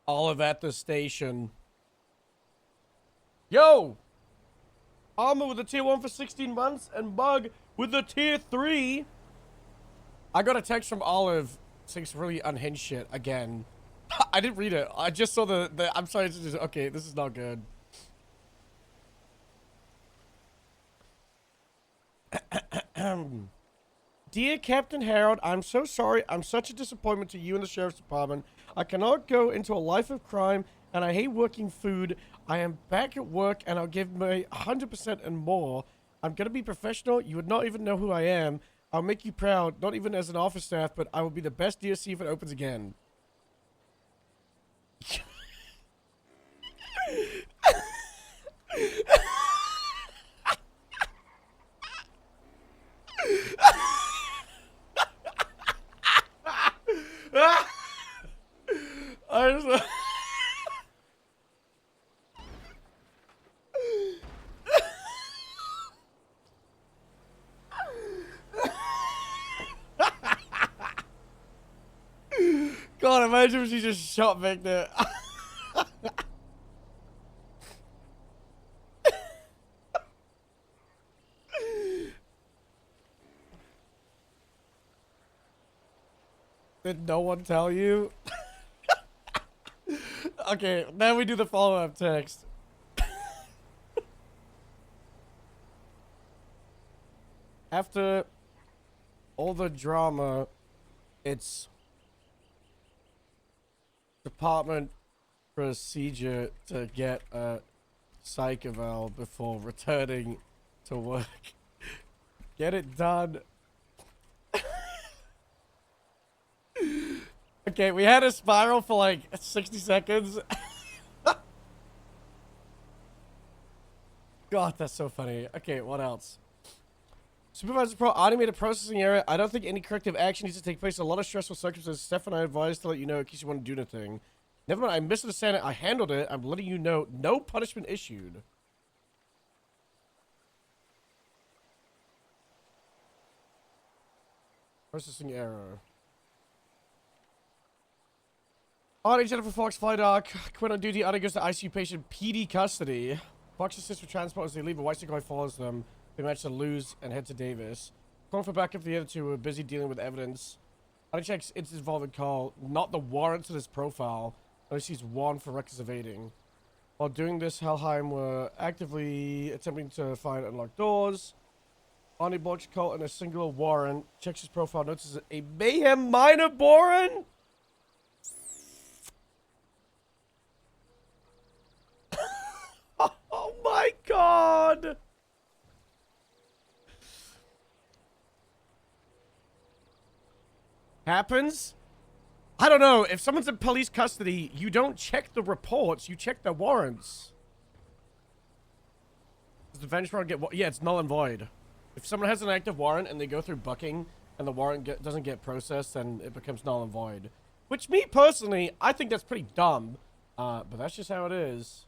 Olive at the station. Yo! Armor with a tier 1 for 16 months and Bug with a tier 3. I got a text from Olive saying some really unhinged shit again. I didn't read it. I just saw the I'm sorry. It's just, okay, this is not good. Dear Captain Harold, I'm so sorry. I'm such a disappointment to you and the Sheriff's Department. I cannot go into a life of crime, and I hate working food. I am back at work, and I'll give my 100% and more. I'm going to be professional. You would not even know who I am. I'll make you proud, not even as an office staff, but I will be the best DSC if it opens again. I just... God, imagine if she just shot Victor. Did no one tell you? Okay, now we do the follow-up text. After all the drama, it's department procedure to get a psych eval before returning to work. Get it done. Okay, we had a spiral for like 60 seconds. God, that's so funny. Okay, what else? Supervisor Pro, automated processing error. I don't think any corrective action needs to take place. A lot of stressful circumstances. Stefan, I advised to let you know in case you want to do anything. Never mind, I misunderstand it. I handled it. I'm letting you know. No punishment issued. Processing error. Audie Jennifer Fox, fly doc. Quit on duty. Audie goes to ICU patient. PD custody. Fox assists with transport as they leave. A white guy follows them. They manage to lose and head to Davis. Calling for backup, the other two were busy dealing with evidence. Audie checks incident involving call, not the warrant to this profile. Audie sees one for reckless evading. While doing this, Helheim were actively attempting to find unlocked doors. Audie blocks call and a single warrant. Checks his profile, notices a mayhem minor Boren. Oh my god! happens. I don't know. If someone's in police custody, you don't check the reports. You check the warrants. Does the bench warrant get... Yeah, it's null and void. If someone has an active warrant and they go through booking and the warrant doesn't get processed, then it becomes null and void. Which, me personally, I think that's pretty dumb. But that's just how it is.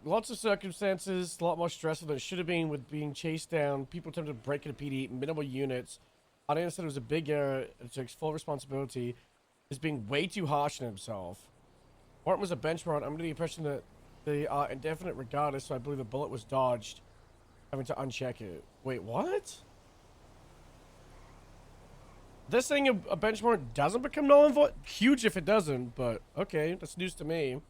Lots of circumstances, a lot more stressful than it should have been with being chased down, people attempted to break into PD, minimal units. Audience said it was a big error and takes full responsibility. Is being way too harsh on himself. Warrant was a bench warrant. I'm under the impression that they are indefinite regardless, so I believe the bullet was dodged. Having to uncheck it. Wait, what? They're saying a bench warrant doesn't become null and void? Huge if it doesn't, but okay, that's news to me.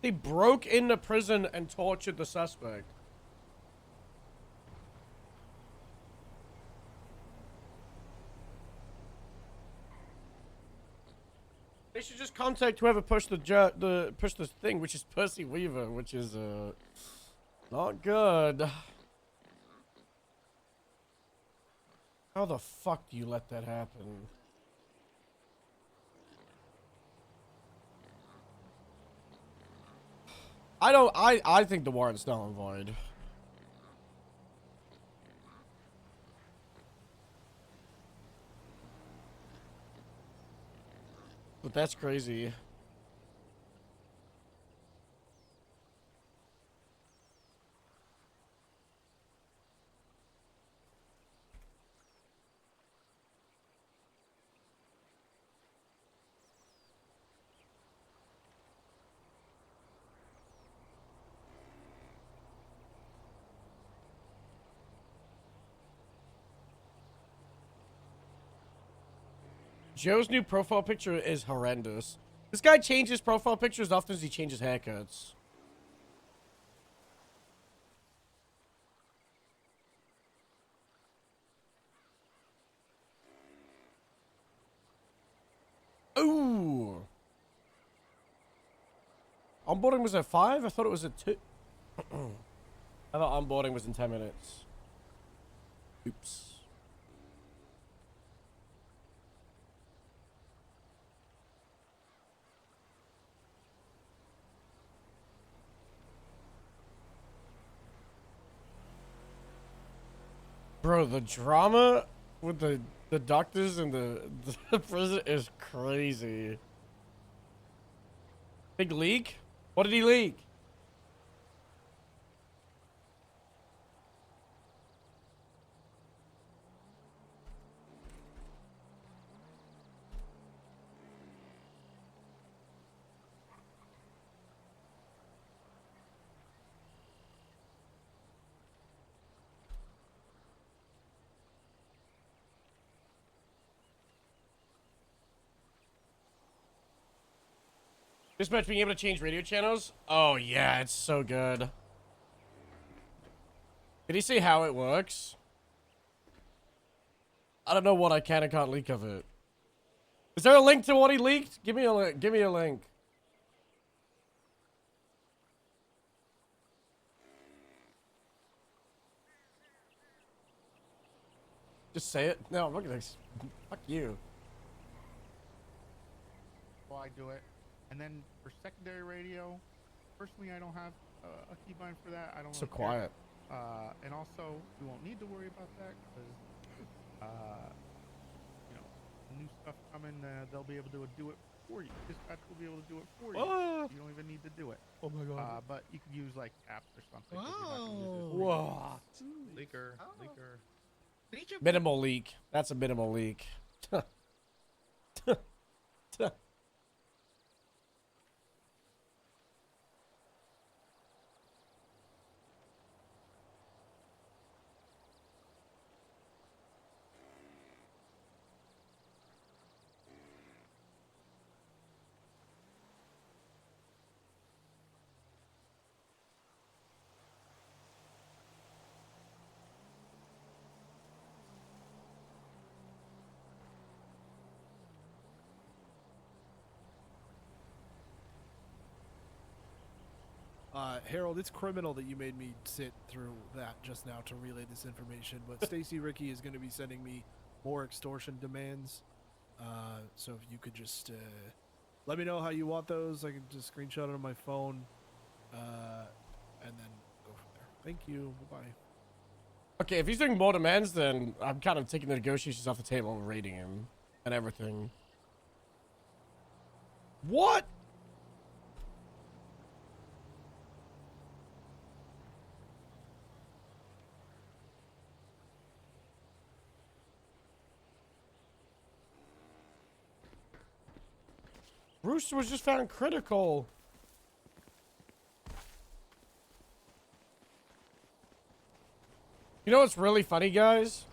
They broke into prison and tortured the suspect. They should just contact whoever pushed the thing, which is Percy Weaver, which is not good. How the fuck do you let that happen? I think the warrant's null and void. But that's crazy. Joe's new profile picture is horrendous. This guy changes profile pictures as often as he changes haircuts. Ooh. Onboarding was at 5? I thought it was at 2. I thought onboarding was in 10 minutes. Oops. Bro, the drama with the doctors and the prison is crazy. Big leak? What did he leak? This match being able to change radio channels? Oh yeah, it's so good. Did he say how it works? I don't know what I can and can't leak of it. Is there a link to what he leaked? Give me a link. Just say it. No, look at this. Fuck you. Well, I do it. And then for secondary radio, personally, I don't have a keybind for that. I don't. So quiet. And also, we won't need to worry about that because, you know, new stuff coming. They'll be able to do it for you. Dispatch will be able to do it for you. You don't even need to do it. Oh my god. But you can use like apps or something. Whoa. Leaker. Minimal leak. That's a minimal leak. Harold, it's criminal that you made me sit through that just now to relay this information, but Stacy Ricky is going to be sending me more extortion demands. So if you could just let me know how you want those, I can just screenshot it on my phone, and then go from there. Thank you. Bye-bye. Okay, if he's doing more demands, then I'm kind of taking the negotiations off the table and raiding him and everything. What? Rooster was just found critical. You know what's really funny, guys?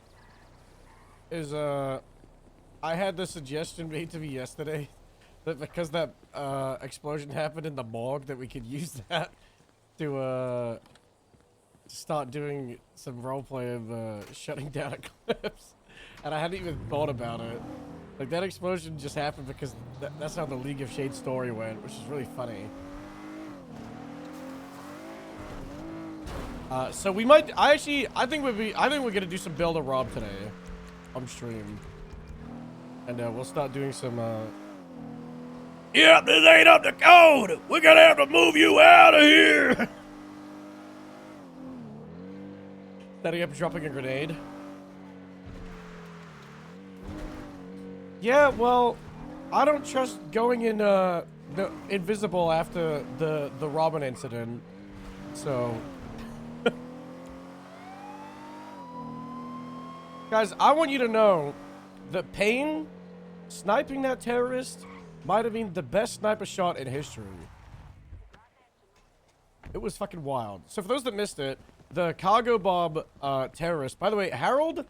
Is, I had the suggestion made to me yesterday that because that, explosion happened in the morgue that we could use that to start doing some roleplay of, shutting down Eclipse. And I hadn't even thought about it. Like, that explosion just happened because that's how the League of Shades story went, which is really funny. So we might, I think we're gonna do some build a rob today on stream. And, we'll start doing some, Yep, this ain't up to code! We're gonna have to move you out of here! Setting up dropping a grenade. Yeah, well, I don't trust going in, the invisible after the Robin incident. So... Guys, I want you to know that Payne sniping that terrorist might have been the best sniper shot in history. It was fucking wild. So for those that missed it, the Cargo Bob terrorist, by the way, Harold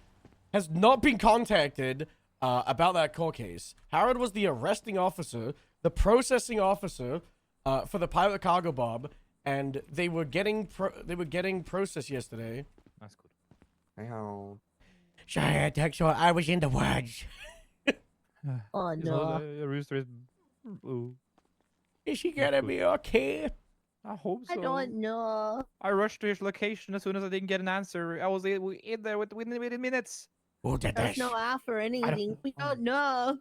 has not been contacted about that court case. Harold was the arresting officer, the processing officer for the pilot Cargo Bob, and they were getting processed yesterday. That's good. Hey, how? Sorry, Texor, I was in the woods. Oh no. The rooster is blue. Is he gonna be okay? I hope so. I don't know. I rushed to his location as soon as I didn't get an answer. I was in there within minutes. Who did There's this? no offer or anything. We don't know.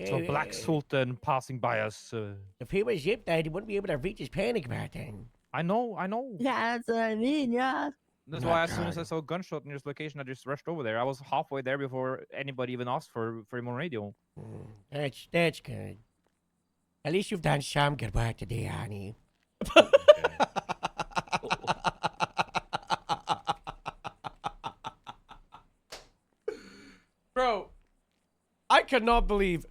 So Black Sultan passing by us. If he was zip tied, he wouldn't be able to reach his panic button. I know. Yeah, that's what I mean, yeah. That's Oh, why as soon as God. I saw a gunshot in his location, I just rushed over there. I was halfway there before anybody even asked for him on radio. That's good. At least you've done some good work today, honey. Bro, I could not believe.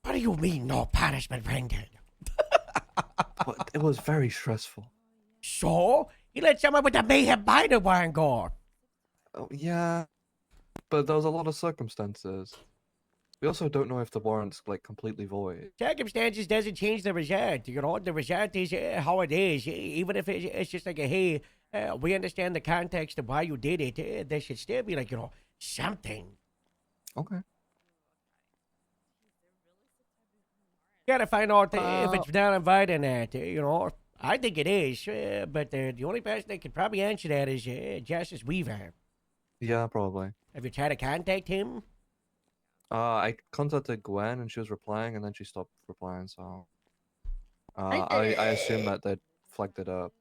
What do you mean, no punishment rendered? Well, it was very stressful. So? He let someone with a mayhem binder one go. Oh, yeah, but there was a lot of circumstances. We also don't know if the warrant's like completely void. Circumstances doesn't change the result. You know, the result is how it is. Even if it's just like a, hey, we understand the context of why you did it. There should still be like, you know, something. Okay. Gotta find out if it's non-invited or not, you know. I think it is, but the only person that could probably answer that is Justice Weaver. Yeah, probably. Have you tried to contact him? I contacted Gwen and she was replying, and then she stopped replying. So, I assume that they flagged it up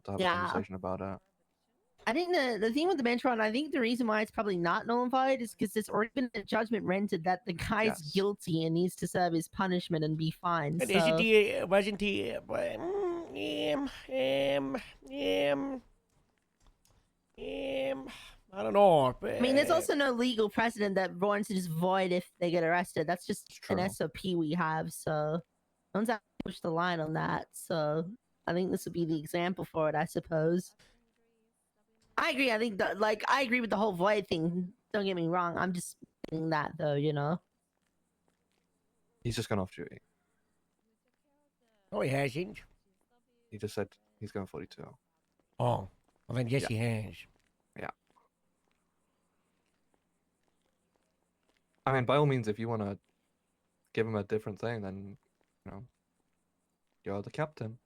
to have a conversation about it. I think the thing with the bench run, I think the reason why it's probably not nullified is because there's already been a judgment rendered that the guy's Yes. guilty and needs to serve his punishment and be fined. And So... isn't he, wasn't he, I don't know. I mean, there's also no legal precedent that warrants to just void if they get arrested. That's just It's true. an SOP we have. So no one's out to push the line on that. So I think this would be the example for it, I suppose. I agree. I think I agree with the whole void thing. Don't get me wrong. I'm just saying that though, you know. He's just gone off duty. Oh, he hasn't. He just said he's going 42. Oh, well then yes, Yeah. he has. Yeah. I mean, by all means, if you want to give him a different thing, then, you know, you're the captain.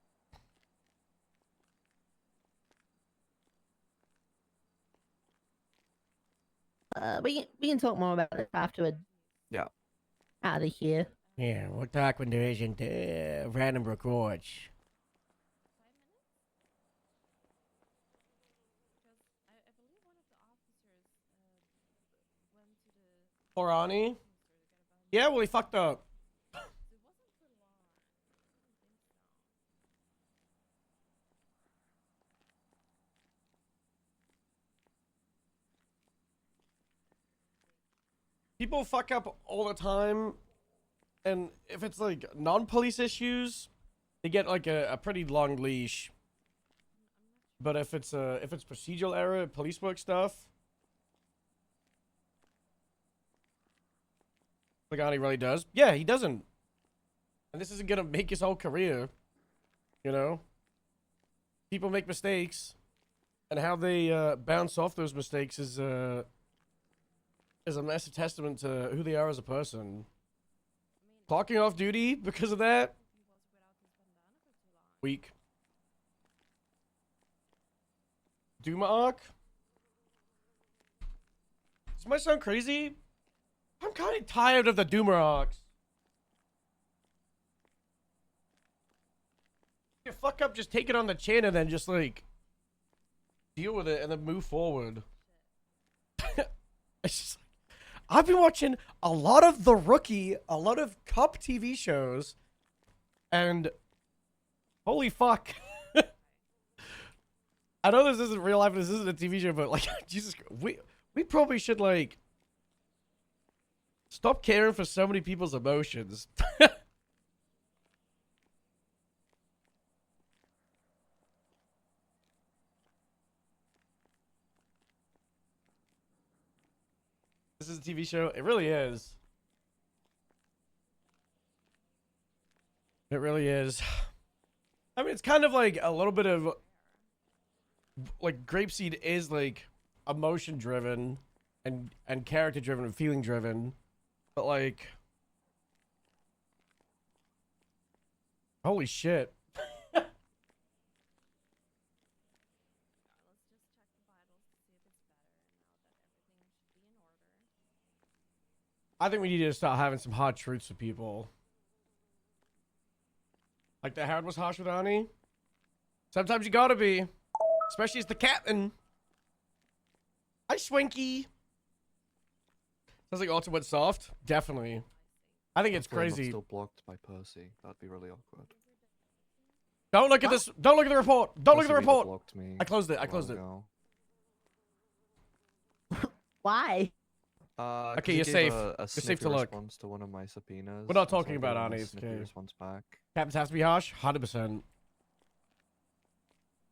we can talk more about it afterward. Yeah. Out of here. Yeah, we'll talk when there isn't random records. Orani? Yeah, well, he fucked up. People fuck up all the time, and if it's like non-police issues, they get like a pretty long leash. But if it's procedural error, police work stuff, Pagani really does. Yeah, he doesn't. And this isn't gonna make his whole career. You know? People make mistakes, and how they bounce off those mistakes is a massive testament to who they are as a person. Clocking off duty because of that? Weak. Duma arc? This might sound crazy. I'm kind of tired of the Duma arcs. You fuck up, just take it on the chin and then just like deal with it and then move forward. It's just, I've been watching a lot of The Rookie, a lot of Cup TV shows, and holy fuck. I know this isn't real life, this isn't a TV show, but like, Jesus, we probably should like stop caring for so many people's emotions. This is a TV show. It really is. It really is. I mean, it's kind of like a little bit of like Grapeseed is like emotion driven and character driven and feeling driven, but like, holy shit. I think we need to start having some hard truths with people. Like the Howard was harsh with Ani. Sometimes you gotta be. Especially as the captain. Hi, Swinky. Sounds like Ultimate Soft. Definitely. I think it's Hopefully I'm not crazy. still blocked by Percy. That'd be really awkward. Don't look at this. Don't look at the report. Don't look at the Percy Weaver report. blocked me I closed it. I a closed while it. ago. Why? 'Cause Okay, he you're gave safe. A You're safe snippy to look. response to one of my subpoenas. We're not and so I talking gave about him a Ani, it's snippy okay. response back. Captains has to be harsh. 100%.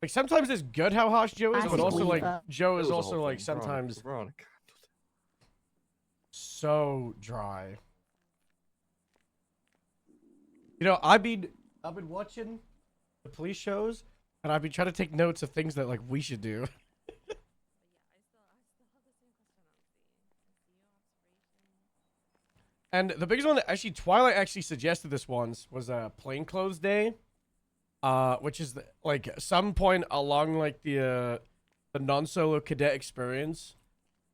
Like sometimes it's good how harsh Joe is, I but see also like Weaver. Joe It is was a also whole like thing. sometimes Veronica. so dry. You know, I've been watching the police shows, and I've been trying to take notes of things that like we should do. And the biggest one that actually Twilight actually suggested this once was Plainclothes Day, which is like some point along like the non-solo cadet experience.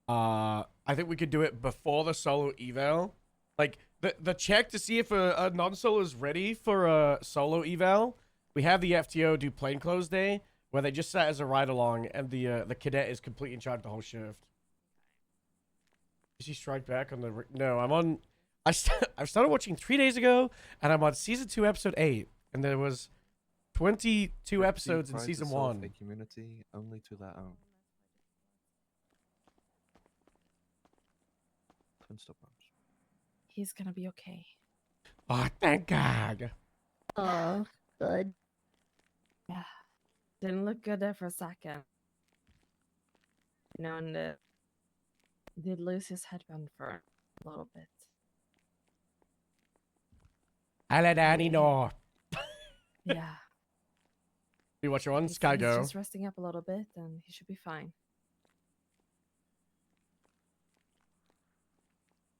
I think we could do it before the solo eval, like the check to see if a non-solo is ready for a solo eval. We have the FTO do Plainclothes Day, where they just sat as a ride along, and the cadet is completely in charge of the whole shift. Did she strike back on the? No, I'm on. I started watching 3 days ago, and I'm on season 2, episode 8, and there was 22 Grapeseed episodes in prides season itself 1. A community only to their own. Twin stop arms. He's gonna be okay. Oh, thank God. Oh, good. Yeah. Didn't look good there for a second. You know, and did lose his headband for a little bit. I let Annie know. Yeah. You watch your one, He's Skygo. just resting up a little bit and he should be fine.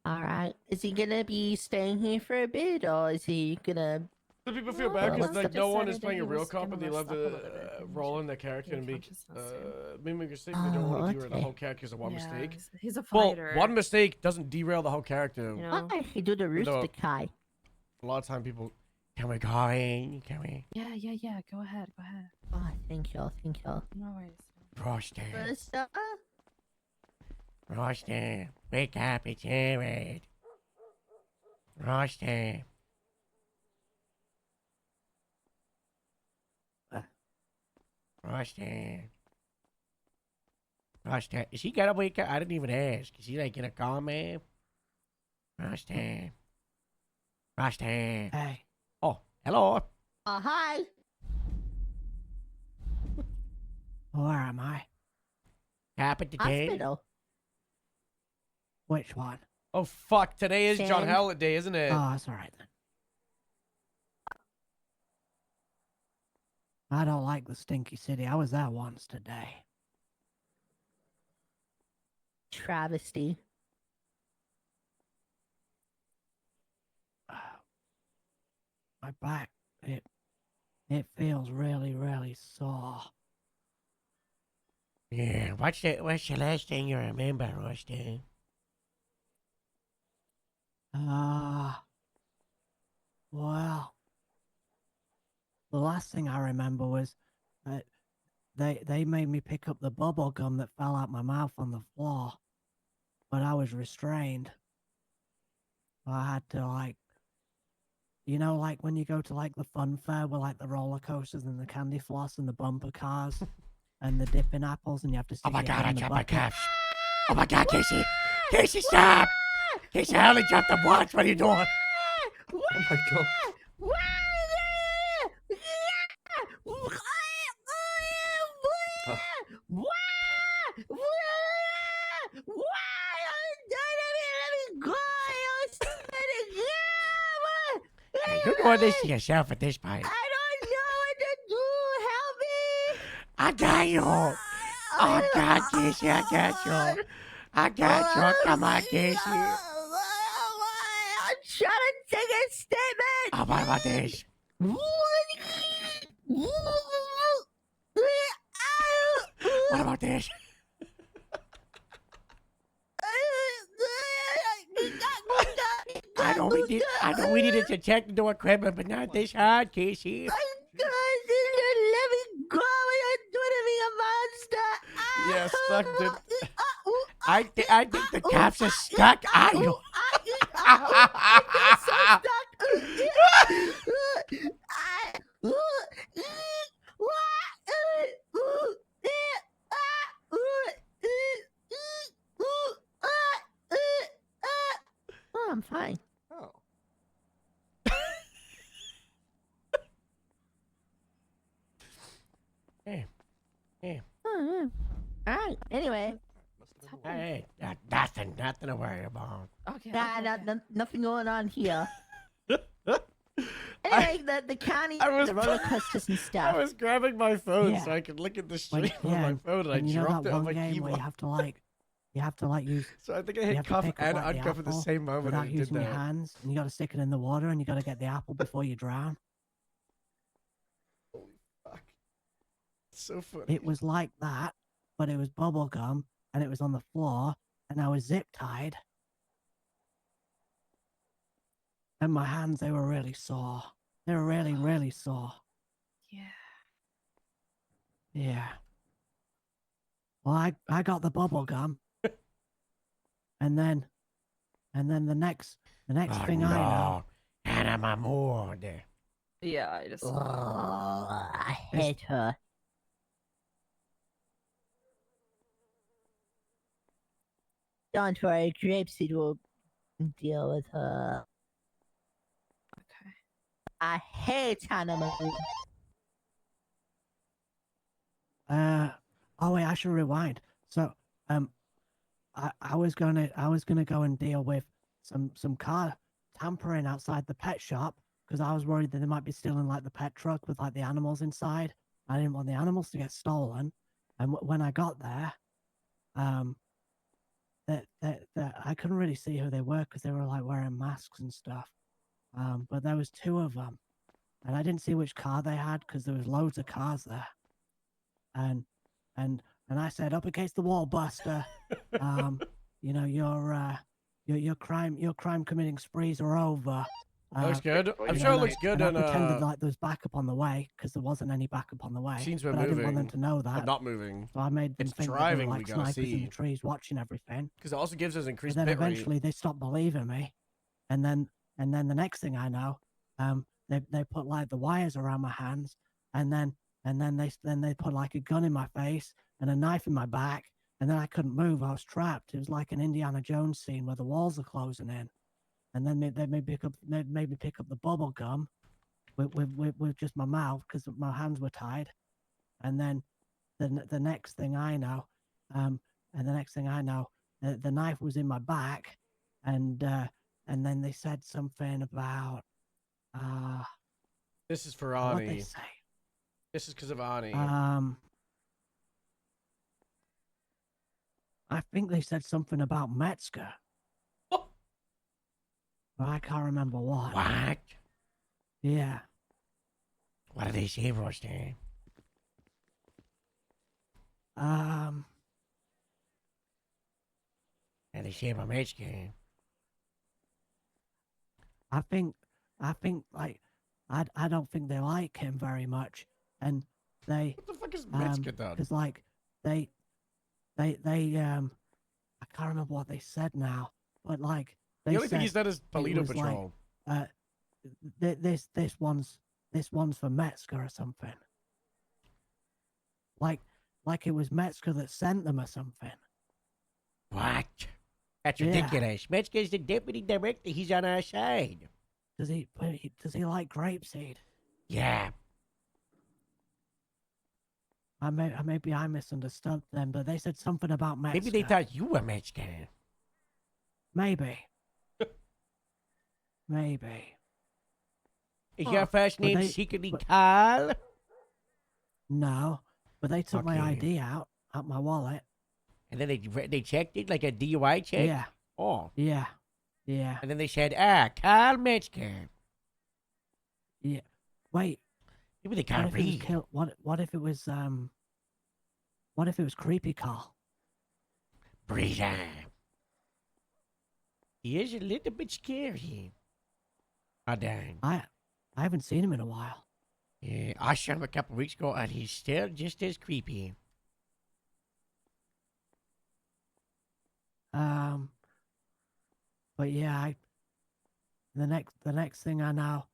All right. Is he gonna be staying here for a bit, or is he gonna Some people feel Well, bad because what's like the- no one is decided that playing a he real was cop, gonna and they rest love up a to little bit and roll should in their character gain and be consciousness soon. mimic a mistake. They don't want to derail the okay. whole character because of one mistake. He's a Well, fighter. one mistake doesn't derail the whole character. You know? Why you do the Even though- rooster kai? A lot of time people, can we go in? Can we? Yeah, yeah, yeah. Go ahead, go ahead. Oh, thank you, thank you. No worries. Roster, Rooster. Roster, wake up, it's Jared. Roster. Roster. Roster, is he gonna wake up? I didn't even ask. Is he like gonna call me? Roster. Roster. Hey, Oh, hello. Hi. where am I? Happened today. Hospital. Which one? Oh fuck! Today is John Sam. Howlett Day, isn't it? Oh, that's all right then. I don't like the stinky city. I was there once today. Travesty. My back, it feels really, really sore. Yeah. What's the last thing you remember, Rusty? Well, the last thing I remember was that they made me pick up the bubble gum that fell out my mouth on the floor, but I was restrained. I had to like, like when you go to like the fun fair with like the roller coasters and the candy floss and the bumper cars and the dipping apples, and you have to. Oh stick my your god! head I in the dropped my bucket. cuffs. Oh my god, Casey! Casey, stop! Casey, I only dropped the watch. What are you doing? Oh my god. Hey, you're doing this to yourself at this point. I don't know what to do. Help me. I got you. Oh god, Casey, I got you. I got you. Come on, Casey. I'm trying to take a statement. Oh, what about this? What about this? I know we needed to check into equipment, but not this hard, Casey. Yeah, stuck, dude. I think the cops are stuck on you. Oh, I'm fine. Oh. Hey, hey, Oh, yeah. All right. Anyway, Must have been hey, nothing to worry about. Okay. nothing going on here. Anyway, the county, I was- the roller coasters and I stuff. was grabbing my phone Yeah. so I could look at the When- stream on yeah, my phone, and I And you know dropped that it on one my game where keyboard. you have to like use So I think I you hit have to cuff pick up, and like, the uncuff at the apple same moment. without And it did using your that. hands, and you got to stick it in the water, and you got to get the apple before you drown. Fuck. So funny. It was like that, but it was bubble gum, and it was on the floor, and I was zip tied. And my hands, they were really sore. They were really, really sore. Yeah. Yeah. Well, I got the bubble gum, and then the next Oh, thing I know, no. Hannah Mahmood. Yeah, I just. Oh, I hate her. Don't worry, Grapeseed will deal with her. Okay. I hate animals. Oh wait, I should rewind. So, I was gonna go and deal with some car tampering outside the pet shop because I was worried that they might be stealing like the pet truck with like the animals inside. I didn't want the animals to get stolen. And when I got there, that I couldn't really see who they were because they were like wearing masks and stuff. But there was two of them, and I didn't see which car they had because there was loads of cars there. And I said, "Up against the wall, Buster. You know, your crime committing sprees are over." Looks good. I'm you sure it know, looks good. and I And pretended like there was backup on the way because there wasn't any backup on the way. scenes were but I didn't want them moving, to know but that. not moving. So I made them It's think that they driving were we like gotta snipers in see. the trees watching everything. Because it also gives us But increased then bit rate. eventually they stopped believing me, and then the next thing I know, they put like the wires around my hands, and then they put like a gun in my face and a knife in my back, and then I couldn't move. I was trapped. It was like an Indiana Jones scene where the walls are closing in, and then they made me pick up the bubble gum with just my mouth because my hands were tied, and then the next thing I know, the knife was in my back, and then they said something about This is for what they Ani. say. This is because of Ani. I think they said something about Metzger. Oh. But I can't remember what. What? Yeah. What did they say, Rostand? Um, And they say about Metzger. I think like I don't think they like him very much, and they What the fuck is Metzger done? because like they I can't remember what they said now, but like they The only thing said he's done is Polito was like, Patrol. this one's for Metzger or something. Like it was Metzger that sent them or something. What? That's Yeah. ridiculous. Metzger's the deputy director. He's on our side. Does he like grapeseed? Yeah. Maybe I misunderstood them, but they said something about Metzger. Maybe they thought you were Metzger. Maybe. Maybe. Is your first But name they- secretly but- Carl? No, but they took my Okay. ID out my wallet. And then they checked it like a DUI check? Yeah, Oh. yeah, yeah, And then they said, Carl Metzger. yeah. Wait, Maybe they what can't if it was read. what if it was Creepy Carl? Breathe on. He is a little bit scary. Oh, dang. I haven't seen him in a while. Yeah, I saw him a couple weeks ago, and he's still just as creepy. But yeah, the next thing I know,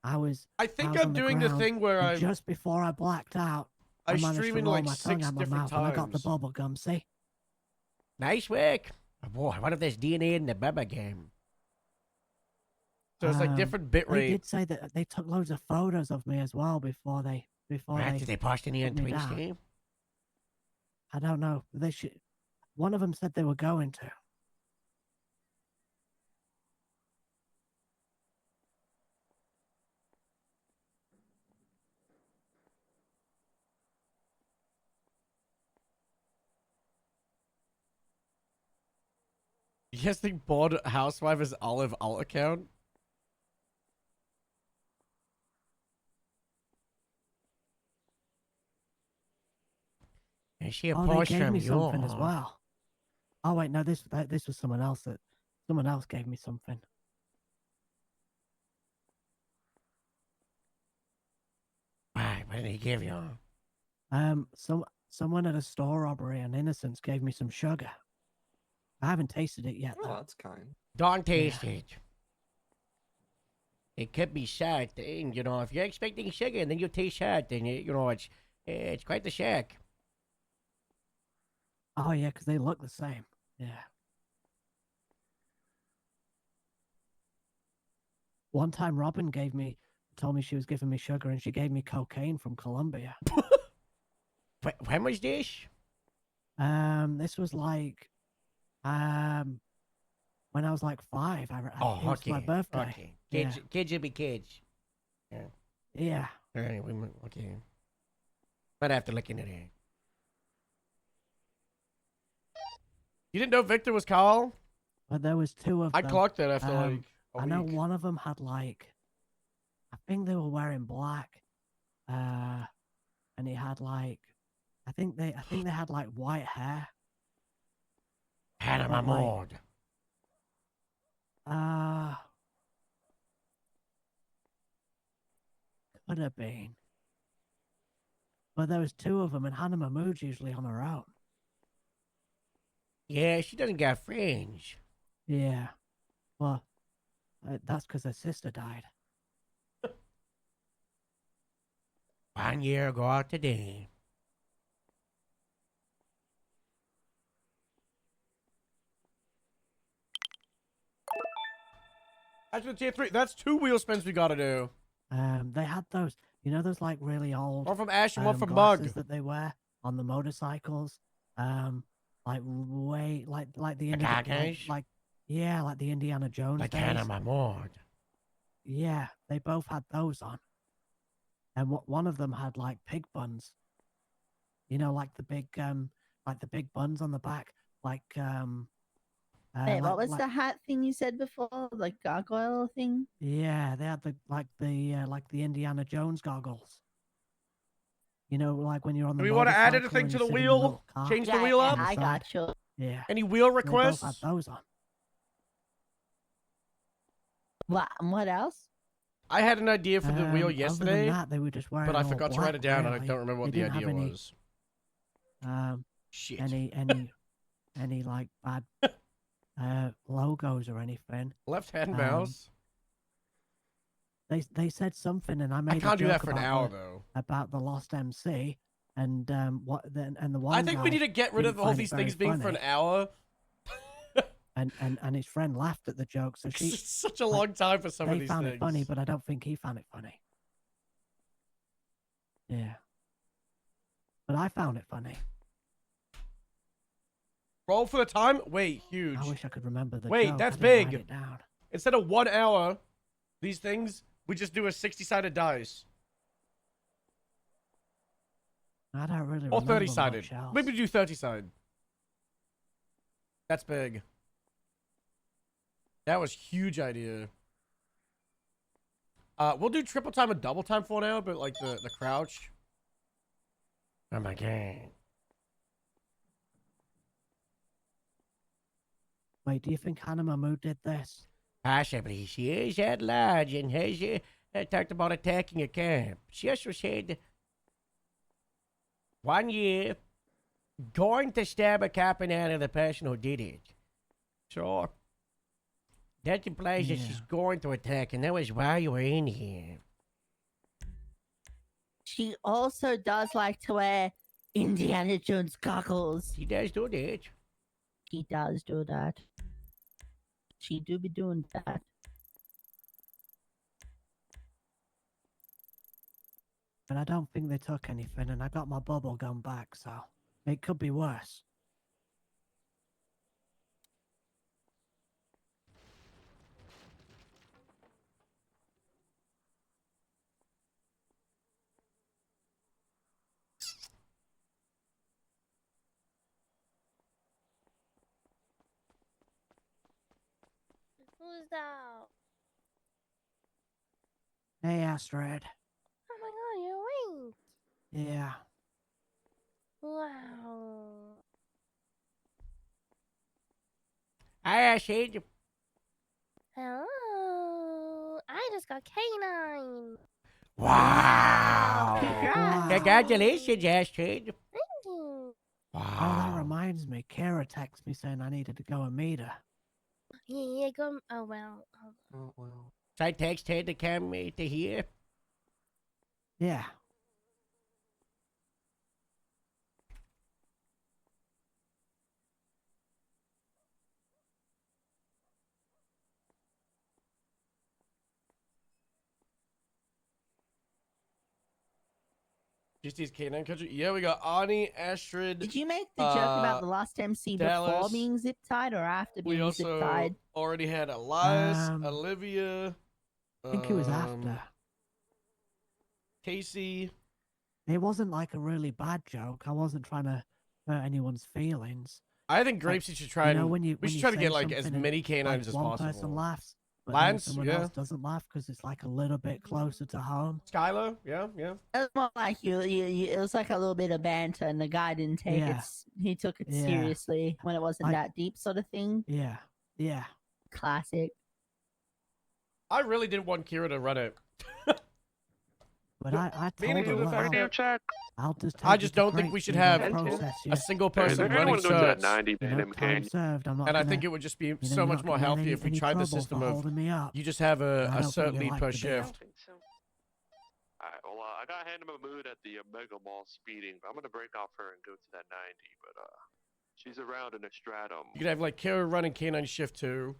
I was think was I'm on the doing the ground, thing where and I'm just before I blacked out, I managed to streaming roll like my tongue 6 out my different mouth and I got the times. bubble gum. See? Nice work. Oh, boy, what if there's DNA in the Bubba game? So it's like different bit They rate. did say that they took loads of photos of me as well before Right, they. did they post any on put me Twitch down. game? I don't know. They should. One of them said they were going to. You guys think Bod Housewife is Olive alt account? And she a Oh, they post gave from me something as yours. well. Oh wait, no, this was someone else someone else gave me something. Why? What did he give you? Someone at a store robbery on Innocence gave me some sugar. I haven't tasted it yet. Oh, Though. that's kind. Don't taste it. It could be sad thing, you know. If you're expecting sugar and then you taste sad, then it's quite the shack. Oh yeah, because they look the same. Yeah. One time, Robin told me she was giving me sugar, and she gave me cocaine from Colombia. When was this? This was like, when I was like 5. It Oh, was okay. my birthday. Okay. Kids will be kids. Yeah. Alright, okay. Might have to look into that. You didn't know Victor was Carl? But there was 2 of I them. clocked that after Um, like a I know week. one of them had like I think they were wearing black. And he had like, I think they had like white hair. Hannah But, like, Mahmoud. Could have been. But there was two of them, and Hannah Mahmood's usually on her own. Yeah, she doesn't got friends. Yeah. Well, that's because her sister died. 1 year ago today. Actually, tier 3. That's 2 wheel spins we gotta do. They had those, you know, those like really old One from Ash and one from Mug. glasses that they wear on the motorcycles. Like way like the goggles? like yeah, like the Indiana Jones Like days. Hannah Mahmoud. Yeah, they both had those on. And one of them had like pig buns. You know, like the big buns on the back, Wait, what was the hat thing you said before? Like gargoyle thing? Yeah, they had the Indiana Jones goggles. You know, like when you're on the. Do we want to add motorcycle anything and to you the sit in wheel? little car. Change the Yeah, wheel yeah, up? I got you. Yeah. Any wheel They both requests? had those on. What else? I had an idea for the wheel Other than yesterday, that, they were just wearing but I all forgot to write it black, down and I really. don't remember what They the didn't have idea any, was. Shit. any like bad logos or anything. Left hand um, mouse? They said something, and I made. I can't a do that joke for an about hour, the- though. About the lost MC, and the one. I think we guy need to get rid of didn't all find it these very things being for an funny, hour. and his friend laughed at the joke, so she It's such a long time for some of they these found things. it funny, but I don't think he found it funny. Yeah, but I found it funny. Roll for the time? Wait, huge. I wish I could remember the. Wait, joke. that's I didn't write big. it down. Instead of 1 hour, these things, we just do a 60-sided dice. I don't really Or remember 30-sided. much else. Maybe do 30-sided. That's big. That was huge idea. We'll do triple time and double time for now, but like the crouch. Oh my god. Wait, do you think Hannah Mahmood did this? Possibly. She is at large and has talked about attacking a camp. She also said 1 year going to stab a cop and out of the person who did it. So that implies that she's Yeah. going to attack, and that was why you were in here. She also does like to wear Indiana Jones goggles. She does do that. She does do that. She do be doing that. But I don't think they took anything, and I got my bubble gum back, so it could be worse. Who's that? Hey, Astrid. Oh my god, you're awake. Yeah. Wow. I said, Hello. I just got K9. wow. Congrats. Congratulations, Astrid. Thank you. Oh, that Wow. reminds me. Kara texted me saying I needed to go and meet her. Yeah, go. Oh, well. Oh well. So I text her to come to here. Yeah. Just these K9 country. Yeah, we got Ani, Astrid. Did you make the joke about the lost MC before Dallas. being zip tied or after We being zip also tied? already had Elias, Um, Olivia. I think it was after. Casey. It wasn't like a really bad joke. I wasn't trying to hurt anyone's feelings. I think Grapesy should try you know, and when you we when should you try to say get like as something and, many K9s like, as one possible. person laughs, but Lance, then someone yeah. else doesn't laugh because it's like a little bit closer to home. Skylar, yeah. It was more like it was like a little bit of banter, and the guy didn't take Yeah. he took it Yeah. seriously when it wasn't I- that deep, sort of thing. Yeah. Yeah. Classic. I really didn't want Kira to run it. But I Meaning told to her, the fact well, that I'll just I take just you to don't think Great we should Seal and have process you. a single Is person there anyone running who goes at search. 90 You know, Phantom time Canyon? served. I'm not And I gonna, think it would just be you know, so you're much not more gonna get healthy if we any tried the trouble system for of holding me up. you just have I a don't think certain you lead like per the I don't shift. think so. Alright, well, I got hand him a mood at the Mega Mall speeding. I'm gonna break off her and go to that 90, but she's around in a stratum. You could have like Kira running K9 shift 2,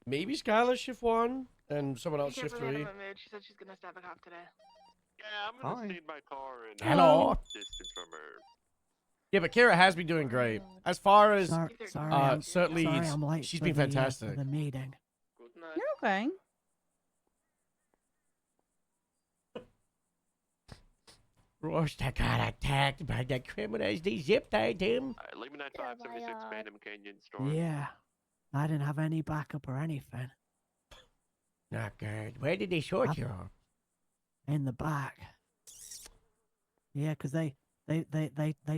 maybe Skylar shift 1, and someone else shift 3. She said she's gonna stab a cop today. Yeah, I'm gonna Hi. stay in my car and Hello. distance from her. Yeah, but Kira has been doing great. As far as Sorry, certainly sorry, I'm late she's for been the, fantastic. for the meeting. Good night. You're okay. Roast got attacked by the criminals. They zip tied him. Alright, leave me 9576 God. Phantom Canyon store. Yeah. I didn't have any backup or anything. Not good. Where did they short Up. you? In the back. Yeah, because they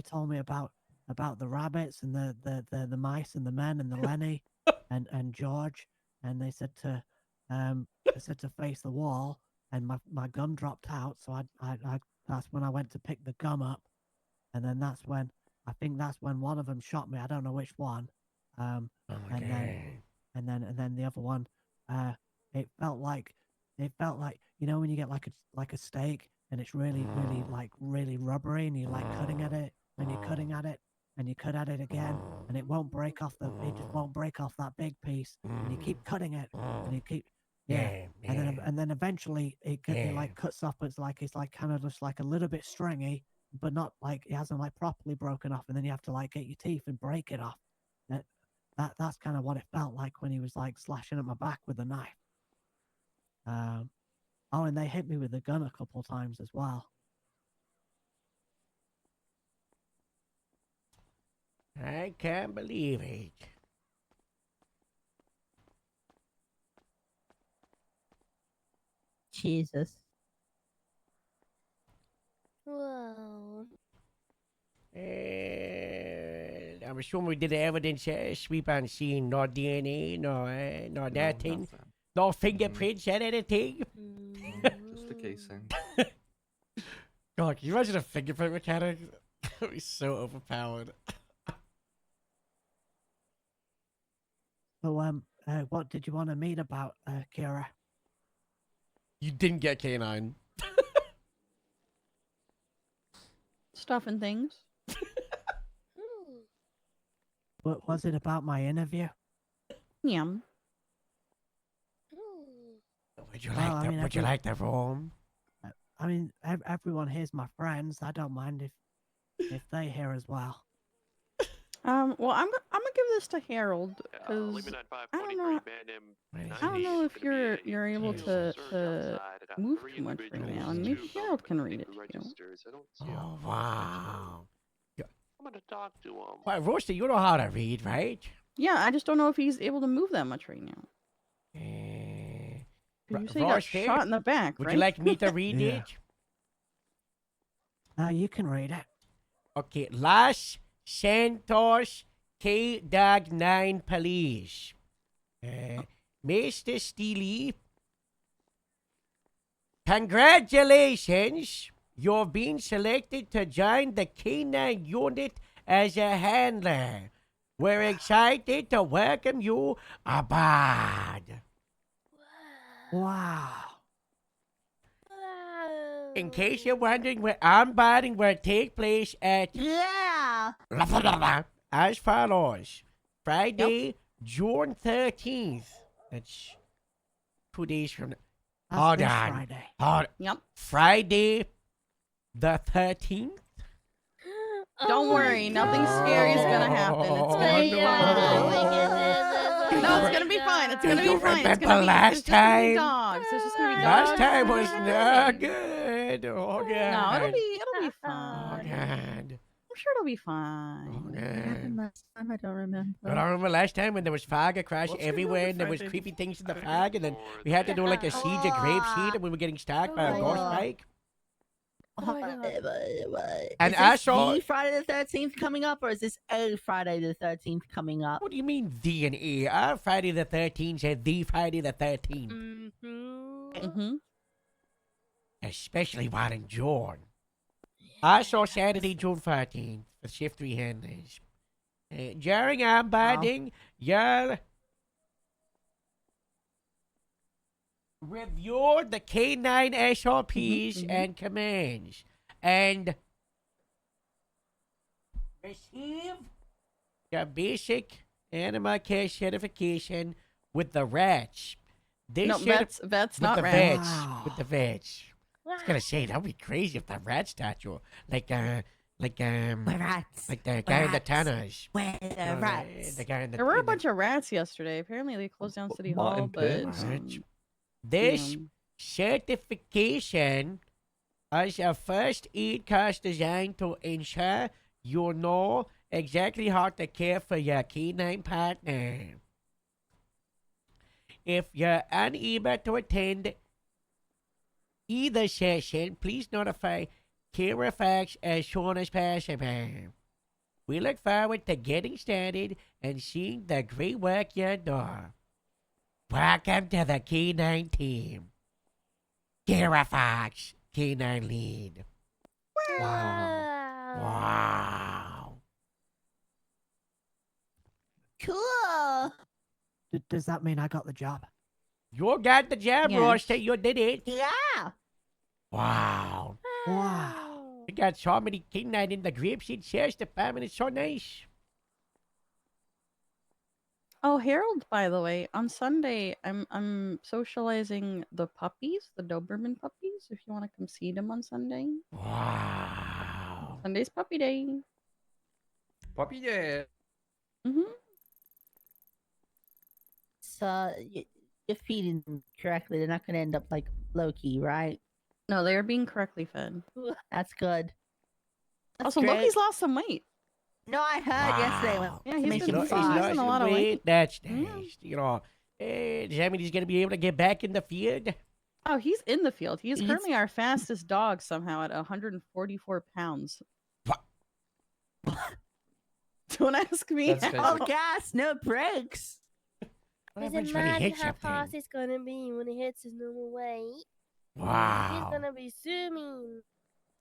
told me about the rabbits and the mice and the men and the Lenny and George, and they said to face the wall, and my gun dropped out, so I that's when I went to pick the gun up, and then that's when one of them shot me. I don't know which one. And then the other one, it felt like you know when you get like a steak and it's really really rubbery and you like cutting at it and you're cutting at it and you cut at it again and it won't break off it just won't break off that big piece and you keep cutting it and you keep and then eventually it like cuts off, but it's like kind of just like a little bit stringy, but not like it hasn't like properly broken off, and then you have to like get your teeth and break it off. That's kind of what it felt like when he was like slashing at my back with a knife. Oh, and they hit me with the gun a couple times as well. I can't believe it. Jesus. Whoa. I'm assuming we did the evidence sweep on scene. No DNA, no that thing. Nothing. No fingerprints and anything. Just the casing. God, can you imagine a fingerprint mechanic? That would be so overpowered. So what did you want to meet about, Kira? You didn't get K9. Stuff and things. What was it about my interview? Yeah. Would you Well, like I the mean, Would you every- like the room? I mean, everyone here's my friends. I don't mind if they hear as well. Well, I'm gonna give this to Harold Leave because me I don't 9523 know. Phantom I don't know if 90. Gonna be you're a able huge to surge outside. I got move 3 too much right individuals, now, and maybe 2 Harold can government read it to you. registers. I don't see Oh, how wow. I'm gonna talk to him. Well, Roasty, you know how to read, right? Yeah, I just don't know if he's able to move that much right now. 'Cause you say you got Roasty, shot in the back, would right? you like me to read Yeah. it? You can read it. Okay, Los Santos K-9 Police. Mr. Steely, congratulations. You've been selected to join the K9 unit as a handler. We're excited to welcome you aboard. Wow. In case you're wondering where onboarding will take place at Yeah. as follows. Friday, June 13th. That's 2 days from now. That's Hold this on. Friday. Hold. Yep. Friday, the 13th. Don't worry, nothing scary is gonna happen. It's gonna be fine. No, it's gonna be fine. It's Do gonna you be fine. It's remember gonna be, last it's just gonna be time? dogs. It's just gonna be dogs. Last time It's was gonna be not fine. good. Oh, God. No, it'll be Oh, fine. God. I'm sure it'll be fine. Oh, What no. happened last time? I don't remember. But I remember last time when there was fog across What's going on everywhere with and there was Friday creepy the things in the Fourth? fog and then Or we had to the- do like a siege of Grapeseed and we were getting stalked by a ghost Oh. bike. Oh my God. And is I this saw- the Friday the 13th coming up, or is this a Friday the 13th coming up? What do you mean D and E? Our Friday the 13th said the Friday the 13th. Mm-hmm. Especially one in June. I saw Saturday, June 14th, the shift 3 handlers. During onboarding, you'll review the K9 SOPs and commands and receive your basic animal care certification with the rats. This No, vets with not the rats. vets. With the vets. I was gonna say that would be crazy if the rat statue, like We're rats. like the guy in the rats. tunnels. We're the No, rats. the guy in the. There were a in the- bunch of rats yesterday. Apparently, they closed down City Hall, Martin but Pitts. This um, certification is a first aid course designed to ensure you know exactly how to care for your canine partner. If you're unable to attend either session, please notify Carafax as soon as possible. We look forward to getting started and seeing the great work you do. Welcome to the K9 team. Carafax, K9 lead. Wow. Cool. Does that mean I got the job? You got the job, Yes. Roster. You did it. Yeah. Wow. Wow. We got so many K9 in the Grapeseed Sales Department. It's so nice. oh, Harold, by the way, on Sunday, I'm socializing the puppies, the Doberman puppies. If you want to come see them on Sunday, Wow. Sunday's puppy day. Puppy, yeah. Mm-hmm. So you're feeding them correctly. They're not going to end up like Loki, right? No, they are being correctly fed. That's good. That's Also, great. Loki's lost some weight. No, I heard yesterday. Wow. Yeah, to he's make been- him he's fast. losing a lot of weight. That's Yeah. nice. You know, does that mean he's going to be able to get back in the field? Oh, he's in the field. He is He's- currently our fastest dog somehow at 144 pounds. What? Don't ask me. That's how. All gas, no brakes. What Does happens it when he matter hits how something? fast it's gonna be when he hits his normal weight? He's Wow. gonna be zooming.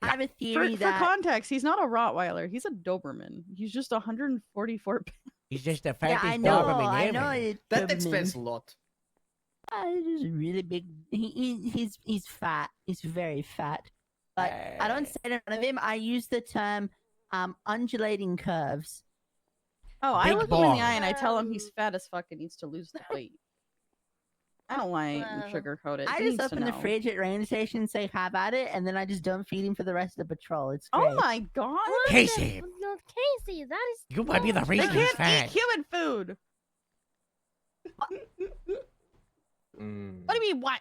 I have a For, theory for that context, he's not a Rottweiler. He's a Doberman. He's just 144 pounds. He's just the yeah, fattest I know, Doberman I ever. know. It's That Doberman. explains a lot. He's just really big. He's fat. He's very fat. But I don't say it in front of him. I use the term undulating curves. Oh, I Big look him in the ball. eye and I tell him he's fat as fuck and needs to lose the weight. I don't lie and Wow. sugarcoat it. I He just needs to open the know. fridge at rain station and say have at it, and then I just don't feed him for the rest of the patrol. It's great. Oh my god! Casey, No, Casey, that is. you might be the not They reason he's can't eat fat. human food. Mm. What do you mean? What?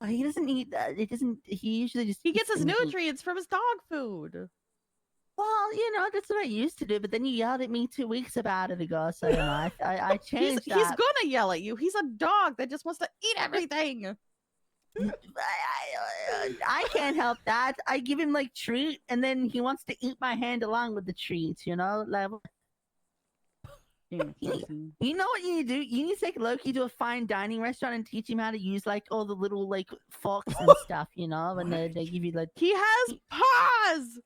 He doesn't eat. It doesn't. He usually just. He eats gets his things- nutrients from his dog food. Well, that's what I used to do. But then you yelled at me 2 weeks about it ago, so I He's changed he's that. gonna yell at you. He's a dog that just wants to eat everything. I can't help that. I give him like treat, and then he wants to eat my hand along with the treats. Like, you know what you need to do? You need to take Loki to a fine dining restaurant and teach him how to use like all the little like forks and stuff. And they give you like. He has paws.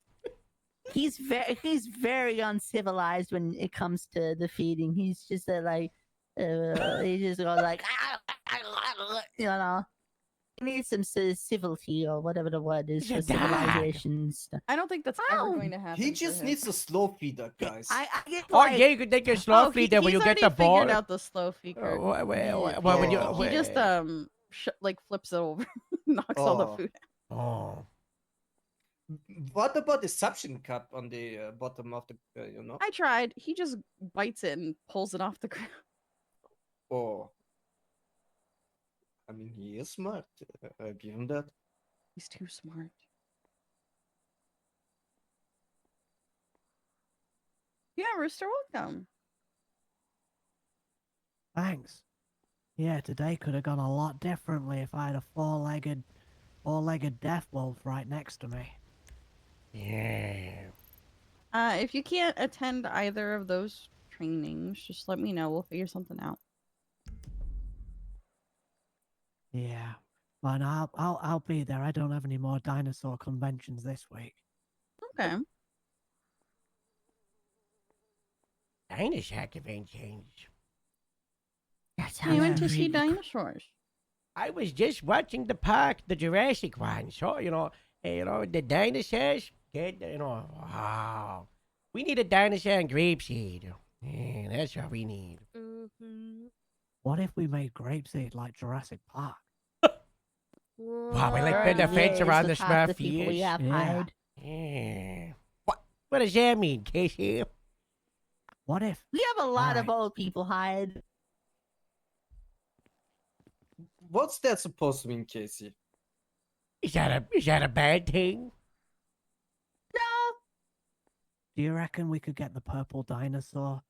He's very uncivilized when it comes to the feeding. He's just like he just goes like He needs some civility or whatever the word is He's for a dog. civilization stuff. I don't think that's ever going to happen. He for just him. needs a slow feeder, guys. I get Oh, like, yeah, you can take a slow Oh, feeder when he's you get already the ball. figured out the slow feeder. When you, Oh. He just like flips it over, knocks all the Oh. food. Oh. What about the suction cup on the bottom of the, I tried. He just bites it and pulls it off the ground. Oh. I mean, he is smart. Give him that. He's too smart. Yeah, Rooster, welcome. Thanks. Yeah, today could have gone a lot differently if I had a four-legged death wolf right next to me. Yeah. If you can't attend either of those trainings, just let me know. We'll figure something out. Yeah. But I'll be there. I don't have any more dinosaur conventions this week. Okay. Dinosaur conventions. That You sounds went to see really dinosaurs. I was just watching the park, the Jurassic one. So, the dinosaurs. Wow. We need a dinosaur and grapeseed. Yeah, that's what we need. What if we made grapeseed like Jurassic Park? Wow, we like What? put the fence Yes, around the with half the Smurf people we ears. have Yeah. hired. Yeah. What does that mean, Casey? What if? We have a lot of Alright. old people hired. What's that supposed to mean, Casey? Is that a bad thing? No. Do you reckon we could get the purple dinosaur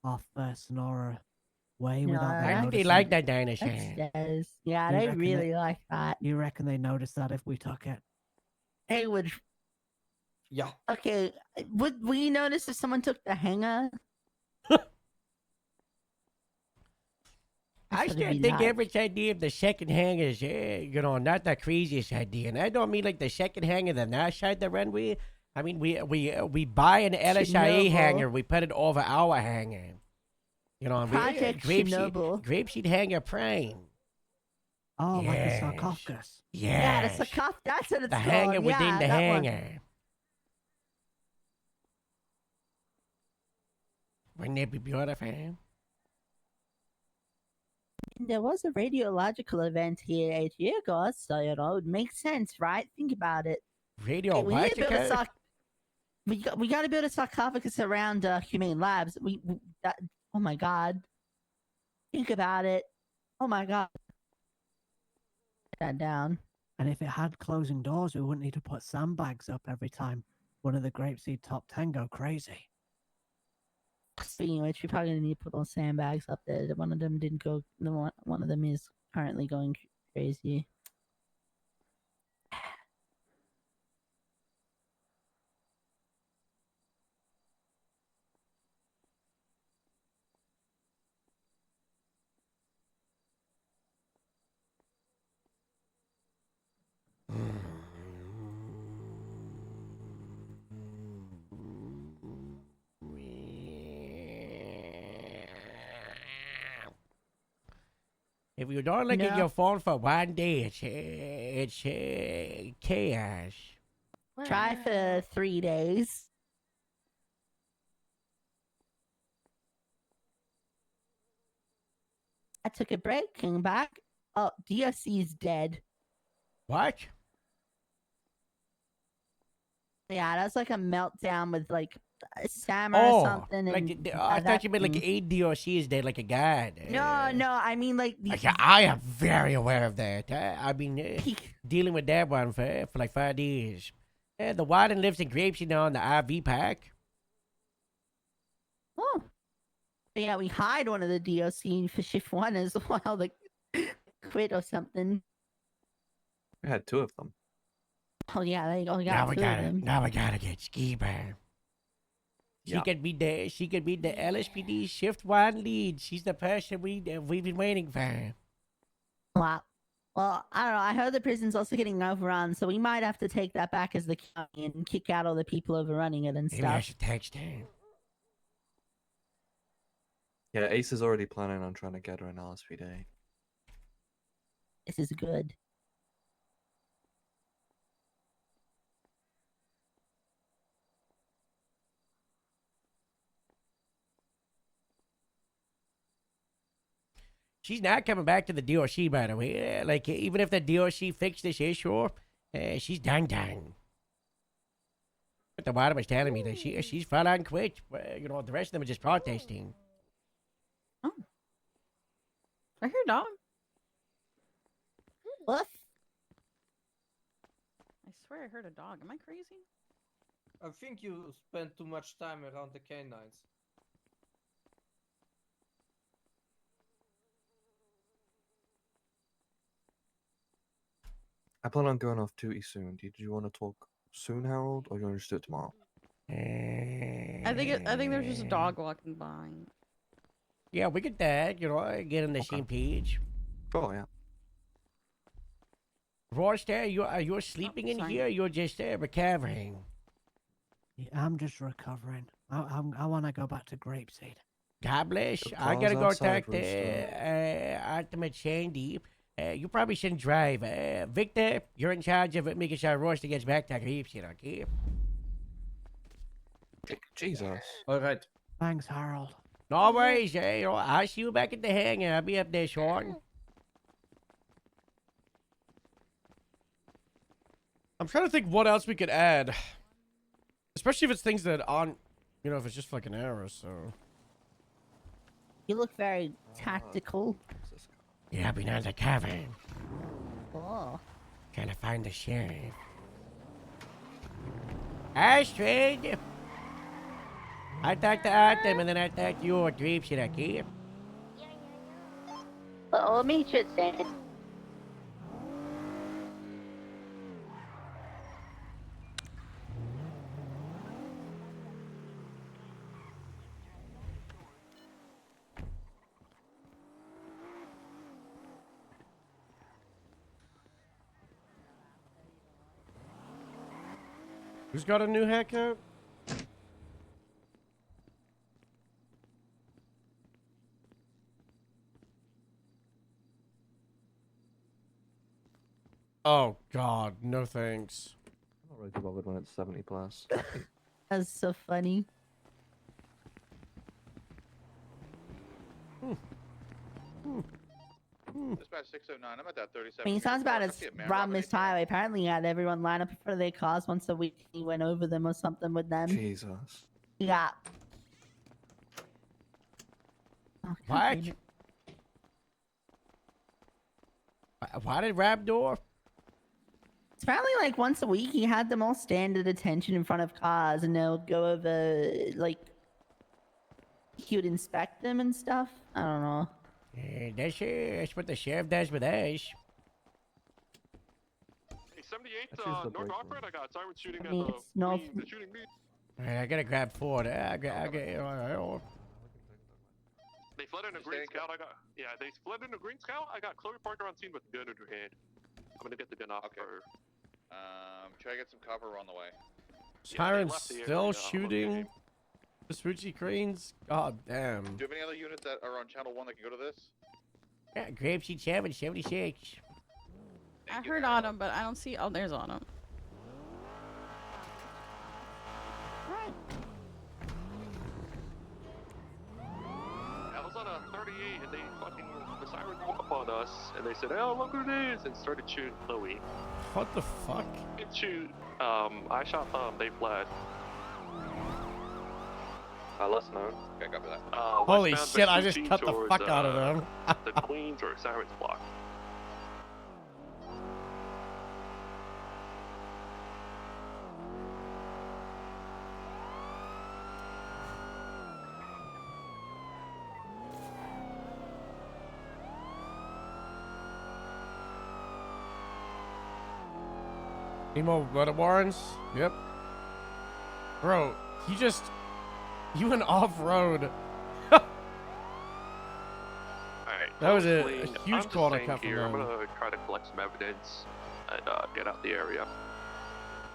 off Sonora Way No, without them I think noticing? they like that dinosaur. Upstairs. Yeah, You they reckon really they- like that. You reckon they noticed that if we took it? They would. Yeah. Okay, would we notice if someone took the hanger? I That's still gonna be think nice. every idea of the second hanger is, not the craziest idea. And I don't mean like the second hanger the north side of the runway. I mean, we buy an LSIA Chernobyl. hanger, we put it over our hanger. And Project Chernobyl. grapeseed hanger prime. Oh, like a Yes. sarcophagus. Yeah, Yes. the sarcophagus. That's what it's The called. hanger within yeah, the that one. hanger. Wouldn't that be beautiful? There was a radiological event here 8 years ago, so it would make sense, right? Think about it. Radio we need to build a Watica? we got to build a sarcophagus around Humane Labs. Oh my god. Think about it. Oh my god. Put that down. And if it had closing doors, we wouldn't need to put sandbags up every time one of the grapeseed top 10 go crazy. Speaking of which, we probably need to put those sandbags up there. One of them didn't go. One of them is currently going crazy. If you don't look at No. your phone for one day, it's chaos. Try for 3 days. I took a break, came back. Oh, DSC is dead. What? Yeah, that's like a meltdown with like a stammer or something. like and I that thought you meant like thing. ADOC is dead like a god. No, I mean like the Okay, I am very aware of that. I've been dealing with that one for like 5 days. The warden lives in Grapeseed now in the RV park. Oh. But yeah, we hired one of the DOC for shift 1 as well, like quit or something. We had 2 of them. Oh yeah, they only Now got we 2 of gotta, them. now we gotta get Skiba. She Yeah. could be the LSPD shift 1 lead. She's the person we've been waiting for. Wow. Well, I don't know. I heard the prison's also getting overrun, so we might have to take that back as the county and kick out all the people overrunning it and Maybe I stuff. should text her. Yeah, Ace is already planning on trying to get her an LSPD. This is good. She's not coming back to the DOC, by the way. Like, even if the DOC fixed this issue, she's done. But the water was telling me that she's flat on quit. The rest of them are just protesting. I hear a dog. What? I swear I heard a dog. Am I crazy? I think you spend too much time around the canines. I plan on going off duty soon. Did you want to talk soon, Harold, or you want to just do it tomorrow? I think there's just a dog walking by. Yeah, we could get on the same page. Oh yeah. Royster, you're sleeping in sorry. here. You're just recovering. Yeah, I'm just recovering. I want to go back to Grapeseed. God bless. The I gotta car's go outside, talk to Rooster. Ultimate Shandy. You probably shouldn't drive. Victor, you're in charge of making sure Royster gets back to Grapeseed, okay? Jesus. All right. Thanks, Harold. No worries. I'll see you back at the hangar. I'll be up there, Sean. I'm trying to think what else we could add. Especially if it's things that aren't, if it's just like an error, so. You look very tactical. Yeah, I've been undercover. Oh. Trying to find the sheriff. Astrid! I talked to Artem and then I talked to you at Grapeseed, okay? Well, let me just say. Who's got a new haircut? Oh God, no thanks. I'm not really too bothered when it's 70 plus. That's so funny. Dispatch 609, I'm at that 37. I mean, he sounds about as Rob Miss Highway. Apparently, he had everyone line up in front of their cars once a week. He went over them or something with them. Jesus. Yeah. Oh, What? Why did Rabdor? It's apparently like once a week he had them all stand at attention in front of cars and they'll go over, like, he would inspect them and stuff. I don't know. That's what the sheriff does with us. Hey, 78 That's just the North break Oxford, I got siren shooting I at mean, the it's North. Queens. They're shooting me. Alright, I gotta grab Ford. They fled in a Green staying Scout. They fled in a Green Scout. I got Chloe Parker on scene with a gun in her hand. I'm gonna get the gun off her. Try to get some cover on the way. Siren's left the still area, shooting Vespucci cranes? God damn. Do you have any other units that are on channel 1 that can go to this? Yeah, Grapeseed 776. I heard Autumn, but I don't see. Oh, there's Autumn. I was on a 38 and the sirens woke up on us and they said, "Oh, look who it is," and started shooting Chloe. What the fuck? Didn't shoot. I shot them. They fled. Less known. Okay, copy that. Holy westbound shit, I just Vespucci cut the towards, fuck out of them. The Queens or Sirens block. Any more Weather Warrens? Yep. Bro, you went off-road. Alright. That was a Queen, huge I'm just corner staying cut from here. I'm them. gonna try to collect some evidence and get out the area.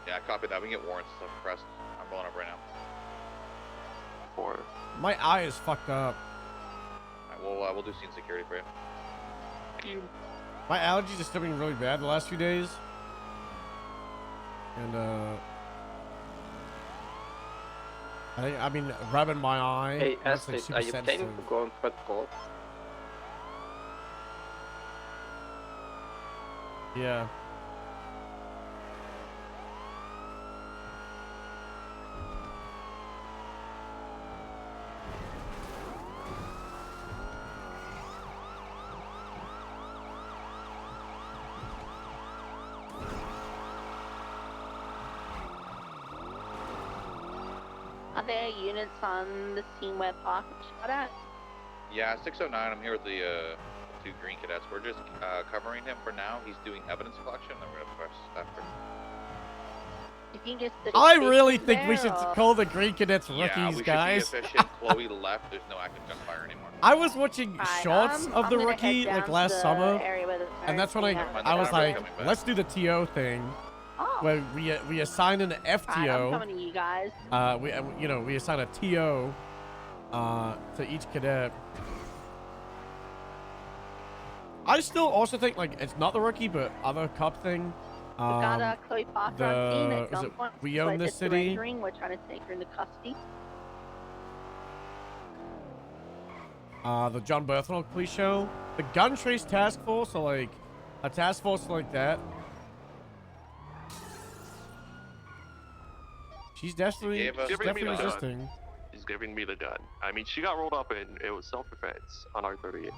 Yeah, copy that. We can get warrants and stuff pressed. I'm rolling up right now. For My eye is fucked up. Alright, we'll do scene security for you. Thank you. My allergies are still being really bad the last few days. And I mean, rubbing my eye. Hey, that's, like, Astrid, super are you planning sensitive. to go on patrol? Yeah. their units on the scene where Parker was shot at? Yeah, 609. I'm here with the 2 green cadets. We're just covering him for now. He's doing evidence collection, and then we're gonna press after. If you just I really think we should call the Green Cadets rookies, Yeah, we guys. should be efficient. Chloe left. There's no active gunfire anymore. I was watching shots of the I'm gonna rookie head like down last to the summer, area where the and that's when parents I was Never like, coming back. let's do the TO thing, where we assign an Alright, I'm FTO. coming to you guys. We assign a TO to each cadet. I still also think like it's not the rookie, but other cop thing. We got Chloe Parker on scene at was it gunpoint. We Own This City? We're trying to take her into custody. The John Berthold police show, the gun trace task force, or like a task force like that. She's definitely, gave us- she's Giving me definitely the gun. resisting. She's giving me the gun. I mean, she got rolled up and it was self-defense on R38.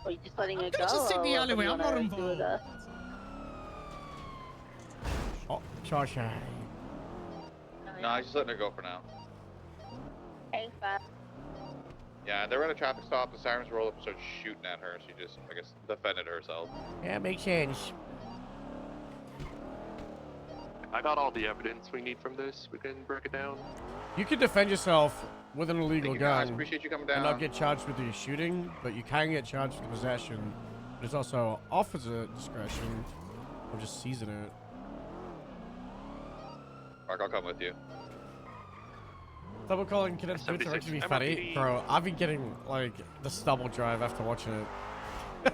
Are you just letting her go? just sit in the or what do alleyway, you I'm not wanna do with her? Shawshank. No, I'm just letting her go for now. Thanks, man. Yeah, they were at a traffic stop. The sirens rolled up and started shooting at her. She just, I guess, defended herself. Yeah, makes sense. I got all the evidence we need from this. We can break it down. You can defend yourself with an illegal Thank you, guys. gun Appreciate you coming and down. not get charged with the shooting, but you can get charged with possession. There's also officer discretion of just seizing it. Mark, I'll come with you. Double calling cadets boots are actually 76 funny. MLPD. Bro, I've been getting like the stubble drive after watching it.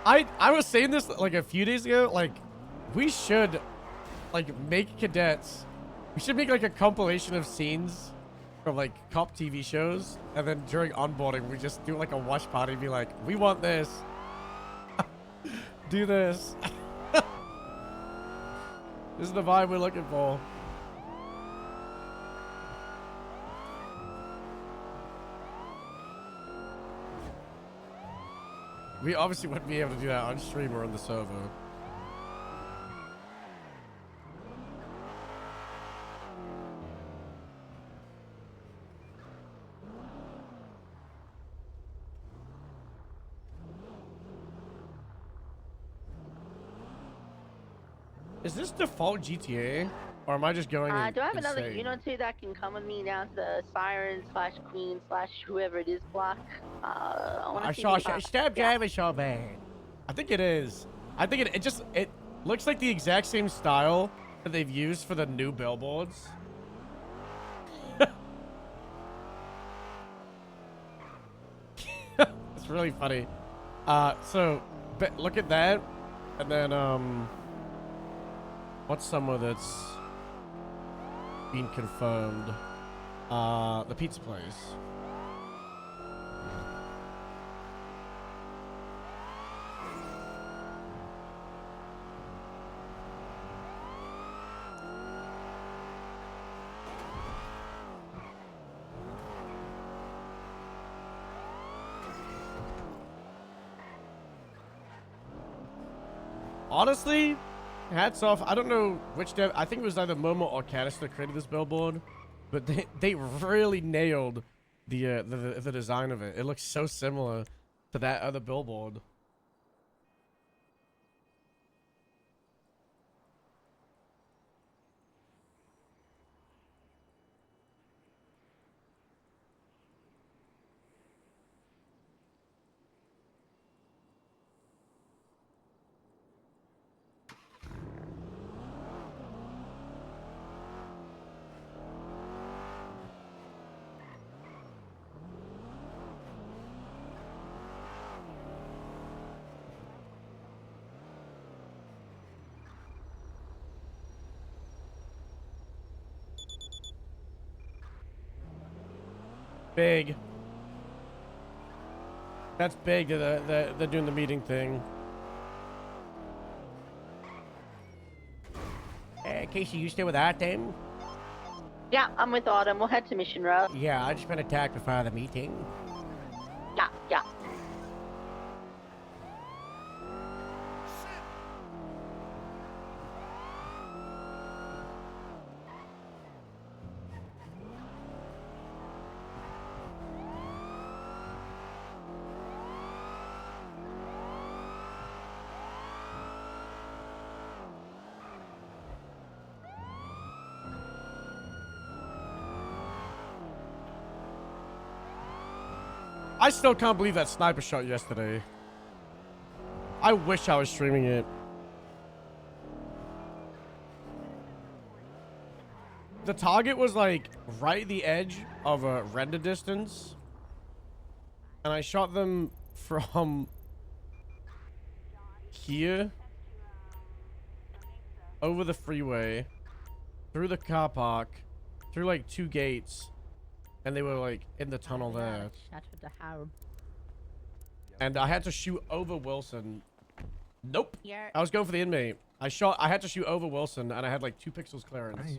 I was saying this like a few days ago, like we should like make cadets, we should make like a compilation of scenes from like cop TV shows, and then during onboarding we just do like a watch party and be like, we want this. Do this. This is the vibe we're looking for. We obviously wouldn't be able to do that on stream or on the server. Is this default GTA? Or am I just going Do I have another insane? unit or two that can come with me down to the Siren / Queen / whoever it is block? I want I to see saw if I- stop yeah. driving so bad. I think it is. I think it looks like the exact same style that they've used for the new billboards. It's really funny. Look at that, and then what's somewhere that's been confirmed? The pizza place. Honestly, hats off. I don't know which dev. I think it was either Momo or Caddis that created this billboard, but they really nailed the design of it. It looks so similar to that other billboard. Big. That's big. They're doing the meeting thing. Casey, you stay with Artem? Yeah, I'm with Autumn. We'll head to Mission Row. Yeah, I just been attacked before the meeting. Yeah, yeah. I still can't believe that sniper shot yesterday. I wish I was streaming it. The target was like right at the edge of a render distance. And I shot them from here over the freeway, through the car park, through like 2 gates, and they were like in the tunnel there. And I had to shoot over Wilson. Nope. I was going for the inmate. I had to shoot over Wilson, and I had like 2 pixels clearance.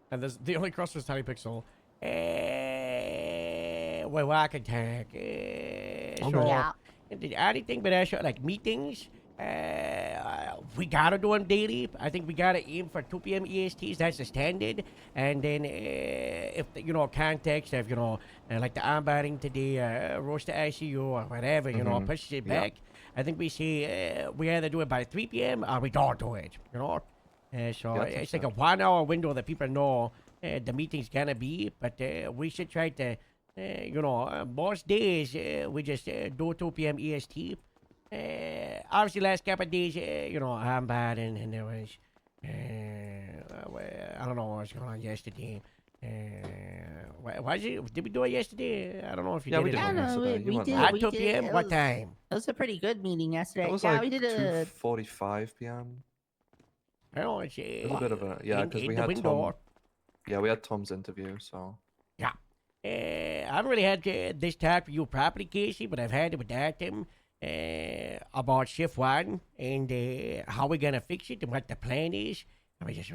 And the only cross was tiny pixel. Well, walk attack. So, Yeah. anything but like meetings. We gotta do them daily. I think we gotta aim for 2 p.m. ESTs. That's the standard. And then, if context of like the armbarring today, roast the ICU or whatever, pushes it back. I think we say we either do it by 3 p.m. or we don't do it. So it's like a 1-hour window that people know the meeting's gonna be. But we should try to, most days we just do 2 p.m. EST. Obviously, last couple of days, I'm bad, and there was, I don't know what was going on yesterday. Did we do it yesterday? I don't know if you did we it. did it yesterday. we did. At We 2 did. p.m. It What was- time? It was a pretty good meeting yesterday. It was Yeah, like we did a. 2:45 p.m. I don't know. It's A little bit of a because we the had window. Tom. Yeah, we had Tom's interview, so. Yeah. I haven't really had this type of property, Casey, but I've had it with Artem about shift 1 and how we're gonna fix it and what the plan is. And we just,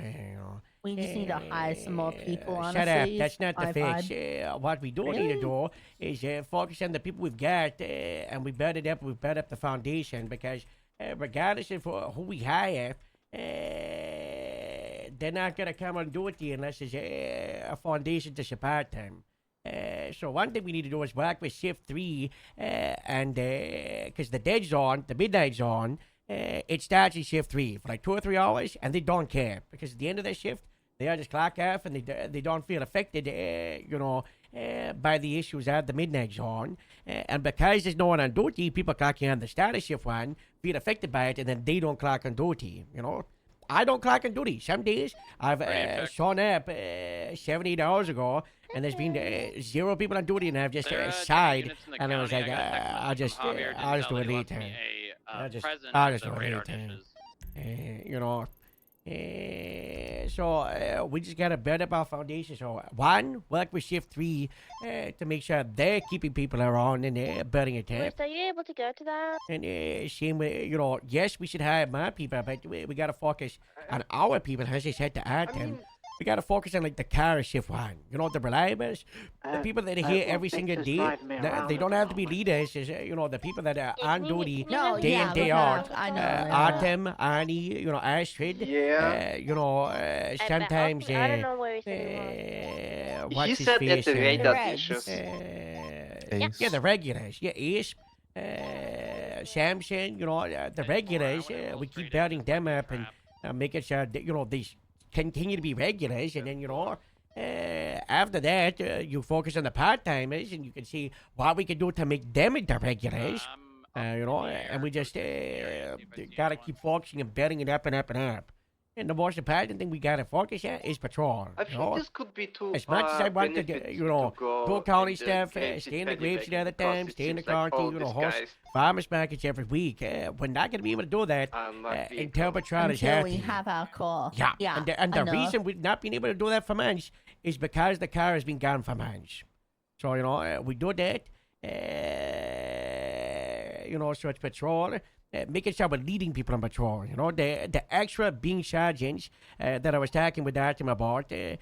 We just need to hire some more people, honestly. Shut up. That's not the I fix. find. What we do need to do is focus on the people we've got, and we build it up. We build up the foundation because regardless of who we hire, they're not gonna come on duty unless there's a foundation to support them. So one thing we need to do is work with shift 3, and because the dead zone, the midnight zone, it starts in shift 3 for like 2 or 3 hours, and they don't care because at the end of their shift, they are just clock off and they don't feel affected, by the issues at the midnight zone. And because there's no one on duty, people clocking on the start of shift 1 feel affected by it, and then they don't clock on duty. I don't clock on duty. Some days I've shown up 78 hours ago, and there's been 0 people on duty, and I've just sighed, and I was like, I'll just do it later. I'll just do it later. So we just gotta build up our foundation. So 1, work with shift 3 to make sure they're keeping people around and building it up. Are you able to go to that? And same with, yes, we should hire more people, but we gotta focus on our people, as I said to Artem. We gotta focus on like the car shift 1. The reliables, the people that are here every single day. They don't have to be leaders. It's, the people that are on duty day in, day out. I know. Artem, Arnie, Astrid. Sometimes. I don't know where What's He his said face? that the radar issues. Yeah, the regulars. Yeah, Ace. Samson, the regulars. We keep building them up and making sure that, they continue to be regulars, and then after that you focus on the part-timers, and you can see what we can do to make them into regulars, and we just gotta keep focusing and building it up and up and up. And the most important thing we gotta focus on is patrol. I think this could be too. As much as I want to, do county stuff, stay in the grapes the other time, stay in the county, host farmers markets every week. We're not going to be able to do that until patrol is Until we happy. have our call. Yeah, and the I know. reason we've not been able to do that for months is because the car has been gone for months. So, we do that, so it's patrol. Making sure we're leading people on patrol. The extra being sergeants that I was talking with Artem about. I'm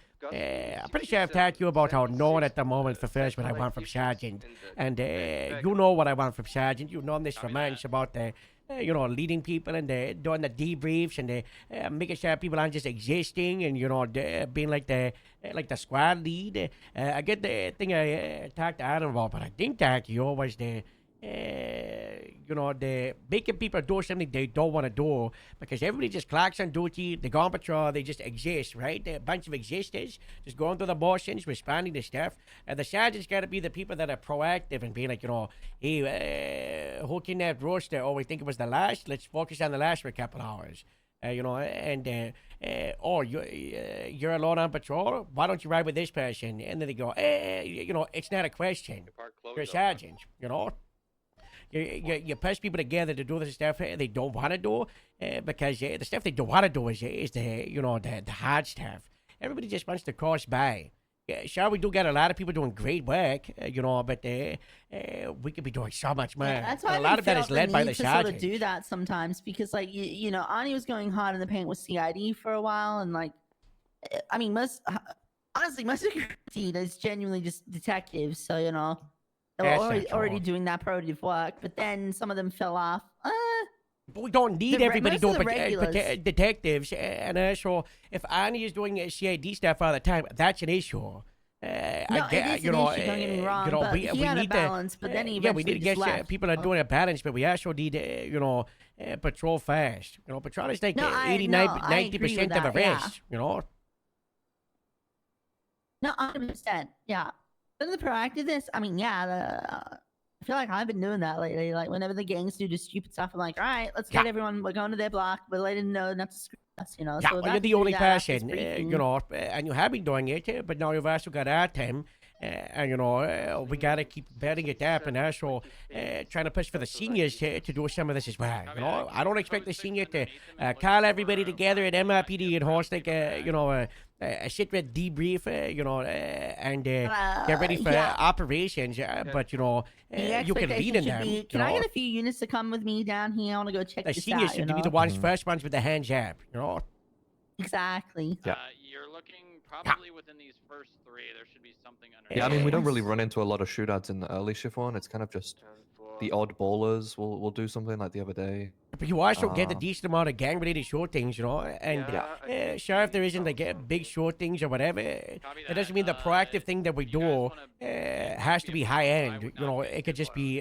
pretty sure I've talked to you about how no one at the moment fulfills what I want from sergeant. And you know what I want from sergeant. You've known this for months about leading people and doing the debriefs and making sure people aren't just existing and being like the squad lead. I get the thing I talked to Adam about, but I didn't talk to you was the they're making people do something they don't want to do because everybody just clocks on duty. They go on patrol. They just exist, right? They're a bunch of existers just going through the motions, responding to stuff. And the sergeants got to be the people that are proactive and being like, hey, who kidnapped Roaster? Oh, we think it was the last. Let's focus on the last for a couple hours. You're alone on patrol. Why don't you ride with this person? And then they go, it's not a question. You're a sergeant, You push people together to do this stuff they don't want to do because the stuff they don't want to do is the hard stuff. Everybody just wants to cross by. Yeah, sure, we do get a lot of people doing great work, but we could be doing so much more. Yeah, that's why a lot of that is led by the to sort sergeant. of do that sometimes because, like, Ani was going hard in the paint with CID for a while, and like, I mean, most security is genuinely just detectives, so they were That's already not doing that proactive work, but then some of them fell off. But we don't need The re- everybody most of doing the regulars- detectives. And also, if Annie is doing CID stuff all the time, that's an issue. No, I get, it is an issue, don't get me wrong, but we he had a need balance, but then he we eventually need to just get left. people are doing a balance, but we also need, patrol fast. Patrol is like No, I 90% agree with of that, arrests, No, 100%. Yeah. Then the proactiveness, I mean, I feel like I've been doing that lately. Like, whenever the gangs do just stupid stuff, I'm like, all right, let's get everyone, we're going to their block, but let them know not to screw us, Yeah, So well, if I you're can the do only that after this person, briefing- and you have been doing it, but now you've also got our time, we got to keep betting it up and also trying to push for the seniors to do some of this as well. I don't expect the senior to call everybody together at MRPD and host like a shit-red debrief, and get ready for operations, but The you can lead expectation in should them. be, can I get a few units to come with me down here? I want to go check The this seniors out. should be the ones first ones with the hands up, Exactly. Yeah. You're looking probably within these first three. There should be something under. Yeah, I mean, we don't really run into a lot of shootouts in the early shift one. It's kind of just the odd ballers will do something like the other day. But you also get a decent amount of gang-related shootings, and sure, if there isn't like big shootings or whatever, it doesn't mean the proactive thing that we do has to be high-end. It could just be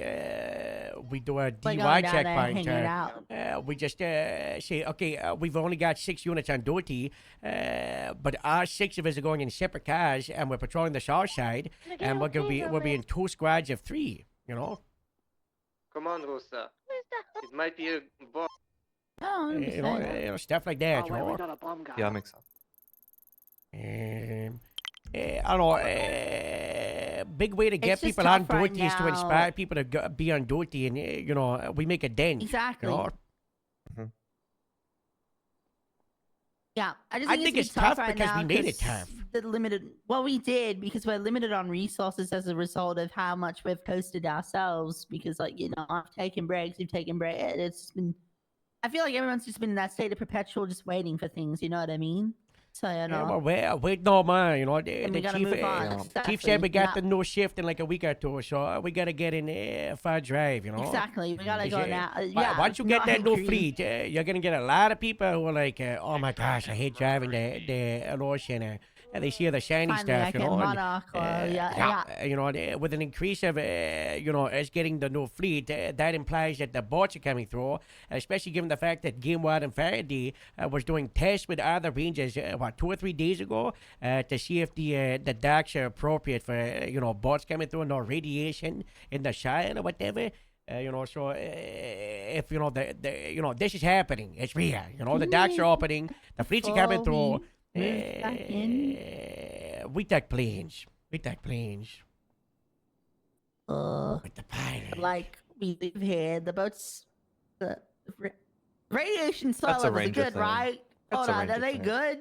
we do a Like going DUI down there and checkpoint. hanging out. We just say, okay, we've only got 6 units on duty, but our 6 of us are going in separate cars, and we're patrolling the south side, and we'll be in 2 squads of 3. Come on, Rosa. It might be a bomb. Oh, I understand. Stuff like that. Oh, wait, we got a bomb guy. Yeah, that makes sense. I don't know. Big way to get It's just people on tough right duty is to now. inspire people to be on duty, and we make a dent. Exactly. Yeah, I just I think, think it's it's tough right because now we made it 'cause tough. The limited, well, we did because we're limited on resources as a result of how much we've posted ourselves. Because, like, I've taken breaks, you've taken breaks. It's been, I feel like everyone's just been in that state of perpetual just waiting for things. You know what I mean? So Yeah, well, wait no more. The, And we the gotta chief, move on. chief Exactly, said we got yeah. the new shift in like a week or two, so we gotta get in for a drive. Exactly, we gotta go Because, now. Once you get no, that I new agree. fleet, you're gonna get a lot of people who are like, oh my gosh, I hate driving the ocean. And they see the shiny Finally, stuff, I can and, Monarch or, with an increase of, us getting the new fleet, that implies that the boats are coming through, especially given the fact that Game Ward and Faraday was doing tests with other rangers, 2 or 3 days ago, to see if the docks are appropriate for, boats coming through, no radiation in the Shire or whatever. So if this is happening, it's real. The docks are opening, the fleets are coming through. We take planes. With the pilot. Like, we live here, the boats, the radiation soil That's a levels are ranger good, thing. right? That's Hold a on, are ranger they thing. good?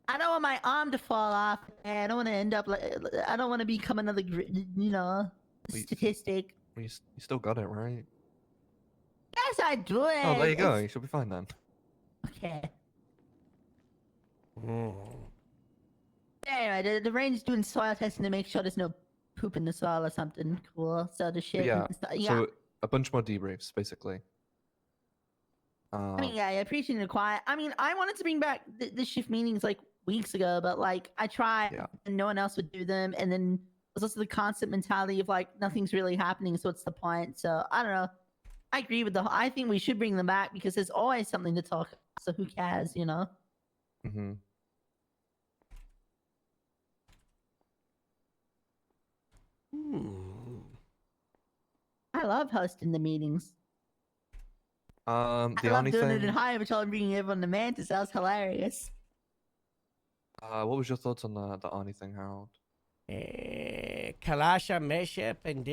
I don't want my arm to fall off. I don't want to end up like, I don't want to become another, statistic. You still got it, right? Yes, I do it. Oh, there you go. It's- You should be fine then. Okay. Anyway, the range is doing soil testing to make sure there's no poop in the soil or something cool. So the shit. Yeah. and stuff- So a bunch more debriefs, basically. I mean, yeah, I appreciate the quiet. I mean, I wanted to bring back the shift meetings like weeks ago, but like I tried and no one else would do them. And then There's also the constant mentality of like nothing's really happening, so what's the point? So I don't know. I agree with I think we should bring them back because there's always something to talk about. So who cares, you know? Mm-hmm. I love hosting the meetings. The I love only doing it in thing. High Patrol and bringing everyone to Mantis. That was hilarious. What was your thoughts on the Arnie thing, Harold? Kalasha Meship and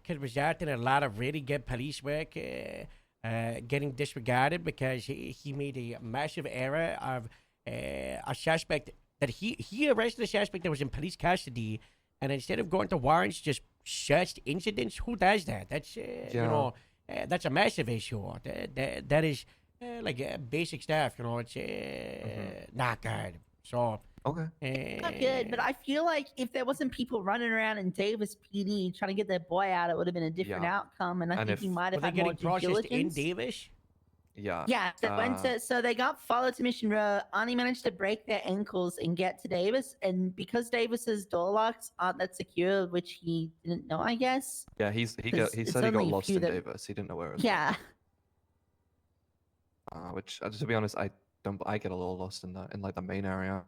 could result in a lot of really good police work getting disregarded because he made a massive error of a suspect that he arrested a suspect that was in police custody, and instead of going to warrants, just searched incidents. Who does that? That's you know, that's a massive issue. That is like basic stuff. You know, it's not good. So. Okay. Not good, but I feel like if there wasn't people running around in Davis PD trying to get their boy out, it would have been a different outcome. And I think he might have had more due diligence. In Davis? Yeah. Yeah. So they got followed to Mission Row. Arnie managed to break their ankles and get to Davis, and because Davis's door locks aren't that secure, which he didn't know, I guess. Yeah, he said he got lost in Davis. He didn't know where it was. Yeah. Which, to be honest, I get a little lost in like the main area.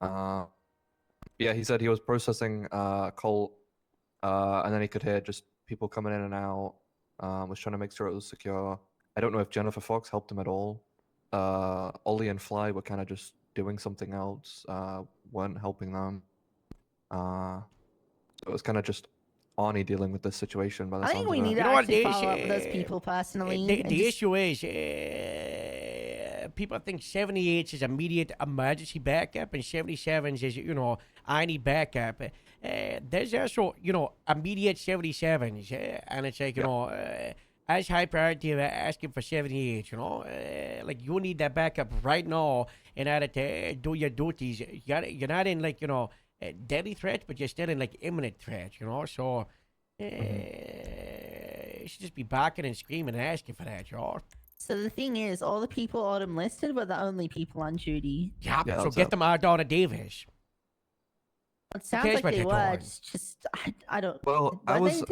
Yeah, he said he was processing Colt, and then he could hear just people coming in and out. Was trying to make sure it was secure. I don't know if Jennifer Fox helped him at all. Ollie and Fly were kind of just doing something else, weren't helping them. So it was kind of just Arnie dealing with this situation. By the I think we need to actually follow up with those people personally. The issue is, people think 78 is immediate emergency backup, and 77s is, you know, Arnie backup. There's also, you know, immediate 77s, and it's like, you know, as high priority of asking for 78, you know, like you need that backup right now in order to do your duties. You're not in like, you know, deadly threat, but you're still in like imminent threat, you know, so you should just be barking and screaming and asking for that, you know. So the thing is, all the people Autumn listed were the only people on duty. Yeah, so get them out of Davis. It sounds like they were. It's just, I don't. Well, Davis?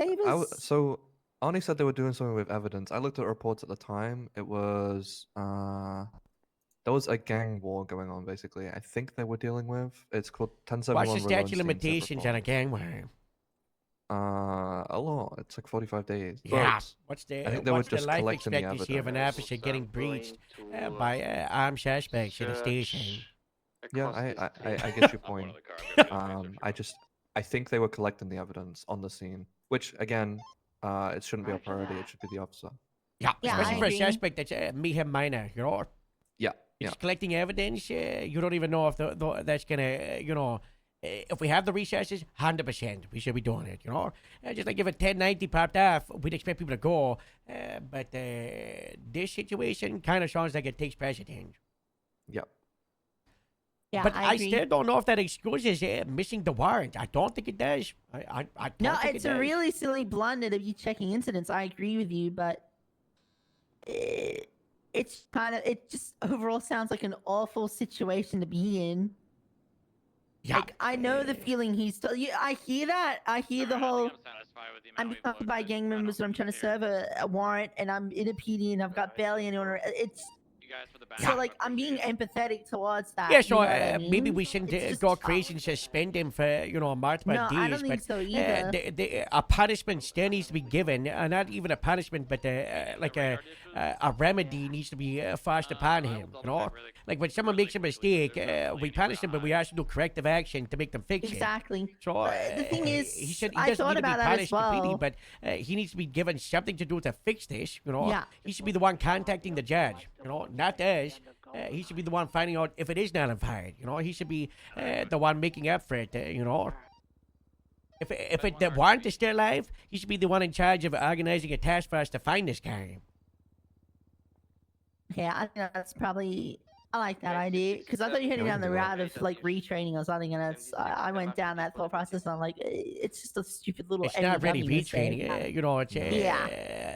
So Arnie said they were doing something with evidence. I looked at reports at the time. It was there was a gang war going on. Basically, I think they were dealing with. It's called 1071. What's the statute of limitations on a gang war? A lot. It's like 45 days. Yeah. But What's the I think they were just life collecting the expectancy of an evidence. officer getting breached by armed suspects in a station? Yeah, I get your point. I think they were collecting the evidence on the scene, which again, it shouldn't be a priority. It should be the officer. Yeah, especially for a suspect that's mayhem minor, you know. Yeah. It's collecting evidence. You don't even know if that's gonna, you know, if we have the resources, 100%, we should be doing it, you know. Just like if a 1090 popped off, we'd expect people to go. But this situation kind of sounds like it takes precedence. Yep. Yeah, but I agree. still don't know if that excuses missing the warrant. I don't think it does. I don't No, think it's it a does. really silly blunder of you checking incidents. I agree with you, but it's kind of, it just overall sounds like an awful situation to be in. Yeah. Like, I know the feeling he's. I hear that. I hear the whole. I'm being fucked by gang members when I'm trying to serve a warrant, and I'm in a PD, and I've got barely anyone. It's. So like I'm being empathetic towards that. Yeah, you so know what I mean? maybe we shouldn't It's just go crazy and suspend him for, you know, multiple No, days. I don't think but so either. a punishment still needs to be given. Not even a punishment, but like a remedy needs to be forced upon him. You know, like when someone makes a mistake, we punish them, but we also do corrective action to make them fix it. Exactly. So the thing is, he I doesn't thought need to be about that as punished completely, well. but he needs to be given something to do to fix this. You know, Yeah. he should be the one contacting the judge. You know, not us. He should be the one finding out if it is nullified. You know, he should be the one making up for it. You know, if the warrant is still alive, he should be the one in charge of organizing a task force to find this guy. Yeah, I think that's probably. I like that idea because I thought you were heading down the route of like retraining or something, and I went down that thought process, and I'm like, it's just a stupid little. It's not really every dummy mistake. retraining. You know, it's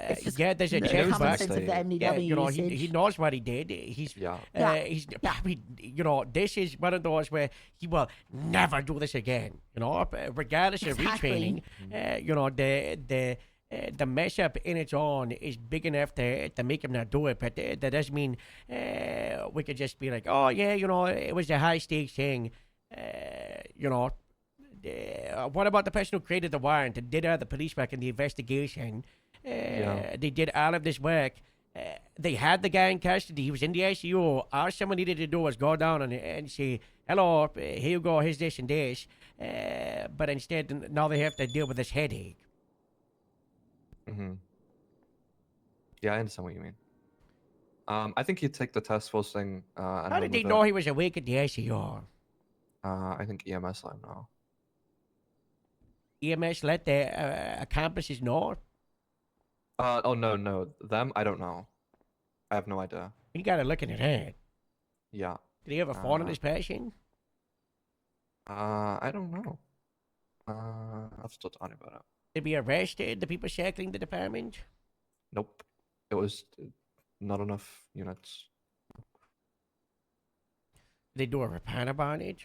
It's just yeah, there's a the check common back. sense of the MDW Yeah, you know, he usage. knows what he did. He's Yeah. he's you know, this is one of those where he will never do this again. You know, regardless of Exactly. retraining. You know, the mess up in its own is big enough to make him not do it, but that doesn't mean we could just be like, oh yeah, you know, it was a high stakes thing. You know, what about the person who created the warrant and did all the police work in the investigation? They did all of this work. They had the guy in custody. He was in the ICU. All someone needed to do was go down and say, hello, here you go, here's this and this. But instead, now they have to deal with this headache. Mm-hmm. Yeah, I understand what you mean. I think you take the task force thing. And How did they remove know it. he was awake at the ICU? I think EMS let him know. EMS let the accomplices know? Oh no, them. I don't know. I have no idea. You gotta look at that. Yeah. Did he have a phone in his passion? I don't know. I've still talking about it. Did he arrest the people shackling the department? Nope. It was not enough units. Did they do a report about it?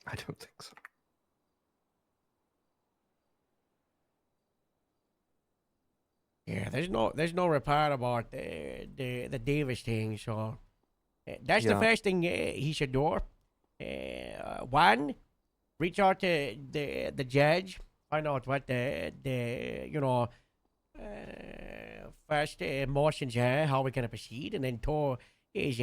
I don't think so. Yeah, there's no report about the Davis thing, so that's the Yeah. first thing he should do. One, reach out to the judge, find out what the you know first motions are, how we're gonna proceed, and then two is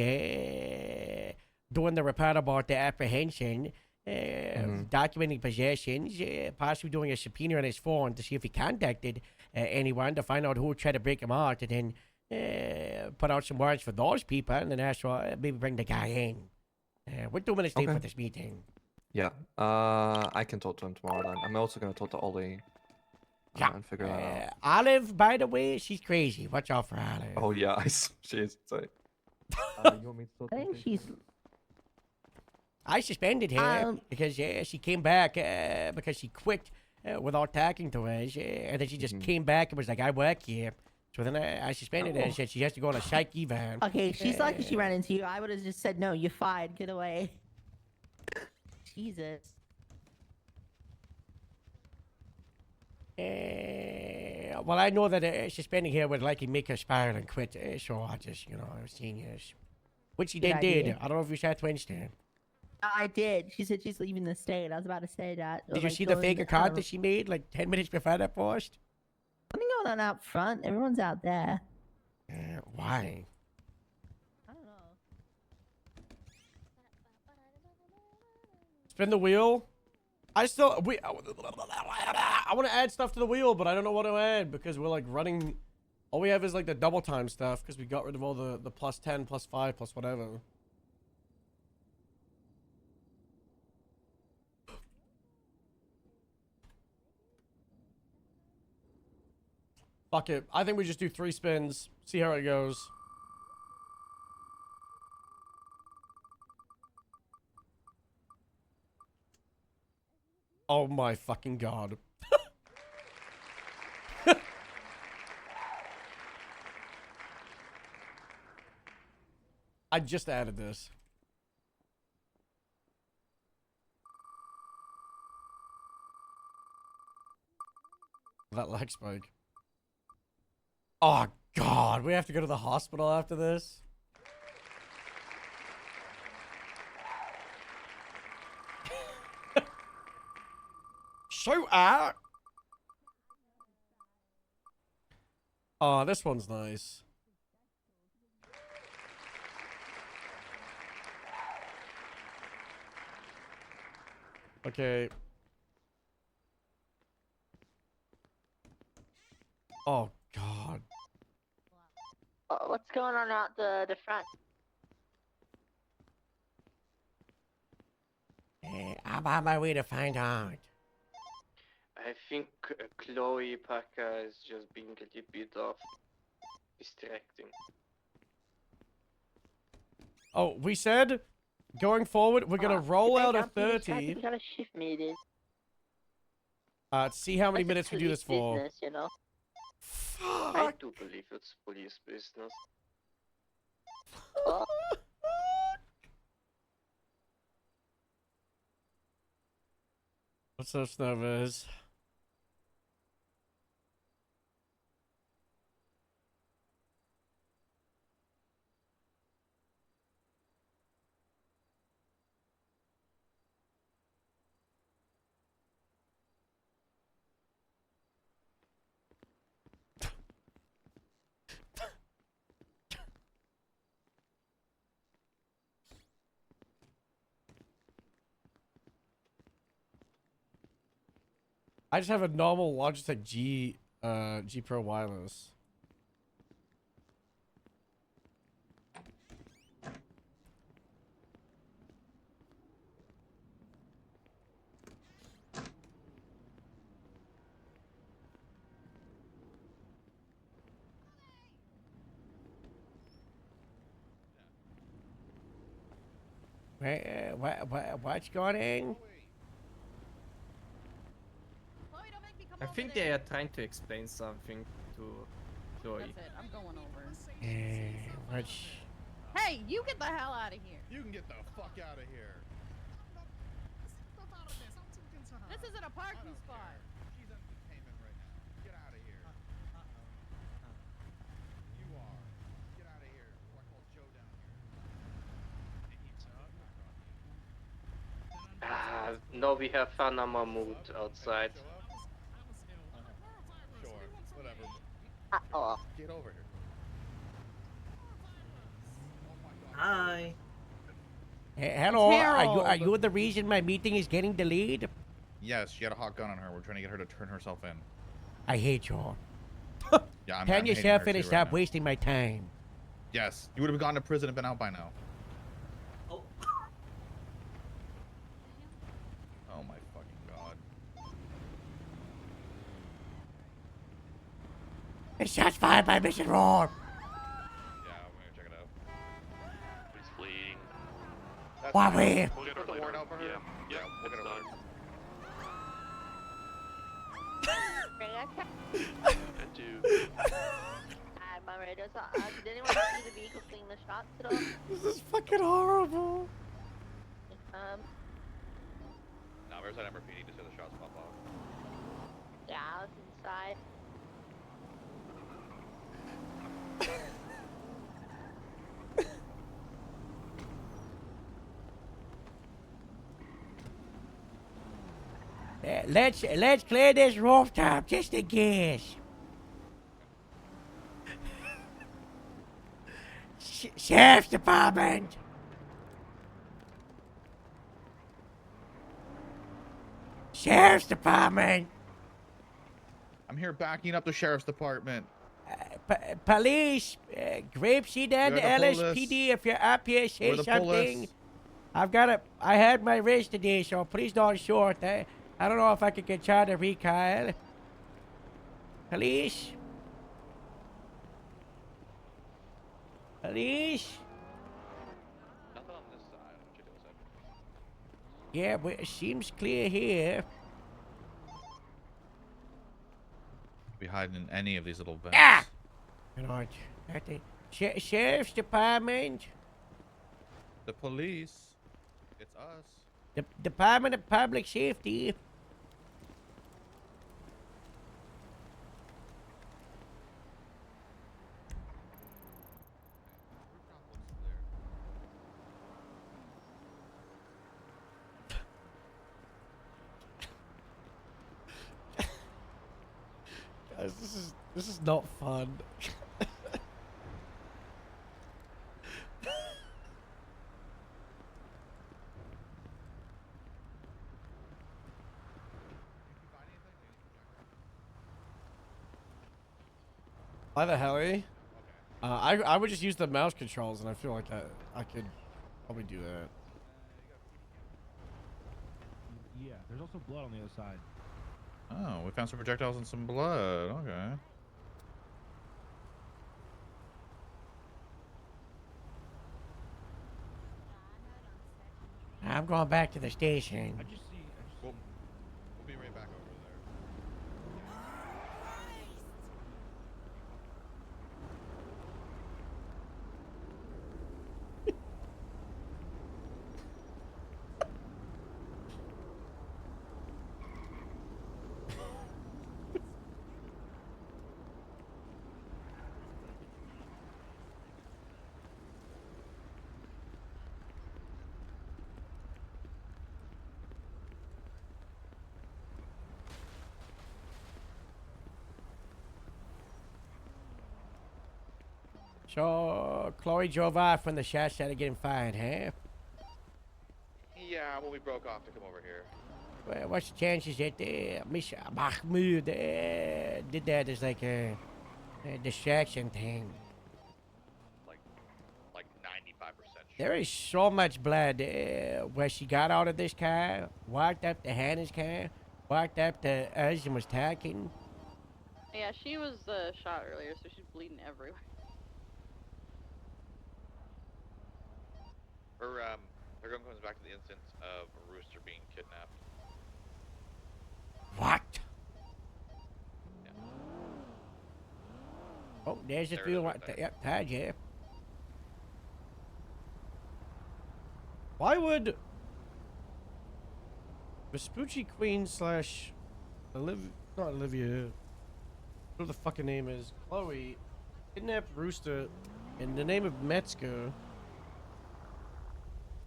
doing the report about the apprehension. Documenting possessions, possibly doing a subpoena on his phone to see if he contacted anyone to find out who tried to break him out, and then put out some warrants for those people, and then ask for maybe bring the guy in. We're 2 minutes late Okay. for this meeting. Yeah. I can talk to him tomorrow then. I'm also gonna talk to Ollie. And figure that out. Olive, by the way, she's crazy. Watch out for Olive. Oh yeah, she is. Sorry. You want me to talk I to think Stacey? she's. I suspended her because she came back because she quit without talking to us, and then she just came back and was like, "I work here." So then I suspended her and said she has to go on a psych eval. Okay, she's lucky she ran into you. I would have just said, no, you're fired. Get away. Jesus. Well, I know that suspending her would likely make her spiral and quit, so I just, you know, I was genius. Which she Good then did. idea. I don't know if you saw Wednesday. I did. She said she's leaving the state. I was about to say that. Or, Did you like, see the going, fake account that she made like 10 minutes before that post? Something going on out front. Everyone's out there. Why? I don't know. Spin the wheel. I want to add stuff to the wheel, but I don't know what to add because we're like running. All we have is like the double time stuff because we got rid of all the plus 10, plus 5, plus whatever. Fuck it. I think we just do 3 spins. See how it goes. Oh my fucking god. I just added this. That leg spike. Oh god, we have to go to the hospital after this? Shoot out! Oh, this one's nice. Okay. Oh god. What's going on out the front? I'm on my way to find out. I think Chloe Parker is just being a little bit of distracting. Oh, we said going forward we're gonna roll out a 30. We got a shift meeting. See how many minutes we do this for. Business, you know. I do believe it's police business. What's up, Snowbiz? I just have a normal Logitech G Pro wireless. What's going on? I think they are trying to explain something to Chloe. That's it. I'm going over. What's... Hey, you get the hell out of here. You can get the fuck out of here. This isn't a parking spot. She's in entertainment right now. Get out of here. You are. Get out of here. I call Joe down here. No, we have Hannah Mahmood outside. Sure, whatever. Oh. Get over here. Hi. Hey, hello, are you the reason my meeting is getting delayed? Yes, she had a hot gun on her. We're trying to get her to turn herself in. I hate you. Yeah, I'm Turn hating yourself her in and too right stop now. wasting my time. Yes, you would have gone to prison and been out by now. Oh. Oh my fucking god. It's shots fired by Mission Roar. Yeah, I'm gonna check it out. He's fleeing. Why fine. we? We'll get her the warrant out for her. Yeah, we'll get her done. And do. My radio. So, did anyone see the vehicle fleeing the shots at all? This is fucking horrible. No, where's that MRPD to see the shots pop off? Yeah, I was inside. Let's clear this rooftop just in case. Sheriff's Department. Sheriff's Department. I'm here backing up the sheriff's department. Police, Grapeseed and You're the LSPD, if you're up here, say We're the something. police. I had my race today, so please don't short. I don't know if I could get charged a recall. Police? Police? Nothing on this side. I'll check this out. Yeah, but it seems clear here. Be hiding in any of these little vents. Ah! You know, Sheriff's Department. The police. It's us. The Department of Public Safety. Guys, this is not fun. By the heli? I would just use the mouse controls, and I feel like that I could probably do that. Yeah, there's also blood on the other side. Oh, we found some projectiles and some blood. Okay. I'm going back to the station. We'll be right back over there. So, Chloe drove off when the shot started getting fired, huh? Yeah, when we broke off to come over here. Well, what's the chances that Miss Mahmoud did that as like a distraction thing? Like 95%. There is so much blood where she got out of this car, walked up to Hannah's car, walked up to us and was talking. Yeah, she was shot earlier, so she's bleeding everywhere. Her gun comes back to the instance of a rooster being kidnapped. What? Oh, there's the There it field is right right there. there. Yep, tag, yeah. Why would Vespucci Queen slash not Olivia, what the fucking name is, Chloe, kidnap Rooster in the name of Metzger?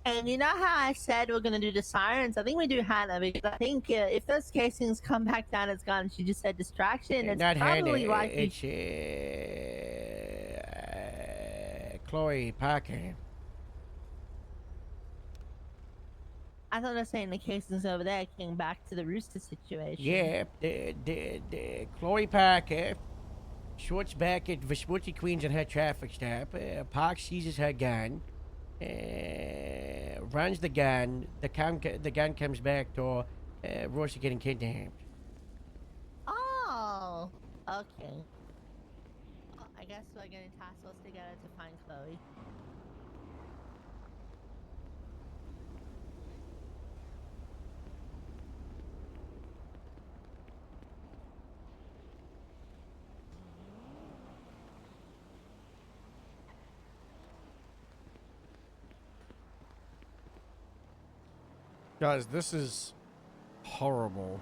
And you know how I said we're gonna do the sirens? I think we do Hannah because I think if those casings come back down as gone, she just said distraction. It's Not probably Hannah, why it's Chloe Parker. I thought I was saying the casings over there came back to the rooster situation. Yeah, the Chloe Parker shorts back at Vespucci Queens and her traffic stop. Park seizes her gun, runs the gun. The gun comes back to Royce getting kidnapped. Oh, okay. Well, I guess we're getting task force together to find Chloe. Guys, this is horrible.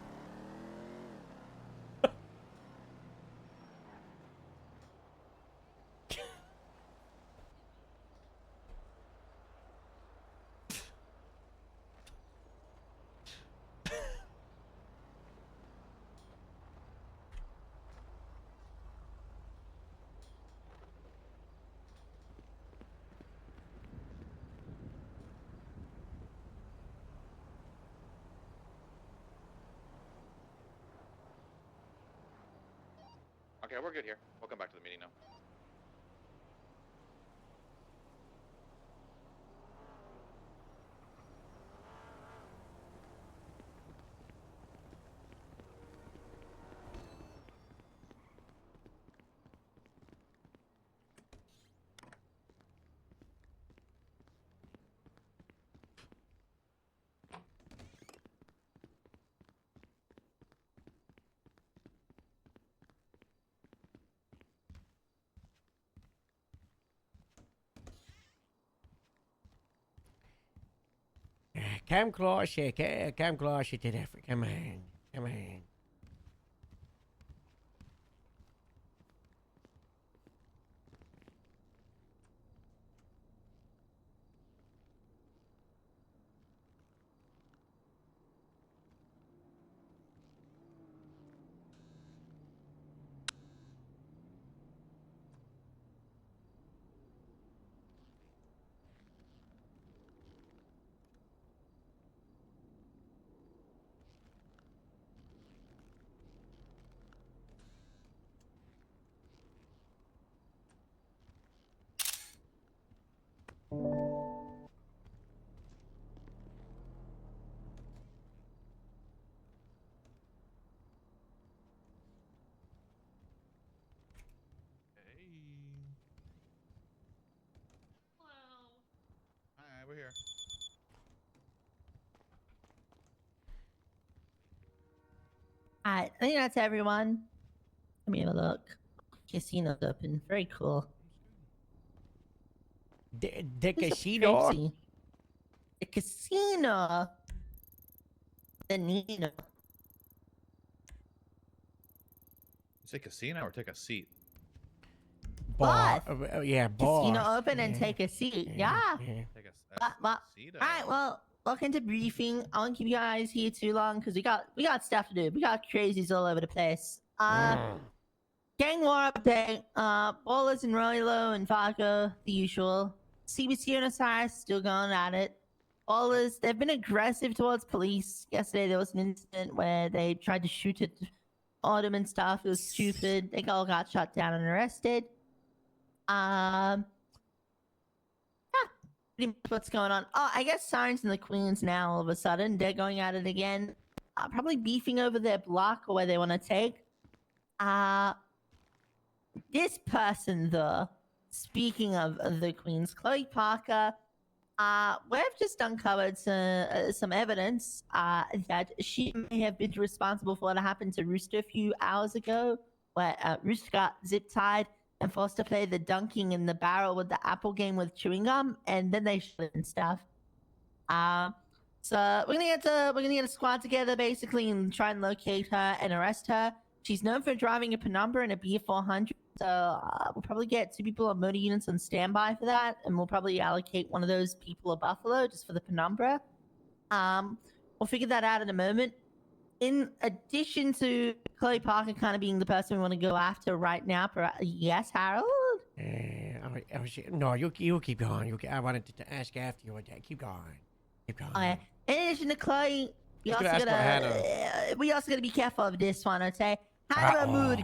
Okay, we're good here. We'll come back to the meeting now. Come closer, come closer to the come on, come on. Alright, we're here. Alright, I think that's everyone. Let me have a look. Casino's open. Very cool. The This is casino? crazy. The casino. The Nino. Say casino or take a seat? Bar. Yeah, bar. Casino open and take a seat. Yeah. Take a seat. Alright, well, welcome to briefing. I won't keep you guys here too long because we got stuff to do. We got crazies all over the place. gang war update. Ballers and Rolo and Fargo, the usual. CBC and Osiris still going at it. Ballers, they've been aggressive towards police. Yesterday there was an incident where they tried to shoot at Autumn and stuff. It was stupid. They all got shot down and arrested. Pretty much what's going on. Oh, I guess Sirens and the Queens now all of a sudden they're going at it again. Probably beefing over their block or where they want to take. This person though, speaking of the Queens, Chloe Parker, we've just uncovered some evidence that she may have been responsible for what happened to Rooster a few hours ago, where Rooster got zip-tied and forced to play the dunking in the barrel with the Apple game with chewing gum, and then they shot and stuff. So we're gonna get a squad together basically and try and locate her and arrest her. She's known for driving a Penumbra and a B400, so we'll probably get 2 people on motor units on standby for that, and we'll probably allocate one of those people a Buffalo just for the Penumbra. We'll figure that out in a moment. In addition to Chloe Parker kind of being the person we want to go after right now, yes, Harold? No, you keep going. I wanted to ask after you. Keep going. Keep going. In addition to Chloe, we also gotta be careful of this one, okay? Hannah Mood, the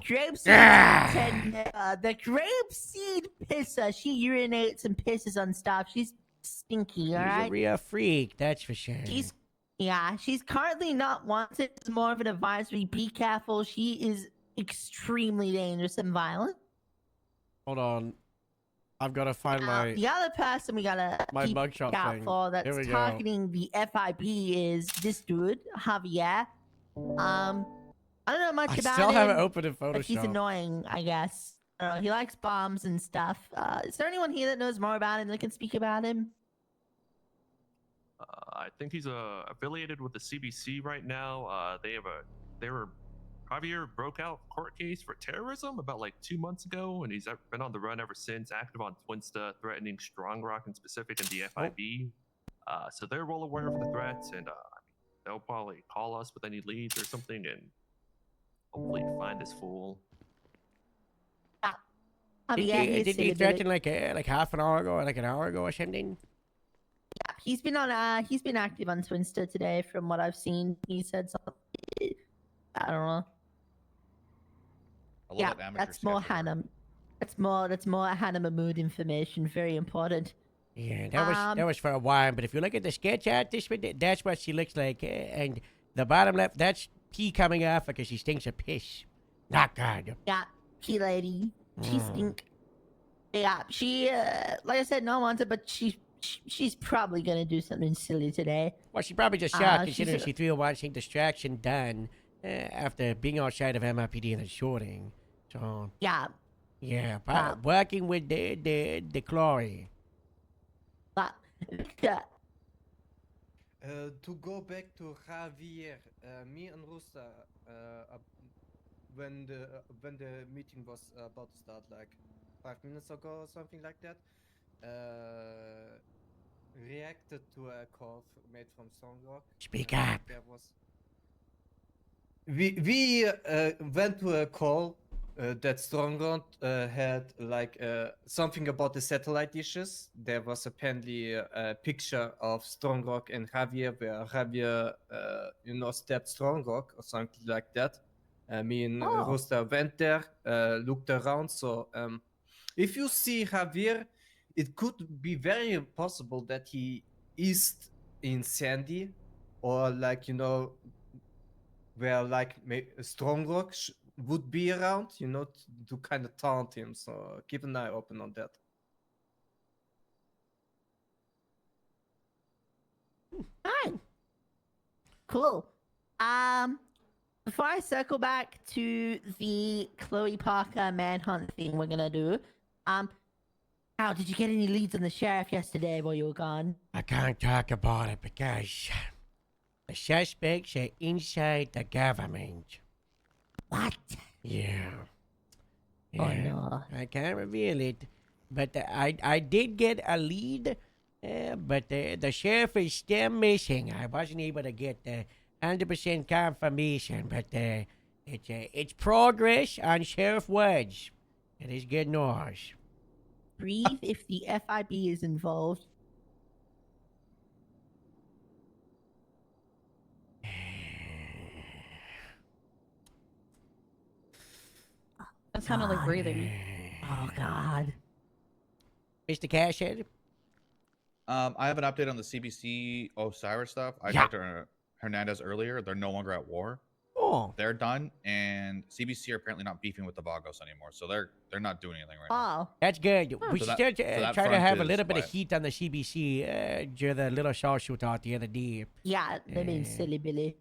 grapeseed pisser. She urinates and pisses on stuff. She's stinky, alright? She's a real freak, that's for sure. She's currently not wanted. It's more of an advisory. Be careful. She is extremely dangerous and violent. Hold on. I've got to find my... The other person we gotta keep mugshot out thing. for that's Here we go. targeting the FIB is this dude, Javier. I don't know much I about still him. have it open in but he's Photoshop. annoying, I guess. I don't know, he likes bombs and stuff. Is there anyone here that knows more about him that can speak about him? I think he's affiliated with the CBC right now. Javier broke out court case for terrorism about like 2 months ago, and he's been on the run ever since, active on Twinsta, threatening Strong Rock in specific and the FIB. So they're well aware of the threats, and they'll probably call us with any leads or something, and hopefully find this fool. Did he threaten like half an hour ago, like an hour ago or something? Yeah, he's been active on Twinsta today from what I've seen. He said something. I don't know. Yeah, that's more Hannah. That's more Hannah Mahmood information. Very important. Yeah, that was for a while. But if you look at the sketch artist, that's what she looks like. And the bottom left, that's pee coming off because she stinks of piss. Not good. Yeah, pee lady. She stink. Yeah, she like I said, no wanted, but she's probably gonna do something silly today. Well, she probably just shot considering she threw a watching distraction done after being outside of MIPD in the shooting. So yeah, working with the Chloe. To go back to Javier, me and Rusta, when the meeting was about to start, like 5 minutes ago or something like that, reacted to a call made from Strong. Speak up. There was. We went to a call that Strong had like something about the satellite dishes. There was apparently a picture of Strong Rock and Javier, where Javier, stabbed Strong Rock or something like that. Me and Rooster went there, looked around. So if you see Javier, it could be very possible that he is in Sandy, or where Strong Rock would be around, to kind of taunt him. So keep an eye open on that. Fine. Cool. Before I circle back to the Chloe Parker manhunt thing we're gonna do, how did you get any leads on the sheriff yesterday while you were gone? I can't talk about it because the suspects are inside the government. What? Yeah. Oh no. I can't reveal it, but I did get a lead, but the sheriff is still missing. I wasn't able to get 100% confirmation, but It's progress on Sheriff Wedge. It is good news. Breathe if the FIB is involved. That sounded like breathing. Oh God. Mr. Cashhead? I have an update on the CBC Osiris stuff. I Yeah. talked to Hernandez earlier. They're no longer at war. Oh. They're done, and CBC are apparently not beefing with the Vagos anymore. So they're not doing anything right now. Oh. That's good. We So that- still so that try to front have a is little bit of quiet. heat on the CBC during the little show shootout the other day. Yeah, they mean silly Billy.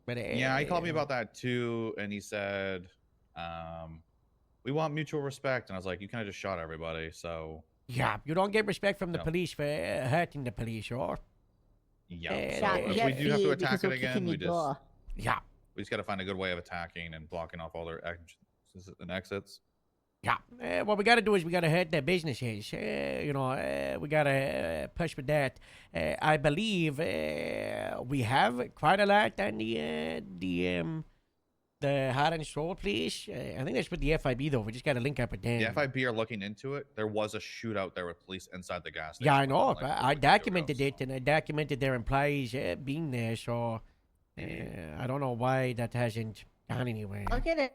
But, Yeah, he called me about that too, and he said, "We want mutual respect." And I was like, "You kind of just shot everybody, so." Yeah, you don't get respect from the No. police for hurting the police, or? Yeah. Yeah, So you if get we do have to feared attack because it we're again, kicking we your just door. Yeah. we just got to find a good way of attacking and blocking off all their entrances and exits. Yeah. What we got to do is we got to hurt their businesses. We got to push with that. I believe we have quite a lot on the Heart and Soul place. I think that's with the FIB though. We just got to link up with them. The FIB are looking into it. There was a shootout there with police inside the gas station. Yeah, I know. like, I documented it, and I documented their employees being there. So I don't know why that hasn't gone anywhere. I'll get it.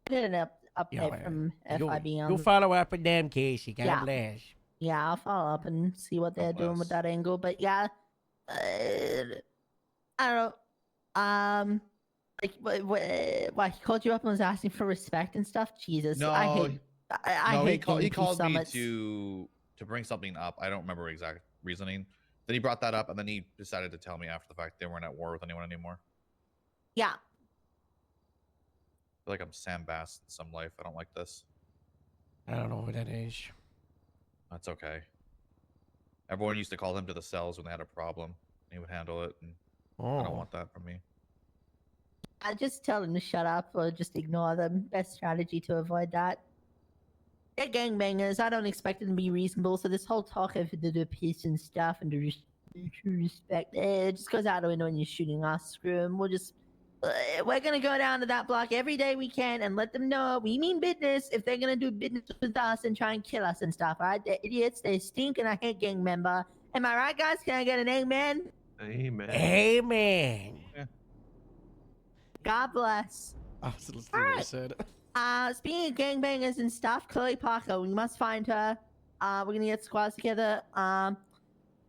Get an update Yeah, from you, FIB on. you follow up with them, Casey. God Yeah. bless. Yeah, I'll follow up and see what they're doing with that angle. But yeah, I don't know. Why he called you up and was asking for respect and stuff? Jesus, No, I hate. I no, hate he called DMP me summits. to bring something up. I don't remember exact reasoning. Then he brought that up, and then he decided to tell me after the fact they weren't at war with anyone anymore. Yeah, I feel like I'm Sam Bass in some life. I don't like this. I don't know what that is. That's okay. Everyone used to call him to the cells when they had a problem. He would handle it, and I Oh. don't want that from me. I just tell them to shut up or just ignore them. Best strategy to avoid that. They're gangbangers. I don't expect them to be reasonable. So this whole talk of the peace and stuff and the mutual respect, it just goes out the window when you're shooting us. Screw 'em. We're gonna go down to that block every day we can and let them know we mean business if they're gonna do business with us and try and kill us and stuff. Alright, they're idiots. They stink, and I hate gang member. Am I right, guys? Can I get an amen? Amen. Amen. God bless. I was listening to what I said. Speaking of gangbangers and stuff, Chloe Parker, we must find her. We're gonna get squads together.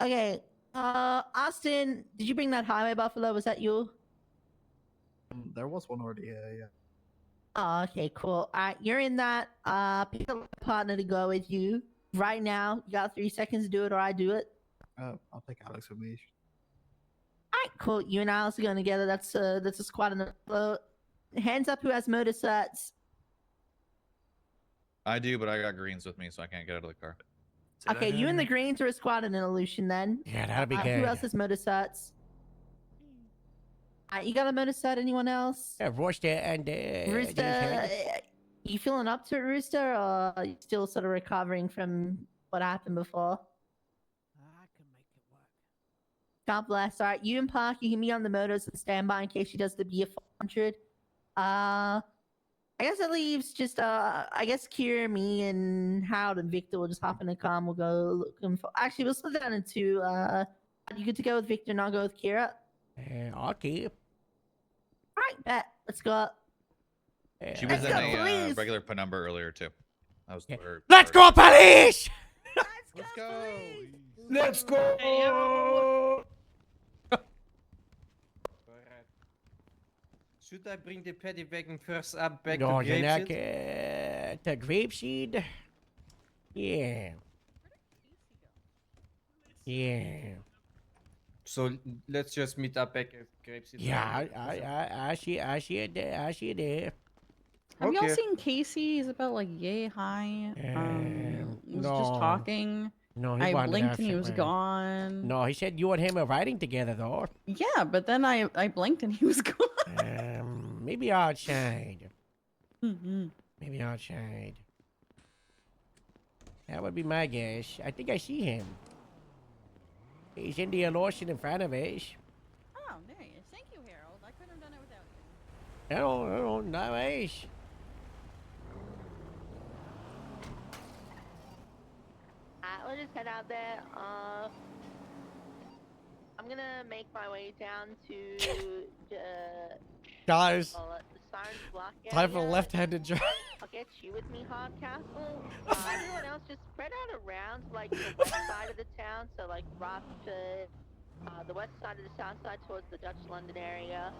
Okay. Austin, did you bring that highway buffalo? Was that you? There was one already here, yeah. Oh, okay, cool. Alright, you're in that. Pick a partner to go with you. Right now, you got 3 seconds to do it, or I do it. I'll take Alex with me. Alright, cool. You and Alice are going together. That's a squad in the float. Hands up who has motor sets. I do, but I got greens with me, so I can't get out of the car. Okay, you and the Greens are a squad in an illusion then. Yeah, that'll be Who good. else has motor sets? You got a motor set? Anyone else? Yeah, Rooster and Rooster, you feeling up to it, Rooster, or are you still sort of recovering from what happened before? God bless. All right, you and Park, you can be on the motors and stand by in case she does the BF400. I guess it leaves just I guess Kira, me, and Harold and Victor will just hop in the car and we'll go looking for. Actually, we'll split that into two. You good to go with Victor and I'll go with Kira? Okay. All right, bet. Let's go. She was Let's in go, a police. regular penumbra earlier too. That was her. Let's go, police! Let's go. Let's go. Should I bring the paddy wagon first up back No, to you're not. Grapeseed? To Grapeseed? Yeah. Yeah. So let's just meet up back at Grapeseed. Yeah, I see it there. Have y'all seen Casey? He's about like yay high. He was just no. talking. No, he I wandered blinked off and he was somewhere. gone. No, he said you and him are riding together, though. Yeah, but then I blinked and he was gone. Maybe outside. Mhm. Maybe outside. That would be my guess. I think I see him. He's in the illusion in front of us. Oh, there he is. Thank you, Harold. I couldn't have done it without you. Hello, nice. We'll just head out there. I'm gonna make my way down to the Guys, the Sirens Block time for area. left-handed drive. I'll get you with me, Hardcastle. Everyone else just spread out around like the west side of the town, so like Rockford, the west side of the south side towards the Dutch London area.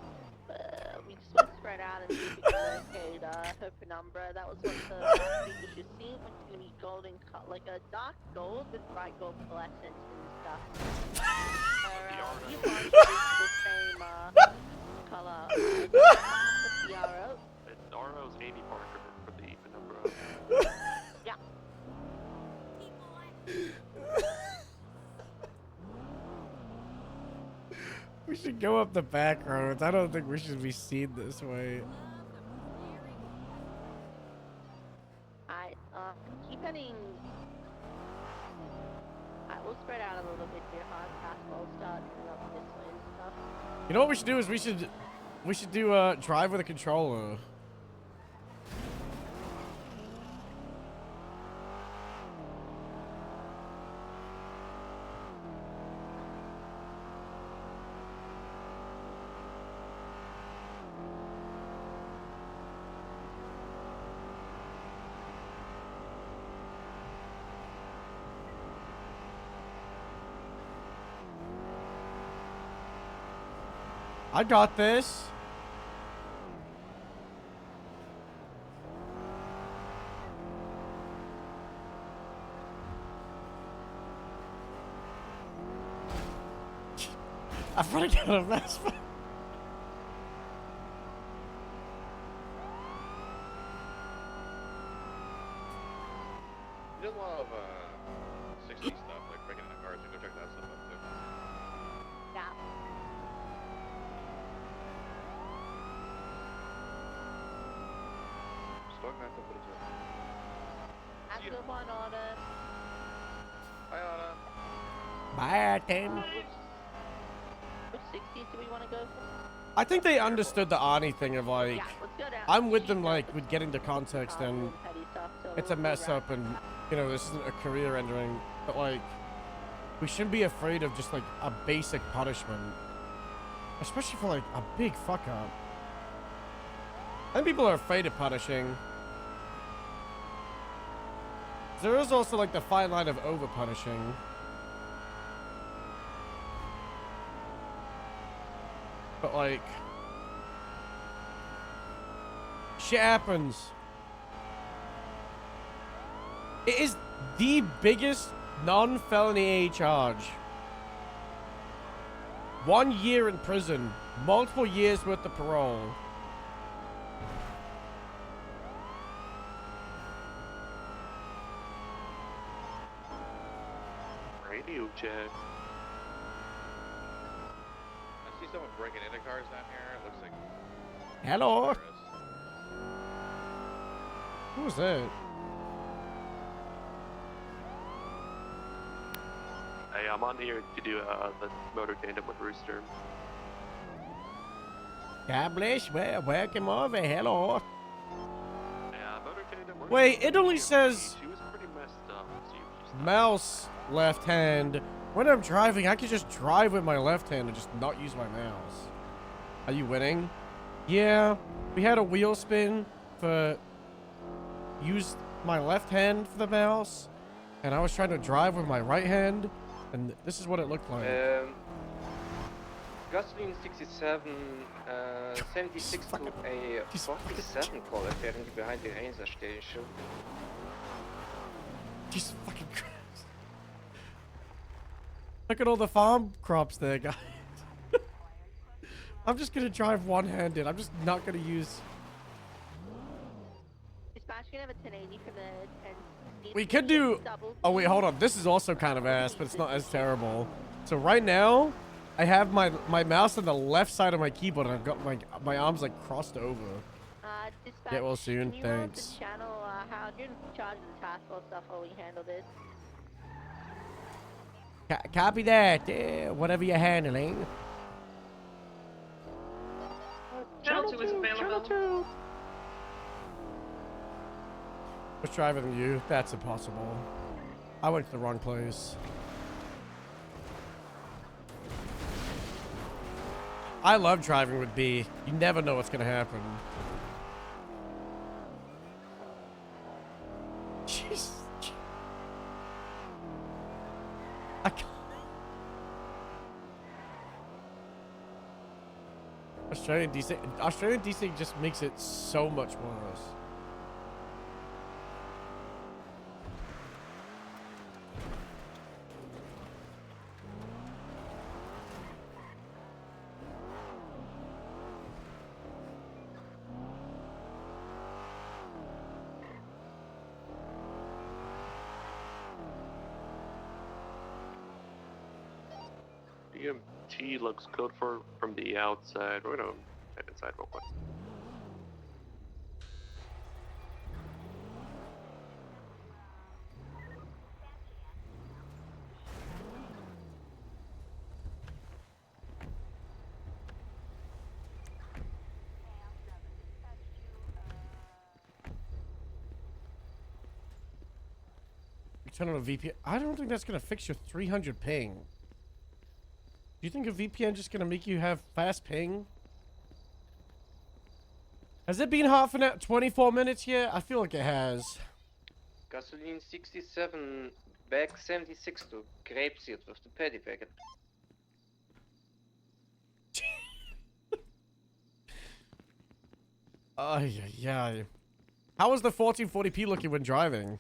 We just want to spread out and see if we can locate her penumbra. That was what the last people should see. It's gonna be golden, like a dark gold with bright gold fluorescence and stuff. You find the same color. What's the RO? The RO is 80 Parker for the penumbra. Yeah. We should go up the back roads. I don't think we should be seen this way. Alright, keep heading. Alright, we'll spread out a little bit here, Hardcastle. We'll start coming up this way and stuff. You know what we should do is we should do drive with a controller. I got this. I'm running out of mess. He does a lot of 60 stuff, like breaking into cars. You go check that stuff out too. Yeah. Stock back up, what is it? That's good one, Anna. Hi, Anna. Bye, Tim. Which 60s do we want to go for? I think they understood the Arnie thing of like, Yeah, let's go down. I'm with them like with getting the context and Petty stuff, so it's a we'll mess figure up and you know this isn't a career ending, but like we shouldn't be afraid of just like a basic punishment, especially for like a big fuck up. I think people are afraid of punishing. There is also like the fine line of over punishing. But like, shit happens. It is the biggest non-felony charge. 1 year in prison, multiple years worth of parole. Radio check. I see someone breaking into cars down here. It looks like. Hello. Who's that? Hey, I'm on here to do the motor tandem with Rooster. God bless. Well, welcome over. Hello. Yeah, motor tandem. we're Wait, gonna it only do says She was pretty messed up. So you mouse left hand. When I'm driving, I can just drive with my left hand and just not use my mouse. Are you winning? Yeah, we had a wheel spin for use my left hand for the mouse, and I was trying to drive with my right hand, and this is what it looked like. Gasoline 67, 76 to a 47 call apparently behind the Einser station. Jesus fucking Christ. Look at all the farm crops there, guys. I'm just gonna drive one-handed. I'm just not gonna use... Dispatch, you can have a 1080 for the 10. We could do... Oh, wait, hold on. This is also kind of ass, but it's not as terrible. So right now, I have my mouse on the left side of my keyboard, and I've got my arms, like, crossed over. Dispatch, Get well soon. can you roll up Thanks. the channel, how you're in charge of the task force stuff while we handle this? Copy that. Whatever you're handling. Channel 2 is available. What's driving you? That's impossible. I went to the wrong place. I love driving with B. You never know what's gonna happen. Jeez. I can't. Australian DC just makes it so much worse. BMT looks good from the outside. We're gonna head inside real quick. Turn on a VPN. I don't think that's gonna fix your 300 ping. Do you think a VPN just gonna make you have fast ping? Has it been half an hour, 24 minutes yet? I feel like it has. Gasoline 67, bag 76 to Grapeseed with the paddy packet. Yeah. How was the 1440p looking when driving?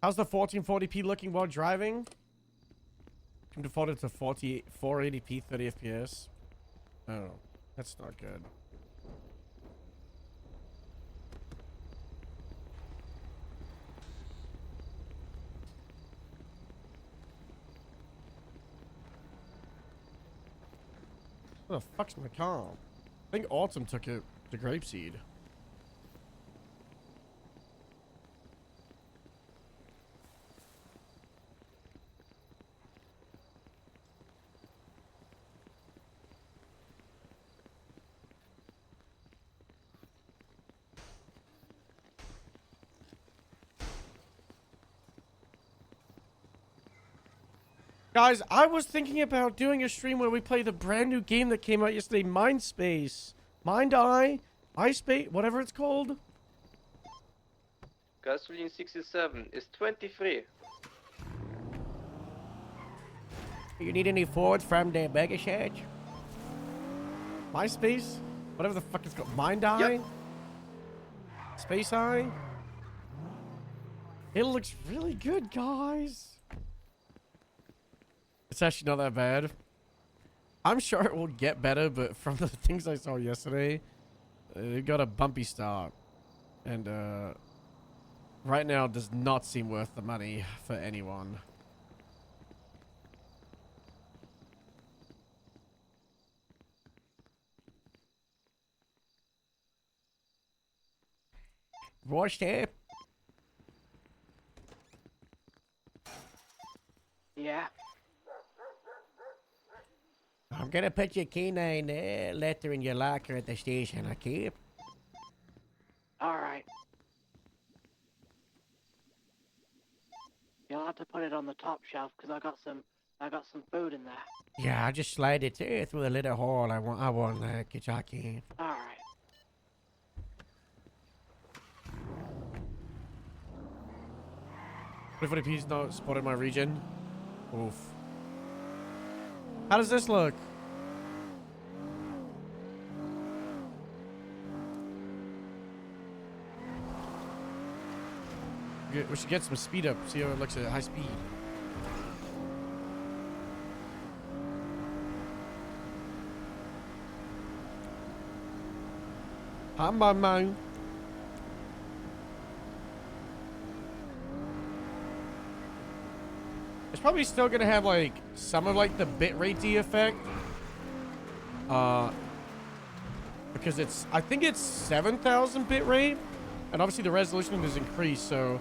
How's the 1440p looking while driving? I'm defaulted to 480p 30 FPS. Oh, that's not good. Where the fuck's my car? I think Autumn took it to Grapeseed. Guys, I was thinking about doing a stream where we play the brand new game that came out yesterday, Mindspace. Mind Eye? iSpace? Whatever it's called. Gasoline 67 is 23. You need any forwards from the Mega Shack? MySpace? Whatever the fuck it's called. Mind Eye? Yep. Space Eye? It looks really good, guys. It's actually not that bad. I'm sure it will get better, but from the things I saw yesterday, it got a bumpy start. And right now does not seem worth the money for anyone. Watch that. Yeah. I'm gonna put your K9 letter in your locker at the station, okay? Alright. You'll have to put it on the top shelf because I got some food in there. Yeah, I'll just slide it through a little hole. I won't get your can. Alright. What if he's not spotted my region? Oof. How does this look? We should get some speed up, see how it looks at high speed. . I'm on mine. It's probably still gonna have like some of like the bitrate effect. Because I think it's 7,000 bitrate, and obviously the resolution is increased. So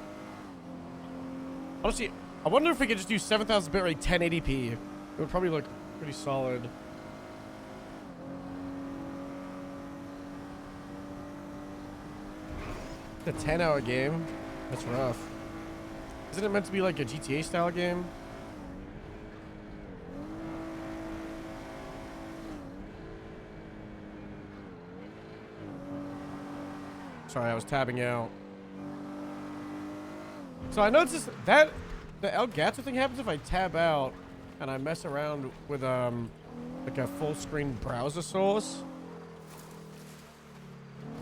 honestly, I wonder if we could just do 7,000 bitrate 1080p. It would probably look pretty solid. It's a 10-hour game. That's rough. Isn't it meant to be like a GTA style game? Sorry, I was tabbing out. So I noticed that the Elgato thing happens if I tab out and I mess around with like a full screen browser source,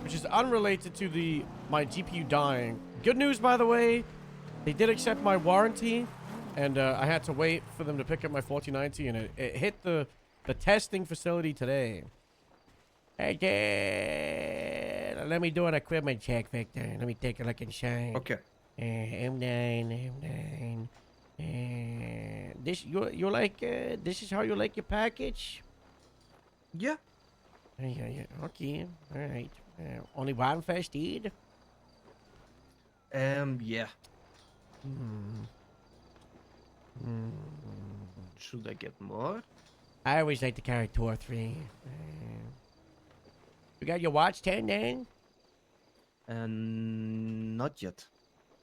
which is unrelated to my GPU dying. Good news, by the way, they did accept my warranty, and I had to wait for them to pick up my 4090, and it hit the testing facility today. Hey, let me do an equipment check, Victor. Let me take a look inside. Okay. M9. This you like? This is how you like your package? Yeah. Yeah. Okay. All right. Only one first aid? Yeah. Hmm. Should I get more? I always like to carry 2 or 3. You got your watch 10 then? Not yet.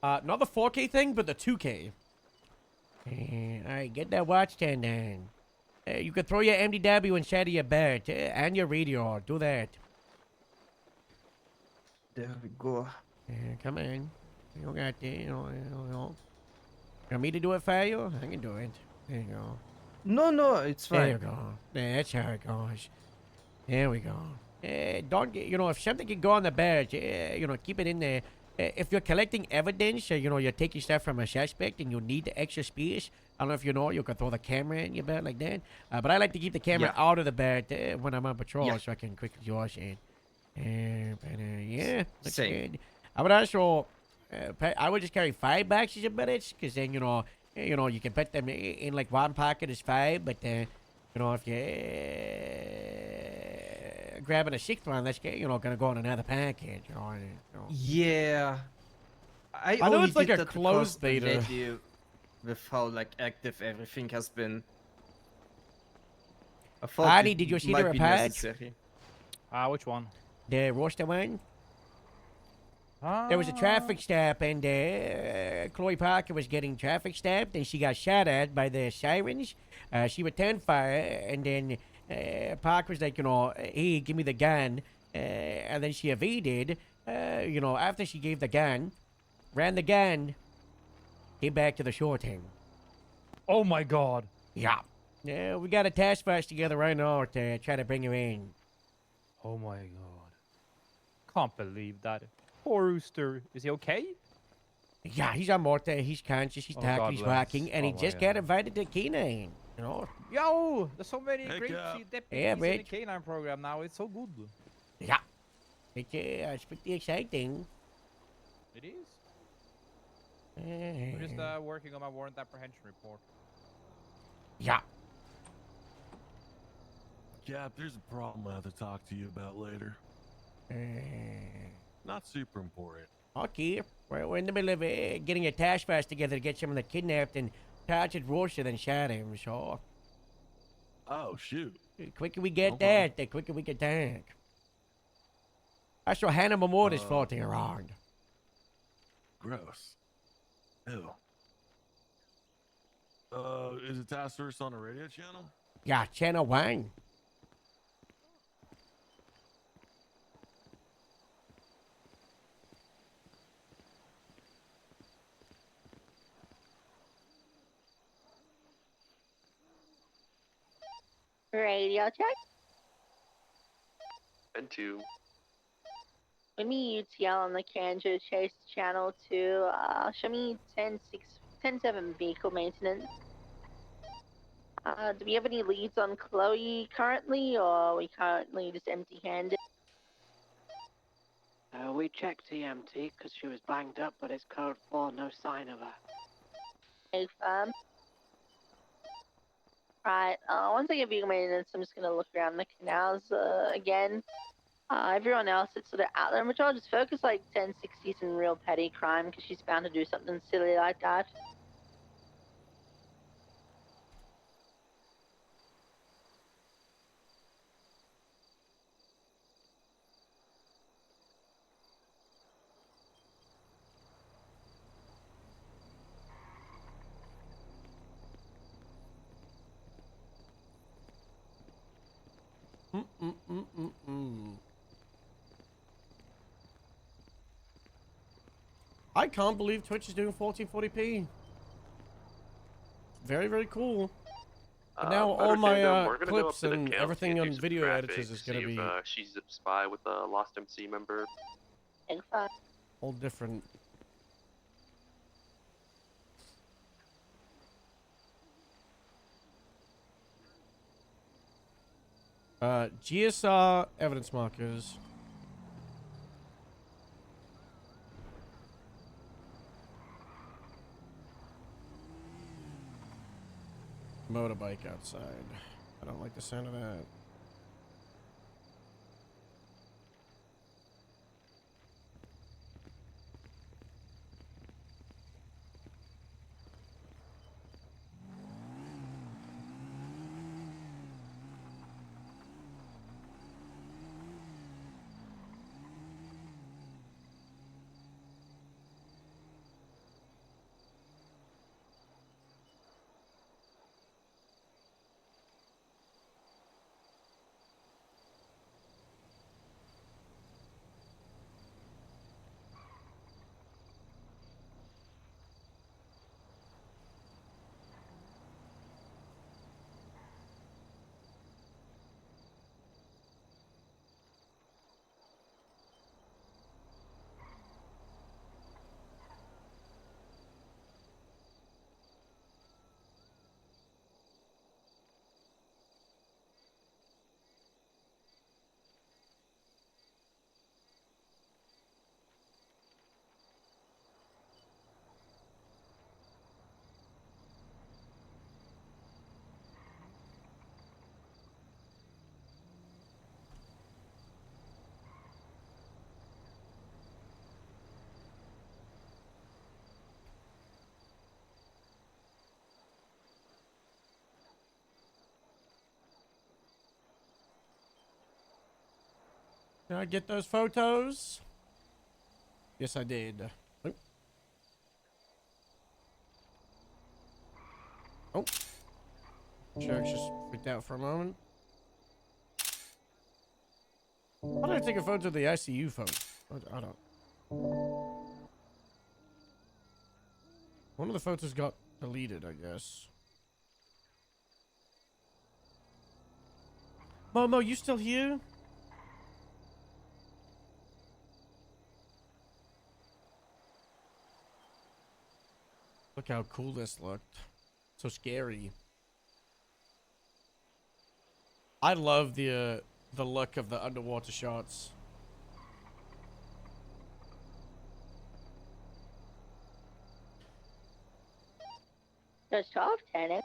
Not the 4K thing, but the 2K. Alright, get that watch 10 then. You can throw your MDW inside of your bed and your radio. Do that. There we go. Come on. You got this. You want me to do it for you? I can do it. There you go. No, it's fine. There you go. That's how it goes. There we go. Don't get, if something can go on the bed, keep it in there. If you're collecting evidence, you're taking stuff from a suspect and you need the extra space, I don't know if you know, you can throw the camera in your bed like that. But I like to keep the camera out of the bed when I'm on patrol so I can quickly wash it. Yeah, looks good. I would also, I would just carry 5 boxes of bullets, because then, you can put them in like one pocket is 5, but, if you're grabbing a 6th one, that's, gonna go in another package. Yeah. I know only it's like did a that closed because beta. lately with how like active everything has been. I thought Adi, it did you see might the be repatch? necessary. Which one? The roaster one? There was a traffic stop, and Chloe Parker was getting traffic stopped, and she got shot at by the sirens. She returned fire, and then Parker was like, hey, give me the gun. And then she evaded, after she gave the gun, ran the gun, came back to the shore thing. Oh my god. Yeah. Yeah, we got a task force together right now to try to bring her in. Oh my god. Can't believe that. Poor Rooster. Is he okay? Yeah, he's on mortar, he's conscious, he's talking, God he's bless. walking, and he Oh my just got invited to canine, Yo, there's so many Heck great yeah. deputies Yeah, in the bitch. canine program now. It's so good. Yeah. It's pretty exciting. It is. Eh, We're just working on my warrant apprehension report. Yeah. Cap, there's a problem I have to talk to you about later. Not super important. Okay, we're in the middle of getting a task force together to get someone that kidnapped and tortured Rosa and shot him, so... Oh, shoot. The quicker we get Okay. that, the quicker we can tank. I saw Hannah Mortis floating around. Gross. Ew. Is it task force on a radio channel? Yeah, Channel 1. Radio check. And 2. Let me UTL on the Kanjo Chase channel to show me 10-7 vehicle maintenance. Do we have any leads on Chloe currently, or are we currently just empty-handed? We checked EMT because she was banged up, but it's code 4, no sign of her. Hey, fam. Right, once I give you maintenance, I'm just gonna look around the canals again. Everyone else is sort of out there, which I'll just focus like 1060 some real petty crime because she's bound to do something silly like that. I can't believe Twitch is doing 1440p. Very, very cool. But now all my we're gonna go up clips to the and county everything and on do some video traffic, editors is gonna see be if, she's a spy with a lost MC member. all different. GSR evidence markers. Motorbike outside. I don't like the sound of that. Did I get those photos? Yes, I did. Oh. Oh. Sharks just freaked out for a moment. Why did I take a photo of the ICU phone? I don't. One of the photos got deleted, I guess. Momo, you still here? Look how cool this looked. So scary. I love the look of the underwater shots. Just off, tennis.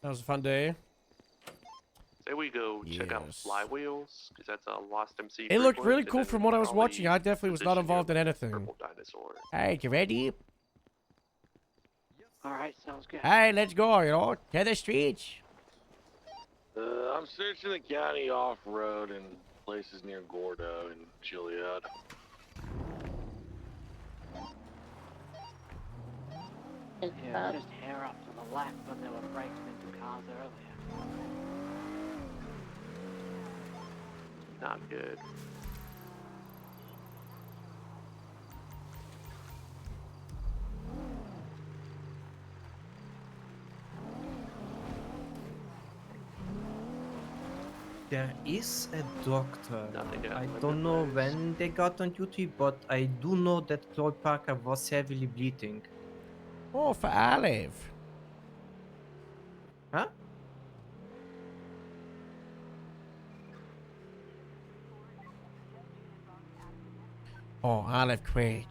That was a fun day. Say we go check out Flywheels, because that's a lost MC. It looked frequent, really and cool then from we what can I was probably watching. I definitely was not position you involved in as anything. Purple Dinosaur. Hey, you ready? Alright, sounds good. Hey, let's go, you know, to the streets. I'm searching the county off-road and places near Gordo and Gilead. Yeah, just hair up to the left when they were breaking into cars earlier. Not good. There is a doctor. Nothing I happened don't in know place. when they got on duty, but I do know that Chloe Parker was heavily bleeding. Oh, for Olive. Huh? Oh, Olive Quaid.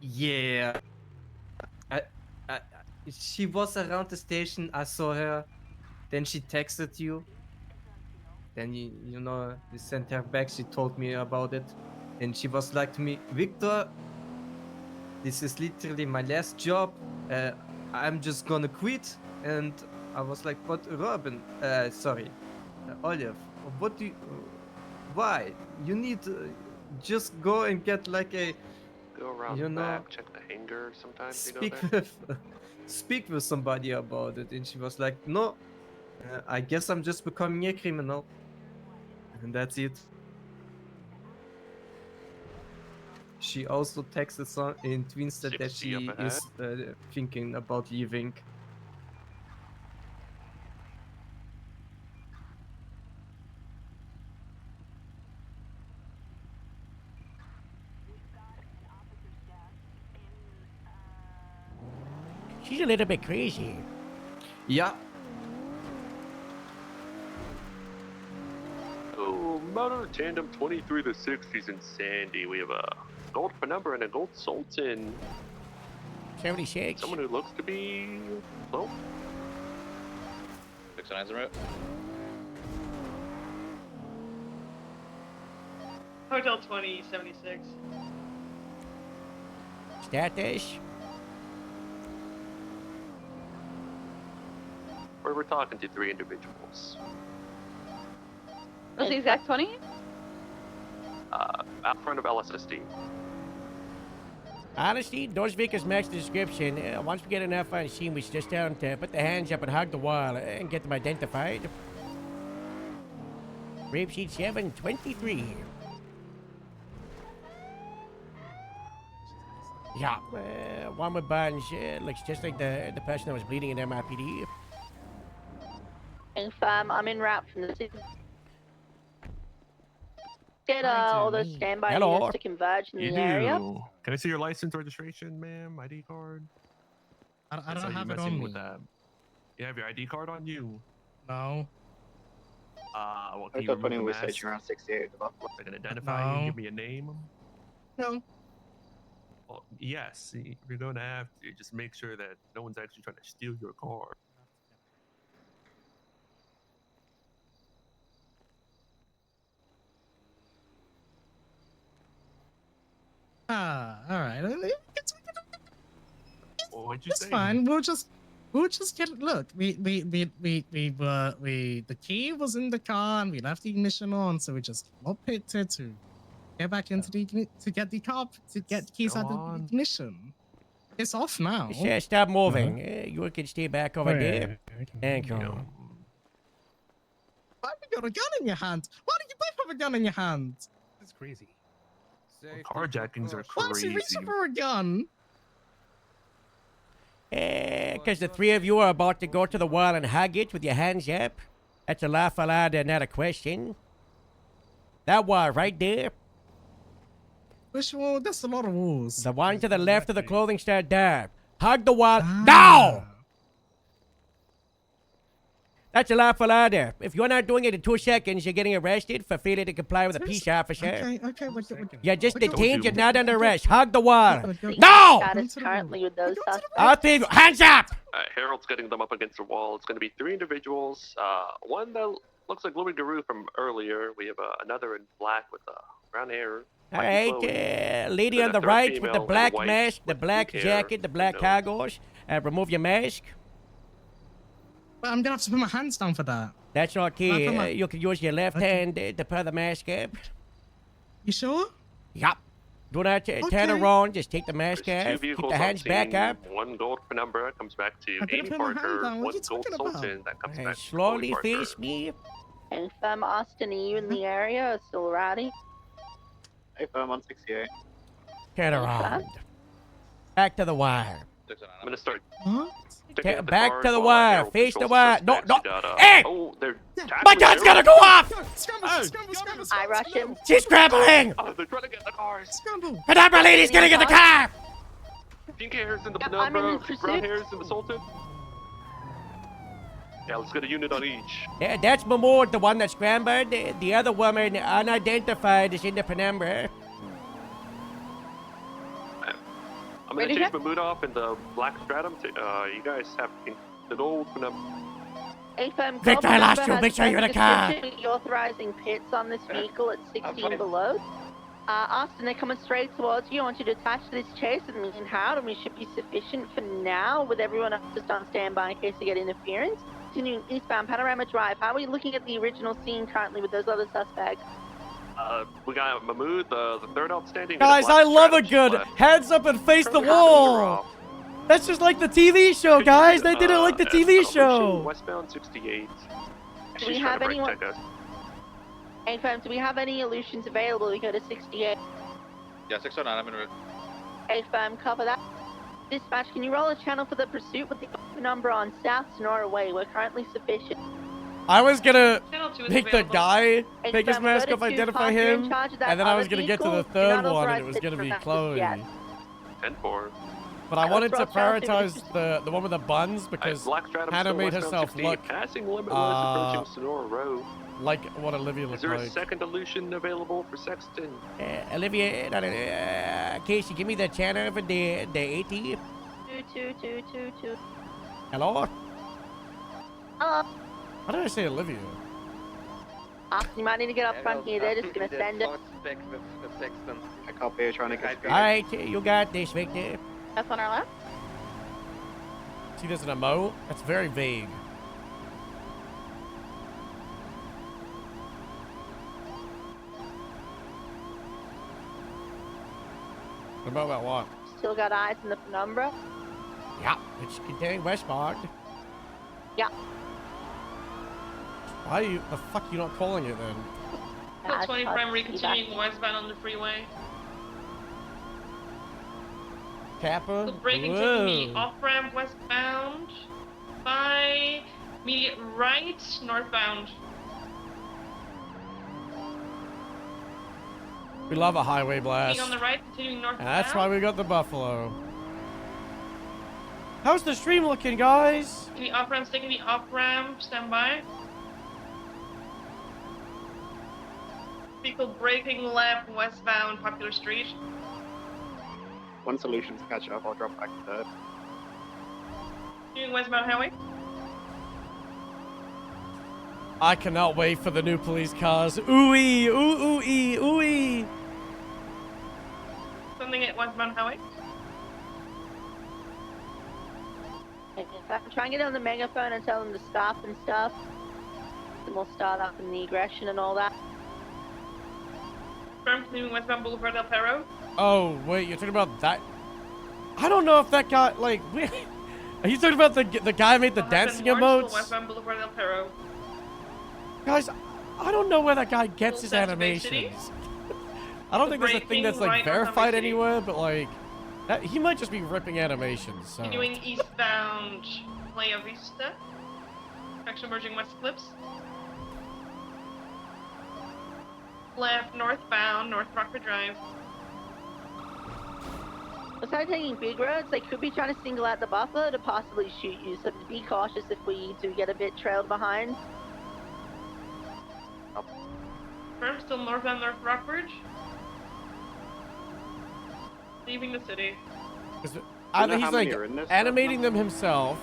Yeah. I, she was around the station. I saw her. Then she texted you. Then you know, we sent her back. She told me about it. And she was like to me, Victor, this is literally my last job. I'm just gonna quit. And I was like, but Robin, sorry, Olive, what do you, why? You need to just go and get like a, Go around you the know, back, check the hangar sometimes. You speak go there. with, speak with somebody about it. And she was like, no, I guess I'm just becoming a criminal. And that's it. She also texted in Twinstead that 60 she up ahead. is thinking about leaving. She's a little bit crazy. Yeah. Oh, Motor Tandem 23 to 60s in Sandy. We have a gold Penumbra and a gold Sultan. 76. Someone who looks to be low. 609's en route. Hotel 2076. Status. Where we're talking to 3 individuals. What's the exact 20? Out front of LSSD. Honestly, those vehicles match the description. Once we get enough on scene, we just down to put the hands up and hug the wall and get them identified. Rape sheet 723. Yeah, one with buns. Looks just like the person that was bleeding in MIPD. Confirm, I'm en route from the city. Get all those standby Hello. units to converge in You the do. area. Can I see your license, registration, ma'am? ID card? I saw don't you have it messing on with me. that. You have your ID card on you? No. Well, can you Hotel remove 20 the we mask? station around 68. I can identify you. No. Give me a name. No. Well, yes. You're going to have to just make sure that no one's actually trying to steal your car. All right. What'd you It's say? fine. We'll just get. Look, the key was in the car and we left the ignition on, so we just all pitted to get back into the to get the car to get the keys out of the ignition. It's off now. Yeah, stop moving. You can stay back over Oh, yeah, there. Thank you. Why have you got a gun in your hand? Why do you both have a gun in your hand? That's crazy. Carjackings are Why is he crazy. reaching for a gun? Because the three of you are about to go to the wall and hug it with your hands up. That's a laugh aloud and not a question. That wall right there. Which wall? That's a lot of walls. The one to the left of the clothing store there. Hug the wall now! That's a laugh aloud there. If you're not doing it in 2 seconds, you're getting arrested for failure to comply with a peace officer. Okay. You're just Okay, detained, you're okay, not under okay. arrest. Hug the wall. The No! status currently with those suspects. All three of you, hands up! Harold's getting them up against the wall. It's going to be 3 individuals. One that looks like Louis Garou from earlier. We have another in black with brown hair. All right, lady on the right with the black mask, the black jacket, the black cargos. Remove your mask. But I'm gonna have to put my hands down for that. That's I'll okay. put my- You can use your left hand to put the mask up. You sure? Yup. Do not turn Okay. around. Just take the mask There's 2 off. Keep vehicles the on hands back scene. up. 1 gold Penumbra comes back to I'm gonna Amy put my hand Parker. down. What 1 are you gold talking about? Sultan that comes And back to slowly Chloe Parker. face me. Confirm, Austin, are you in the area? Are still rowdy? Hey, firm on 68. Turn around. Back to the wire. I'm going to start. What? picking up the Back cars to the while wire. Harold Face the controls wire. No, suspects. no. We got, Hey! Oh, they're My tackling gun's Harold. gonna go off! Scramble. I rush him. She's scrambling! Oh, they're trying to get in the cars. Scramble. Penumbra lady's gonna get the car! Pink hair's in the Yep, I'm in penumbra, pursuit. brown hair's in the sultan. Yeah, let's get a unit on each. Yeah, that's Mahmoud, the one that's scrambled. The other woman, unidentified, is in the penumbra. I'm Ready, gonna chase Jack? Mahmoud off in the black stratum. You guys have the old penumbra. Victor, I lost you. Make sure you're in the car. Authorizing pits on this vehicle at 16 below. Austin, they're coming straight towards you. I want you to attach to this chase with me and Howard, and we should be sufficient for now with everyone else just on standby in case they get interference. Continuing eastbound Panorama Drive. How are we looking at the original scene currently with those other suspects? We got Mahmoud, the third outstanding. Guys, I love a good heads up and face the wall. That's just like the TV show, guys. They did it like the TV show. Westbound 68. Do we have anyone? AFM, do we have any illusions available? We go to 68. Yeah, 609. I'm in route. AFM, cover that. Dispatch, can you roll a channel for the pursuit with the number on South Sonora Way? We're currently sufficient. I was gonna Channel 2 is make the available. guy Hey, take his Sam, we'll mask go off, to two. identify Parker, you're in him, charge of that and then I other was gonna get to the vehicle. third You're not one, and it authorized was to gonna be prevent this Chloe. yet. 10-4. But I wanted to Let's roll Chelsea with prioritize the one with the buns because Black stratum Hannah still made westbound herself 68. look Passing limit was approaching Sonora Road. like what Olivia Is looked there a like. second illusion available for Sexton? Olivia, Casey, give me the channel for the AT. 22222. Hello? Hello. How did I say Olivia? Austin, you might need to get up front here. They're just gonna send it. I copy you trying to get Alright, you got this, Victor. That's on our left. See, there's an emote? That's very vague. What about what? Still got eyes in the penumbra. Yeah, it's containing westbound. Yeah. Why are you, the fuck you not calling it then? Code 20 primary continuing westbound on the freeway. Kappa? So braking taking the off-ramp westbound by immediate right northbound. We love a highway blast. Being on the right, continuing northbound. And that's why we got the Buffalo. How's the stream looking, guys? The off-ramp's taking the off-ramp, stand by. Vehicle braking left westbound Popular Street. One solution to catch up, I'll drop back to third. Continuing westbound highway. I cannot wait for the new police cars. Ooh-ee, ooh-ooh-ee, ooh-ee. Something at westbound highway. I'm trying to get on the megaphone and tell them to stop and stuff. Then we'll start up in the aggression and all that. Continuing westbound Boulevard Del Perro. Oh, wait, you're talking about that? I don't know if that guy, like, are you talking about the guy who made the dancing emotes? Westbound Boulevard Del Perro. Guys, I don't know where that guy gets his Full Bay City. animations. I don't think there's a thing that's, like, Braking right on verified Bay City. anywhere, but, like, he might just be ripping animations, so. Continuing eastbound Playa Vista. Action merging West Clips. Left northbound North Rockford Drive. Besides taking big roads, they could be trying to single out the buffer to possibly shoot you, so be cautious if we do get a bit trailed behind. Firm still northbound North Rockford. Leaving the city. Either know how he's, many like, are in this animating them himself.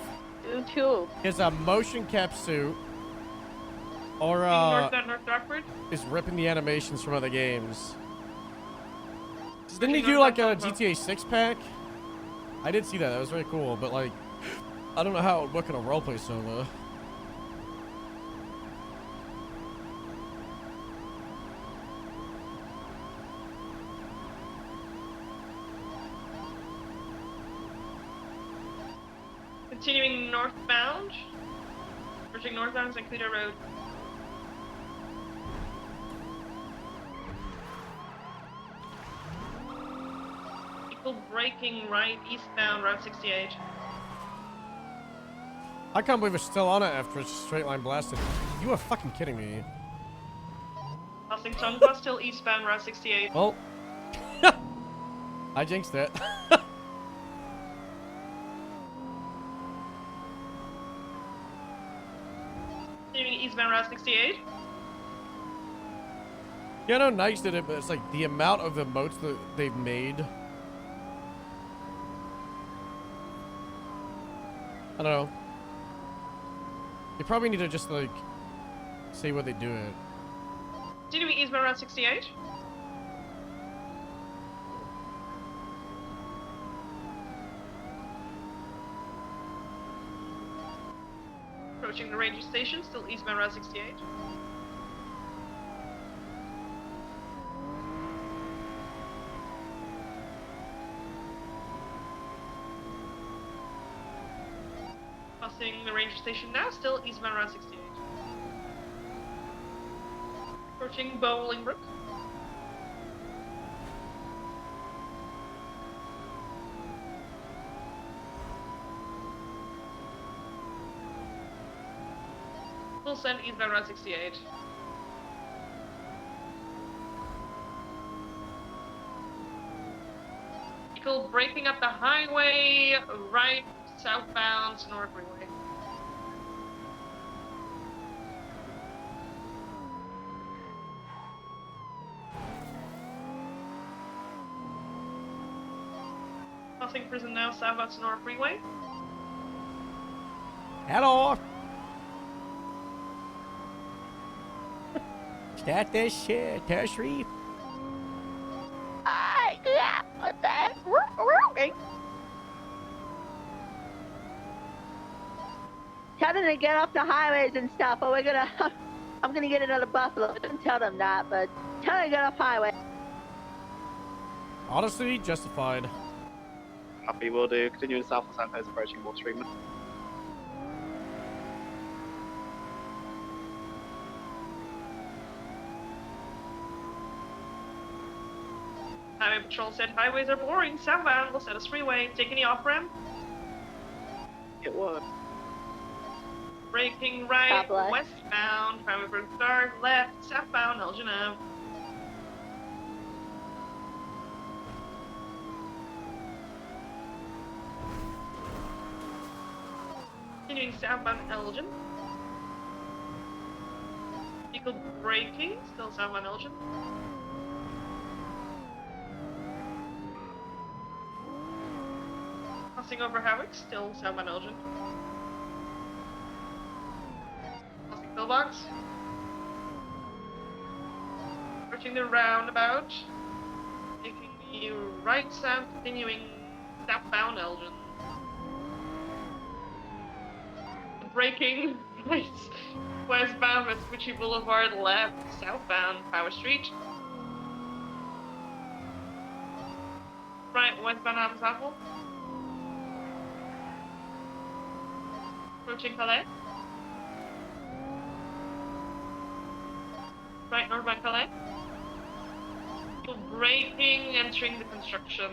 Two. He has a motion cap suit. Or, Northbound North Rockford. is ripping the animations from other games. Didn't he do like a GTA 6 pack? I did see that. That was very cool. But like, I don't know how it would work in a roleplay server. Continuing northbound. Merging northbound Zancudo Road. Vehicle braking right eastbound Route 68. I can't believe it's still on it after it's straight line blasted. You are fucking kidding me. Passing Tongva still eastbound Route 68. Well, I jinxed it. Continuing eastbound Route 68. Yeah, no, Nikes did it, but it's like the amount of emotes that they've made. I don't know. They probably need to just like say what they do it. Continuing eastbound Route 68. Approaching the ranger station, still eastbound Route 68. Crossing the ranger station now, still eastbound Route 68. Approaching Bolingbrook. Full send eastbound Route 68. Vehicle breaking up the highway, right southbound North Freeway. Crossing prison now, southbound Sonora Freeway. Hello. Start this shit, tertiary. Yeah, what the heck? Tell them to get off the highways and stuff, or we're gonna. I'm gonna get another buffalo. Don't tell them that, but tell them to get off highway. Honestly, justified. Copy, will do. Continuing south of Santos, approaching Wall Street. Highway Patrol said highways are boring. Southbound, Los Angeles Freeway. Take any off ramp. It was. Braking right, Bless. westbound. Highway Star, left, southbound, Elgin Ave. Continuing southbound Elgin. Vehicle braking, still southbound Elgin. Crossing over Havoc, still southbound Elgin. Crossing Pillbox. Approaching the roundabout. Taking the right south, continuing southbound Elgin. Braking right westbound Vespucci Boulevard, left southbound Power Street. Right westbound Adams Apple. Approaching Calais. Right northbound Calais. Braking, entering the construction.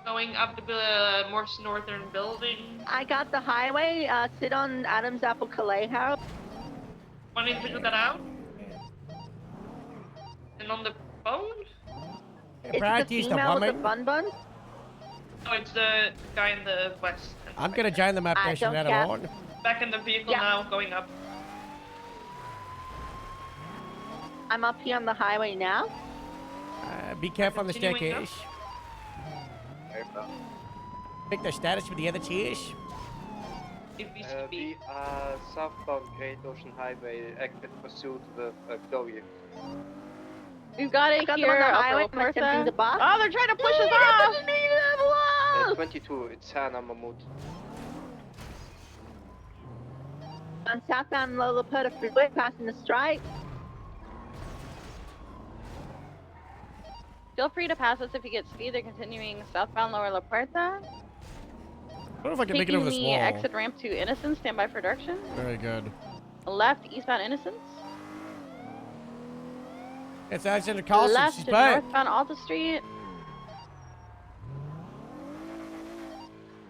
Going up the more northern building. I got the highway. Sit on Adams Apple Calais House. One individual got out. And on the phone? Is it the female with the bun bun? Oh, it's the guy in the west. I'm gonna join the map I station don't later care. on. Back in the vehicle now, going up. I'm up here on the highway now. Be careful on the Continuing up. staircase. Check the status with the other chairs. We are southbound Great Ocean Highway, active pursuit with Chloe. We've got it got them here. on the Alpha highway, La I'm attempting to box. Oh, they're trying to push us off! 22, it's Hannah Mahmood. On southbound Lola Perta Freeway, passing the stripe. Feel free to pass us if you get speed. They're continuing southbound Lower La Puerta. I don't know if I can make it Taking over this the wall. exit ramp to Innocence. Stand by for direction. Very good. Left eastbound Innocence. It's Alexander Carlson. Left She's to back. northbound Alta Street.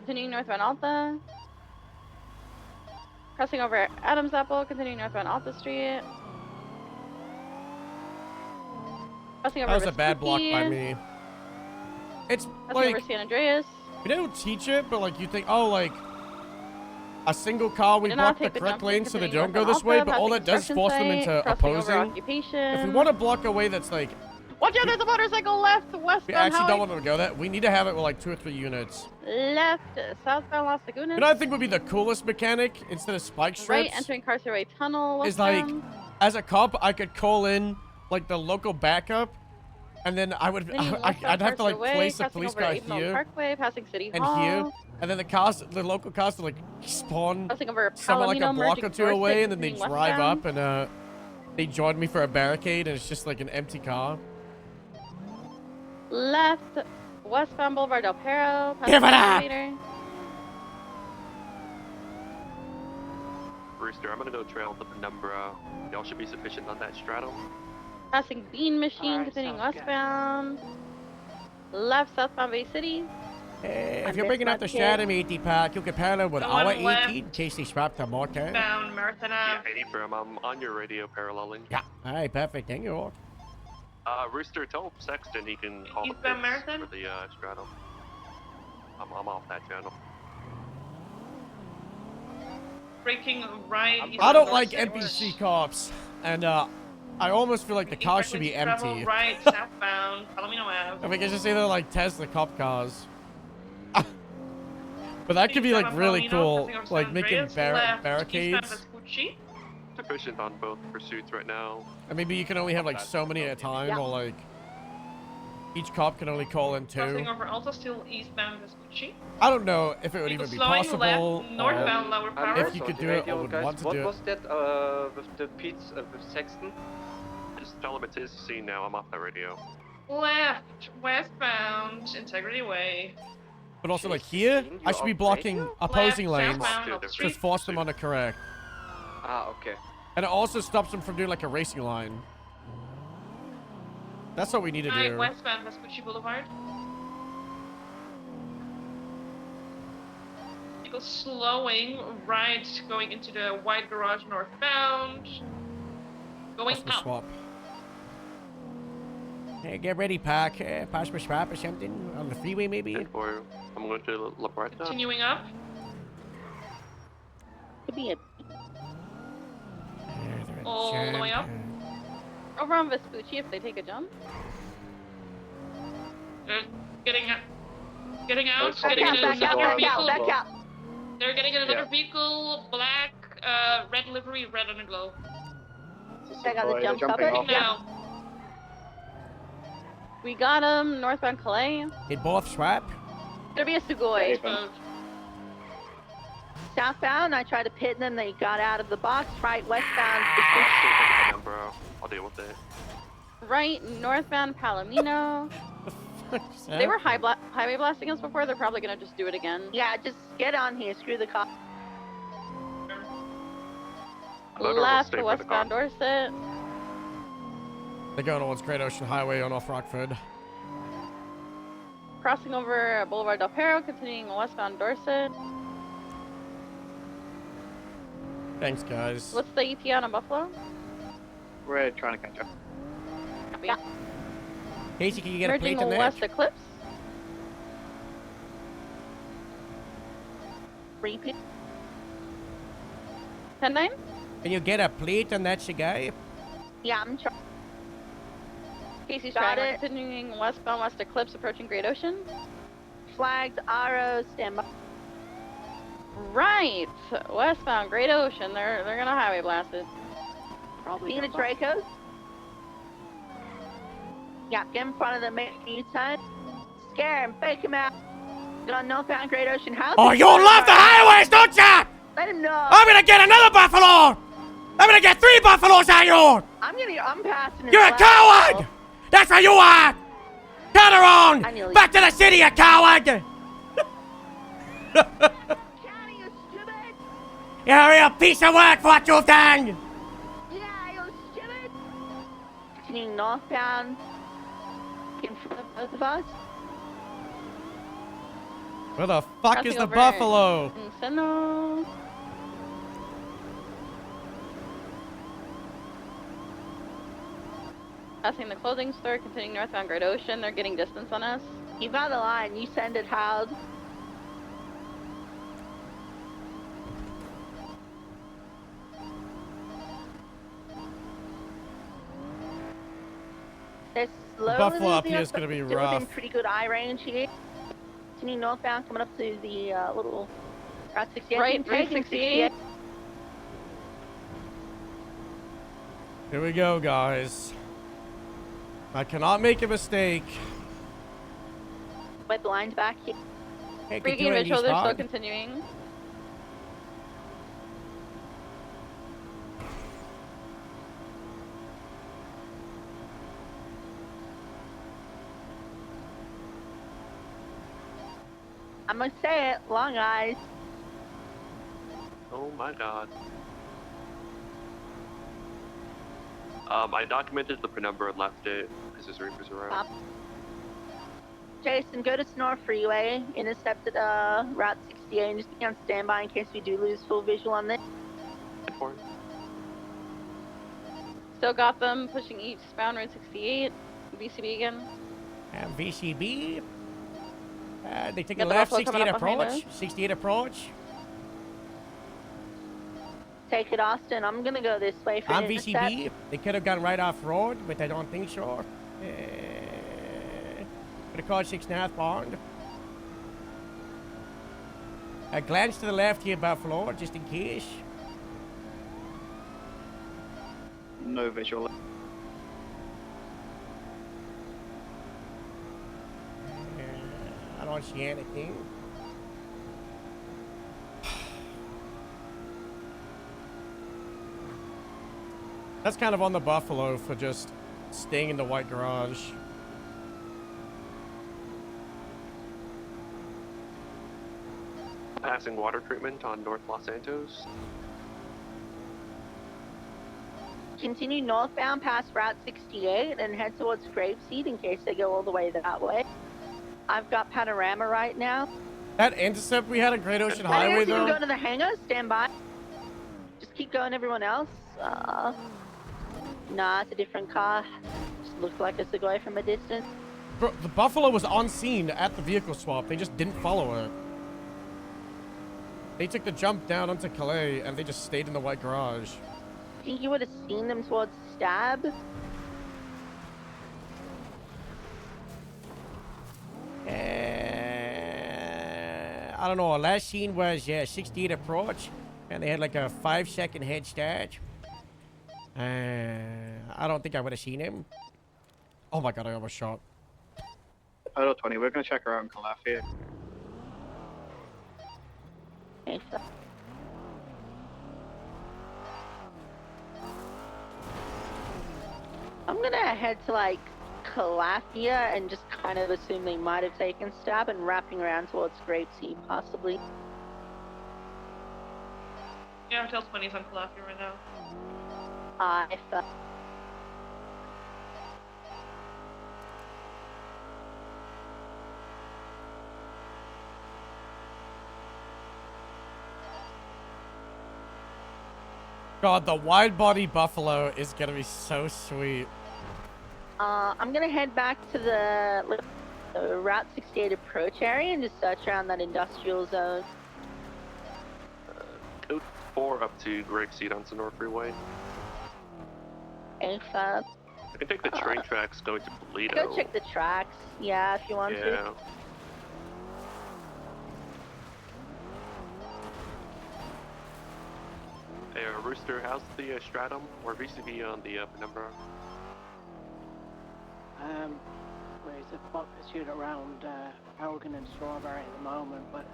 Continuing northbound Alta. Crossing over Adams Apple. Continuing northbound Alta Street. Crossing over That was a bad block by Vespucci. me. It's Crossing like over San Andreas. we don't teach it, but like you think, oh, like a single car, we Do not block the take the correct jump lane so they continuing don't go westbound this way, Alpha, but all passing that does force them construction into site, crossing over opposing. occupation. If we want to block a way that's like, Watch out, there's a motorcycle left, westbound we actually highway. don't want them to go that, we need to have it with like 2 or 3 units. Left, southbound Las Lagunas. You know, I think would be the coolest mechanic instead of spike strips. Right, entering Carcerate Tunnel, Is like, westbound. as a cop, I could call in like the local backup, and then I would, Leaning I'd westbound have to like Carcer Way, place a crossing police over car Avon here Parkway, passing City and Hall. here, and then the local cars to like spawn Crossing over somewhere like a Palomino, block or merging 2 away, Dorset, and then they continuing drive westbound. up and they join me for a barricade, and it's just like an empty car. Left, westbound Boulevard Del Perro, Give it up! elevator. Brewster, I'm gonna go trail the penumbra. Y'all should be sufficient on that straddle. Passing Bean Machine, continuing westbound. Left, southbound Bay City. If you're bringing up the Shadow 80 pack, you can parallel with Going our left. 18 in case they swap the mortar. Bound Marathon Ave. Hey, Brim, I'm on your radio paralleling. Yeah. Alright, perfect. Thank you. Rooster, tell Sexton he can call the Eastbound fix Marathon? for the straddle. I'm off that channel. Breaking right. I don't eastbound like Dorset. NPC cops, and I almost feel like the cars should be Travel empty. right, southbound, Palomino Ave. I mean, I just say they're like Tesla cop cars. But that could be like really cool, like making barricades. Sufficient on both pursuits right now. And maybe you can only have like so many at a time, or like each cop can only call in 2. Crossing over Alta, still eastbound Vespucci. I don't know if it would even be Slowing possible. left, northbound Lower Power. If you could do it, or would want to What do it. was that with the Pete's with Sexton? Just tell him it's his scene now. I'm off that radio. Left, westbound, Integrity Way. But also like here, I should be blocking opposing lanes. southbound, up the street. Just force them on the correct. Ah, okay. And it also stops them from doing like a racing line. That's what we need to Right, do. westbound Vespucci Boulevard. Vehicle slowing right, going into the wide garage northbound. Going Possible up. swap. Hey, get ready, Pac. Possible swap or something on the freeway, maybe. Or I'm going to La Puerta. Continuing up. Could be a All the way up. Over on Vespucci if they take a jump. They're getting out. Getting out. Back Getting out, in back out, another back out, vehicle. back out. They're getting in another Yeah. vehicle. Black, red livery, red underglow. Check out the jump jumping cover. off. Now. We got him, northbound Calais. Did both swap? There'll be a Sugoi. Southbound, I tried to pit them. They got out of the box. Right, westbound. Bro, I'll deal with it. Right, northbound Palomino. They were highway blasting us before. They're probably gonna just do it again. Yeah, just get on here. Screw the cop. Left, westbound Dorset. They're going towards Great Ocean Highway on off Rockford. Crossing over Boulevard Del Perro, continuing westbound Dorset. Thanks, guys. What's the ETA on Buffalo? We're trying to catch up. Yeah. Casey, can you get a Merging plate in there? west Eclipse. Repeat. 10-9? Can you get a plate on that cigar? Yeah, I'm trying. Casey's Got trying. We're it. continuing westbound West Eclipse, approaching Great Ocean. Flagged RO, stand by. Right, westbound Great Ocean. They're gonna highway blast it. Being the Dracos. Yeah, get in front of the main U-turn. Scare him, fake him out. Get on northbound Great Ocean House. Oh, you love the highways, don't ya? Let him know. I'm gonna get another buffalo! I'm gonna get 3 buffaloes on you! I'm passing his You're a last coward! buffalo. That's what you are! Turn around! I nearly- Back to the city, you coward! You're a real piece of work for what you've done! Yeah, you stupid. Continuing northbound. In front of both of us. Where the fuck Crossing is the over buffalo? Encino. Passing the clothing store, continuing northbound Great Ocean. They're getting distance on us. You got the line. You send it, Howard. slowly Buffalo up losing here us, is gonna but be we're still within rough. pretty good eye range here. Continue northbound, coming up to the little Route 68. Right, Route taking 68. Here we go, guys. I cannot make a mistake. With lines back here. Hey, Freaking Mitchell, they're still continuing. I'm gonna say it, long eyes. Oh my god. I documented the penumbra and left it because there's reapers around. Jason, go to Snore Freeway, intercepted Route 68, and just be on standby in case we do lose full visual on this. Still got them pushing eastbound Route 68. VCB again. VCB. They take a Got the left, Buffalo coming 68 up behind approach. 68 approach. Take it, Austin. I'm gonna go this way for I'm an VCB. intercept. They could have gone right off road, but I don't think so. Could have called 6.5 bond. A glance to the left here, Buffalo, just in case. No visual. I don't see anything. That's kind of on the Buffalo for just staying in the white garage. Passing water treatment on North Los Santos. Continue northbound past Route 68 and head towards Grapeseed in case they go all the way that way. I've got Panorama right now. That intercept we had at Great Ocean Highway, You can though. go to the hangar, stand by. Just keep going, everyone else. Nah, it's a different car. Just looks like a Segway from a distance. Bro, the Buffalo was on scene at the vehicle swap. They just didn't follow it. They took the jump down onto Calais, and they just stayed in the white garage. Think you would have seen them towards Stab? I don't know. Our last scene was 68 approach, and they had like a 5-second head start. I don't think I would have seen him. Oh my god, I almost shot. Total 20, we're gonna check around Calaf here. I'm gonna head to like Calafia and just kind of assume they might have taken Stab and wrapping around towards Grapeseed possibly. Yeah, Hotel 20's on Calafia right now. If God, the wide body Buffalo is gonna be so sweet. I'm gonna head back to the Route 68 approach area and just search around that industrial zone. Code 4 up to Grapeseed on Sonora Freeway. If I can take the train tracks going to Toledo. go check the tracks, yeah, if you want Yeah. to. Hey, Rooster, how's the Stratum or VCB on the Penumbra? There's a spot pursuit around Elgin and Strawberry at the moment, but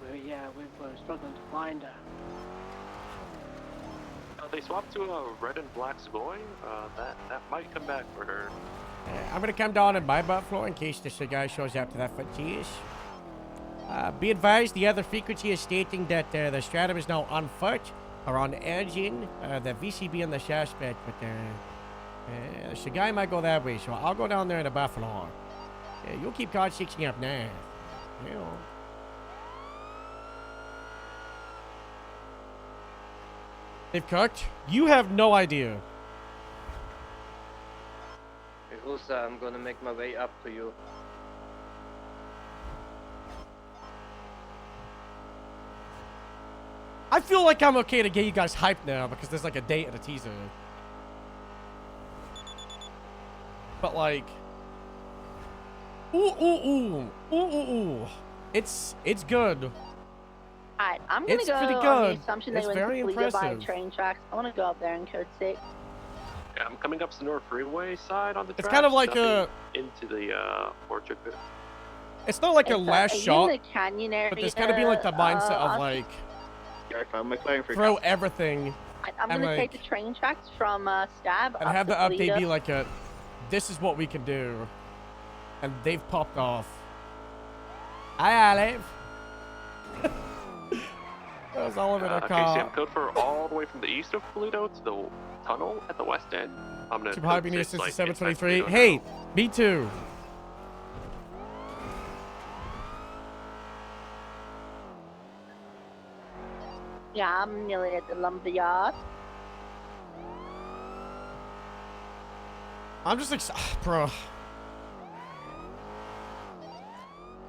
we're struggling to find her. They swapped to a red and black Segoy. That might come back for her. I'm gonna come down in my Buffalo in case this guy shows up to that footage. Be advised, the other frequency is stating that the Stratum is now on foot or on Elgin. The VCB and the suspect, but the guy might go that way, so I'll go down there in the Buffalo. You'll keep card 60 up now. You know. They've cooked? You have no idea. Hey, Husa, I'm gonna make my way up to you. I feel like I'm okay to get you guys hyped now because there's like a date and a teaser. but like, ooh. It's good. Alright, I'm gonna It's go pretty on good. the assumption It's they went very to Toledo by impressive. train tracks. I want to go up there in code 6. Yeah, I'm coming up the North Freeway side on the It's track. kind of like nothing into the orchard bit. It's not like a It's, last are you in shot, the canyon area, but there's gotta be like the mindset of Austin? like, I'm McLaren for throw everything I'm and gonna like, take the train tracks from Stab and up have to the update Toledo. be like a, this is what we can do, and they've popped off. Hi, Olive. That was all of it a Okay, so car. I'm code for all the way from the east of Toledo to the tunnel at the west end. I'm gonna Too code high being six, since like, the inside 723. Toledo Hey, now. me too. Yeah, I'm nearly at the lumberyard. I'm just excited, bro.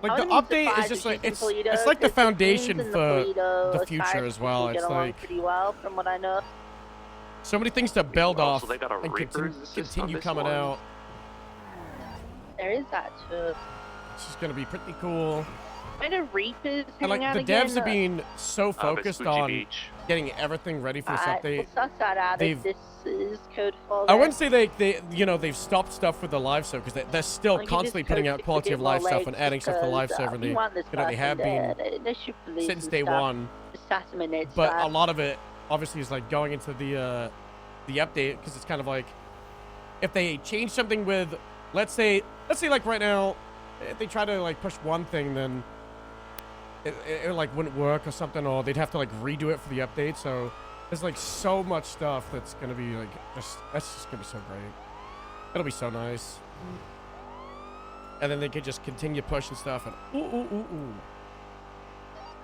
Like I the wouldn't be update is surprised just if like she's in it's Toledo, like the 'cause foundation teams in for Toledo the tires future as well. get It's along like pretty well, from what I know. so many things to build Oh, off so they got a and Reaper's assist on continue this coming one? out. There is that too. This is gonna be pretty cool. Where do Reapers And hang like out the again? devs are being so focused Vespucci on Beach. getting everything ready for this update. We'll suss that out They've- if this is code 4. I wouldn't say they've stopped stuff with the live server because they're still I'll give this constantly putting code out 6 a quality bit of live more stuff and legs adding stuff to the live because, server. we want this They person have there. been They should release since some day stuff. one. Assassinate But stuff. a lot of it obviously is like going into the update because it's kind of like if they change something with let's say like right now if they try to like push one thing then it like wouldn't work or something, or they'd have to like redo it for the update. So there's like so much stuff that's gonna be like that's just gonna be so great. It'll be so nice. And then they could just continue pushing stuff and ooh.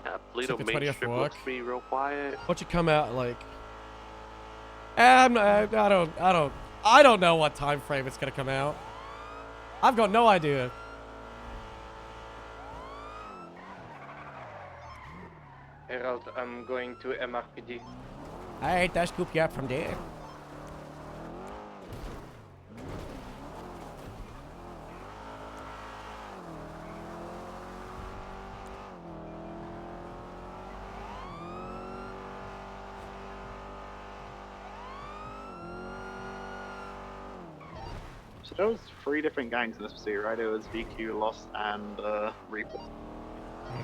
Yeah, Toledo the Main 20th Strip work. looks to be real quiet. Why don't you come out like? I don't know what time frame it's gonna come out. I've got no idea. Herald, I'm going to MRPD. Alright, I'll scoop you up from there. So there was 3 different gangs in this pursuit, right? It was VQ, Lost, and Reaper.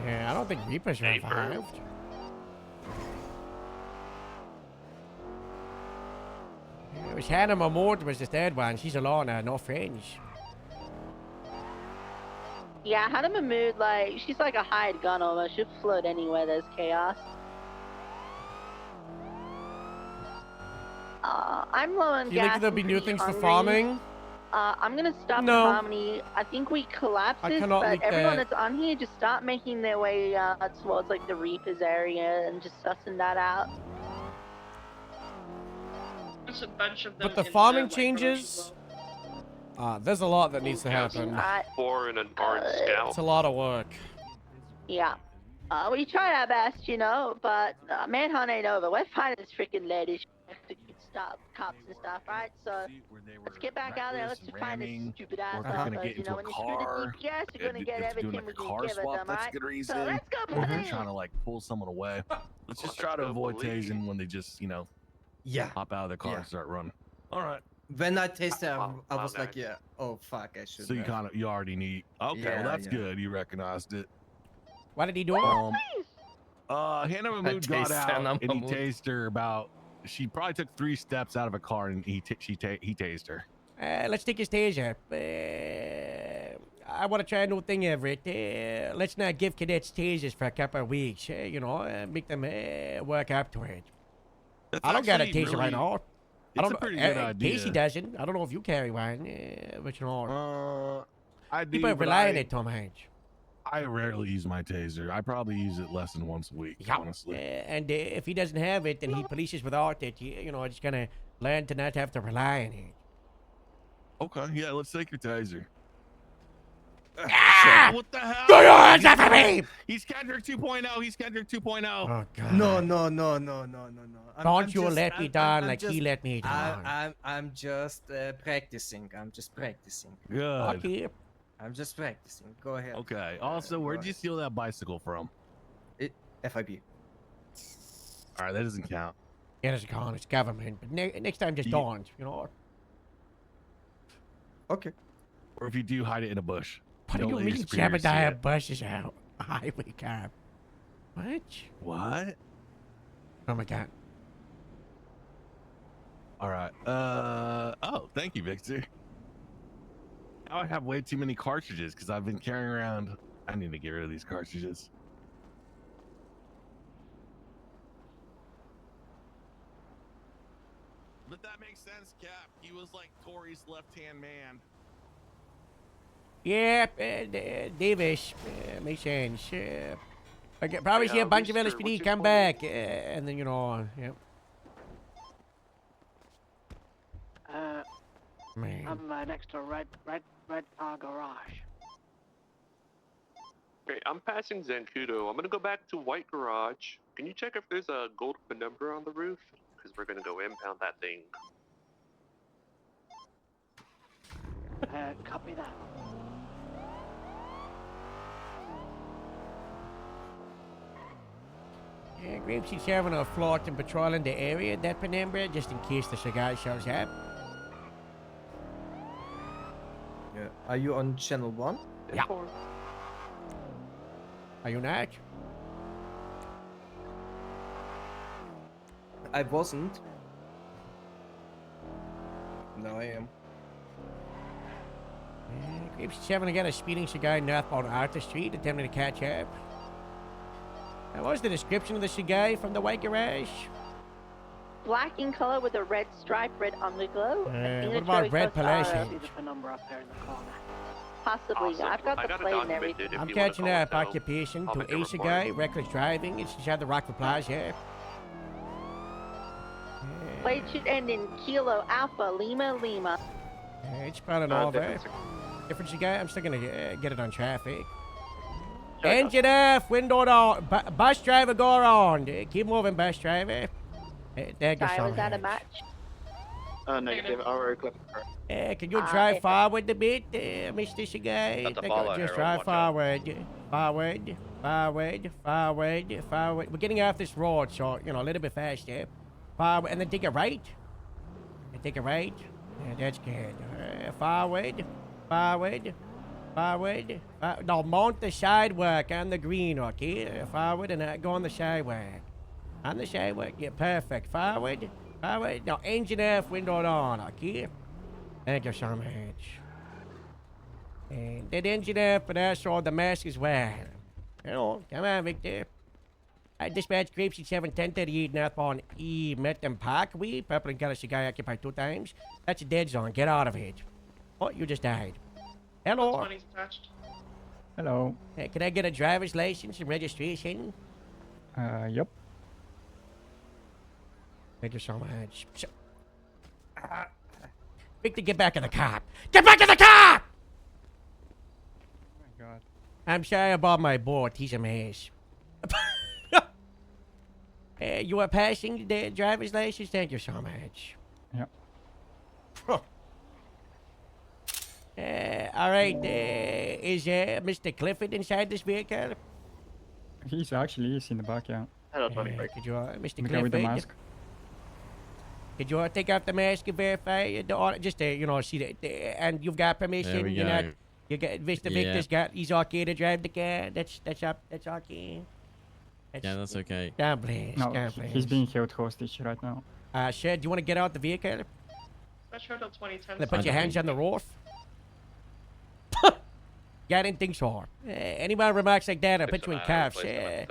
Yeah, I don't think Reaper's revived. It was Hannah Mort was the third one. She's alone, no friends. Yeah, Hannah Mahmood, like, she's like a hired gun almost. She'll float anywhere there's chaos. I'm low on Do you gas. think there'll and be new pretty things for hungry. farming? I'm gonna stop No. the Harmony. I think we collapsed I this, cannot but leak everyone that. that's on here just start making their way towards like the Reapers area and just sussing that out. There's a bunch of them. But the in farming White Garage as changes. well. There's a lot that needs to happen. Alright. 4 and an orange scout. It's a lot of work. Yeah. We tried our best, you know, but Manhunt ain't over. We're finding this freaking lady to stop cops and stuff, right? So let's get back out there. Let's find this stupid ass or if they're gonna motherfucker. get You know, into when a you screw car, the DPS, you're gonna if get they're everything doing we a can car give it swap, them, that's a right? good reason. So let's go Or put they're it trying in. to like pull someone away. Let's just try to avoid tasing when they just, hop out of the car and start running. All right. When I tasted, I was like, yeah, oh fuck, I should. So you already need. Okay, Yeah, well that's yeah. good. You recognized it. What did he do? Hannah Mahmood got tased out Hannah and he Mahmood. tased her about. She probably took 3 steps out of a car and he tased her. Let's take his taser. I want to try a new thing, Everett. Let's not give cadets tasers for a couple of weeks. Make them work up to it. That's I don't got a actually taser right really- now. I It's don't a pretty know. good idea. Casey doesn't. I don't know if you carry one, but I do. people but rely on it, Tom Hanks. I rarely use my taser. I probably use it less than once a week, honestly. And if he doesn't have it, then he polices without it. It's gonna learn to not have to rely on it. Okay, yeah, let's take your taser. Ah! What the hell? Do your hands off of me! He's Kendrick 2.0. He's Kendrick 2.0. Oh, God. No. Don't you let me down like he let me down. I'm just practicing. I'm just practicing. Good. Okay. I'm just practicing. Go ahead. Okay. Also, where'd you steal that bicycle from? FIB. All right, that doesn't count. It doesn't count. It's government. But next time, just don't. You know. Okay. Or if you do, hide it in a bush. What do Don't you let your mean superiors see Jebediah it. Bush is out? Highway cab. What? What? Oh my God. All right. Oh, thank you, Victor. Now I have way too many cartridges because I've been carrying around. I need to get rid of these cartridges. But that makes sense, Cap. He was like Tori's left-hand man. Yep, Davis. Makes sense. Okay, probably see a bunch of LSPD come back, and then, you know, yep. Man. I'm next to Red Car Garage. Okay, I'm passing Zancudo. I'm gonna go back to White Garage. Can you check if there's a gold penumbra on the roof? Because we're gonna go impound that thing. Copy that. Yeah, Grapeseed's having a float and patrolling the area at that penumbra just in case the cigar shows up. Yeah. Are you on channel 1? Yeah. Are you not? I wasn't. Now I am. Grapeseed's having again a speeding cigar northbound Arthur Street, attempting to catch up. What was the description of the cigar from the White Garage? Black in color with a red stripe, red underglow. What about red Palacios? See the number up there in the corner. Possibly. Awesome. I've got I the got it plate and documented everything. if I'm you wanna catching call it up. down. Occupation I'll to make a a report. cigar, reckless driving. It's inside the Rockford Plaza. Plate should end in Kilo Alpha Lima Lima. It's spelling over. Different cigar. I'm still gonna get it on traffic. Sure, Engine off, window down. Bus driver, go around. Keep moving, bus driver. There goes Sorry, was that a match? Negative. Our clip. can you drive forward a bit, Mr. Cigar? That's a fallout Just arrow, drive forward. Forward. We're getting off this road, so, you know, a little bit faster. Forward, and then take a right. And take a right. Yeah, that's good. Forward. No, mount the sidewalk on the green, okay? Forward and go on the sidewalk. On the sidewalk, yeah, perfect. Forward. Now, engine off, window on, okay? Thank you so much. And that engine off, but also the mask as well. You know, come on, Victor. I dispatched Grapeseed 71038 northbound E. Metten Parkway. Purple and color cigar occupied 2 times. That's a dead zone. Get out of it. Oh, you just died. Hello. 20's attached. Hello. Hey, can I get a driver's license and registration? Yep. Thank you so much. Victor, get back in the car. Get back in the car! Oh my god. I'm sorry about my board. He's a mess. You are passing the driver's license? Thank you so much. Yep. All right. Is Mr. Clifford inside this vehicle? He's actually in the back, yeah. Hello, Tony. Could you, Mr. The guy with the Clifford? mask. Could you take off the mask and verify the order? Just you know, see that, and you've got permission. we You're go. not. You got Mr. Victor's got. He's okay to drive the car. That's okay. Yeah, that's okay. God bless. No, God bless. he's being held hostage right now. Sir, do you want to get out the vehicle? Metro till 2010. Put your hands on the roof. Yeah, I didn't think so. Anyone remarks like that, I'll put you in cuffs. I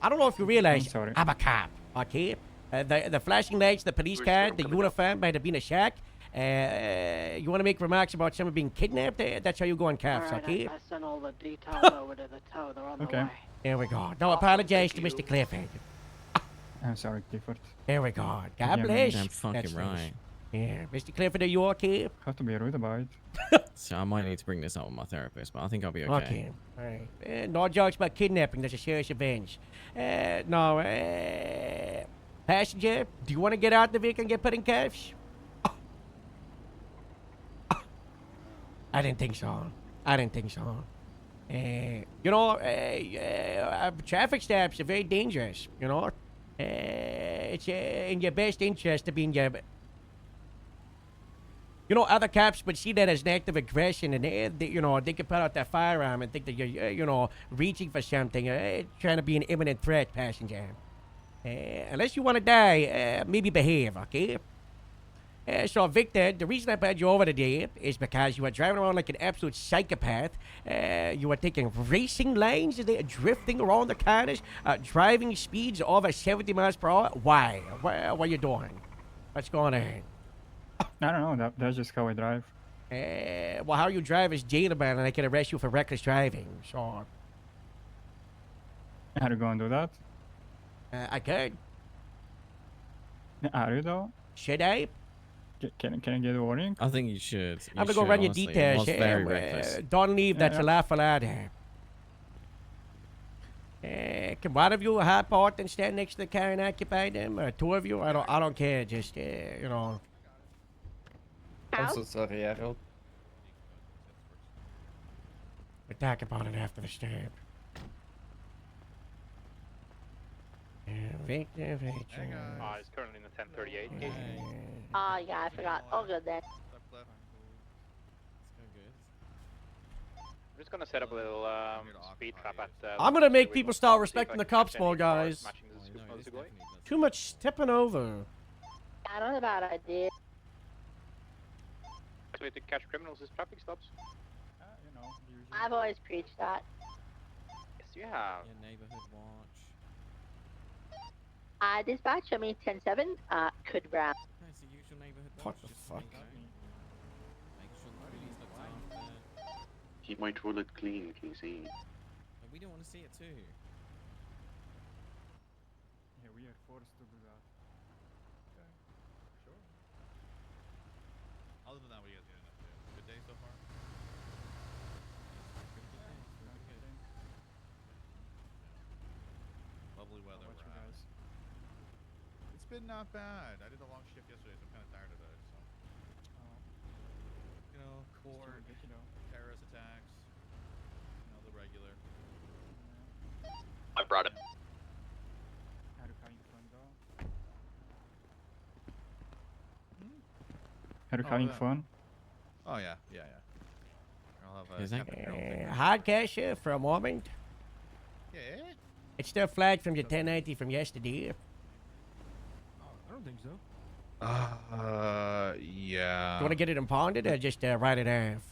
don't know if you realize I'm a cop, okay? The flashing lights, the police card, the uniform might have been a shack. You want to make remarks about someone being kidnapped? That's how you go in cuffs, Alright, okay? I sent all the details over to the tow. They're on the way. There we go. No, apologize to Mr. Clifford. I'm sorry, Clifford. There we go. God Yeah, bless. Damn fucking That's right. nice. Yeah, Mr. Clifford, are you okay? Have to be rude about it. So I might need to bring this up with my therapist, but I think I'll be okay. Okay. All right. No jokes about kidnapping. That's a serious offense. No. Passenger, do you want to get out the vehicle and get put in cuffs? I didn't think so. Traffic stops are very dangerous, you know. It's in your best interest to be in your... You know, other cops would see that as an act of aggression, and they could put out their firearm and think that you're, reaching for something, trying to be an imminent threat, passenger. Unless you want to die, maybe behave, okay? So, Victor, the reason I pulled you over today is because you were driving around like an absolute psychopath. You were taking racing lanes, drifting around the corners, driving speeds over 70 miles per hour. Why? What are you doing? What's going on? I don't know. That's just how I drive. Well, how you drive is jailable, and I can arrest you for reckless driving. So, How to go and do that? I could. Are you though? Should I? Can I get a warning? I think you should. I'm gonna go run your details. Very reckless. Don't leave. That's a laugh out. Can one of you hop out and stand next to the car and occupy them? Or two of you? I don't care. Just I'm so sorry, Harold. We'll talk about it after the stop. Victor. It's currently in the 1038 case. Yeah, I forgot. All good then. I'm just gonna set up a little speed trap at. I'm gonna make people start respecting the cops more, guys. Too much stepping over. I don't know about idea. Best way to catch criminals is traffic stops. I've always preached that. Yes, you have. Your neighborhood watch. Dispatch, I mean 10-7, could brown. That's the usual neighborhood watch. What the Just fuck? Make sure the police look after. Keep my toilet clean, Casey. But we don't want to see it too. Yeah, we are forced to do that. Sure. Other than that, what are you guys getting up to? Good day so far? Lovely weather. What you we're at. guys? It's been not bad. I did a long shift yesterday, so I'm kind of tired of it. So, court, terrorist attacks, the regular. I brought it. Are you having fun though? Are you having fun? Oh yeah. I'll have Is that- Captain Harold take care. Hard cash for a moment. Yeah. It's still flagged from your 1090 from yesterday. I don't think so. Yeah. You want to get it impounded or just write it off?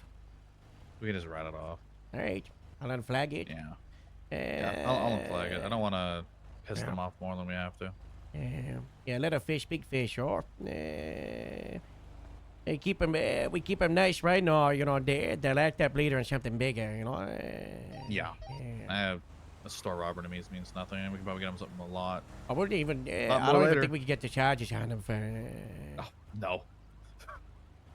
We can just write it off. All right, I'll unflag it. Yeah. I'll unflag it. I don't want to piss them off more than we have to. Yeah, little fish, big fish, or we keep them nice right now. They're like that bleeder and something bigger. Yeah. A store robber to me means nothing. We can probably get him something a lot. I wouldn't even. I Lot more don't even later. think we could get the charges on them for. No.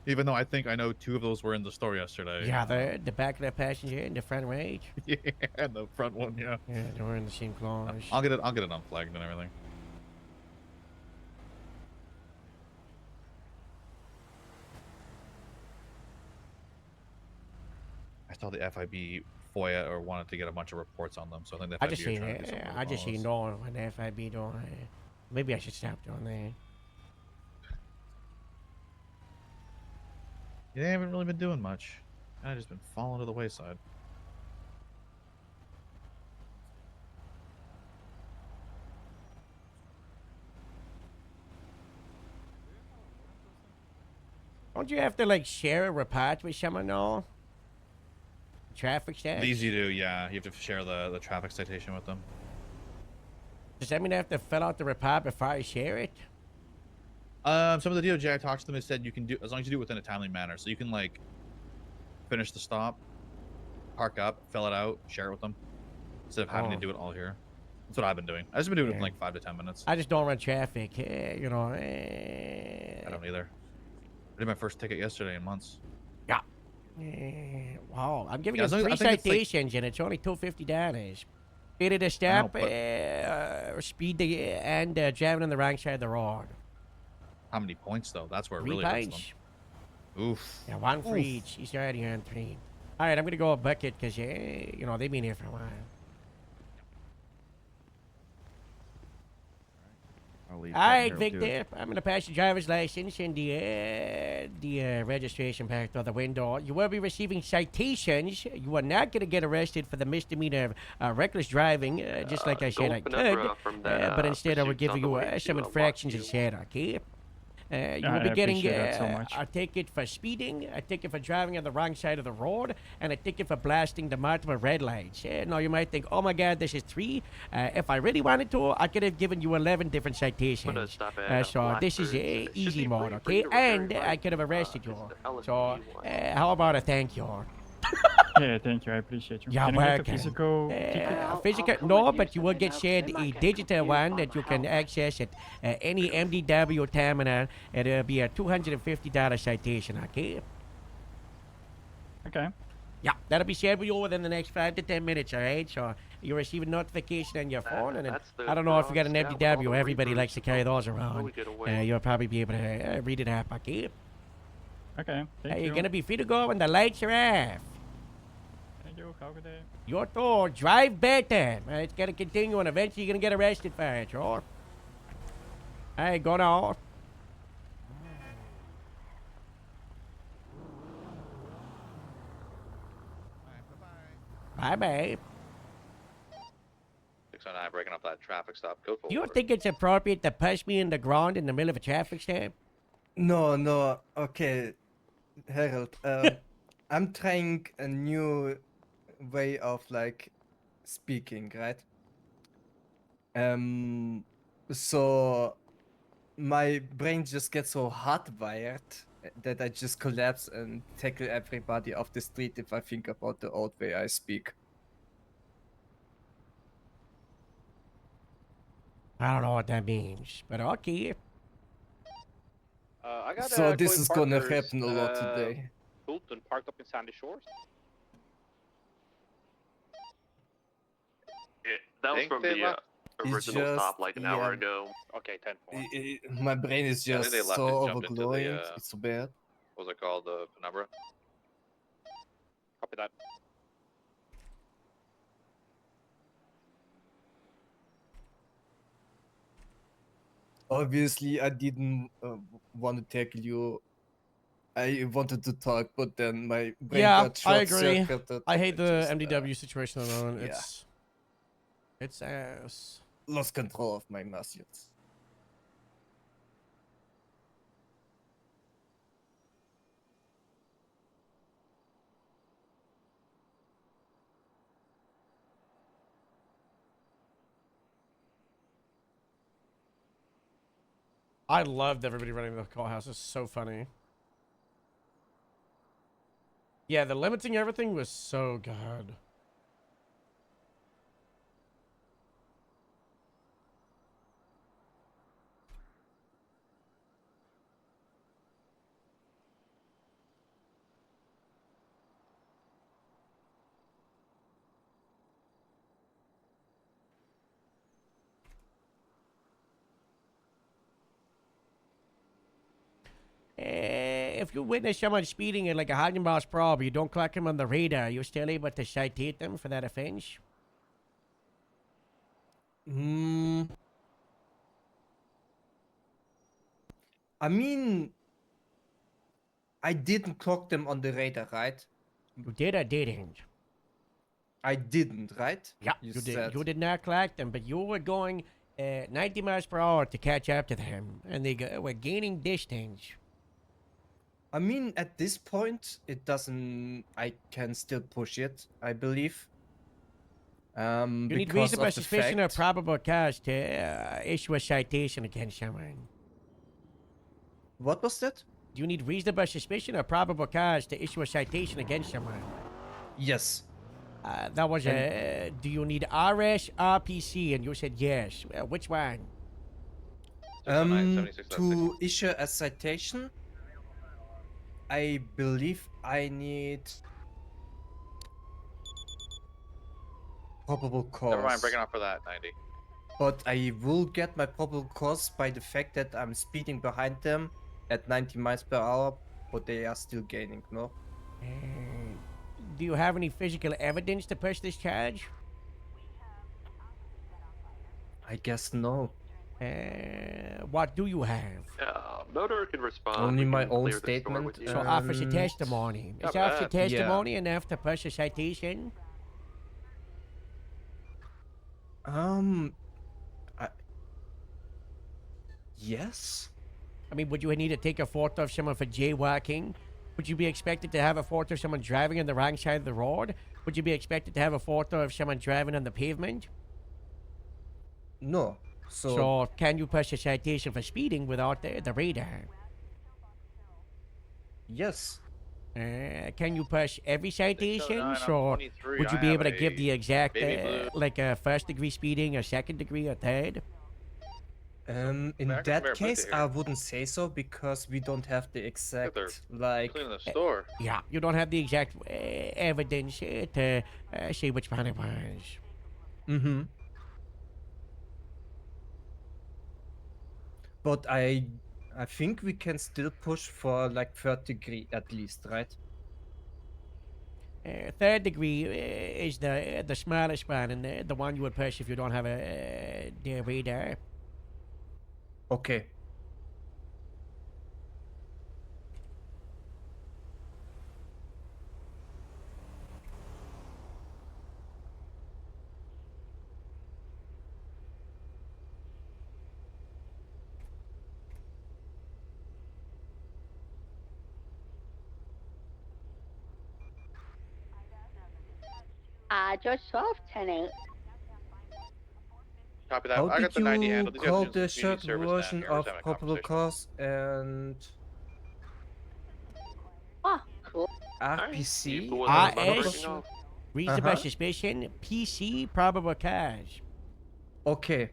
Even though I think I know 2 of those were in the store yesterday. Yeah, the back of the passenger and the front right. Yeah, and the front one, yeah. Yeah, they were in the same clause. I'll get it unflagged and everything. I saw the FIB FOIA or wanted to get a bunch of reports on them, so I think the FIB I just are seen trying to do it. something I with just those. seen no when the FIB doing. Maybe I should stop doing that. Yeah, they haven't really been doing much. I've just been falling to the wayside. Don't you have to like share a report with someone though? Traffic stats? These you do, yeah. You have to share the traffic citation with them. Does that mean I have to fill out the report before I share it? Some of the DOJ I talked to them, they said you can do, as long as you do it within a timely manner. So you can like finish the stop, park up, fill it out, share it with them, instead of having to Oh. do it all here. That's what I've been doing. I've just been doing it in like 5 to 10 minutes. I just don't run traffic, I don't either. did my first ticket yesterday in months. Yeah. Wow, I'm giving Yeah, you so I 3 think it's like- citations and it's only $250. Speed a step, speed and driving on the wrong side of the road. How many points though? That's where it 3 really hurts points. them. Oof. Yeah, 1 for Oof. each. He's already on 3. All right, I'm gonna go a bucket because you know they've been here for a while. I'll leave All right, Harold do it. Victor. I'm gonna pass your driver's license and the registration back through the window. You will be receiving citations. You are not gonna get arrested for the misdemeanor reckless driving, just like I said I could. But instead, I will give you some infractions instead. Okay. You will be I getting appreciate that so much. a ticket for speeding, a ticket for driving on the wrong side of the road, and a ticket for blasting the multiple red lights. Now, you might think, oh my God, this is 3. If I really wanted to, I could have given you 11 different citations. So this is easy mode, okay? And I could have arrested you. So how about a thank you? Yeah, thank you. I appreciate you. Yeah, Can I get a welcome. physical ticket? Physical, no, but you will get shared a digital one that you can access at any MDW terminal. It'll be a $250 citation, okay? Okay. Yeah, that'll be shared with you within the next 5 to 10 minutes, all right? So you receive a notification on your phone, and then, I don't know if you got an MDW. Everybody likes to carry those around. You'll probably be able to read it up, okay? Okay, thank you. You're gonna be free to go when the lights are off. Thank you. Have a good day. Your tour, drive better. It's gonna continue, and eventually you're gonna get arrested for it, sure? Hey, go now. Bye, babe. 609 breaking up that traffic stop. Go for You don't think it's appropriate to push me in the ground in the middle of a traffic stop? No, okay. Harold, I'm trying a new way of like speaking, right? So my brain just gets so hardwired that I just collapse and tackle everybody off the street if I think about the old way I speak. I don't know what that means, but okay. I got So this Chloe is gonna Parker's, happen a lot today. Pulled and parked up in Sandy Shores. Yeah, that was Think from they the left? It's original just- stop like an hour yeah. ago. Okay, 10-4. My brain is Yeah, just they left so and jumped into the, overglowing. It's so bad. What was it called? The Penumbra? Copy that. Obviously, I didn't want to tackle you. I wanted to talk, but then my brain Yeah, got I agree. short-circuited. I hate the just, MDW situation alone. yeah. It's ass. Lost control of my muscles. I loved everybody running the call house. It's so funny. Yeah, the limiting everything was so good. If you witness someone speeding at like a 100 miles per hour, but you don't clock him on the radar, you're still able to cite them for that offense? I mean, I didn't clock them on the radar, right? You did or didn't? I didn't, right? Yeah, you did. You did not clock them, but you were going 90 miles per hour to catch up to them, and they were gaining distance. I mean, at this point, it doesn't. I can still push it, I believe. You need because reasonable of the suspicion or fact- probable cause to issue a citation against someone. What was that? You need reasonable suspicion or probable cause to issue a citation against someone. Yes. That was do you need RS, RPC? And you said yes. Which one? To issue a citation, I believe I need probable cause. Never mind, breaking off for that 90. But I will get my probable cause by the fact that I'm speeding behind them at 90 miles per hour, but they are still gaining, no? Do you have any physical evidence to push this charge? I guess no. What do you have? Motor can respond. Only We my can own clear the store statement. with you. So officer testimony. Is Not officer bad. testimony enough to push a citation? Yes. I mean, would you need to take a photo of someone for jaywalking? Would you be expected to have a photo of someone driving on the wrong side of the road? Would you be expected to have a photo of someone driving on the pavement? No. So can you push a citation for speeding without the radar? Yes. Can you push every citation? I'm So 23, would you I be have able to give a the exact, baby blue. like a first degree speeding, a second degree, a third? In I can that compare case, both I here. wouldn't say so because we don't have the exact they're like. Cleaning the store. Yeah, you don't have the exact evidence to say which one it was. Mm-hmm. But I think we can still push for like third degree at least, right? Third degree is the smallest one and the one you would push if you don't have the radar. Okay. George 12, 10-8. Copy that. How I got did the 90 you handle. These guys call do the some short community service down version here. We're of just having a probable conversation. cause and Oh, cool. RPC? RS, reasonable Uh-huh. suspicion, PC, probable cause. Okay.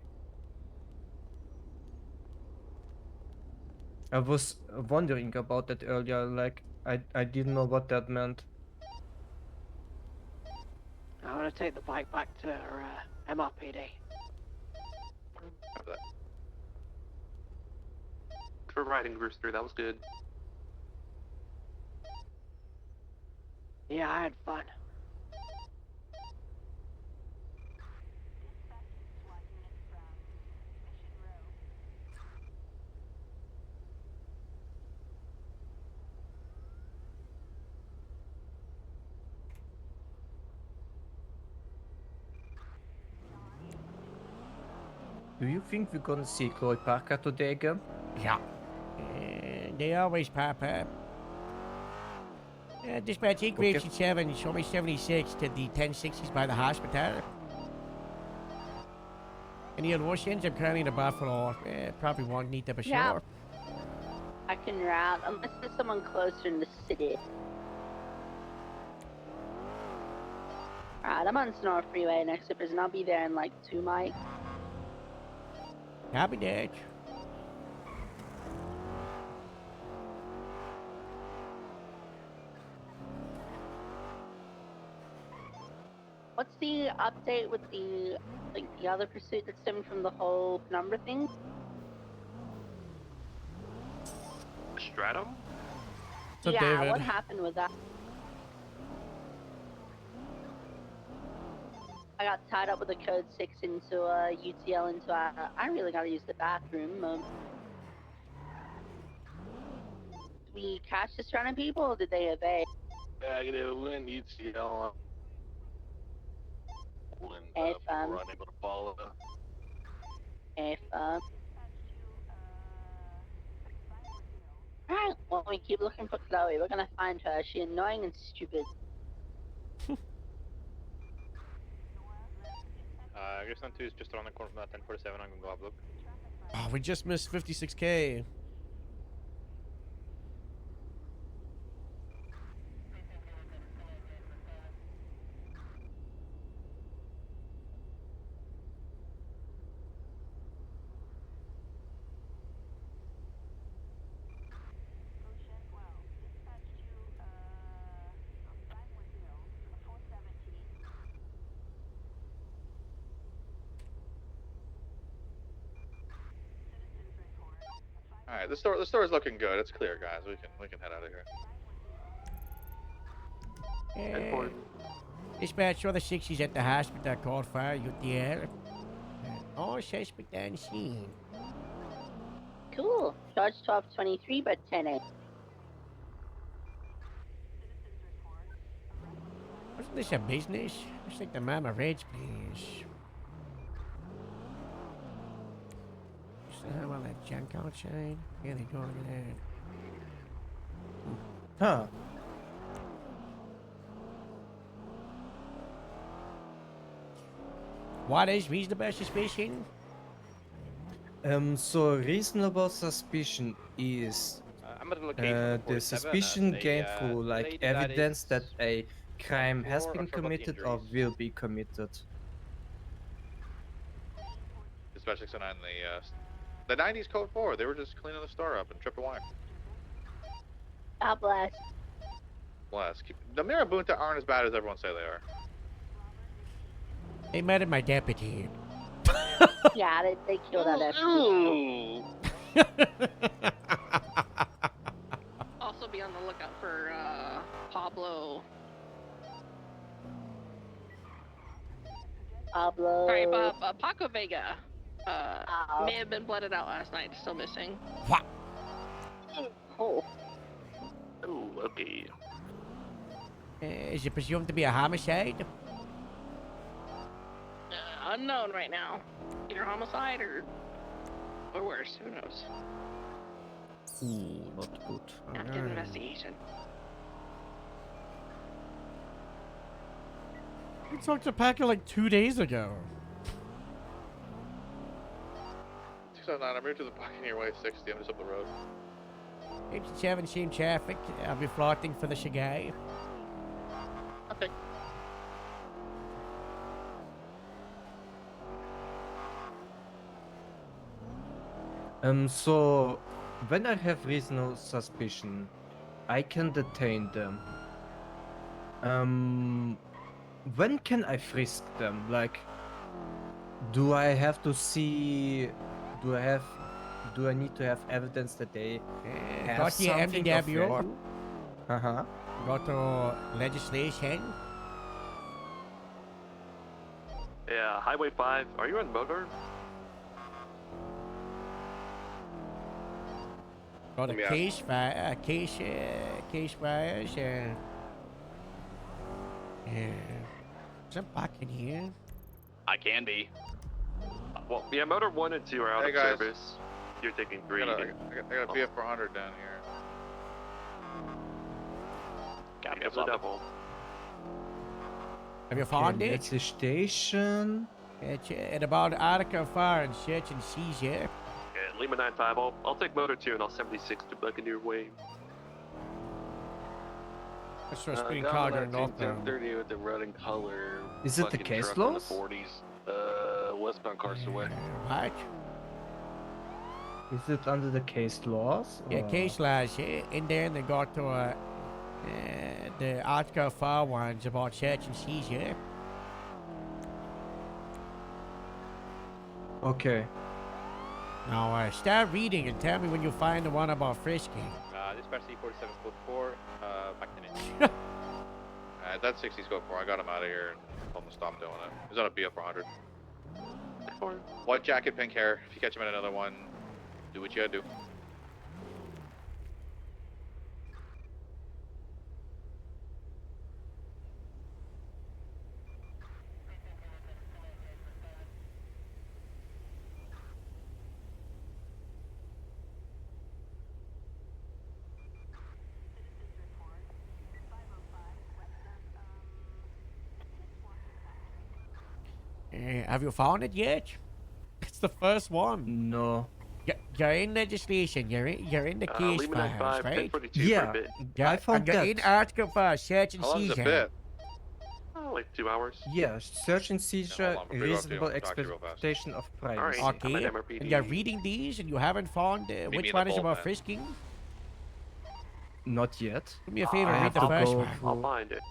I was wondering about that earlier, like I didn't know what that meant. I want to take the bike back to MRPD. Copy that. For riding Rooster, that was good. Yeah, I had fun. Do you think we're gonna see Chloe Parker today again? Yeah. They always pop up. Dispatch 8 Grade 7, show me 76 to the 1060s by the hospital. Any emotions? I'm currently in a Buffalo. Probably won't need to be Yeah. sure. I can route unless there's someone closer in the city. Alright, I'm on Sonora Freeway next to prison. I'll be there in like 2 mics. Copy that. What's the update with the the other pursuit that stemmed from the whole number thing? Stratum? So yeah, David, what happened with that? I got tied up with a code 6 into a UTL into a... I really gotta use the bathroom. Did we catch the surrounding people or did they evade? Negative, when UTL. When If, we're unable to follow. If, Alright, well, we keep looking for Chloe. We're gonna find her. She's annoying and stupid. Griston 2 is just around the corner from that 1047. I'm gonna go have a look. oh, we just missed 56K. All right, the store is looking good. It's clear, guys. We can head out of here. Dispatch, the 60s at the hospital called fire UTL. All suspect on scene. Cool. Charge 1223, but 10 Wasn't this a business? Looks like the Mama Red's place. How well that junk outside? Yeah, they go look at that. Huh. What is reasonable suspicion? So reasonable suspicion is I'm at the location. the suspicion gained through like lady that evidence is that a crime has 4, I been forgot the committed or injuries. will be committed. Dispatch 609, the 90s code 4. They were just cleaning the store up and tripping wire. God bless. Bless. The Marabunta aren't as bad as everyone say they are. They murdered my deputy. Yeah, they killed that Also be on the lookout for Pablo. Sorry, Paco Vega. May have been blooded out last night. Still missing. What? Oh. Oh, okay. Is it presumed to be a homicide? Unknown right now. Either homicide or worse. Who knows? Ooh, not good. Active investigation. We talked to Packer like 2 days ago. 609, I'm here to the Buccaneer Way 60. I'm just up the road. 87, same traffic. I'll be floating for the Shigai. Okay. So when I have reasonable suspicion, I can detain them. When can I frisk them? Like, do I have to see? Do I need to have evidence that they have Got your something of MDW. value? Uh-huh. Got to legislation. Yeah, Highway 5. Are you in Motor? Got a Let me ask. case file, case files, yeah. Is that back in here? I can be. Well, yeah, Motor 1 and 2 are out Hey, of guys. service. You're taking 3. I got a BF 400 down here. Got the double. Have you found it? It's a station. It's at about Article Fire and search and seizure. Yeah, Lima 95. I'll take Motor 2 and I'll 76 to Buccaneer Way. That's for a speeding Got car one going northbound. 1030 with the red and color. Is it the fucking case truck in laws? The 40s. Westbound Carson Way. Right? Is it under the case laws? Yeah, or- case laws, yeah. In there, they got to the Article 4 ones about search and seizure. Okay. Now, start reading and tell me when you find the one about frisking. Dispatch C47 code 4. Back to me. Alright, that's 60 scope 4. I got him out of here and told him to stop doing it. He's on a BF 400. White jacket, pink hair. If you catch him in another one, do what you gotta do. Have you found it yet? It's the first one. No. You're in legislation. You're in the case Lima files, 95, right? 1042 Yeah. for a bit. Yeah, I found and you're in that. Article 4, search and How long's seizure. a bit? Oh, like 2 hours. Yeah, search and seizure, hold on, we'll figure out reasonable the- I'll talk to you real fast. expectation of privacy. Alright. I'm Okay, at MRPD. and you're reading these and you haven't found me which in one the is about bullpen. frisking? Not yet. Do me a favor, I read have the to first go one. I'll through- find it.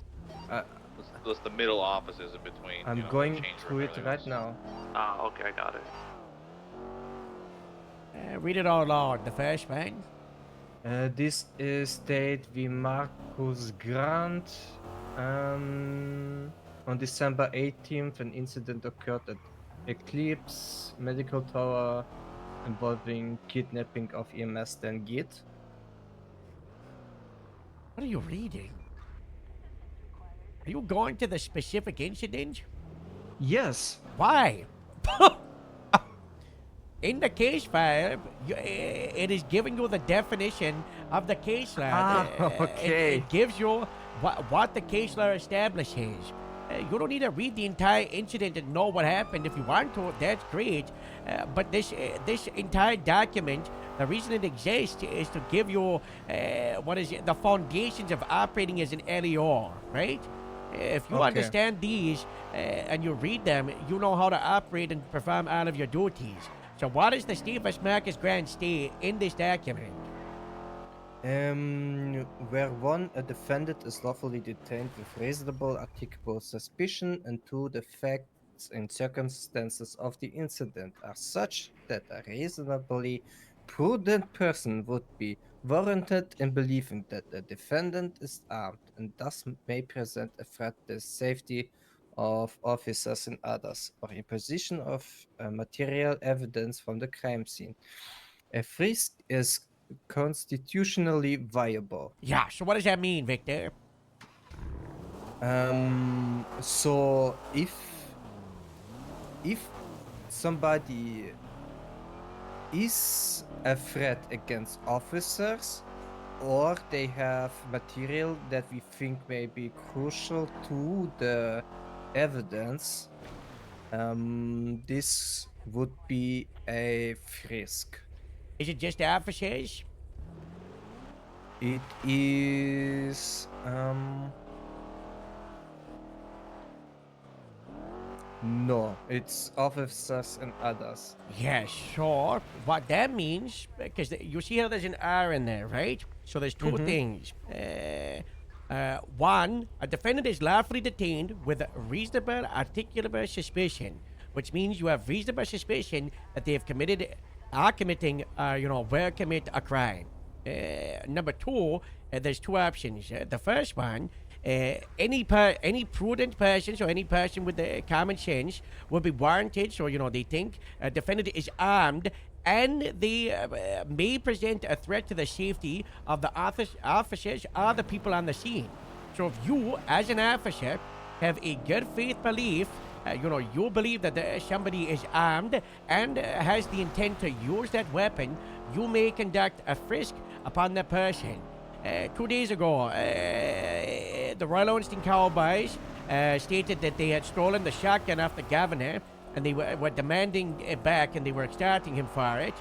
That's the middle offices in between. I'm you know, going the change room through and it everything right else. now. Ah, okay, I got it. Read it out loud, the first one. This is State V. Marcus Grant. On December 18th, an incident occurred at Eclipse Medical Tower involving kidnapping of EMS Dan Git. What are you reading? Are you going to the specific incident? Yes. Why? In the case file, it is giving you the definition of the case law. Okay. It gives you what the case law establishes. You don't need to read the entire incident and know what happened. If you want to, that's great. But this entire document, the reason it exists is to give you the foundations of operating as an LER, right? If you Okay. understand these and you read them, you know how to operate and perform all of your duties. So what does the Stevens Marcus Grant state in this document? Where one, a defendant is lawfully detained with reasonable articulable suspicion, and two, the facts and circumstances of the incident are such that a reasonably prudent person would be warranted in believing that the defendant is armed and thus may present a threat to the safety of officers and others, or imposition of material evidence from the crime scene. A frisk is constitutionally viable. Yeah, so what does that mean, Victor? So if somebody is a threat against officers, or they have material that we think may be crucial to the evidence, this would be a frisk. Is it just officers? It is no, it's officers and others. Yeah, sure. What that means, because you see how there's an R in there, right? So there's two things. One, a defendant is lawfully detained with reasonable articulable suspicion, which means you have reasonable suspicion that they have will commit a crime. Number two, there's two options. The first one, any prudent person, so any person with the common sense, will be warranted. So they think a defendant is armed and they may present a threat to the safety of the officers or the people on the scene. So if you, as an officer, have a good faith belief, you believe that somebody is armed and has the intent to use that weapon, you may conduct a frisk upon that person. 2 days ago, the Royal Owenstein Cowboys stated that they had stolen the shotgun off the governor, and they were demanding it back, and they were extorting him for it.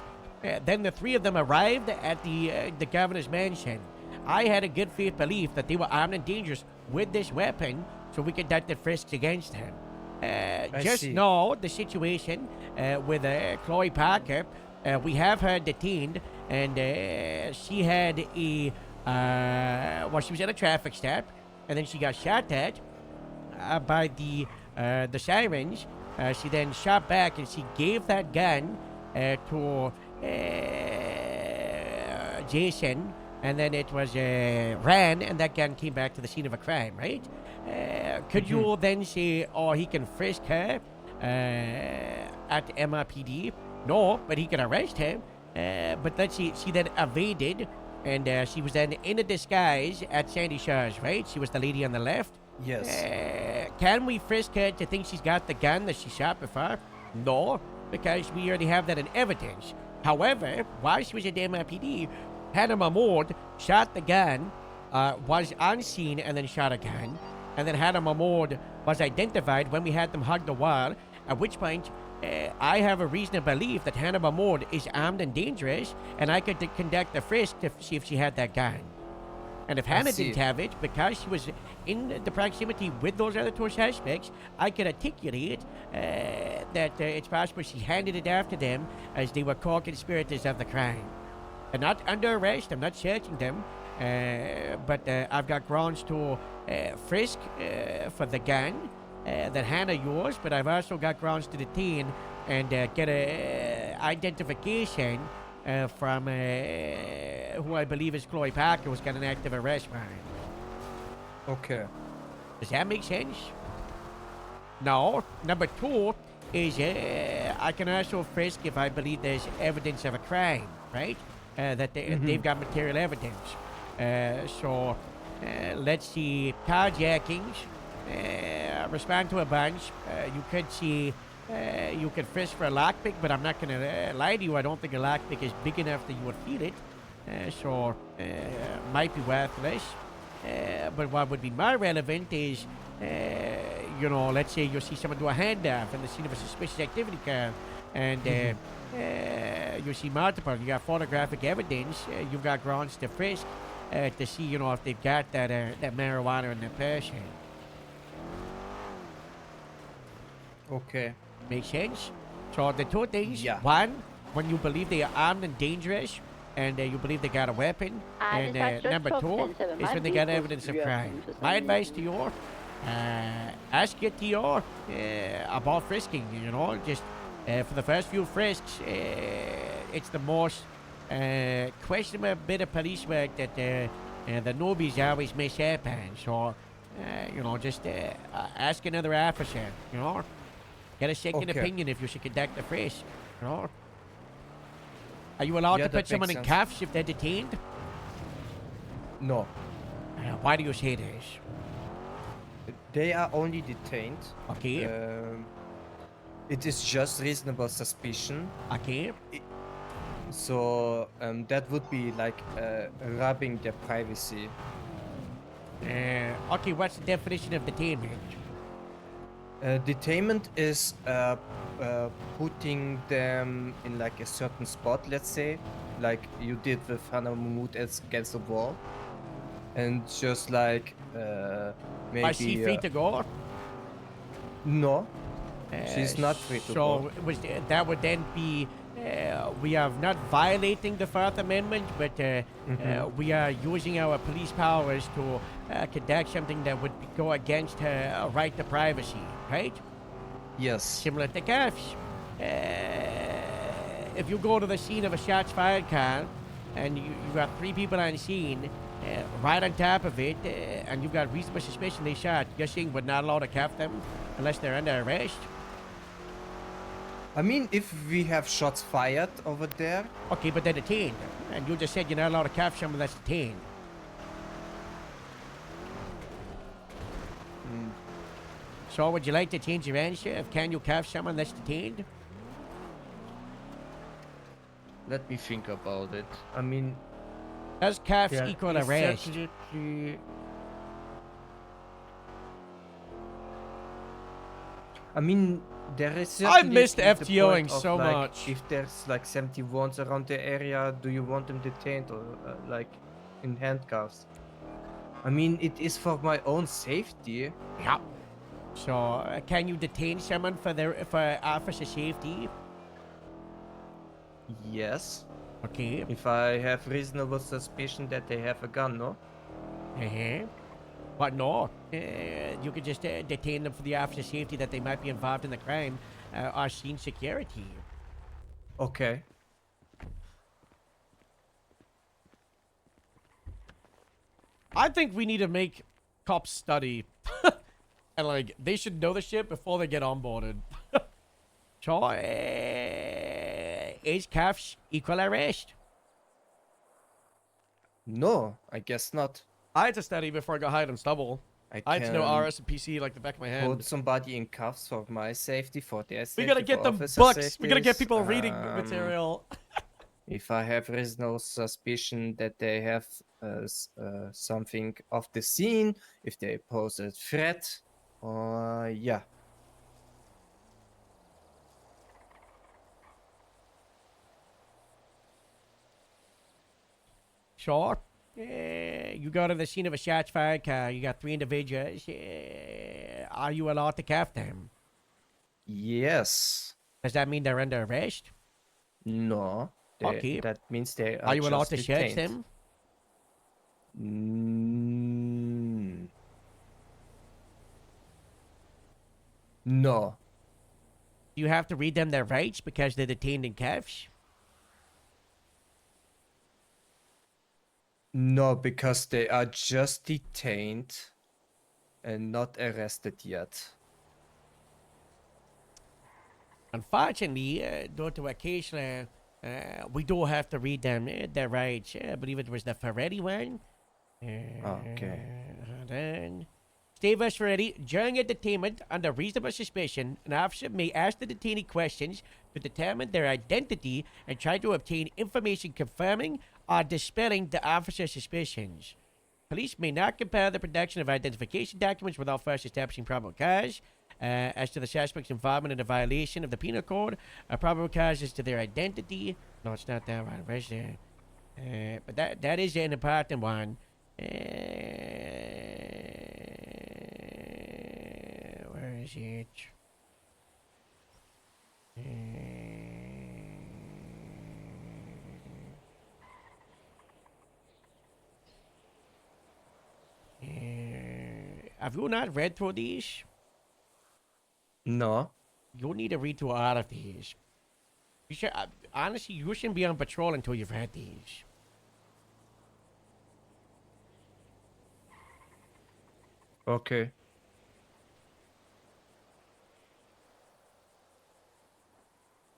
Then the three of them arrived at the governor's mansion. I had a good faith belief that they were armed and dangerous with this weapon, so we conducted frisks against him. Just see. know the situation with Chloe Parker. We have her detained, and she had she was at a traffic stop, and then she got shot at by the sirens. She then shot back, and she gave that gun to Jason, and then it was ran, and that gun came back to the scene of a crime, right? Could you then say, he can frisk her at MRPD? No, but he can arrest her. But then she then evaded, and she was then in a disguise at Sandy Shores, right? She was the lady on the left. Yes. Can we frisk her to think she's got the gun that she shot before? No, because we already have that in evidence. However, while she was at the MRPD, Hannah Mahmoud shot the gun, was on scene, and then shot a gun. And then Hannah Mahmoud was identified when we had them hug the wall, at which point I have a reason to believe that Hannah Mahmoud is armed and dangerous, and I could conduct a frisk to see if she had that gun. And if Hannah didn't have it, because she was in the proximity with those other two suspects, I could articulate that it's possible she handed it off to them as they were co-conspirators of the crime. They're not under arrest, I'm not searching them, but I've got grounds to frisk for the gun that Hannah used, but I've also got grounds to detain and get a identification from who I believe is Chloe Parker, who's got an active arrest warrant. Okay. Does that make sense? No. Number 2 is I can also frisk if I believe there's evidence of a crime, right? That they've got material evidence. So let's see, carjackings. Respond to a bunch. You could see, you could frisk for a lockpick, but I'm not gonna lie to you. I don't think a lockpick is big enough that you would feel it. So might be worthless. But what would be more relevant is, you know, let's say you see someone do a handoff in the scene of a suspicious activity car, and you see multiple. You got photographic evidence. You've got grounds to frisk to see, you know, if they've got that marijuana in their person. Okay. Makes sense? So the 2 things. Yeah. 1, when you believe they are armed and dangerous, and you believe they got a weapon. And number 2 is when they got evidence of crime. My advice to you, ask your TO about frisking, you know, just for the first few frisks, it's the most questionable bit of police work that the newbies always miss happen. So, you know, just ask another officer, you know. Get a second opinion if you should conduct a frisk, you know. Are you allowed to put someone in cuffs if they're detained? No. Why do you say this? They are only detained. Okay. It is just reasonable suspicion. Okay. So that would be like robbing their privacy. Okay, what's the definition of detainment? Detainment is putting them in like a certain spot, let's say, like you did with Hannah Mahmoud against the wall, and just like maybe. Was she free to go? No, she's not free to go. So that would then be we are not violating the Fourth Amendment, but we are using our police powers to conduct something that would go against her right to privacy, right? Yes. Similar to cuffs. If you go to the scene of a shots fired car and you got 3 people on scene, right on top of it, and you've got reasonable suspicion they shot, you're saying we're not allowed to cuff them unless they're under arrest? I mean, if we have shots fired over there. Okay, but they're detained. And you just said you're not allowed to cuff someone that's detained. So would you like to change your answer of can you cuff someone that's detained? Let me think about it. I mean, does cuffs equal arrest? I mean, there is. I missed certainly the FTOing point of, so like, much. If there's like 71s around the area, do you want them detained or like in handcuffs? I mean, it is for my own safety. Yeah. So can you detain someone for officer safety? Yes. Okay. If I have reasonable suspicion that they have a gun, no? But no, you could just detain them for the officer safety that they might be involved in the crime or scene security. Okay. I think we need to make cops study. And like, they should know the shit before they get onboarded. So, is cuffs equal arrest? No, I guess not. I had to study before I got hired on stubble. I had to know can RS and PC like the back of my hand. Put somebody in cuffs for my safety, for their safety. We gotta get for them officer books. We gotta get safeties. people reading material. If I have reasonable suspicion that they have something of the scene, if they pose a threat, yeah. Sure. You go to the scene of a shots fired car. You got 3 individuals. Are you allowed to cuff them? Yes. Does that mean they're under arrest? No. Okay. That means they Are you allowed just to search detained. them? No. You have to read them their rights because they're detained in cuffs? No, because they are just detained and not arrested yet. Unfortunately, due to occasionally, we do have to read them their rights. I believe it was the Ferretti one. Okay. Hold on. Steve S. Ferretti, during a detainment under reasonable suspicion, an officer may ask the detainee questions to determine their identity and try to obtain information confirming or dispelling the officer's suspicions. Police may not compel the production of identification documents without first establishing probable cause. As to the suspect's involvement in a violation of the penal code, a probable cause as to their identity. No, it's not that one. Where's the? But that is an important one. Where is it? Have you not read through these? No. You need to read through all of these. You should, honestly, you shouldn't be on patrol until you've read these. Okay.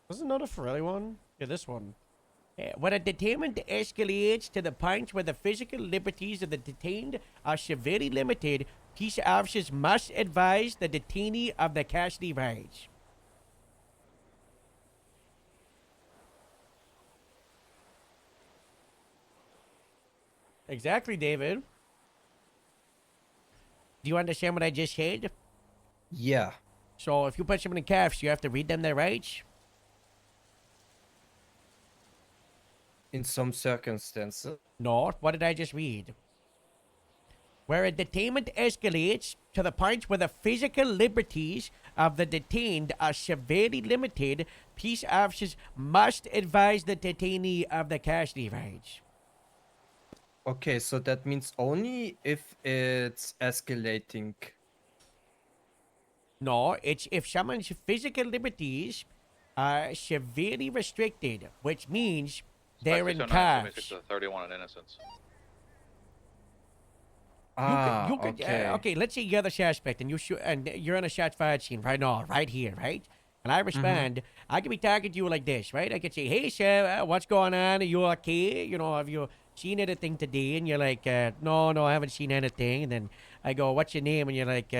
There's another Ferrelli one. Yeah, this one. When a detainment escalates to the point where the physical liberties of the detained are severely limited, peace officers must advise the detainee of the custody rights. Exactly, David. Do you understand what I just said? Yeah. So if you put someone in cuffs, you have to read them their rights? In some circumstances. No, what did I just read? Where a detainment escalates to the point where the physical liberties of the detained are severely limited, peace officers must advise the detainee of the custody rights. Okay, so that means only if it's escalating. No, it's if someone's physical liberties are severely restricted, which means they're in cuffs. 31 on innocence. Okay, let's say you're the suspect and you're on a shots fired scene right now, right here, right? And I respond, I could be talking to you like this, right? I could say, hey, sir, what's going on? Are you okay? You know, have you seen anything today? And you're like, no, I haven't seen anything. And then I go, what's your name? And you're like,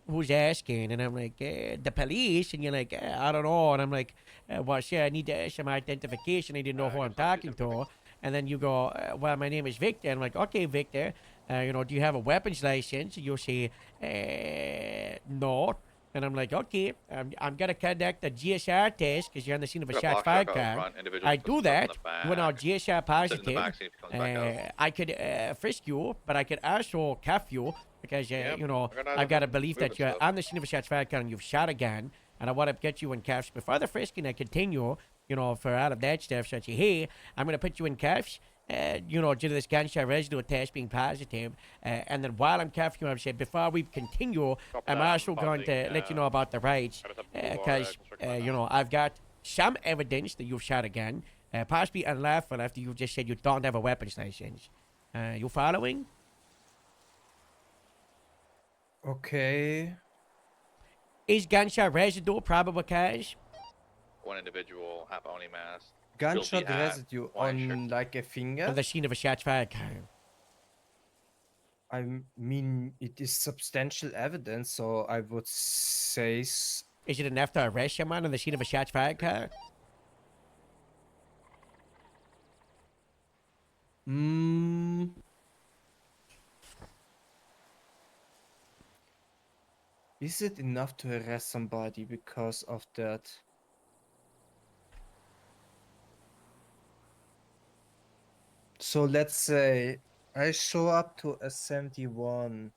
who's asking? And I'm like, the police. And you're like, I don't know. And I'm like, well, sir, I need some identification. I didn't know who I'm talking to. And then you go, well, my name is Victor. And I'm like, okay, Victor, do you have a weapons license? And you'll say, no. And I'm like, okay, I'm going to conduct a GSR test because you're on the scene of a shots fired car. I do that when our GSR positive. I could frisk you, but I could also cuff you because, I've got a belief that you're on the scene of a shots fired car and you've shot a gun. And I want to get you in cuffs before the frisking. I continue, for all of that stuff. So I say, hey, I'm going to put you in cuffs. Due to this gunshot residue test being positive, and then while I'm cuffing you, I've said before we continue, I'm also going to let you know about the rights, because I've got some evidence that you've shot a gun, possibly unlawful after you just said you don't have a weapons license. You following? Okay. Is gunshot residue probable cause? One individual, half only mask. Gunshot residue on like a finger? On the scene of a shots fired car. I mean, it is substantial evidence, so I would say... Is it enough to arrest someone on the scene of a shots fired car? Is it enough to arrest somebody because of that? So let's say I show up to a 71.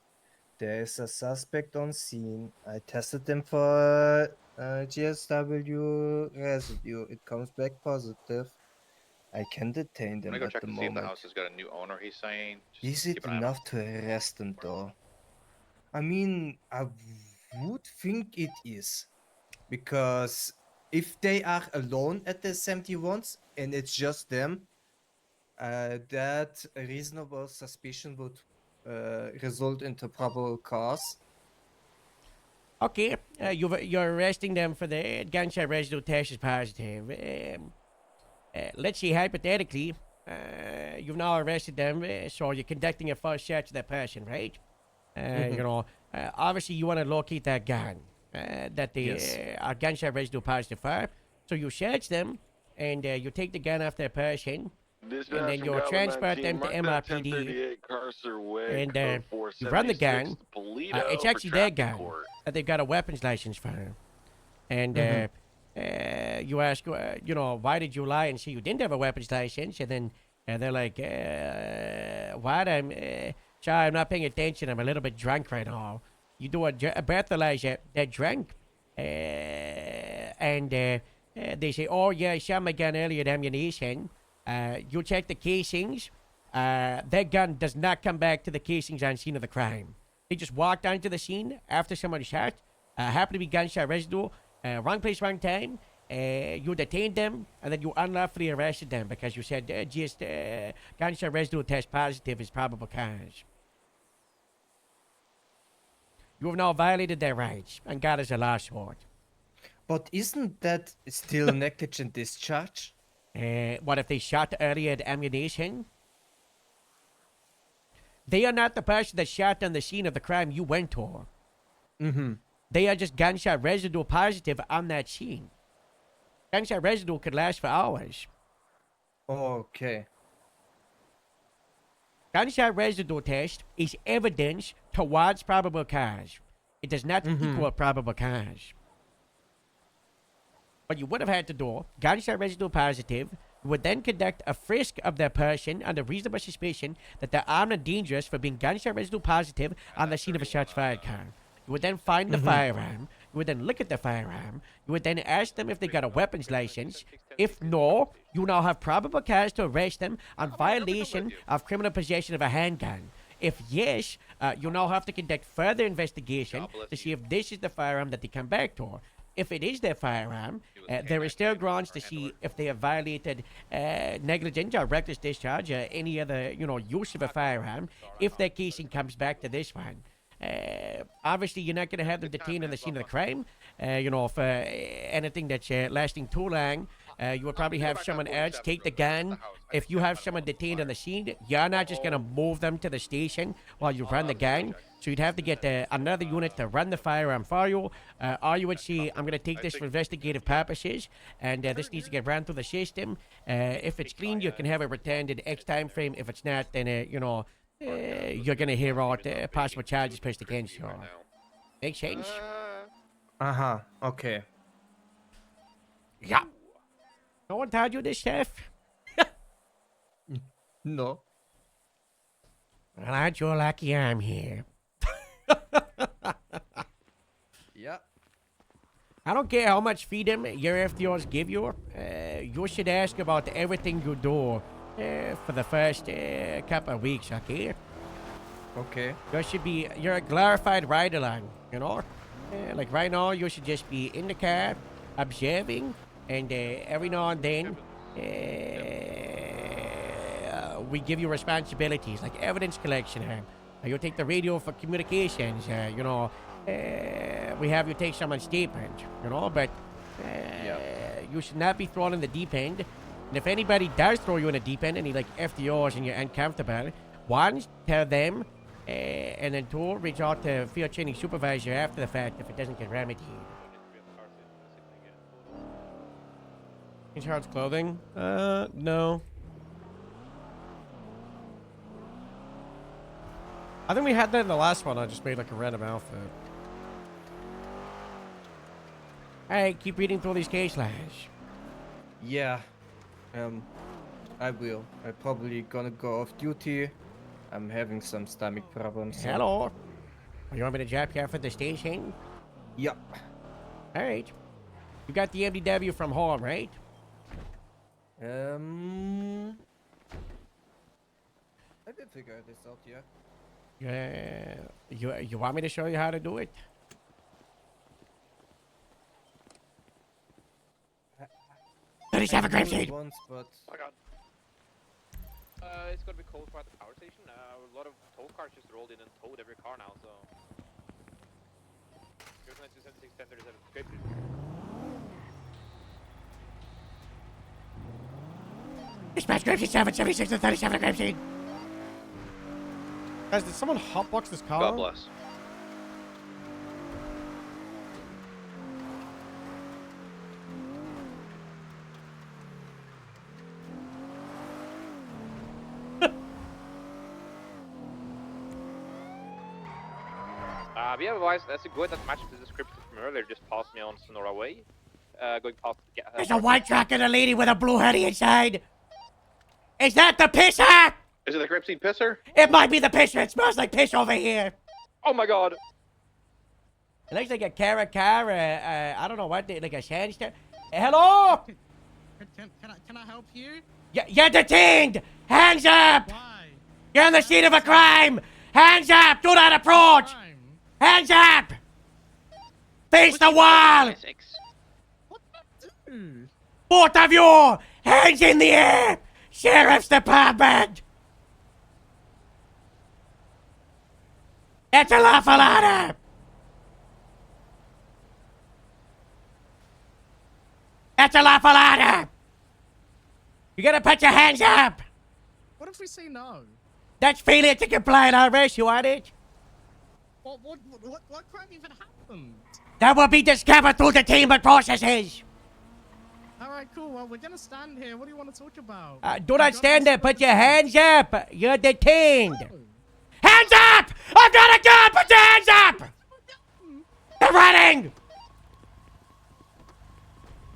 There is a suspect on scene. I tested them for GSW residue. It comes back positive. I can detain them I'm gonna go at check the to see if the moment. house has got a new owner, he's saying. Is it enough to arrest them though? I mean, I would think it is. Because if they are alone at the 71s and it's just them, That reasonable suspicion would result into probable cause. Okay, you're arresting them for the gunshot residue test is positive. Let's say hypothetically, you've now arrested them, so you're conducting a first search of that person, right? You know, obviously you want to locate that gun that they are gunshot residue positive for. So you search them, and you take the gun off that person, and then you transport them to MRPD, and you run the gun. It's actually their gun that they've got a weapons license for. And you ask, you know, why did you lie and say you didn't have a weapons license? And then they're like, what? Sorry, I'm not paying attention. I'm a little bit drunk right now. You do a breathalyzer, they're drunk. And they say, oh, yeah, I shot my gun earlier at ammunition. You check the casings. Their gun does not come back to the casings on scene of the crime. They just walked onto the scene after someone shot. Happened to be gunshot residue. Wrong place, wrong time. You detained them, and then you unlawfully arrested them because you said just gunshot residue test positive is probable cause. You have now violated their rights and got us a lawsuit. But isn't that still negligent discharge? What if they shot earlier at ammunition? They are not the person that shot on the scene of the crime you went to. They are just gunshot residue positive on that scene. Gunshot residue could last for hours. Okay. Gunshot residue test is evidence towards probable cause. It does not equal probable cause. What you would have had to do, gunshot residue positive, you would then conduct a frisk of that person under reasonable suspicion that they're armed and dangerous for being gunshot residue positive on the scene of a shots fired car. You would then find the firearm. You would then look at the firearm. You would then ask them if they got a weapons license. If no, you now have probable cause to arrest them on violation of criminal possession of a handgun. If yes, you now have to conduct further investigation to see if this is the firearm that they come back to. If it is their firearm, there is still grounds to see if they have violated negligence or reckless discharge or any other, use of a firearm. If their casing comes back to this one. Obviously, you're not going to have them detained on the scene of the crime. For anything that's lasting too long, you would probably have someone else take the gun. If you have someone detained on the scene, you're not just going to move them to the station while you run the gun. So you'd have to get another unit to run the firearm for you. Or you would say, I'm going to take this for investigative purposes, and this needs to get ran through the system. If it's clean, you can have it returned in X time frame. If it's not, then, you're going to hear out possible charges placed against you. Make sense? Okay. Yeah. No one told you this, Chef? No. Well, aren't you lucky I'm here? Yeah. I don't care how much freedom your FDRs give you. You should ask about everything you do for the first couple of weeks, okay? Okay. You're a glorified ride-along, like right now, you should just be in the car, observing, and every now and then, we give you responsibilities, like evidence collection. You take the radio for communications, we have you take someone's statement, but you should not be thrown in the deep end. And if anybody does throw you in the deep end, any like FDOs and you're uncomfortable, one, tell them, and then two, reach out to field training supervisor after the fact if it doesn't get remedied. Charge clothing? No. I think we had that in the last one. I just made like a random outfit. Alright, keep reading through these case lines. Yeah. I will. I'm probably gonna go off duty. I'm having some stomach problems. So. Hello. You want me to drop you off at the station? Yep. Alright. You got the MDW from home, right? I did figure this out, yeah. You want me to show you how to do it? Please have a grape seed. Once, but... It's gonna be cold for at the power station. A lot of tow cars just rolled in and towed every car now, so. Here's 276, 1037, escape. Dispatch Grape Seed 776 and 37 Grape Seed. Guys, did someone hotbox this car? God bless. Yeah, otherwise, that's a good that matches the description from earlier. Just passed me on Sonora Way. Going past the There's a white truck and a lady with a blue hoodie inside. Is that the pisser? Is it the Grapeseed pisser? It might be the pisser. It smells like piss over here. Oh my god. It looks like a Cara. I don't know what, like a sandstone. Hello? Can I help you? You're detained. Hands up. Why? You're on the scene of a crime. Hands up. Do not approach. Hands up. Face the wall. Both of you. Hands in the air. Sheriff's Department. It's a lawful order. That's a lawful order. You gotta put your hands up. What if we say no? That's failure to comply, and I'll arrest you on it. What crime even happened? That will be discovered through detainment processes. All right, cool. Well, we're gonna stand here. What do you want to talk about? Do not stand there. Put your hands up. You're detained. Hands up! I've got a gun! Put your hands up! They're running!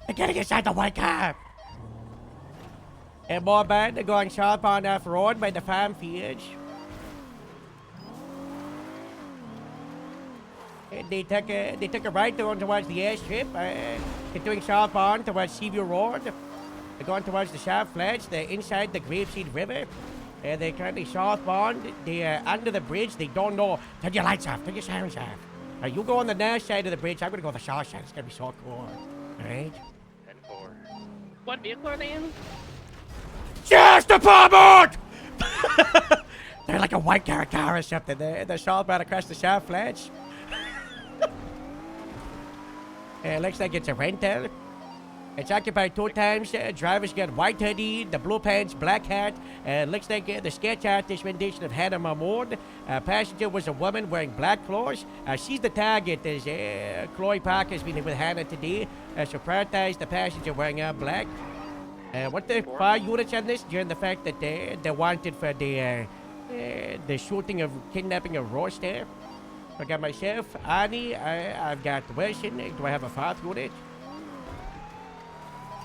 They're getting inside the white car. And more men are going southbound off road by the farm fields. And they took a right going towards the airstrip, continuing southbound towards Seaview Road. They're going towards the South Flats. They're inside the Grapeseed River. They're currently southbound. They're under the bridge. They don't know. Turn your lights off. Turn your sirens off. You go on the north side of the bridge. I'm going to go on the south side. It's going to be so cool. Alright? 10-4. What vehicle are they in? Sheriff's Department! They're like a white car or something. They're southbound across the South Flats. Looks like it's a rental. It's occupied 2 times. Drivers got white hoodie, the blue pants, black hat. Looks like the sketch artist rendition of Hannah Mahmoud. Passenger was a woman wearing black clothes. She's the target as Chloe Parker's been with Hannah today. So prioritize the passenger wearing black. What the fire units on this? During the fact that they're wanted for the shooting of kidnapping of Royster. I got myself, Annie, I've got Wilson. Do I have a 4th unit?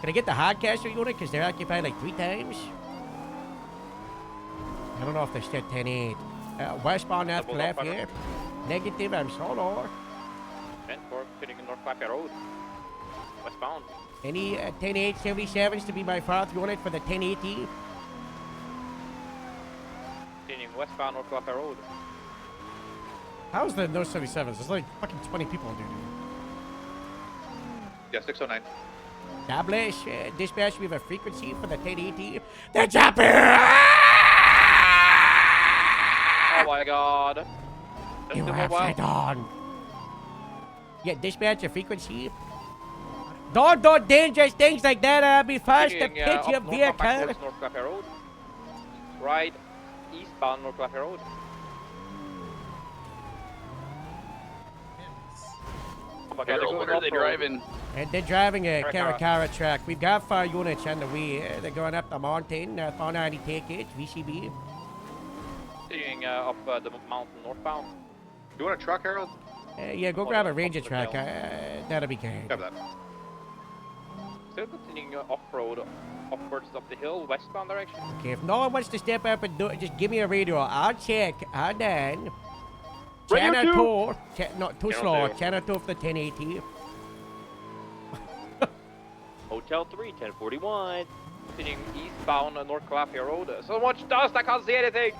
Can I get the Hardcastle unit? Because they're occupied like 3 times. I don't know if they're still 10-8. Westbound North left here. Negative, I'm solo. 10-4, continuing North Lafayette Road. Westbound. Any 10-8 77s to be my 4th unit for the 1080? Continuing westbound North Lafayette Road. How's the no 77s? There's like fucking 20 people on duty. Yeah, 609. God bless. Dispatch, we have a frequency for the 1080. They're jumping! Oh my god. You have it on. Yeah, dispatch a frequency. Don't do dangerous things like that. I'll be fast to pitch your vehicle. North Lafayette Road. Right, eastbound North Lafayette Road. Oh my god, Harold, what are they driving? And they're driving a Caracara. Caracara truck. We've got 5 units on the way. They're going up the mountain. 490 tickets, VCB. Continuing up the mountain northbound. You want a truck, Harold? Yeah, go grab a Ranger truck. That'll be good. Grab that. Still continuing off-road, upwards up the hill, westbound direction. Okay, if no one wants to step up and do it, just give me a radio. I'll check. Hold on. Channel 2. Not too slow. Channel 2 for the 1080. Hotel 3, 1041. Continuing eastbound North Lafayette Road. So much dust, I can't see anything.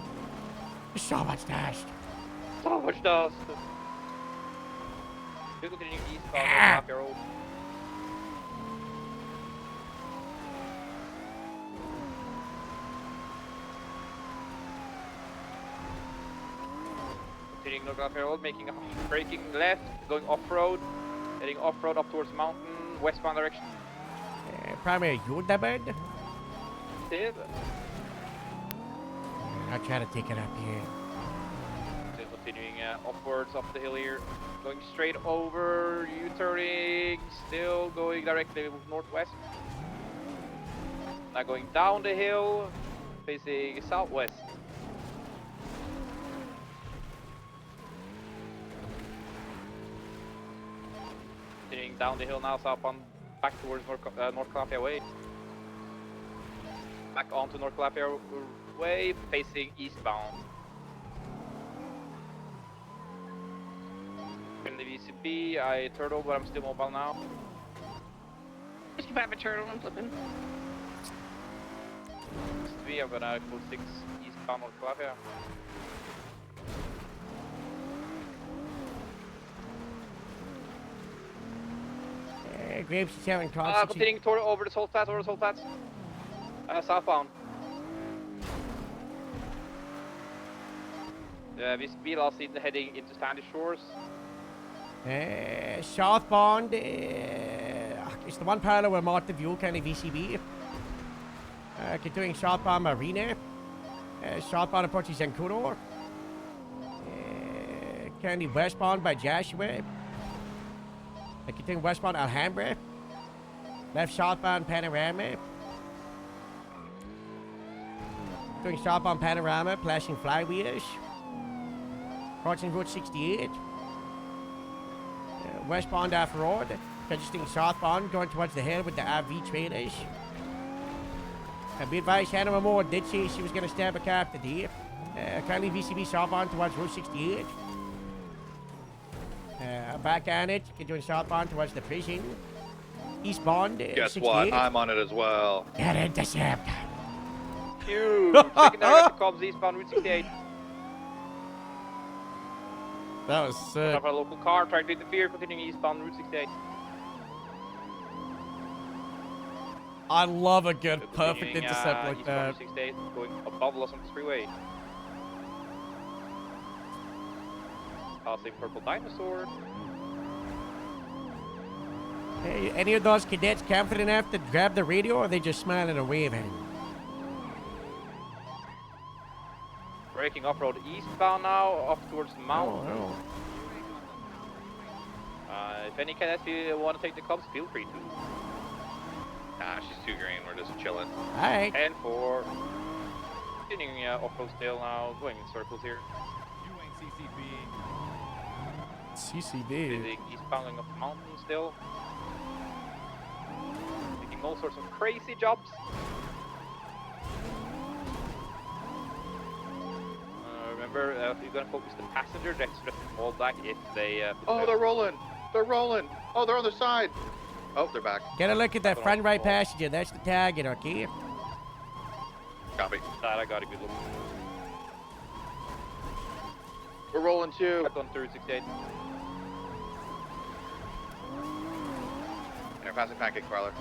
So much dust. So much dust. Still continuing eastbound North Lafayette Road. continuing North Lafayette Road, braking left, going off-road, heading off-road up towards mountain, westbound direction. Primary, you that bad? Still I'll try to take it up here. continuing upwards up the hill here, going straight over, U-turning, still going directly northwest. Now going down the hill, facing southwest. Continuing down the hill now, southbound, back towards North Lafayette Way. Back onto North Lafayette Way, facing eastbound. In the VCB, I turtle, but I'm still mobile now. Just keep having a turtle, I'm flipping. VCB, I'm gonna code 6 eastbound North Lafayette. Grapes is having constantly. Continuing toward over the Salt Flats, southbound. VCB last seen heading into Sandy Shores. Southbound. It's the one parallel with Martin View, kind of VCB. Continuing southbound Marina. Southbound approaching Zancudo. Kind of westbound by Joshua. Continuing westbound Alhambra. Left southbound Panorama. Doing southbound Panorama, flashing flywheels. Crossing Route 68. Westbound off-road. Adjusting southbound, going towards the hill with the RV trailers. Be advised, Hannah Moore did say she was going to stab a car today. Currently VCB southbound towards Route 68. Back on it, continuing southbound towards the prison. Eastbound, Guess 68. what? I'm on it as well. Get intercept. Huge! Secondary at the Cobbs eastbound Route 68. That was sick. A local car trying to interfere, continuing eastbound Route 68. I love a good perfect Continuing, intercept like eastbound that. Route 68, going above Los Santos Freeway. Passing Purple Dinosaur. Hey, any of those cadets confident enough to grab the radio, or are they just smiling and waving? Braking off-road eastbound now, up towards the mountain. Oh, If any cadets want to take the Cubs, feel free to. Nah, she's too green. We're just chilling. Alright. And for continuing off-road still now, going in circles here. CCB. Busy eastbound up the mountain still. Making all sorts of crazy jobs. Remember, if you're gonna focus the passenger, just fall back if they. Oh, they're rolling. They're rolling. Oh, they're on the side. Oh, they're back. Get a look at that front right passenger. That's the target, okay? Copy. That I got a good look. We're rolling too. Back on through 68. They're passing pancake parlor.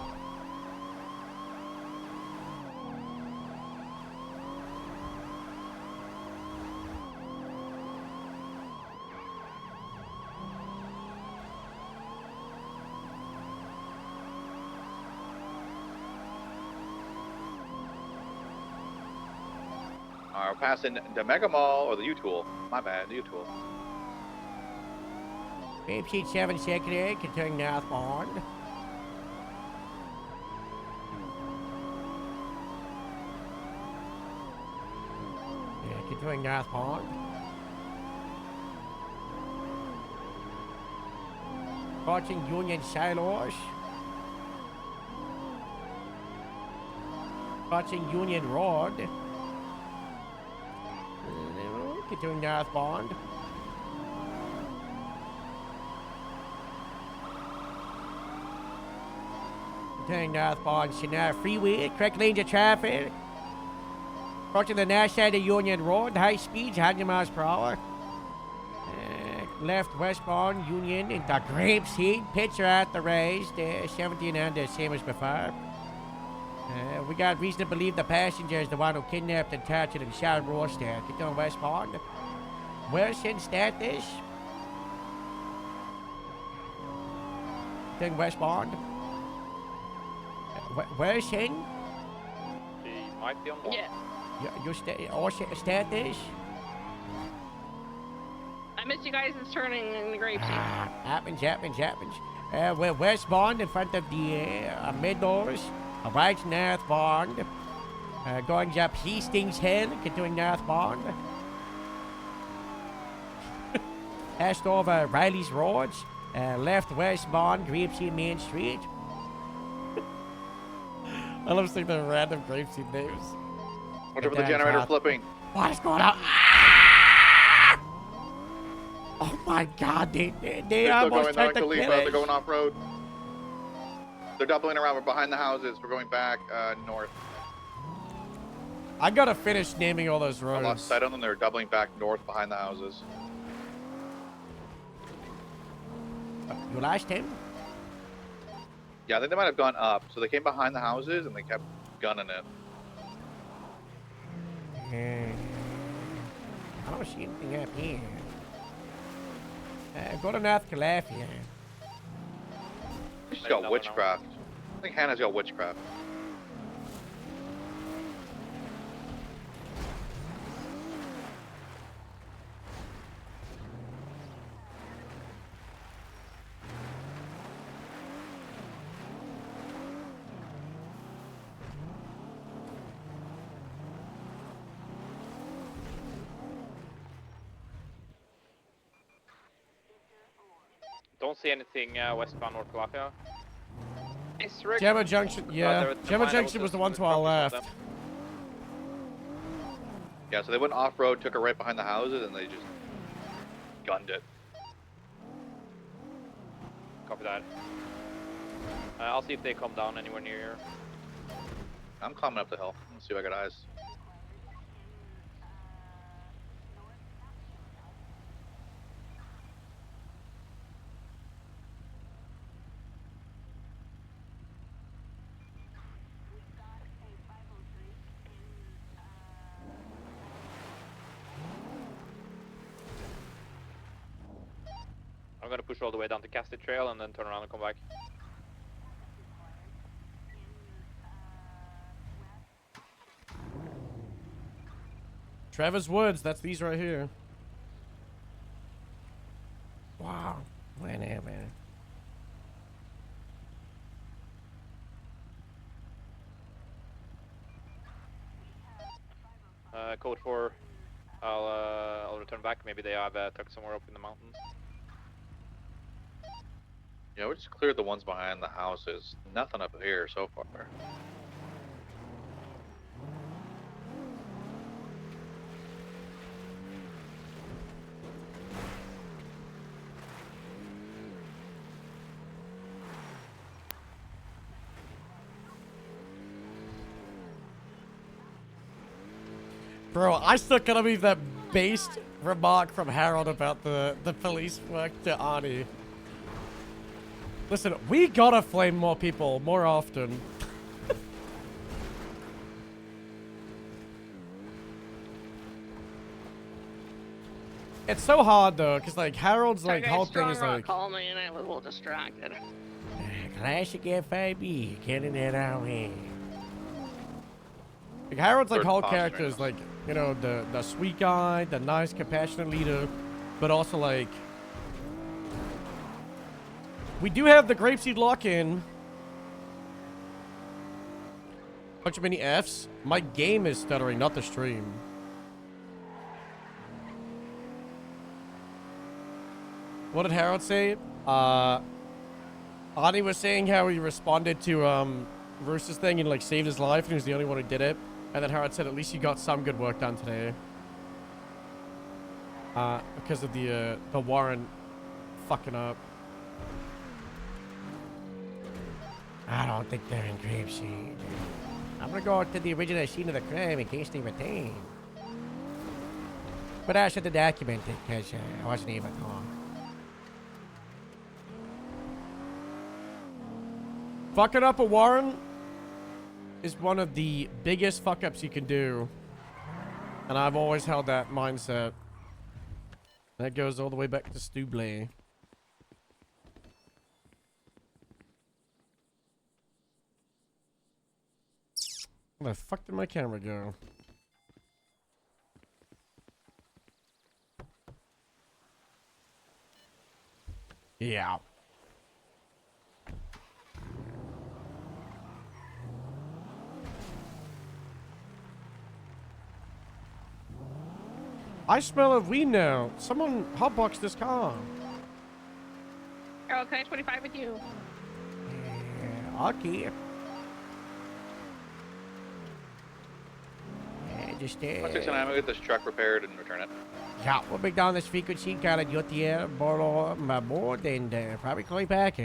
We're passing the Mega Mall or the U-Tool. My bad, the U-Tool. Babe sheet 7 secondary, continuing northbound. Yeah, continuing northbound. Approaching Union Silos. Approaching Union Road. Continuing northbound. Continuing northbound, Shania Freeway, correct lanes of traffic. Approaching the north side of Union Road, high speeds, 100 miles per hour. Left westbound, Union into Grapes Heat. Picture at the raised, 17 under, same as before. We got reason to believe the passenger is the one who kidnapped and tortured and shot Roster. Get on westbound. Wilson status. Then westbound. Wilson. He might be on one. Yeah. Your status. I missed you guys in turning in the grape seed. Happens. We're westbound in front of the Meadows. Right northbound. Going up Hastings Hill, continuing northbound. Passed over Riley's Roads. Left westbound, Grapeseed Main Street. I love seeing the random Grapeseed names. Watch over the generator flipping. What is going on? Oh my god, they They're still almost going down tried to Khalifa. kill They're us. going off road. They're doubling around. We're behind the houses. We're going back north. I gotta finish naming all those I roads. lost sight of them. They're doubling back north behind the houses. You lost him? Yeah, I think they might have gone up. So they came behind the houses and they kept gunning it. I don't see anything up here. Go to North Calafia. She's got witchcraft. I think Hannah's got witchcraft. Don't see anything westbound North Calafia. It's Rick. Gemma Junction, yeah. Gemma Junction was the one to our left. Yeah, so they went off-road, took her right behind the houses, and they just gunned it. Copy that. I'll see if they come down anywhere near here. I'm climbing up the hill. Let's see if I got eyes. I'm gonna push all the way down to Castid Trail and then turn around and come back. Travis Woods, that's these right here. Wow. Whatever. Code 4. I'll return back. Maybe they have tucked somewhere up in the mountains. Yeah, we just cleared the ones behind the houses. Nothing up here so far. Bro, I still can't believe that based remark from Harold about the police work to Ani. Listen, we gotta flame more people more often. It's so hard though, cause like Harold's like Okay, whole thing Strong is Rock like called me and I was a little distracted. classic FIB, getting it out here. Like Harold's like Third whole posturing character is us. like, you know, the sweet guy, the nice, compassionate leader, but also like we do have the Grapeseed lock-in. Bunch of many Fs. My game is stuttering, not the stream. What did Harold say? Ani was saying how he responded to Roos's thing and like saved his life and he was the only one who did it. And then Harold said at least you got some good work done today. Because of the Warren fucking up. I don't think they're in Grapeseed. I'm gonna go to the original scene of the crime in case they retain. But I should have documented because I wasn't able to talk. Fucking up a Warren is one of the biggest fuck ups you can do. And I've always held that mindset. That goes all the way back to Stubble. Where the fuck did my camera go? Yeah. I smell a weed now. Someone hotboxed this car. Carol, can I 25 with you? Yeah, okay. Just I'll take some time to get this truck repaired and return it. ja, we'll be down this frequency, kan het jot hier, borrow my board and probably call you back.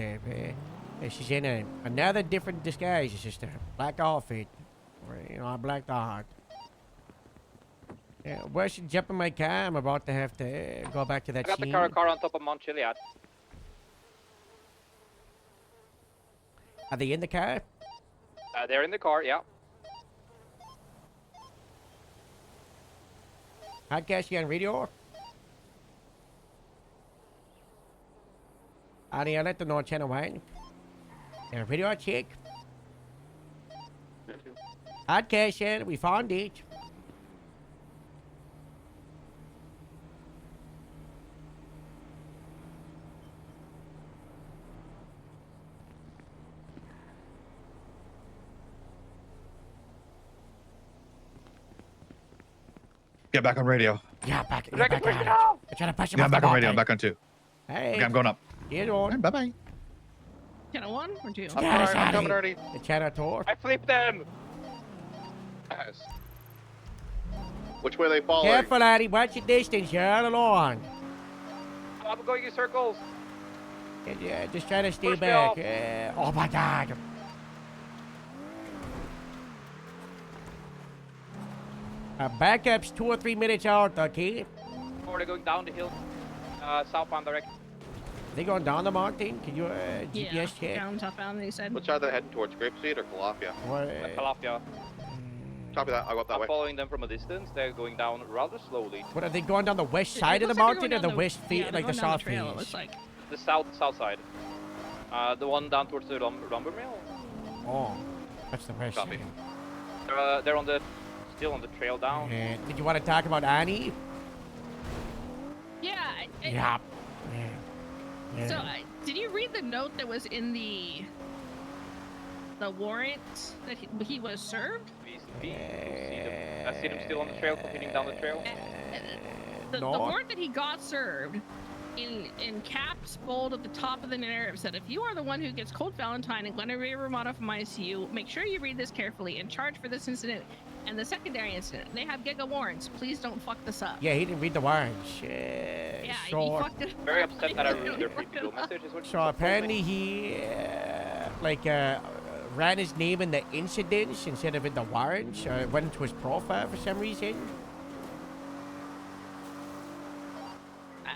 She's in another different disguise, sister. Black outfit. You know, I blacked out. Yeah, where should jump in my car? I'm about to have to go back to that I got scene. the car on top of Mount Chiliad. Are they in the car? They're in the car, yeah. Podcast, you on radio? Ariel at the North Channel 1. Yeah, radio check. Podcast, we found it. Get back on radio. Yeah, back on it. I'm trying to push him Yeah, off I'm back the on radio. I'm ball back on 2. Hey. Okay, I'm going up. Get on. Bye bye. Channel 1 or 2? I'm coming already. The channel tour. I flipped them! Yes. Which way they falling? Careful, Addy. Watch your distance. You're all along. I'm going in circles. Yeah, just try to stay Push me back. off. Yeah. Oh my God. Backup's 2 or 3 minutes out, okay? Or they're going down the hill. Southbound direction. They going down the mountain? Can you GPS Yeah, check? down southbound, they said. Which side they're heading towards? Grapeseed or Calafia? Calafia. Copy that. I'll go up that I'm way. following them from a distance. They're going down rather slowly. What, are they going down the west It side of the looks like they're mountain going or the down west feet, yeah, like the they're going down south trail, it face? looks like. The south side. The one down towards the lumber mill. Oh, that's the west Copy. side. They're on the still on the trail down. Did you want to talk about Annie? Yeah. Yeah. So, did you read the note that was in the warrant that he was served? I see them still on the trail, continuing down the trail. The No. warrant that he got served, in caps bold at the top of the narrative, said, if you are the one who gets Colt Valentine and Glenn Romano from ICU, make sure you read this carefully and charge for this incident and the secondary incident. They have giga warrants. Please don't fuck this up. Yeah, he didn't read the warrants. Yeah, he so, fucked it. Very upset that I ruined their free fuel message. Is what so apparently he, ran his name in the incidents instead of in the warrants. It went into his profile for some reason.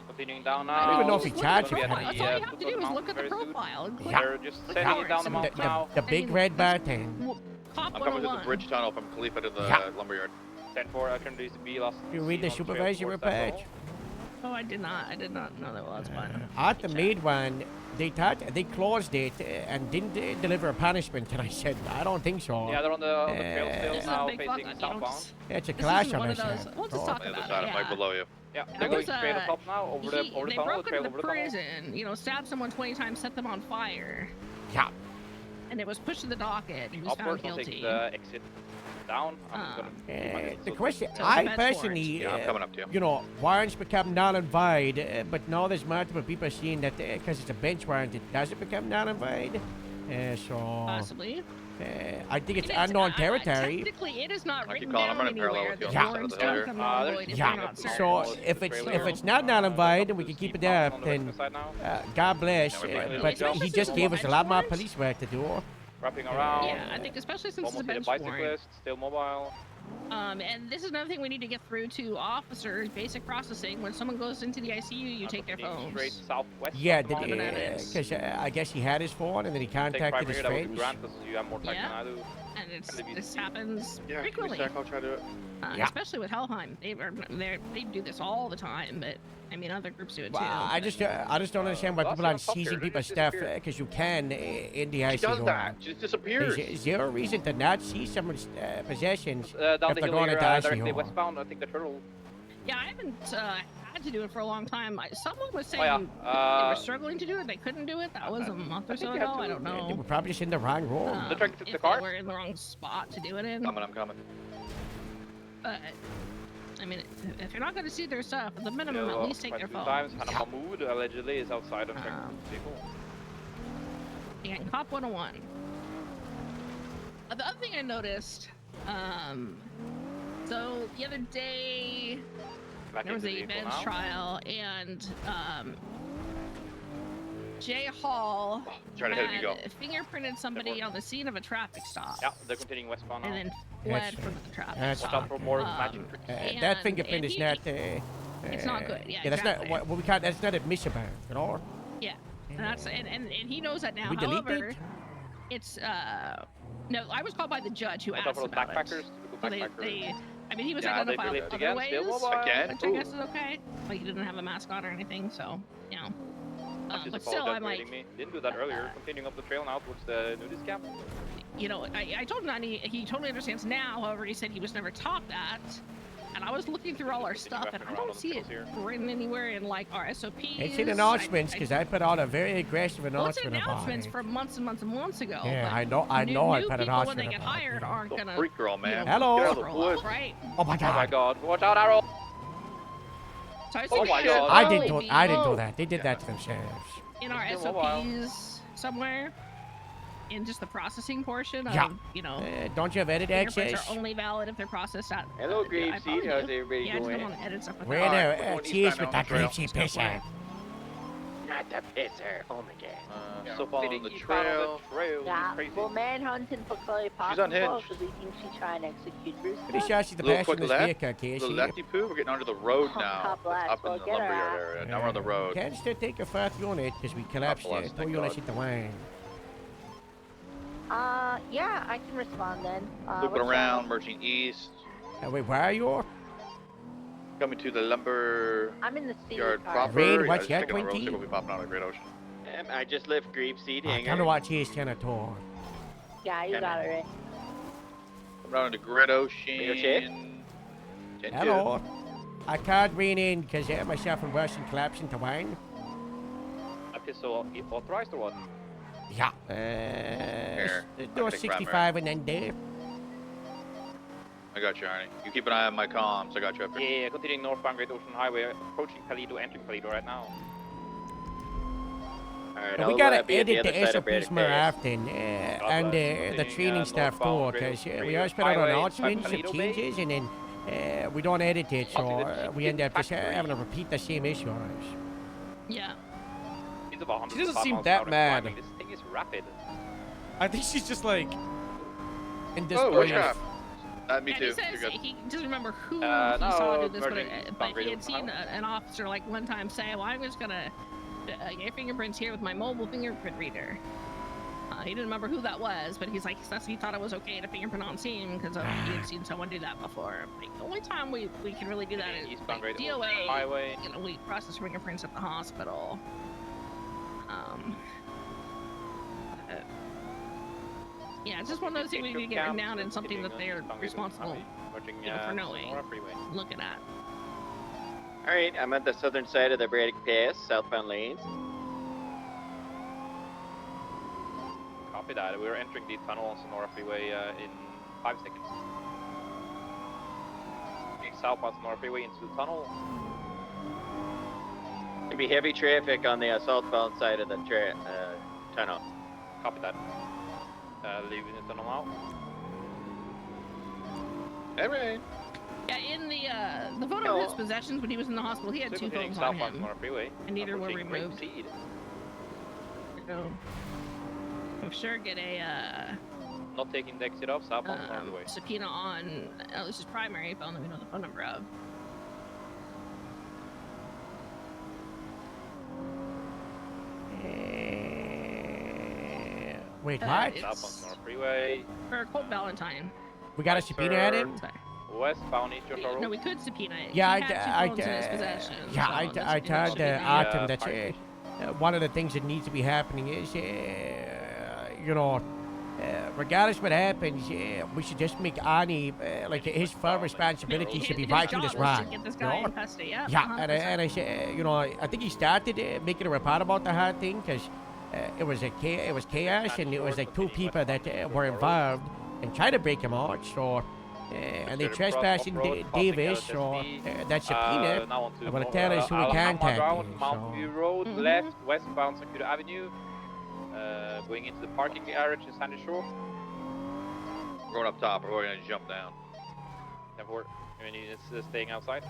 Continuing down I now. don't even know if he Just charged look you at the for profile. that. That's all you have to do is look at the profile. and click Yeah. They're just click sending it warrants down the and mountain now. The big red button. Cop I'm coming to the 101. bridge tunnel from Khalifa to the Yeah. lumberyard. 10-4, I turned to be last. You read the seen on trail supervisor towards that report? hill. Oh, I did not know that was fine. At the made one, they closed it and didn't deliver a punishment. And I said, I don't think so. Yeah, they're on the trail still This is a now, big fuck facing up, you know, southbound. Yeah, it's a This clash isn't on one of this those. side. We'll just talk The other about side, it. I'm right below you. Yeah, That they're going was, straight up top now, over the they tunnel, broke the trail into over the the tunnel. prison, stabbed someone 20 times, set them on fire, Yeah. and it was pushed to the docket. He was found Upwards, I'll take guilty. the exit down. I'm gonna The question, So I defense personally, Yeah, I'm coming up to you. warrants become null and void, but now there's multiple people saying that because it's a bench warrant, it doesn't become null and void. So Possibly. I think it's It is- unknown I- territory. Technically, it is not I keep written calling, I'm down running parallel anywhere with you that on the warrants side of the don't hill become here. null and there's void if Yeah. they're not served. So if it's not null and void and we can keep it up, then God bless. But he just gave us a lot more police work to do. wrapping around. Yeah, I think especially since it's a Almost hit a bench warrant. bicyclist, still mobile. And this is another thing we need to get through to officers. Basic processing. When someone goes into the ICU, you take their Continuing phones. Straight southwest. Yeah, of the mountain. because I guess he had his phone and then he Take contacted primary, his that would be friends. grand because you have more time Yeah. than I do. and this happens Yeah, give me a frequently. sec, I'll try to do it. Yeah. Especially with Helheim, they do this all the time. But I mean, other groups do it too. Well, I just don't understand why Last people year aren't on Top Tier, seizing they people's just stuff disappeared. because you can in the She IC. does that. She just disappears. Is there a reason to not seize someone's possessions Down if the they're hill going here, into IC? directly westbound. I think the turtle. Yeah, I haven't had to do it for a long time. Someone was saying yeah, they were struggling to do it. They couldn't do it. That was a month or so think you have ago. I to- don't They know. were probably just in the wrong room. They're trying to take If the car. they were in the wrong spot to do it in. I'm coming. But I mean, if you're not going to see their stuff, at the minimum, Yeah, at least take quite their a few phone. times. Hannah Mahmood allegedly is outside of checking the vehicle. Again, Cop 101. The other thing I noticed, so the other day Back there was into a the vehicle bench now. trial, and Jay Hall Try to hit me, had go. fingerprinted somebody on the scene of a traffic stop, Yeah, they're continuing westbound now. and then fled from the traffic That's- stop. Watch out for more matching tricks. That fingerprint and is not. it's not good. Yeah, that's exactly. not. Well, we can't. That's not admissible at all. Yeah, and that's and he knows that now. We delete However, it? it's no, I was called by the judge who Watch out asked for those about it. backpackers. So they, I mean, he was Yeah, they identified released other again, ways, still mobile. Again? which I guess is okay. But he didn't have a mask on or anything, so you know. Just But still, apologize I'm for like, hitting me. Didn't do that earlier. Continuing up the trail now towards the nudist camp. you know, I told him that he totally understands now. However, he said he was never taught that. And I was looking through all our stuff, and I don't see it written anywhere in like our SOPs. It's in announcements because I put out a very aggressive Well, it's announcement about announcements it. from months and months and months ago. Yeah, but I know. I know. I new put an people when they announcement get about hired it. aren't gonna. Freak girl, man. Hello. Get out of the woods. Right. Oh my Oh my god. god. Watch out, Arrow. So I was Oh thinking my it should God. I didn't do. probably I didn't do be that. They did that to themselves. in our It's still a SOPs somewhere, in just the processing portion of, Yeah. you know. Don't you have edit Fingerprints access? are only valid if they're processed at. Hello, I Grapeseed. probably How's do. everybody Yeah, I just going? don't want to edit stuff with Where that. now? Alright, we're going Cheers eastbound with that down the greasy trail. pisser. Not the pisser. Oh my god. So following the Eastbound on trail. the Yeah, Crazy. well, manhunting for Chloe She's possible unhinged. because he thinks she's trying to execute Bruce. Pretty sure she's the Little passion quick of this left, vehicle, little Casey. lefty poo. We're getting onto the road Oh, now. top left. Up in Well, the get her lumberyard out. area. Now we're on the road. Can't still take your fourth unit because we collapsed Couple it. us, 2 thank units God. hit the wine. Yeah, I can respond then. Looping what's around, up? merging east. Wait, where are you? Coming to the lumber I'm in the city yard car. proper. Rain, Yeah, what's just your checking the road, see 20? what we popping out of Great Ocean. I just left Grapeseed I Hangar. kind of watch his senator. Yeah, you got it right. I'm down into Great Your check? Ocean. Hello. I can't rain in because myself and Russian collapsed into wine. A pistol authorized or what? Yeah. Here, Do I'll a take 65 and then there. I got you, Arnie. You keep an eye on my comms. I got you up here. Yeah, continuing northbound Great Ocean Highway, approaching Paleto, entering Paleto right now. Alright, We I'll gotta be at the edit other the side of SOPs more Braddock often, and bless. the Continuing, training stuff too, northbound because Great we always put out Highway, announcements of Paleto Bay. changes, and then we don't edit it, so we end up just having to repeat the same issues. Yeah. He's about She doesn't 105 seem miles that an hour mad. climbing. This thing is rapid. I think she's just like in Oh, disbelief. trap. Me And too. he says You're good. he doesn't remember who No, he saw do this, but, merging but Great he had Ocean seen an officer like one time say, "Well, I'm just gonna get fingerprints here with my mobile fingerprint reader." He didn't remember who that was, but he's like, he thought it was okay to fingerprint on scene because he had seen someone do that before. Like, the only time we can really do that is Eastbound like, Great Ocean DOA. Highway. You know, we process fingerprints at the hospital. Yeah, it's just one of those things we need to get written down and something that they're responsible, you know, for knowing, looking at. Alright, I'm at the southern side of the Braddock Pass, southbound lanes. Copy that. We're entering the tunnel on Sonora Freeway in 5 seconds. Being southbound Sonora Freeway into the tunnel. There'll be heavy traffic on the southbound side of the tunnel. Copy that. Leaving the tunnel out. Alright. Yeah, in the photo of his possessions when he was in the hospital, he had Still two continuing phones on southbound him, Sonora Freeway. and neither were Approaching removed. Grapeseed. So, I'm sure get a Not taking the exit off southbound Sonora Freeway. subpoena on at least his primary phone that we know the phone number of. Wait, Uh, what? it's- Southbound North Freeway. For Colt Valentine. We got a subpoena at him? Westbound East Joshua Road. No, we could subpoena it. Yeah, He had 2 phones in his possession. yeah, so I this- told it should be, Artem that fire one of the things that needs to be happening is, you know, regardless what happens, we should just make Arnie, like his first responsibility should be his righting job this is wrong. to get this you guy know? in custody. Yeah. Yeah, and I said, you know, I think he started making a report about the whole thing because it was chaos and it was like 2 people that were involved and tried to break him out. So. And they trespassing Davis, so that's subpoena. Now on to I want to tell us who we Alhambra contact. Road, Mountain View Road, left, westbound Sakura Avenue. Going into the parking garage in Sandy Shore. We're going up top, or we're going to jump down. 10-4. I mean, it's staying outside.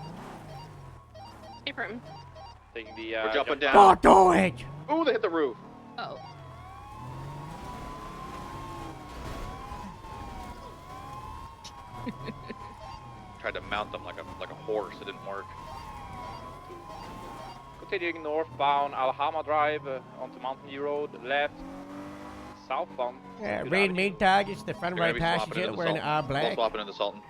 Affirm. Taking the. We're jumping jump down. Don't do it! Ooh, they hit the roof. Oh. Tried to mount them like a horse. It didn't work. Continuing northbound Alhama Drive onto Mountain View Road, left. Southbound. Rain main targets, the front They're right gonna be swapping passenger into wearing Sultan. our They'll black. swap it into Sultan.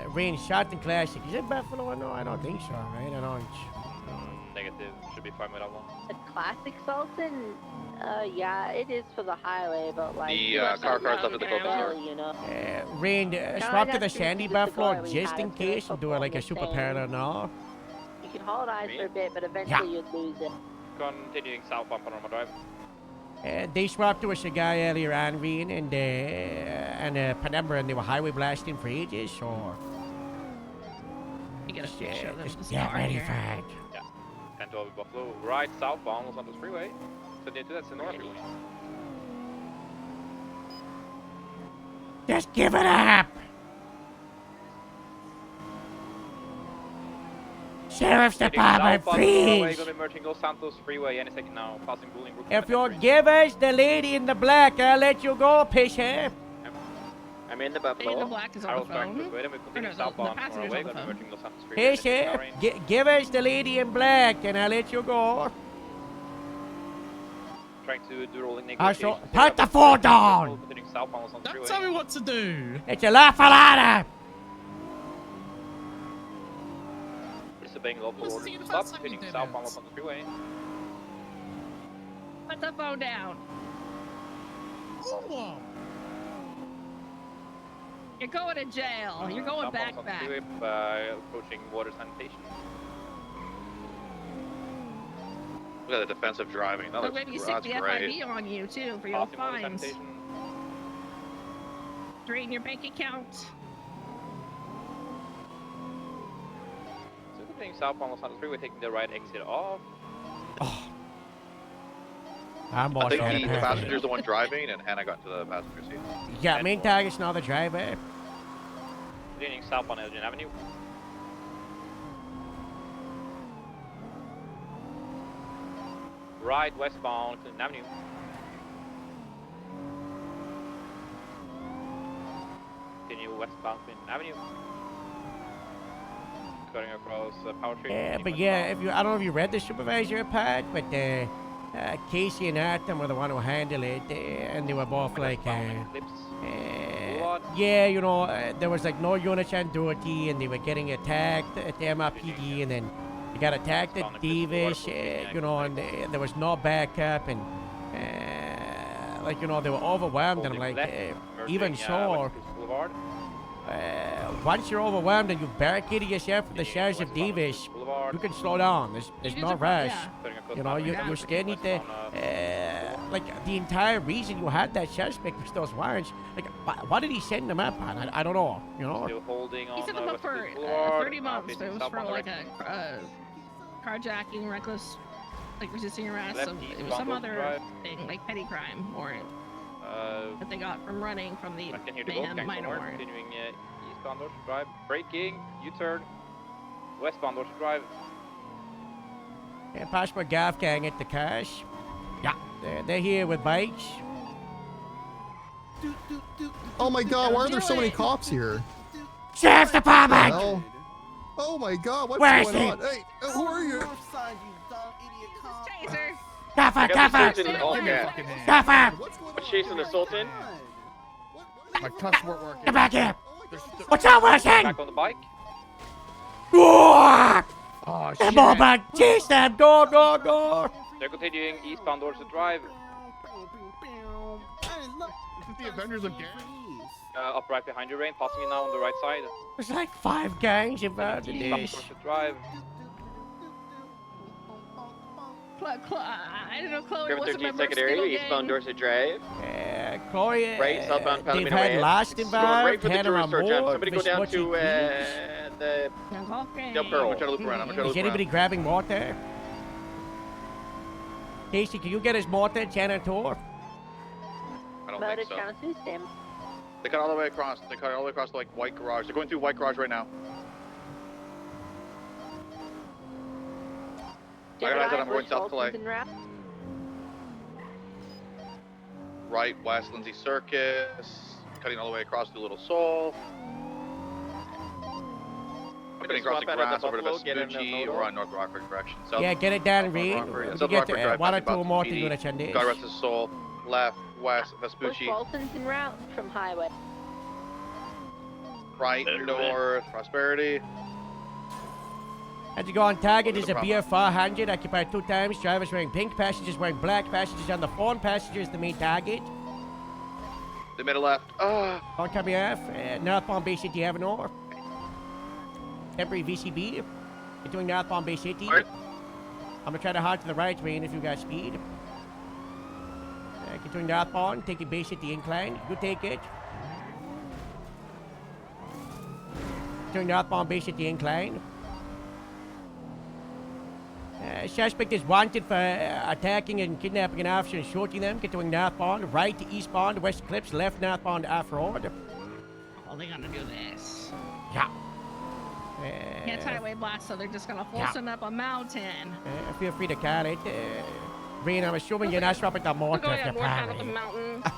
Rain shot and classic. Is it Buffalo? No, I don't think so, right? I don't. Negative. Should be fine with that one. A classic Sultan? Yeah, it is for the highway, but like... The car car's left at the focus here. You know? Rain, I swap to the got you Sandy the Buffalo cigar we just had in at the case and do it like a super football parallel now. You can hold eyes for a bit, but eventually you'd lose it. Continuing southbound Panorama Drive. They swapped to a cigar earlier on, Rain, and Penumbra, and they were highway blasting for ages, so... You gotta show them just this get car ready here. for it. Yeah. 10-12 Buffalo. Right southbound Los Santos Freeway. So near to that's the North Freeway. Just give it up! Sheriff's Department, please! Gonna be merging Los Santos Freeway any second now. Passing Bolingbrook. If you give us the lady in the black, I'll let you go, pisshead. I'm in the Lady in the Buffalo. black is on Arrow's the starting phone. to wait and we Or continue no, the southbound passenger's Norway. on the Gonna be phone. merging Los Santos Freeway. Pisshead, give us the lady in black, and I'll let you go. Trying to do rolling I negotiations. shall put the phone down. Continuing southbound Los Santos Don't Freeway. tell me what to do. It's a la falada. Disobeying local This is orders. the Stop. first time you Continuing did southbound it. Los Santos Freeway. Put the phone down. Ooh. You're going to jail. You're going Southbound back. Los Santos Freeway, approaching water sanitation. Look at the defensive driving. That We're looks going to be that's sick the great. FIB on you too for your Passing water fines. sanitation. Drain your bank account. So continuing southbound Los Santos Freeway, taking the right exit off. I'm I boss think out of the traffic. passenger's the one driving, and Hannah got into the passenger seat. Yeah, main target's now the driver. Continuing southbound Elgin Avenue. Right westbound Clinton Avenue. Continue westbound Clinton Avenue. Cutting across Power Street. Yeah, continuing but yeah, westbound. if you, I don't know if you read the supervisor part, but Casey and Artem were the one who handled it, and they were both like, Eclipse. Boulevard. yeah, you know, there was like no units on duty, and they were getting attacked at the MRPD, and then they got attacked at Davis, you know, and there was no backup, and like, you know, they were overwhelmed, and I'm like, Left, even merging, so, West Coast Boulevard. once you're overwhelmed and you barricaded yourself from the sheriff of Davis, Boulevard. you can slow down. There's no rush. Cutting across You know, Mountain you Avenue, still need to, westbound, like, the entire reason you had that suspect was those warrants. Like, why did he send them up on? I don't know, you know? Still holding on He set them up West for Coast Boulevard, 30 months. But it was for southbound like direction. a carjacking, reckless, like resisting arrest. Left It was eastbound some Dorset other Drive. thing, like petty crime warrant that they got from running from the I can hear the Ghost mayhem Gang minor somewhere. warrant. Continuing eastbound Dorset Drive. Braking, U-turn. Westbound Dorset Drive. And Passport Golf Gang at the cash. Yeah, they're here with bikes. Oh my god, why are there so many cops here? Sheriff's Department! Hell? Oh my god, what's Where is going he? on? Hey, who are you? Chaser. Gaffer, I got the gaffer! Sultan. Oh, yeah. Gaffer! What's chasing the Sultan? My cuffs weren't working. Get back here! What's up, Wilson? Back on the bike. Oh, shit. Come on back! Chase them! Go, go, go! They're continuing eastbound Dorset Drive. This is the Avengers of Gary. Up right behind you, Rain. Passing you now on the right side. There's like 5 gangs involved in Eastbound this. Dorset Drive. I don't know, Chloe River was a 13 member of secondary, Skittle eastbound Gang. Dorset Drive. Chloe, Right, southbound they've Palomino had Way. last Going involved, right for the Hannah tourist store, John. Moore, Somebody go down Vismutty to Keys. the Del Pearl. I'm gonna try to look around. I'm gonna try to Is look around. anybody grabbing mortar? Casey, can you get his mortar, janitor? I don't Motor think so. channel system. They cut all the way across. They cut all the way across to like White Garage. They're going through White Garage right now. I got eyes on them going south to like right west Lindsay Circus, cutting all the way across to Little Soul. Cutting across the grass over to Vespucci or on North Rockford direction. South, Yeah, get it down, North Reed. Rockford. You South get Rockford Drive, one or passing two more to Boston do the PD. Chandis. God rest his soul. Left, west, Bush Vespucci. Bolton's en route from highway. Right, north, Prosperity. As you go on target, Over there's the a beer 400 occupied 2 times. Drivers wearing pink, passengers wearing black. Passengers on the phone. Passengers the main target. They made a left. On copy F. Northbound Bay City Avenue. Temporary VCB. You're doing northbound Bay City. Right. I'm gonna try to hard to the right lane if you got speed. Continuing northbound, taking Bay City incline. You take it. Continuing northbound Bay City incline. Suspect is wanted for attacking and kidnapping an officer and shooting them. Continuing northbound, right to eastbound, west clips, left northbound off-road. Oh, they're gonna do this. Yeah. Can't highway blast, so they're just gonna force them up a mountain. Feel free to call it. Rain, I'm assuming you're not swapping the We're mortar going if on you're north side of the planning. mountain.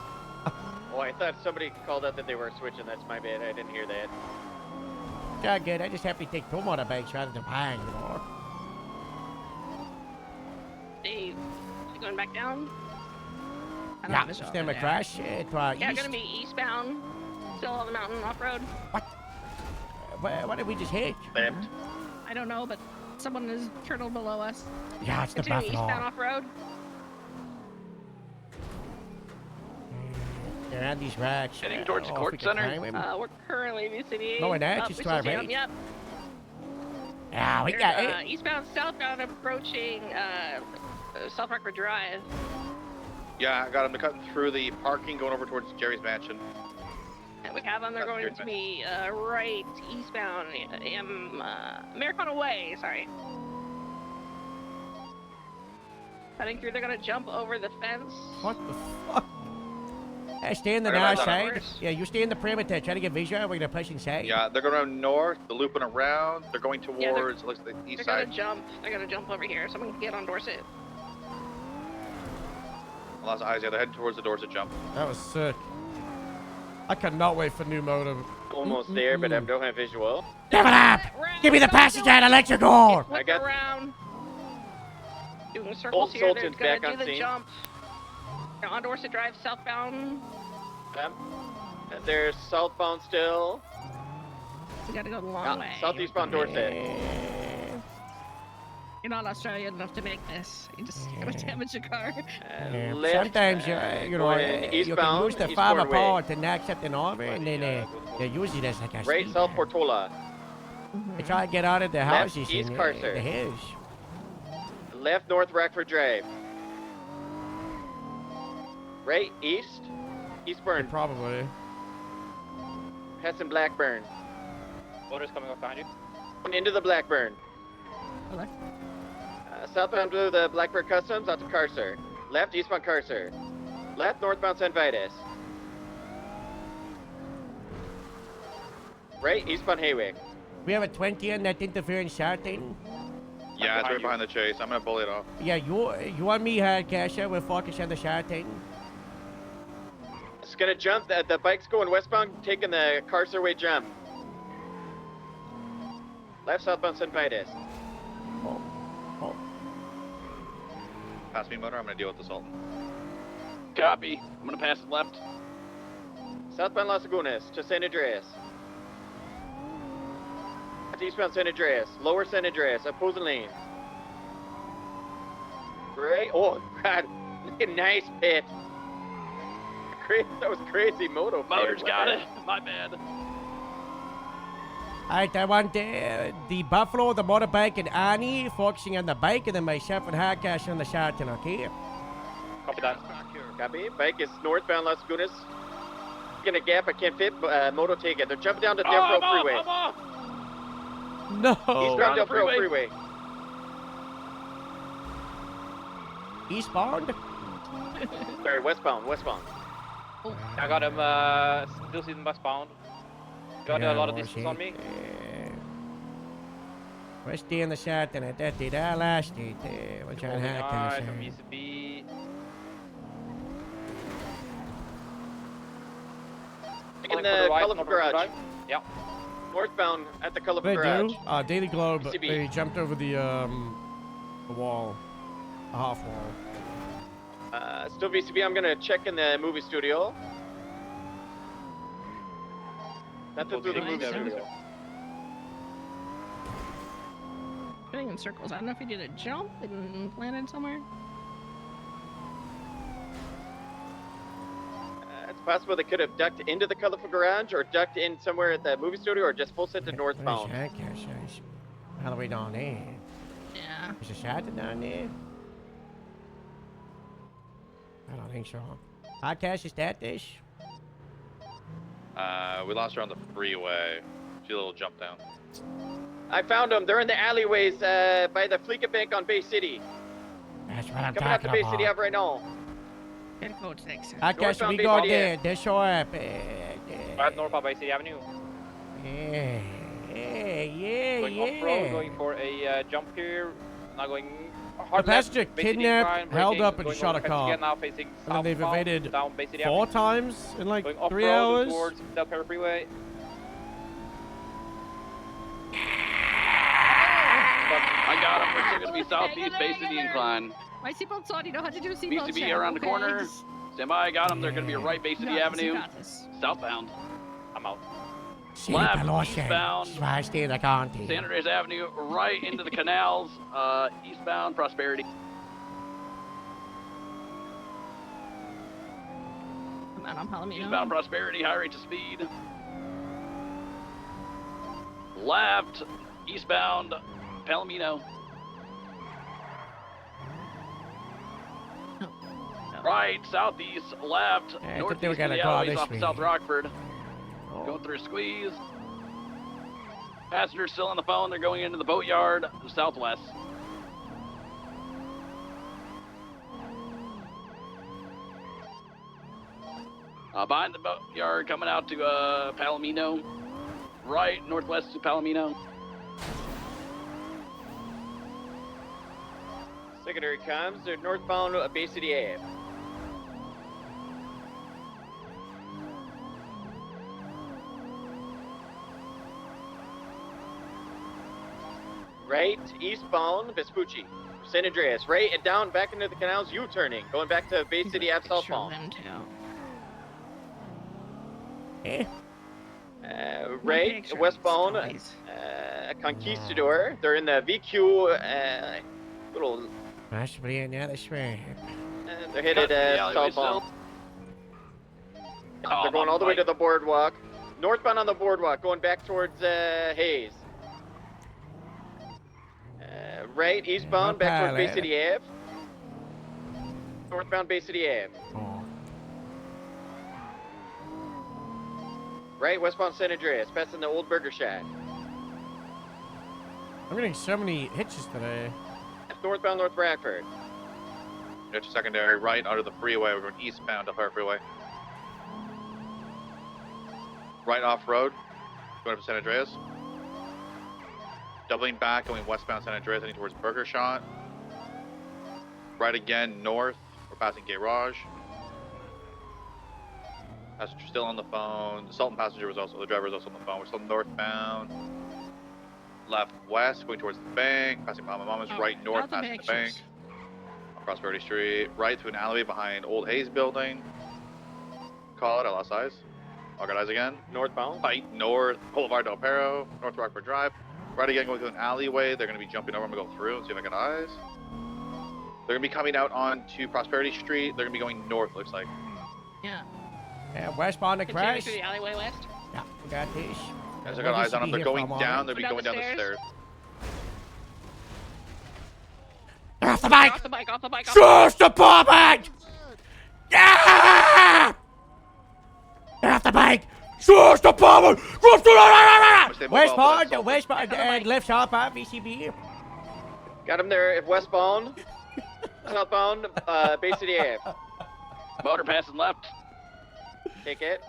Oh, I thought somebody called out that they were switching. That's my bad. I didn't hear that. Yeah, good. I just have to take 2 motorbikes rather than buying, you know. Dave, you going back down? I don't Yeah, have a shot stand over my there. crash to our Yeah, east. gonna be eastbound. Still on the mountain off-road. What did we just hit? I don't know, but someone is turtled below us. Yeah, it's the Continuing Buffalo. eastbound off-road. They're on these racks. Heading towards Court Center. We're currently VCD. No, we're not. Just to our right. Yep. Yeah, we got it. Eastbound, southbound, approaching South Rockford Drive. Yeah, I got them cutting through the parking, going over towards Jerry's mansion. And we have them. They're going to be right eastbound, Americana Way. Sorry. Cutting through. They're gonna jump over the fence. What the fuck? Stay in the Right north about that. side. Yeah, you stay in the perimeter. Try to get visual. We're gonna push inside. Yeah, they're going around north, they're looping around, they're going Yeah, towards, looks like the east They're side. gonna jump. They're gonna jump over here. Someone can get on Dorset. Lots of eyes, yeah, they're heading towards the Dorset jump. That was sick. I cannot wait for new motive. Almost there, but I don't have visual. Give it up! Give me the passenger and I'll let you go! I got around. Doing circles Old here. They're Sultan's gonna back do on the scene. jump. They're on Dorset Drive, southbound. They're southbound still. We gotta go the long way. Southeastbound Dorset. You're not Australian enough to make this. You just gonna damage your car. Yeah, Left, sometimes you know going you can eastbound, use the Eastbourne farmer way. power to knock something over, and then they use it as like a Right, speed. South Portola. They try to get out of the Left, houses East and Carcer. the hills. Left, North Rockford Drive. Right, east. Eastburn. Probably. Passing Blackburn. Motors coming up behind you. Into the Blackburn. Southbound to the Blackburn Customs, out to Carcer. Left, eastbound Carcer. Left, northbound San Vitus. Right, eastbound Haywick. We have a 20 on that interference shouting. Yeah, it's right behind the chase. I'm gonna bully it off. Yeah, you and me, Kasha. We're focused on the shouting. It's gonna jump. The bike's going westbound, taking the Carcer way jump. Left, southbound San Vitus. pass me, Motor. I'm gonna deal with the Sultan. Copy. I'm gonna pass it left. Southbound Las Lagunas to San Andreas. Eastbound San Andreas. Lower San Andreas. Opposing lane. Great. Oh, God. Look at nice pit. That was crazy moto. Motor's got it. My bad. Alright, I want the Buffalo, the motorbike, and Annie focusing on the bike, and then myself and Hakash on the shotgun, okay? Copy that. Copy. Bike is northbound Las Lagunas. In a gap, I can't fit. Moto take it. They're jumping down to Death Row Freeway. No. Eastbound Death Row Freeway. Eastbound? Sorry, westbound. Oh, I got him, still seeing westbound. Got a lot of distance on me. We're staying the shotgun at that did I last date. Which I had Alright, from East B. In the Colorful Garage. Yep. Northbound at the Colorful They Garage. do? Daily Globe, CB. they jumped over the wall. A half wall. Still VCB, I'm gonna check in the movie studio. Nothing through the movie studio. Spinning in circles. I don't know if he did a jump and landed somewhere. It's possible they could have ducked into the Colorful Garage or ducked in somewhere at the movie studio or just full set to northbound. All the way down there. Yeah. There's a shotgun down there? I don't think so. Podcast, is that this? We lost her on the freeway. She a little jump down. I found them. They're in the alleyways by the Fleeca Bank on Bay City. That's what I'm Coming out talking to Bay about. City Ave right now. Good code 6. Podcast, Northbound we Bay go City there. Ave. They show up. Right northbound Bay City Avenue. Yeah. Going off-road, going for a jump here. Now going The hard left. passenger Bay City kidnapped, incline, held braking, up, and going shot a over the fence cop. again, now facing And then they've southbound, evaded down Bay City 4 Avenue. times in like Going 3 off-road hours. towards Del Perro Freeway. I got him. We're still gonna be southeast Bay City incline. My seatbelt's on. You know how to do a seatbelt BCB check. around the okay? corner. Stand by. I got them. They're gonna be right Bay City You got Avenue. this. Southbound. I'm out. Left, Veloce. eastbound. Vai stay the county. San Andreas Avenue, right into the canals. Eastbound Prosperity. I'm out on Palomino. Eastbound Prosperity, high rates of speed. Left, eastbound Palomino. Right, southeast, left, I think they were northeast of gonna the go alleyways this off of way. South Rockford. Going through a squeeze. Passengers still on the phone. They're going into the boatyard southwest. Behind the boatyard, coming out to Palomino. Right, northwest to Palomino. Secondary comms. They're northbound Bay City Ave. Right, eastbound Vespucci. San Andreas. Right and down back into the canals, U-turning. Going back to Bay City Ave southbound. Right, westbound, Conquistador. They're in the VQ little. Possibly another swamp. They're headed southbound. They're going all the way to the boardwalk. Northbound on the boardwalk, going back towards Hayes. Right, eastbound, back towards Bay City Ave. Northbound Bay City Ave. Right, westbound San Andreas, passing the old burger shack. I'm getting so many hitches today. Northbound North Bradford. Get your secondary right onto the freeway. We're going eastbound up our freeway. Right off road, going up to San Andreas. Doubling back, going westbound San Andreas, heading towards Burger Shot. Right again, north. We're passing Garage. Passenger still on the phone. The Sultan passenger was also, the driver was also on the phone. We're still northbound. Left west, going towards the bank. Passing Mama's right north, passing the bank. Prosperity Street, right through an alleyway behind Old Hayes Building. Call it, I lost eyes. I'll get eyes again. Northbound. Right, North Boulevard Del Perro, North Rockford Drive. Right again, going through an alleyway. They're going to be jumping over. I'm going to go through and see if I get eyes. They're going to be coming out onto Prosperity Street. They're going to be going north, looks like. Yeah. Yeah, westbound to Continue crash. through the alleyway west. Yeah, we got this. Guys, I got eyes on them. They're going down. They'll be Down going the down the stairs. Get off the bike! Off the bike, off the bike, off Shush the bike! Yeah! Get off the bike! Shush the bike! Westbound, westbound, left southbound, VCB. Got him there. If westbound, southbound, Bay City Ave. Motor passing left. Take it.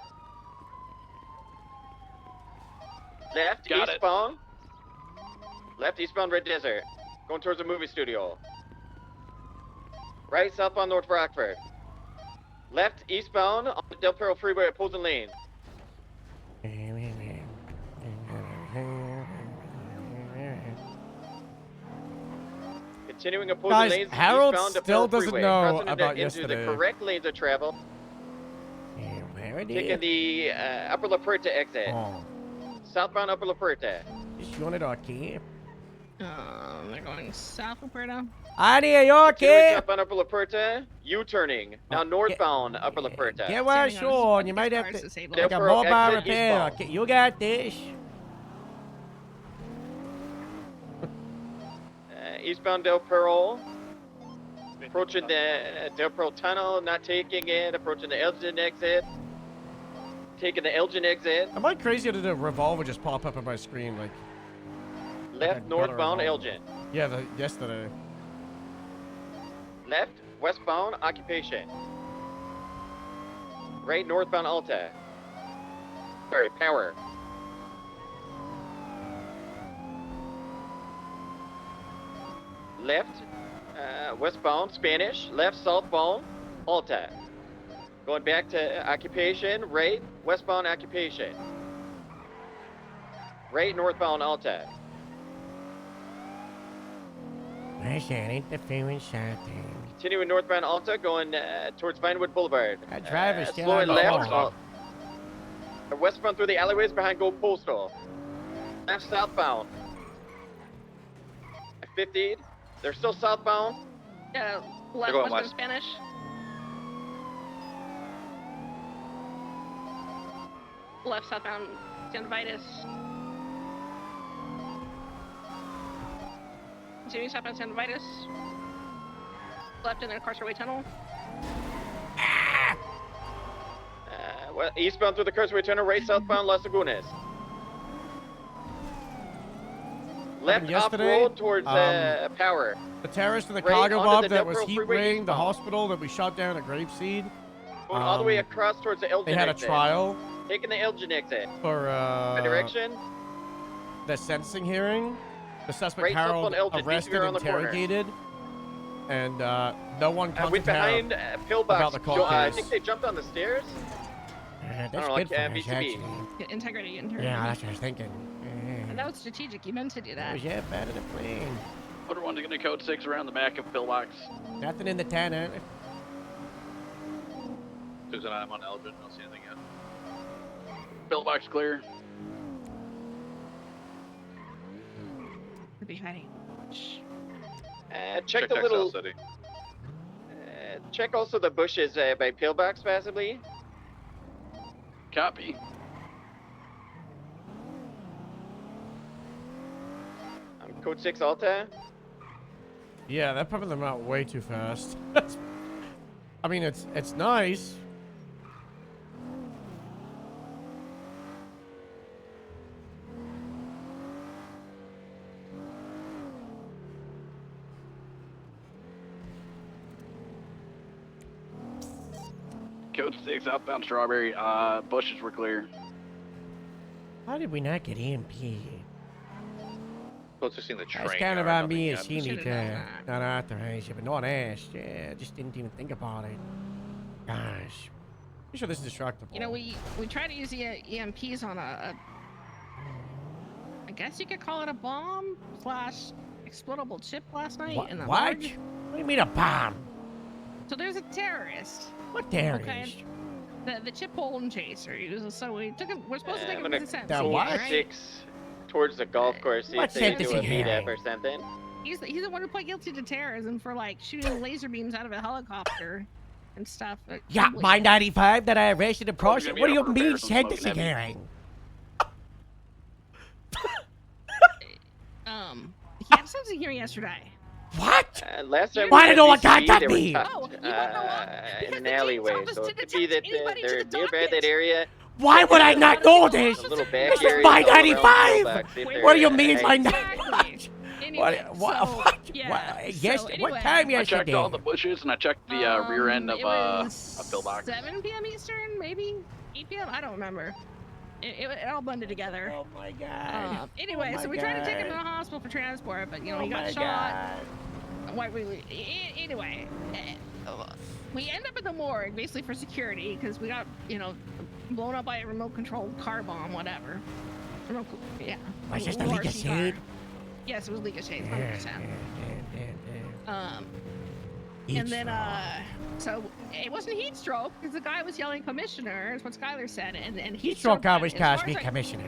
Left, Got it. eastbound. Left, eastbound, Red Desert. Going towards the movie studio. Right, southbound, North Rockford. Left, eastbound, on the Del Perro Freeway, opposing lane. Continuing opposing Guys, lanes, Harold eastbound Del still Perro doesn't Freeway. know Crossing about into yesterday. the correct lanes of travel. Taking the Upper La Puerta exit. Oh. Southbound Upper La Puerta. Just you wanted our key. They're going south of Puerto. I need your Continuing key. southbound Upper La Puerta, U-turning. Now northbound Upper La Puerta. Get well sure, you might have to Del like a Perro mobile exit repair. eastbound. Okay, you got this. Eastbound Del Perro. Approaching the Del Perro tunnel, not taking it. Approaching the Elgin exit. Taking the Elgin exit. Am I crazy or did a revolver just pop up on my screen? Like, Left, northbound Elgin. yeah, yesterday. Left, westbound Occupation. Right, northbound Alta. Sorry, Power. Left, westbound Spanish. Left, southbound Alta. Going back to Occupation. Right, westbound Occupation. Right, northbound Alta. Where's that interference something? Continuing northbound Alta, going towards Vinewood Boulevard. That driver's still slowing on the left. phone. Westbound through the alleyways behind Gold Postal. Left southbound. 50. They're still southbound. Left, They're going westbound west. Spanish. Left southbound San Vitus. Continuing southbound San Vitus. Left in the Carsway Tunnel. Eastbound through the Carsway Tunnel, right southbound Las Lagunas. Left off yesterday, road towards Power. The terrorist in the Right cargo onto mob the that Del was Perro heat Freeway raying the eastbound. hospital that we shot down at Grapeseed. Going all the way across towards the Elgin They had a exit. trial Taking the Elgin exit. for My direction. the sentencing hearing. The suspect Right, Harold southbound Elgin, arrested, around the corner. interrogated, and no one I comes went to behind Harold Pillbox. about the cold I case. think they jumped on the stairs. That's I don't know, good like, for us, VCB. actually. Get integrity into Yeah, that's what I was thinking. And that was strategic. You meant to do that. Yeah, better than plane. Motor 1's going to code 6 around the back of Pillbox. Nothing in the tanner. 6 and I'm on Elgin. I don't see anything yet. Pillbox clear. Could be hiding. Check the Texel little. City. Check also the bushes by Pillbox, possibly. Copy. Code 6 Alta. Yeah, they're pumping them out way too fast. I mean, it's nice. Code 6 outbound Strawberry. Bushes were clear. How did we not get EMP? Close to seeing the train. It's kind of yard, on me nothing as yet. she need to not authorize it, but not asked. Yeah, just didn't even think about it. Gosh. Pretty sure this is destructible. You know, we tried to use the EMPs on a I guess you could call it a bomb / explodable chip last night in the What? morgue. What do you mean a bomb? So there's a terrorist. What terrorist? Okay. The Chip Holden chaser. He was so we took him. We're supposed to take I'm him gonna to the The scene, what? right? 6 towards the golf course. See What if they can do a sentencing meetup hearing? or something. He's the one who pled guilty to terrorism for like shooting laser beams out of a helicopter and stuff. Yeah, my 95 that I arrested and Probably processed. gonna What be do you up for mean repairs from smoking sentencing heavy. hearing? He had a sentencing hearing yesterday. What? Last time Well, I we don't know what had that they were means. tucked, Oh, you wanna know what? in Because an the dean's alleyway, office so it didn't could be that attach anybody to they're the nearby docket. that area. Why would I not know this? A little back This is area. my all around 95. Pillbox, see if What do they're- you mean my Exactly. 95? Anyway, What? Yes. anyway, What time I checked yesterday? all the bushes and I checked the rear end of it was a pillbox. 7 p.m. Eastern, maybe 8 p.m. I don't remember. It all blended together. Oh my god. Anyway, Oh my so we tried to take him to God. the hospital for transport, but you know Oh he got my shot. God. Why anyway, we end up in the morgue basically for security because we got blown up by a remote controlled car bomb, whatever. Yeah. Was this the Larson League of Shade? car. Yes, it was League of Shades, 100%. Heat And then so it wasn't heat stroke because the guy was yelling commissioner, is what Skylar said, and Heat stroke always as far calls me as I- commissioner.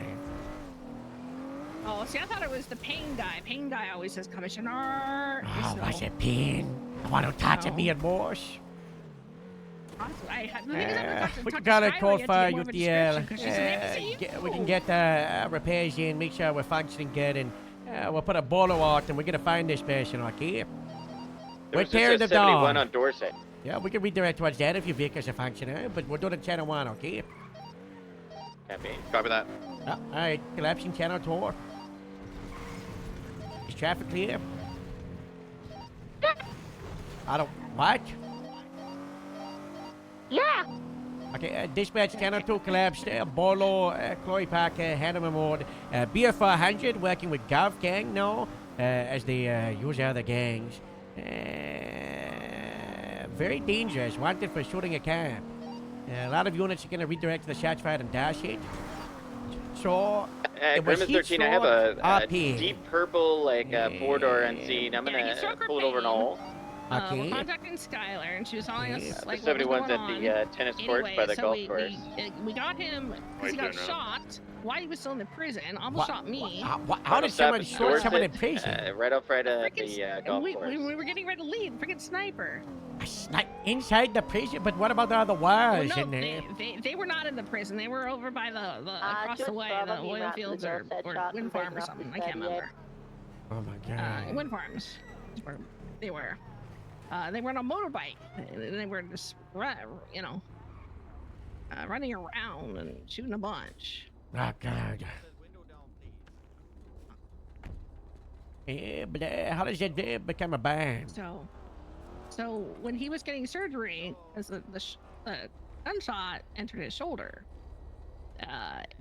Oh, see, I thought it was the pain guy. Pain guy always says commissioner. Oh, so- was it pain? I want to touch No. me and Mosh. We can got a cold fire with the we can get repairs in, make sure we're functioning good, and we'll put a bolo out, and we're gonna find this person, okay? There We're was just tearing a the 71 down. on Dorset. Yeah, we can redirect towards that if your vehicles are functioning, but we're doing channel 1, okay? Copy that. Alright, collapsing channel 2. Is traffic clear? I don't... What? Yeah. Okay, dispatch channel 2 collapsed. Bolo, Chloe Parker, Hannah Mode, Beer 400 working with Gov Gang now, as they use other gangs. Very dangerous, wanted for shooting a car. A lot of units are going to redirect to the shots fired and dash it. So, it was Grimace heat 13, I have stroke a up here. deep purple, like, 4-door unseen. I'm Yeah, heat gonna stroke or pull it over an pain. all. We're contacting Skylar, and she was telling us The like what was 71's going at the on. tennis courts Anyway, by the so golf we, course. We got him because he got shot while he was still in the prison. Almost shot me. How did someone shoot someone in prison? Right off right at the And golf we, course. we were getting ready to leave. Freaking sniper. Inside the prison? But what about the other wires Well, no, in there? they were not in the prison. They were over by the across the just way, saw the them, he oil wrapped fields the or, girl said or shot wind and farm or taken off something. his I can't bed, remember. Oh my god. Wind farms. They were. They were on a motorbike. And they were just, running around and shooting a bunch. Oh god. Yeah, but how does it become a band? So when he was getting surgery, as the gunshot entered his shoulder.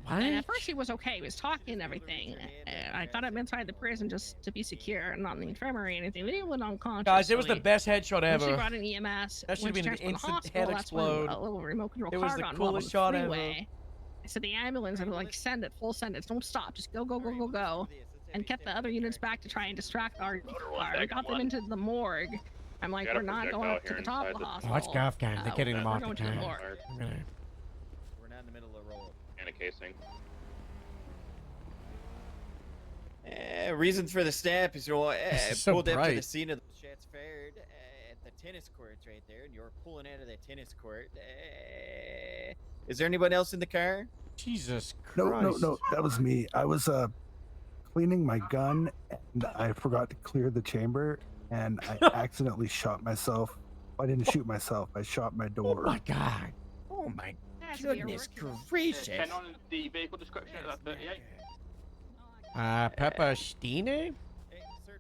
And at first he was okay. He was talking and everything. And I got him inside the prison just to be secure and not in the infirmary or anything. But he went unconscious. Guys, it was so the best headshot when She ever. brought in EMS. That should have went been an to transport to the instant hospital, head that's when explode. A little remote control It car was the got coolest involved shot on the ever. freeway. I said the ambulance and like send it, full send it. Don't stop. Just go, go, go, go, go. And kept the other units back to try and distract our car. We got them into the morgue. I'm like, Got a we're not going projectile up to the here top of inside the the- hospital. Watch golf guys. They're getting them we're off the going to the time. morgue. We're not in the middle of the roll. And a casing. Reasons for the step is This is so pulled up to the bright. scene of the shots fired at the tennis courts right there, and you're pulling out of the tennis court. Is there anyone else in the car? Jesus No, that was me. I was cleaning my gun and I forgot to clear the chamber and I accidentally shot myself. I didn't shoot myself. I shot my door. Oh my god. Oh my goodness gracious! 10 on the vehicle description at that 38. Pepper Steiner?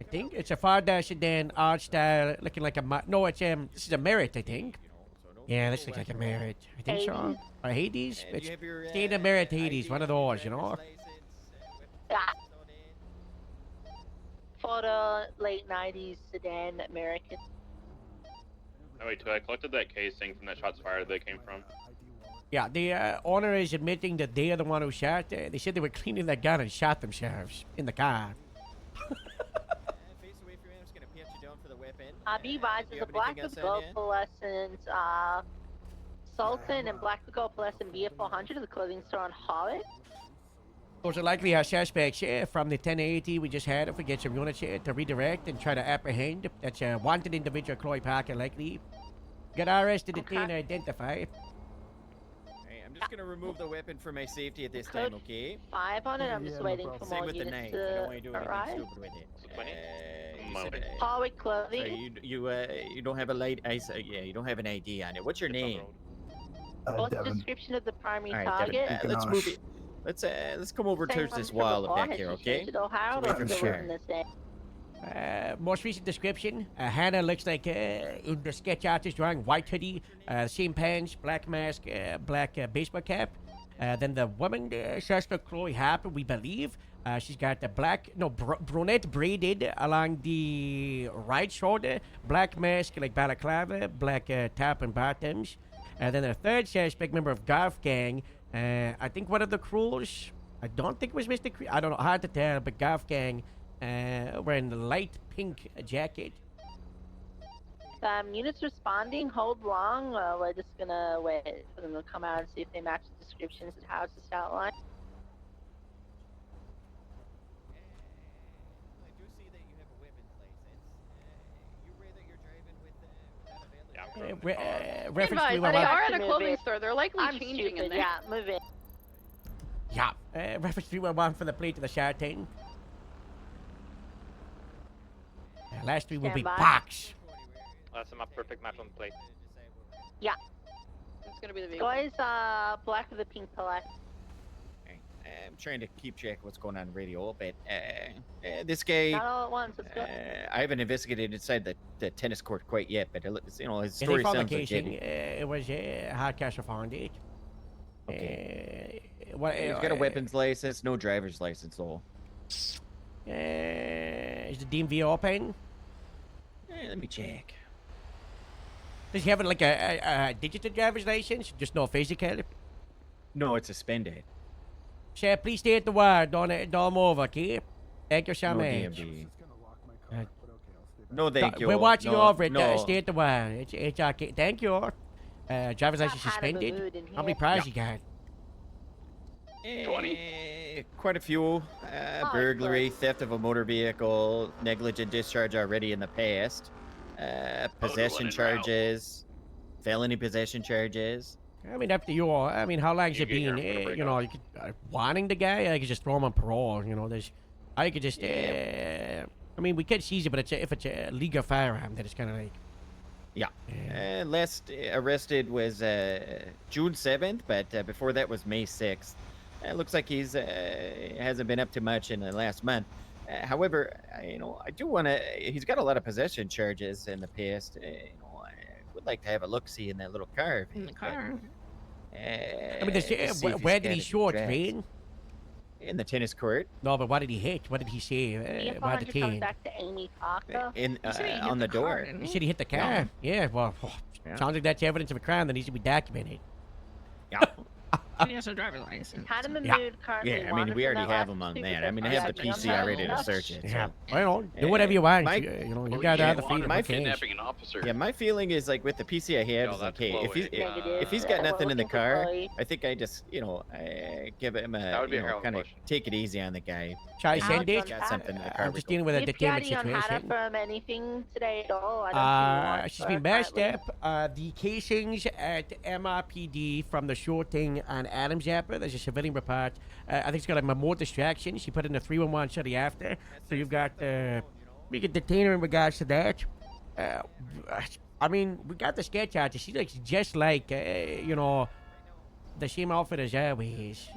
I think it's a Ford sedan, art style, looking like a no, it's this is a Merit, I think. Yeah, this looks like a Merit. I think so. Or Hades? And It's you have your, Steiner Merit Hades, one of those, you know. Yeah. For the late 90s sedan American. Oh wait, too. I collected that casing from that shots fired that came from. Yeah, the owner is admitting that they are the one who shot. They said they were cleaning their gun and shot themselves in the car. Face away from him. I'm just gonna pat you down for the weapon. Be advised, there's a black with gold pearlescent, Sultan and black with gold pearlescent VF400 at the clothing store on Harlot. Those are likely our suspects from the 1080 we just had. If we get some units here to redirect and try to apprehend. That's a wanted individual, Chloe Parker, likely. Get arrested, detain, and identify. Hey, I'm just gonna remove the weapon for my safety at this time, okay? 5 on it. I'm just waiting for Same more with the units knife. I don't want to you to do anything arrive. stupid with it. You said, Harlot so clothing. you don't have a light. Yeah, you don't have an ID on it. What's your name? What's the description of the primary All right, target? Devin, let's move it. Let's come over towards this wall back here, okay? Away from the car. Most recent description, Hannah looks like in the sketch artist drawing, white hoodie, same pants, black mask, black baseball cap. Then the woman, suspect Chloe Harper, we believe, she's got the brunette braided along the right shoulder, black mask like balaclava, black top and bottoms. Then the third suspect, member of Golf Gang, I think one of the crews, I don't think it was Mr. I don't know, hard to tell, but Golf Gang, wearing the light pink jacket. Units responding, hold long. We're just gonna wait for them to come out and see if they match the descriptions and how it's just outlined. Reference Advise, 311. they are at a Move clothing it. store. They're likely I'm changing in stupid, there. yeah, move it. Yeah, reference 311 for the plate of the Shartain. Last three will be Stand by. box. That's a perfect match on the plate. Yeah. It's gonna be the vehicle. Guys, black with a pink palette. I'm trying to keep track of what's going on in radio, but this guy. Not all at once. Let's go. I haven't investigated inside the tennis court quite yet, but his Yeah, story they found sounds location. legit. It was Hardcastle found it. Okay. What, He's got a weapons license, no driver's license though. Is the DMV open? Let me check. Does he have like a digital driver's license? Just no physical? No, it's suspended. Sir, please stay at the wire. Don't move, okay? Thank you so No much. DMV. No, thank you. We're watching no, over it. No. Stay at the wire. It's okay. Thank you. Driver's license suspended. How many priors you got? 20. Quite a few. Burglary, theft of a motor vehicle, negligent discharge already in the past, possession charges, felony possession charges. I mean, up to you. I mean, how long's it been? You know, you could wanting the guy. I could just throw him on parole. You know, I could just. I mean, we could seize it, but if it's a legal firearm, then it's kind of like. Yeah. Last arrested was June 7th, but before that was May 6th. It looks like he's hasn't been up to much in the last month. However, I do want to. He's got a lot of possession charges in the past. I would like to have a look-see in that little car. In the car. I mean, where did he shoot, man? In the tennis court. No, but what did he hit? What did he say? Why the comes team? back to Amy Parker. On the door. He said he hit the car. Yeah, well, sounds like that's evidence of a crime that needs to be documented. Yeah. He has no driver's license. Had him in Yeah. mood currently. Yeah, I mean, we already have him on that. I mean, I have the PC ready to search it. Yeah. So. Well, do whatever you want. My- You know, you got the freedom my of case. Kidnapping an officer. Yeah, my feeling is like with the PC I have, is like, hey, if he's got nothing in the car, I think I just, give him That would be a hell of a kind of question. take it easy on the guy. Shall I If send he's it? got something in the car. I'm just dealing with a If detainment Daddy on Hannah situation. from anything today at all, I don't see She's one, been bashed up. The casings at MRPD from the shooting on Adams Zapper. There's a civilian report. I think it's got like more distraction. She put in the 311 shortly after. So you've got, we could detain her in regards to that. I mean, we got the sketch artist. She looks just like, the same outfit as always.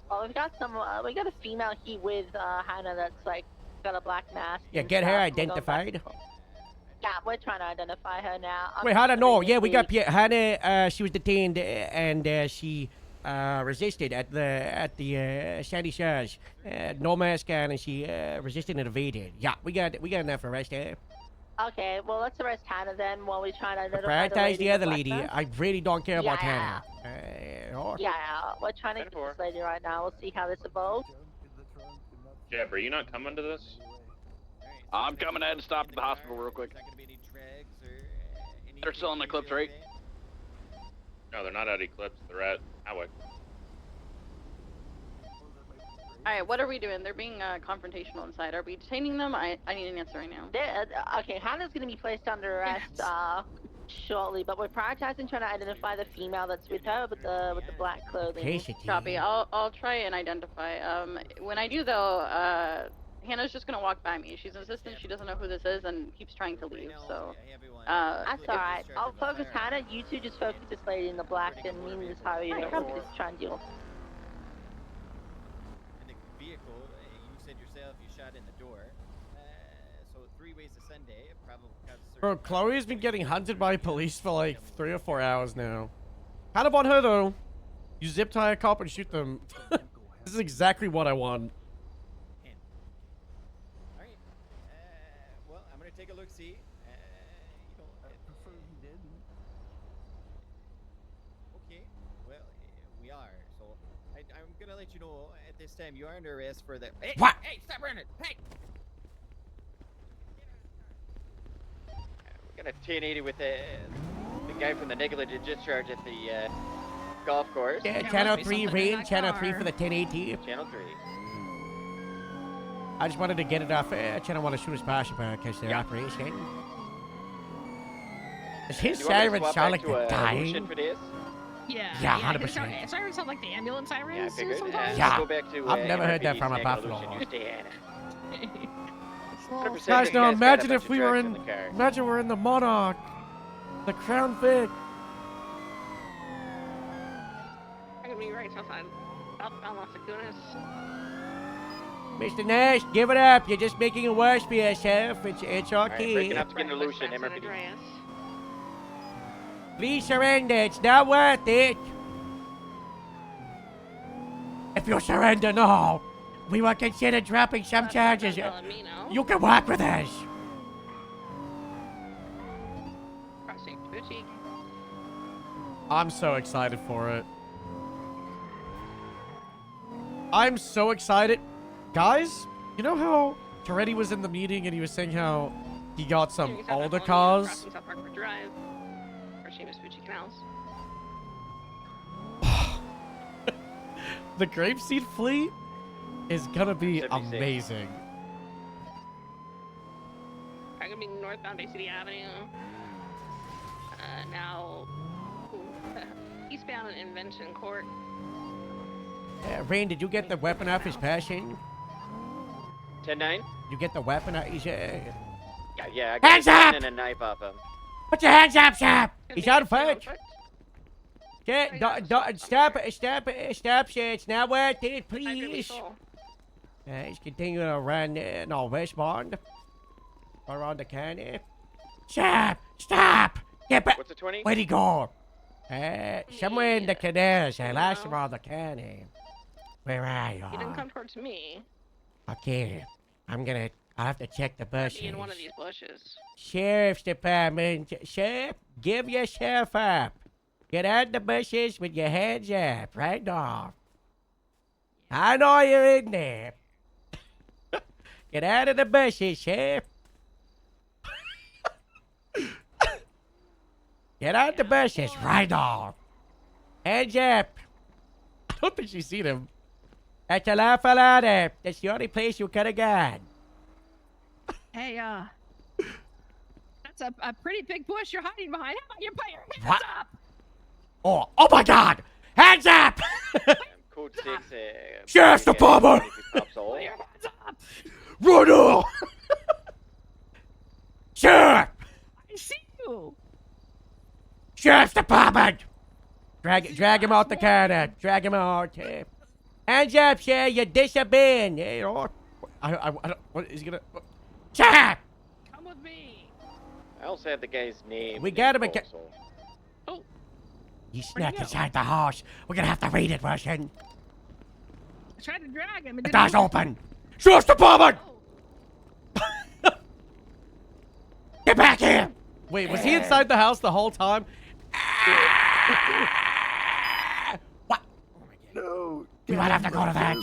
Well, we got we got a female here with Hannah that's like got a black mask. Yeah, and get her stuff. We're going back identified. Yeah, we're trying to identify her now. Wait, Hannah, no. Yeah, we got Hannah. She was detained and she resisted at the Sandy Shores. No mask on, and she resisted and evaded. Yeah, we got enough arrest there. Okay, well, let's arrest Hannah then while we try to notify the Prioritize lady the in other black lady. vest. I really don't care about Yeah. Hannah. Oh. Yeah, we're trying to get this lady right now. We'll see how this evolves. Jeb, are you not coming to this? I'm coming ahead and stop at the hospital real quick. They're still on the Eclipse, right? No, they're not at Eclipse. They're at Highway. Alright, what are we doing? They're being confrontational inside. Are we detaining them? I need an answer right now. Okay, Hannah's going to be placed under arrest shortly, but we're prioritizing trying to identify the female that's with her with the black clothing. Copy. I'll try and identify. When I do though, Hannah's just gonna walk by me. She's an assistant. She doesn't know who this is and keeps trying to leave. So. That's alright. I'll focus Hannah. You two just focus this lady in the black, and me and this Harry will just try and deal. Vehicle, you said yourself you shot in the door. So 3 ways to Sunday, probably Bro, Chloe's been getting hunted by police for like 3 or 4 hours now. Kind of on her though. You zip tie a cop and shoot them. This is exactly what I want. Alright. Well, I'm gonna take a look, see. I prefer he didn't. Okay. Well, we are. So I'm gonna let you know at this time you are under arrest for the. Hey, what? Hey, stop running! Hey! We're gonna 1080 with the guy from the negligent discharge at the golf course. Yeah, channel 3 rain, channel 3 for the 1080. Channel 3. I just wanted to get it off. I don't want to shoot his possible because the operation. Is his Do you want me to siren swap sound back like to they're a dying? motion for this? Yeah. Yeah, his 100%. Sirens sound like the ambulance Yeah, I sirens figured. sometimes. Yeah. Go back to, I've never heard that NYPD from a snake buffalo. evolution, you stay in it. 100% Guys, you now got a imagine bunch if of we were drugs in. the car. Imagine we're in the Monarch, the Crown Vic. I'm gonna be right outside. Southbound Las Lagunas. Mr. Nash, give it up. You're just making it worse for yourself. It's Alright, okay. breaking up skin illusion, San MRPD. Andreas. Please surrender. It's not worth it. If you surrender now, we will consider dropping some charges. You can work with us. Crossing Boutique. I'm so excited for it. I'm so excited. Guys, you know how Toretti was in the meeting and he was saying how he got some older cars? Crossing South Parkwood Drive. Crossing Vespucci Canals. The Grapeseed fleet is gonna be 76. amazing. I'm gonna be northbound ACD Avenue. Now eastbound in Invention Court. Rain, did you get the weapon off his person? 10-9? You get the weapon out? Yeah, I got Hands a gun up! and a knife off him. Put your hands up, chap! He's on foot! Okay, stop it, it's not worth it, please. He's continuing to run westbound. Around the corner. Stop! Get back! What's the 20? Where'd he go? Somewhere in the canals. I lost him on the corner. Where are you? He didn't come towards me. Okay, I'll have to check the Be bushes. in one of these bushes. Sheriff's Department. Sheriff, give yourself up. Get out the bushes with your hands up, right now. I know you're in there. Get out of the bushes, Sheriff. Get out the bushes, right now. Hands up. I don't think she's seen him. That's a lot for louder. That's the only place you could have gone. Hey, that's a pretty big bush you're hiding behind. How about you put your hands What? up? Oh my God! Hands up! Code 6. Sheriff's Department! Put your hands up! Run off! Sheriff! I see you. Sheriff's Department! Drag him out the corner. Drag him out. Hands up, Sheriff. You're disobeying. You know, I don't, what is he gonna? Sheriff! Come with me. I also have the guy's name. We got him again. Oh. He snuck inside the house. We're gonna have to raid it, Russian. I tried to drag him. The door's open. Sheriff's Department! Wait, was he inside the house the whole time? What? No. We might have to go to that.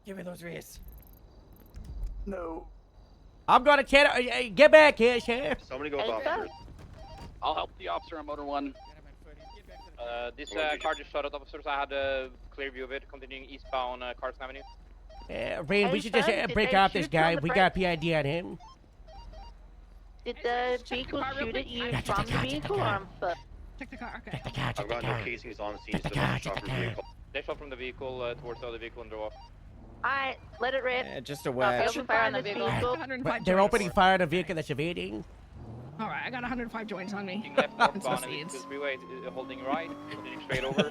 Give me those wrists. No. I'm gonna get back here, Sheriff. Somebody go with officer. I'll help the officer on motor 1. This car just shot at officers. I had a clear view of it, continuing eastbound Carson Avenue. Rain, we should just break off this guy. We got PID on him. Did the vehicle shoot at you from the vehicle or on foot? Check the car. Okay. Check the car. I've got no casings on the scene, so Check the car, don't check stop the your car. vehicle. They shot from the vehicle towards the other vehicle and drove off. Alright, let it rip. Just a Okay, whack. open fire on the vehicle. 105 They're joints. opening fire at a vehicle that's evading. All right, I got 105 joints on me. Looking left northbound Some and seeds. into the freeway, holding right, continuing straight over.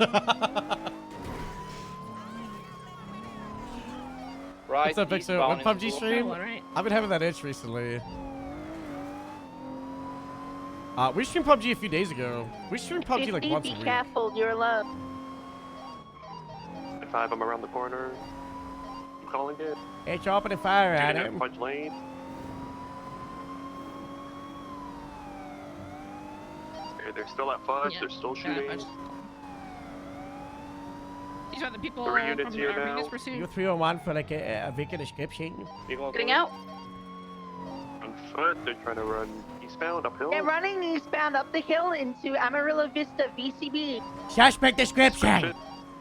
Right, What's up, Big Sir? eastbound What into PUBG the- stream? All right. I've been having that itch recently. We streamed PUBG a few days ago. We streamed PUBG like 50, once a be week. careful, you're alone. 5, I'm around the corner. I'm calling it. It's opening fire at Taking him. a punch lane. They're still at Fudge. Yeah. They're still Yeah, shooting. Fudge. These are the people 3 from units the here Armenian now. pursuit. You 301 for like a vehicle description. Getting out. On foot, they're trying to run eastbound uphill. They're running eastbound up the hill into Amarillo Vista VCB. Suspect description.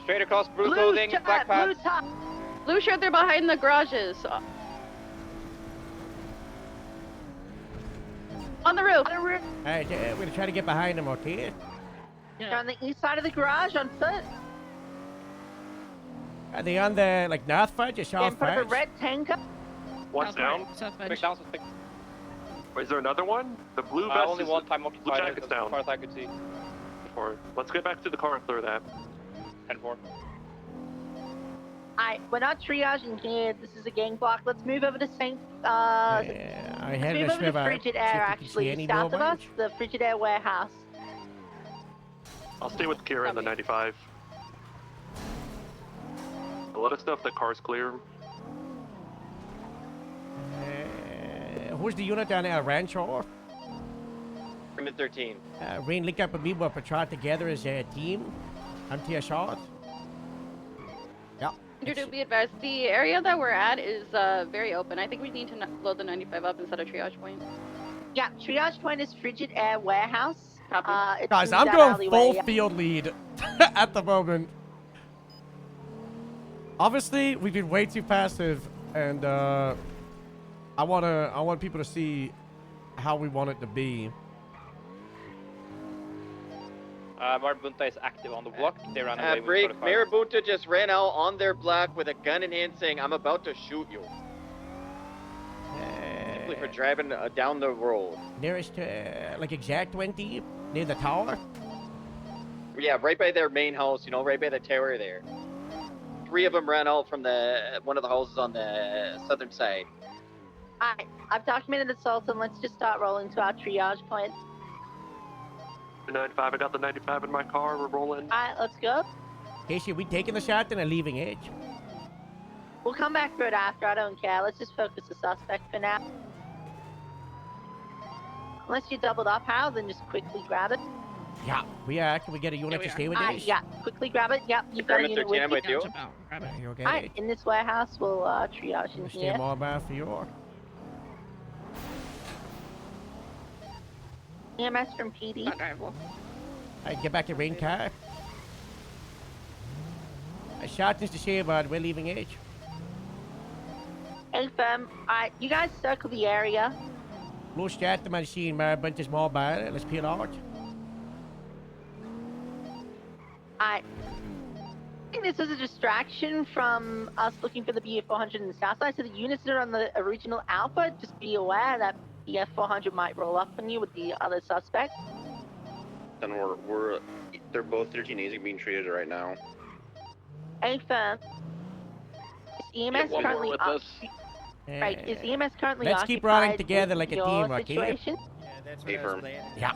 Straight across, blue Blue, clothing, black blue pants. top. Blue shirt, they're behind the garages. On the roof. On the roof. Alright, we're gonna try to get behind him, okay? They're on the east side of the garage on foot. Are they on the like north Fudge or In south front of Fudge? a red tanker. One's down. South Quick Fudge. down, suspect. Is there another one? The blue vest Only is one time blue occupied, jacket's as down. far as I could see. Let's get back to the car and clear that. 10-4. Alright, we're not triaging here. This is a gang block. Let's move over to St. I Let's had move a over to swim out. Frigid See Air, if we can see actually, any south more of us, bunch. the Frigid Air warehouse. I'll stay with Kira in the 95. Let us know if the car's clear. Who's the unit down there? Rancho? Permit 13. Rain, link up with me. We'll patrol together as a team. I'm to a shot. Yeah. To be advised, the area that we're at is very open. I think we need to load the 95 up instead of triage point. Yeah, triage point is Frigid Air warehouse. It's Guys, through I'm that going alleyway, full yeah. field lead at the moment. Obviously, we've been way too passive, and I want people to see how we want it to be. Marabunta is active on the block. They ran away with 45. Marabunta just ran out on their block with a gun in hand saying, I'm about to shoot you. Simply for driving down the road. Nearest, like exact 20, near the tower. Yeah, right by their main house, you know, right by the tower there. 3 of them ran out from one of the houses on the southern side. Alright, I've documented the assault and let's just start rolling to our triage point. The 95, I got the 95 in my car. We're rolling. Alright, let's go. Casey, we taking the shot and leaving it. We'll come back for it after, I don't care. Let's just focus the suspect for now. Unless you doubled up, Hal, then just quickly grab it. Yeah, we are. Can we get a unit to stay with us? Yeah, quickly grab it. Yep, you've got a unit with you. You okay? Alright, in this warehouse, we'll triage in Stay here. mobile for you. EMS from PD. Alright, get back to rain car. I shot Mr. Sherbard. We're leaving it. Hey, firm. Alright, you guys circle the area. Blue start the machine, man. Bunch is mobile. Let's peel out. I think this was a distraction from us looking for the BF400 in the south side. So the units that are on the original Alpha, just be aware that BF400 might roll up on you with the other suspect. And they're both 13As being treated right now. Hey, firm. Is EMS one more currently with up? us. Right, is EMS currently Let's keep occupied running together with like a your team, okay? situation? That's what I was Yeah.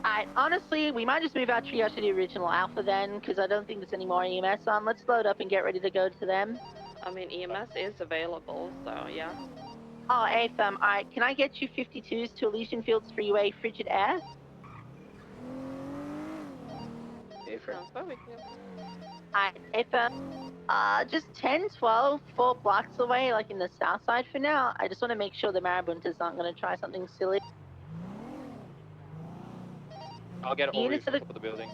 Alright, honestly, we might just move our triage to the original Alpha then, because I don't think there's any more EMS on. Let's load up and get ready to go to them. I mean, EMS is available, so yeah. Oh, hey, alright, can I get you 52s to Elysian Fields Freeway, Frigid Air? Alright, hey, just 10, 12, 4 blocks away, like in the south side for now. I just want to make sure the Marabuntas aren't going to try something silly. I'll get over Units to of the- top of the building.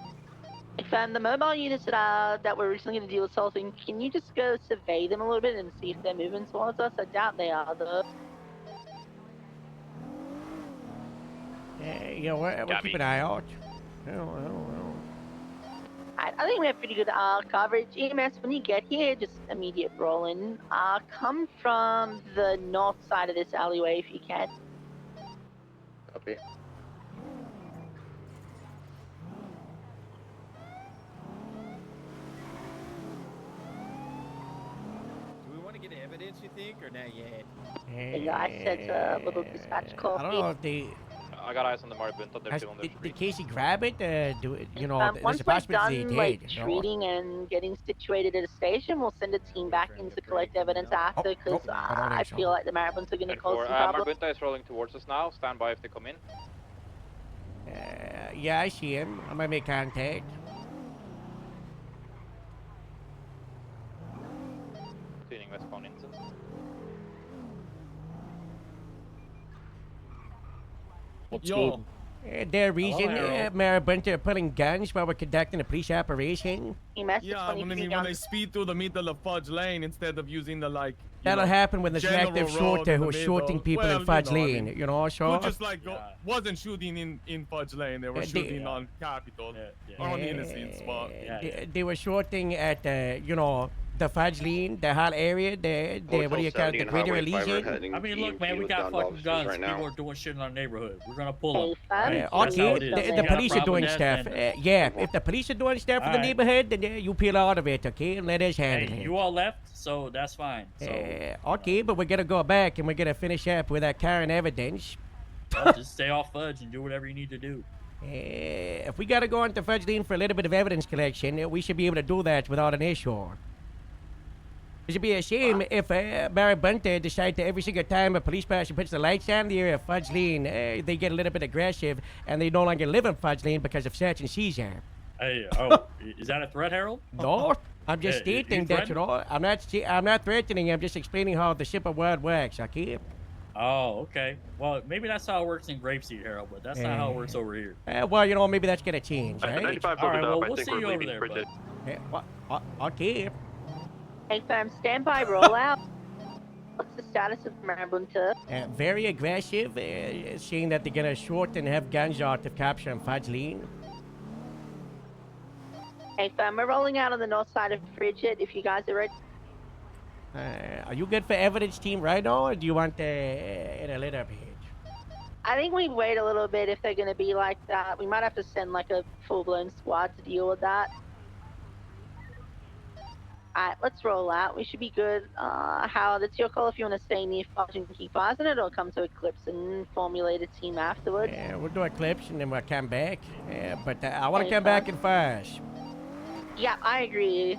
The mobile units that we're recently going to deal with assaulting, can you just go survey them a little bit and see if they're moving towards us? I doubt they are, though. Yeah, we'll keep an eye out. I think we have pretty good coverage. EMS, when you get here, just immediate roll in. Come from the north side of this alleyway if you can. Copy. Do we want to get evidence, you think, or not yet? Yeah, I said a little dispatch call. I don't know if they. I got eyes on the Marabunta. They're still on their Did Casey grab it? Do it? You know, Once there's a we're possibility done, they like, did. you know? treating and getting situated at a station, we'll send a team back in to collect evidence after, because I feel like the Marabunts are going to cause some problems. Marabunta is rolling towards us now. Stand by if they come in. Yeah, I see him. I might make contact. Cleaning westbound instance. Yo. Their reason, Marabunta pulling guns while we're conducting a police operation. Yeah, when I speed through the middle of Fudge Lane instead of using the, like... That'll happen when there's an general active road shorter in the who's middle. shorting people Well, in Fudge you know, I Lane, mean, you know, so... Who just, like, wasn't shooting in Fudge Lane. They were shooting on Capitol. Or on the innocent spot. They were shorting at, you know, the Fudge Lane, the whole area, the what do you call it, the Greater Elysian. I mean, look, man, we got fucking guns. right People now. are doing shit in our neighborhood. We're gonna pull them. Okay, the You got a police are problem doing with stuff. that, then- Yeah, if the police are doing stuff in the Alright. neighborhood, then you peel out of it, okay? And let us handle Hey, it. you all left, so that's fine. So Okay, but we're gonna go back and we're gonna finish up with that current evidence. well, just stay off Fudge and do whatever you need to do. If we gotta go into Fudge Lane for a little bit of evidence collection, we should be able to do that without an issue. It should be a shame if Marabunta decide to every single time a police person puts the lights on the area of Fudge Lane, they get a little bit aggressive and they no longer live in Fudge Lane because of search and seizure. Hey, oh, is that a threat, Harold? No, I'm just Yeah, you stating that, you know, I'm not threatening, I'm just explaining how the simple word works, okay? Oh, okay. Well, maybe that's how it works in Grapeseed, Harold, but that's not how it works over here. Well, you know, maybe that's gonna change, right? 95 All right, opened well, up. I we'll think see we're you over leaving there, Frigid. Okay. Hey, fam, stand by, roll out. What's the status of Marabunta? Very aggressive, saying that they're gonna short and have guns out to capture in Fudge Lane. Hey, fam, we're rolling out on the north side of Frigid if you guys are ready. Are you good for evidence team right now, or do you want in a later page? I think we wait a little bit if they're going to be like that. We might have to send like a full-blown squad to deal with that. Alright, let's roll out. We should be good. Howard, it's your call if you want to stay near Fudge and keep eyes on it, or come to Eclipse and formulate a team afterwards. Yeah, we'll do a clips and then we'll come back. But I want to Hey, come back in fast. Yeah, I agree.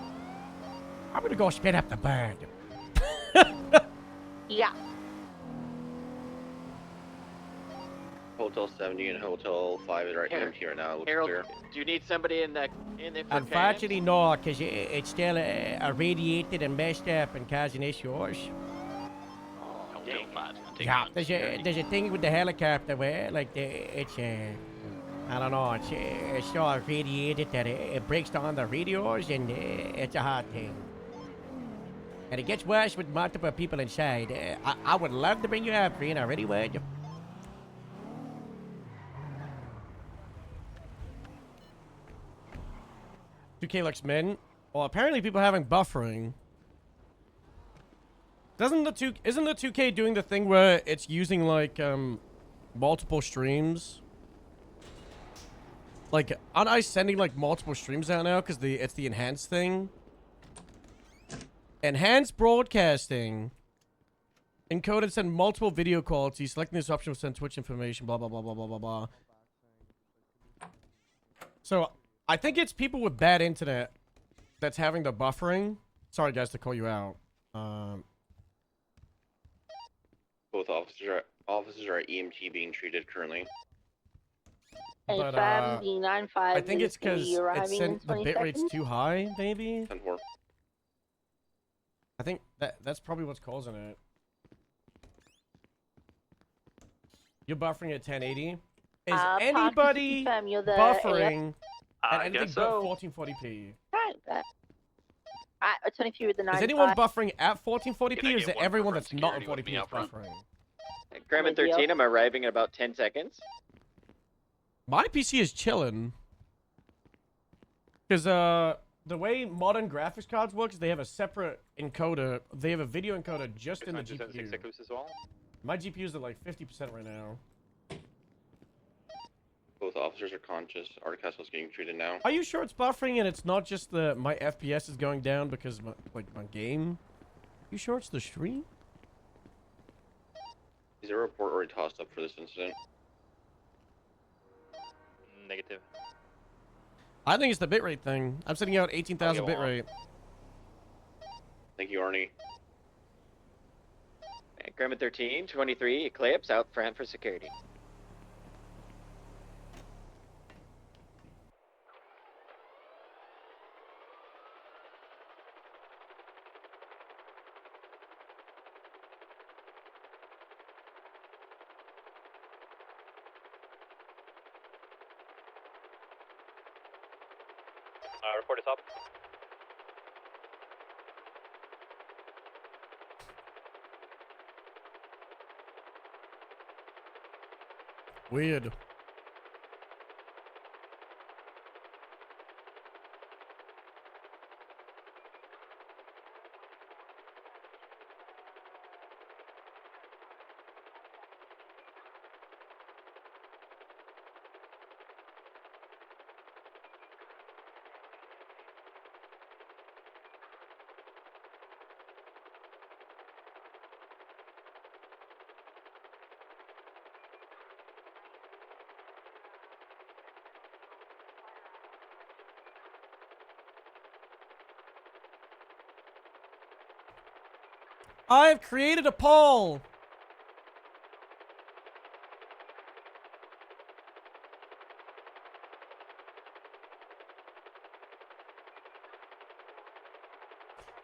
I'm gonna go spin up the bird. Yeah. Hotel 70 and Hotel 5 is right empty right now. It looks Harold, clear. do you need somebody in the for Unfortunately, no, because it's still irradiated and messed up and causing issues. Yeah, there's a thing with the helicopter where, like, it's I don't know, it's so irradiated that it breaks down the radios, and it's a hard thing. And it gets worse with multiple people inside. I would love to bring you up, Green. I really would. $2K looks min. Well, apparently people are having buffering. Isn't the 2K doing the thing where it's using like multiple streams? Like, aren't I sending like multiple streams out now because it's the enhanced thing? Enhanced broadcasting. Encoded send multiple video quality. Selecting this option will send Twitch information. Blah blah blah blah blah blah blah. So I think it's people with bad internet that's having the buffering. Sorry guys to call you out. Both officers are EMT being treated currently. But, FM, the 95 I think it's because Ministry arriving in the 20 bit rate's seconds. too high, maybe? 10-4. I think that's probably what's causing it. You're buffering at 1080? Is Parker, anybody confirm you're the buffering at I anything guess but so. 1440p? Right, at 23 with the 95. Is anyone buffering at 1440p, or is it everyone that's not on 40p that's buffering? Graham 13, I'm arriving in about 10 seconds. My PC is chilling. Because, the way modern graphics cards work is they have a separate encoder. They have a video encoder just in the GPU. As well. My GPU's at like 50% right now. Both officers are conscious. Articastle's getting treated now. Are you sure it's buffering and it's not just the my FPS is going down because my game? You sure it's the stream? Is there a report already tossed up for this incident? Negative. I think it's the bitrate thing. I'm sitting out 18,000 bitrate. Thank you, Arnie. Graham 13, 23, Eclipse out front for security. Report is up. Weird. I've created a poll.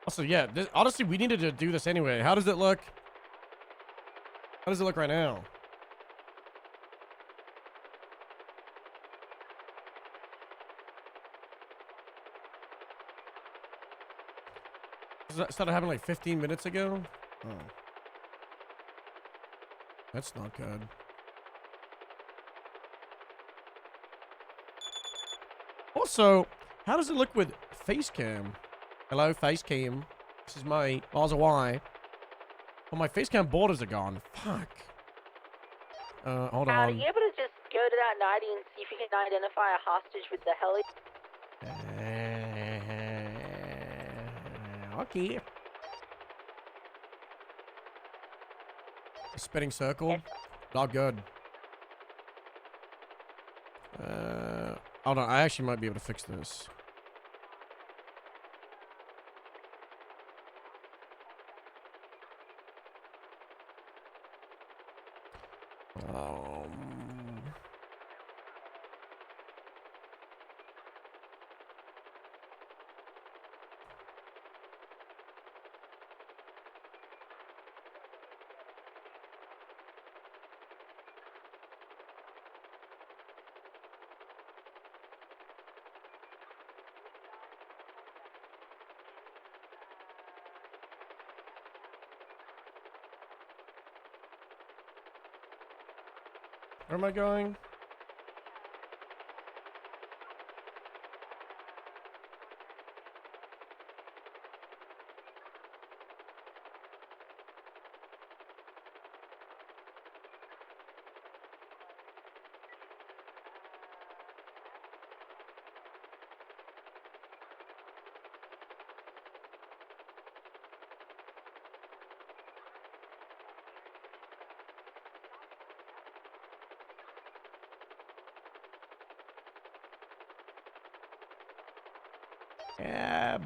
Also, yeah, honestly, we needed to do this anyway. How does it look? How does it look right now? That started happening like 15 minutes ago? Oh. That's not good. Also, how does it look with face cam? Hello, face cam. This is me. Miles away. Oh, my face cam borders are gone. Fuck. Hold Are on. you able to just go to that 90 and see if you can identify a hostage with the heli? Okay. A spinning circle. Not good. Hold on. I actually might be able to fix this. Where am I going?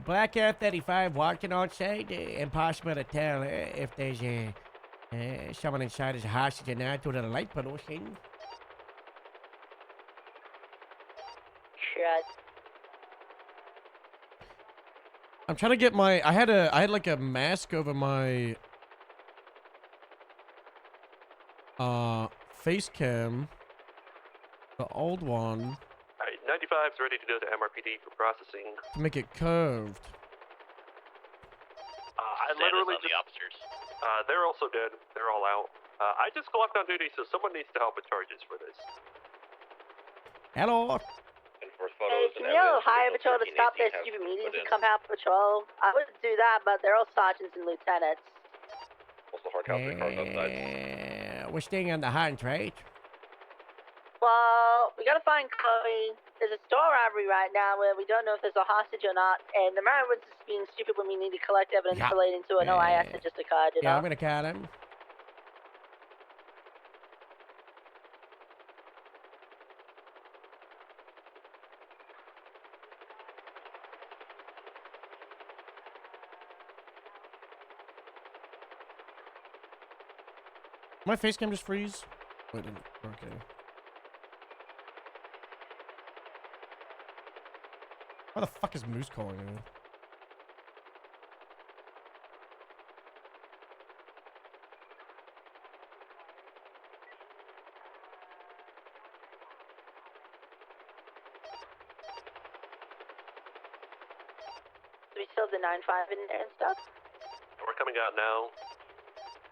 Black Air 35 walking outside. Impossible to tell if there's a Someone inside is a hostage now to the light pollution. Shut. I'm trying to get my. I had like a mask over my face cam. The old one. Alright, 95's ready to go to MRPD for processing. To make it curved. I literally just... the officers. They're also dead. They're all out. I just clocked on duty, so someone needs to help with charges for this. Hello. Hey, can you yell Highway Patrol to stop their stupid meetings and come out patrol? I would do that, but they're all sergeants and lieutenants. What's the hard copy cars outside? We're staying on the hunt, right? Well, we gotta find Chloe. There's a store robbery right now where we don't know if there's a hostage or not, and the Maryland's just being stupid when we need to collect evidence relating to an OIS that just occurred, you know? Yeah, I'm gonna call him. My face cam just freeze? Wait, okay. Why the fuck is Moose calling me? Do we still have the 9-5 in there and stuff? We're coming out now.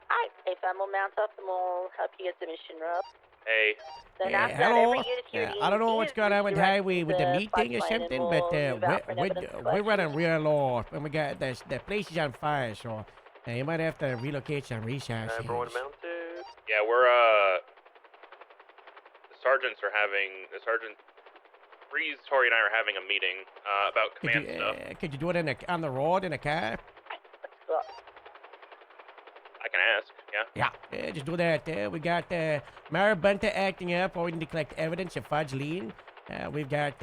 Alright, hey fam, we'll mount up and we'll help you get the mission rope. Hey. Then after that, Hello. every unit here I don't know what's going on with Highway with the meeting or floodplain something, and but we'll move out for an evidence we're running real low, and we got the place is on fire, so you might have to relocate some resources. Everyone mounted. Yeah, we're the sergeants are having Freeze, Tori, and I are having a meeting about command stuff. Could you do it on the road in a car? I can ask. Yeah. Yeah, just do that. We got Mara Bunter acting up, waiting to collect evidence of Fudge Lean. We've got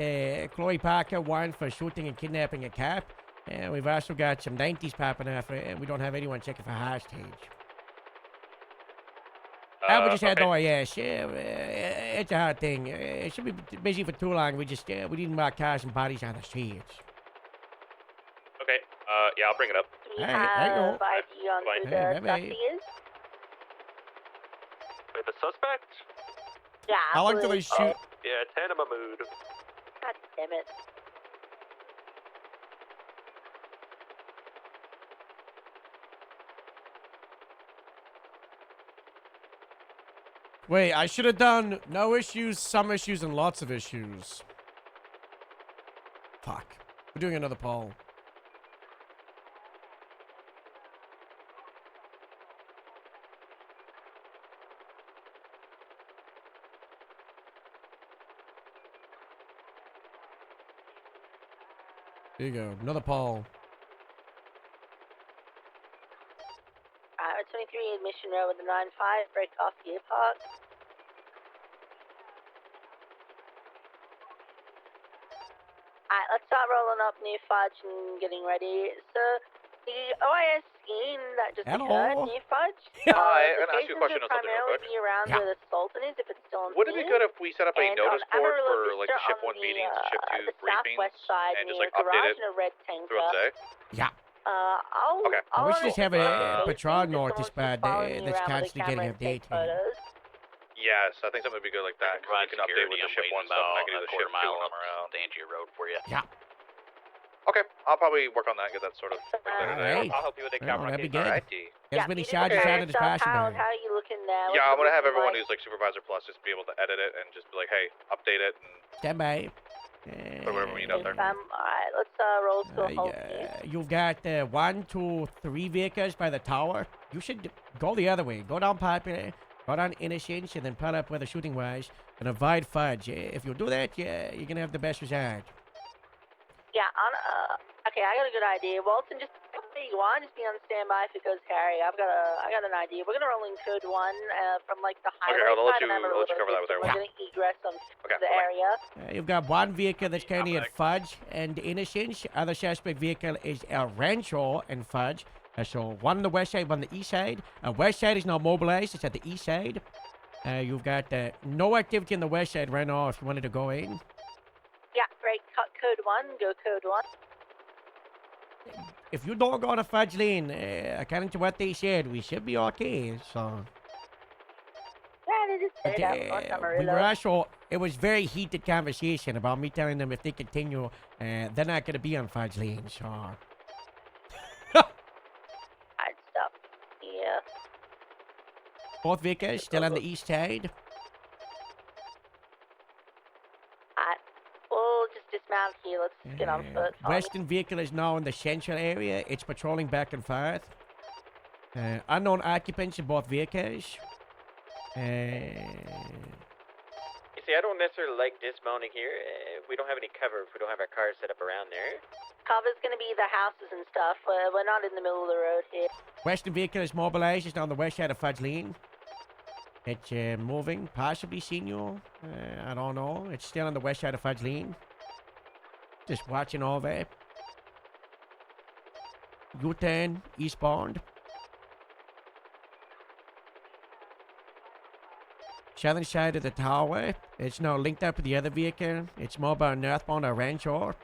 Chloe Parker warrant for shooting and kidnapping a cop. We've also got some 90s popping off, and we don't have anyone checking for hostage. We just had OIS. It's a hard thing. It should be busy for too long. We need more cars and bodies on the streets. Okay. Yeah, I'll bring it up. We All right, there you have go. ID on who the suspect is. Wait, the suspect? Yeah, How long till they absolutely. shoot? Yeah, Tanima mood. God damn it. Wait, I should have done no issues, some issues, and lots of issues. Fuck. We're doing another poll. There you go. Another poll. 23 Admission Road with the 9-5, break off the park. Alright, let's start rolling up near Fudge and getting ready. So, the OIS scheme that just occurred near Fudge. Hi, I'm gonna ask you a question will on something real primarily quick. be around where the Sultan is, if it's still on Would it be scene. good if we set up a And notice on board Amarillo for like the Vista Ship on 1 meetings, Ship 2 the briefings, southwest side and just near like update garage it and a red tanker. throughout the day? Yeah. I'll We should just have a run patrol it. north this bad following me that's around with a constantly getting camera and take updated. photos. Yes, I think something would be good like that. 'Cause we can update with the Ship 1 stuff, and I can do the Ship 2 when I'm around. Danger Road for you. Yeah. Okay, I'll probably work on that and get that sort of. Alright. I'll help you with the Oh, camera that'd be case. good. Alright. Get as many charges out as possible. How are you looking now? Yeah, I'm gonna have everyone who's like Supervisor Plus just be able to edit it and just be like, hey, update it and Stand by. put whatever we need out there. Alright, let's roll to a halt. You've got 1, 2, 3 vehicles by the tower. You should go the other way. Go down Popular, go down Innocence, and then pull up where the shooting was, and avoid Fudge. If you do that, you're gonna have the best result. Yeah, okay, I got a good idea. Walton, just where you want, just be on standby if it goes Harry. I got an idea. We're gonna roll in code 1 from like the highway I'll let side you- of Amarillo. I'll let you cover that with We're everyone. gonna egress on Okay, the bye-bye. area. You've got one vehicle that's currently at Fudge and Innocence. Other suspect vehicle is El Rancho and Fudge. So one on the west side, one on the east side. West side is now mobilized. It's at the east side. You've got no activity on the west side right now if you wanted to go in. Yeah, right. Code 1, go code 1. If you don't go on a fudge lane, according to what they said, we should be okay. So. Yeah, they just said that on we Amarillo. were also, it was very heated conversation about me telling them if they continue, they're not going to be on fudge lane. So. Hard stuff. Yeah. Both vehicles still on the east side. We'll just dismount here. Let's get on foot. Western vehicle is now in the central area. It's patrolling back and forth. Unknown occupants in both vehicles. You see, I don't necessarily like dismounting here. We don't have any cover if we don't have our cars set up around there. Cover's gonna be the houses and stuff. We're not in the middle of the road here. Western vehicle is mobilized. It's on the west side of Fudge Lane. It's moving, possibly senior. I don't know. It's still on the west side of Fudge Lane. Just watching all that. U-turn, eastbound. Southern side of the tower. It's now linked up with the other vehicle. It's mobile northbound or Rancho.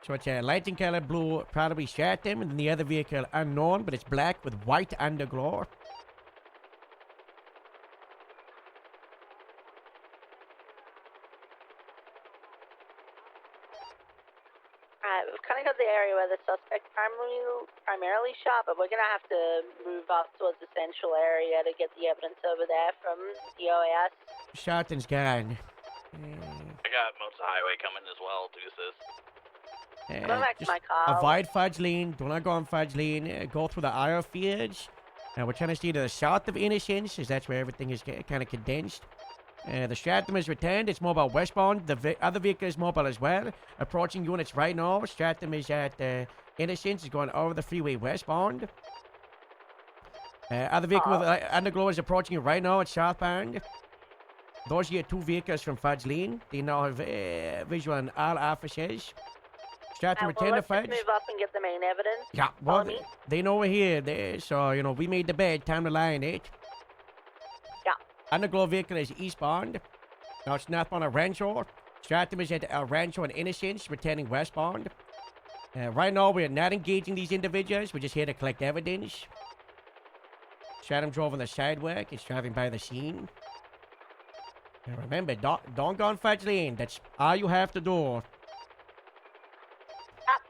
So it's a lighting color blue, probably Stratum, and the other vehicle unknown, but it's black with white underglow. Alright, we've kind of got the area where the suspect primarily shot, but we're gonna have to move up towards the central area to get the evidence over there from the OAS. Stratum's gone. I got most of the highway coming as well to assist. Go back to Just my car. avoid Fudge Lane. Do not go on Fudge Lane. Go through the oil fields. We're trying to stay to the south of Innocence, as that's where everything is kind of condensed. The Stratum is returned. It's mobile westbound. The other vehicle is mobile as well. Approaching units right now. Stratum is at Innocence. Is going over the freeway westbound. Other vehicle with underglow is approaching you right now. It's southbound. Those are your two vehicles from Fudge Lane. They now have visual on all officers. Stratum return to let's Fudge. just move up and get the main evidence. Yeah, Follow well, me. they know we're here. So, you know, we made the bed. Time to lie in it. Yeah. Underglow vehicle is eastbound. Now it's northbound at Rancho. Stratum is at El Rancho and Innocence, returning westbound. Right now, we're not engaging these individuals. We're just here to collect evidence. Stratum drove on the sidewalk. It's driving by the scene. And remember, don't go on Fudge Lane. That's all you have to do.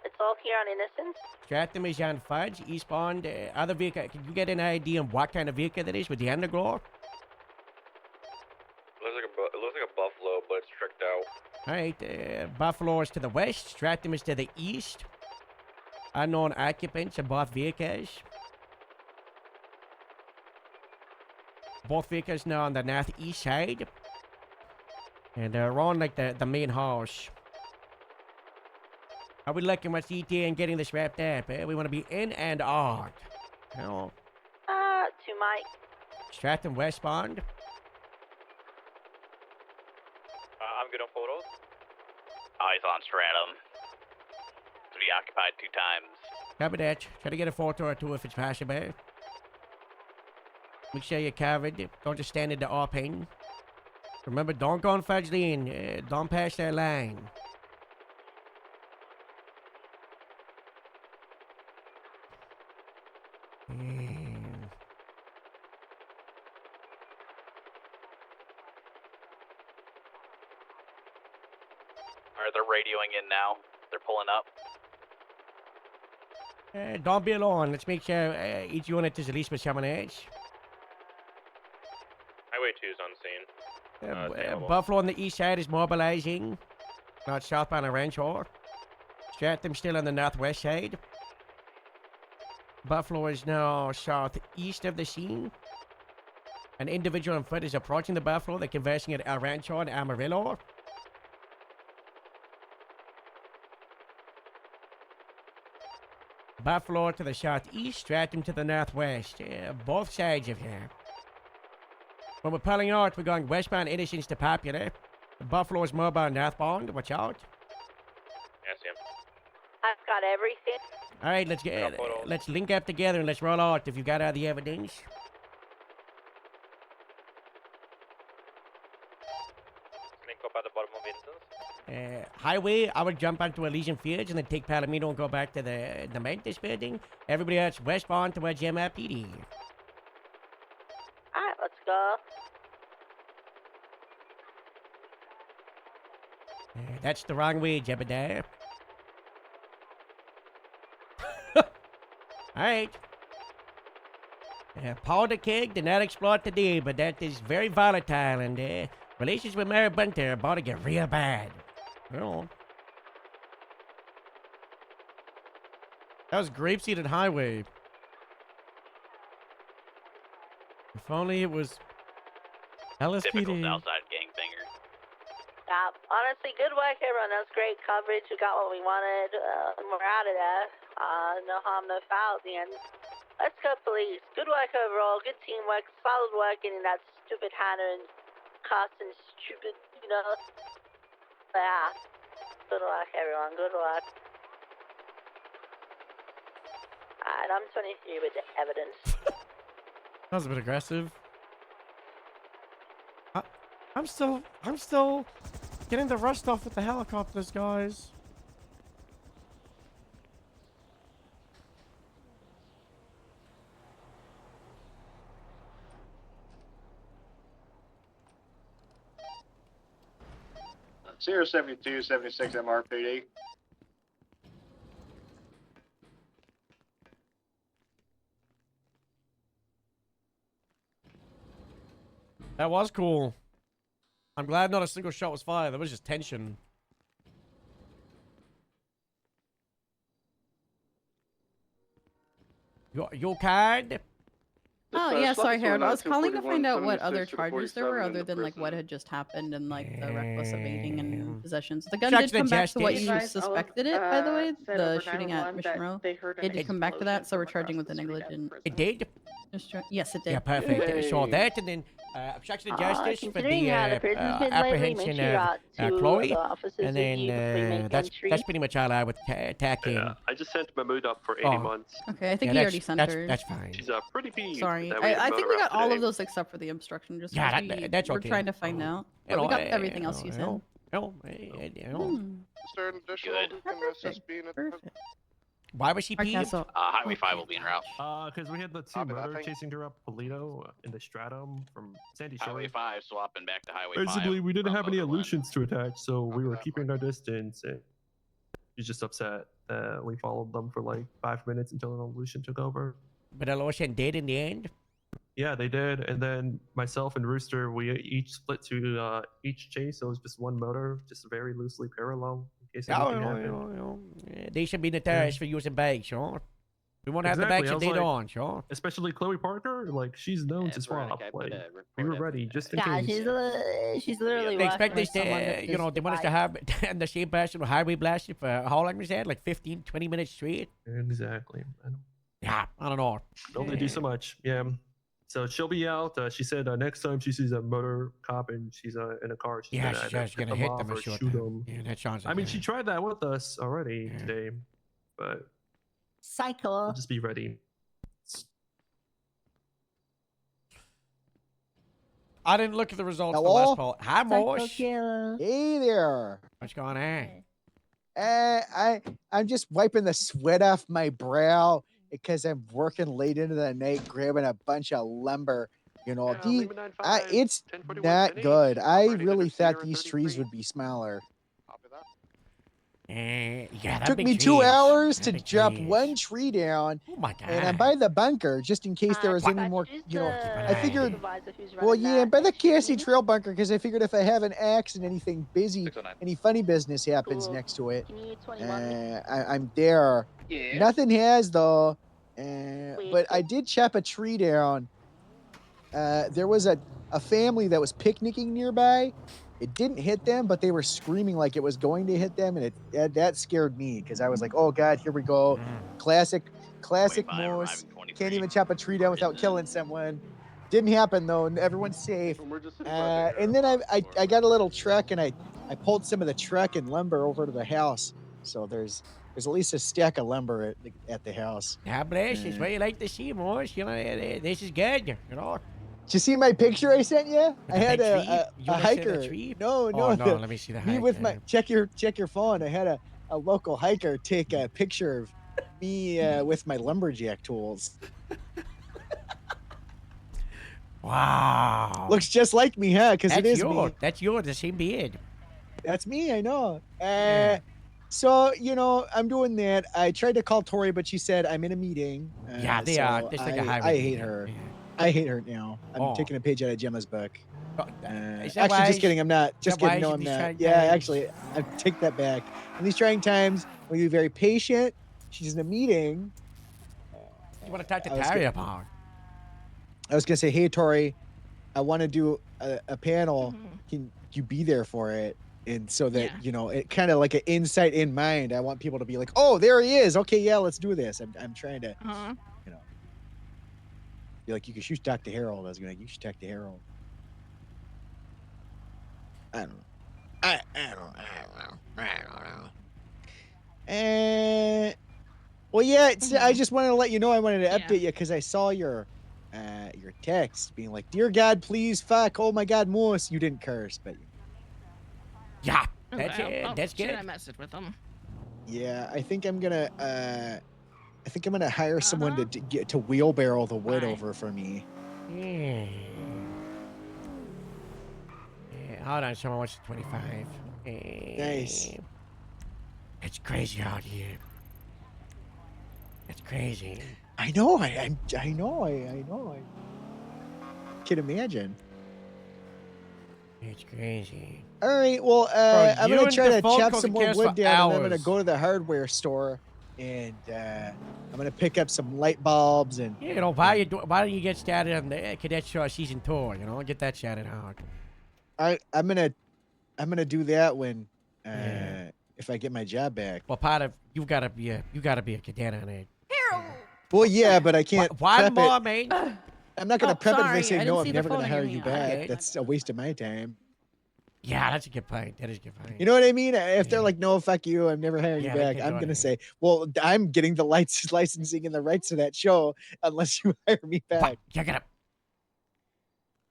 It's all here on Innocence. Stratum is on Fudge, eastbound. Other vehicle, can you get an idea on what kind of vehicle that is with the underglow? It looks like a Buffalo, but it's tricked out. Alright, Buffalo is to the west, Stratum is to the east. Unknown occupants of both vehicles. Both vehicles now on the northeast side. And they're around like the main house. Are we looking much ETA and getting this wrapped up? We want to be in and out. You know, To Mike. Stratum westbound. I'm good on photos. Eyes on Stratum. To be occupied 2 times. Copy that. Try to get a photo or two if it's possible. Make sure you're covered. Don't just stand in the open. Remember, don't go on Fudge Lane. Don't pass that line. Alright, they're radioing in now. They're pulling up. Don't be alone. Let's make sure each unit is at least with someone else. Highway 2's on scene. Buffalo on the east side is mobilizing. Not southbound of Rancho. Stratum still on the northwest side. Buffalo is now southeast of the scene. An individual on foot is approaching the Buffalo. They're conversing at El Rancho and Amarillo. Buffalo to the southeast, Stratum to the northwest. Both sides of here. When we're pulling out, we're going westbound Innocence to Popular. The Buffalo is mobile northbound. Watch out. Yes, him. I've got everything. All right, let's link up together and let's roll out if you got all the evidence. Link up at the bottom of Vincent's. Highway, I would jump onto Elysian Fields and then take Palomino and go back to the maintenance building. Everybody else westbound towards MIPD. Alright, let's go. That's the wrong way, Jebediah. Alright. Powder keg did not explode today, but that is very volatile, and relations with Mary Bunter are about to get real bad. Well, that was Grapeseed and Highway. If only it was Typical LSPD. Southside gangbanger. Yeah, honestly, good work, everyone. That was great coverage. We got what we wanted. We're out of there. No harm, no foul at the end. Let's go, police. Good work overall. Good teamwork. Solid work getting that stupid Hannah and Carson stupid, you know. Yeah. Good luck, everyone. Good luck. Alright, I'm 23 with the evidence. That was a bit aggressive. I'm still getting the rust off with the helicopters, guys. Sierra 72, 76 MRPD. That was cool. I'm glad not a single shot was fired. There was just tension. Your card? Oh yeah, sorry, Harold. I was calling to find out what other charges there were other than like what had just happened and like the reckless evading and possessions. The gun did come back to what you suspected it, by the way. The shooting at Mission Row. It did come back to that, so we're charging with the negligent. It did? Yes, it did. Yeah, perfect. So that and then obstruction of justice for the apprehension of Chloe. And then that's pretty much all I would tack in. Yeah, I just sent Mahmood up for 80 months. Okay, I think he already sent her. That's fine. She's pretty beat. Sorry, that I think we got all today. of those except for the obstruction. Just Yeah, because we're trying to find out. But we got everything else you said. Why was she peeing? Highway 5 will be en route. Because we had the two murder chasing her up Polito in the Stratum from Sandy Shore. Highway 5 swapping back to Highway 5. Basically, we didn't have any Aleutians to attach, so we were keeping our distance. And she's just upset that we followed them for like 5 minutes until an Aleutian took over. But Aleutian did in the end? Yeah, they did. And then myself and Rooster, we each split to each chase. So it was just one motor, just very loosely parallel in case anything happened. They should be notorious for using bags, sure. We won't have the bags if they don't, sure. Especially Chloe Parker, like she's known to swap. Like we were ready just in Yeah, case. she's literally. They expect working us with someone to, that you know, is they want us to have the same person with highway blasting for how long was that? Like 15, 20 minutes straight? Exactly. Yeah, I don't know. Don't they do so much? Yeah. So she'll be out. She said next time she sees a motor cop and she's in a car, she's Yeah, gonna, she's gonna hit them or shoot shoot them. Yeah, that sounds I like mean, she tried that with us already today, but Psycho. we'll just be ready. I didn't look at the results for Hello? last poll. Hi, Mosh. Hey there. What's going on? I'm just wiping the sweat off my brow because I'm working late into the night, grabbing a bunch of lumber. You know, it's not good. I really thought these trees would be smaller. Yeah, Took me 2 hours to jump one tree down, and I'm by the bunker just in case there was any more. You know, I figured. Well, yeah, I'm by the Cassie Trail bunker because I figured if I have an axe and anything busy, any funny business happens next to it, I'm there. Yeah. Nothing has though, but I did chop a tree down. There was a family that was picnicking nearby. It didn't hit them, but they were screaming like it was going to hit them, and that scared me because I was like, "Oh God, here we go, classic Moose. Can't even chop a tree down without killing someone." Didn't happen though. And everyone's safe. And then I got a little truck and I pulled some of the truck and lumber over to the house. So there's at least a stack of lumber at the house. God bless. It's what you like to see, Morris. You know, this is good. You know. Did you see my picture I sent you? I had a hiker. No, Oh, no, let me see the Me with hiker. my check your phone. I had a local hiker take a picture of me with my lumberjack tools. Wow. Looks just like me, huh? Because it That's is me. That's yours, the same beard. That's me, I know. So, you know, I'm doing that. I tried to call Tori, but she said I'm in a meeting. Yeah, they are. Just like a highway I hate meeting. her. I hate her now. I'm Oh. taking a page out of Gemma's book. Is that Actually, why just kidding. I'm not. is Just that why kidding. No, in I'm these not. trying Yeah, times? actually, I take that back. In these trying times, we be very patient. She's in a meeting. You want to talk to I was Terry gonna- about? I was gonna say, hey Tori, I want to do a panel. Can you be there for it? And so that you know, it kind of like an insight in mind. I want people to be like, oh, there he is. Okay, yeah, let's do this. I'm trying to, you know, be like, you should talk to Harold. I was gonna, you should talk to Harold. I don't know. I don't know. And well, yeah, I just wanted to let you know. I wanted to update you because I saw your text being like, "Dear God, please fuck." Oh my God, Moose, you didn't curse, but yeah, Okay, that's should good. I message with them? yeah, I think I'm gonna hire someone to get to wheelbarrow the wood over for me. Yeah, hold on, someone wants 25. Nice. It's crazy out here. It's crazy. I know. I know. I can imagine. It's crazy. All right. Well, I'm you gonna and try to DeFalco chop can some more cast wood for down, and I'm gonna hours. go to the hardware store, and I'm gonna pick up some light bulbs and. You know, why don't you get started on the Cadet Show season 2? You know, get that started out. I'm gonna do that when if I get my job back. Well, part of you gotta be a cadet on it. Well, yeah, but I can't. One prep more, it. man. I'm not gonna Oh, prep it if sorry, they say I no. didn't I'm see the never gonna phone hire in you your back. hand. That's a waste of my time. Yeah, that's a good point. That is a good point. You know what I mean? If they're like, "No, fuck you, I'm never hiring Yeah, you they back," can I'm do gonna it. say, "Well, I'm getting the licensing and the rights to that show unless you hire me back." You're gonna.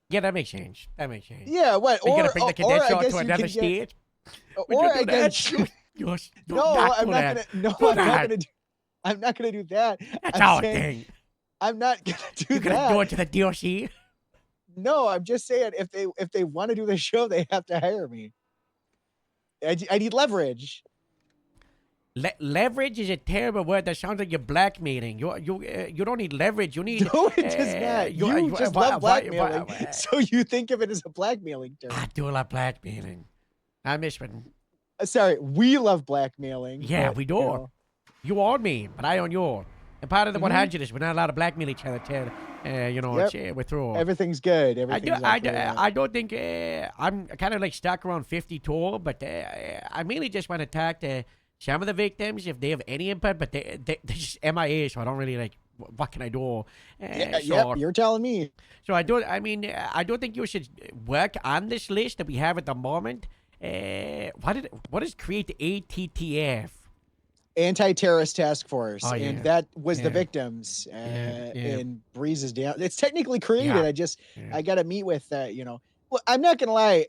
Yeah, that makes sense. That makes sense. Yeah, what? Are you gonna Or- bring the or Cadet I Show guess to you another can get- state? Would Or you I do that? guess. No, I'm not gonna. No, Do I'm not that. gonna do. I'm not gonna do that. That's I'm our saying thing. I'm not gonna do You're gonna that. do it to the DOC? No, I'm just saying if they want to do the show, they have to hire me. I need leverage. Leverage is a terrible word. That sounds like you're blackmailing. You don't need leverage. You need. No, it does not. You just love blackmailing, so you think of it as a blackmailing term. I do love blackmailing. I miss when. Sorry, we love blackmailing. Yeah, but, we do. you know, You own me, but I own you. And part of the Mhm. 100 is we're not allowed to blackmail each other. You know, Yep. we're through. everything's good. Everything's I don't think I'm kind of like stuck around 52, but I mainly just want to talk to some of the victims if they have any input, but they're just MIA, so I don't really like. What can I do? yeah, So- yep, you're telling me. So I don't think you should work on this list that we have at the moment. What is create the ATTF? Anti-terrorist task force, Oh, yeah. and that was the Yeah. victims yeah. in Breeze's down. It's technically created. Yeah. I got to meet with you know. Well, I'm not gonna lie.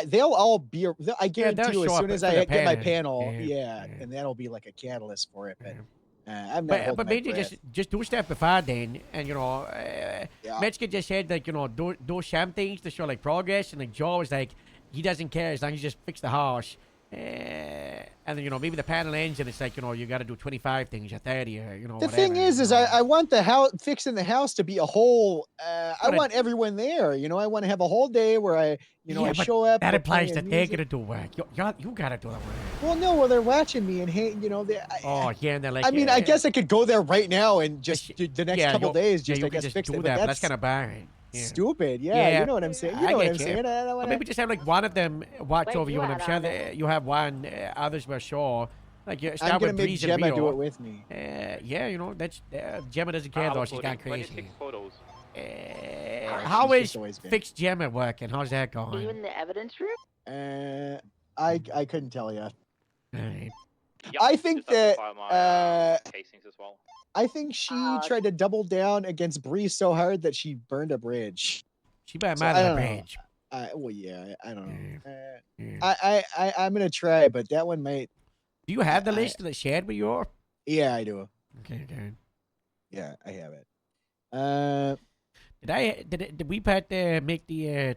They'll all be. I guarantee they'll you, as show soon up as for I the get my panel. panel, Yeah, and that'll be like a catalyst for it. But I'm not. But maybe just do stuff before then, and you know, Metzger just said like do some things to show like progress, and like Joe was like he doesn't care as long as you just fix the house. And then, you know, maybe the panel ends and it's like, you know, you got to do 25 things or 30 or, you know, The whatever. thing is I want the house fixing the house to be a whole. I But want everyone there. You know, I want to have a whole day where I Yeah, I but show up. That we're implies playing that they're music. going to do work. You got to do the work. Well, no, well they're watching me and hey, you know, Oh, yeah, and they're like, I mean, I guess I could go there right now and just the next couple days, just you I can guess just fix do it. that, But but that's that's kind of boring. Yeah. stupid. Yeah, you know what I'm saying. You I know what get I'm you. saying. I don't Or wanna... maybe just have like one of them watch Wait, over you, you and I'm out sure on that you have one, others were sure. Like start I'm gonna with make Breeze and Gemma Rio. do it with me. Yeah, you know that's Gemma doesn't care though. She's gone When you crazy. take photos. How she's is just always been. fixed jammer working? How's that Are you going? in the evidence room? I couldn't tell you. Alright. I think that casings as well. I think she tried to double down against Bree so hard that she burned a bridge. She burned So, mine I on don't the know. bridge. Well, yeah, I don't know. Yeah. I'm gonna try, but that one might. Do you have the list that shared with you? Yeah, I do. Okay, good. Yeah, I have it. Did we Pat make the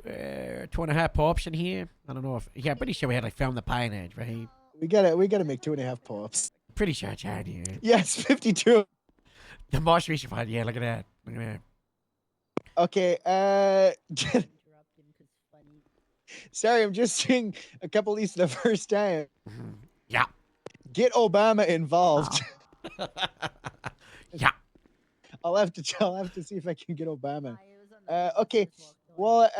2.5 pops in here? I don't know if I'm pretty sure we had like found the pine edge, right? We gotta make 2.5 pull-ups. Pretty sure it's had here. Yes, 52. The most recent one, yeah. Look at that. Look at that. Okay. Sorry, I'm just seeing a couple of these for the first time. Yeah. Get Obama involved. Yeah. I'll have to see if I can get Obama. Okay. Well,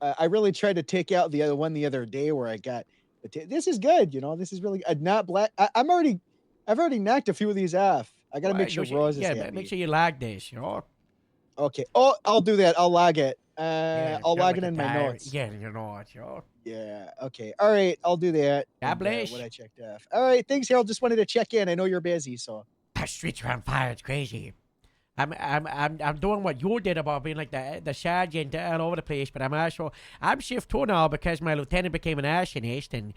I really tried to take out the other day where I got. This is good, you know. This is really not black. I've already knocked a few of these off. I gotta make sure Rose is Yeah, happy. make sure you log this, you know. Okay. Oh, I'll do that. I'll log it. Yeah, I'll got log like it a in my diary. notes. Yeah, in your notes, you know. Yeah. Okay. All right. I'll do that. God bless. What I checked off. All right. Thanks, Harold. Just wanted to check in. I know you're busy, so. The streets are on fire. It's crazy. I'm doing what you did about being like the sergeant all over the place, but I'm shift 2 now because my lieutenant became an arsonist, and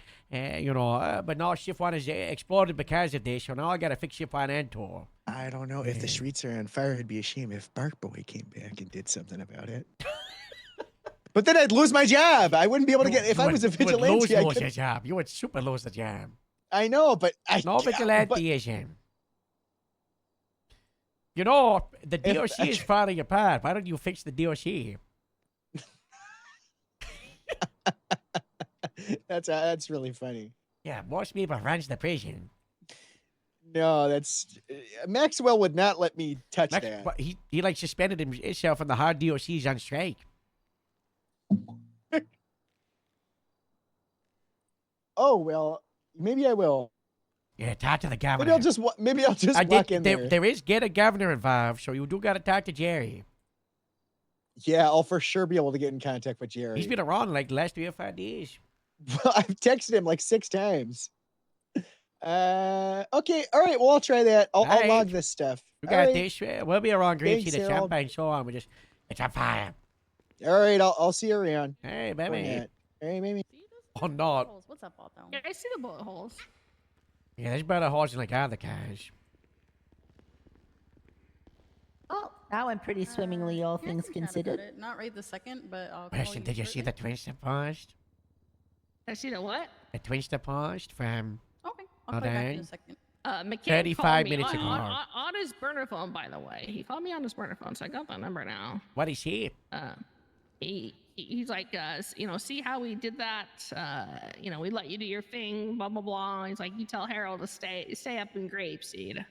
but now shift 1 is exploded because of this, so now I gotta fix shift 1 and 2. I don't know if the streets are on fire. I'd be ashamed if Bark Boy came back and did something about it. But then I'd lose my job. I wouldn't be able to get if I was a vigilante. You would lose your job. You would super lose the job. I know, but no vigilanteism. You know, the DOC is falling apart. Why don't you fix the DOC? That's really funny. Yeah, most people runs the prison. No, that's Maxwell would not let me touch that. But he like suspended himself, and the hard DOC's on strike. Oh well, maybe I will. Yeah, talk to the governor. Maybe I'll just walk in there. There is get a governor involved, so you do got to talk to Jerry. Yeah, I'll for sure be able to get in contact with Jerry. He's been around like the last 3 or 5 days. Well, I've texted him like 6 times. Okay, all right. Well, I'll try that. I'll log this stuff. You got this. We'll be around Grapeseed, the champagne, so on. It's on fire. All right, I'll see you around. Hey, baby. Hey, baby. Oh, not. What's up, Otto? Yeah, I see the bullet holes. Yeah, there's better holes than like other cars. Oh, that went pretty swimmingly, all things considered. Not right this second, but I'll Question, did you see the Twinster post? I see the what? The Twinster post from... Okay, I'll play back in a second. McCann 35 called me minutes ago. on his burner phone, by the way. He called me on his burner phone, so I got that number now. What is he? He's like, see how we did that? We let you do your thing, blah blah blah. He's like, you tell Harold to stay up in Grapeseed.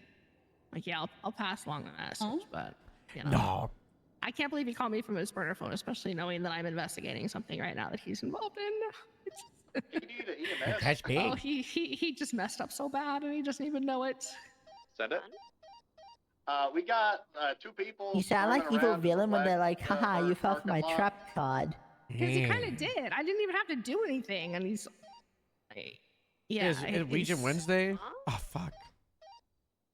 Like, yeah, I'll pass along the message, but No. I can't believe he called me from his burner phone, especially knowing that I'm investigating something right now that he's involved in. That's big. Oh, he just messed up so bad, and he doesn't even know it. Send it. We got 2 people. You sound like running evil around villain when the they're like, haha, you fell for my parking lot. trap card. Because he kind of did. I didn't even have to do anything, and he's like, yeah. Is it Region Wednesday? Oh, fuck.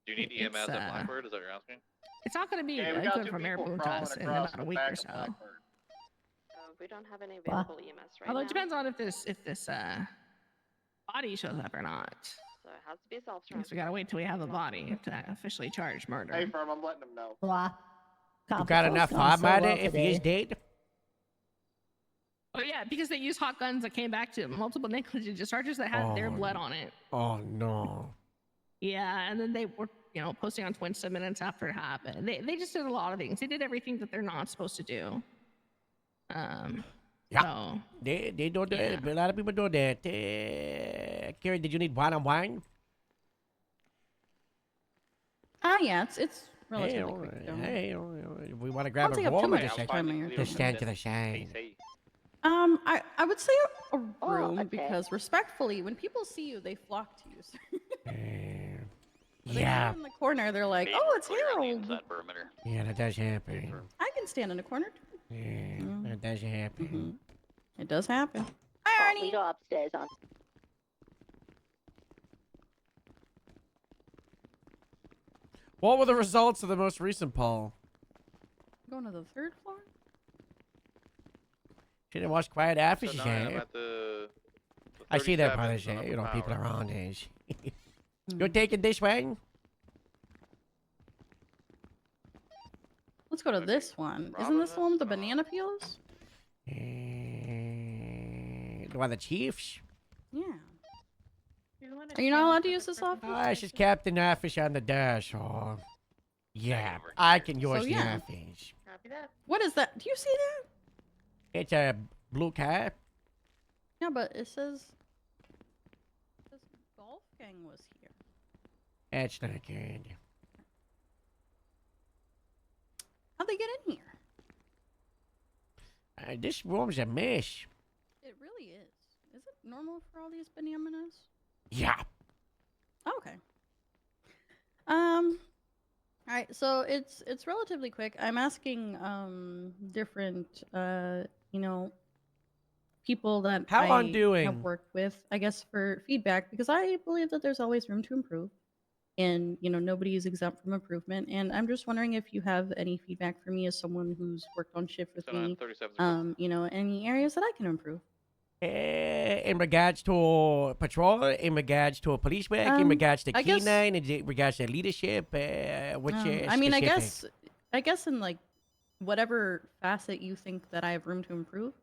Do you need EMS at Blackbird? Is that what you're asking? It's not going to be Yeah, we got good 2 for Mayor people Boontas crawling in across about a the week back or of so. Blackbird. We don't have any available EMS right Although now. it depends on if this body shows up or not. So it has to be a self So we gotta wait till we have the body to officially charge murder. Hey, Firm, I'm letting them know. Blah. You got enough time on it if he is dead? Oh yeah, because they used hot guns that came back to multiple negligent discharges that had their blood on it. Oh, no. Yeah, and then they were, posting on Twinsta minutes after it happened. They just did a lot of things. They did everything that they're not supposed to do. Yeah. So, They do that. A lot of people do that. Karen, did you need one-on-one? Yeah, it's relatively quick. Don't worry. We want to grab I'll a take up too room or much just, time. just stand to the side. I would say a room because respectfully, when people see you, they flock to you. They Yeah. stand in the corner. They're like, oh, it's Harold. That perimeter. Yeah, that does happen. I can stand in a corner too. Yeah, that does happen. It does happen. Hi, Arnie. We go upstairs on. What were the results of the most recent poll? Going to the 3rd floor? Shouldn't watch Quiet After So she now said. I'm at the I see that, 37th brother. on Say, Upper you know, people Power. around age. You're taking this way? Let's go to this one. Isn't this the one with the banana peels? The one of the chiefs? Yeah. Are you not allowed to use this office? Ah, it's just Captain Office on the dash. Oh, yeah, I can use the yeah. office. Copy that. What is that? Do you see that? It's a blue cap. Yeah, but it says golf gang was here. That's not good. How'd they get in here? This room's a mess. It really is. Is it normal for all these bananas? Yeah. Oh, okay. All right, so it's relatively quick. I'm asking different you know, people that How I I'm doing? have worked with, I guess, for feedback, because I believe that there's always room to improve, and you know, nobody is exempt from improvement. And I'm just wondering if you have any feedback for me as someone who's worked on shift with So now me. 37th. You know, any areas that I can improve. In regards to patrol, in regards to police work, in regards to I guess- K9, in regards to leadership, which I mean, I guess in like whatever facet you think that I have room to improve.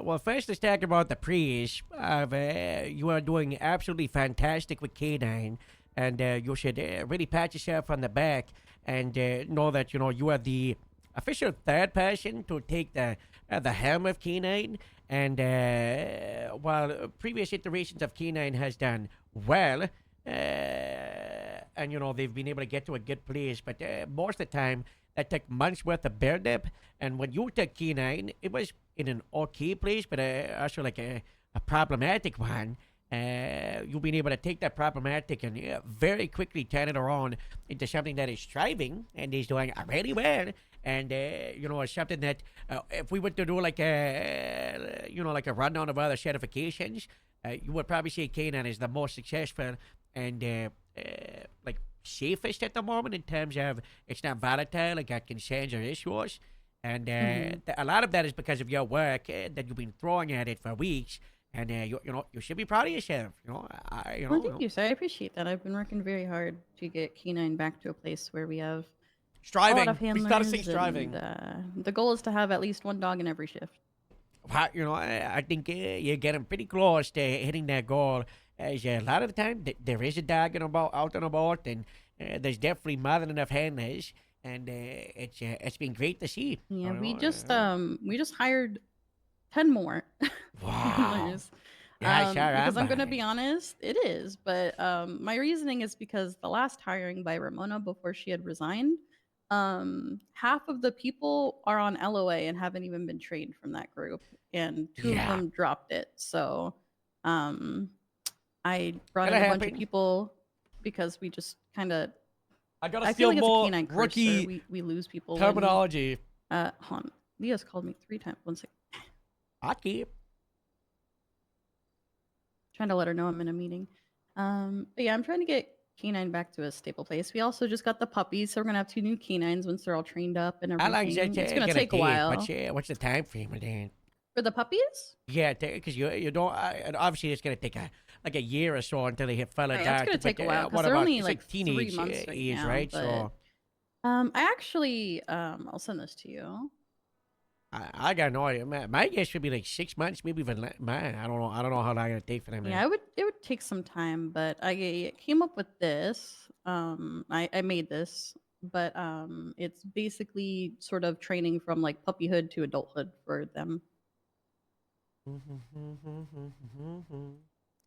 Well, first let's talk about the Prius. You are doing absolutely fantastic with K9, and you should really pat yourself on the back and know that, you know, you are the official third person to take the helm of K9. And while previous iterations of K9 has done well, and you know, they've been able to get to a good place, but most of the time that took months worth of build up. And when you took K9, it was in an okay place, but also like a problematic one. You've been able to take that problematic and very quickly turn it around into something that is thriving and is doing really well. And you know, it's something that if we were to do like a, you know, like a rundown of other certifications, you would probably say K9 is the most successful and like safest at the moment in terms of it's not volatile, it got concerns or issues. And a lot of that is because of your work that you've been throwing at it for weeks. And you know, you should be proud of yourself. You know, Well, thank you, sir. I appreciate that. I've been working very hard to get K9 back to a place where we have striving. a lot of We handlers. started seeing striving. And, the goal is to have at least one dog in every shift. Well, you know, I think you're getting pretty close to hitting that goal. As a lot of the time, there is a dog out and about, and there's definitely more than enough handlers, and it's been great to see. Yeah, You we know, just hired 10 more Wow. handlers. Yeah, sure, Because I'm I'm gonna behind. be honest, it is. But my reasoning is because the last hiring by Ramona before she had resigned, half of the people are on LOA and haven't even been trained from that group, and two Yeah. of them dropped it. So I brought in Gotta a bunch of happen. people because we just kind of. I gotta I steal feel like more it's a K9 curse, sir. rookie We lose people. terminology. Hold on. Leah's called me 3 times. One second. Hockey. Trying to let her know I'm in a meeting. But yeah, I'm trying to get K9 back to a stable place. We also just got the puppies, so we're gonna have 2 new K9s once they're all trained up and How everything. long is that It's gonna take a take? while. What's the time frame of that? For the puppies? Yeah, because you don't. And obviously, it's gonna take like a year or so until they hit fella Oh, yeah, it's gonna but, take a while what because they're about only it's like teenage 3 months right age, now, right? but, So I actually I'll send this to you. I got no idea. My guess should be like 6 months, maybe even man. I don't know. I don't know how long it'll take for them. Yeah, it would take some time, but I came up with this. I made this, but it's basically sort of training from like puppyhood to adulthood for them,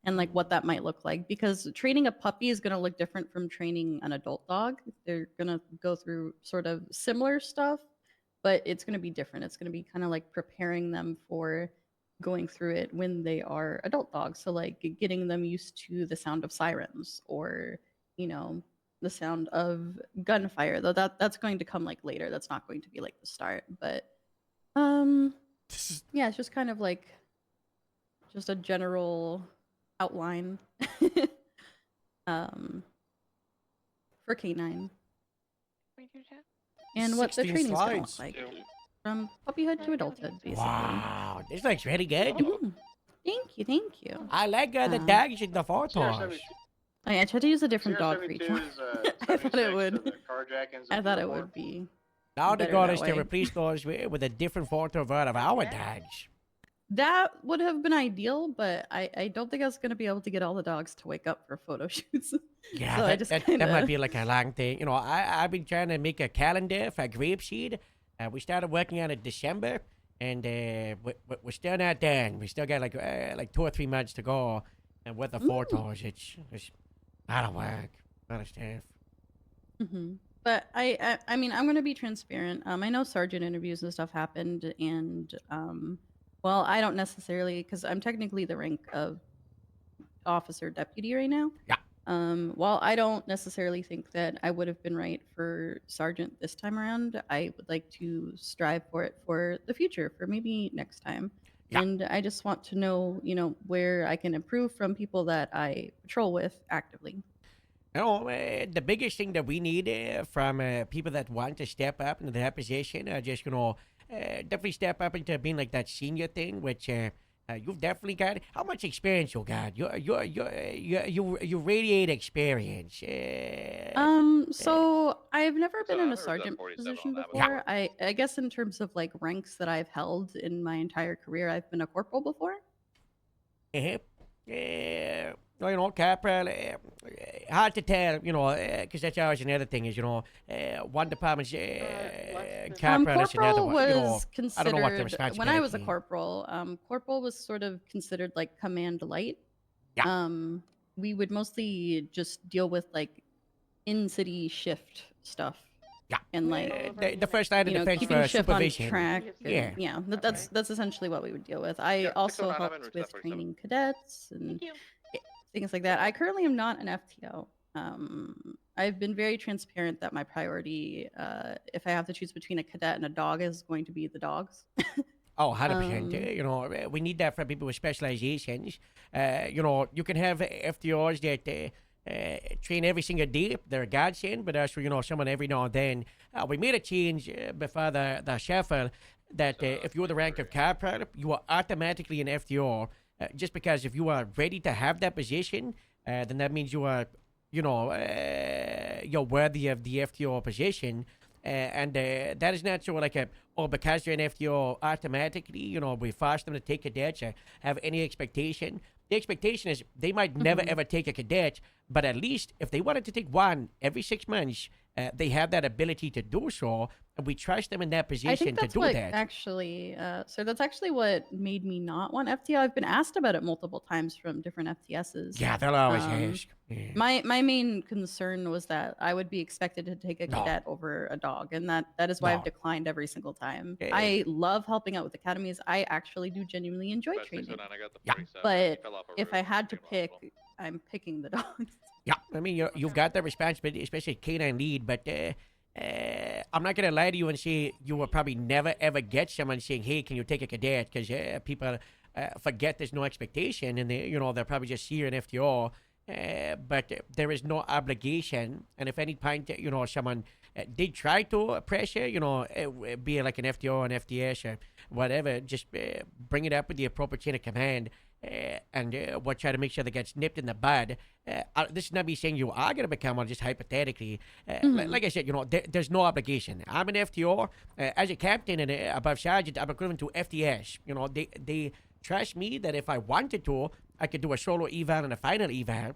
and like what that might look like, because training a puppy is going to look different from training an adult dog. They're going to go through sort of similar stuff, but it's going to be different. It's going to be kind of like preparing them for going through it when they are adult dogs. So like getting them used to the sound of sirens or, you know, the sound of gunfire. Though that's going to come like later. That's not going to be like the start. But yeah, it's just kind of like just a general outline for K9. And what the 16 training's gonna look slides. like. From puppyhood to adulthood, basically. Wow, this looks really good. Thank you, thank you. I like the tags in the photos. I tried to use a different dog for each one. I thought it would. Carjackings. I thought it would be. Now the better goal that is to way. replace those with a different photo of our tags. That would have been ideal, but I don't think I was going to be able to get all the dogs to wake up for photo shoots. Yeah, so I that, just that, kinda... that might be like a long thing. You know, I've been trying to make a calendar for Grapeseed. We started working on it December, and we're still not done. We still got like 2 or 3 months to go. And with the photos, it's a lot of work, a lot of stuff. But I mean, I'm going to be transparent. I know sergeant interviews and stuff happened, and well, I don't necessarily, because I'm technically the rank of officer deputy right now. Yeah. While I don't necessarily think that I would have been right for sergeant this time around, I would like to strive for it for the future, for maybe next time. Yeah. And I just want to know, you know, where I can improve from people that I patrol with actively. You know, the biggest thing that we need from people that want to step up into that position, just, you know, definitely step up into being like that senior thing, which you've definitely got. How much experience you got? You radiate experience. So I've never been in a sergeant position before. I guess in terms of like ranks that I've held in my entire career, I've been a corporal before. You know, Corporal, hard to tell, you know, because that's always another thing is, you know, one department's Corporal is another Corporal one. You know, was I don't know what the considered, responsibility. when I was a corporal, corporal was sort of considered like command light. Yeah. We would mostly just deal with like in-city shift stuff. Yeah. And like the first line of you know, defense keeping for shift on supervision. track. Yeah. And, yeah. That's essentially what we would deal with. I also helped with training cadets and things like that. I currently am not an FTO. I've been very transparent that my priority, if I have to choose between a cadet and a dog, is going to be the dogs. Oh, 100%. You know, we need that for people with specializations. You know, you can have FTOs that train every single day. They're a godsend, but as for, you know, someone every now and then. We made a change before the shuffle that if you're the rank of corporal, you are automatically an FTO. Just because if you are ready to have that position, then that means you are, you know, you're worthy of the FTO position. And that is not so like because you're an FTO automatically, you know, we force them to take cadets or have any expectation. The expectation is they might never ever take a cadet, but at least if they wanted to take one every 6 months, they have that ability to do so, and we trust them in that I position think to that's do what that. actually, so that's actually what made me not want FTO. I've been asked about it multiple times from different FTSs. Yeah, they'll always ask. Yeah. My main concern was that I would be expected to take a cadet over a dog, and that is why I've declined every single time. I love helping out with academies. I actually do genuinely enjoy training. But if I had to pick, I'm picking the dogs. Yeah, I mean, you've got the responsibility, especially K9 lead, but I'm not going to lie to you and say you will probably never, ever get someone saying, hey, can you take a cadet? Because people forget there's no expectation, and they'll probably just see you in FTO. But there is no obligation, and if any point, someone did try to pressure, be it like an FTO, an FTS, or whatever, just bring it up with the appropriate chain of command, and we'll try to make sure that gets nipped in the bud. This is not me saying you are going to become one, just hypothetically. Like I said, there's no obligation. I'm an FTO. As a captain and above sergeant, I'm equivalent to FTS. They trust me that if I wanted to, I could do a solo eval and a final eval.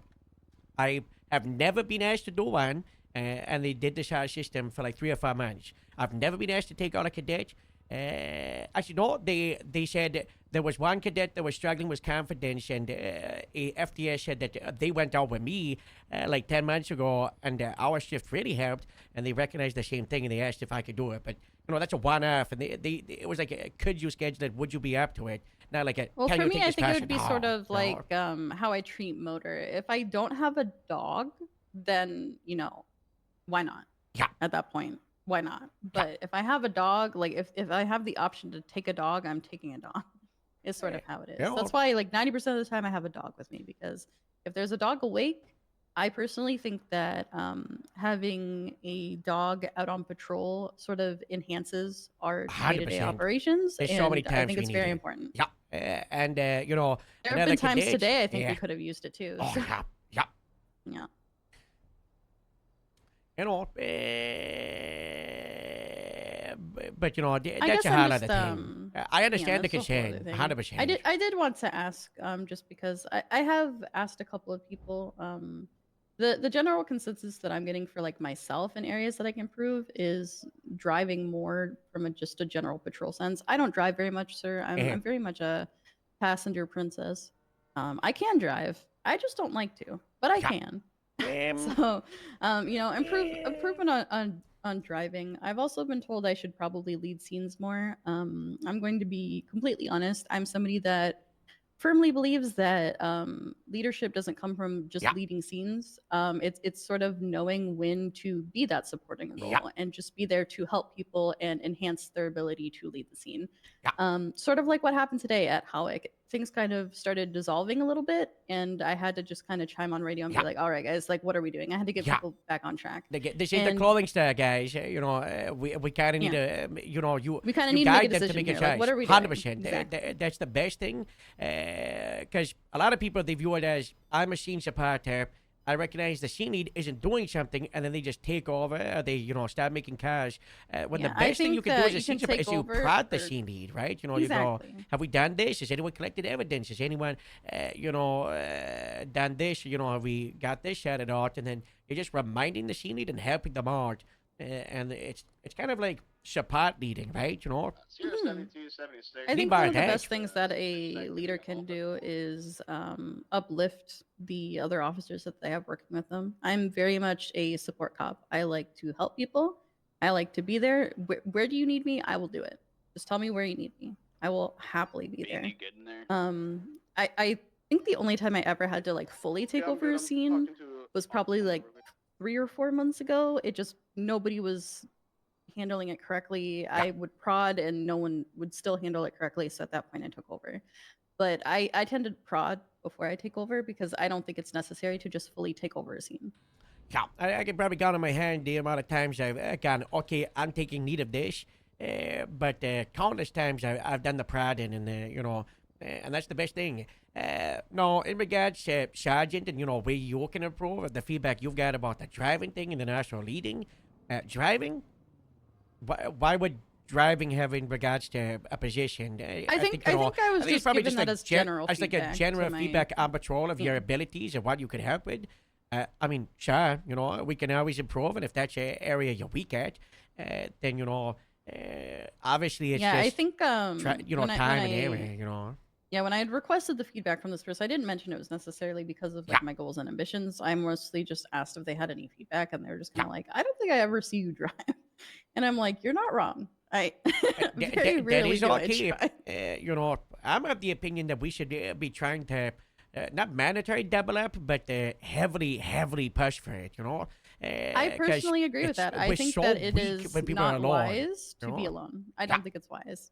I have never been asked to do one, and they did this system for like 3 or 4 months. I've never been asked to take out a cadet. Actually, no, they said there was one cadet that was struggling with confidence, and a FTS said that they went out with me like 10 months ago, and our shift really helped, and they recognized the same thing, and they asked if I could do it. But that's a one-off, and it was like, could you schedule it? Would you be up to it? Not like a. Well, can for you me, take I this think it person? would be sort of like how I treat motor. If I don't have a dog, then why not? Yeah. At that point, why not? But if I have a dog, like if I have the option to take a dog, I'm taking a dog. It's sort of how it is. Yeah, That's why like 90% of the time I have a dog with me, because if there's a dog awake, I personally think that having a dog out on patrol sort of enhances our day-to-day 100%. operations. There's and so many times I think we it's need very it. important. Yeah, and There have another been times condition- today I think yeah. we could have used it too. Oh, so- yeah. Yeah. But I that's guess a I'm whole other just, thing. I understand the that's a whole other concern, thing. 100%. I did want to ask, just because I have asked a couple of people, the general consensus that I'm getting for like myself in areas that I can improve is driving more from just a general patrol sense. I don't drive very much, sir. I'm very much a passenger princess. I can drive. I just don't like to, but I can. So, improvement on driving. I've also been told I should probably lead scenes more. I'm going to be completely honest. I'm somebody that firmly believes that leadership doesn't come from just leading scenes. It's sort of knowing when to be that supporting role and just be there to help people and enhance their ability to lead the scene. Sort of like what happened today at Howick. Things kind of started dissolving a little bit, and I had to just kind of chime on radio and be like, all right, guys, like, what are we doing? I had to get people back on track. This is the clothing store, guys. We kind of need to, We kinda you need to make a guide them decision make a here, like, choice. what are we doing? 100%. Exactly. That's the best thing. Because a lot of people, they view it as, I'm a scene supporter. I recognize the scene lead isn't doing something, and then they just take over. Or they, start making cars. When the best thing you can do as a scene supporter is to prod the scene lead, right? You go, Exactly. have we done this? Has anyone collected evidence? Has anyone, done this? Have we got this shouted out? And then you're just reminding the scene lead and helping them out. And it's kind of like support leading, right? 72, 76. I think one of the best things that a leader can do is uplift the other officers that they have working with them. I'm very much a support cop. I like to help people. I like to be there. Where do you need me? I will do it. Just tell me where you need me. I will happily be there. I think the only time I ever had to like fully take over a scene was probably like 3 or 4 months ago. Nobody was handling it correctly. I would prod and no one would still handle it correctly. So at that point I took over. But I tend to prod before I take over because I don't think it's necessary to just fully take over a scene. Yeah, I can probably count on my hand the amount of times I've gone, okay, I'm taking need of this. But countless times I've done the prodding and, and that's the best thing. No, in regards to Sergeant and, where you can improve, the feedback you've got about the driving thing and the national leading, driving? Why would driving have in regards to a position? I think I was just probably giving that as general as like a feedback general to my- feedback on patrol of your abilities and what you could help with. I mean, sure, we can always improve, and if that's an area you're weak at, then obviously it's Yeah, just I think time when and I- area, Yeah, when I had requested the feedback from this person, I didn't mention it was necessarily because of like my goals and ambitions. I mostly just asked if they had any feedback, and they were just kind of like, "I don't think I ever see you drive," and I'm like, "You're not wrong. I very that rarely is do I okay. drive." I'm of the opinion that we should be trying to not mandatory double up, but heavily push for it. I 'cause personally agree with it's- that. I we're think so that it weak is when people are not alone, wise to be alone. I don't think it's wise.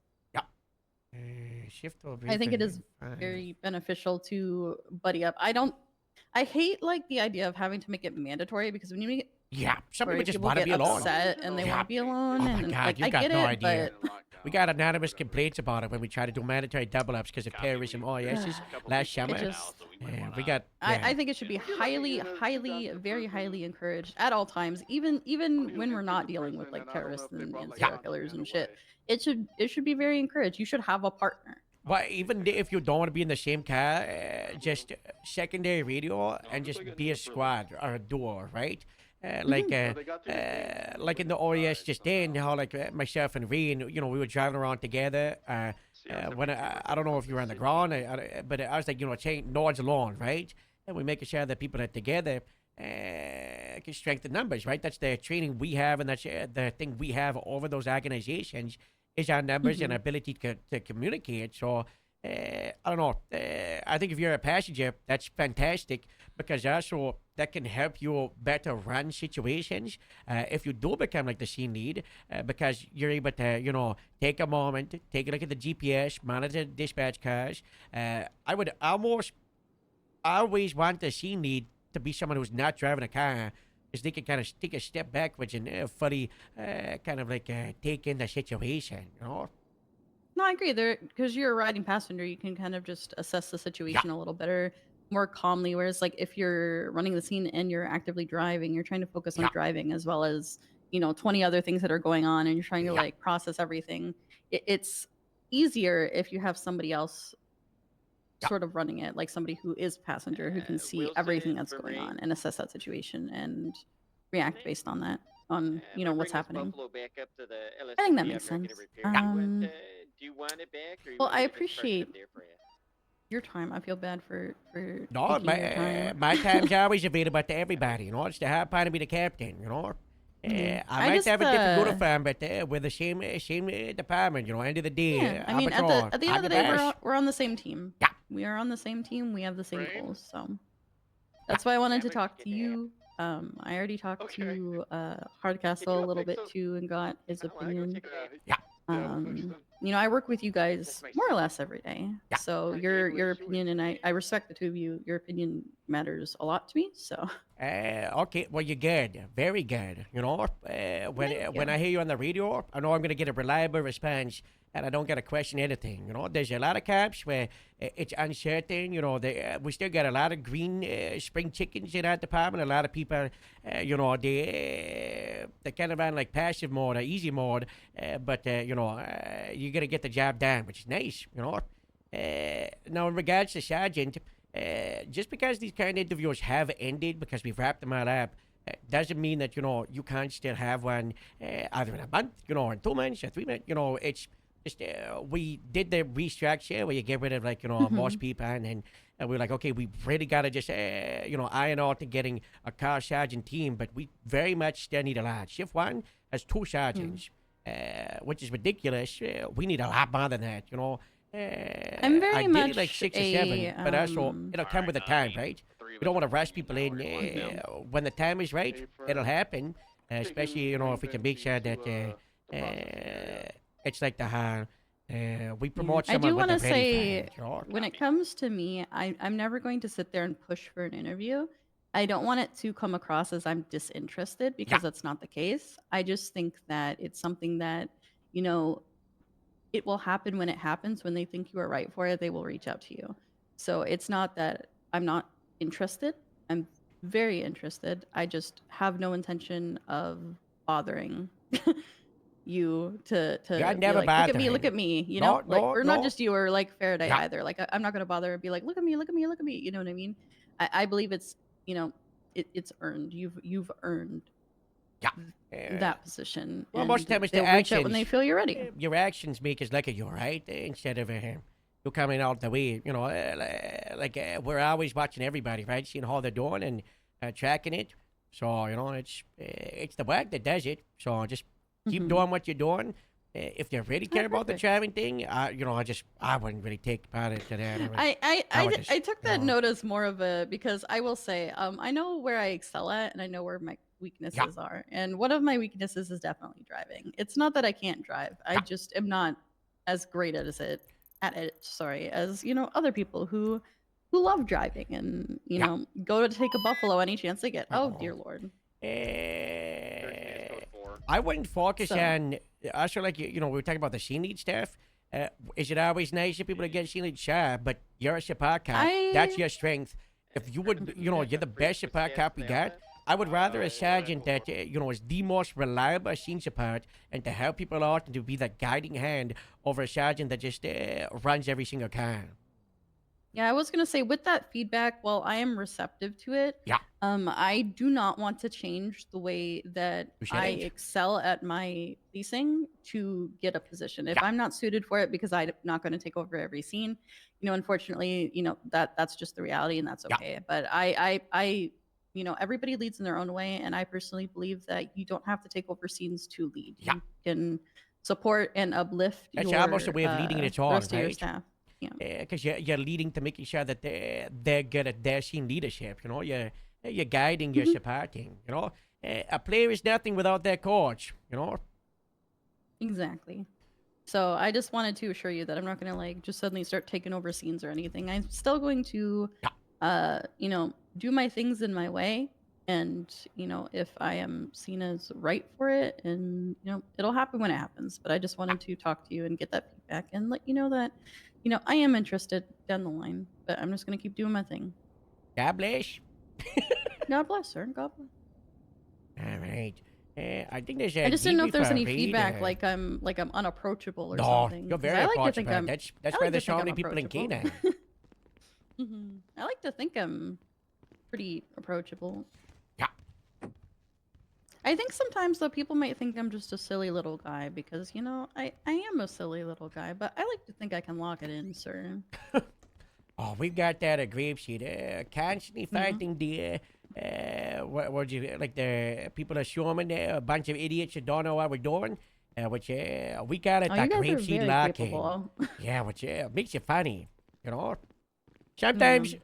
Shift over. I think it is very beneficial to buddy up. I hate like the idea of having to make it mandatory because when you make it some where people just people want to get be alone. upset and they want to be alone, Oh my and God, like, you I got get no it, idea. but We got anonymous complaints about it when we try to do mandatory double ups because of terrorism OISs last summer. We got. I think it should be highly, very highly encouraged at all times, even when we're not dealing with like terrorists and serial killers and shit. It should be very encouraged. You should have a partner. Well, even if you don't want to be in the same car, just secondary radio and just be a squad or a duo, right? Like in the OES just then, how like myself and Reen, we were driving around together. When I don't know if you were on the ground, but I was like, saying no one's alone, right? And we making sure that people are together. strength in numbers, right? That's the training we have, and that's the thing we have over those organizations is our numbers and ability to communicate. So I don't know. I think if you're a passenger, that's fantastic because also that can help you better run situations if you do become like the scene lead because you're able to, take a moment, take a look at the GPS, monitor the dispatch cars. I would always want the scene lead to be someone who's not driving a car because they can kind of take a step backwards and fully kind of like take in the situation, No, I agree. There, because you're a riding passenger, you can kind of just assess the situation a little better, more calmly. Whereas, like, if you're running the scene and you're actively driving, you're trying to focus on driving as well as 20 other things that are going on, and you're trying to like process everything. It's easier if you have somebody else sort of running it, like somebody who is passenger who can see everything that's going on and assess that situation and react based on that, on what's happening. Back up to the I think that makes LSPD sense. do you want it back? Or you Well, want I me to just park it appreciate there for you? your time. I feel bad for No, taking your time. my time's always available to everybody, It's the hard part to be the captain, I might just, have a different uniform, but we're the same department, end of the day. Yeah, I mean, at the end of the day, we're on the same team. Yeah, we are on the same team. We have the same goals, so that's why I wanted to talk to you. I already talked to Hardcastle a little bit too and got his opinion. I work with you guys more or less every day. So your opinion, and I respect the two of you. Your opinion matters a lot to me. So. Okay, well, you're good. Very good. When I hear you on the radio, I know I'm going to get a reliable response and I don't got to question anything. There's a lot of cops where it's uncertain. We still got a lot of green spring chickens in our department. A lot of people, they kind of run like passive mode or easy mode, but you got to get the job done, which is nice. Now, in regards to Sergeant, just because these kind of interviews have ended because we've wrapped them all up, doesn't mean that you can't still have one either in a month, in 2 months or 3 months. It's just we did the restructure where you get rid of most people, and then we're like, okay, we really got to just iron out to getting a car sergeant team, but we very much still need a lot. Shift 1 has 2 sergeants, which is ridiculous. We need a lot more than that. I'm very I much did like 6 or 7, but also it'll come with the time, right? We don't want to rush people in. When the time is right, it'll happen. Especially if we can make sure that it's like the we promote I someone do with want the to ready say, fan. when it comes to me, I'm never going to sit there and push for an interview. I don't want it to come across as I'm disinterested because that's not the case. I just think that it's something that, it will happen when it happens. When they think you are right for it, they will reach out to you. So it's not that I'm not interested. I'm very interested. I just have no intention of bothering you to I'd be never like, look at me, or not just you or like Faraday either. Like I'm not gonna bother and be like, look at me, you know what I mean? I believe it's it's earned. You've earned that position. Well, most of the time it's the they'll reach out actions. when they feel you're ready. Your actions make us look at you, right? Instead of you coming out the way, we're always watching everybody, right? Seeing how they're doing and tracking it. So, it's the work that does it. So just keep doing what you're doing. If they really care about the driving thing, I wouldn't really take part into that. I took that note as more of a, because I will say, I know where I excel at and I know where my weaknesses are. And one of my weaknesses is definitely driving. It's not that I can't drive. I just am not as great as other people who love driving and, go to take a Buffalo any chance they get. Oh, dear Lord. I wouldn't focus on, also like, we were talking about the scene lead stuff. Is it always nice for people to get scene lead? Sure, but you're a support cop. That's your strength. If you would, you're the best support cop we got. I would rather a sergeant that, is the most reliable scene support and to help people out and to be the guiding hand over a sergeant that just runs every single car. Yeah, I was going to say, with that feedback, while I am receptive to it, I do not want to change the way that I excel at my policing to get a position. If I'm not suited for it because I'm not going to take over every scene, unfortunately, that's just the reality and that's okay. But I everybody leads in their own way, and I personally believe that you don't have to take over scenes to lead. Yeah. You can support and uplift That's your almost a way of leading in its own, rest of your right? staff. Yeah. Because you're leading to making sure that they're good at their scene leadership. You're guiding, you're supporting. A player is nothing without their coach. Exactly. So I just wanted to assure you that I'm not going to like just suddenly start taking over scenes or anything. I'm still going to, do my things in my way. And, if I am seen as right for it, and, it'll happen when it happens. But I just wanted to talk to you and get that feedback and let you know that, I am interested down the line. But I'm just going to keep doing my thing. God bless. God bless, sir. God bless. All right. I think there's I just didn't know if there's any debrief feedback, already. like I'm unapproachable or No, something. you're 'cause very I like to approachable. think I'm. That's I why like there's to so think many I'm people in approachable. Kena. I like to think I'm pretty approachable. Yeah. I think sometimes though people might think I'm just a silly little guy because I am a silly little guy, but I like to think I can lock it in, sir. Oh, we've got that at Grapeseed. Constantly fighting the what you like the people are showing there, a bunch of idiots that don't know what we're doing. Which we got it Oh, at you guys are Grapeseed very locking. capable. Yeah, which makes it funny, Sometimes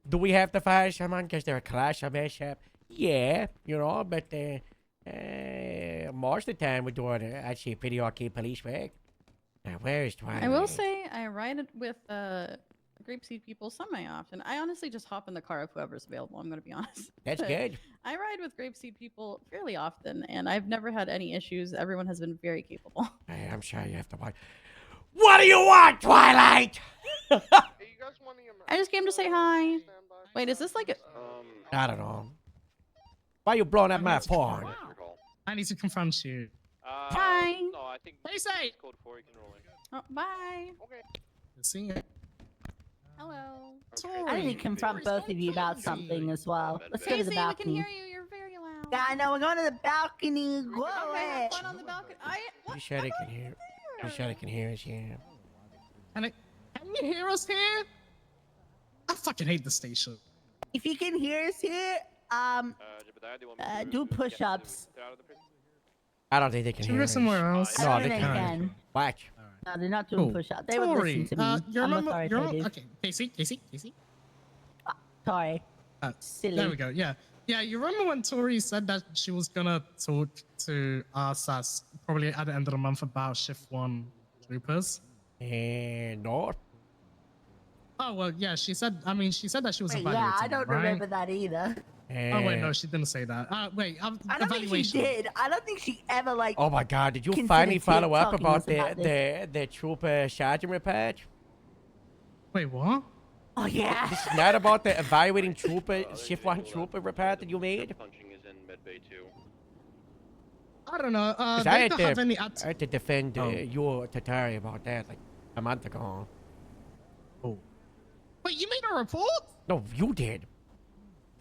do we have to fire someone because they're a clash of mishap? Yeah, but most of the time we're doing actually pretty okay police work. Now, where is Twilight? I will say I ride it with Grapeseed people semi-often. I honestly just hop in the car of whoever's available. I'm going to be honest. That's But good. I ride with Grapeseed people fairly often, and I've never had any issues. Everyone has been very capable. I'm sure you have to watch. What do you want, Twilight? I just came to say hi. Wait, is this like a... I don't know. Why you blowing up my phone? I need to confront you. Hi. No, I think What do you say? code 4, you can roll in. Oh, bye. Okay. See you. Hello. I need to confront both of you about something as well. Let's go to the Casey, we can balcony. hear you. You're very loud. Yeah, I know. We're going to the balcony. Go Okay, away. have fun on the balcony. You sure they can hear? You sure they can hear us? Yeah. Can you hear us here? I fucking hate the station. If you can hear us here, do push-ups. I don't think they can Should hear we go us. somewhere else? I No, don't they think they can't. can. Watch. No, they're not doing push-ups. They would Tori, listen to me. you I'm remember? authoritative. Okay, Casey. Sorry. Silly. There we go. Yeah. You remember when Tori said that she was gonna talk to us probably at the end of the month about Shift 1 troopers? No. Oh well, yeah. She said that she was Wait, evaluating. yeah, I don't them, right? remember that either. Oh wait, no, she didn't say that. Wait, I don't think she did. I don't think she ever like. Oh my God! Did you considered finally follow up talking about to us about this. the trooper sergeant report? Wait, what? Oh yeah. This is not about the evaluating trooper shift 1 trooper report that you made. Punching is in medbay 2. I don't know. 'Cause They I had don't to, have any. I had to defend you or Tatari about that like a month ago. Wait, you made a report? No, you did.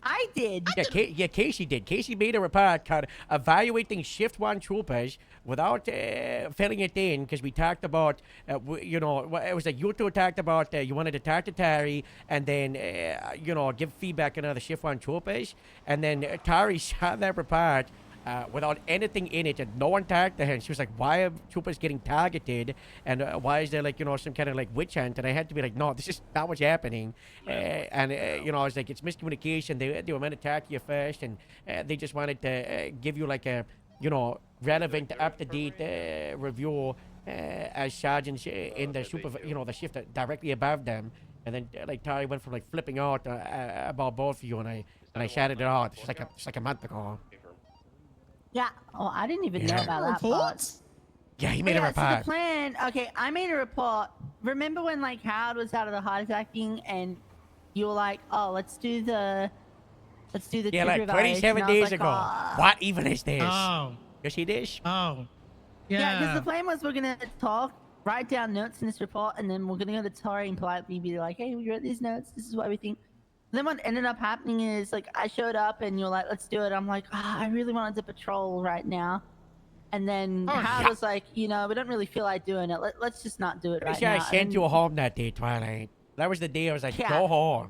I did. Yeah, Casey did. Casey made a report called evaluating shift 1 troopers without filling it in because we talked about, it was like you two talked about you wanted to talk to Tari and then, give feedback on other shift 1 troopers. And then Tari saw that report without anything in it and no one talked to her. And she was like, why are troopers getting targeted? And why is there some kind of witch hunt? And I had to be like, no, this is not what's happening. I was like, it's miscommunication. They were meant to talk to you first and they just wanted to give you a, relevant, up-to-date review as sergeants in the the shift directly above them. And then Tari went from flipping out about both of you and I shouted it out. It's like a month ago. Yeah. Oh, I didn't even know about that part. Yeah, he made a report. So the plan. Okay, I made a report. Remember when Howard was out of the heart attack thing, and you were like, "Oh, let's do the Yeah, like 27 days ago. What even is this? Oh. You see this? Oh. Yeah, because the plan was we're gonna talk, write down notes in this report, and then we're gonna go to Tori and politely be like, "Hey, we wrote these notes. This is what we think." Then what ended up happening is I showed up and you're like, "Let's do it." I'm like, I really wanted to patrol right now. And then Howard was like, we don't really feel like doing it. Let's just not do it right now. I sent you home that day, Twilight. That was the day I was like, Yeah. go home.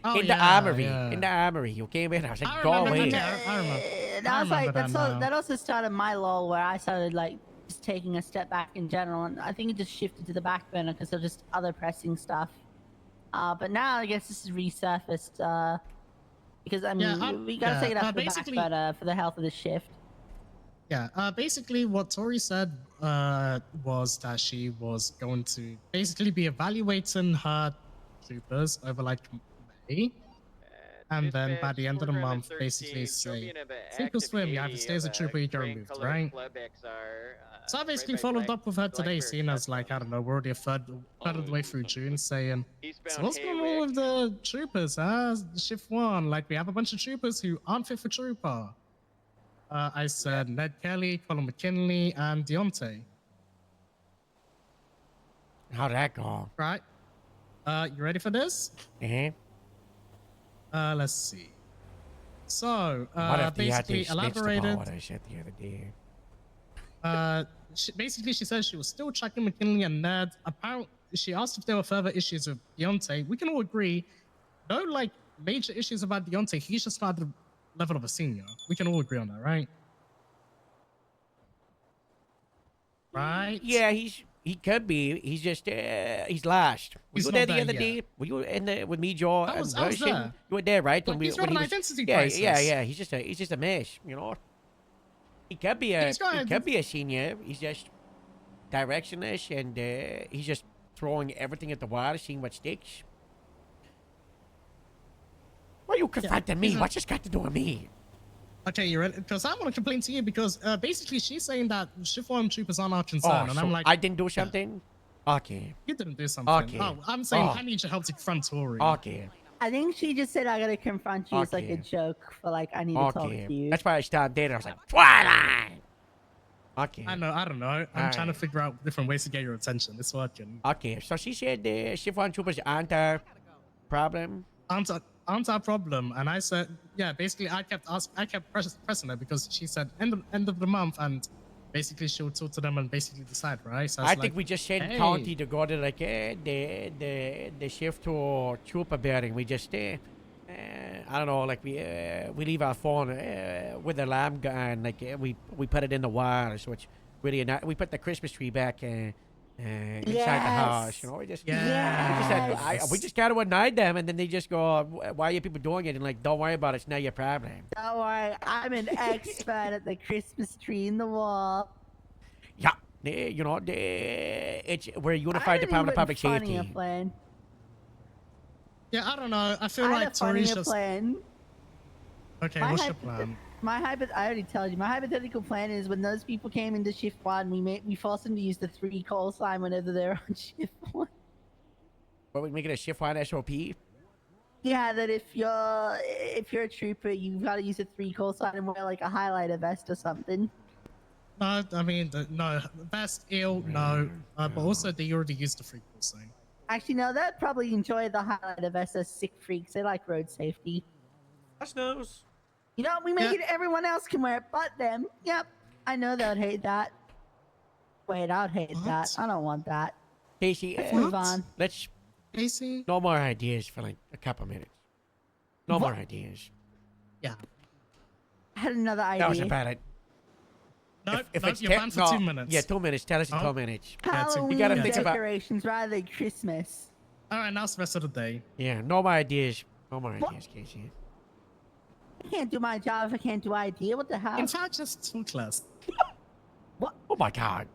Oh, in the yeah, armory. yeah. In the armory. You came in. I was like, I go remember away. that. I remember. That was like now. that also started my lull where I started like just taking a step back in general, and I think it just shifted to the back burner because of just other pressing stuff. But now I guess this is resurfaced because I mean we gotta take it up to the back burner for the health of the shift. Yeah, basically what Tori said was that she was going to basically be evaluating her troopers over like May, and then by the end of the month basically say, sink or swim, you either stay as a trooper or you get removed, right? So I basically followed up with her today, seeing as like, I don't know, we're already a third of the way through June, saying, so what's going on with the troopers, huh? Shift 1, like we have a bunch of troopers who aren't fit for trooper. I said Ned Kelly, Colin McKinley, and Deontay. How'd that go? Right. You ready for this? Let's see. So, basically elaborated. What I said the other day. Basically, she said she was still checking McKinley and Ned. Apparently, she asked if there were further issues with Deontay. We can all agree, no, like, major issues about Deontay. He's just not at the level of a senior. We can all agree on that, right? Right? Yeah, he could be. He's just he's last. He's you were there not the other there day? Were you in there with me, Joe? I was and Version? there. You were there, right? Like, he's got an identity yeah, crisis. yeah. He's just a mess, you know. He could be a senior. He's just directionless, and he's just throwing everything at the wall, seeing what sticks. Why are you confronting me? What's this got to do with me? Okay, you ready? Because I want to complain to you because basically she's saying that Shift 1 troopers aren't our concern, and so I'm like, I didn't do something? Okay. You didn't do something. Okay. Oh, I'm saying I need your help to confront Tori. Okay. I think she just said I gotta confront you as like a joke for like I need to talk to you. That's why I started there. I was like, Twilight! Okay. I don't know. I'm trying to figure out different ways to get your attention. It's working. Okay, so she said the Shift 1 troopers aren't our problem. Aren't our problem, and I said, yeah. Basically, I kept pressing her because she said end of the month, and basically she'll talk to them and basically decide, right? So I think we just sent County to go to like the Shift 2 trooper building. We just I don't know, like we leave our phone with the alarm gun, like we put it in the wire, so it's really not. We put the Christmas tree back inside the house, you know. We just we just gotta annoy them, and then they just go, "Why are you people doing it?" And like, don't worry about it. It's not your problem. Don't worry, I'm an expert at the Christmas tree in the wall. Yeah, you know, we're a unified Department of Public Safety. Yeah, I don't know. I feel like Tori's just. Plan. Okay, what's your plan? I already told you. My hypothetical plan is when those people came into Shift 1, we forced them to use the 3 call sign whenever they're on Shift 1. What, we make it a Shift 1 SOP? Yeah, that if you're a trooper, you've got to use a 3 call sign and wear like a highlighter vest or something. No, I mean no vest, no. But also they already used the 3 call sign. Actually, no, they'd probably enjoy the highlighter vest as sick freaks. They like road safety. That's nose. You know, we make it everyone else can wear it but them. Yep. I know they'd hate that. Wait, I'd hate that. I don't want that. Casey, let's move on. Let's. Casey? No more ideas for like a couple minutes. No more ideas. Yeah. I had another idea. That was about it. No, you're banned for 2 minutes. Yeah, 2 minutes. Tell us in 2 minutes. Halloween you gotta think about decorations rather than Christmas. Alright, now it's the rest of the day. Yeah, no more ideas. No more ideas, Casey. I can't do my job if I can't do idea. What the hell? In fact, just talk less. What? Oh my god.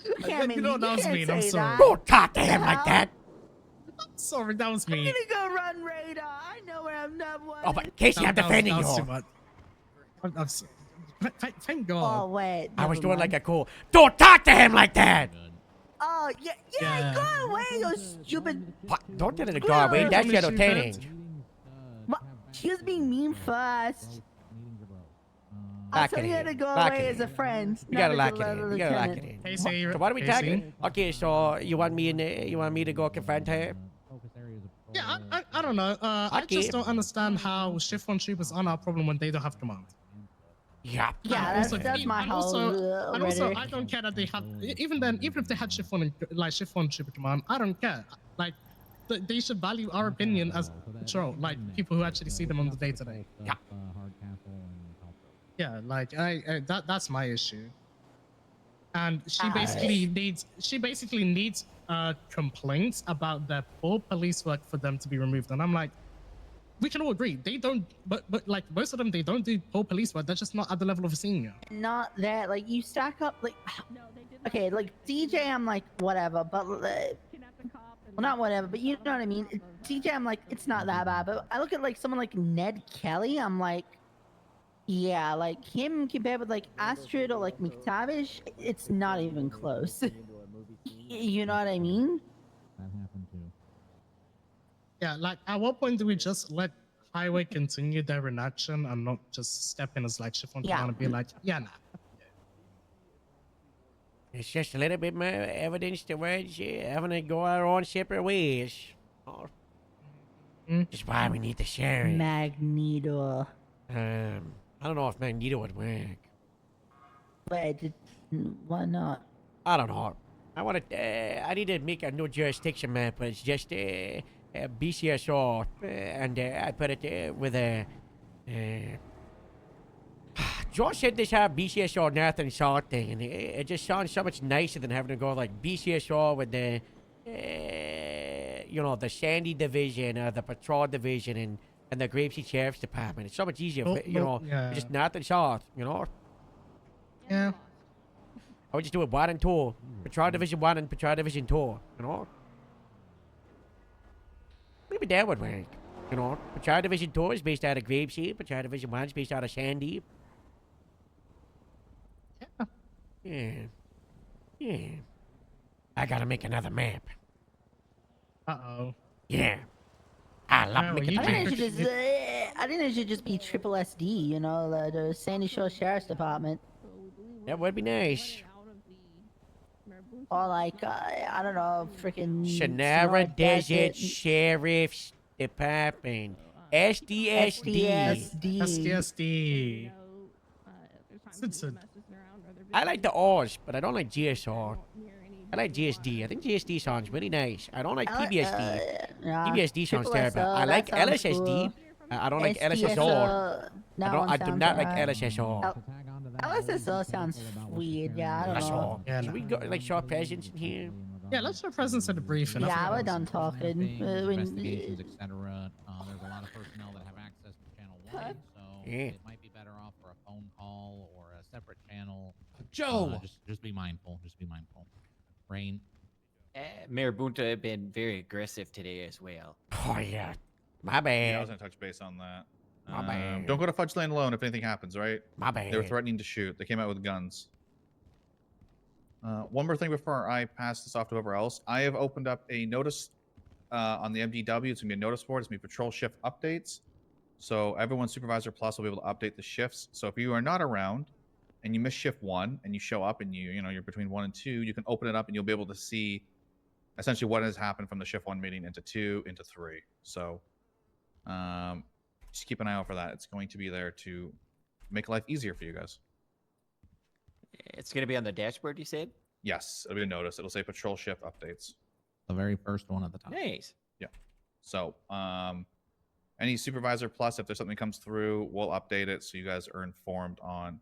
You know that was mean. I'm sorry. Don't talk to him like that. I'm sorry, that was mean. I'm gonna go run radar. I know where I'm number 1. Oh, but Casey, I'm defending you. Too much. I'm sorry. Thank God. Oh wait. I was doing like a cool. Don't talk to him like that. Oh yeah. Go away, you stupid. What? Don't tell him to go away. That's entertaining. What? She was being mean first. I told you to go away as a friend. You gotta lock it in. You gotta lock it in. So what are we talking? Okay, so you want me to go confront her? Yeah, I don't know. I just don't understand how Shift 1 troopers aren't our problem when they don't have command. Yeah. Yeah, that's my whole. And also, I don't care that they have. Even if they had Shift 1 and Shift 1 trooper command, I don't care. Like, they should value our opinion as patrol, like people who actually see them on the day to day. Yeah. Yeah, like that's my issue. And she basically needs complaints about their poor police work for them to be removed. And I'm like, we can all agree they don't, but like most of them, they don't do poor police work. They're just not at the level of a senior. Not that, like, you stack up, like, okay, like DJ, I'm like whatever, but well, not whatever, but you know what I mean. DJ, I'm like, it's not that bad. But I look at like someone like Ned Kelly, I'm like, yeah, like him compared with like Astrid or like McTavish, it's not even close. You know what I mean? Yeah, like at what point do we just let Highway continue their inaction and not just step in as like Chiffon and be like, yeah, nah. It's just a little bit more evidence towards having to go our own separate ways. That's why we need the sheriff. Magneto. I don't know if Magneto would work. Wait, why not? I don't know. I need to make a no jurisdiction map, but it's just BCSO, and I put it with a. Josh said this had BCSO North and South thing, and it just sounds so much nicer than having to go like BCSO with the, the Sandy Division, the Patrol Division, and the Grapeseed Sheriff's Department. It's so much easier, just North and South, Yeah. I would just do it 1 and 2. Patrol Division 1 and Patrol Division 2, Maybe that would work, Patrol Division 2 is based out of Grapeseed. Patrol Division 1 is based out of Sandy. Yeah. I gotta make another map. Uh-oh. Yeah. I love making I think it should just be triple SD, the Sandy Shore Sheriff's Department. That would be nice. Or like, I don't know, freaking Shannara Desert Sheriff's Department. SDSD. SDSD. I like the R's, but I don't like GSR. I like GSD. I think GSD sounds really nice. I don't like PBSD. PBSD sounds terrible. I like LSSD. I don't like LSSR. I do not like LSSR. LSSR sounds weird, yeah, I don't know. Should we go, like, show our presence in here? Yeah, let's show presence at the briefing. Yeah, we're done talking. Investigations, etc. There's a lot of personnel that have access to Channel 1, so it might be better off for a phone call or a separate channel. Joe! Just be mindful. Just be mindful. Rain. Mayor Bunta have been very aggressive today as well. Oh, yeah. My bad. Yeah, I was going to touch base on that. My bad. Don't go to Fudge Lane alone if anything happens, right? My bad. They were threatening to shoot. They came out with guns. One more thing before I pass this off to whoever else. I have opened up a notice on the MDW. It's going to be a notice board. It's going to be patrol shift updates. So everyone's Supervisor Plus will be able to update the shifts. So if you are not around and you miss shift 1 and you show up and you're between 1 and 2, you can open it up and you'll be able to see essentially what has happened from the shift 1 meeting into 2 into 3. So just keep an eye out for that. It's going to be there to make life easier for you guys. It's going to be on the dashboard, you said? Yes, it'll be a notice. It'll say patrol shift updates. The very first one at the top. Nice. Yeah. So any Supervisor Plus, if there's something comes through, we'll update it so you guys are informed on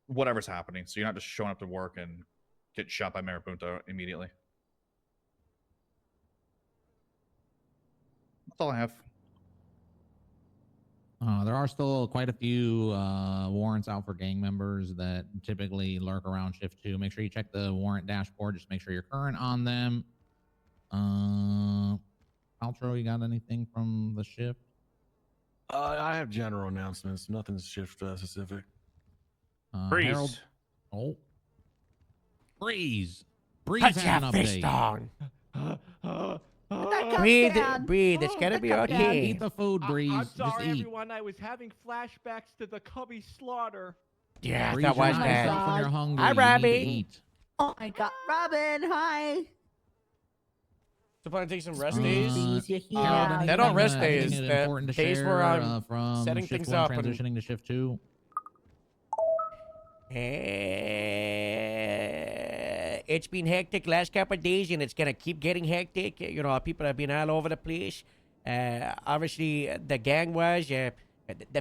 whatever's happening. So you're not just showing up to work and get shot by Mayor Bunta immediately. That's all I have. There are still quite a few warrants out for gang members that typically lurk around shift 2. Make sure you check the warrant dashboard. Just make sure you're current on them. Paltrow, you got anything from the shift? I have general announcements. Nothing's shift specific. Breeze. Harold... Oh. Breeze. Breeze Put had your an fist update. on. Breathe. It's gonna be okay. Eat the food, Breeze. I'm sorry, Just eat. everyone. I was having flashbacks to the Cubby slaughter. Yeah, Breeze, that was you're bad. not when you're hungry. Hi, You need to Robbie. eat. Oh my god, Robin, hi. So plan to take some rest days? Please, you're here. Harold, They're not rest anything, days. anything They're important to days share, where I'm from setting shift things 1 up and transitioning to shift 2. it's been hectic last couple of days, and it's gonna keep getting hectic. You know, people have been all over the place. Obviously, the gang was they're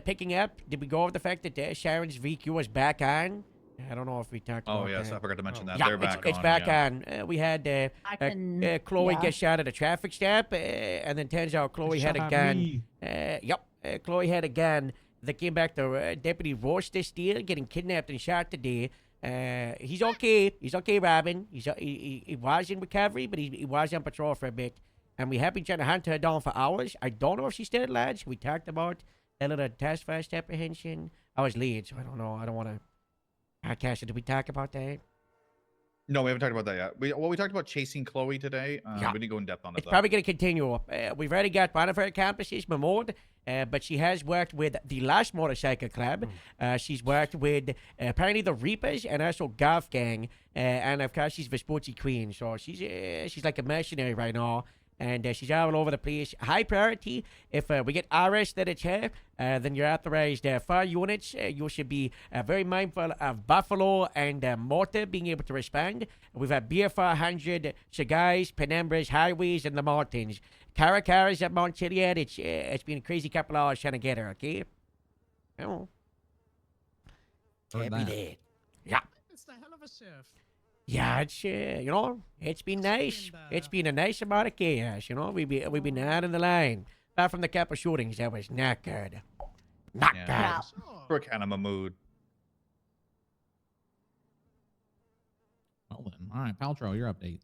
picking up. Did we go over the fact that Sharon's VQ was back on? I don't know if we talked about Oh yes, that. I forgot to mention that. Yeah, They're back it's on. back yeah. on. We had Chloe get shot at a traffic stop, and then turns out Chloe had a gun. Chloe had a gun that came back to Deputy Royster Steele getting kidnapped and shot today. He's okay. He's okay, Robin. He was in recovery, but he was on patrol for a bit. And we have been trying to hunt her down for hours. I don't know if she's still at large. We talked about a little task force apprehension. I was lead, so I don't know. I don't want to. Cassia, did we talk about that? No, we haven't talked about that yet. We talked about chasing Chloe today. We didn't go in depth on it. It's probably going to continue. We've already got one of her accomplices, Mahmoud, but she has worked with the Last Motorcycle Club. She's worked with apparently the Reapers and also Golf Gang, and of course she's Vespucci Queen. So she's like a mercenary right now. And she's all over the place. High priority. If we get arrested that it's her, then you're authorized 4 units. You should be very mindful of Buffalo and Mortar being able to respond. We've had BF400, cigars, penumbras, highways, and the mountains. Caracaras at Mount Chiliad. It's been a crazy couple hours trying to get her, okay? Oh. Heard Can't be that. dead. Yeah. It's the hell of a shift. Yeah, it's it's been nice. It's been a nice amount of chaos, We've been out in the line. Apart from the couple shootings, that was not good. Not good. We're kind of a mood. Well then, all right, Paltrow, your updates.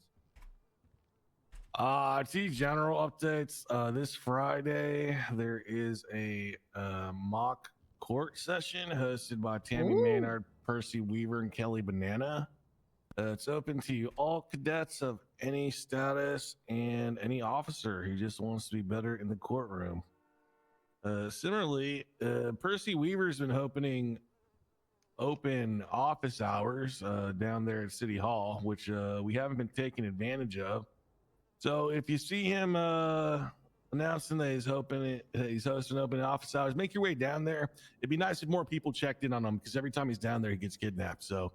T general updates. This Friday there is a mock court session hosted by Tammy Maynard, Percy Weaver, and Kelly Banana. It's open to all cadets of any status and any officer who just wants to be better in the courtroom. Similarly, Percy Weaver's been open office hours down there at City Hall, which we haven't been taking advantage of. So if you see him announcing that he's hosting open office hours, make your way down there. It'd be nice if more people checked in on him, because every time he's down there, he gets kidnapped. So,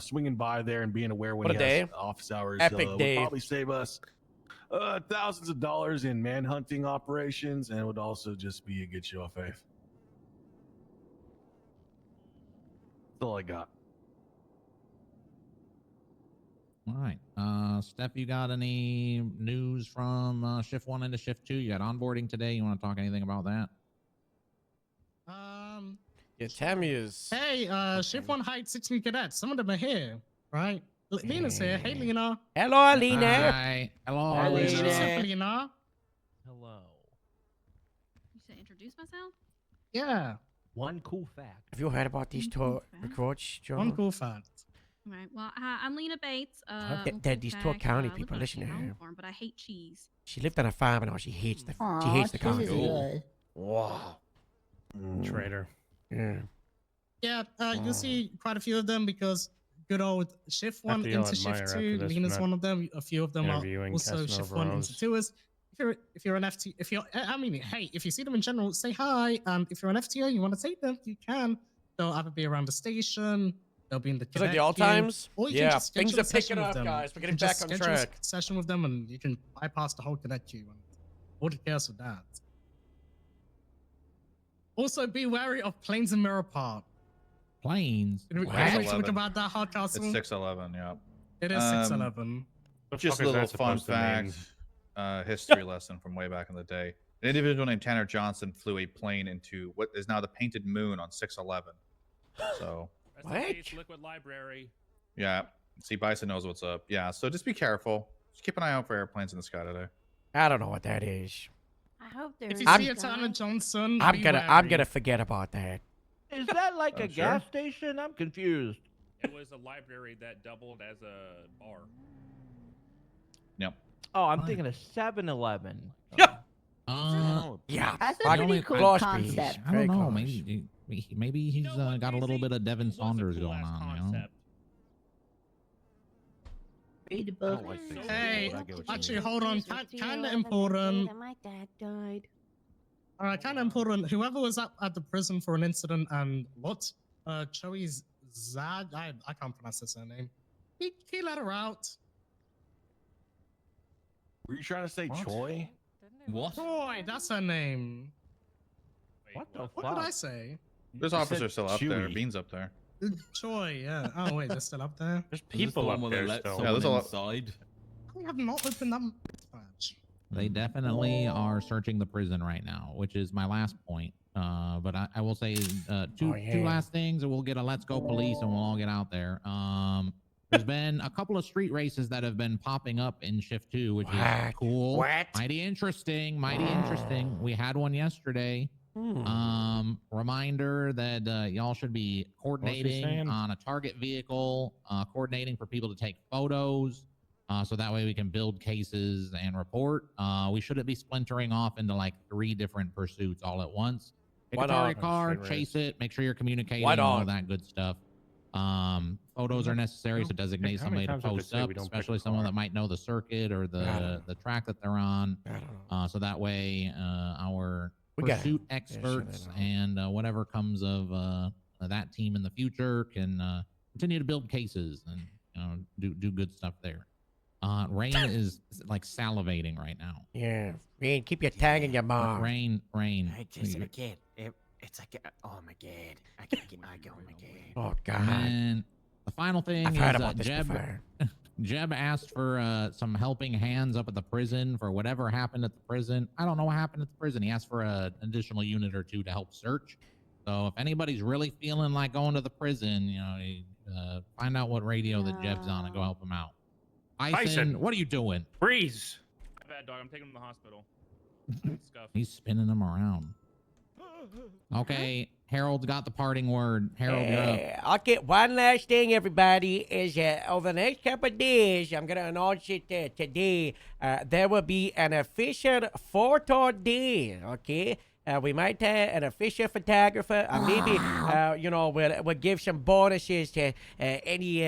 swinging by there and being aware when What he a has day. office hours Epic would day. probably save us thousands of dollars in manhunting operations, and would also just be a good show of faith. That's all I got. All right. Steph, you got any news from shift 1 into shift 2? You got onboarding today. You want to talk anything about that? Yeah, Tammy is. Hey, Shift 1 hired 16 cadets. Some of them are here, right? Lena's here. Hey, Lena. Hello, Lena. Hi. Hello, What's Lena. up, Lena? Hello. You said introduce myself? Yeah. One cool fact. Have you heard about these two recruits, Joe? One cool fact. Right. Well, I'm Lena Bates. These two county people, listen to her. But I hate cheese. She lived on a farm and now she hates the county. Wow. Traitor. Yeah. Yeah, you'll see quite a few of them because good old Shift 1 to yell into at Meyer Shift after 2. this Lena's for one not of them. A few of them are interviewing also Shift 1 Casanova into 2ers. If you're an FT, hey, if you see them in general, say hi. And if you're an FTO, you want to take them, you can. They'll either be around the station, they'll be in the It's like the cadet old queue, times? or you can Yeah, just things schedule are a session picking with up, them. guys. We're You getting can back just on schedule a track. session with them, and you can bypass the whole cadet queue. And all the chaos with that. Also, be wary of Plains and Mirror Park. Planes? Can we talk 611. about that hard castle? It's 611, yeah. It is 611. Just a fuck is little that fun supposed to mean? fact, history lesson from way back in the day. An individual named Tanner Johnson flew a plane into what is now the Painted Moon on 611. So, Liquid Library. yeah. See, Bison knows what's up. Yeah, so just be careful. Just keep an eye out for airplanes in the sky today. I don't know what that is. I hope If you I'm- see a Tanner Johnson, I'm be gonna wary. forget about that. Is that like a sure. gas station? I'm confused. It was a library that doubled as a bar. Yep. Oh, I'm thinking of 7-Eleven. Yeah. Yeah. That's a I pretty don't- cool Close, concept. I don't know. Maybe he's got a little bit of Devin Saunders going on, you know? Read the book. Hey, I get what you actually, mean. hold on. Kind of important. My dad died. All right, kind of important. Whoever was at the prison for an incident and what? Choi's Zad. I can't pronounce his surname. He let her out. Were you trying to say What? Choi? What? Troy, that's her name. What the What did I say? There's You officers said still up there. Chewy. Beans up there. Choi, yeah. Oh wait, they're still up there. There's Is this people the up one where there they let still. Yeah, there's a someone lot- inside? I have not opened that badge. They definitely are searching the prison right now, which is my last point. But I will say two last things, and we'll get a let's go police, and we'll all get out there. There's been a couple of street races that have been popping up in shift 2, which is cool. Mighty interesting. Mighty interesting. We had one yesterday. Reminder that y'all should be coordinating saying? on a target vehicle, coordinating for people to take photos. So that way we can build cases and report. We shouldn't be splintering off into like 3 different pursuits all at once. Take Why a target not? car, Straight chase it, make sure you're communicating, Why and all not? that good stuff. Photos are necessary, so designate How many somebody to times have they post said up, we don't pick especially a someone car? that might know the circuit or the track that they're on. I don't know. So that way our We got it. pursuit Yeah, experts sure they and whatever comes of that team in the future can continue to build cases and do good stuff there. Rain is like salivating right now. Yeah. Rain, keep your tongue in your mouth. Rain. I just, I can't. It's like, oh my god. I can't get my oh my god. Oh, God. And the final thing I've is heard about this Jeb. before. Jeb asked for some helping hands up at the prison for whatever happened at the prison. I don't know what happened at the prison. He asked for an additional unit or 2 to help search. So if anybody's really feeling like going to the prison, find out what radio that Jeb's on and go help him out. Tyson, what are you doing? Freeze! My bad, dog. I'm taking him to the hospital. Scuff. He's spinning them around. Okay, Harold's got the parting word. Harold, you're up. Okay, one last thing, everybody, is over the next couple of days, I'm going to announce it today, there will be an official photo day, okay? We might have an official photographer, maybe, we'll give some bonuses to any,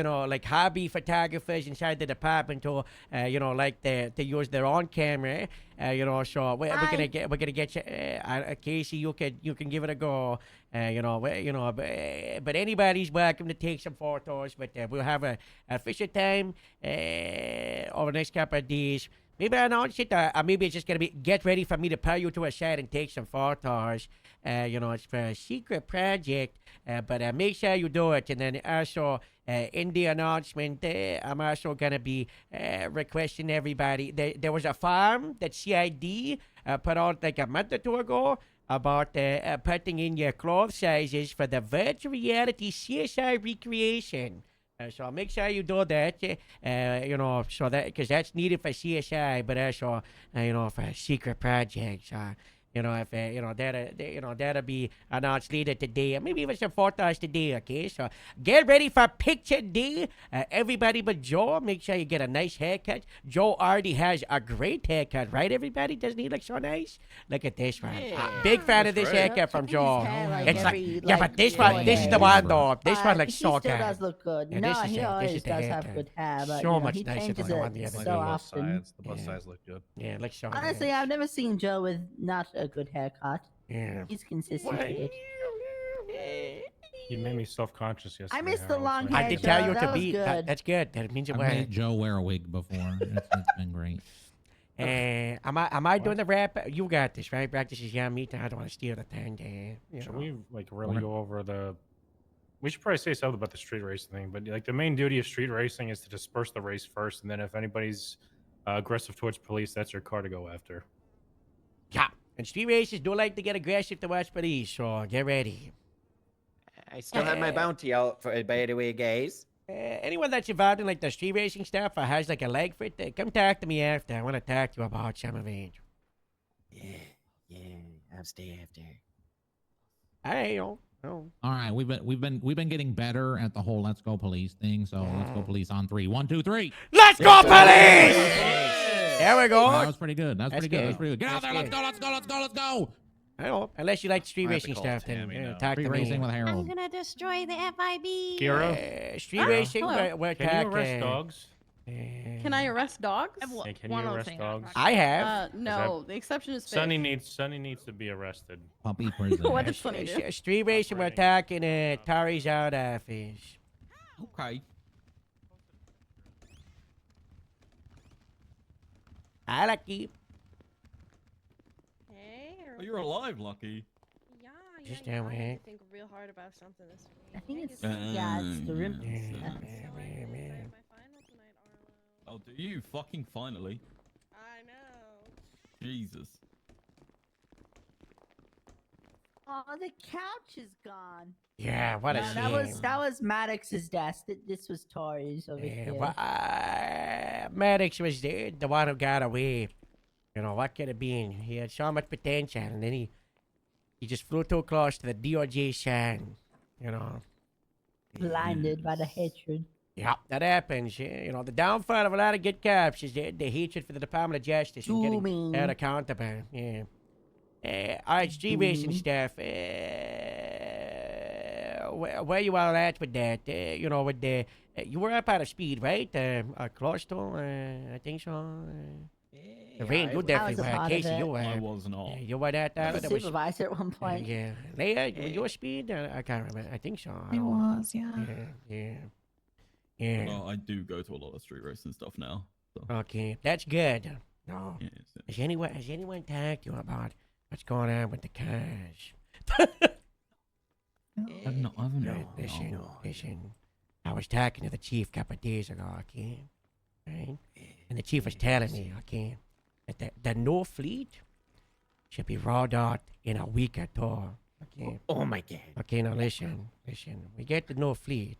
like hobby photographers inside the department to, to use their own camera. So we're gonna get you, Casey. You can give it a go. But anybody's welcome to take some photos. But we'll have a official time over the next couple of days. Maybe I announce it, or maybe it's just gonna be get ready for me to pull you to a side and take some photos. It's for a secret project, but make sure you do it. And then also in the announcement, I'm also gonna be requesting everybody. There was a farm that CID put out like a month or 2 ago about putting in your clothes sizes for the virtual reality CSI recreation. So make sure you do that, so that because that's needed for CSI, but also, for secret projects. That'll be announced later today, or maybe even some photos today. Okay, so get ready for picture day. Everybody but Joe, make sure you get a nice haircut. Joe already has a great haircut, right? Everybody, doesn't he look so nice? Look at this one. Big fan of this haircut from Joe. But this one, this is the one though. This one looks so good. He still does look good. Yeah, No, this is he it. This always is the does haircut. have good hair, but So you know, much he nicer changes than the it one the other so day. often. The bus sides look good. Yeah, it looks so Honestly, nice. I've never seen Joe with not a good haircut. Yeah. He's consistent with it. You made me self-conscious yesterday. I missed the Harold. long I hair, did tell Joe. you That to was be. good. That's good. That means it I've was. made Joe wear a wig before. It's been great. Am I doing the rap? You got this, right? Practice is yeah, me. I don't want to steal the thing, there. Should we really go over the? We should probably say something about the street racing thing. But like the main duty of street racing is to disperse the race first, and then if anybody's aggressive towards police, that's your car to go after. Yeah. And street races do like to get aggressive towards police, so get ready. I still have my bounty out, by the way, guys. Anyone that's involved in like the street racing stuff or has like a leg for it, come talk to me after. I want to talk to you about some of it. Yeah, I'll stay after. All right, we've been getting better at the whole let's go police thing. So let's go police on 3. 1, 2, 3. Let's go police! There we go. That was pretty good. That's pretty good. That's pretty good. Get out there. Let's go. I don't. Unless you like street I have to racing call stuff, Tammy then now. talk Street to me. racing with Harold. gonna destroy the FIB. Kira, Street racing, hello. we're can you talking. arrest dogs? Can I arrest dogs? Hey, can you arrest dogs? I have. No, the exception is fish. Sunny needs to be arrested. Puppy prison. What does Sunny do? Street racing, we're talking Tari's out office. Okay. Hi, Lucky. Hey. Oh, you're alive, Lucky. Yeah, Just yeah. down I had with. to think real hard about something this week. I think it's yeah, it's the rim. Oh, do you fucking finally? I know. Jesus. Oh, the couch is gone. Yeah, what a No, shame. that was Maddox's desk. This was Tori's over Yeah, here. well, Maddox was the one who got away. You know, what could it been? He had so much potential, and then he just flew too close to the DOJ sign. You know. Blinded by the hatred. Yeah, that happens. Yeah. You know, the downfall of a lot of good cops is the hatred for the Department of Justice and getting Zooming. held accountable. Yeah. All right, street racing stuff. Where you all at with that? You know, with the you were up out of speed, right? Close to, I think so. Rain, you definitely were. Casey, you were. I was not. Yeah, you were that. I was that a supervisor at one point. Yeah. Leia, were you a speed? I can't remember. I think so. I was, yeah. Yeah. Well, I do go to a lot of street racing stuff now. So. Okay, that's good. No. Yes. Has anyone talked to you about what's going on with the cars? I've not. Listen. I was talking to the chief a couple of days ago, okay? Right? And the chief was telling me, okay, that the no fleet should be rolled out in a week or two. Okay. Oh my God. Okay, now listen. We get the no fleet.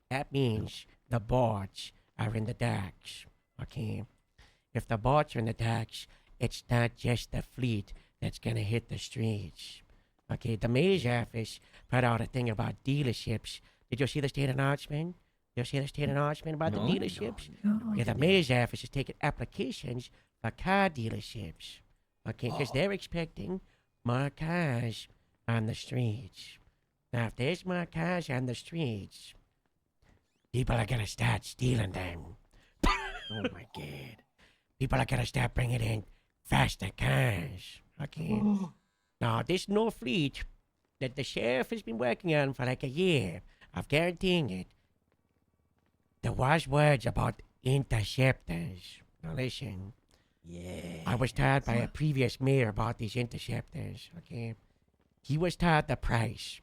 That means the boats are in the docks. Okay. If the boats are in the docks, it's not just the fleet that's gonna hit the streets. Okay, the mayor's office put out a thing about dealerships. Did you see the state announcement? Did you see the state announcement about the dealerships? Yeah, the mayor's office is taking applications for car dealerships. Okay, because they're expecting more cars on the streets. Now, if there's more cars on the streets, people are gonna start stealing them. Oh my God. People are gonna start bringing in faster cars. Okay. Now, this no fleet that the sheriff has been working on for like a year, I'm guaranteeing it. There was words about interceptors. Now listen. Yeah. I was told by a previous mayor about these interceptors, okay? He was told the price.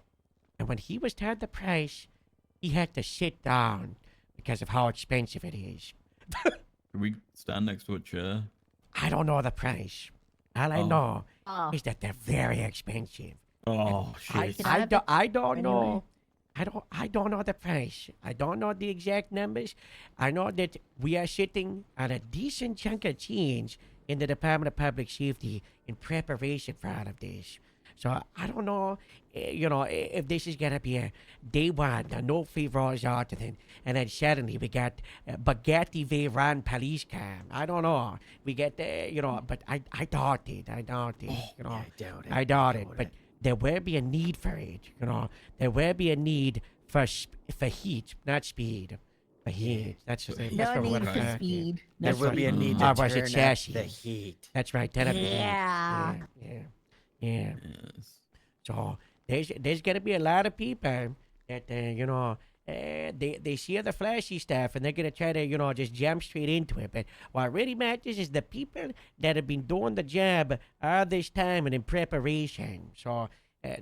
And when he was told the price, he had to sit down because of how expensive it is. Can we stand next to a chair? I don't know the price. All I know is that they're very expensive. Oh shit! I don't know. I don't know the price. I don't know the exact numbers. I know that we are sitting on a decent chunk of change in the Department of Public Safety in preparation for all of this. So I don't know, if this is gonna be a day one, a no fee rolls out, and then suddenly we got Bugatti Veyron police car. I don't know. We get, but I doubt it. I doubt it. I doubt it. But there will be a need for it. There will be a need for heat, not speed. For heat. That's just No need for speed. There will be a need to turn up chassis. the heat. That's right. Turn up the heat. Yeah. Yeah. So there's gonna be a lot of people that they see the flashy stuff and they're gonna try to just jump straight into it. But what really matters is the people that have been doing the job all this time and in preparation. So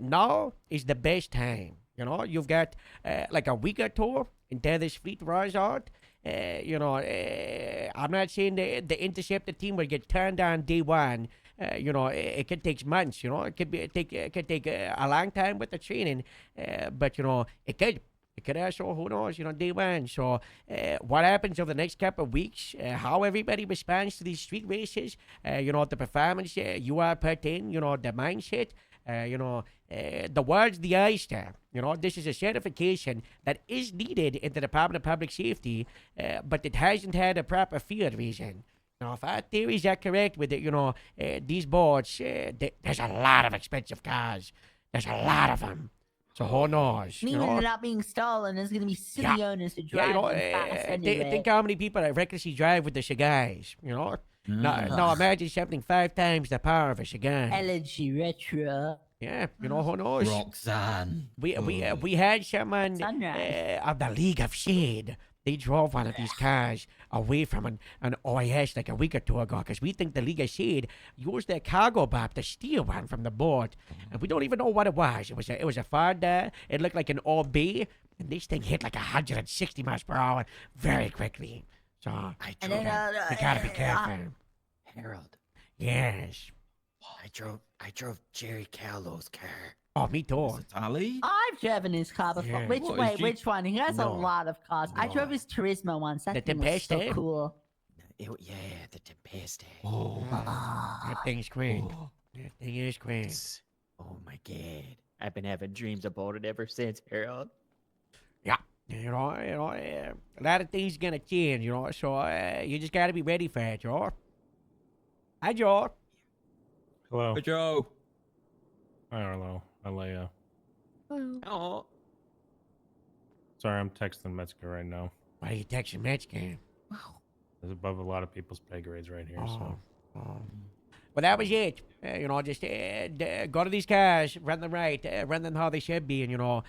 now is the best time. You've got like a week or two until this fleet rolls out. I'm not saying the interceptor team will get turned on day one. It could take months. It could take a long time with the training, but it could also, who knows, day one. So what happens over the next couple of weeks, how everybody responds to these street races, the performance you are put in, the mindset, the world's the oyster. This is a certification that is needed in the Department of Public Safety, but it hasn't had a proper field reason. Now, if our theories are correct with it, these boards, there's a lot of expensive cars. There's a lot of them. So who knows? Meaning they're not being stolen. There's going to be city owners who drive them fast anyway. Think how many people that recklessly drive with the cigars, Now imagine something 5 times the power of a cigar. LG Retro. Yeah, who knows? Roxanne. We had someone of the League of Shade. they drove one of these cars away from an OIS like a week or two ago because we think the League of Shade used their cargo bomb to steal one from the board. And we don't even know what it was. It was a Ford. It looked like an OB. And this thing hit like 160 miles per hour very quickly. So we gotta be careful. Harold. Yes. I drove Jerry Callow's car. Oh, me too. Ali? I've driven his car before. Yeah. Which one? He has a No. lot of cars. I drove his Turismo once. That thing was so Tempeste? cool. Yeah, the Tempeste. Oh, that thing's great. That thing is great. Oh my god. I've been having dreams about it ever since, Harold. Yeah. You know, a lot of things gonna change, you know, so you just gotta be ready for it, Joe. Hi, Joe. Hello. Hey, Joe. Hi, Arlo. Alea. Oh. Sorry, I'm texting Metzger right now. Why are you texting Metzger? It's above a lot of people's pay grades right here, so. Well, that was it. You know, just go to these cars, run them right, run them how they should be, and, you know,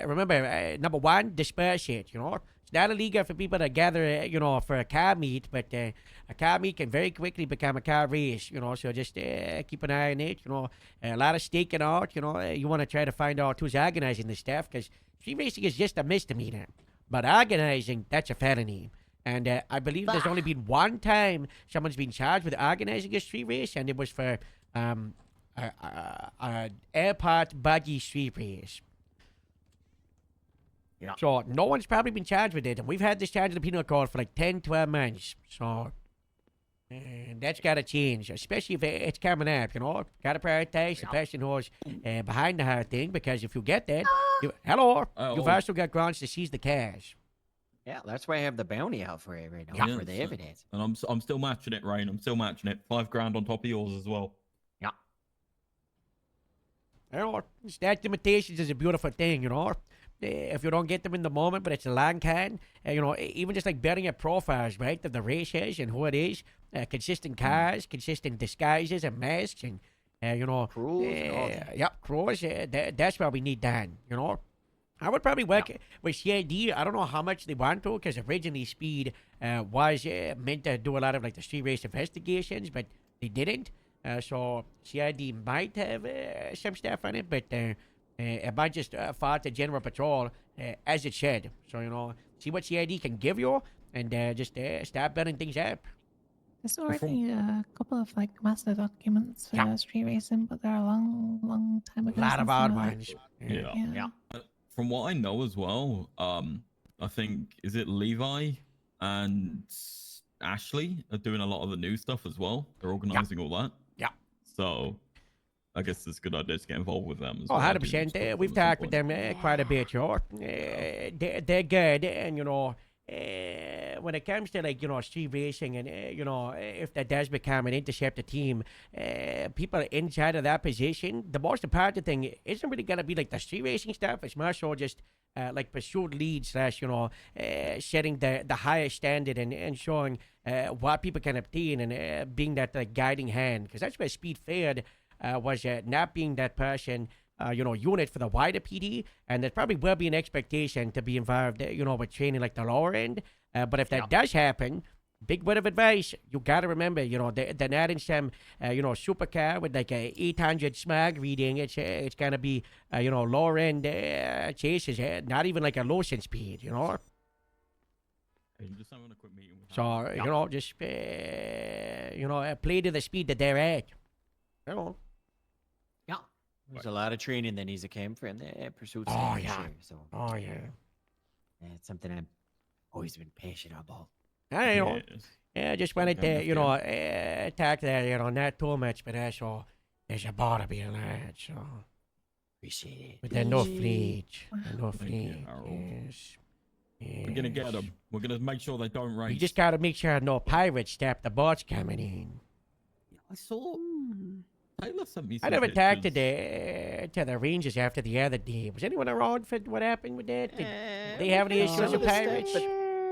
remember, number one, disperse it, you know. It's not illegal for people to gather, you know, for a car meet, but a car meet can very quickly become a car race, you know, so just keep an eye on it, you know. A lot of staking out, you know. You want to try to find out who's organizing this stuff, because street racing is just a misdemeanor. But organizing, that's a felony. And I believe there's only been one time someone's been charged with organizing a street race, and it was for an airport buggy street race. Yeah. So no one's probably been charged with it, and we've had this charge in the penal code for like 10, 12 months. So that's got to change, especially if it's coming up, you know. Got to prioritize the person who's behind the whole thing, because if you get that, you've also got grounds to seize the cash. Yeah, that's why I have the bounty out for it right now, for the evidence. And I'm still matching it, Rain. I'm still matching it. $5,000 on top of yours as well. Yeah. You know, statute limitations is a beautiful thing, you know. If you don't get them in the moment, but it's a long can, you know, even just like building up profiles, right, of the races and who it is, consistent cars, consistent disguises and masks, and, you know, crews and all that. Yep, crews, that's what we need done, you know. I would probably work with CID. I don't know how much they want to, because originally Speed was meant to do a lot of like the street race investigations, but they didn't. So CID might have some stuff on it, but it might just fall to General Patrol as it should. So, you know, see what CID can give you, and just start building things up. There's already a couple of like master documents for street racing, but they're a long time ago. A lot of since odd now. ones. Yeah. From what I know as well, I think, is it Levi and Ashley are doing a lot of the new stuff as well. They're organizing all that. Yeah. So I guess it's a good idea to get involved with them as Oh, well. 100%. We've talked with them quite a bit, you know. They're good, and, you know, when it comes to, like, you know, street racing, and, you know, if that does become an interceptor team, people inside of that position, the most important thing isn't really going to be, like, the street racing stuff. It's more so just, like, pursuit leads / you know, setting the highest standard and showing what people can obtain, and being that, like, guiding hand. Because that's where Speed failed, was not being that person, you know, unit for the wider PD, and there probably will be an expectation to be involved, you know, with training like the lower end. But if that does happen, big word of advice, you got to remember, you know, they're not in some, you know, supercar with like a 800 smog reading. It's going to be, you know, lower end chases, not even like a Lawson speed, you know. Just having a quick meeting with So, you know, just, you know, play to the speed that they're at. You know. There's a lot of training that needs to come from the pursuit. Oh, for yeah. sure, so. Oh, yeah. It's something I've always been passionate about. I know. Yeah, just wanted to, you know, talk that, you know, not too much, but also there's a bar to be allowed, so. Appreciate it. But then no fleet. No Thank you, fleet. Harold. Yes. We're gonna get them. We're gonna make sure they don't race. You just gotta make sure no pirates stop the boats coming in. I saw. Taylor sent me I some never talked pictures. to the Rangers after the other day. Was anyone around for what happened with that? Did they have any issues Some with of the stuff, pirates? but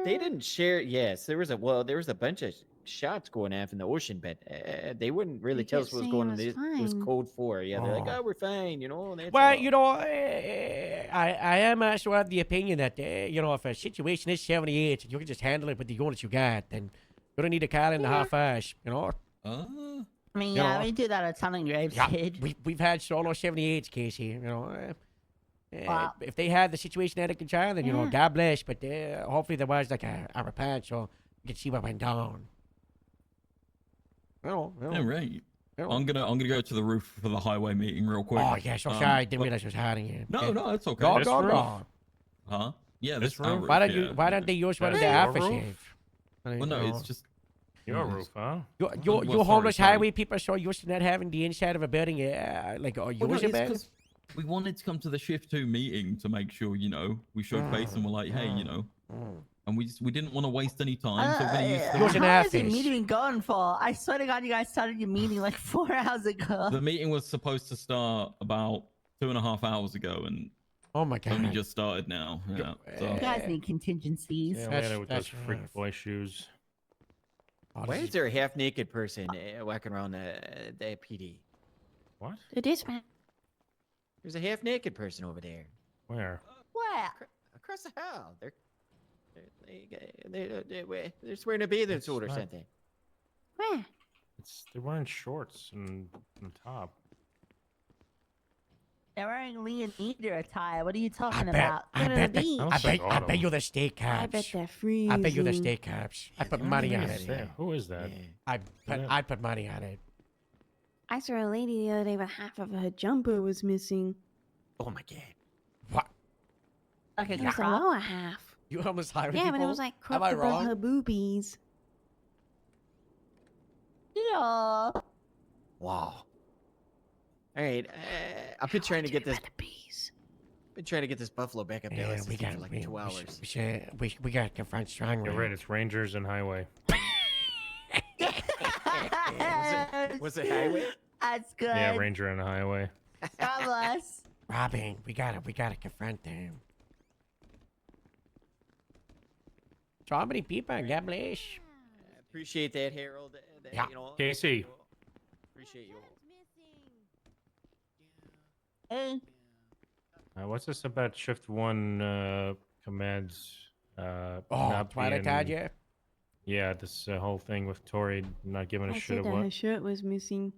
they didn't share. Yes, there was a bunch of shots going off in the ocean, but they wouldn't really They tell kept us what was saying going it on. was It was fine. code 4. Yeah, they're like, Oh. oh, we're fine, you know. That's Well, all. you know, I am also of the opinion that, you know, if a situation is 78 and you can just handle it with the units you got, then you don't need to call in the half-ass, you know? I mean, You yeah, know? we do that a ton in Graves, Yeah, kid. we've had solo 78s, Casey, you know. Wow. If they had the situation under control, then, you know, Yeah. God bless, but hopefully there was like a report so you can see what went down. You know, Yeah, right. Yeah. I'm gonna go to the roof for the highway meeting real quick. Oh, yeah, so sorry, I didn't realize I was hiding here. No, Yeah. no, it's okay. Go, This go, roof? go. Huh? Yeah, This this our roof? Why roof, don't you? yeah. Why don't they use one of That's the your aftershave? roof? Well, no, it's just Your it's- roof, huh? You homeless highway people are so used to not having the inside of a building, like, Well, no, use it's it, 'cause we wanted to come to the shift 2 meeting to make sure, you know, we showed face and we're like, hey, you know, and we didn't want to waste any time, so we're gonna use the How roof. long is your meeting going for? I swear to God, you guys started your meeting like 4 hours ago. The meeting was supposed to start about 2.5 hours ago, and oh my only God. just started now. Yeah, so. You guys need contingencies. Yeah, we had it with those freak boy shoes. Why is there a half-naked person walking around the PD? What? The dispatch. There's a half-naked person over there. Where? Where? Across the hall. They're wearing a bathing suit or not- something. Where? They're wearing shorts and top. They're wearing Leonida attire. What are you talking bet- about? I Go to bet the the- beach. I bet you the steak caps. I bet they're freezing. I bet you the steak caps. I put money on it. Who is that? I'd put money on it. I saw a lady the other day with half of her jumper was missing. Oh my God. What? Okay, It was the lower half. You homeless highway Yeah, people? but it was like Am cropped I above wrong? her boobies. Yeah. Wow. All right, I've been trying to get this. Been trying to get this buffalo back up there Yeah, we got for like 2 hours. we got to confront strong. You're right. It's Rangers and Highway. Was it highway? That's good. Yeah, Ranger and Highway. God bless. Robin, we gotta confront them. So many people, God bless. Appreciate that, Harold. Yeah. You know, Casey. appreciate you. Hey. What's this about Shift 1 commands? Oh, not Twilight being- Tide, yeah? Yeah, this whole thing with Tori not giving a I shit said of that what. her shirt was missing.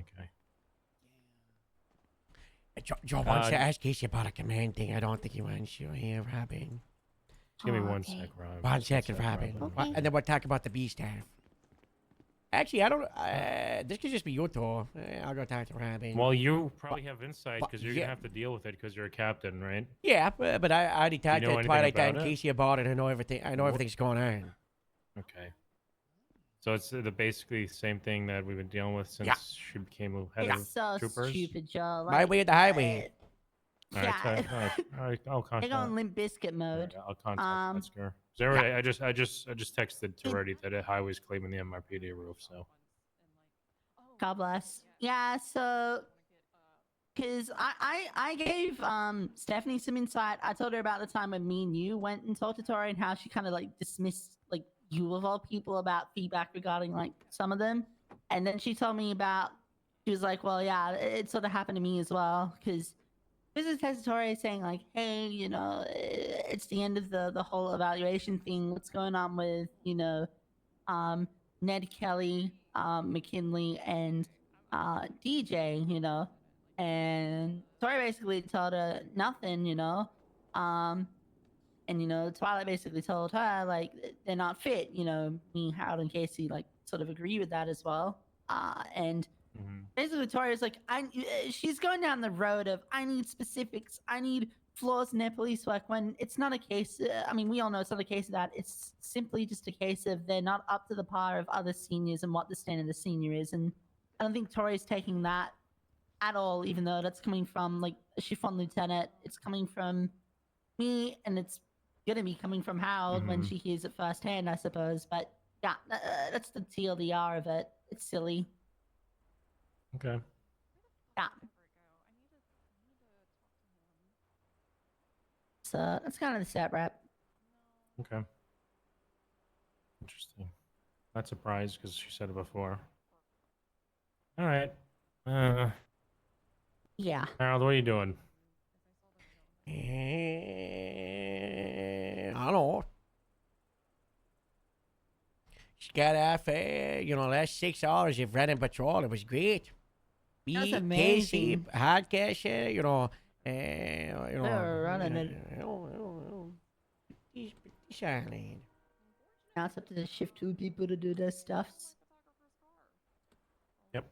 Okay. Joe wants to Uh, ask Casey about a command thing. I don't think he wants you here, Robin. Just give me Oh, one okay. sec, Rob. One Just one second, sec, Robin. Okay. And then we'll talk about the B staff. Actually, I don't. This could just be your tour. I'll go talk to Robin. Well, you probably have insight but- because you're yeah. gonna have to deal with it because you're a captain, right? Yeah, but I already talked know to anything Twilight Tide about and it? Casey about it. I know everything. I know What? everything's going on. Okay. So it's basically the same thing that we've been dealing with since Yeah. she became a head It's of so troopers. stupid, Joe. My way or the highway. All right, so- Yeah. all right, I'll They're contact. going Limp Biscuit mode. I'll contact Um, Metzger. I just texted to Reddy that a highway's claiming the MRPD roof. So God bless. Yeah, so because I gave Stephanie some insight. I told her about the time when me and you went and talked to Tori and how she kind of like dismissed like you of all people about feedback regarding like some of them, and then she told me about she was like, well, yeah, it sort of happened to me as well because business texted Tori saying like, hey, you know, it's the end of the whole evaluation thing. What's going on with Ned Kelly, McKinley, and DJ, you know, and Tori basically told her nothing, you know, and you know, Twilight basically told her like they're not fit, you know. Me, Harold, and Casey like sort of agree with that as well, and basically Tori is like, she's going down the road of I need specifics, I need flaws in their police work when it's not a case. I mean, we all know it's not a case of that. It's simply just a case of they're not up to the par of other seniors and what the standard of the senior is. And I don't think Tori's taking that at all, even though that's coming from like a chiffon lieutenant. It's coming from me, and it's gonna be coming from Harold when she hears it firsthand, I suppose. But yeah, that's the TLDR of it. It's silly. okay. Yeah. So that's kind of the set wrap. Okay. Interesting. Not surprised because she said it before. All right. Yeah. Harold, what are you doing? I don't know. Just got off, last 6 hours of running patrol. It was great. That was Me, amazing. Casey, Hardcash, They were running it. It's Ireland. Now it's up to the shift 2 people to do their stuffs. Yep.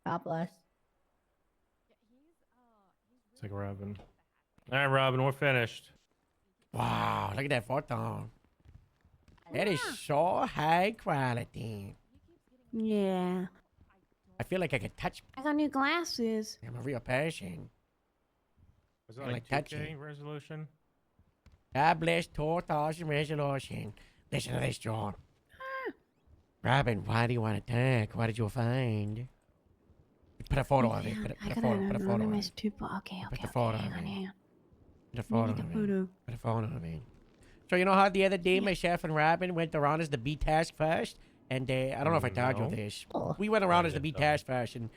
God bless. It's like Robin. All right, Robin, we're finished. Wow, look at that photo. That is so high quality. Yeah. I feel like I could touch. I got new glasses. I'm a real person. Was it I like like 2K touching. resolution? God bless 2000 resolution. Listen to this, John. Robin, why do you want to talk? What did you find? Put a photo of it. Put I a got photo. an Put a photo of anonymous it. too. Okay, Put okay, the photo okay. of Hang on, it. hang on. Put a photo Need of the it. photo. Put a photo of it. So you know how the other day myself and Robin went around as the B task first, and I don't know if I told you No. this. We went around as the B task first, and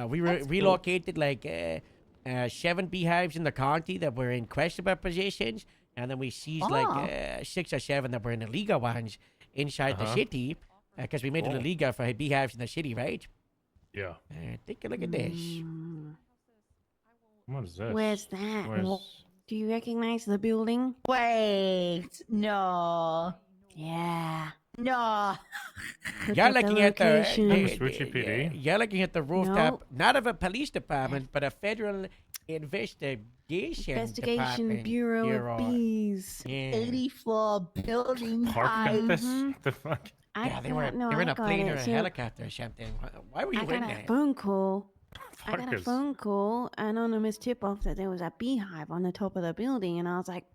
we relocated like 7 beehives in the county that were in questionable positions, and then we seized like 6 or 7 that were in illegal ones inside the city, because we made it Cool. illegal for beehives in the city, right? Yeah. Take a look at this. What is this? Where's that? Where's... Do you recognize the building? Wait, no. Yeah. No. Look You're at the looking at the, location. Switchy PD? you're looking at the rooftop, Nope. not of a police department, but a federal investigation Investigation department. Bureau of Bees. Yeah. 80-floor building Park at this? Mhm. What the fuck? Yeah, they were in a plane or a helicopter or something. Why were you I in got a there? phone call. I got a Parkers. phone call, anonymous tip off that there was a beehive on the top of the building, and I was like,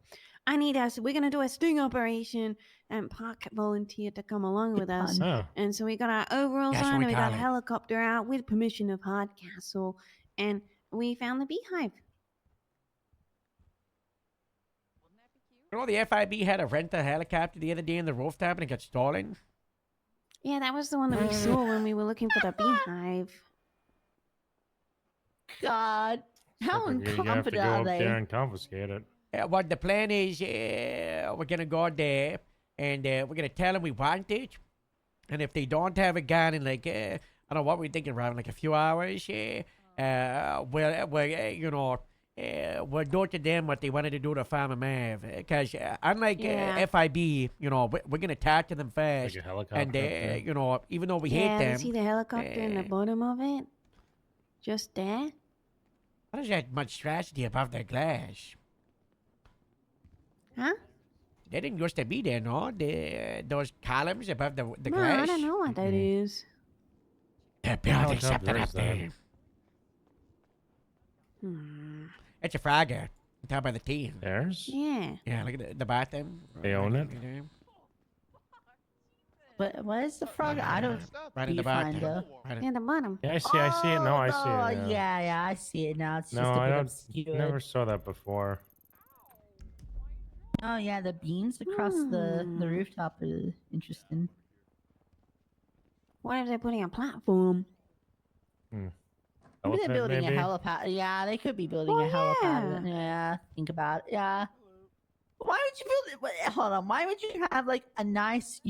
we're gonna do a sting operation, and Park volunteered to come along with us. Oh. And so we got our overalls That's what on, we and we got call a it. helicopter out with permission of Hardcastle, and we found the beehive. You know, the FIB had a rental helicopter the other day in the rooftop and it got stolen. Yeah, that was the one that we saw when we were looking for the beehive. God, how You're gonna have to incompetent go are up they? there and confiscate it. What the plan is, we're gonna go there and we're gonna tell them we want it, and if they don't have a gun in like I don't know what we're thinking, Robin, like a few hours, we'll do to them what they wanted to do to Farmer Mav, because unlike Yeah. FIB, we're gonna talk to them first, Like a helicopter and up there. even though we Yeah, hate you them, see the helicopter in the bottom of it? Just there? what is that monstrosity above their glass? Huh? They didn't used to be there, no? Those columns above the No, glass? I don't know what that is. They're building Helicopter something is up there. that? Hmm. It's a Frogger. Top by the team. Theirs? Yeah. Yeah, look at the bathroom. They own it? But what is the frog? I don't. Right in the bottom. Viewfinder. Right in- Near the bottom. Yeah, I see it. No, I see Oh, it. yeah, I see it now. It's No, just a I bit don't. obscured. Never saw that before. Oh yeah, the beams across the rooftop are interesting. What if they're putting a platform? Maybe Elephant, they're building maybe? a helipad. Yeah, they could be building Oh, a helipad. yeah. Yeah, think about it. Yeah. Why would you build it? Hold on. Why would you have like a nice,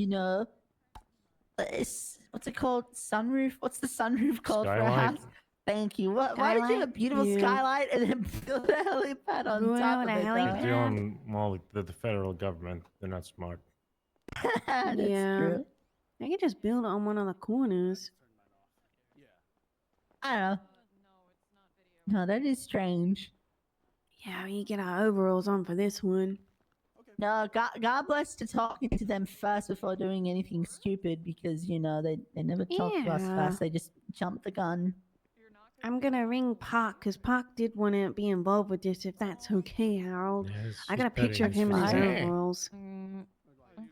what's it called? Sunroof? What's the sunroof called for a Skylight? house? Thank you. Why would you have a Skylight? beautiful Yeah. skylight and then build a helipad on Go top out of with a it? helipad. They're dealing well with the federal government. They're not smart. That's Yeah. true. They could just build it on one of the corners. I don't know. No, that is strange. Yeah, we get our overalls on for this one. No, God bless to talking to them first before doing anything stupid because, they never talk to us Yeah. first. They just jump the gun. I'm gonna ring Park because Park did want to be involved with this. If that's okay, Harold. Yes, I got a she's picture of petty. him in his Fine. overalls.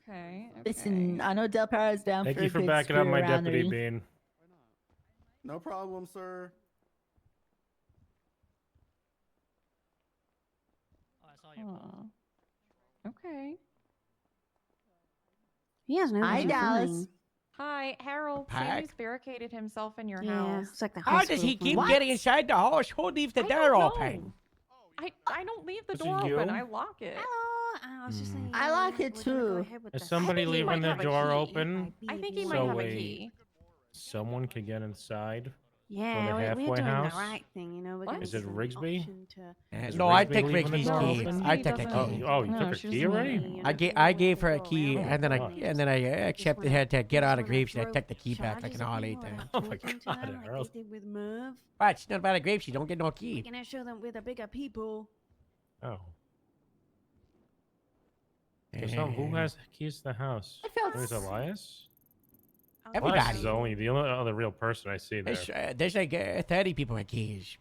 Okay. Listen, I know Del Perro's down Thank for you a for good backing up my screw-arounder. deputy, Bean. No problem, sir. Oh, okay. He has no Hi, vision Dallas. flying. Hi, Harold. Pack? Sammy's barricaded himself in your Yeah, house. it's like the How does he hospital keep thing. getting inside the house? Who leaves the door open? I don't leave the This is door open. you? I lock it. I was just saying. I like it too. Is somebody think he leaving might the have a door key. open? I think he so might have a key. someone can get inside? Yeah, the we're halfway doing house? the right thing, you know. We're What? giving Is it some Rigsby? option to- Is No, I Rigsby took leaving the Rigsby's door key. open? I took a doesn't- key. Oh, you No, took her she key doesn't already? need it. I gave her a key, around and then I it. and then I accepted her to get out of grapes, and I throw took the key back like charges an at hour people later. and, Oh like, my talk into God, them like Harold. they did with Merv. But it's not about a grapes. You don't get no key. We're gonna show them with the bigger people. Oh. So who has keys to the house? There's Elias? Elias Everybody. is the only other real person I see there. There's like 30 people with keys.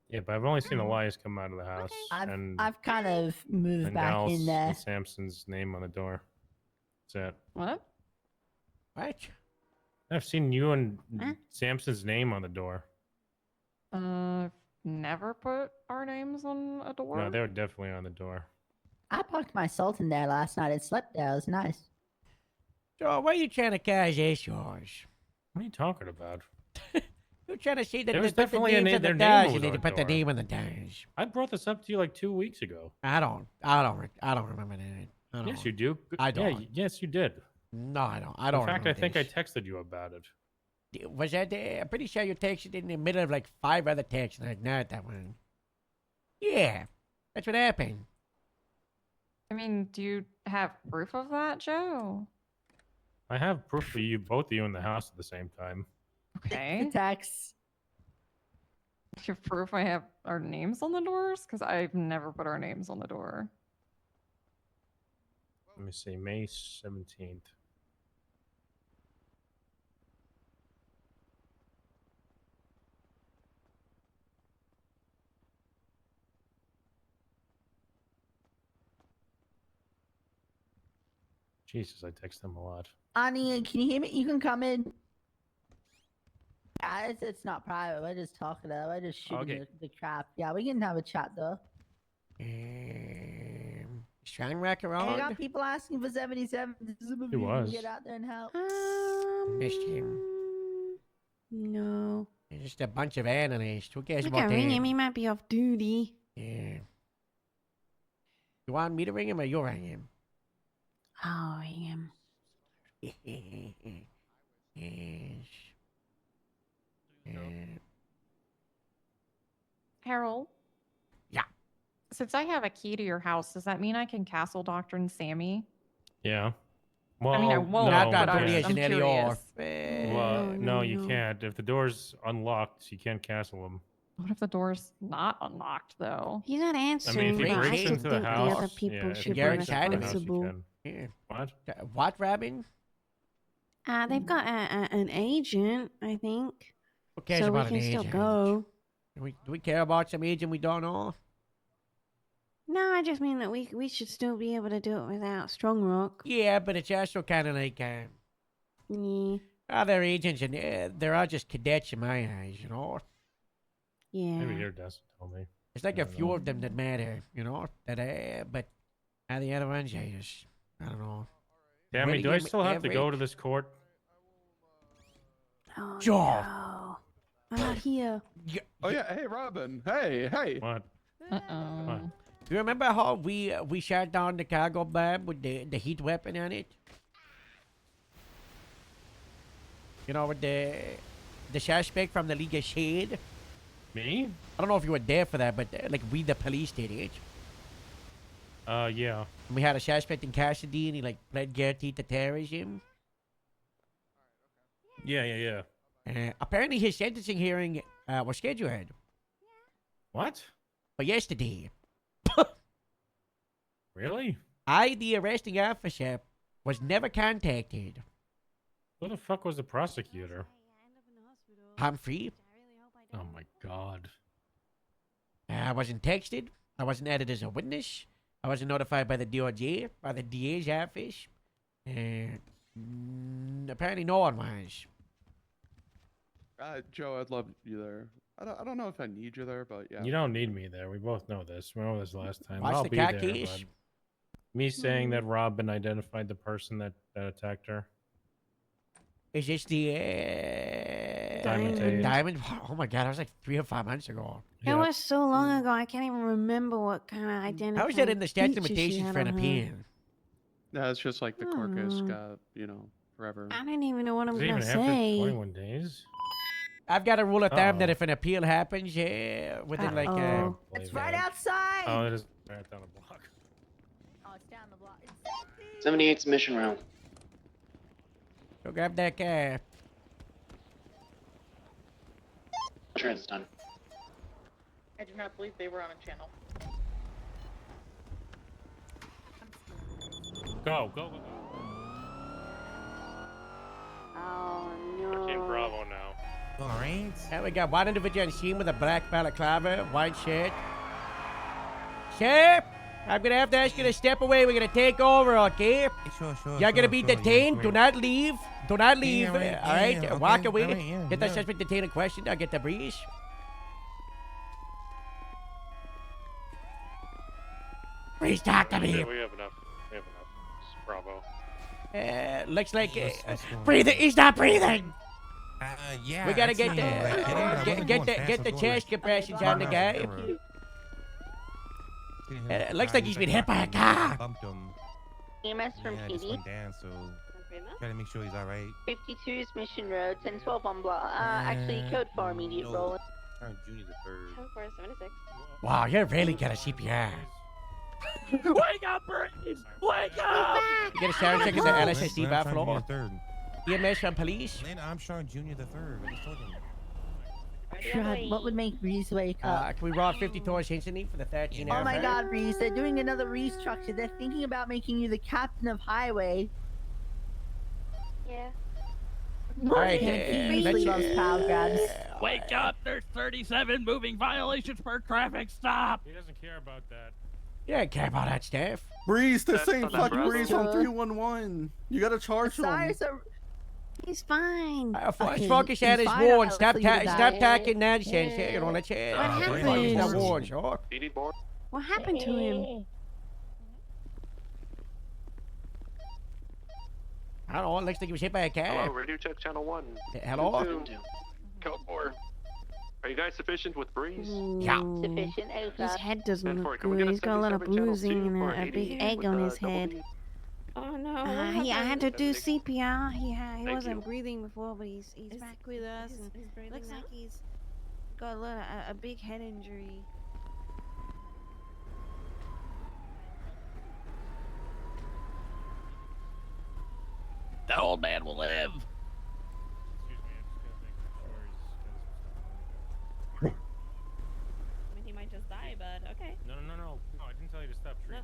Yeah, but I've only seen Elias come out of the house. I've kind of moved and back Dallas in there. and Samson's name on the door. That's it. What? What? I've seen you and Samson's name on the door. Never put our names on a door. No, they were definitely on the door. I parked my salt in there last night and slept there. It was nice. So what are you trying to cause issues? What are you talking about? You're trying to say that There was they put the definitely names on the their name doors. You was need on to the put the door. name on the doors. I brought this up to you like 2 weeks ago. I don't remember that. I don't. Yes, you do. I Yeah, don't. yes, you did. No, I don't. I don't. In fact, I remember think this. I texted you about it. Was that I'm pretty sure you texted in the middle of like 5 other texts, and I ignored that one. Yeah, that's what happened. I mean, do you have proof of that, Joe? I have proof of you, both of you, in the house at the same time. Okay. Text. Do you have proof I have our names on the doors? Because I've never put our names on the door. Let me see, May 17th. Jesus, I text him a lot. Ani, can you hear me? You can come in. Yeah, it's not private. We're just talking. We're just shooting Okay. the crap. Yeah, we can have a chat though. Strong rack I around. got people asking for 77. He was. Get out there and help. Missed him. No. It's just a bunch of animals. Who cares We about can ring him. them? He might be off duty. Yeah. You want me to ring him or you ring him? I'll ring him. Yes. Harold? Yeah. Since I have a key to your house, does that mean I can castle Doctrine Sammy? Yeah. Well, I mean, I won't, Not but that I'm Elior. curious. Well, no, you can't. If the door's unlocked, you can't castle them. What if the door's not unlocked, though? He's not answering, if he but I breaks should into think the the other house, people yeah, if should he be breaks into the house, you responsible. can. Yeah. What? What, Robin? They've got an agent, I think. Who cares So we about can an still agent? go. Do we care about some agent we don't know? No, I just mean that we should still be able to do it without Strong Rock. Yeah, but it's also kind of like Yeah. other agents, and they're all just cadets in my eyes, you know? Yeah. Maybe your desk told me. It's like I a don't few know. of them that matter, you know? But the other ones, I don't know. Tammy, do I William still have to go Everett. to this court? Oh, Joe. no. I'm not here. Oh yeah, hey Robin. Hey. What? Uh-oh. Do you remember how we shot down the cargo bomb with the heat weapon on it? You know, with the suspect from the League of Shade? Me? I don't know if you were there for that, but like we, the police, did it. Yeah. And we had a suspect in custody, and he like pled guilty to terrorism. Yeah. Apparently, his sentencing hearing was scheduled What? for yesterday. Really? The arresting officer, was never contacted. Who the fuck was the prosecutor? Humphrey. Oh my god. I wasn't texted. I wasn't added as a witness. I wasn't notified by the DOJ, by the DA's office. And apparently no one was. Joe, I'd love you there. I don't know if I need you there, but yeah. You don't need me there. We both know this. We know this last time. Watch I'll the be cat there, case. Me saying that Robin identified the person that attacked her. Is this the Diamond. Diamond? Oh my god, that was like 3 or 5 months ago. It was so long ago, I can't even remember what kind of identity. How is that in the statute of limitations for an appeal? No, it's just like the carcass Hmm. got, forever. I didn't even know what I was Does it gonna even have to say. 21 days? I've got a rule of thumb that Uh-oh. if an appeal happens, within like It's right outside. Oh, it is right down the block. Oh, it's down the block. 78's mission round. go grab that car. Trans done. I do not believe they were on a channel. Go, go, go, go. Oh Team no. Bravo now. Alright. And we got one individual on scene with a black balaclava, white shirt. Sir, I'm gonna have to ask you to step away. We're gonna take over, okay? Sure. You're gonna be detained. Do not leave. Do not leave. right, Alright? yeah, Walk okay, away. alright, yeah, Get that yeah. suspect detained in question. I'll get the breeze. Breeze, talk to me. We have enough. We have enough. It's Bravo. Looks like breathing. He's not breathing. Yeah. We gotta I've get seen him, like, kidding, I wasn't the going fast, I get the was going, chest like, compressions on the guy. Looks like he's been hit by a car. Bumped him. EMS from Yeah, just PD. went down, so gotta make sure he's all right. 52's Mission Road, 1012 on block. Actually, code 4 immediate roll. Turn Junior the third. Code 4 76. Wow, you really got a CPR. Wake up, Breeze! Wake up! You get a shower check in the LSSD Lynn bar Armstrong floor. Jr. third. EMS from police. Lynn Armstrong Jr. the third. I just told him. God, what would make Reese wake up? Can we rob 50 tours instantly for the 13 Oh my God, Reese! They're doing another restructure. They're thinking about making you the captain of highway. Yeah. Alright, Reese loves power grabs. Wake up! There's 37 moving violations per traffic stop. He doesn't care about that. You don't care about that stuff. Breeze, the That's same not fucking Bravo. Breeze on 311. You gotta charge him. He's fine. Let's focus on his warrant. Stop talking nonsense here. You know, let's focus on the warrant, sure. What happened to him? I don't know. It looks like he was hit by a Hello, car. radio check channel 1. Hello? Code 4. Are you guys sufficient with Breeze? Yeah. Sufficient. His head doesn't Ten look four, can we good. get a He's got a lot of 77 channel bruising two and for a big 80 egg with, on his double head. D? Oh no. He, I had to do CPR. He Thank wasn't you. breathing before, but he's back with us. And looks like he's got a big head injury. The old man will live. I mean, he might just die, but okay. No, I didn't tell you to stop treating. I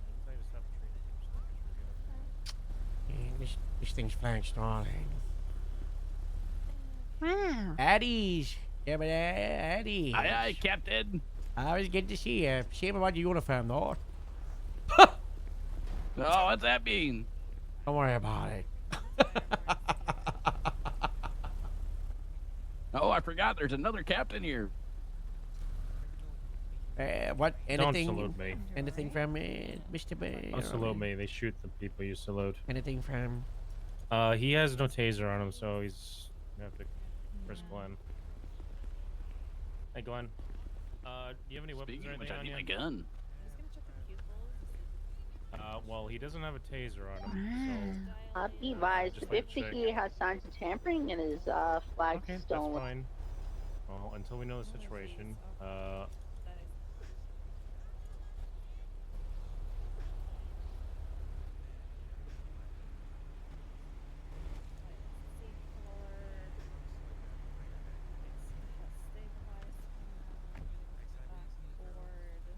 didn't tell you to stop treating. This thing's flying stalling. Wow. Addies. Yeah, but Addies. Aye, aye, Captain. Always good to see you. Shame about your uniform, though. Oh, what's that mean? Don't worry about it. Oh, I forgot. There's another captain here. What? Don't Anything? salute me. Anything from Mr. B? Don't salute me. They shoot the people you salute. Anything from? He has no taser on him, so he's gonna have to risk Glenn. Hey, Glenn. Do you have any weapons Speaking or of which, anything I on need you? my gun. Well, he doesn't have a taser on him, Be advised, Just the like to 50 check. here has signs of tampering and his flag so. Okay, stolen. that's fine. Well, until we know the situation,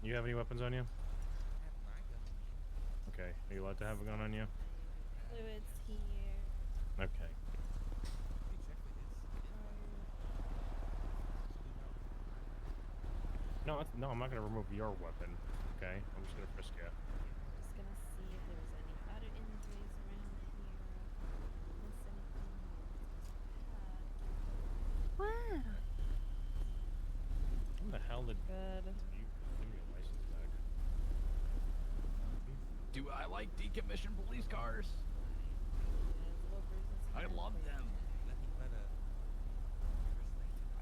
you have any weapons on you? Okay, are you allowed to have a gun on you? Fluids here. Okay. No, no, I'm not gonna remove your weapon. Okay, I'm just gonna frisk you. Just gonna see if there's any other injuries around here. Miss anything? Wow. When the hell did Good. you give me your license back? Do I like decommissioned police cars? I love them.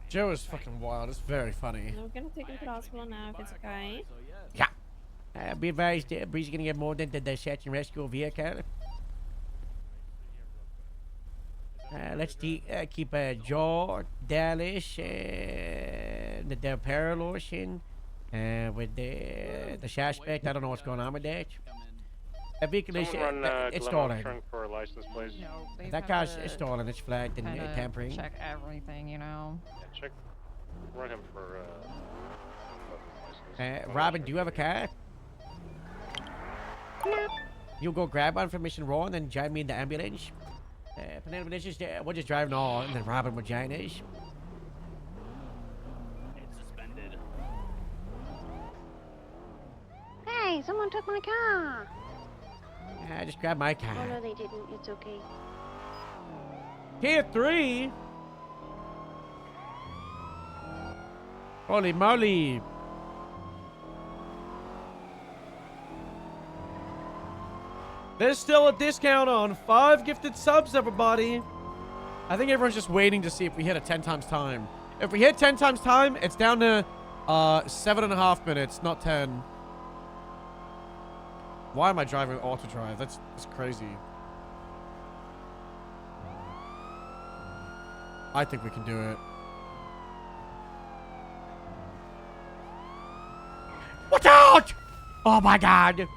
Joe is fucking wild. It's very funny. We're gonna take him to the hospital now if it's okay. Yeah. Be advised, Bree's gonna get more than the search and rescue vehicle. Let's keep Joe, Dallas, the paralotion, with the suspect. I don't know what's going on with that. That vehicle is it's stolen. For a license plate. No, they've That had car's to is stolen. It's flagged and kinda tampering. Check everything, you know. Check. Run him for Robin, do you have a car? No. You go grab one from Mission Row and then join me in the ambulance. But then we're just driving on, and then Robin will join us. It's suspended. Hey, someone took my car. Just grab my Oh car. no, they didn't. It's okay. Tier 3? Holy moly. There's still a discount on 5 gifted subs, everybody. I think everyone's just waiting to see if we hit a 10 times time. If we hit 10 times time, it's down to 7.5 minutes, not 10. Why am I driving auto drive? That's crazy. I think we can do it. Watch out! Oh my god.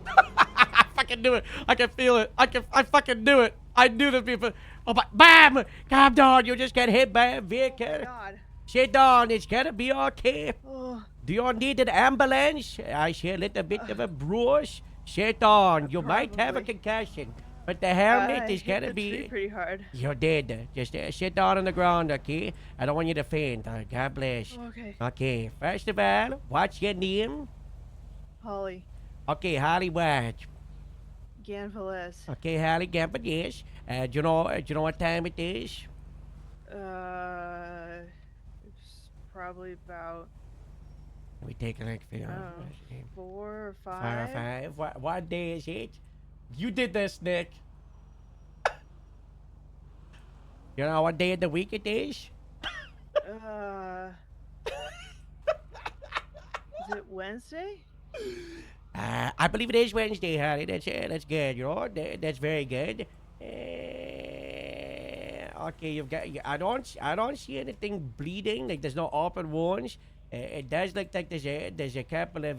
I fucking knew it. I can feel it. I fucking knew it. I knew that people. Oh my, bam! Calm down. You just get hit by a vehicle. Oh God. Sit down. It's gonna be okay. Oh. Do you need an ambulance? I see a little bit of a bruise. Sit down. You might have a concussion, but the helmet is hit gonna the be. tree pretty hard. You did. Just sit down on the ground, okay? I don't want you to faint. God bless. Okay. Okay. First of all, what's your name? Holly. Okay, Holly what? Ganveles. Okay, Holly Gambit, yes. Do you know what time it is? It's probably about Let me take a look for you. 4 or 5. 4 or 5. What day is it? You did this, Nick. You know what day of the week it is? Is it Wednesday? I believe it is Wednesday, Holly. That's good. You know, that's very good. Okay, you've got. I don't see anything bleeding. Like there's no open wounds. It does look like there's a couple of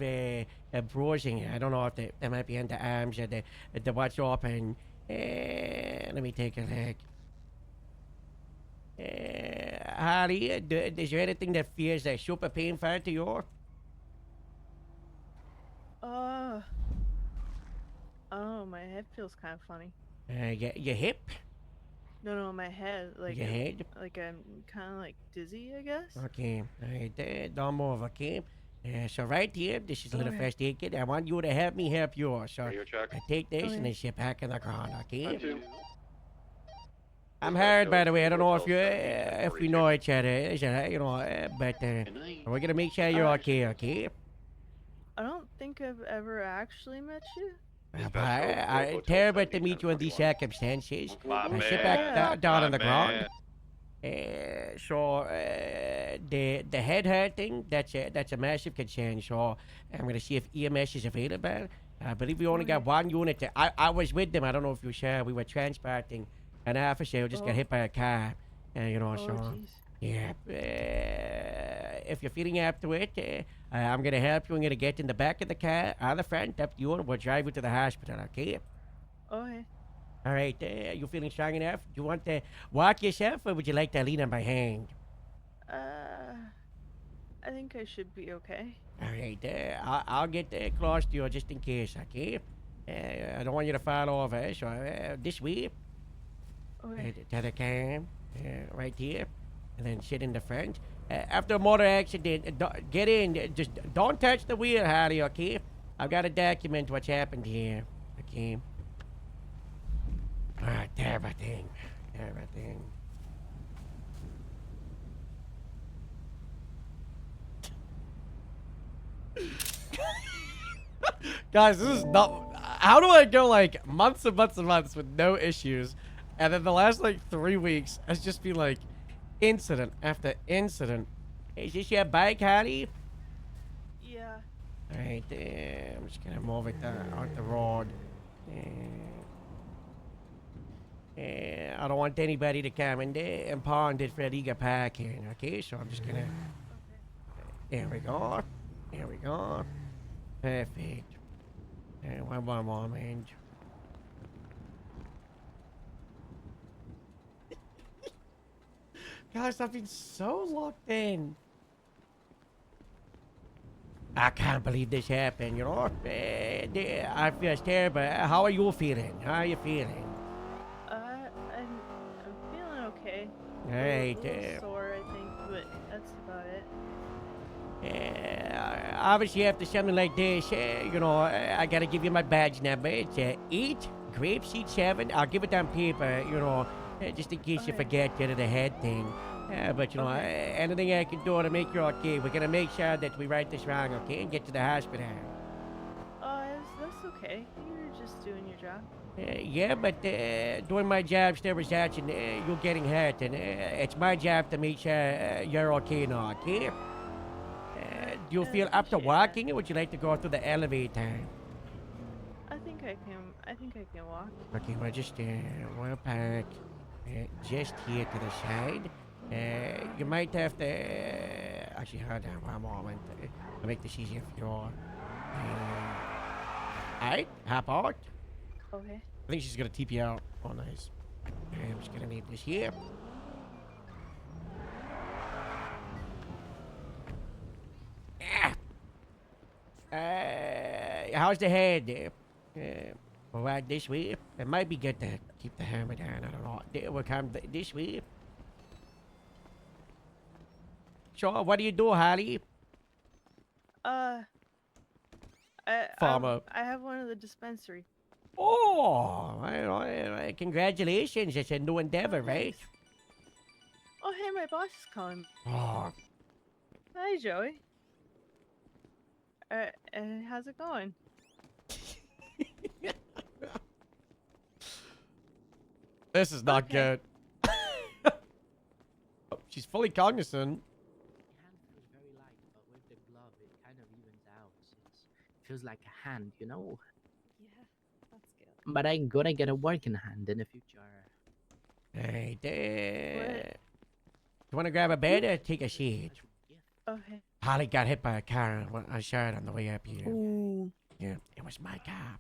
bruising. I don't know if they might be in the arms or the what's open. Let me take a look. Holly, is there anything that feels super painful to you? Oh, my head feels kind of funny. Your hip? No, my head. Like Your head? Like I'm kind of like dizzy, I guess. Okay, alright, don't move, okay? So right here, this is a little Okay. first aid kit. I want you to help me help you. So Radio check. I take this Okay. and then sit back in the ground, okay? Time to. I'm Howard, by the way. I don't know if we know each other, but we're gonna make sure you're okay, okay? I don't think I've ever actually met you. Terrible to meet you in these circumstances. My Sit man, back down my on the ground. man. The head hurting, that's a massive concern. So I'm gonna see if EMS is available. I believe we only got one unit there. I was with them. I don't know if you sure. We were transporting an officer who just got hit by a car. So jeez. yeah. If you're feeling up to it, I'm gonna help you. I'm gonna get in the back of the car, or the front, up to you, and we'll drive you to the hospital. Okay? Okay. All right. You feeling strong enough? Do you want to walk yourself, or would you like to lean on my hand? I think I should be okay. All right. I'll get close to you just in case. Okay? I don't want you to fall over. So this way, Okay. to the car, right here, and then sit in the front. After a motor accident, get in. Just don't touch the wheel, Harry. Okay? I've got to document what's happened here. Okay? Terrible thing. Guys, this is not. How do I go like months and months and months with no issues, and then the last like 3 weeks has just been like incident after incident? Is this your bike, Hattie? Yeah. Alright, I'm just gonna move it out the road. I don't want anybody to come and pound it for illegal parking, okay? So I'm just gonna... There we go. There we go. Perfect. One more moment. Guys, I've been so locked in. I can't believe this happened, you know? I feel terrible. How are you feeling? How are you feeling? I'm feeling okay. Alright, A little sore, I think, but that's about it. Obviously, after something like this, you know, I gotta give you my badge number. It's 8 Grape Seed 7. I'll give it on paper, you know, just in case you forget, get the head thing. But, you know, anything I can do to make you okay. We're gonna make sure that we right this wrong, okay, and get to the hospital. That's okay. You were just doing your job. Yeah, but doing my job still results in you getting hurt, and it's my job to make sure you're okay now, okay? Do you feel up to walking, or would you like to go through the elevator? I think I can walk. Okay, well, just we'll park just here to the side. You might have to actually hold on one moment. I'll make this easier for you all. Alright, hop out. Okay. I think she's gonna TP out. Oh, nice. I'm just gonna need this here. How's the head? All right, this way. It might be good to keep the hammer down. I don't know. We'll come this way. Sure. What do you do, Harley? Farmer. I have one of the dispensary. Oh, congratulations. It's a new endeavor, right? Oh, hey, my boss is calling. Oh. Hi, Joey. How's it going? This is not good. Oh, she's fully cognizant. Feels like a hand, you know? Yeah, that's good. But I'm gonna get a working hand in the future. Hey, you want to grab a bed or take a seat? Okay. Holly got hit by a car. I saw it on the way up here. Ooh. Yeah, it was my car.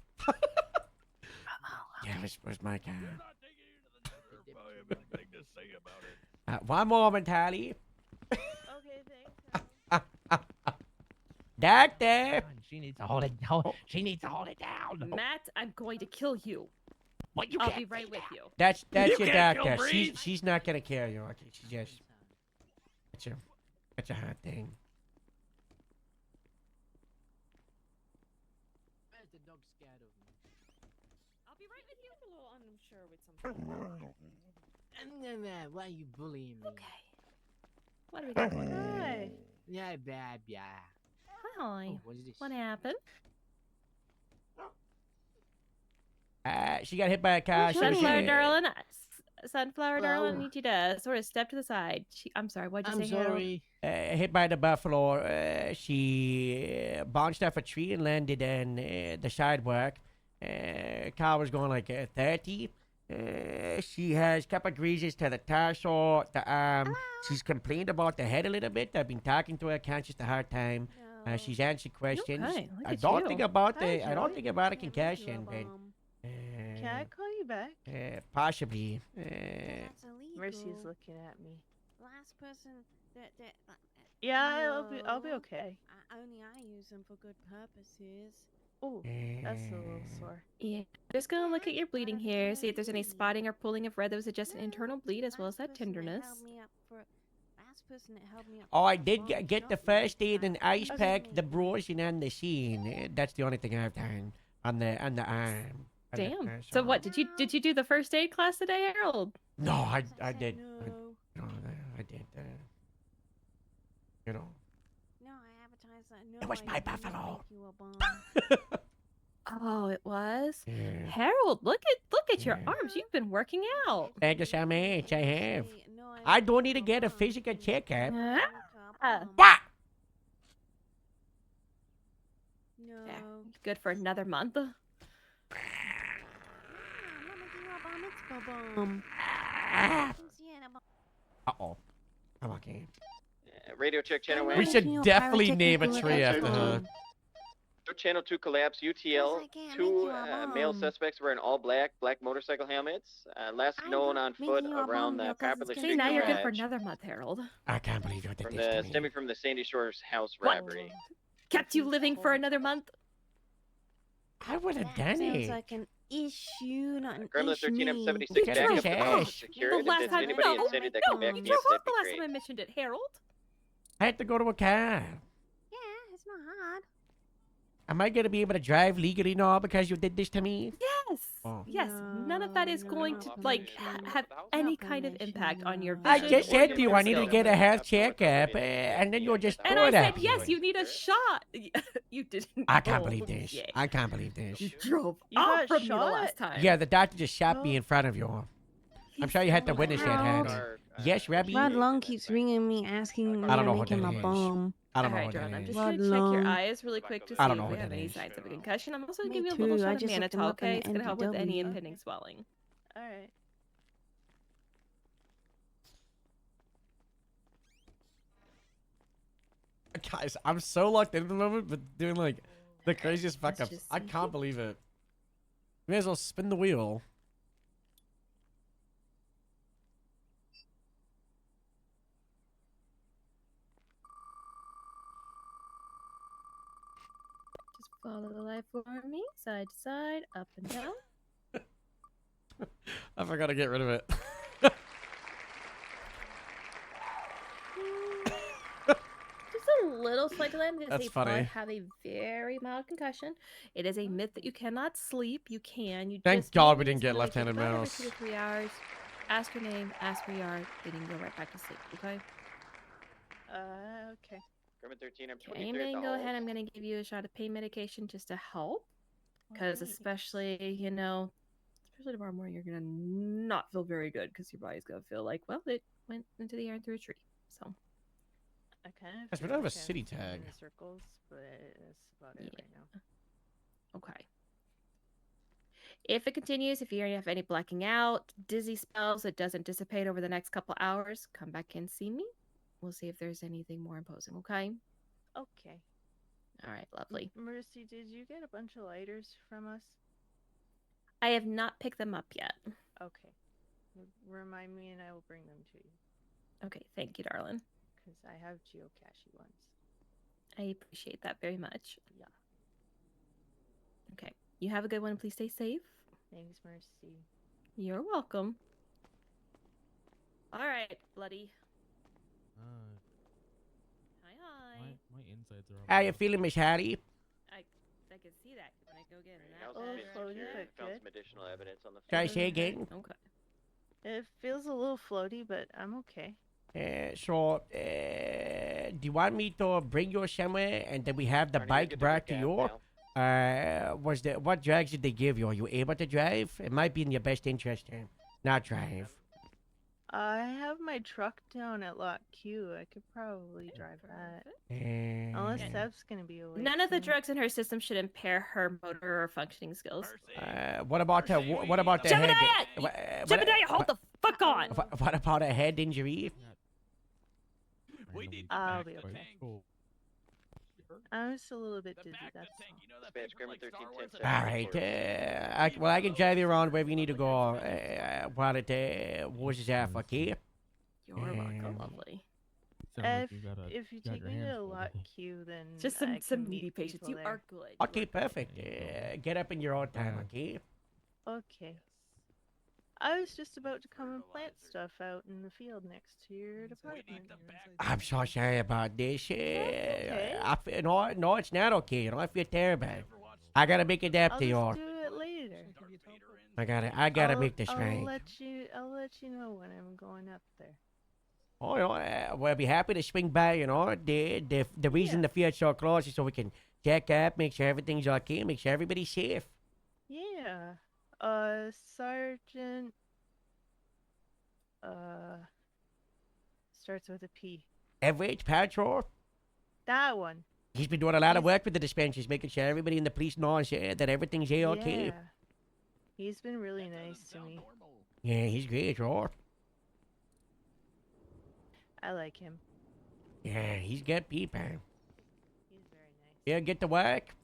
Yeah, it was my car. One moment, Holly. Okay, thanks. Doctor! She needs to hold it. She needs to hold it down. Matt, I'm going to kill you. What you I'll can't be right with you. That's You your can't kill doctor. Breeze. She's not gonna kill you. Okay, she's just it's a hard thing. The dog's scared of me. I'll be right with you. I'm a little unsure with something. Why are you bullying me? Okay. What do we got? Hi. Yeah, bad, yeah. Hi. Oh, what is this? What happened? She got hit by a car. Sunflower darling, Sunflower darling, I need you to sort of step to the side. I'm sorry, what'd you say, Harold? Hit by the buffalo. She bounced off a tree and landed in the sidewalk. Car was going like 30. She has a couple of greases to the torso, the arm. She's complained about the head a little bit. I've been talking to her, conscious the hard time. She's answered questions. Okay, look I at don't you. think about Hi, I don't Joey. think about a concussion, but Can I call you back? possibly. That's illegal. Mercy's looking at me. Last person that Yeah, I'll be No. okay. Only I use them for good purposes. Oh, that's a little sore. Yeah. Just gonna look at your bleeding here, see if there's any spotting or pooling of red that was just an internal bleed as well as that tenderness. Last person that held me up. Oh, I did get the first aid and ice pack, the bruising, and the scene. That's the only thing I've done on the arm. On the Damn. torso. So what did you do the first aid class today, Harold? No, I did. No. I did. You know. No, I advertised that. No, It was I my didn't buffalo. make you a bomb. Oh, it was. Yeah. Harold, look at your arms. You've been working out. Thank you so much. I have. I don't need to get a physical checkup. What? Yeah, good for another month. Uh-oh. I'm okay. Radio check channel We one. should definitely name a tree after her. Channel 2 collapse, UTL. Two male suspects wearing all black motorcycle helmets. Last known on foot around the Poplar See, Street now you're good for garage. another month, Harold. I can't believe you did From this to the, me. stemming from the Sandy Shores house What? robbery. Kept you living for another month? I would have done Sounds it. like an issue, not an Gremlin issue. 13 M76 Get back his up. The house is ass. secured. The If last there's time, anybody no, inside that no, come back, you yes, drove that'd off be the last great. time I mentioned it, Harold. I had to go to a car. Yeah, it's not hard. Am I gonna be able to drive legally now because you did this to me? Yes. Oh. Yes. None of that is going to have any kind of impact on your I vision. just or said your to you I need to skills. get a health checkup, and then you just And throw I it said, at me. yes, you need a shot. You didn't. I can't go. believe this. Yeah. I can't believe this. You drove You off got from me the shot? last time. Yeah, the doctor just shot me in front of you. I'm sure you had to witness that, Harold. honey. Yes, Rabbi? Rod Long keeps ringing me asking me I don't to know make what him that a is. bomb. I don't know Alright, what John, that I'm is. just Rod gonna check your Long. eyes really quick to see I don't if know we what have that any is. signs of a concussion. I'm also gonna Me give you a little too, I shot of just looked him mannitol, up in okay? the It's gonna help with any NPW. impending swelling. Alright. Guys, I'm so locked in at the moment, but doing like the craziest fuck ups. just I see can't believe it. May as well spin the wheel. Just follow the light for me, side to side, up and down. I forgot to get rid of it. Just a little slight delay. I'm gonna That's say funny. Bud have a very mild concussion. It is a myth that you cannot sleep. You can. You Thank just God need we didn't get somebody to left-handed take about every mouse. 2 to 3 hours. Ask your name, ask where you are, then you can go right back to sleep. Okay. Okay. Gremlin 13 I'm Okay, I'm gonna go ahead. I'm gonna give you a shot of pain medication just to help, because especially especially tomorrow morning, you're gonna not feel very good because your body's gonna feel like, well, it went into the air and through a tree. So I kind of. Guys, we feel don't have a like I'm city in tag. Circles, but that's about it right now. okay. If it continues, if you have any blacking out, dizzy spells that doesn't dissipate over the next couple hours, come back and see me. We'll see if there's anything more imposing. Okay. Okay. All right. Lovely. Mercy, did you get a bunch of lighters from us? I have not picked them up yet. Okay. Remind me and I will bring them to you. Okay. Thank you, darling. Because I have geocache ones. I appreciate that very much. Yeah. Okay. You have a good one. Please stay safe. Thanks, Mercy. You're welcome. All right, bloody. Hi, hi. My insides are all How you feeling, Miss Hattie? I can see that when I go get an House apple. has been floaty, secured. but Found good. some additional evidence on the Can I floor. say again? Okay. It feels a little floaty, but I'm okay. Do you want me to bring you somewhere and then we have the Arnie, you're bike good to brought to recap you? now. What drugs did they give you? Are you able to drive? It might be in your best interest to not drive. I have my truck down at Lot Q. I could probably drive that. Unless And, Seb's gonna be awake. None of the soon. drugs in her system should impair her motor or functioning skills. what about the Jebediah! head? Jebediah, hold the fuck on! What about a head injury? I'll be okay. I'm just a little bit dizzy. That's all. Dispatch Gremlin 1310. All right. I can drive you around wherever you need to go. While it was off, okay? You're welcome, lovely. If you take me to Lot Q, then Just I some can needy meet patients. people You there. are good. Okay, perfect. Get up in your own time, okay? Okay. I was just about to come and plant stuff out in the field next to your department. I'm so sorry about this. okay. No, it's not okay. I feel terrible. I gotta make it up I'll to just you. do it later. I gotta I'll- make this I'll right. let you know when I'm going up there. Oh, we'll be happy to swing by. The reason the field's so close is so we can check up, make sure everything's okay, make sure everybody's safe. Yeah. Sergeant. Starts with a P. Everett Patrol. That one. He's been doing a lot of work with the dispensaries, making sure everybody in the police knows that everything's okay. Yeah. He's been really nice to me. Yeah, he's great, right? I like him. Yeah, he's good people. He's very nice. Yeah, get to work.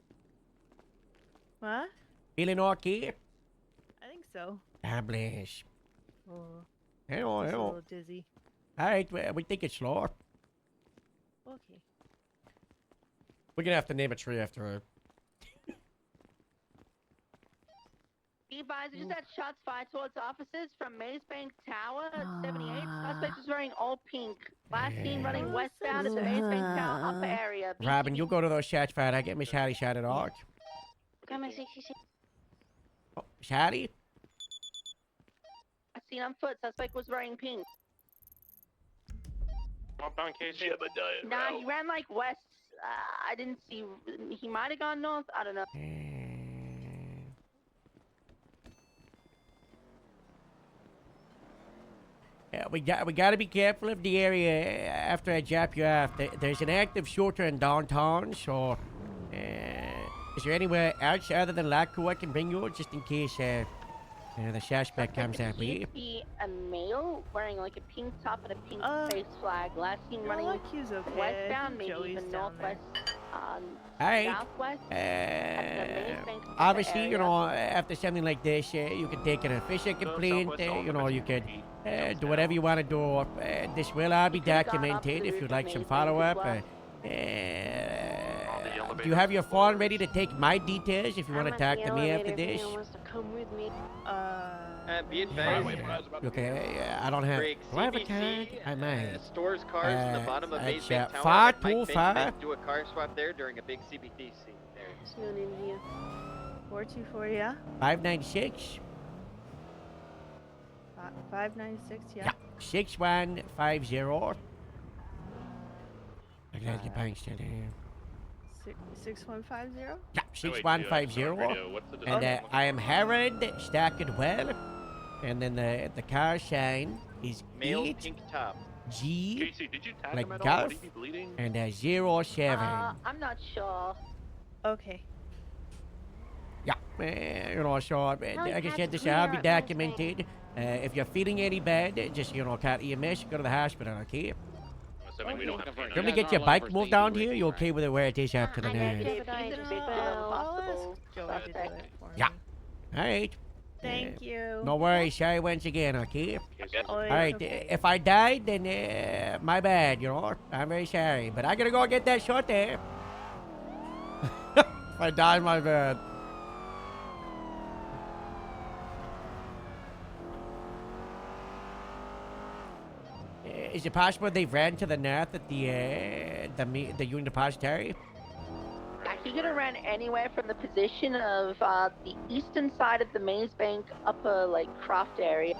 What? Feeling okay? I think so. God bless. Oh. Hello, Just a hello. little dizzy. Alright, we think it's slow. Okay. We're gonna have to name a tree after her. Be advised, we just had shots fired towards officers from Maze Bank Tower at 78. Suspect was wearing all pink. Last seen running westbound at the Maze Bank Tower upper area. Robin, you go to those shots fired. I get Miss Hattie shot it out. Come on, 66. Oh, Miss Hattie? I seen on foot. Suspect was wearing pink. Northbound Casey. Nah, he ran like west. I didn't see. He might have gone north. I don't know. Yeah, we got to be careful of the area after I drop you off. There's an active shooter in downtown, so is there anywhere else other than Laco I can bring you, just in case the suspect comes at me? Be a male wearing like a pink top and a pink face flag. Last seen running He's okay. westbound, maybe Joey's even down northwest, Alright. southwest. at the Maze Bank Obviously, area. you know, after something like this, you can take an official complaint. You know, you could do whatever you want to do. This will all be documented if you'd like some follow-up. Do you have your phone ready to take my details if you want to talk to me after this? Come with me. Be advised. Okay, I don't have. Break Do I have a CBC, card? I might. Stores cars in the bottom of Maze it's, Bank Tower. 525. Do a car swap there during a big CBT scene there. There's none in here. 424, yeah. 596. 596, yeah. Yeah. 6150. I gotta get banks to there. 6150. Yeah, 6150. And I am Herod Stackedwell. And then the car sign is Male 8 pink top. G Casey, did you tag like him at all? golf Would he be bleeding? and 07. I'm not sure. Okay. Yeah, you know, so like I said, this will all be documented. If you're feeling any bad, just, you know, call EMS, go to the hospital, okay? We don't have Can we get your bike moved down here? You okay with it where it is up to the night? Yeah. Alright. Thank you. No worries. Sorry once again, okay? Oh, Alright, if I died, then my bad, you know? I'm very sorry. But I gotta go get that shot there. If I die, my bad. Is it possible they ran to the north at the Union Depository? He could have ran anywhere from the position of the eastern side of the Maze Bank upper, like, craft area.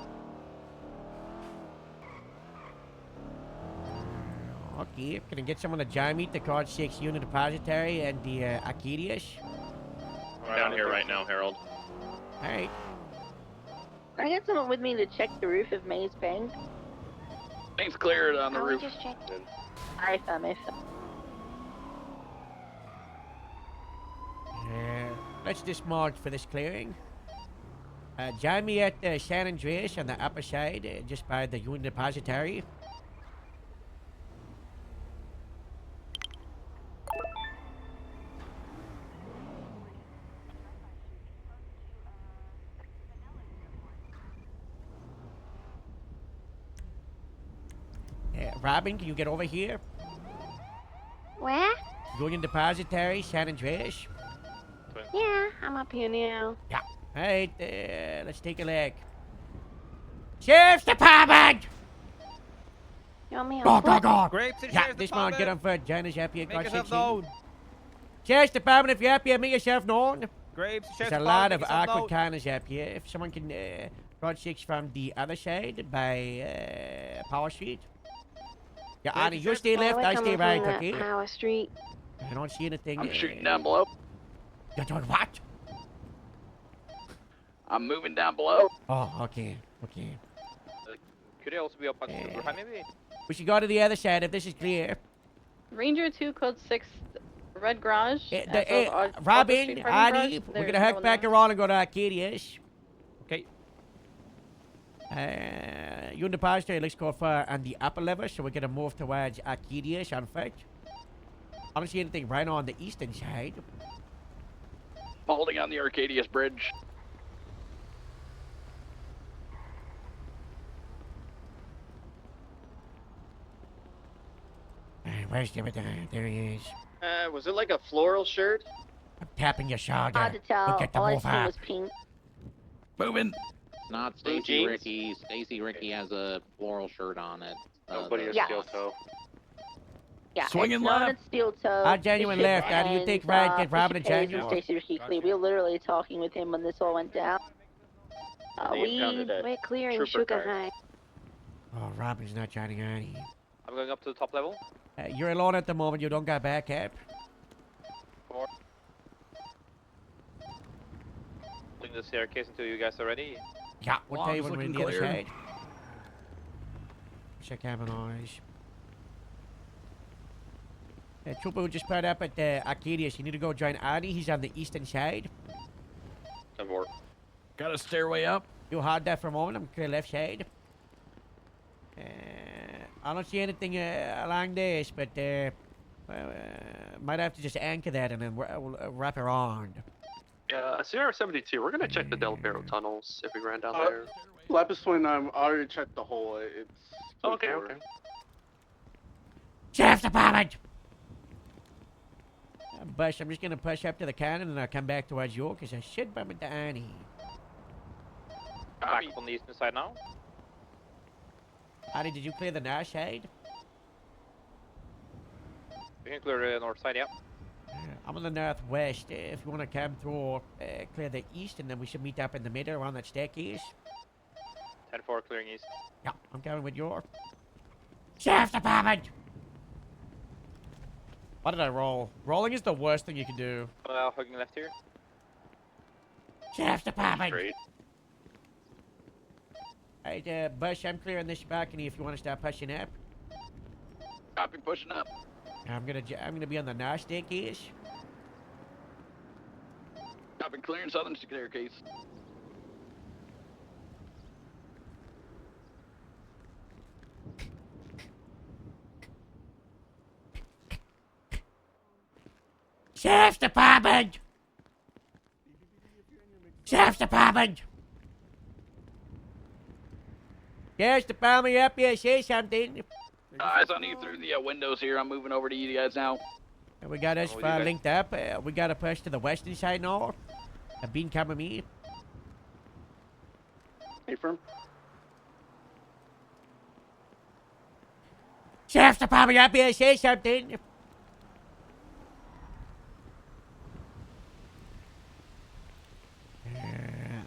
Okay, can I get someone to join me at the Card 6 Union Depository and the Arcadius? I'm down here right now, Harold. Alright. Can I get someone with me to check the roof of Maze Bank? Things cleared on the roof. I found it. Let's dismount for this clearing. Join me at San Andreas on the upper side, just by the Union Depository. Robin, can you get over here? Where? Union Depository, San Andreas. Yeah, I'm up here now. Yeah. Alright, let's take a look. Sheriff's Department! You want me Go, go, go! Grapes and Yeah, Sheriff's this man, Department. get on foot. Join us up here, Make God yourself 16. known. Sheriff's Department, if you're up here, make yourself known. Grapes, There's Sheriff's a lot of Department, make awkward yourself corners up here. If someone can, Road 6 from the other side by Power Street. Yeah, Annie, you stay left, I stay right, okay? Power Street. I don't see anything. I'm shooting down below. You're doing what? I'm moving down below. Oh, okay. Okay. Could it also be up on super high, maybe? We should go to the other side if this is clear. Ranger 2, code 6, Red Garage. Robin, Annie, we're gonna head back around and go to Arcadius. Okay. You and the pastor, let's go for on the upper level, so we're gonna move towards Arcadius on foot. I don't see anything right on the eastern side. Holding on the Arcadius Bridge. Where's the there he is. Was it like a floral shirt? I'm tapping your shoulder. Hard to tell. We'll get the All I move see up. was pink. Moving. Not Blue Stacy jeans? Ricky. Stacy Ricky has a floral shirt on it. Nobody has Yeah. steel toe. Yeah, Swinging it's not left. a steel toe. Our genuine left. How do you think Ryan get Robin and genuine? Stacey Ricky clean. We were literally talking with him when this all went down. We're clearing Sugar High. Oh, Robin's not joining Annie. I'm going up to the top level. You're alone at the moment. You don't got backup. Pulling the staircase until you guys are ready. Yeah, we'll tell you when we're in the other clear. side. Check having eyes. Trooper who just put up at Arcadius, you need to go join Annie. He's on the eastern side. 10-4. Got a stairway up. You hold that for a moment. I'm clear left side. I don't see anything along this, but might have to just anchor that and then wrap around. Yeah, CR-72, we're gonna check the Del Perro tunnels if we ran down there. Lapis 29, I already checked the hole. It's Okay, okay. Sheriff's Department! Bush, I'm just gonna push up to the cannon and I'll come back towards you because I should bump into Annie. Back up on the eastern side now. Annie, did you clear the north side? We can clear the north side, yeah. I'm on the northwest. If you want to come through, clear the east, and then we should meet up in the middle around that staircase. 10-4 clearing east. Yeah, I'm coming with you. Sheriff's Department! Why did I roll? Rolling is the worst thing you can do. Hugging left here. Sheriff's Department! Straight. Alright, Bush, I'm clearing this balcony if you want to start pushing up. Copy, pushing up. I'm gonna be on the north staircase. Copy, clearing southern staircase. Sheriff's Department! Sheriff's Department! Sheriff's Department, you up here? Say something. Eyes on you through the windows here. I'm moving over to you guys now. And we got us linked up. We got to push to the western side now. Bean coming me. Hey, firm. Sheriff's Department, up here? Say something.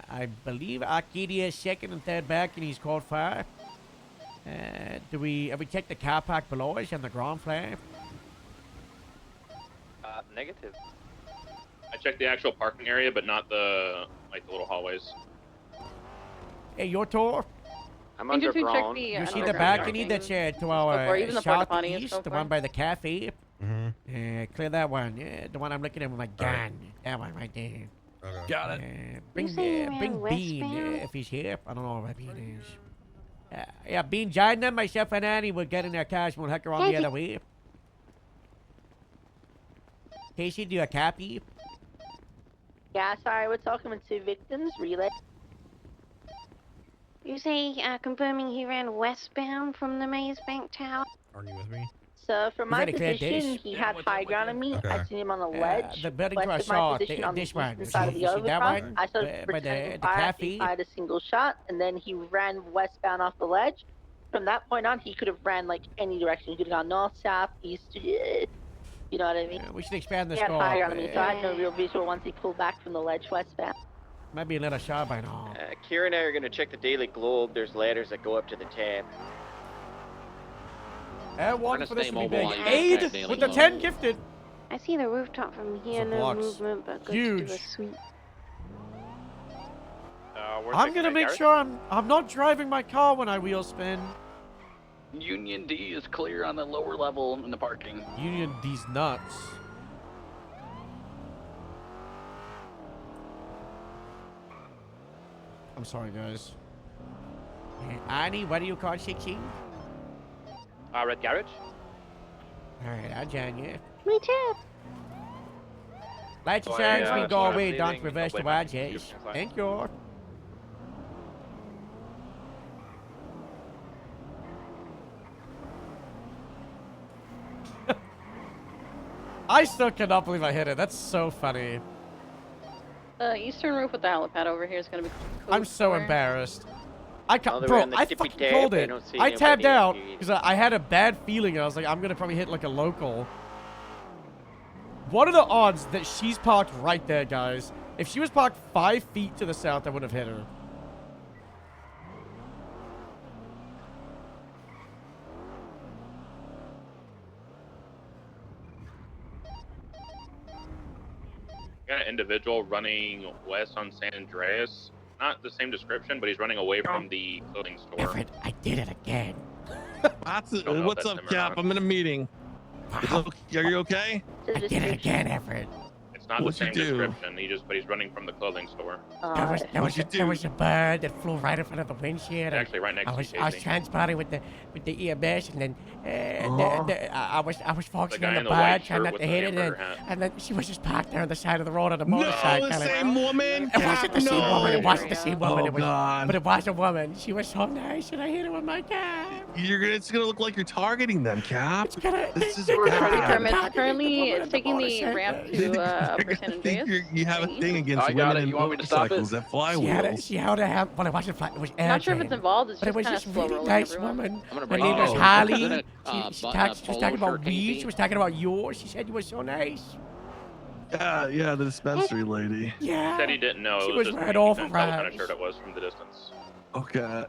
I believe Arcadia's second and third back, and he's called fire. Have we checked the car park below us on the ground floor? Negative. I checked the actual parking area, but not the little hallways. Hey, your tour? I'm Ranger 2, check underground. the, You see the underground balcony parking. that's to Or our even the porta potty is southeast, the so one far. by the cafe? Mm-hmm. Clear that one. Yeah, the one I'm looking at with my gun. That one right there. Okay. Got it. Bring saying bring we're Bean westbound? if he's here. I don't know where Bean is. Yeah, Bean join them. Myself and Annie will get in their cars and we'll hook around the other way. Casey, do you copy? Yeah, sorry, we're talking with two victims. Relay. You say confirming he ran westbound from the Maze Bank Tower? Are you with me? So from Is my that a clear position, dish? he had high ground on me. I Okay. seen him on the ledge. The building to our west of my south, position on the this one. eastern side of the You see that overcross. one? I started By the pretending fire. cafe? He fired a single shot, and then he ran westbound off the ledge. From that point on, he could have ran like any direction. He could have gone north, south, east. You know what I mean? We should expand the He had scope. high ground on me, so I had no real visual once he pulled back from the ledge westbound. Might be a little sharp by now. Kira and I are going to check the Daily Globe. There's ladders that go up to the tab. One gonna for this stay to be mobile big. while you guys check Aid Daily with the Globe. 10 gifted. I see the rooftop from here, Some no blocks. movement, but good to do a Huge. sweep. I'm gonna make sure I'm not driving my car when I wheel spin. Union D is clear on the lower level in the parking. Union D's nuts. I'm sorry, guys. Annie, what do you call 16? Red Garage. Alright, I'll join you. Me too. Lights and Oh, signs, yeah, we that's go what I'm away, don't leaving. reverse Oh, the wait, watches. you're fine. Thank you. I still cannot believe I hit it. That's so funny. The eastern roof with the helipad over here is gonna be. I'm so embarrassed. I Oh, can't, they were bro. in the I tippy fucking tap, called I it. don't see I tabbed nobody out here. because I had a bad feeling. I was like, I'm gonna probably hit like a local. What are the odds that she's parked right there, guys? If she was parked 5 feet to the south, I would have hit her. Got an individual running west on San Andreas. Not the same description, but he's running away from the clothing store. Everett, I did it again. What's Don't know if what's that's up, him or Cap? not. I'm in a meeting. Are you okay? I did it again, Everett. It's not What'd the you same do? description. But he's running from the clothing store. There was a bird that flew right in front of the windshield. and Actually, right next I to was you, I was Casey. transporting with the EMS, and then I was focusing guy on the in the bird, white trying shirt not with to the hit it, hamburger hat. and then she was just parked there on the side of the road on a No, motorcycle. the and- same woman. It wasn't the same No. woman. It wasn't the same woman. Oh it was, God. But it was a woman. She was so nice, and I hit her with my car. It's gonna look like you're targeting them, Cap. This is Currently, it's taking the ramp to Upper San Andreas. You have a thing against I got women it. and You want me to stop it? motorcycles that fly She had wheels. well, it wasn't flat. It was Not sure if it's airplane. involved. It's But it just was kind of just slow really rolling nice everyone. woman. I'm gonna Her bring name it was over. Holly. Isn't it, She was polo talking about shirt, weed. Casey? She was talking about yours. She said you were so nice. Yeah, the dispensary lady. Yeah. Said he didn't know. She It was just right he off couldn't of tell what kind us. of shirt it was from the distance. Okay.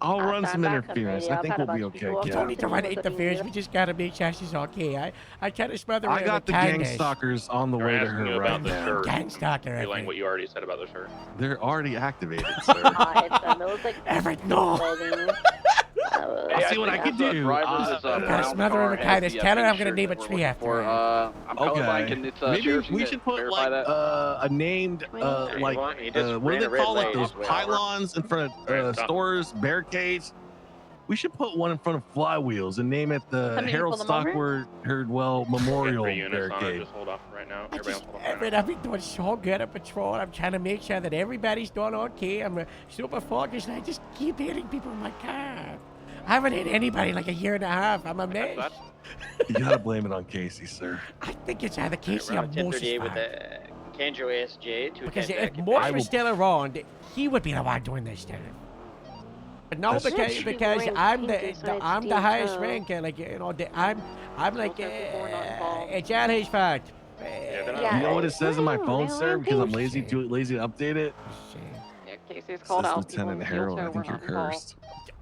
I'll run some interference. I think we'll be okay, You don't Cap. need to run interference. We just gotta make sure she's okay. I kind of smother her I got with the gang kindness. stalkers on the They're way to asking her you right about the now. shirt. Gang stalker. Relaying Everett. what you already said about the shirt. They're already activated, sir. Everett, no. I'll see what I can do. Gotta smother her with kindness. Tell her I'm gonna name a tree after her. I'm colorblind. Can it's Maybe sheriff? we should put like a named like what do they call like those pylons in front of stores, barricades? We should put one in front of flywheels and name it the Somebody Harold pull them over? Stockford Herdwell Memorial 3 units on it. Barricade. Just hold off right now. Everybody else hold off right Everett, I've been doing so good at patrol. I'm trying to make sure that everybody's doing okay. I'm super focused, and I just keep hitting people in my car. I haven't hit anybody in like a year and a half. I'm a mess. You gotta blame it on Casey, sir. I think it's either Casey or Around Moses' 10:38 with fault. the Kanjo ASJ. Because if Morse was still around, he would be the one doing this stuff. But no, That's because true. I'm Rank I'm the Steve highest Toe. rank, like I'm like it's all his fault. You know what it says in my phone, sir? Because I'm lazy to update it. Yeah, Casey's It called says out. people in Lieutenant the Harold. field, I so think we're you're on call. cursed.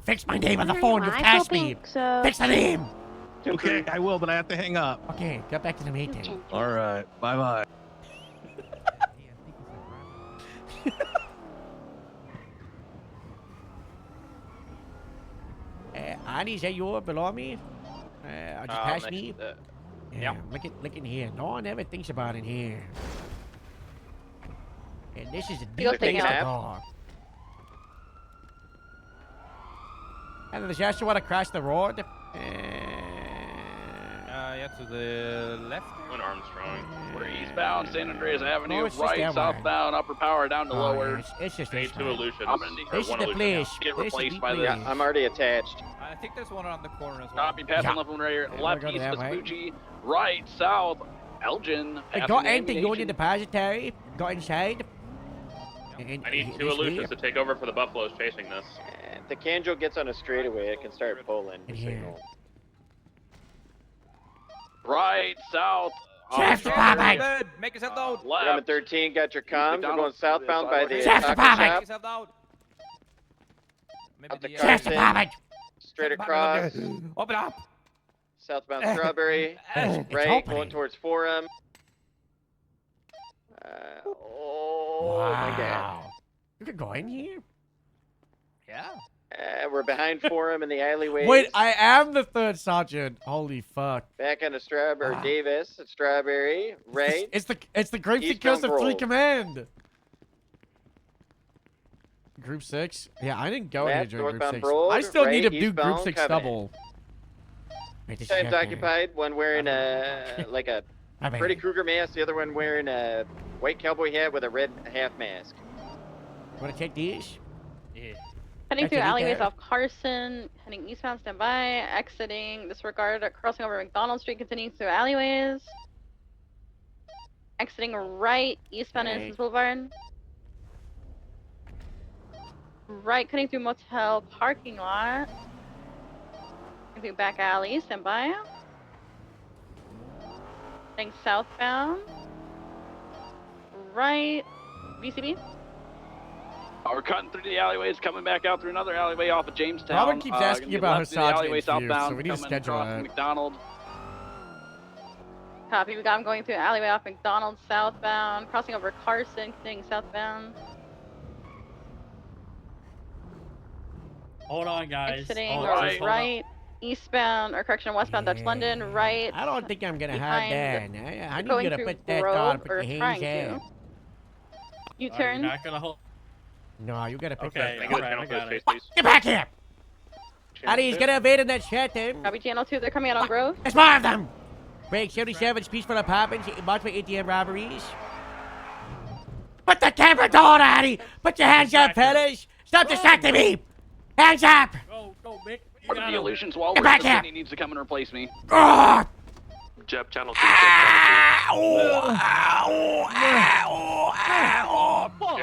Fix my name on the phone. You I asked don't me. think so. Fix the name. Okay, I will, but I have to hang up. Okay, get back to the meeting. All right, bye bye. Annie, is that you below me? Just pass next me. to the- Yeah, look in here. No one ever thinks about it here. And this is a You'll deep take place it to out. go. And does Joshua want to cross the road? Yeah, to the left. One Armstrong. We're eastbound San Andreas Avenue, No, it's just right, that way. southbound, upper power down to Oh, lower. it's just I need this 2 way. illusions. I'm gonna need or This is one the illusion. place. Get This is replaced the by the- place. I'm already attached. I think there's one on the corner as well. Copy, passing Yeah. left one right here. Yeah, Left we're going east that way. Vespucci, right, south, Elgin. I passing got the into Union ammunition. Depository, got inside. And I need 2 this illusions way. to take over for the Buffaloes chasing this. If the Kanjo gets on a straightaway, it can start pulling. In here. Signal. Right, south. Sheriff's Department. Make yourself known. Grumman Left. 13, got your comms. We're going McDonald's, southbound by the Sheriff's taco Department. shop. Make yourself known. Maybe Up the the, car. Sheriff's Department. Straight across. Open up. southbound Strawberry. It's Right, opening. going towards Forum. Oh my god. You could go in here. Yeah. We're behind Forum in the alleyways. Wait, I am the third sergeant. Holy fuck. Back on the Strawberry. Davis at Strawberry. Right. It's the Group 6 Eastbound of 3 Grove. Command. Group 6? Yeah, I didn't go in here Left, during Group northbound 6. Broad, I still need to right, do Group eastbound 6 Covenant. double. Wait, this is Times okay. occupied. One wearing a like a My bad. Freddy Krueger mask. The other one wearing a white cowboy hat with a red half mask. Want to take these? Yeah. Heading through Actually, alleyways there. off Carson, heading eastbound, stand by, exiting, disregard, crossing over McDonald Street, continuing through alleyways. Exiting right, eastbound Right. Innocence Boulevard. Right, cutting through motel parking lot. Cutting through back alley, stand by. Heading southbound. Right, VCB. We're cutting through the alleyways, coming back out through another alleyway off of Jamestown. Robin keeps asking gonna get about her left in the alleyway sergeant interview, so southbound, we need to coming schedule across that. McDonald. Copy, we got him going through alleyway off McDonald southbound, crossing over Carson, continuing southbound. Hold on, guys. Exiting Hold or on, just hold on. right, eastbound, or correction, westbound Dutch London, right. I don't think I'm gonna have that. behind I need going you to through put that Grove, on. Put or your hands trying in. to. U-turn. You're not gonna hold. No, you gotta pick Okay, that. Can I get a alright, channel I for this got face, it. please? Get back here! Channel Addy, he's two? gonna evade in that chat, then. Copy channel 2, they're coming out on Grove. There's more of them! Break 77, peaceful apartments, multiple ATM robberies. Put the camera down, Addy! Put your hands up, fellas! Stop distracting me! Hands up! Go, Mick. You One of got the him. illusions while Get we're back in the here. city needs to come and replace me. Ah! Jeb, channel 2. Yeah,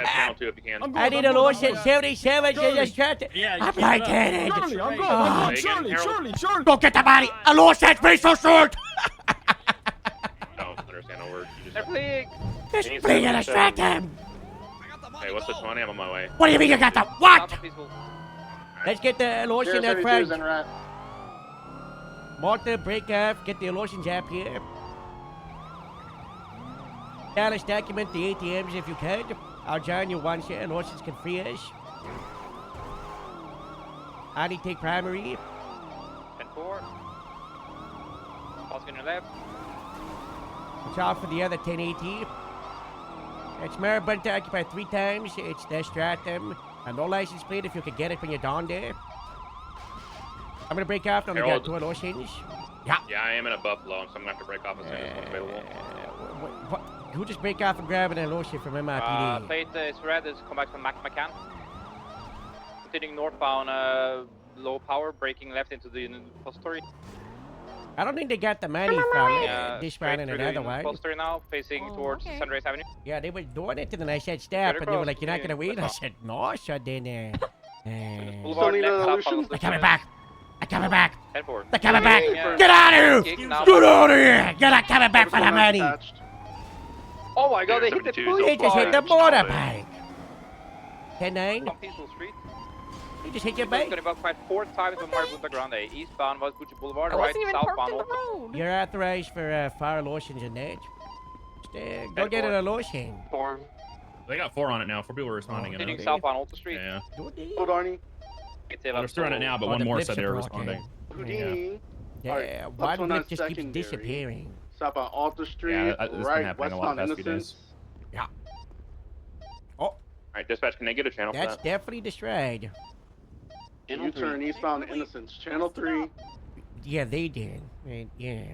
channel 2 if you can. I need a lotion 77 to distract it. Yeah, you I'm keep it up. lightheaded. Shirley, I'm good. Oh. Shirley. Go get the body! A lotion, please, so short! Don't understand a word. You They're just fleeing. This Can you bring say and what distract you said? him! Hey, what's the 20? I'm on my way. What do you mean you got the what? Stop peaceful. Let's get the lotion at 072 front. is en route. Mark the break off, get the lotions up here. Dallas, document the ATMs if you could. I'll join you once here. Lotions can free us. I need to take primary. 10-4. Paul's on your left. Watch out for the other 1080. It's Maribel to occupy 3 times. It's Stratum. And no license plate if you could get it when you're down there. I'm gonna break off. I'm gonna get Harold. 2 lotions. Yeah. Yeah, I am in a Buffalo, so I'm gonna have to break off as soon as one's available. What? You just break off and grab a lotion from MIPD. Plate is red. Is come back from McCann. Continuing northbound, low power, breaking left into the repository. I don't think they got the money from this one and another one. Repository now, facing towards Sunrise Avenue. Yeah, they were doing it, and then I said stop, and they were like, "You're not gonna wait." I said, "No, shut in." Boulevard need left, a south solution? They're coming back. They're coming back. 10-4. They're coming back. Yeah. Get out of Kick here! now. Get out of here! You're not coming back for the money. Attached. Oh my god, they hit the 72 is police They just hit the car. motorbike. 10-9. On Peaceful Street. They just hit your Going bike. to evacuate 4 times from Maribel Grande. Eastbound was Gucci Boulevard, I right, wasn't even parked southbound. in the road. You're authorized for fire lotions and that. Just, go get a lotion. Form. They got 4 on it now. 4 people are responding. you know? Continuing southbound Alta Street. Yeah. Hold Arnie. Well, they're still on it now, but one more said they were responding. Houdini. Yeah, Alright, one let's blip on just keeps secondary. disappearing. Stop on Alta Street, Yeah, this has been right, happening a west lot on the past few Innocence. Yeah. Alright, dispatch, can I get a channel for That's that? definitely destroyed. U-turn eastbound Innocence. Channel 3. Yeah, they did. Yeah.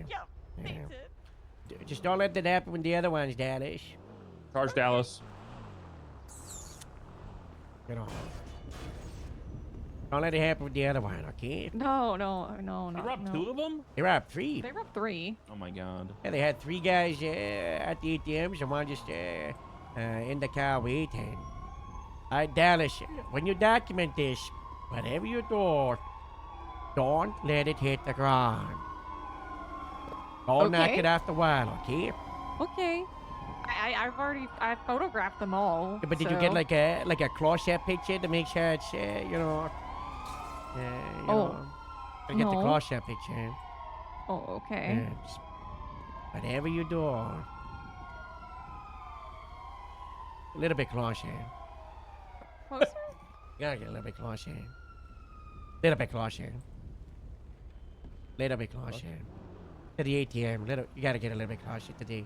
Just don't let that happen with the other ones, Dallas. Charge Dallas. You know. Don't let it happen with the other one, okay? No, They robbed 2 of them? They robbed 3. They robbed 3. Oh my god. Yeah, they had 3 guys at the ATMs and one just in the car waiting. Alright, Dallas, when you document this, whatever you do, don't let it hit the ground. Don't knock Okay. it off the wall, okay? Okay. I've photographed them all. Yeah, but did you so- get like a close-up picture to make sure it's you know? Oh, Gotta get the no. close-up picture. Oh, okay. Yeah, just whatever you do. A little bit closer. Closer? You gotta get a little bit closer. Little bit closer. Little bit closer. To the ATM. You gotta get a little bit closer to the.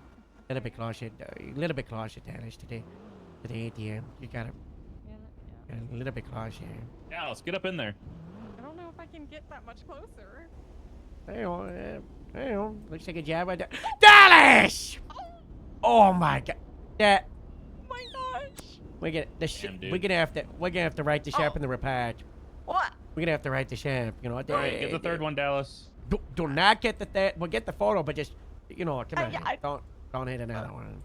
Little bit closer. A little bit closer, Dallas, to the ATM. You gotta. Yeah. A little bit closer. Dallas, get up in there. I don't know if I can get that much closer. Hang on. Looks like a jab right there. Dallas! Oh my god. That. Oh my gosh. We're gonna have to write this up in the report. What? We're gonna have to write this up. You know. All right, get the third one, Dallas. Do not get the third. Well, get the photo, but just come on. Don't hit another one.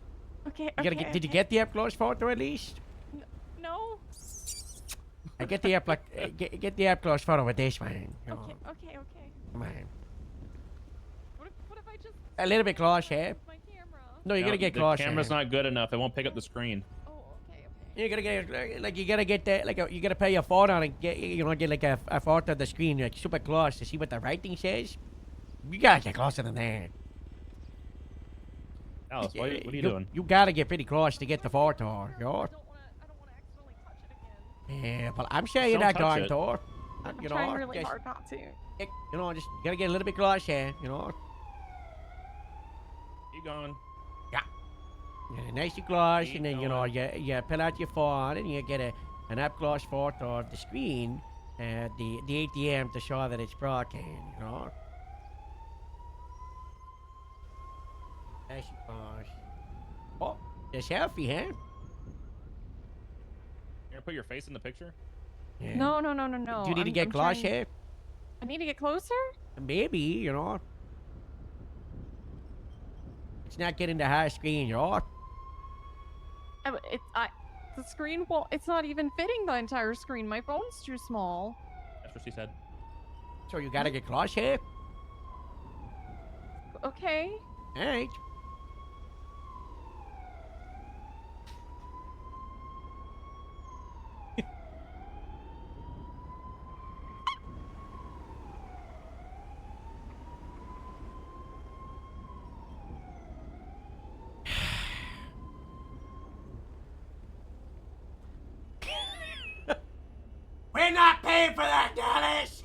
Okay. You gotta get. Did you get the up close photo at least? No. I get the up get the up close photo with this one. You know. Okay. Come on. What if I just A little bit closer. my camera? No, you gotta get the closer. camera's not good enough. It won't pick up the screen. You gotta get you gotta get that you gotta pay your phone on and get like a photo of the screen like super close to see what the writing says. You gotta get closer than that. Alice, what are you doing? You gotta get pretty close to get the photo. Yeah, but I'm sure you're not going to. I'm trying really hard not to. Just gotta get a little bit closer. Keep going. Yeah, nice and close, and then you pull out your phone and you get an up close photo of the screen, the ATM to show that it's broken. Nice and close. Oh, the selfie, huh? You gonna put your face in the picture? Yeah. No. Do you need to get closer? I need to get closer? Maybe, It's not getting the high screen, The screen won't. It's not even fitting the entire screen. My phone's too small. That's what she said. So you gotta get closer. Okay. All right. We're not paying for that, Dallas!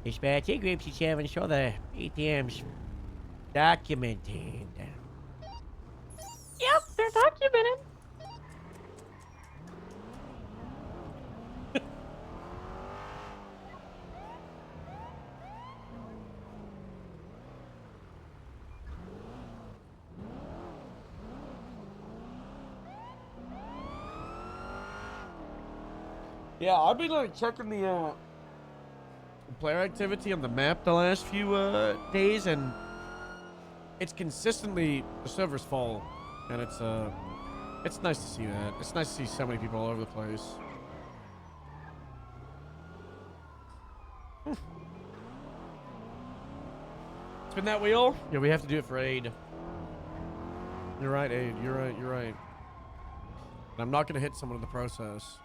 Dispatch, group 7, show the ATMs documented. Yep, they're documented. Yeah, I've been checking the player activity on the map the last few days, and it's consistently the server's full, and it's nice to see that. It's nice to see so many people all over the place. Spin that wheel? Yeah, we have to do it for Aid. You're right, Aid. You're right. And I'm not gonna hit someone in the process.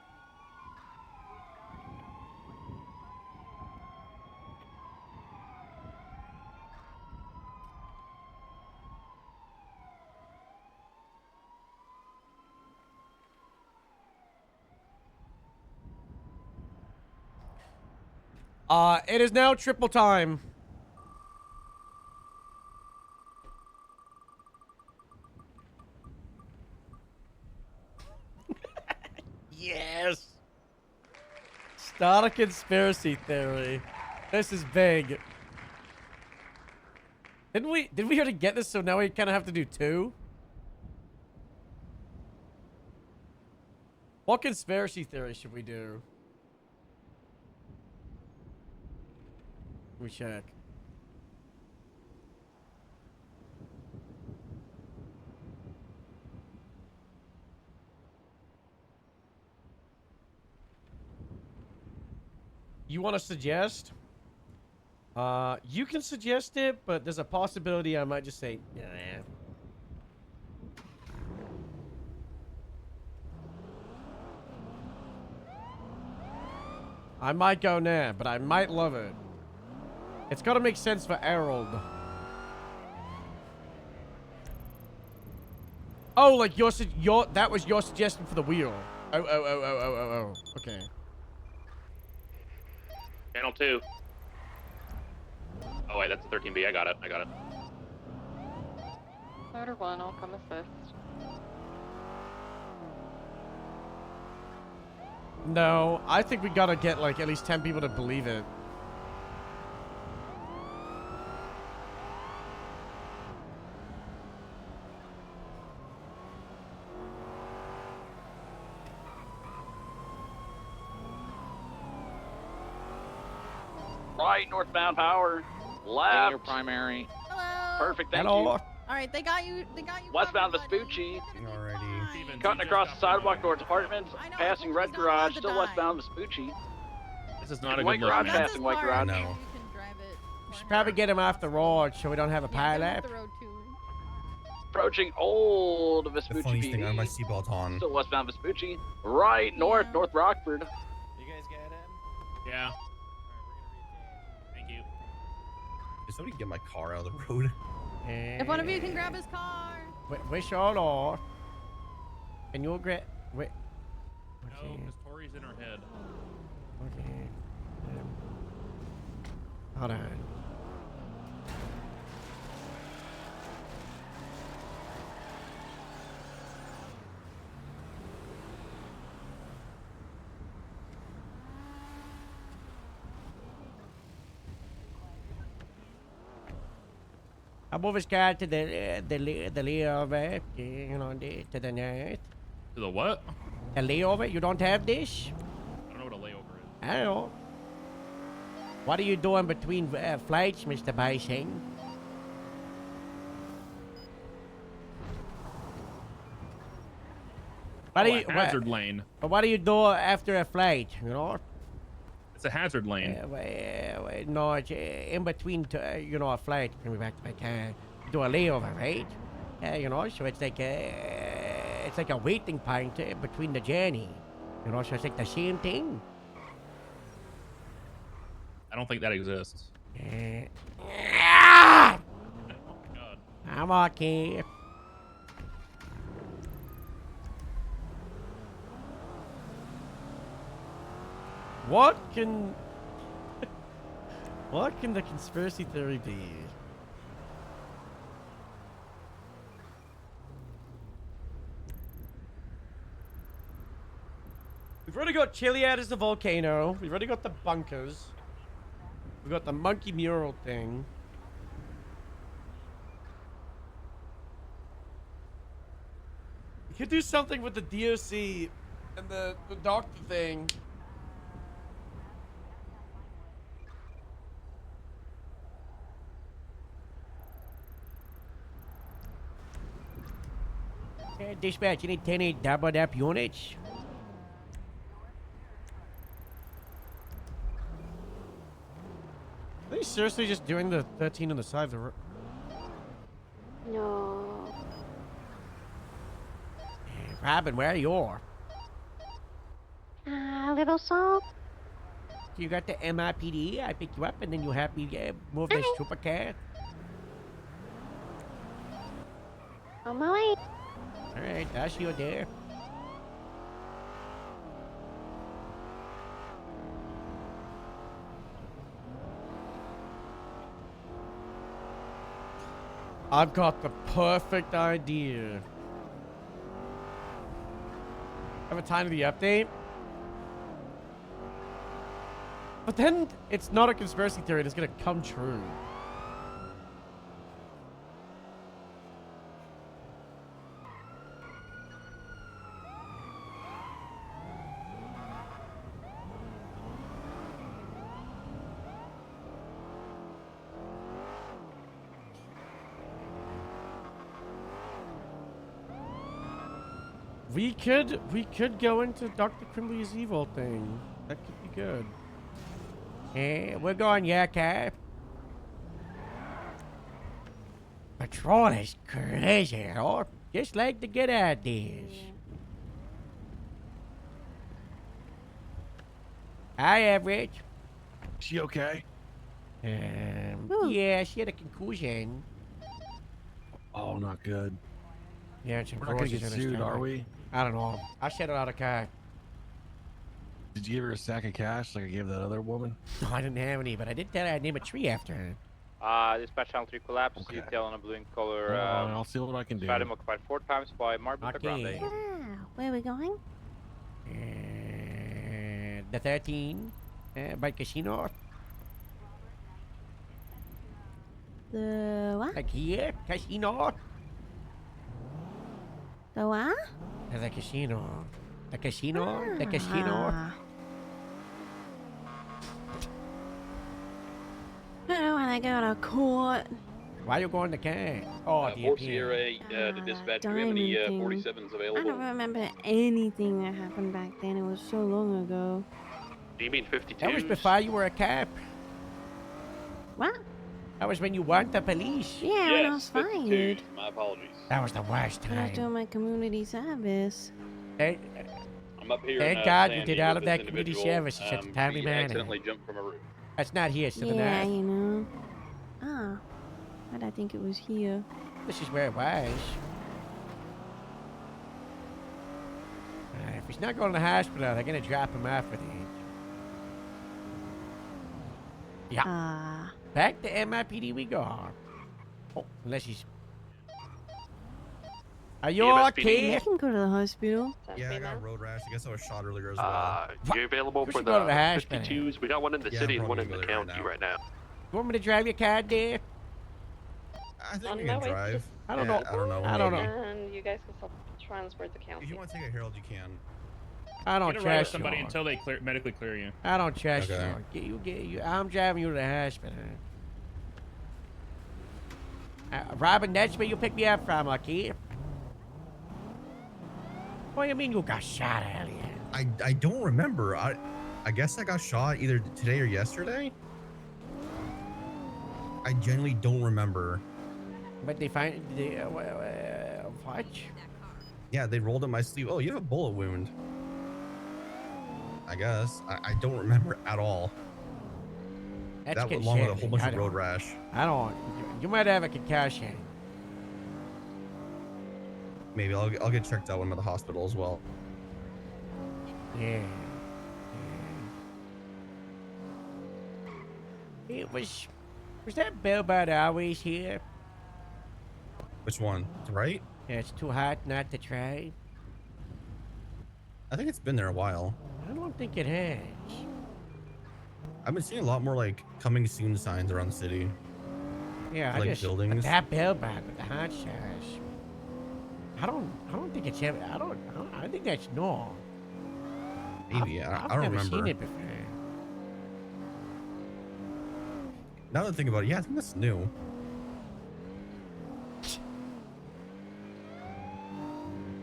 It is now triple time. Yes. Start a conspiracy theory. This is big. Did we already get this? So now we kind of have to do 2. What conspiracy theory should we do? Let me check. You want to suggest? You can suggest it, but there's a possibility I might just say, nah. I might go nah, but I might love it. It's gotta make sense for Harold. Oh, like that was your suggestion for the wheel. Oh. Okay. Channel 2. Oh wait, that's a 13B. I got it. Order 1, I'll come assist. No, I think we gotta get like at least 10 people to believe it. Right, northbound power. Left. Your primary. Hello. Perfect, thank Hello. you. All right, they got you. Westbound covered, buddy. Vespucci. Alrighty. Cutting across the sidewalk towards apartments. I know, Passing red he's not allowed garage. to Still die. westbound Vespucci. This is not a White good look, garage man. That's passing his white car. garage. No. You can drive it. We should probably get him off the road so we don't have a Yeah, get him pileup. off the road too. Approaching old The Vespucci funniest thing, I have my PD. seatbelt on. Still westbound Vespucci. Right, north Rockford. You guys got him? Yeah. Thank you. Did somebody get my car out of the road? If one of you can grab his car. Wish all or. And you'll grab. Wait. No, because Tori's in her head. Okay. Hold on. I move his car to the layover, to the north. To the what? The layover? You don't have this? I don't know what a layover is. I don't know. What are you doing between flights, Mr. Bison? What do you, hazard lane. What do you do after a flight, It's a hazard lane. No, it's in between, a flight. Bring me back to my car. You do a layover, right? So it's like a waiting point between the journey. So it's like the same thing. I don't think that exists. Ah! Oh, God. I'm okay. What can the conspiracy theory be? We've already got Chiliad as the volcano. We've already got the bunkers. We've got the monkey mural thing. We could do something with the DOC and the doctor thing. Dispatch, you need 10 double up units. Are they seriously just doing the 13 on the side of the road? No. Robin, where are you? Little salt. You got the MIPD, I pick you up and then you have me move this supercar. On my way. Alright, I see you there. I've got the perfect idea. Have a time of the update. But then it's not a conspiracy theory, it's gonna come true. We could go into Dr. Crimley's evil thing. That could be good. We're going, yeah, Cap. Patrol is crazy, or just like the good ideas. Hi, Average. She okay? Yeah, she had a concussion. Oh, not good. Yeah, and some We're not gonna bruises get in her sued, stomach. are we? I don't know. I shut it out of car. Did you give her a sack of cash like I gave that other woman? No, I didn't have any, but I did tell her I'd name a tree after her. Dispatch channel 3 collapse. Detail on a blue in color. Hold on, I'll see what I can do. Stratum occupied 4 times by Marbuka Grande. Wow. Where are we going? The 13 by Casino. The what? Like here, Casino. The what? The casino. The casino. The casino. Ah. I don't want to go to court. Why you going to car? Oh, the 4 Sierra, the dispatch, do we have any diamond thing. 47s I available? don't remember anything that happened back then. It was so long ago. Do you mean 52? That was before you were a cop. What? That was when you weren't the police. Yeah, when I was fired. My apologies. That was the worst I was time. doing my community service. Thank, I'm up here. thank in, God you Sandy did all with of that this community individual. service in such a timely She manner. accidentally jumped from a roof. That's not here, it's to the Yeah, north. you know. Ah, but I think it was here. This is where it was. If he's not going to the hospital, they're going to drop him off with it. Yeah. Ah. Back to MIPD we go. Oh, unless he's... Are you okay? You can go to the hospital. Yeah, I got a road rash. I guess I was shot earlier as well. You available We for should go to the the hospital. 52s? We got one in the Yeah, city I'm and one in probably the gonna go there county right now. You want me to drive your car there? I think On we my can way to drive. I don't Yeah, know. I don't know. I don't know. And you guys can still transport the county. If you want to take a Herald, you can. I don't Get a ride with trust somebody you. until they medically clear you. I don't trust Okay. you. Get you. I'm driving you to the hospital. Robin, that's where you pick me up from, okay? What do you mean you got shot earlier? I don't remember. I guess I got shot either today or yesterday. I genuinely don't remember. But they find what? Yeah, they rolled up my sleeve. Oh, you have a bullet wound. I guess. I don't remember at all. That's that along with a whole concerning. bunch I of road don't- rash. I don't. You might have a concussion. Maybe I'll get checked out when I'm at the hospital as well. Yeah. It was that Bellbot always here? Which one? Right? Yeah, it's too hot not to try. I think it's been there a while. I don't think it has. I've been seeing a lot more like coming soon signs around the city. Yeah, I Like just buildings. that Bellbot with the hot shots. I don't think it's ever. I think that's no. Maybe. I've I don't never remember. seen it before. Now that I think about it, yeah, I think that's new.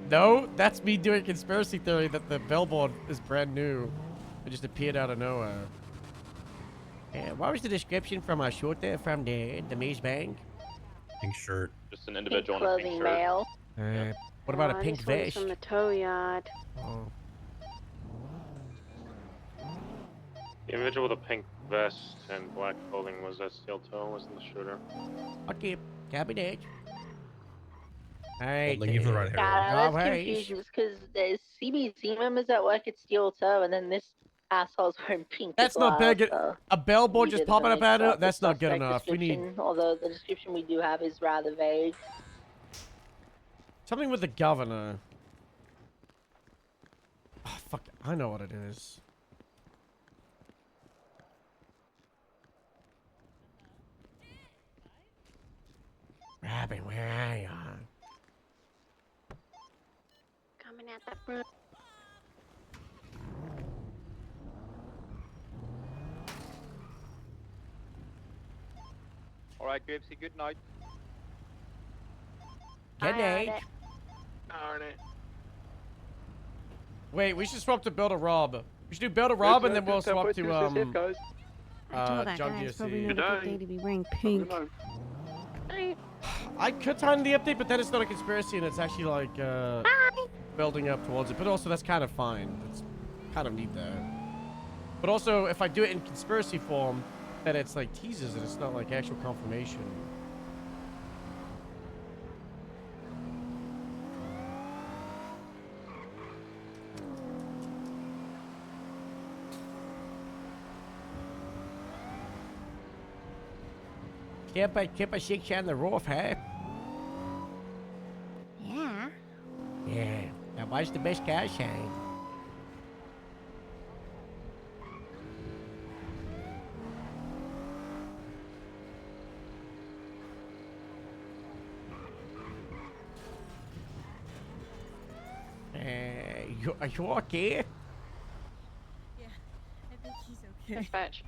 No, that's me doing conspiracy theory that the billboard is brand new. It just appeared out of nowhere. What was the description from our shooter from the Maze Bank? Pink shirt. Just an individual Pink in a pink clothing shirt. male. What about a Oh, pink this one's vest? from the tow yard. Oh. The individual with a pink vest and black clothing was at steel toe, wasn't the shooter. Okay, copy that. Alright. Thank you for the right hair. Yeah, that's Alright. confusion because there's CBC members at work at Steel Toe, and then this asshole's wearing pink. That's as not well, big. so A billboard we just did popping up mix out of up it? the That's not good suspect enough. We need description, Although the description we do have is rather vague. something with the governor. Oh, fuck. I know what it is. Robin, where are you? Coming at the front. Alright, Gravesy, good night. Good night. Darn it. Wait, we should swap to Build a Rob. We should do Build a Rob and then we'll swap to I told that John guy it's probably GSC. not a good day to be wearing pink. I could time the update, but then it's not a conspiracy and it's actually like building up towards it. But also that's kind of fine. It's kind of neat there. But also if I do it in conspiracy form, then it's like teases and it's not like actual confirmation. Keep a 6 on the roof, huh? Yeah. Yeah. That was the best car sign. Are you okay? Yeah, I think he's okay. Dispatch,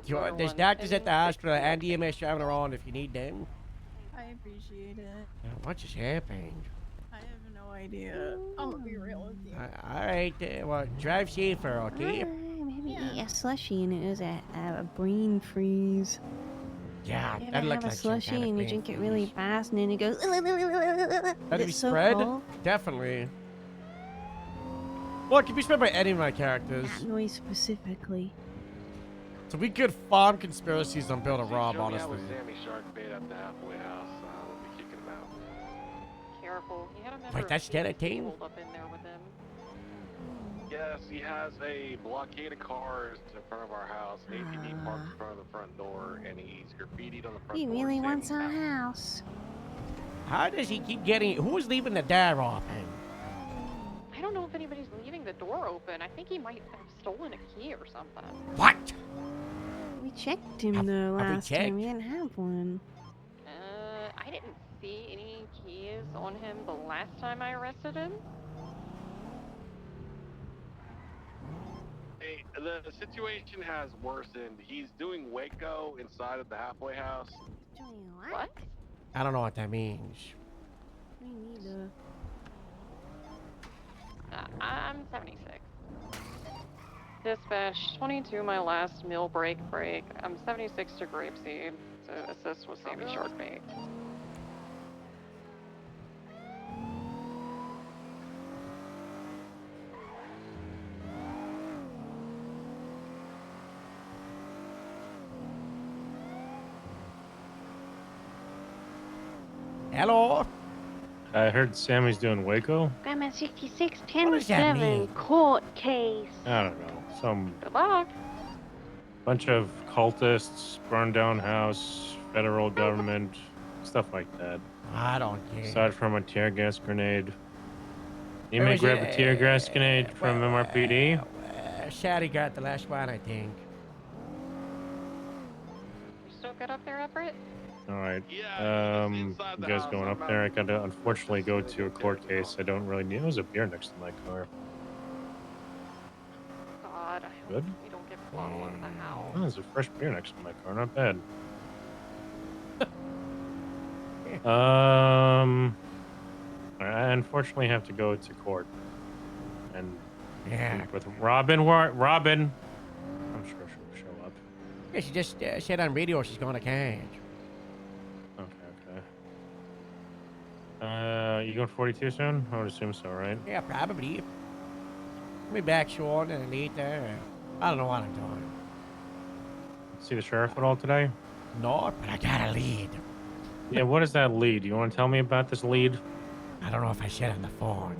show There's doctors at the hospital and EMS driving around if you need them. I appreciate it. What just happened? I have no idea. I'm gonna be real with you. Alright, well, drive safer, okay? Maybe a slushy and it was a brain freeze. Yeah, You that ever looked have a like some slushy kind of and you brain drink it really fast and then it goes. That'd be It's so spread? cool. Definitely. Well, it can be spread by any of my characters. That noise specifically. So we could farm conspiracies on Build a Rob, honestly. Sammy Shark bait at the halfway house. We'll be kicking him out. Careful. He had a member Wait, of that's Safety Gelatine? pulled up in there with him. Yes, he has a blockade of cars in front of our house. An ATV parked in front of the front door, and he's graffitied on the front He door. really Sammy wants our house. How does he keep getting... Who's leaving the door open? I don't know if anybody's leaving the door open. I think he might have stolen a key or something. What? We checked him though have we last time. checked? We didn't have one. I didn't see any keys on him the last time I arrested him. Hey, the situation has worsened. He's doing Waco inside of the halfway house. Doing What? I don't know what that means. Me neither. I'm 76. Dispatch, 22, my last meal break. I'm 76 to Grapeseed to assist with Sammy Shark bait. Hello? I heard Sammy's doing Waco. Grandma 66, What 10 does that 7, mean? court case. I don't know. Some Good luck. bunch of cultists, burned down house, federal government, stuff like that. I don't care. Aside from a tear gas grenade. You Where may is grab it? a tear gas grenade from MRPD. Shaddy got the last one, I think. You still good up there, Everett? All right. You guys going up there? I got to unfortunately go to a court case. I don't really need. There's a beer next to my car. God, I hope Good. we don't get a bottle in the house. Oh, there's a fresh beer next to my car. Not bad. I unfortunately have to go to court and speak with Robin. Robin. I'm sure she'll show up. Yeah, she just said on radio she's going to catch. You going 42 soon? I would assume so, right? Yeah, probably. I'll be back short and later. I don't know what I'm doing. See the sheriff at all today? No, but I got a lead. Yeah, what is that lead? You want to tell me about this lead? I don't know if I said on the phone.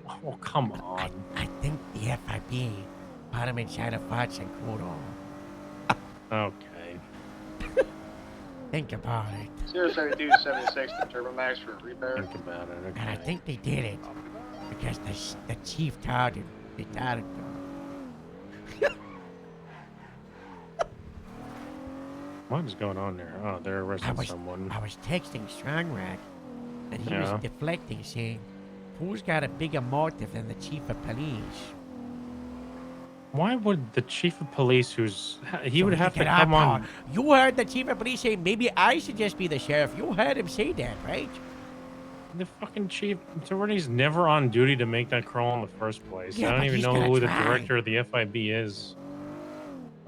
Oh, come on. I think the FIB put him inside a Fox and Kudo. Okay. Think about it. 07276 to Turbomax for repair. Think about it. Okay. And I think they did it because the chief told him. They told him. What is going on there? Oh, they're arresting someone. I was texting Strongrak, and he Yeah. was deflecting, saying, "Who's got a bigger motive than the chief of police?" Why would the chief of police, he So would we have can to get our come on? power. You heard the chief of police say, maybe I should just be the sheriff. You heard him say that, right? The fucking chief, he's never on duty to make that call in the first place. Yeah, I don't but even he's know gonna who the try. director of the FIB is.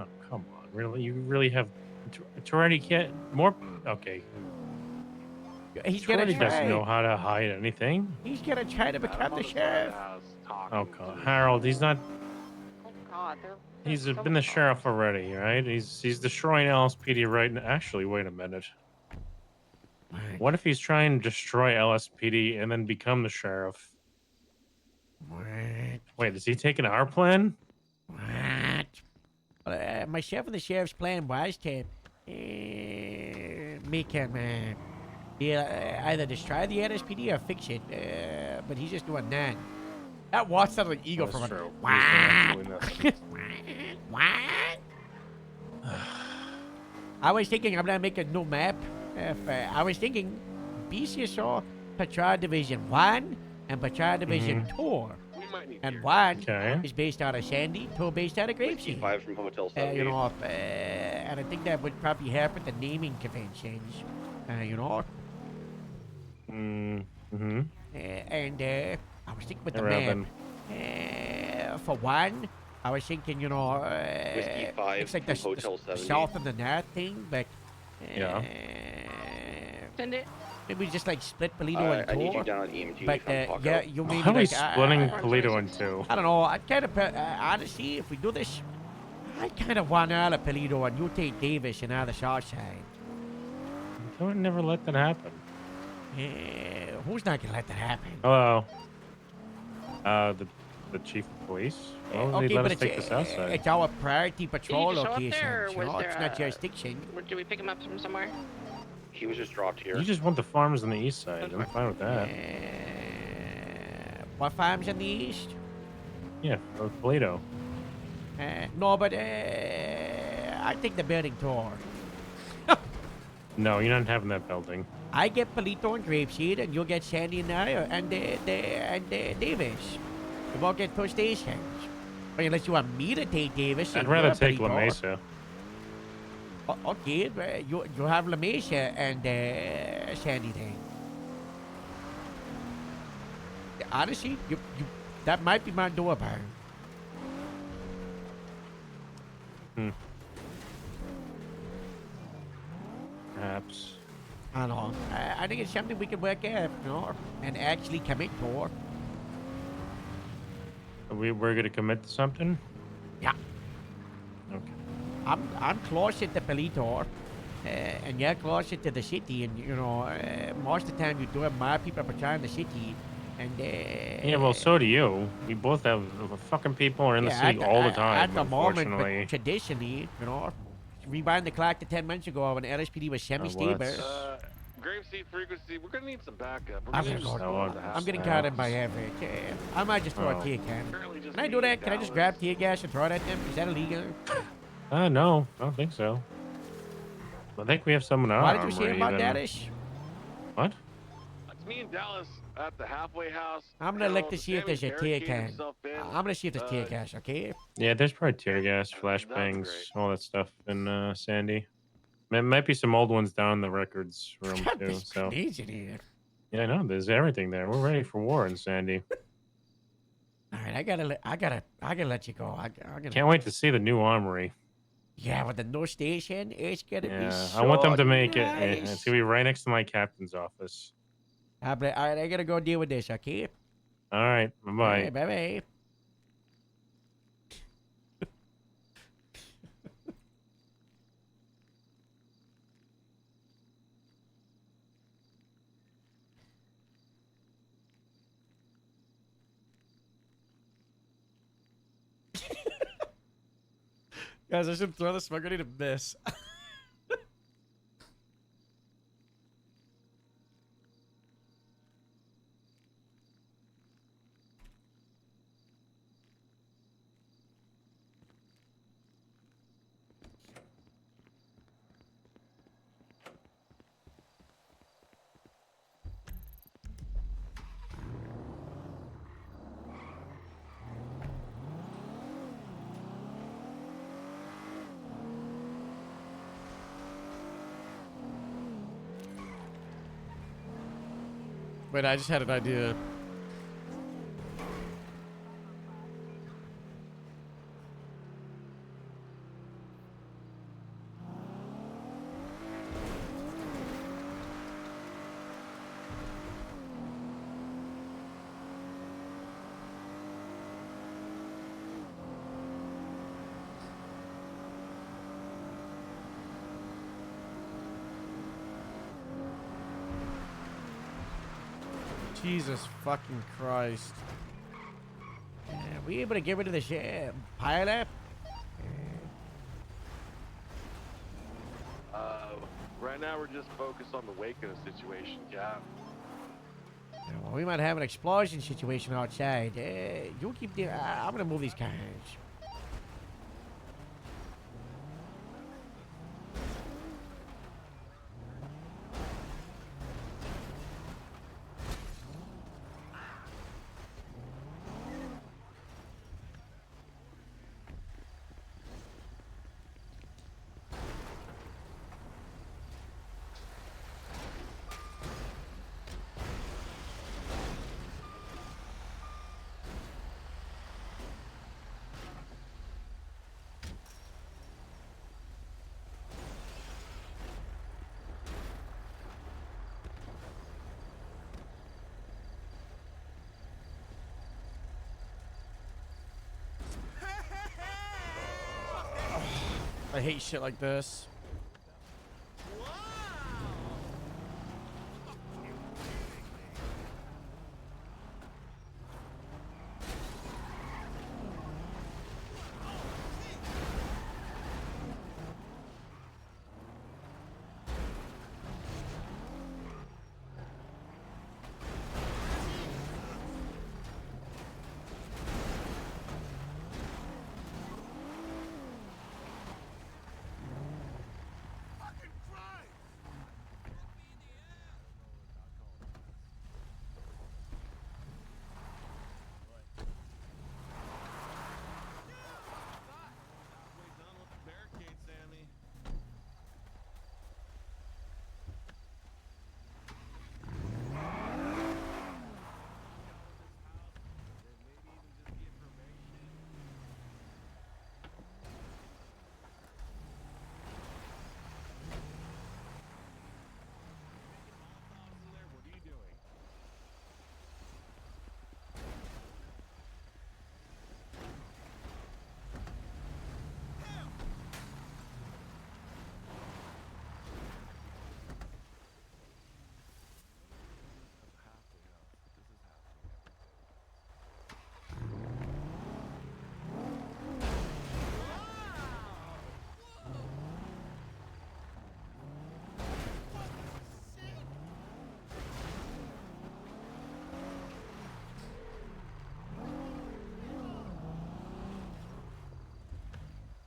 Oh, come on. Really? You really have... Toretti can't... More... Okay. He's gonna Troy doesn't know try. how to hide anything. He's gonna try to become the sheriff. Oh God, Harold, he's not. Oh God, they're He's so been the sheriff already, right? He's destroying LSPD right now. Actually, wait a minute. What if he's trying to destroy LSPD and then become the sheriff? Wait, is he taking our plan? What? My chef and the sheriff's plan was to make him either destroy the LSPD or fix it. But he's just doing that. That walk sounded like ego from true. a what? I was thinking I'm gonna make a new map. I was thinking BCSO Patrol Division 1 and Patrol Division 2. And 1 is based out of Sandy, 2 based out of Grapeseed. 5 from Hotel 70. You know, and I think that would probably help with the naming conventions. You know. And I was thinking with the map. For 1, I was thinking, you know, Whiskey 5 it's like from the Hotel 70. south of the north thing, but Send it. maybe just like split Polito in 2. I need you down at EMG. But yeah, you maybe How are we like, splitting Polito in 2? I don't know. I kind of honestly, if we do this, I kind of want all of Polito and you take Davis and all the south side. Don't never let that happen. Who's not gonna let that happen? Hello. The chief of police. Well, Okay, they let but us take the south side. it's our priority patrol just show up location. there, or You was know, there it's not a- jurisdiction. Did we pick him up from somewhere? He was just dropped here. You just want the farms on the east side. I'm fine with that. What farms in the east? Yeah, for Polito. No, but I take the building tour. No, you're not having that building. I get Polito and Grapeseed, and you'll get Sandy and Davis. We won't get 2 stations. But unless you want me to take Davis. I'd and rather you're take La Polito. Mesa. Okay, but you have La Mesa and Sandy then. Honestly, you that might be my door burn. Perhaps. I don't know. I think it's something we can work out, you know, and actually commit to. We're gonna commit to something? Yeah. Okay. I'm closer to Polito, and you're closer to the city, and you know, most of the time you do have more people patrolling the city, and Yeah, well, so do you. We both have fucking people are in the city all the time. At the moment, Unfortunately. but traditionally, you know, rewind the clock to 10 months ago when LSPD was semi-stable. Grapeseed frequency, we're gonna need some backup. We're I'm gonna gonna need go. some I'm getting caught in by every. I might just throw a tear can. Can I do that? Can I just grab tear gas and throw it at them? Is that illegal? No, I don't think so. I think we have someone in What our did you say armory about even. Dallas? What? It's me and Dallas at the halfway house. I'm gonna look to see if Sammy there's a tear barricaded can. himself in. I'm gonna see if there's tear gas, okay? Yeah, there's probably tear gas, flashbangs, all that stuff in Sandy. There might be some old ones down in the records room too. There's So grenades in here. yeah, I know. There's everything there. We're ready for war in Sandy. All right, I gotta let you go. I'm gonna. Can't wait to see the new armory. Yeah, with the new station, it's gonna be Yeah, so I want them to make it. nice. It's gonna be right next to my captain's office. All right, I gotta go deal with this, okay? All right, bye bye. Bye bye. Guys, I should throw the smoke grenade to miss. Wait, I just had an idea. Jesus fucking Christ. Are we able to get rid of the ship? Pilot? Right now we're just focused on the Waco situation, yeah. Well, we might have an explosion situation outside. You keep the. I'm gonna move these cars. I hate shit like this.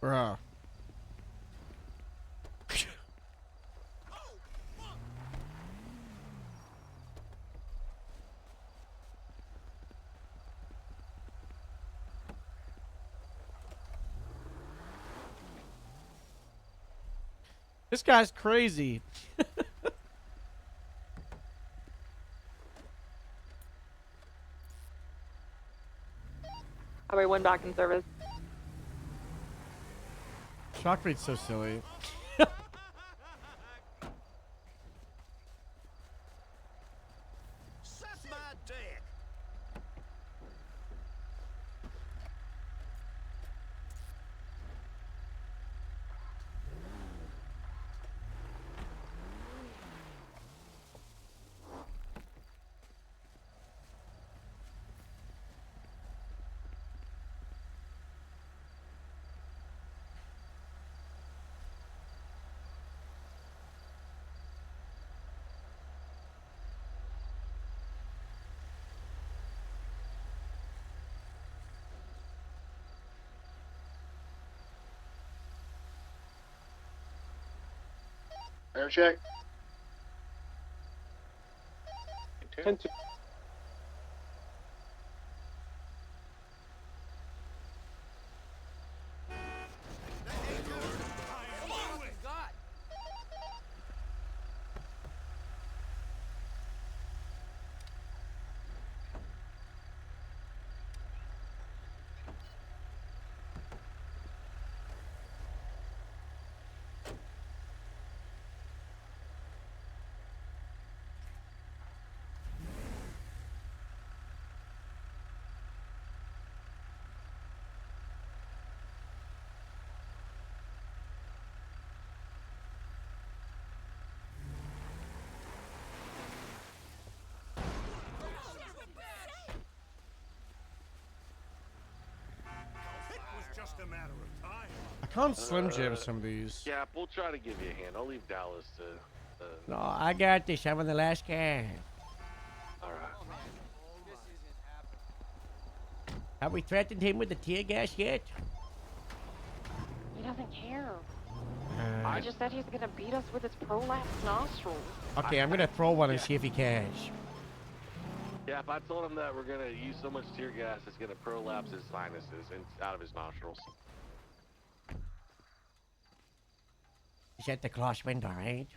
Bruh. This guy's crazy. Highway 1 back in service. Shock rate's so silly. Air check. 10-2. can't Slim Jim some of these. Yeah, we'll try to give you a hand. I'll leave Dallas to. No, I got this. I'm on the last guy. All right. Have we threatened him with the tear gas yet? He doesn't care. I just said he's gonna beat us with his prolapse nostrils. Okay, I'm gonna throw one and see if he cares. Yeah, if I told him that we're gonna use so much tear gas, it's gonna prolapse his sinuses and out of his nostrils. Is that the glass window, right?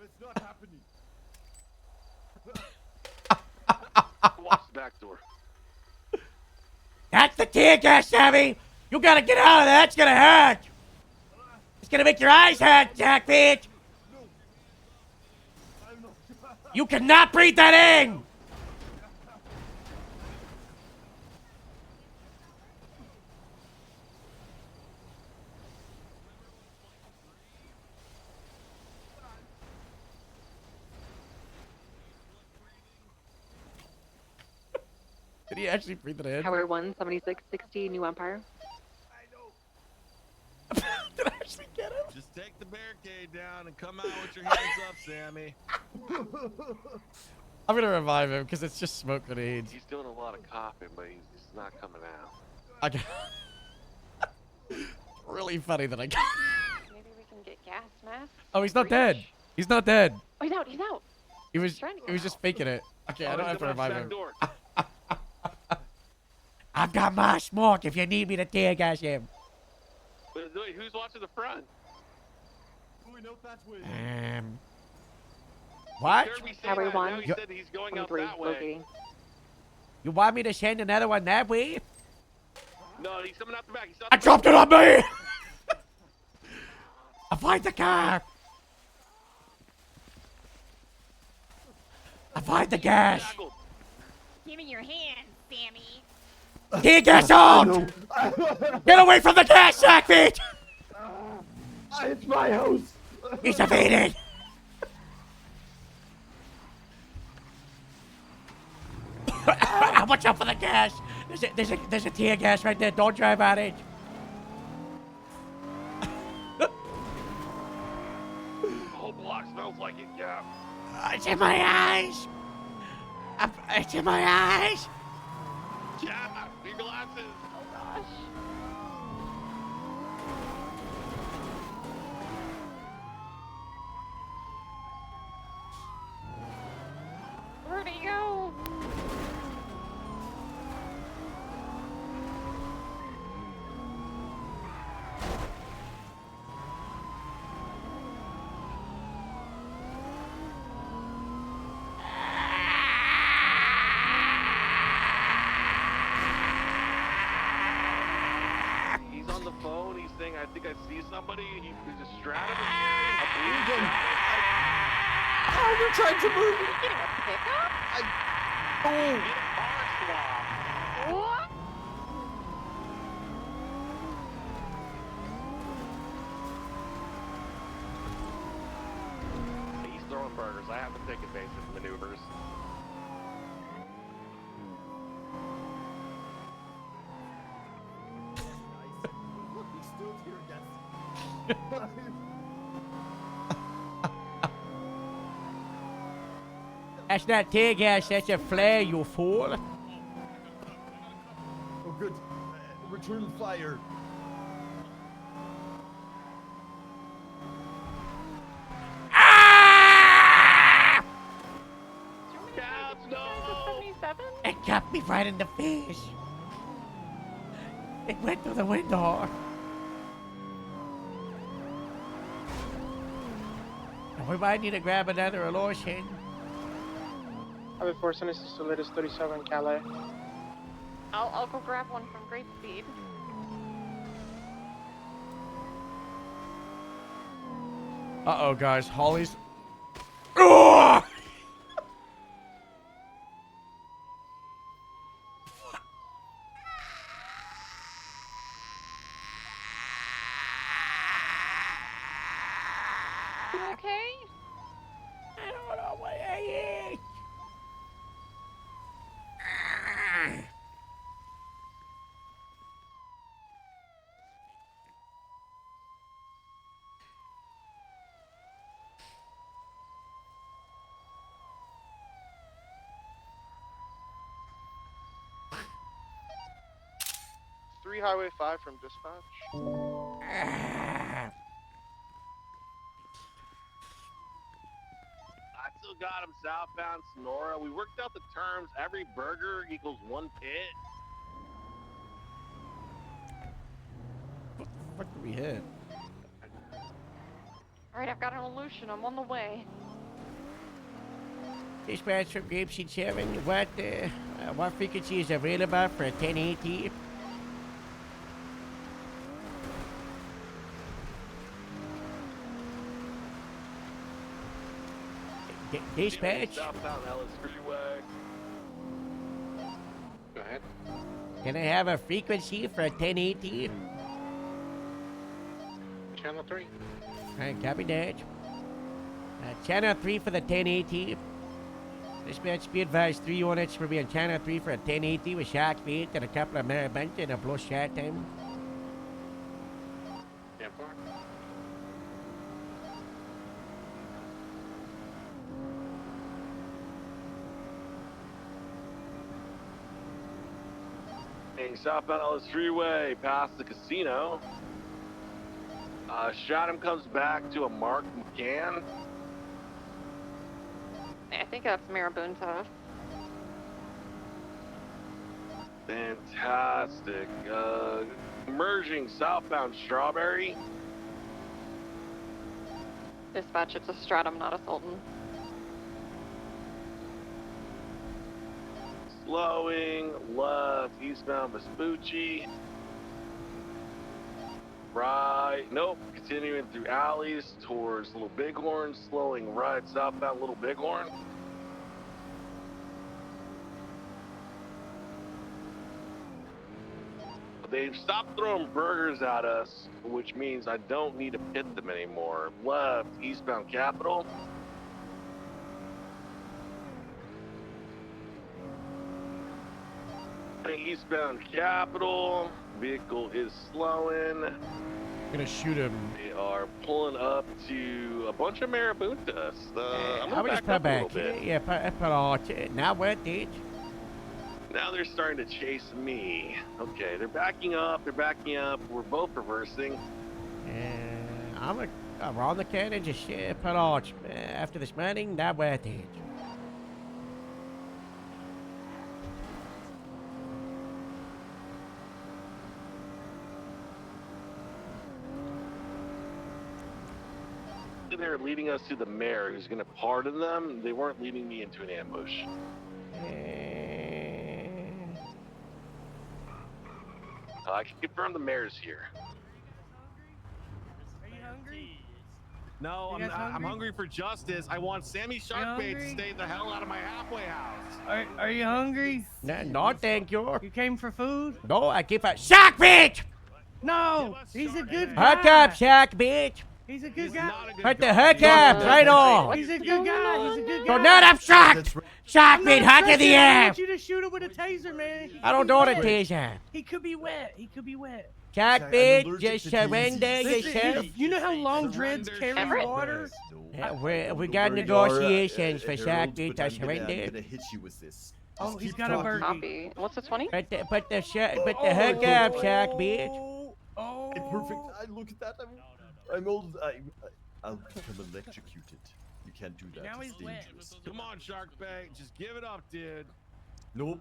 It's not happening. Watch the back door. That's the tear gas, Sammy! You gotta get out of there, that's gonna hurt! It's gonna make your eyes hurt, Jack bitch! You cannot breathe that in! Did he actually breathe it in? Tower 17660, New Empire. Did I actually get him? Just take the barricade down and come out with your hands up, Sammy. I'm gonna revive him because it's just smoke grenades. He's doing a lot of coughing, but he's not coming out. I got really funny that I got. Maybe we can get gas masks. Oh, he's not dead. He's not dead. Oh, he's out. He's out. He was trying to he was get just out. faking it. Okay, I don't have to revive him. Door. I've got my smoke if you need me to tear gas him. Wait, who's watching the front? Going out that way. What? You heard me say Tower that. 1. Now he said he's going out 23, that way. locating. You want me to send another one that way? No, he's coming out the back. He's out I the dropped it on me! Avoid the car! Avoid the gas! Give me your hand, Sammy. Tear gas out! Get away from the gas sack, bitch! It's my house. He's evading! Watch out for the gas! There's a tear gas right there. Don't drive at it. whole block smells like it, yeah. It's in my eyes. It's in my eyes. Yeah, your glasses. Oh gosh. Where'd he go? He's on the phone. He's saying, I think I see somebody. He's a stratum. Oh, they're trying to move me. Getting a pickup? Oh. What? He's throwing burgers. I haven't taken basic maneuvers. Look, he's still here, guys. That's not tear gas. That's a flare, you fool. Oh, good. Return fire. Cabs, no! 77? It got me right in the face. It went through the window. We might need to grab another lotion. Highway 476 to latest 37 Calais. I'll go grab one from Great Speed. Uh-oh, guys. Holly's... Ugh! You okay? I don't know what I ate. Highway 5 from dispatch. I still got him southbound Sonora. We worked out the terms. Every burger equals 1 pit. What did we hit? Alright, I've got an illusion. I'm on the way. Dispatch from Grapeseed 7. What frequency is available for 1080? Dispatch. Southbound Ellis Freeway. Go ahead. Can I have a frequency for 1080? Channel 3. Alright, copy that. Channel 3 for the 1080. Dispatch, be advised, 3 units will be on Channel 3 for a 1080 with shark feet and a couple of marabunta and a blow shot time. Yeah, far. Southbound Ellis Freeway, past the casino. Stratum comes back to a Mark McGann. I think that's Marabunta. Fantastic. Merging southbound Strawberry. Dispatch, it's a Stratum, not a Sultan. Slowing left, eastbound Vespucci. Right, nope, continuing through alleys towards Little Bighorn, slowing right, southbound Little Bighorn. They've stopped throwing burgers at us, which means I don't need to pit them anymore. Left, eastbound Capitol. Eastbound Capitol, vehicle is slowing. Gonna shoot him. They are pulling up to a bunch of marabuntas. I'm How gonna much back up a little back? bit. Yeah, put out. Not worth it. Now they're starting to chase me. Okay, they're backing up. They're backing up. We're both reversing. I'm around the corner, just put out. After this morning, not worth it. They're leading us to the mayor who's going to pardon them. They weren't leading me into an ambush. I can confirm the mayor's here. Are you hungry? No, You guys I'm hungry for justice. I want Sammy Sharkbait to hungry? stay the hell out of my halfway house. Are you hungry? No, thank you. You came for food? No, I keep a shark bitch. No, he's a good guy. Hook up, shark bitch. He's a good guy. Put the hook up, right on. He's a good guy. He's a good guy. So not up shark. Shark bitch, hook in the I air. want you to shoot him with a taser, man. I don't know the taser. He could be wet. He could be wet. Shark bitch, just surrender yourself. Listen, you know how long dreads carry water? Yeah, we got negotiations for shark bitch. I I'm surrender. gonna hit you with this. Oh, Just he's keep got a talking. burger. Copy. What's the 20? Put the hook up, shark bitch. Oh. Hey, perfect. I look at that. I'm old. I'll become electrocuted. You can't do that. Now It's he's wet. dangerous. Come on, Sharkbait. Just give it up, dude. Nope.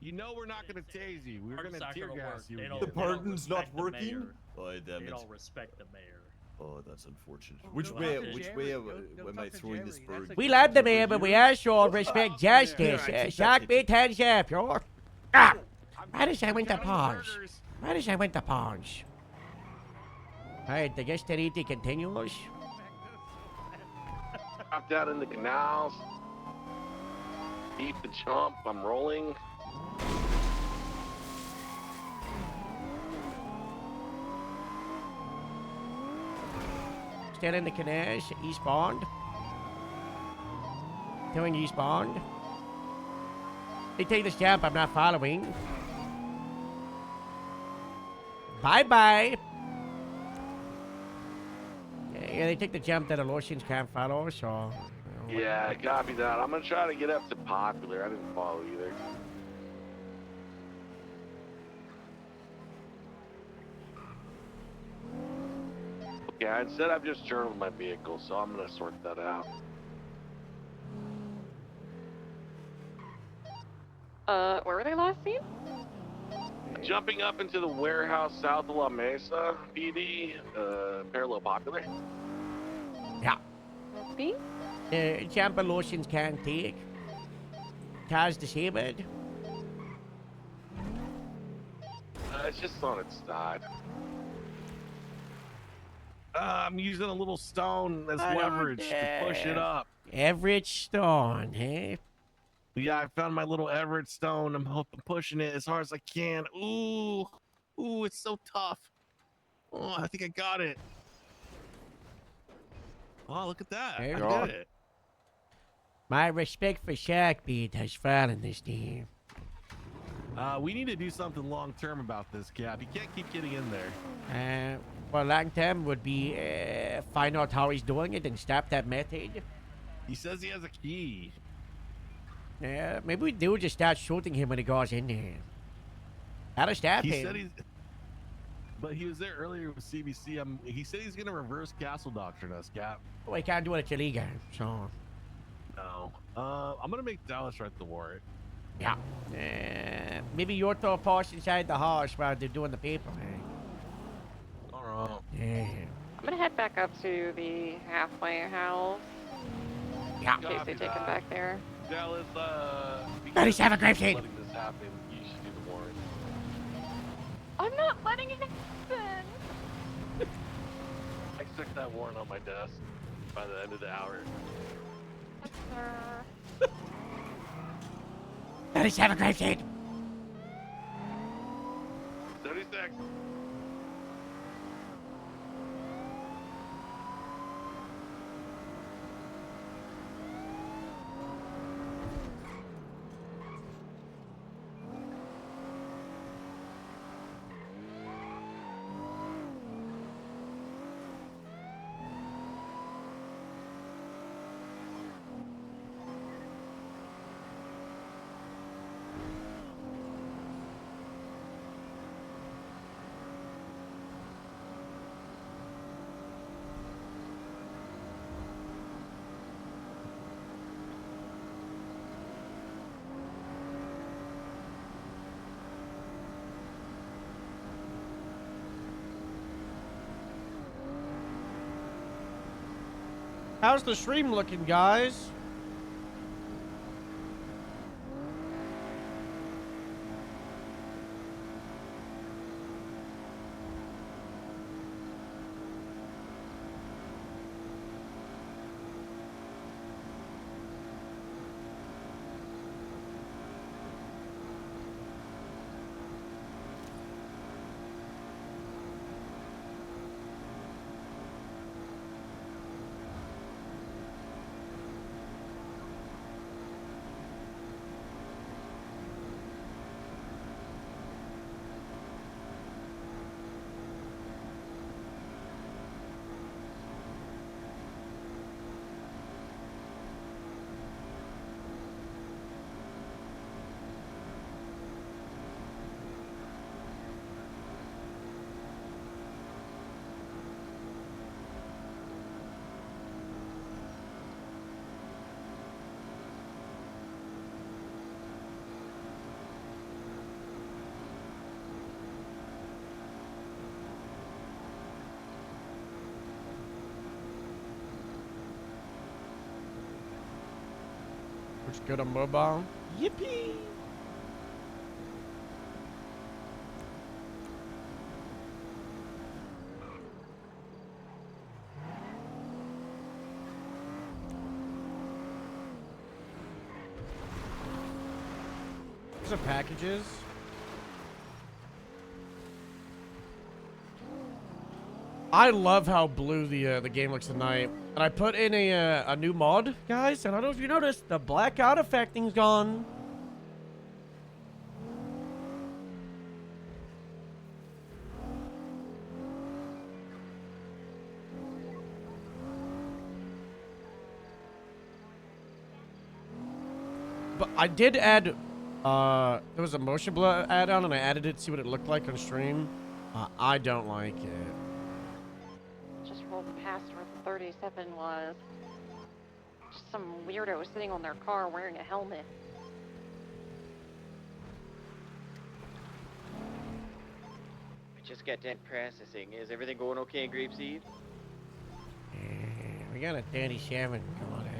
You know we're not going to tase you. We're going to tear gas you. The pardon's not working. Oh, damn They it. don't respect the mayor. Oh, that's unfortunate. Oh, Which go way? talk to Which Jerry. way Go am I talk to throwing this Jerry. That's bird? a We good love the idea. man, but we also respect justice. Shark bitch, hands up, yo. Ah! Why does I went to pause? Why does I went to pause? Alright, I guess the eating continues. Drop down in the canals. Eat the chump. I'm rolling. Still in the canals, eastbound. Doing eastbound. They take this jump, I'm not following. Bye-bye. Yeah, they take the jump that Aloysians can't follow, so... Yeah, copy that. I'm gonna try to get up to popular. I didn't follow either. Okay, instead I've just journaled my vehicle, so I'm gonna sort that out. Where were they last seen? Jumping up into the warehouse south of La Mesa, PD, parallel popular. Yeah. B? Jump Aloysians can't take. Car's disabled. It's just on its side. I'm using a little stone as I don't leverage to push it care. up. Everett Stone, hey? Yeah, I found my little Everett stone. I'm pushing it as hard as I can. Ooh, it's so tough. Oh, I think I got it. Oh, look at that. There you I go. did it. My respect for Sharkbeat has fallen this day. We need to do something long term about this, Cap. You can't keep getting in there. Well, long term would be find out how he's doing it and stop that method. He says he has a key. Yeah, maybe we do just start shooting him when he goes in there. That'll stop He him. said but he was there earlier with CBC. He said he's gonna reverse castle doctrine us, Cap. Well, he can't do it, it's illegal, so... No. I'm gonna make Dallas write the warrant. Yeah. Maybe you'll throw a pass inside the house while they're doing the paper, eh? Alright. Yeah. I'm gonna head back up to the halfway house. Yeah. In case they take him back there. Dallas, Buddies, have a great day. letting this happen, you should do the warrant. I'm not letting it happen! I expect that warrant on my desk by the end of the hour. Sir. Buddies, have a great day. 36. How's the stream looking, guys? Let's get a mobile. Yippee! These are packages. I love how blue the game looks tonight. And I put in a new mod, guys, and I don't know if you noticed, the blackout effecting's gone. But I did add, there was a motion blur add-on, and I added it to see what it looked like on stream. I don't like it. Just rolled past where the 37 was. Just some weirdo was sitting on their car wearing a helmet. I just got done processing. Is everything going okay in Grapeseed? We got a 37. Come on ahead.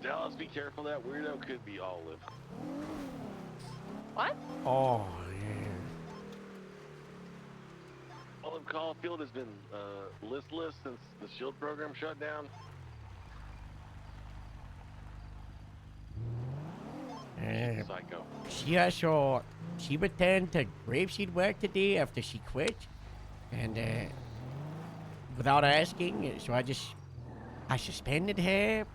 Dallas, be careful. That weirdo could be Olive. What? Oh, yeah. Olive Caulfield has been listless since the SHIELD program shut down. Psycho. She returned to Grapeseed work today after she quit. And, without asking, so I suspended her.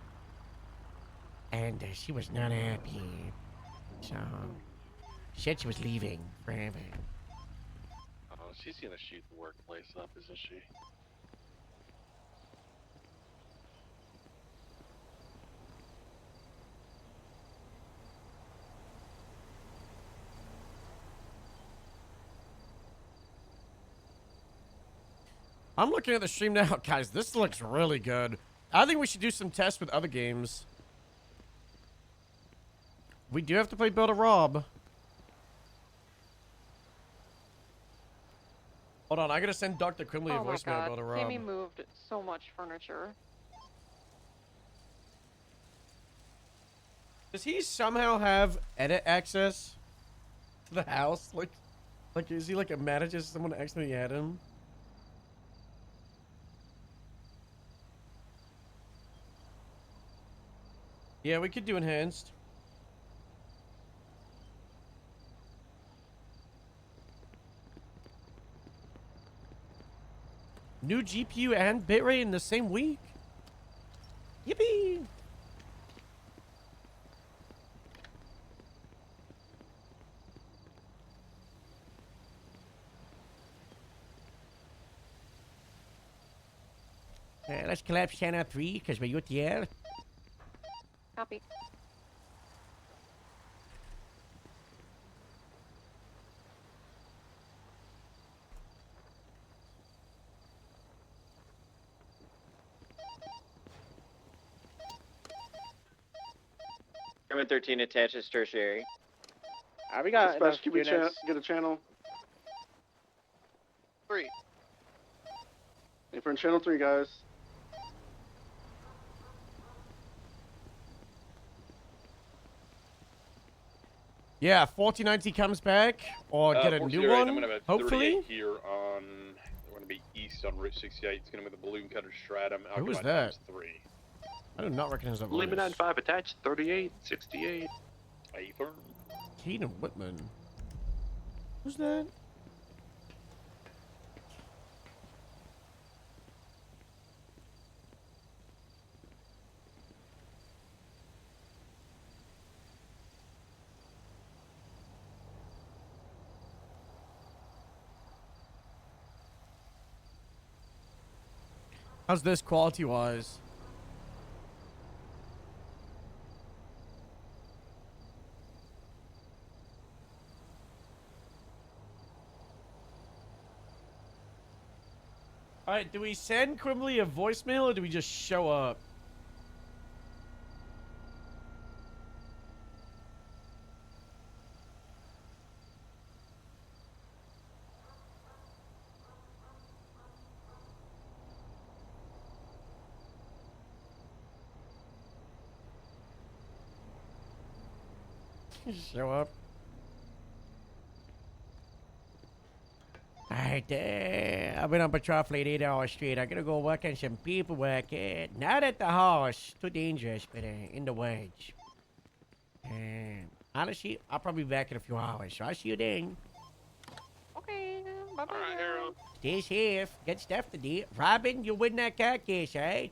And she was not happy. So, she said she was leaving forever. Oh, she's gonna shoot the workplace up, isn't she? I'm looking at the stream now. Guys, this looks really good. I think we should do some tests with other games. We do have to play Build a Rob. Hold on, I gotta send Dr. Quimley a voicemail about a Rob. Sammy moved so much furniture. Does he somehow have edit access to the house? Like is he like a manager? Someone accidentally had him? Yeah, we could do enhanced. New GPU and bitrate in the same week? Yippee! Let's collapse channel 3 because we're UTL. Copy. Coming 13 attaches tertiary. We got Dispatch, enough can we units. get a channel? 3. Hey, for channel 3, guys. Yeah, 1490 comes back, or get a new one, I'm gonna have a hopefully. 38 here on, we're gonna be east on Route 68. It's gonna be the balloon cutter Stratum. Who is Alchemite that? times 3. I do not recognize that voice. Lima 95 attached, 38, 68. Aether. Keenan Whitman. Who's that? How's this quality-wise? Alright, do we send Quimbley a voicemail or do we just show up? Show up. Alright, I've been on patrol for 8 hours straight. I gotta go work on some paperwork. Not at the house. Too dangerous, but in the woods. Honestly, I'll probably be back in a few hours, so I'll see you then. Bye-bye. All right, Harold. Stay safe. Get stuff to do. Robin, you win that car case, right?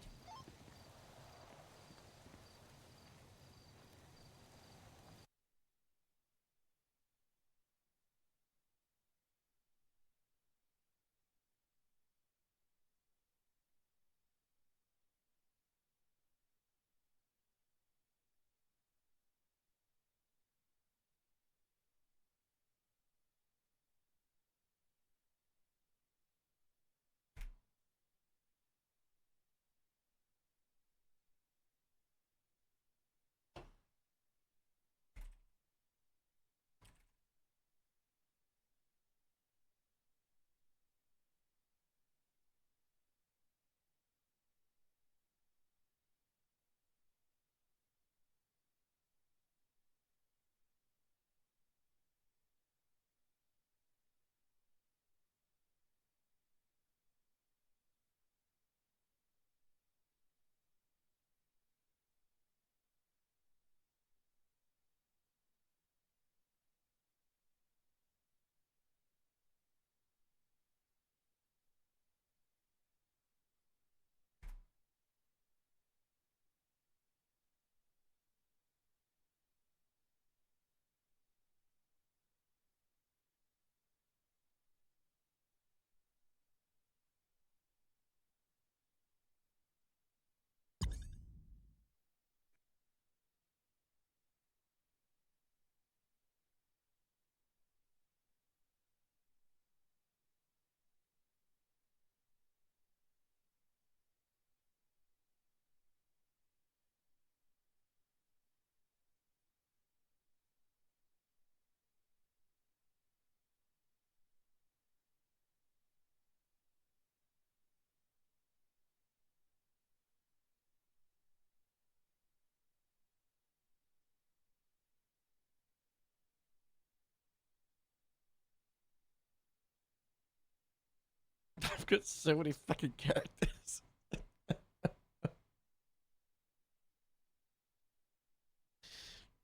I've got so many fucking characters.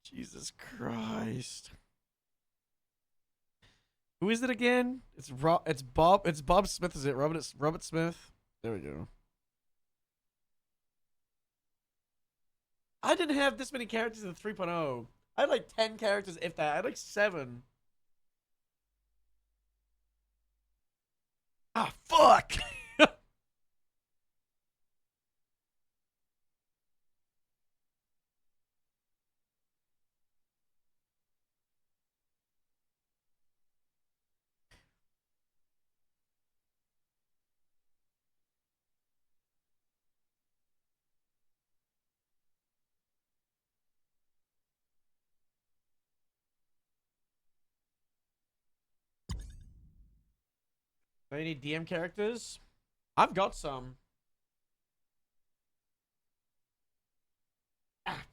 Jesus Christ. Who is it again? It's Bob. It's Bob Smith, is it? Robert Smith. There we go. I didn't have this many characters in 3.0. I had like 10 characters, if that. I had like 7. Ah, fuck! Any DM characters? I've got some. Ah.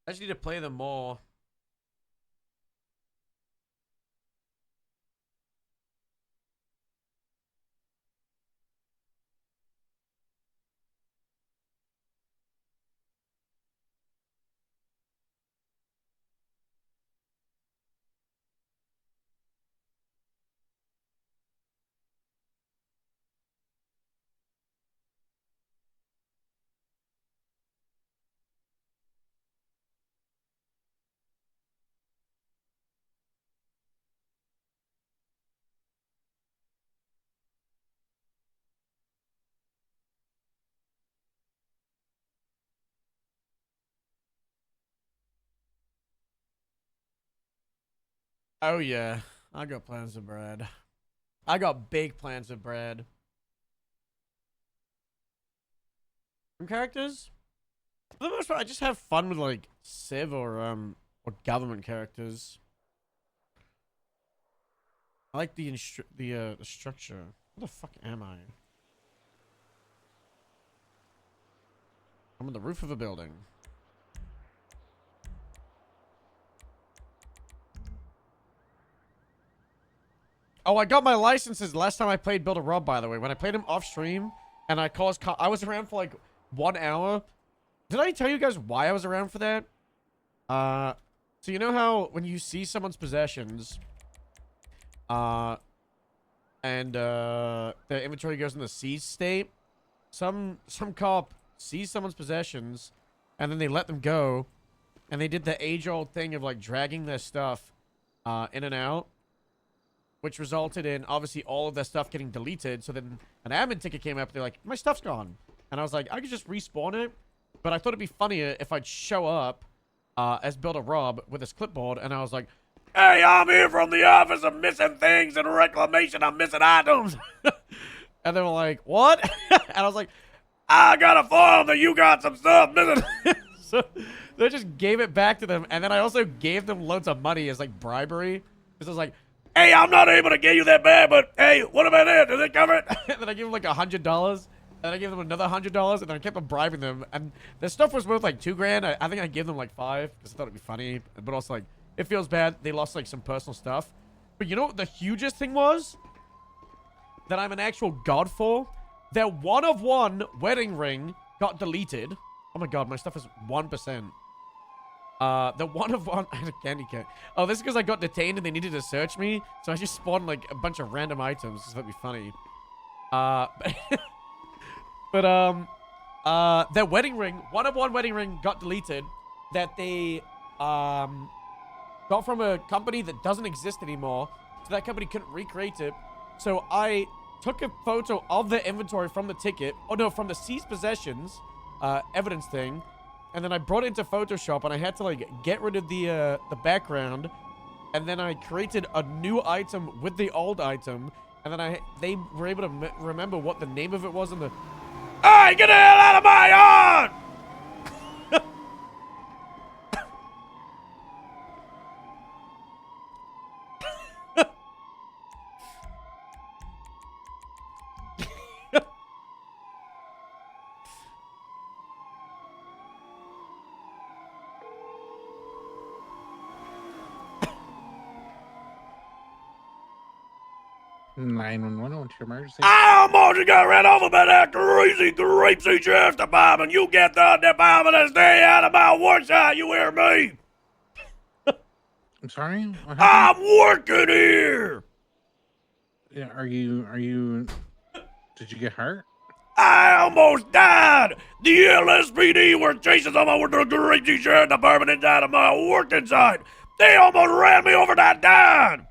I just need to play them more. Oh yeah, I got plans of bread. I got big plans of bread. Some characters? For the most part, I just have fun with like civ or government characters. I like the structure. What the fuck am I? I'm on the roof of a building. Oh, I got my licenses last time I played Builder Rob, by the way. When I played him off stream, and I was around for like 1 hour. Did I tell you guys why I was around for that? So you know how when you see someone's possessions, and their inventory goes in the seized state, some cop sees someone's possessions, and then they let them go, and they did the age-old thing of like dragging their stuff in and out, which resulted in obviously all of their stuff getting deleted. So then an admin ticket came up, and they're like, "My stuff's gone," and I was like, "I could just respawn it," but I thought it'd be funnier if I'd show up as Builder Rob with his clipboard, and I was like, "Hey, I'm here from the office of missing things and reclamation of missing items." And they were like, "What?" And I was like, "I got a form that you got some stuff missing." So they just gave it back to them, and then I also gave them loads of money as like bribery, because I was like, "Hey, I'm not able to get you that bad, but hey, what about it? Does it cover it?" And then I gave them like $100. And I gave them another $100, and then I kept on bribing them. And their stuff was worth like $2,000. I think I gave them like $5 because I thought it'd be funny. But also like, it feels bad. They lost like some personal stuff. But you know what the hugest thing was? That I'm an actual god for? Their 1-of-1 wedding ring got deleted. Oh my god, my stuff is 1%. The 1-of-1 I had a candy cane. Oh, this is because I got detained and they needed to search me. So I just spawned like a bunch of random items. So that'd be funny. But their wedding ring, 1-of-1 wedding ring got deleted that they got from a company that doesn't exist anymore. So that company couldn't recreate it. So I took a photo of the inventory from the ticket. Oh no, from the seized possessions evidence thing. And then I brought it into Photoshop, and I had to like get rid of the background. And then I created a new item with the old item. And then they were able to remember what the name of it was in the... Hey, get the hell out of my yard! What's your emergency? I almost got ran over by that crazy grapeseed sheriff's department. You get the department and stay out of my work site, you hear me? I'm sorry? What I'm happened? working here! Yeah, are you... Did you get hurt? I almost died! The LSPD were chasing someone with the grapeseed sheriff's department inside of my working site. They almost ran me over and I died!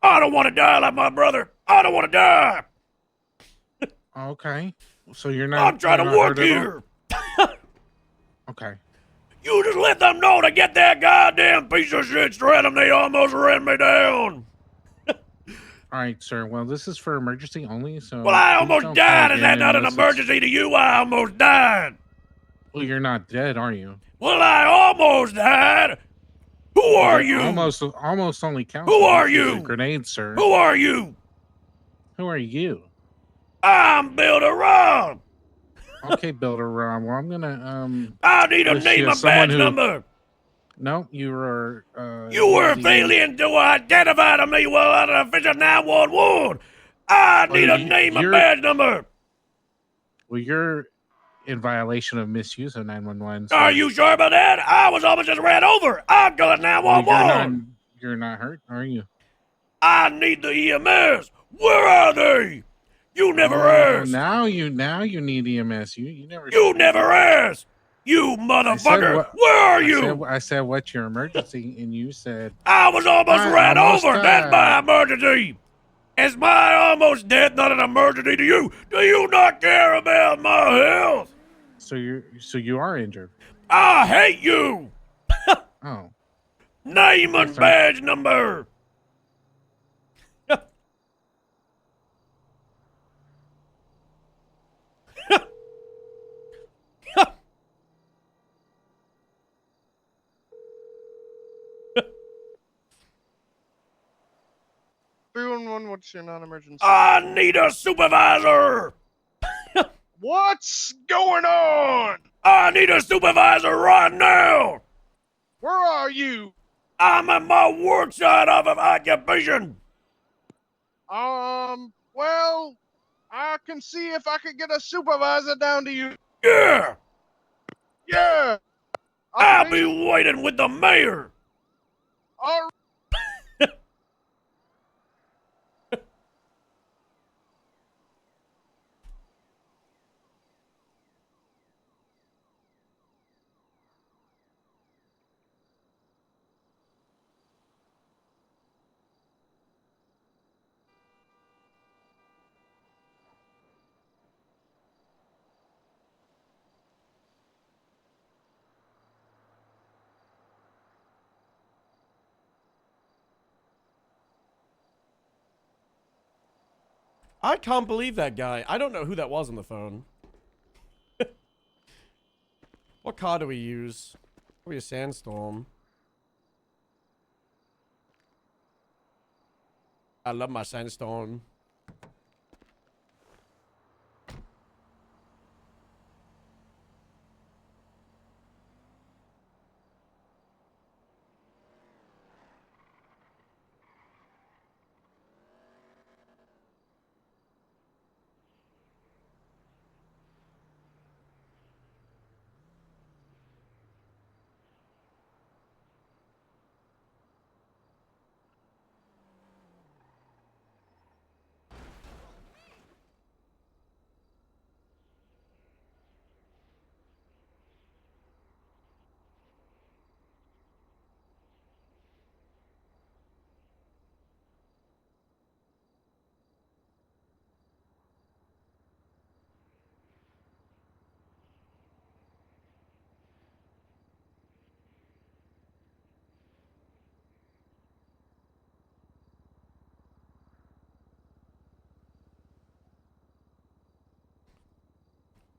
I don't want to die like my brother. I don't want to die. Okay. So you're not... I'm trying you're to not work hurt at here. all? Okay. You just let them know to get that goddamn piece of shit straight them. They almost ran me down. All right, sir. Well, this is for emergency only, so... Well, I please almost don't died. call Is that again not an unless emergency to you? I almost died. Well, you're not dead, are you? Well, I almost died. Who are you? Almost only counts. Who are as a you? Grenade, sir. Who are you? Who are you? I'm Builder Rob. Okay, Builder Rob. Well, I'm gonna I need a list name you and as someone badge number. No, you were. You were the- failing to identify to me while on an official 911. I need a name and you're- badge number. Well, you're in violation of misuse of 911. so- Are you sure about that? I was almost just ran over. I'm calling Well, 911. you're not hurt, are you? I need the EMS. Where are they? You never asked. Now you need EMS. You never. You never asked. You motherfucker. Where are you? I said, what's your emergency? And you said, I was almost I ran almost over. That's my died. emergency. Is my almost death not an emergency to you? Do you not care about my health? so you are injured. I hate you. Oh. Name and Sorry. badge number. What's your non-emergency? I need a supervisor. What's going on? I need a supervisor right now. Where are you? I'm at my work site of occupation. Well, I can see if I could get a supervisor down to you. Yeah. Yeah. I'll be waiting with the mayor. All I can't believe that guy. I don't know who that was on the phone. What car do we use? Probably a Sandstorm. I love my Sandstorm.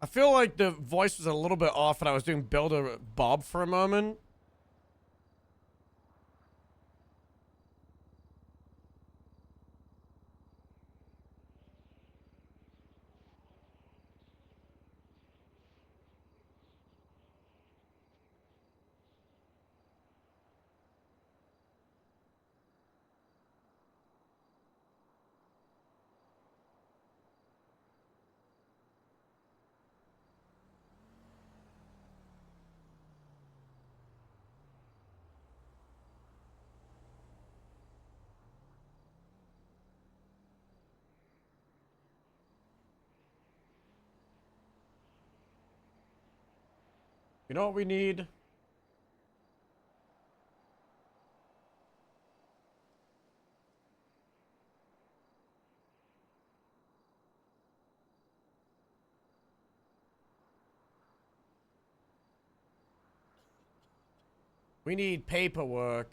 I feel like the voice was a little bit off and I was doing Builder Bob for a moment. You know what we need? We need paperwork.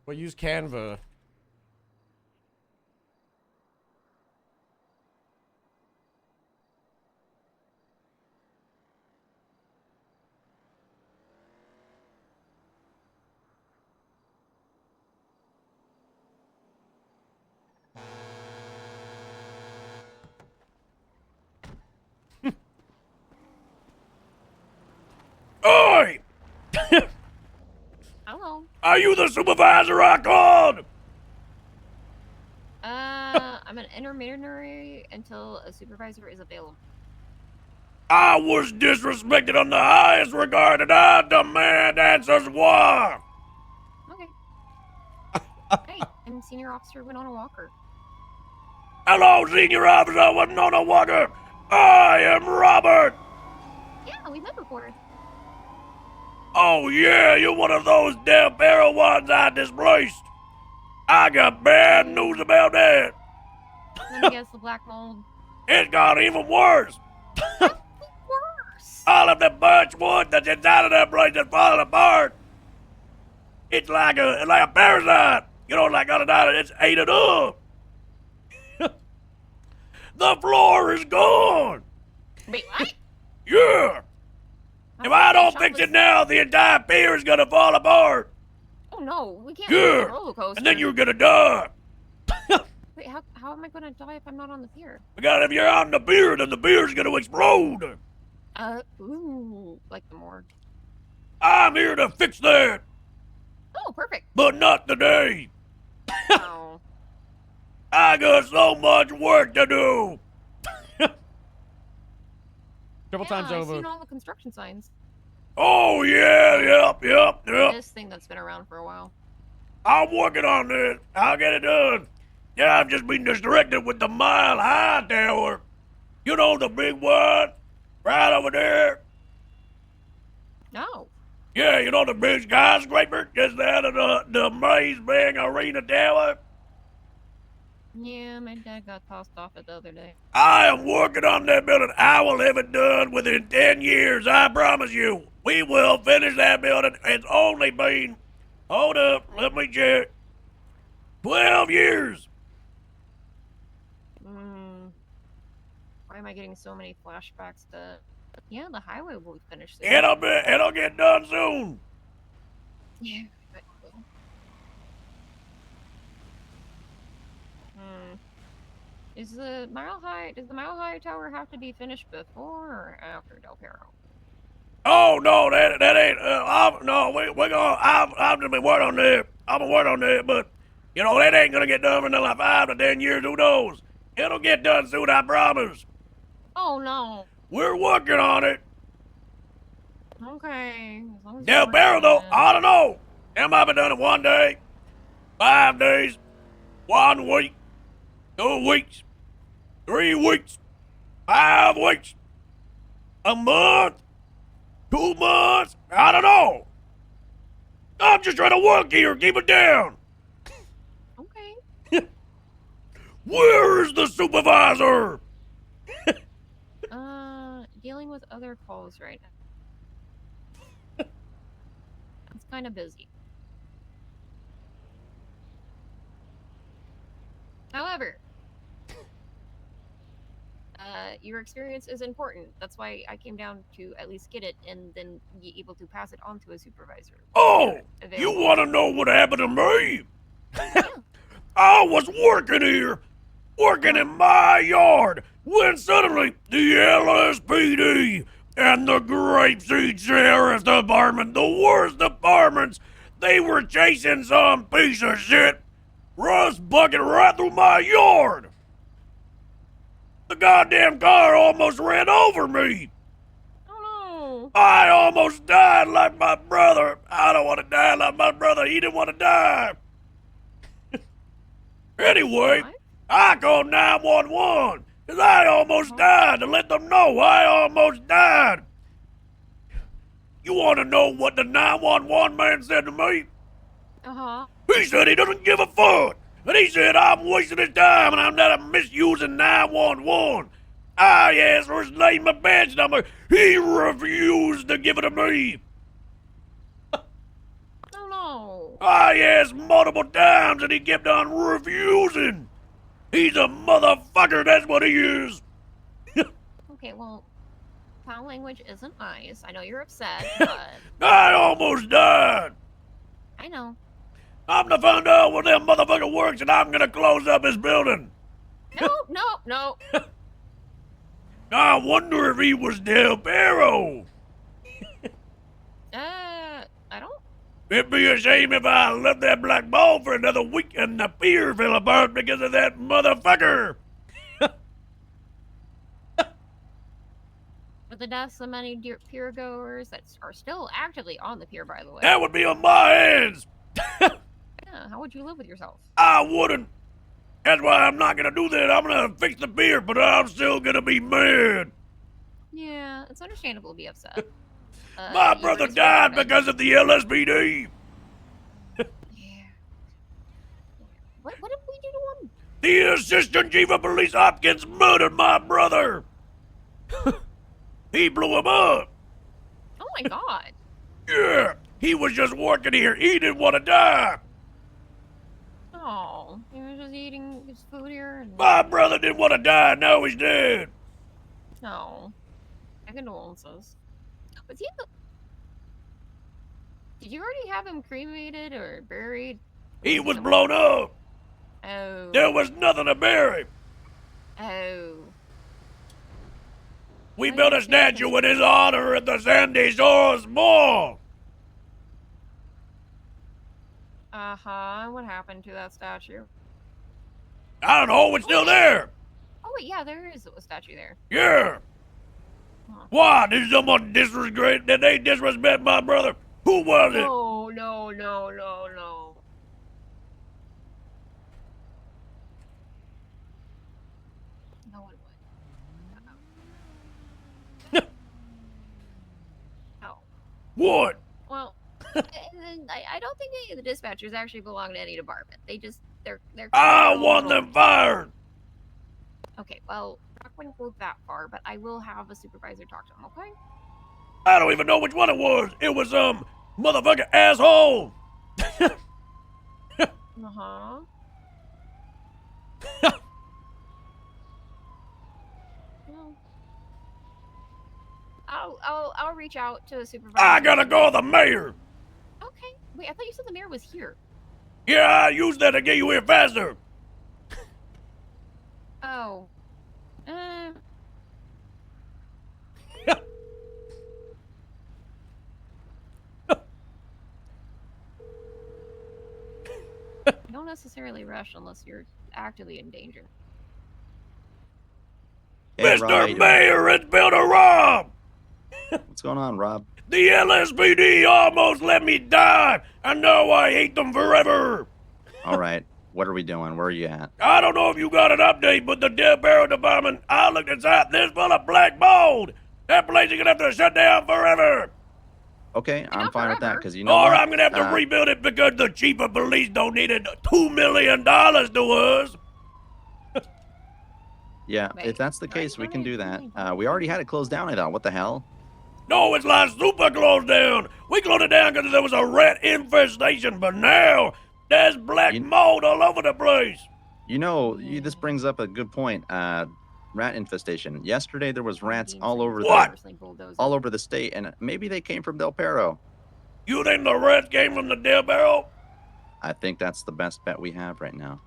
We'll use Canva. Oi! Hello. Are you the supervisor I called? I'm an intermediary until a supervisor is available. I was disrespected on the highest regard and I demand answers why? Okay. Hey, I'm Senior Officer Winona Walker. Hello, Senior Officer Winona Walker. I am Robert. Yeah, we met before. Oh yeah, you're one of those Del Perro ones I displaced. I got bad news about that. Let me guess, the black mold. It got even worse. Worse. All of the birch wood that's inside of that place is falling apart. It's like a parasite. You know, like on another, it's ate it up. The floor is gone. Wait, what? Yeah. If I don't fix it now, the entire pier is gonna fall apart. Oh no, we can't Yeah. leave the roller coaster. And then you're gonna die. Wait, how am I gonna die if I'm not on the pier? Because if you're on the pier, then the pier's gonna explode. Ooh, like the morgue. I'm here to fix that, Oh, perfect. but not today. Oh. I got so much work to do. Couple times I've over. seen all the construction signs. Oh, yeah, yep. This thing that's been around for a while. I'm working on this. I'll get it done. Yeah, I've just been distracted with the Mile High Tower. You know, the big one? Right over there. No. Yeah, you know the big skyscraper just out of the Maze Bank Arena Tower? Yeah, my dad got tossed off it the other day. I am working on that building. I will have it done within 10 years, I promise you. We will finish that building. It's only been, hold up, let me check, 12 years. Why am I getting so many flashbacks to... Yeah, the highway will be finished soon. It'll get done soon. Yeah, it will. Does the Mile High Tower have to be finished before or after Del Perro? Oh, no, that ain't, we're gonna, I've just been working on that. I've been working on that, but, you know, that ain't gonna get done for another 5 to 10 years, who knows? It'll get done soon, I promise. Oh, no. We're working on it. Okay. As long as Del you're Perro, working though, on it. I don't know. It might be done in 1 day, 5 days, 1 week, 2 weeks, 3 weeks, 5 weeks, a month, 2 months, I don't know. I'm just trying to work here, keep it down. Okay. Where's the supervisor? Dealing with other calls right now. It's kind of busy. However, your experience is important. That's why I came down to at least get it and then be able to pass it on to a supervisor. Oh, you want to know what happened to me? I was working here, working in my yard, when suddenly the LSPD and the Grapeseed Sheriff's Department, the worst departments, they were chasing some piece of shit, rust bucket right through my yard. The goddamn car almost ran over me. Oh no. I almost died like my brother. I don't want to die like my brother. He didn't want to die. Anyway, I called 911 because I almost died to let them know I almost died. You want to know what the 911 man said to me? Uh-huh. He said he doesn't give a fuck. And he said I'm wasting his time and I'm not misusing 911. I asked for his name and badge number. He refused to give it to me. Oh no. I asked multiple times and he kept on refusing. He's a motherfucker, that's what he is. Okay, well, foul language isn't nice. I know you're upset, but... I almost died. I know. I'm gonna find out where that motherfucker works and I'm gonna close up his building. No. I wonder if he was Del Perro. I don't... It'd be a shame if I left that black ball for another week and the pier fell apart because of that motherfucker. With the deaths of many pier goers that are still actively on the pier, by the way. That would be on my hands. Yeah, how would you live with yourself? I wouldn't. That's why I'm not gonna do that. I'm gonna fix the beer, but I'm still gonna be mad. Yeah, it's understandable to be upset. My brother died because of the LSPD. What did we do to him? The assistant chief of police Hopkins murdered my brother. He blew him up. Oh my god. Yeah, he was just working here. He didn't want to die. Oh, he was just eating his food here. And... My brother didn't want to die. Now he's dead. No. My condolences. Was he the... Did you already have him cremated or buried? He was blown up. Oh. There was nothing to bury. Oh. We built a statue in his honor at the Sandy Shores Mall. Uh-huh. What happened to that statue? I don't know. It's still there. Oh, wait, yeah, there is a statue there. Yeah. Why? Did someone disrespect? Did they disrespect my brother? Who was it? No, no, no, no, no. No one would. No. What? Well, I don't think any of the dispatchers actually belong to any department. They're. I want them fired. Okay, well, I'm not going to go that far, but I will have a supervisor talk to them. Okay? I don't even know which one it was. It was motherfucking asshole. Uh-huh. Well, I'll reach out to a supervisor. I gotta call the mayor. Okay. Wait, I thought you said the mayor was here. Yeah, I used that to get you here faster. Oh. You don't necessarily rush unless you're actively in danger. Hey, Rob, how you Mr. doing? Mayor, it's Bill to Rob. What's going on, Rob? The LSPD almost let me die. I know I hate them forever. All right. What are we doing? Where are you at? I don't know if you got an update, but the Del Barrel Department, I looked inside, this full of black mold. That place is gonna have to shut down forever. Okay, I'm fine with that because you know Or what? I'm gonna have to rebuild it because the chief of police donated $2 million to us. Yeah, if that's the case, we can do that. We already had it closed down, I thought. What the hell? No, it's like super closed down. We closed it down because there was a rat infestation, but now there's black mold all over the place. You know, this brings up a good point. Rat infestation. Yesterday there was rats all over all over the state, and maybe they came from Del Perro. You think the rats came from the Del Barrel? I think that's the best bet we have right now.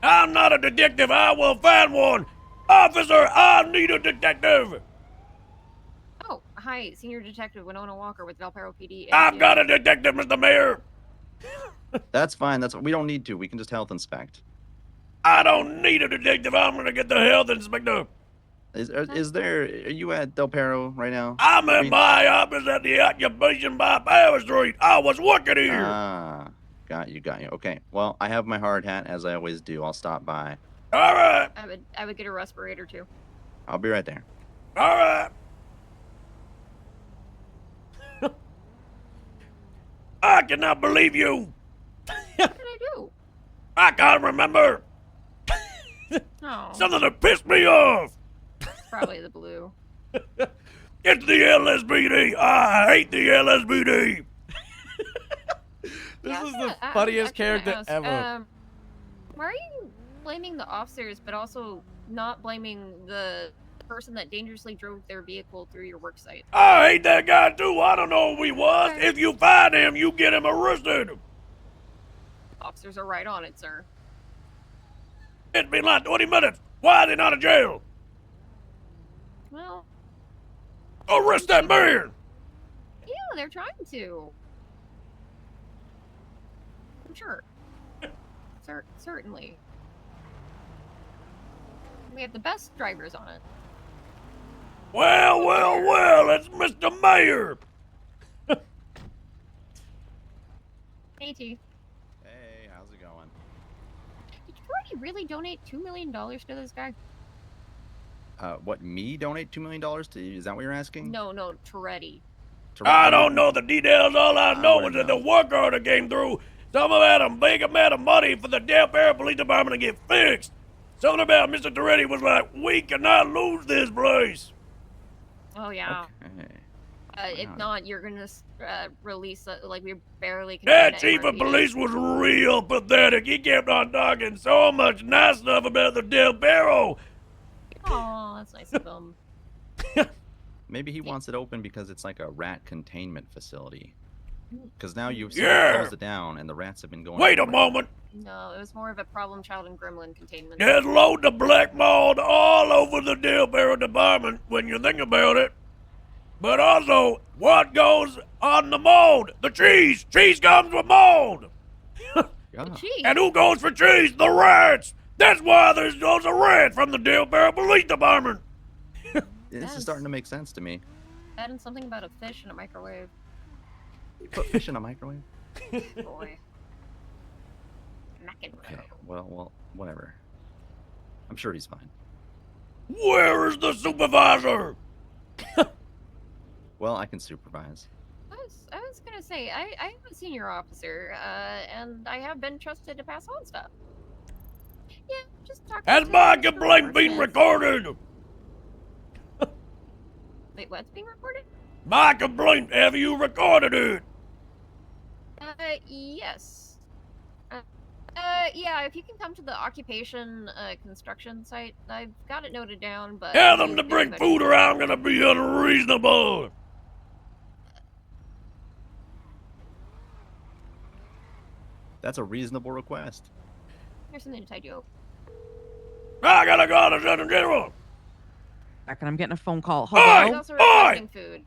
I'm not a detective. I will find one. Officer, I need a detective. Oh, hi, Senior Detective Winona Walker with Valparaiso PD. I've got a detective, Mr. Mayor. That's fine. We don't need to. We can just health inspect. I don't need a detective. I'm gonna get the health inspector. Are you at Del Perro right now? I'm in my office at the occupation by Power Street. I was working here. Ah, got you. Okay, well, I have my hard hat as I always do. I'll stop by. All right. I would get a respirator too. I'll be right there. All right. I cannot believe you. What did I do? I can't remember. Oh. Something that pissed me off. Probably the blue. It's the LSPD. I hate the LSPD. This is the funniest character ever. Why are you blaming the officers, but also not blaming the person that dangerously drove their vehicle through your work site? I hate that guy too. I don't know who he was. If you find him, you get him arrested. Officers are right on it, sir. It's been like 20 minutes. Why is he not in jail? Well, arrest that man. Yeah, they're trying to. I'm sure. Certainly. We have the best drivers on it. Well, it's Mr. Mayor. Hey, T. Hey, how's it going? Did you really donate $2 million to this guy? What, me donate $2 million to you? Is that what you're asking? No, Toretti. I don't know the details. All I know is that the work order came through. Something about a big amount of money for the Del Perro Police Department to get fixed. Something about Mr. Toretti was like, we cannot lose this place. Oh, yeah. Okay. If not, you're gonna release, like, we barely can. That chief of police was real pathetic. He kept on talking so much nice stuff about the Del Perro. Oh, that's nice of him. Maybe he wants it open because it's like a rat containment facility. Because now you've closed it down and the rats have been going. Wait a moment. No, it was more of a problem child and gremlin containment. There's loads of black mold all over the Del Perro Department when you think about it. But also, what goes on the mold? The cheese. Cheese comes with mold. And who goes for cheese? The rats. That's why there's a rat from the Del Perro Police Department. This is starting to make sense to me. Adding something about a fish in a microwave. You put fish in a microwave? Boy. Okay, well, whatever. I'm sure he's fine. Where is the supervisor? Well, I can supervise. I was gonna say, I am a senior officer, and I have been trusted to pass on stuff. Yeah, just talk. Has my complaint been recorded? Wait, what's being recorded? My complaint, have you recorded it? Yes. Yeah, if you can come to the occupation, construction site, I've got it noted down, but... Tell them to bring food or I'm gonna be unreasonable. That's a reasonable request. Here's something to tide you up. I gotta go to Sergeant General. Second, I'm getting a phone call. Oi! Hello? Also Oi! requesting food.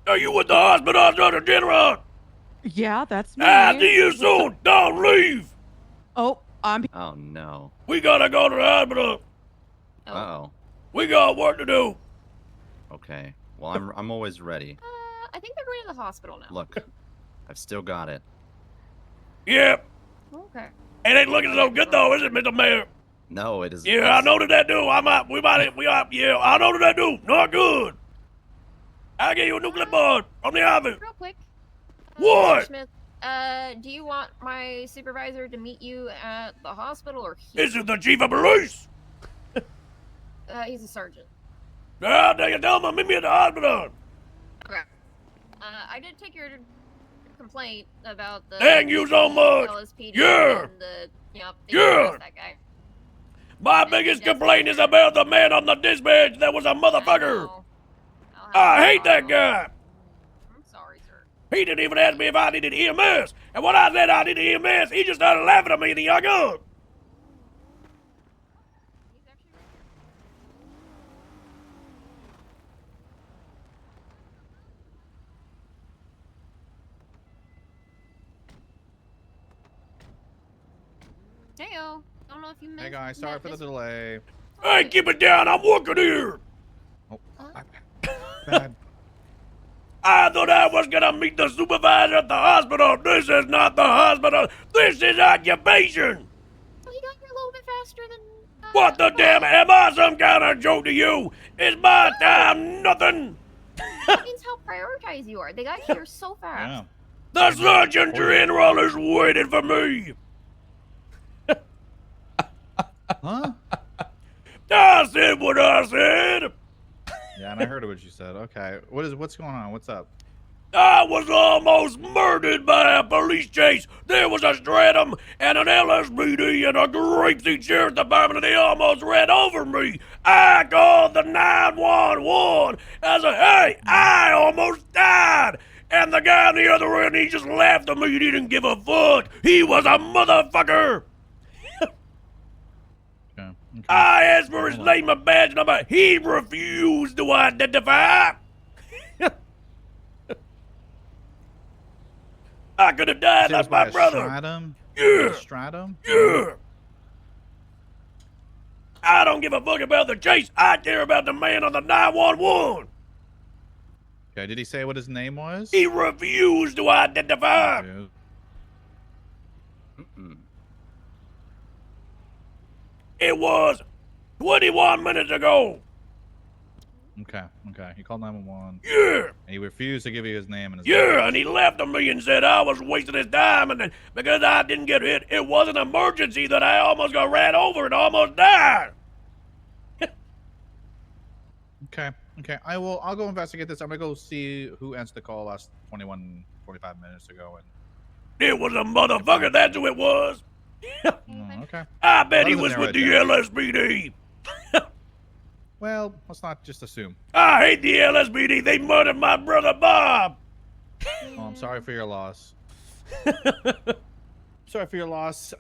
Are you with the hospital, Sergeant General? Yeah, that's me. I'll see you soon. Don't leave. Oh, I'm... Oh, no. We gotta go to the hospital. Uh-oh. We got work to do. Okay. Well, I'm always ready. I think they're going to the hospital now. Look, I've still got it. Yep. Okay. It ain't looking so good though, is it, Mr. Mayor? No, it is. Yeah, I know that do. Yeah, I know that do. Not good. I'll get you a new clipboard from the office. Real quick. What? Smith, do you want my supervisor to meet you at the hospital or here? This is the chief of police. He's a sergeant. Now, tell him meet me at the hospital. Okay. I did take your complaint about the... Thank you so much. LSPD Yeah. and the, Yeah. that guy. My biggest complaint is about the man on the dispatch that was a motherfucker. I hate that guy. I'm sorry, sir. He didn't even ask me if I needed EMS. And when I said I needed EMS, he just started laughing at me and he hung up. Heyo. I don't know if you Hey guys, sorry for the delay. Hey, keep it down. I'm working here. Oh, bad. I thought I was gonna meet the supervisor at the hospital. This is not the hospital. This is occupation. Well, you got here a little bit faster than... What the damn? Am I some kind of joke to you? Is my time nothing? That means how prioritized you are. They got here so fast. The Sergeant General is waiting for me. Huh? I said what I said. Yeah, and I heard what you said. Okay, what's going on? What's up? I was almost murdered by a police chase. There was a Stratum and an LSPD and a Grapeseed Sheriff's Department, and they almost ran over me. I called the 911. I said, hey, I almost died. And the guy on the other end, he just laughed at me. He didn't give a fuck. He was a motherfucker. I asked for his name and badge number. He refused to identify. I could have died like my brother. Stratum? Yeah. Stratum? Yeah. I don't give a fuck about the chase. I care about the man on the 911. Okay, did he say what his name was? He refused to identify. It was 21 minutes ago. Okay. He called 911. Yeah. And he refused to give you his name and his Yeah, and he laughed at me and said I was wasting his time, and then because I didn't get hit, it was an emergency that I almost got ran over and almost died. Okay. I'll go investigate this. I'm gonna go see who answered the call last 45 minutes ago. And It was a motherfucker, that's who it was. okay. I bet That he doesn't was narrow with it the down. LSPD. Well, let's not just assume. I hate the LSPD. They murdered my brother Bob. Oh, I'm sorry for your loss. Sorry for your loss.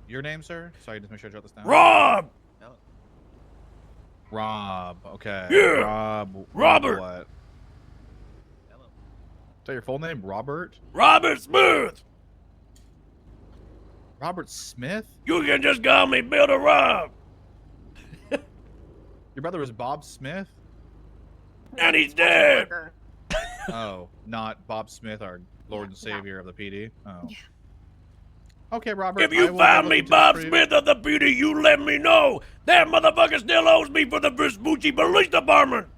Your name, sir? Sorry, just make sure I jot this down. Rob. Rob. Okay. Yeah. Robert. What? Is that your full name? Robert? Robert Smith. Robert Smith? You can just call me Builder Rob. Your brother was Bob Smith? And he's dead. Oh, not Bob Smith, our Lord and Savior of the PD? Oh. Yeah. Okay, Robert. If you find me Bob Smith of the PD, you let me know. That motherfucker still owes me for the Vespucci Police Department.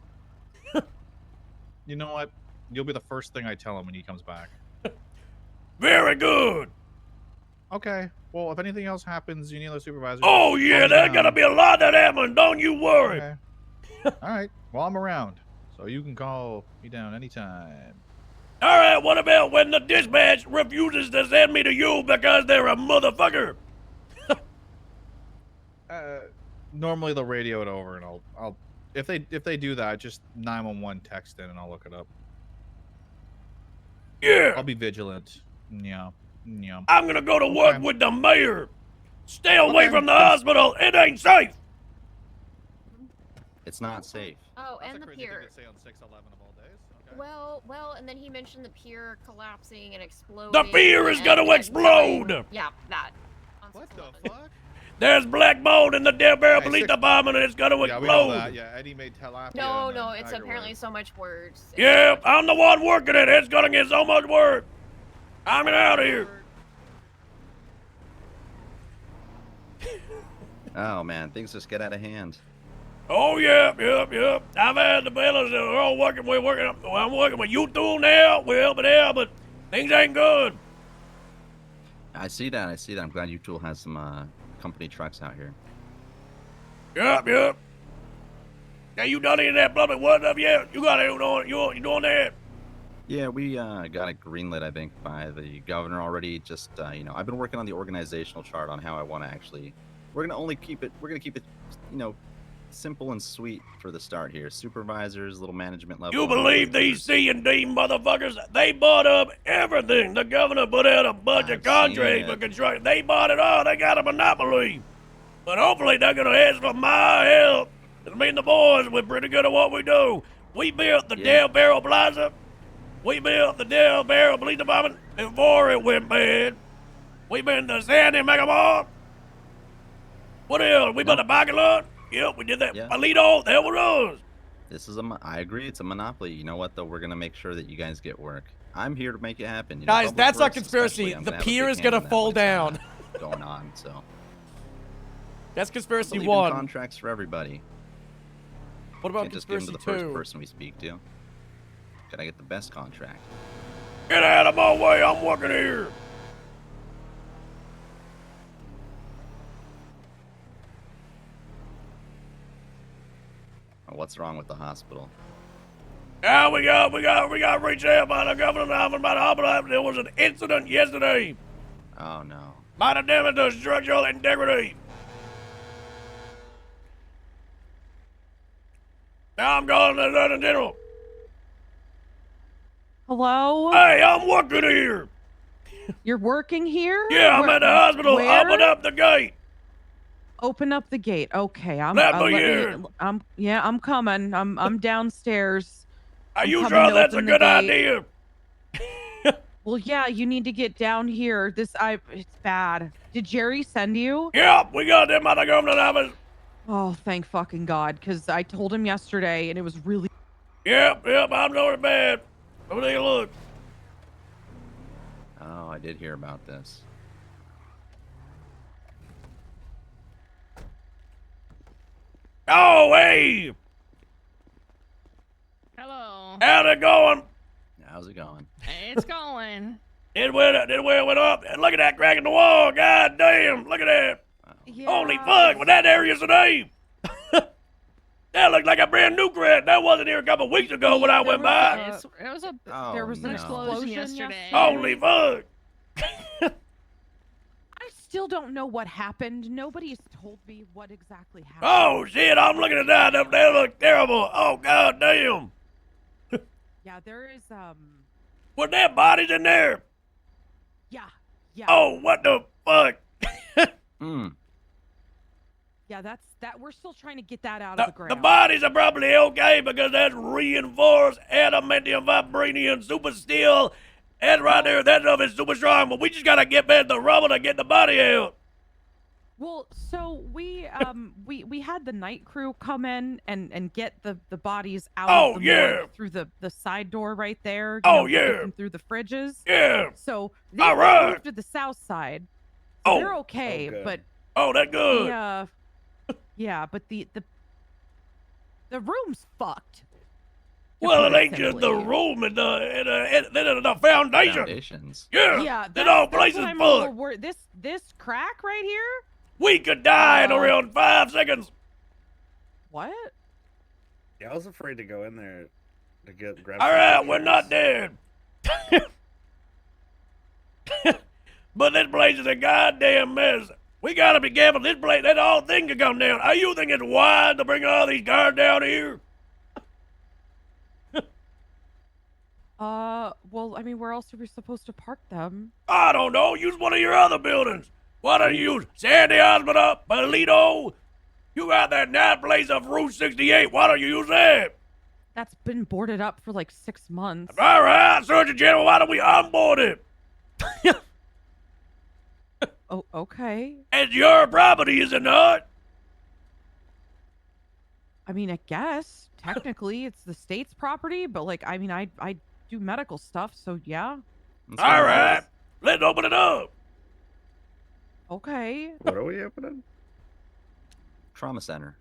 You know what? You'll be the first thing I tell him when he comes back. Very good. Okay. Well, if anything else happens, you need a supervisor. Oh, yeah, there's gonna be a lot that happens. Don't you worry. Okay. All right. Well, I'm around, so you can call me down anytime. All right, what about when the dispatch refuses to send me to you because they're a motherfucker? Normally they'll radio it over, and I'll if they do that, just 911 text in, and I'll look it up. Yeah. I'll be vigilant. Yeah. Yeah. I'm gonna go to work with the mayor. Stay away Okay. from the hospital. It ain't safe. It's not safe. Oh, That's and a the crazy thing pier. to say on 6/11 of all days. Okay. Well, and then he mentioned the pier collapsing and exploding. The pier is gonna and explode. Yeah, that. What the fuck? There's black mold in the Del Barrel Hey, Police Department, and it's gonna Yeah, we know explode. that. Yeah, Eddie made tilapia. No, and no, then it's tiger apparently woods. so much worse. Yeah, I'm the one working it. It's gonna get so much work. I'm out of here. Oh man, things just get out of hand. Oh, yep. I've had the fellas that are all working. I'm working with you two now. We're helping out, but things ain't good. I see that. I'm glad U-Tool has some company trucks out here. Yep. Now, you done any of that public work stuff yet? You got it on. You doing that? Yeah, we got it greenlit, I think, by the governor already. Just I've been working on the organizational chart on how I want to actually. We're gonna keep it, simple and sweet for the start here. Supervisors, little management level. You believe these C&D motherfuckers? They bought up everything. The governor put out a bunch of contracts for construction. They bought it all. They got a monopoly. But hopefully they're gonna ask for my help. Cause me and the boys, we're pretty good at what we do. We built the Del Barrel Plaza. We built the Del Barrel Police Department before it went bad. We been to Sandy Mega Mall. What else? We built a parking lot. Yep, we did that. Yeah. Palito, there was us. This is I agree, it's a monopoly. You know what though? We're gonna make sure that you guys get work. I'm here to make it happen. You know, Guys, public that's not works especially, conspiracy. I'm The gonna have a pier big is hand gonna in that fall when down. it's, going on. So That's conspiracy believe in 1. contracts for everybody. What about Can't just give them conspiracy to the first 2? person we speak to. Gotta get the best contract. Get out of my way, I'm working here. What's wrong with the hospital? Yeah, we got reached out by the governor's office by the hospital. There was an incident yesterday. Oh no. Might have damaged the structural integrity. Now I'm calling the Lieutenant General. Hello? Hey, I'm working here. You're working here? Yeah, I'm at the hospital. Where? Open up the gate. Open up the gate. Okay, I'm. Let me let in. Yeah, I'm coming. I'm downstairs. Are I'm you coming sure to that's a open the good gate. idea? Well, yeah, you need to get down here. It's bad. Did Jerry send you? Yep, we got them at the governor's office. Oh, thank fucking God, because I told him yesterday, and it was really. Yep, I'm knowing it bad. Let me take a look. Oh, I did hear about this. Oh, hey! Hello. How's it going? How's it going? It's going. It went up. And look at that crack in the wall. God damn, look at that. Holy fuck, was that area today? That looked like a brand new crack. That wasn't here a couple weeks ago when I went by. There was an explosion yesterday. Holy fuck. I still don't know what happened. Nobody's told me what exactly happened. Oh shit, I'm looking at that. They look terrible. Oh god damn. Yeah, there is Was there bodies in there? Yeah. Oh, what the fuck? Yeah, that we're still trying to get that out of the ground. The bodies are probably okay because that's reinforced adamantium vibranium super steel. And right there, that stuff is super strong, but we just gotta get past the rubble to get the body out. Well, so we had the night crew come in and get the bodies out of the morgue through the side door right there. Get them through the fridges. Yeah. So they moved to the south side. So they're okay, but that's good. Yeah, but the room's fucked. Well, it ain't just the room and the foundation. Foundations. Yeah, that all place is fucked. This crack right here. We could die in around 5 seconds. What? Yeah, I was afraid to go in there to grab. All right, we're not dead. But this place is a goddamn mess. We gotta be careful. This place, that whole thing could come down. Are you think it's wise to bring all these guards down here? Well, I mean, where else are we supposed to park them? I don't know. Use one of your other buildings. Why don't you use Sandy Hospital, Polito? You got that nice place off Route 68. Why don't you use that? That's been boarded up for like 6 months. All right, Surgeon General, why don't we onboard it? Oh, okay. It's your property, is it not? I mean, I guess technically it's the state's property, but like, I mean, I do medical stuff, so yeah. All right, let's open it up. Okay. What are we opening? Trauma center.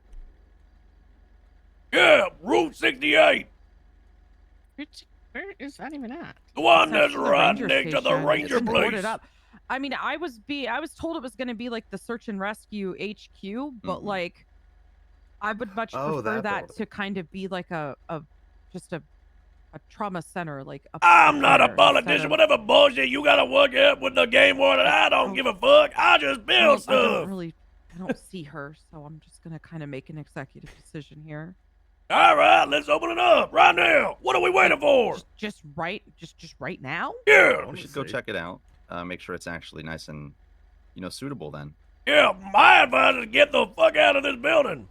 Yeah, Route 68. Where is that even at? The one that's actually the right ranger next to the station. ranger It's boarded place. up. I mean, I was told it was going to be like the search and rescue HQ, but like, I would much prefer that to kind of be like a trauma center, like. I'm not a politician. Whatever bullshit you gotta work up with the game warden, I don't give a fuck. I just build stuff. I don't see her, so I'm just gonna kind of make an executive decision here. All right, let's open it up right now. What are we waiting for? Just right now? Yeah. We should go check it out. Make sure it's actually nice and, suitable then. Yeah, my advice is get the fuck out of this building.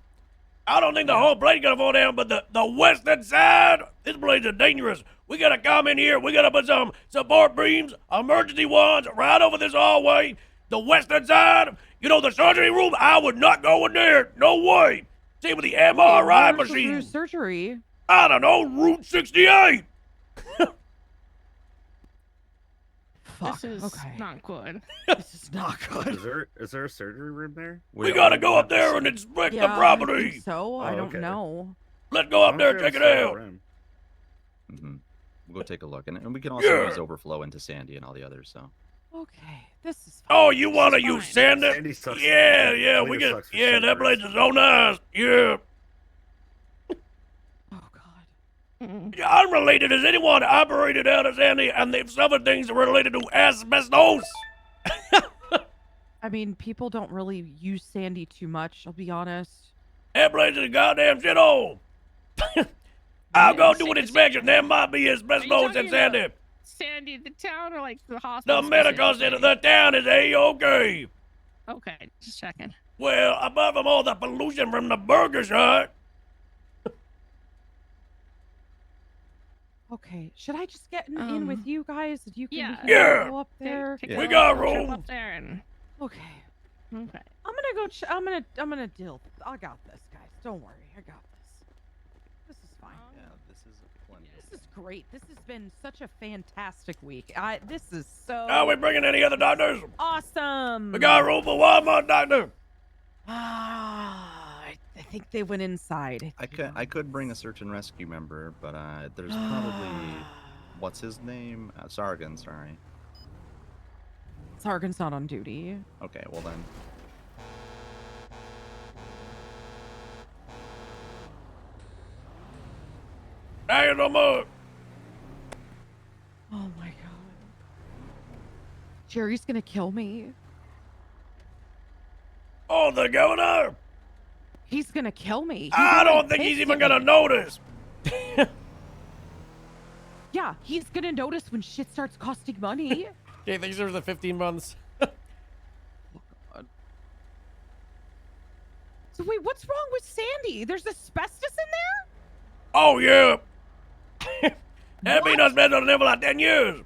I don't think the whole place gonna fall down, but the western side, this place is dangerous. We gotta come in here. We gotta put some support beams, emergency ones, right over this hallway. The western side, the surgery room, I would not go in there. No way. See with the MRI machine. Surgery. I don't know, Route 68. Fuck. This is not good. This is not good. Is there a surgery room there? We gotta go up there and inspect the property. I think so I don't know. Let's go up there and check it out. We'll go take a look, and we can also use overflow into Sandy and all the others. So. Okay, this is. Oh, you want to use Sandy? Sandy sucks. Yeah, we get. Yeah, that place is so nice. Yeah. Yeah, unrelated as anyone operated out of Sandy, and they've suffered things related to asbestos. I mean, people don't really use Sandy too much, I'll be honest. That place is a goddamn shithole. I'll go do an inspection. There might be asbestos in Sandy. Sandy, the town, or like the hospital? The medical center, the town is A-okay. Okay, just checking. Well, apart from all the pollution from the burger shop. Okay, should I just get in with you guys? We can go up there. We got room. Up there and... Okay. Okay. I'm gonna go. I'm gonna deal. I got this, guys. Don't worry. I got this. This is fine. Yeah, this is plenty. This is great. This has been such a fantastic week. This is so. Are we bringing any other doctors? Awesome. We got room for one more doctor. I think they went inside. I could bring a search and rescue member, but there's probably what's his name? Sargon, sorry. Sargon's not on duty. Okay, well then. Hey, no more. Oh my god. Jerry's gonna kill me. Oh, the governor. He's gonna kill me. I don't think he's even gonna notice. Yeah, he's gonna notice when shit starts costing money. Okay, thanks for the 15 months. So wait, what's wrong with Sandy? There's asbestos in there? Oh, yeah. That been asbestos in there for like 10 years.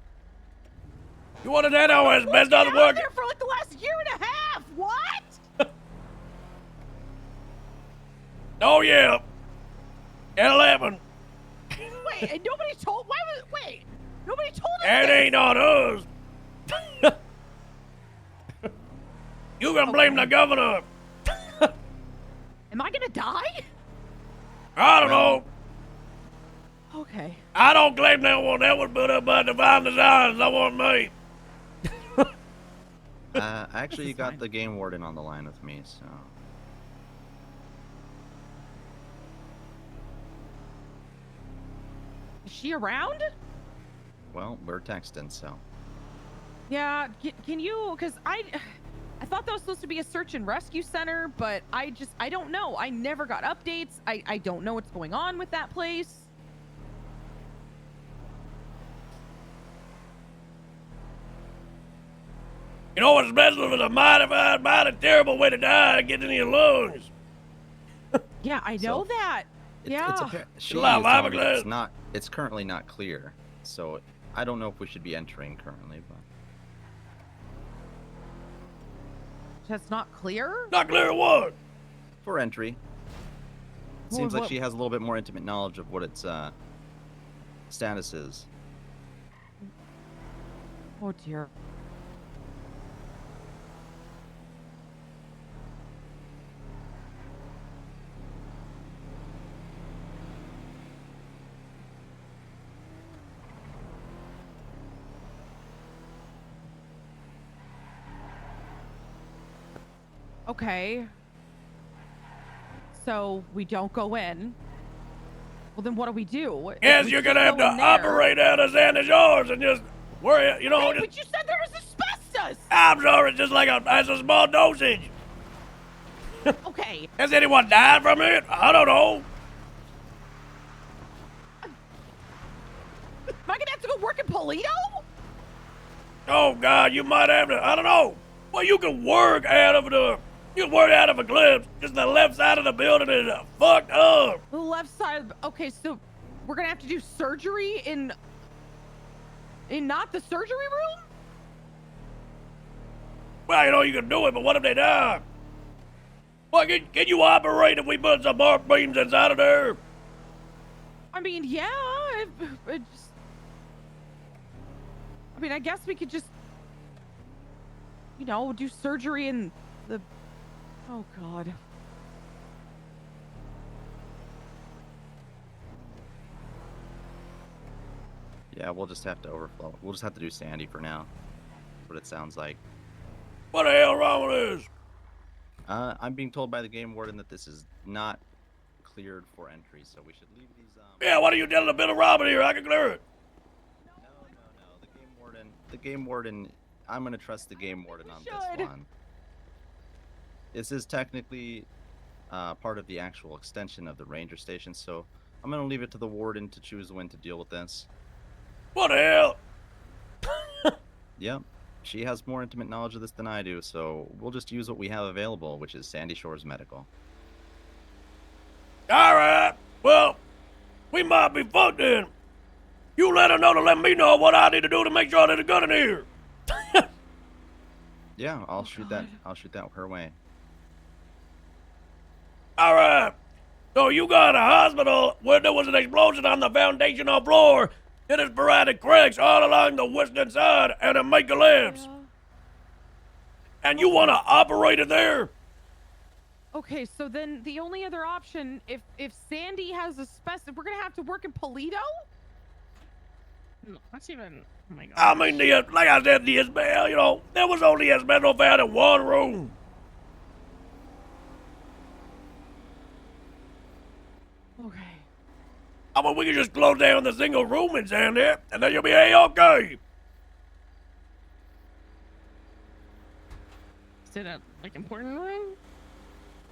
You wanted to know how asbestos Been work? there for like the last year and a half. What? Oh, yeah. At 11. Wait, and nobody told. Why was? Wait, nobody told us. It this. ain't on us. You can blame the governor. Am I gonna die? I don't know. Okay. I don't claim that one. That was put up by divine design. That wasn't me. Actually, you got the game warden on the line with me, so. Is she around? Well, we're texting, so. Yeah. Can you? Because I thought that was supposed to be a search and rescue center, but I don't know. I never got updates. I don't know what's going on with that place. You know what's best is a mighty terrible way to die and get in your lungs. Yeah, I know that. Yeah. She Live told me glass. it's not. It's currently not clear, so I don't know if we should be entering currently, but. That's not clear? Not clear what? For entry. Well, Seems like what- she has a little bit more intimate knowledge of what its status is. Oh dear. Okay. So we don't go in. Well, then what do we do? Yes, We you're can't gonna have go to in there. operate out of Sandy Shores and just worry, you know. Hey, but you said there was asbestos. I'm sorry, it's just like it's a small dosage. Okay. Has anyone died from it? I don't know. Am I gonna have to go work in Polito? Oh God, you might have to. I don't know. Well, you can work out of Eclipse. Just the left side of the building is fucked up. The left side. Okay, so we're gonna have to do surgery in not the surgery room. Well, you know you can do it, but what if they die? Well, can you operate if we put some more beams inside of there? I mean, yeah. I guess we could just, do surgery in the. Oh God. Yeah, we'll just have to overflow. We'll just have to do Sandy for now. That's what it sounds like. What the hell wrong with this? I'm being told by the game warden that this is not cleared for entry, so we should leave these. Yeah, what are you telling the Bill of Robin here? I can clear it. No. The game warden. I'm gonna trust the game warden on this one. This is technically part of the actual extension of the ranger station, so I'm gonna leave it to the warden to choose when to deal with this. What the hell? Yep. She has more intimate knowledge of this than I do, so we'll just use what we have available, which is Sandy Shores Medical. All right. Well, we might be fucked then. You let her know to let me know what I need to do to make sure there's a gun in here. Yeah, I'll shoot that. I'll shoot that her way. All right. So you got a hospital where there was an explosion on the foundational floor. It is sporadic cracks all along the western side and a make collapse. And you want to operate it there? Okay, so then the only other option, if Sandy has asbestos, we're gonna have to work in Polito. No, that's even. Oh my God. I mean, like I said, the asbestos, there was only asbestos found in one room. Okay. I mean, we can just close down the single room in Sandy, and then you'll be A-okay. Is it a important room?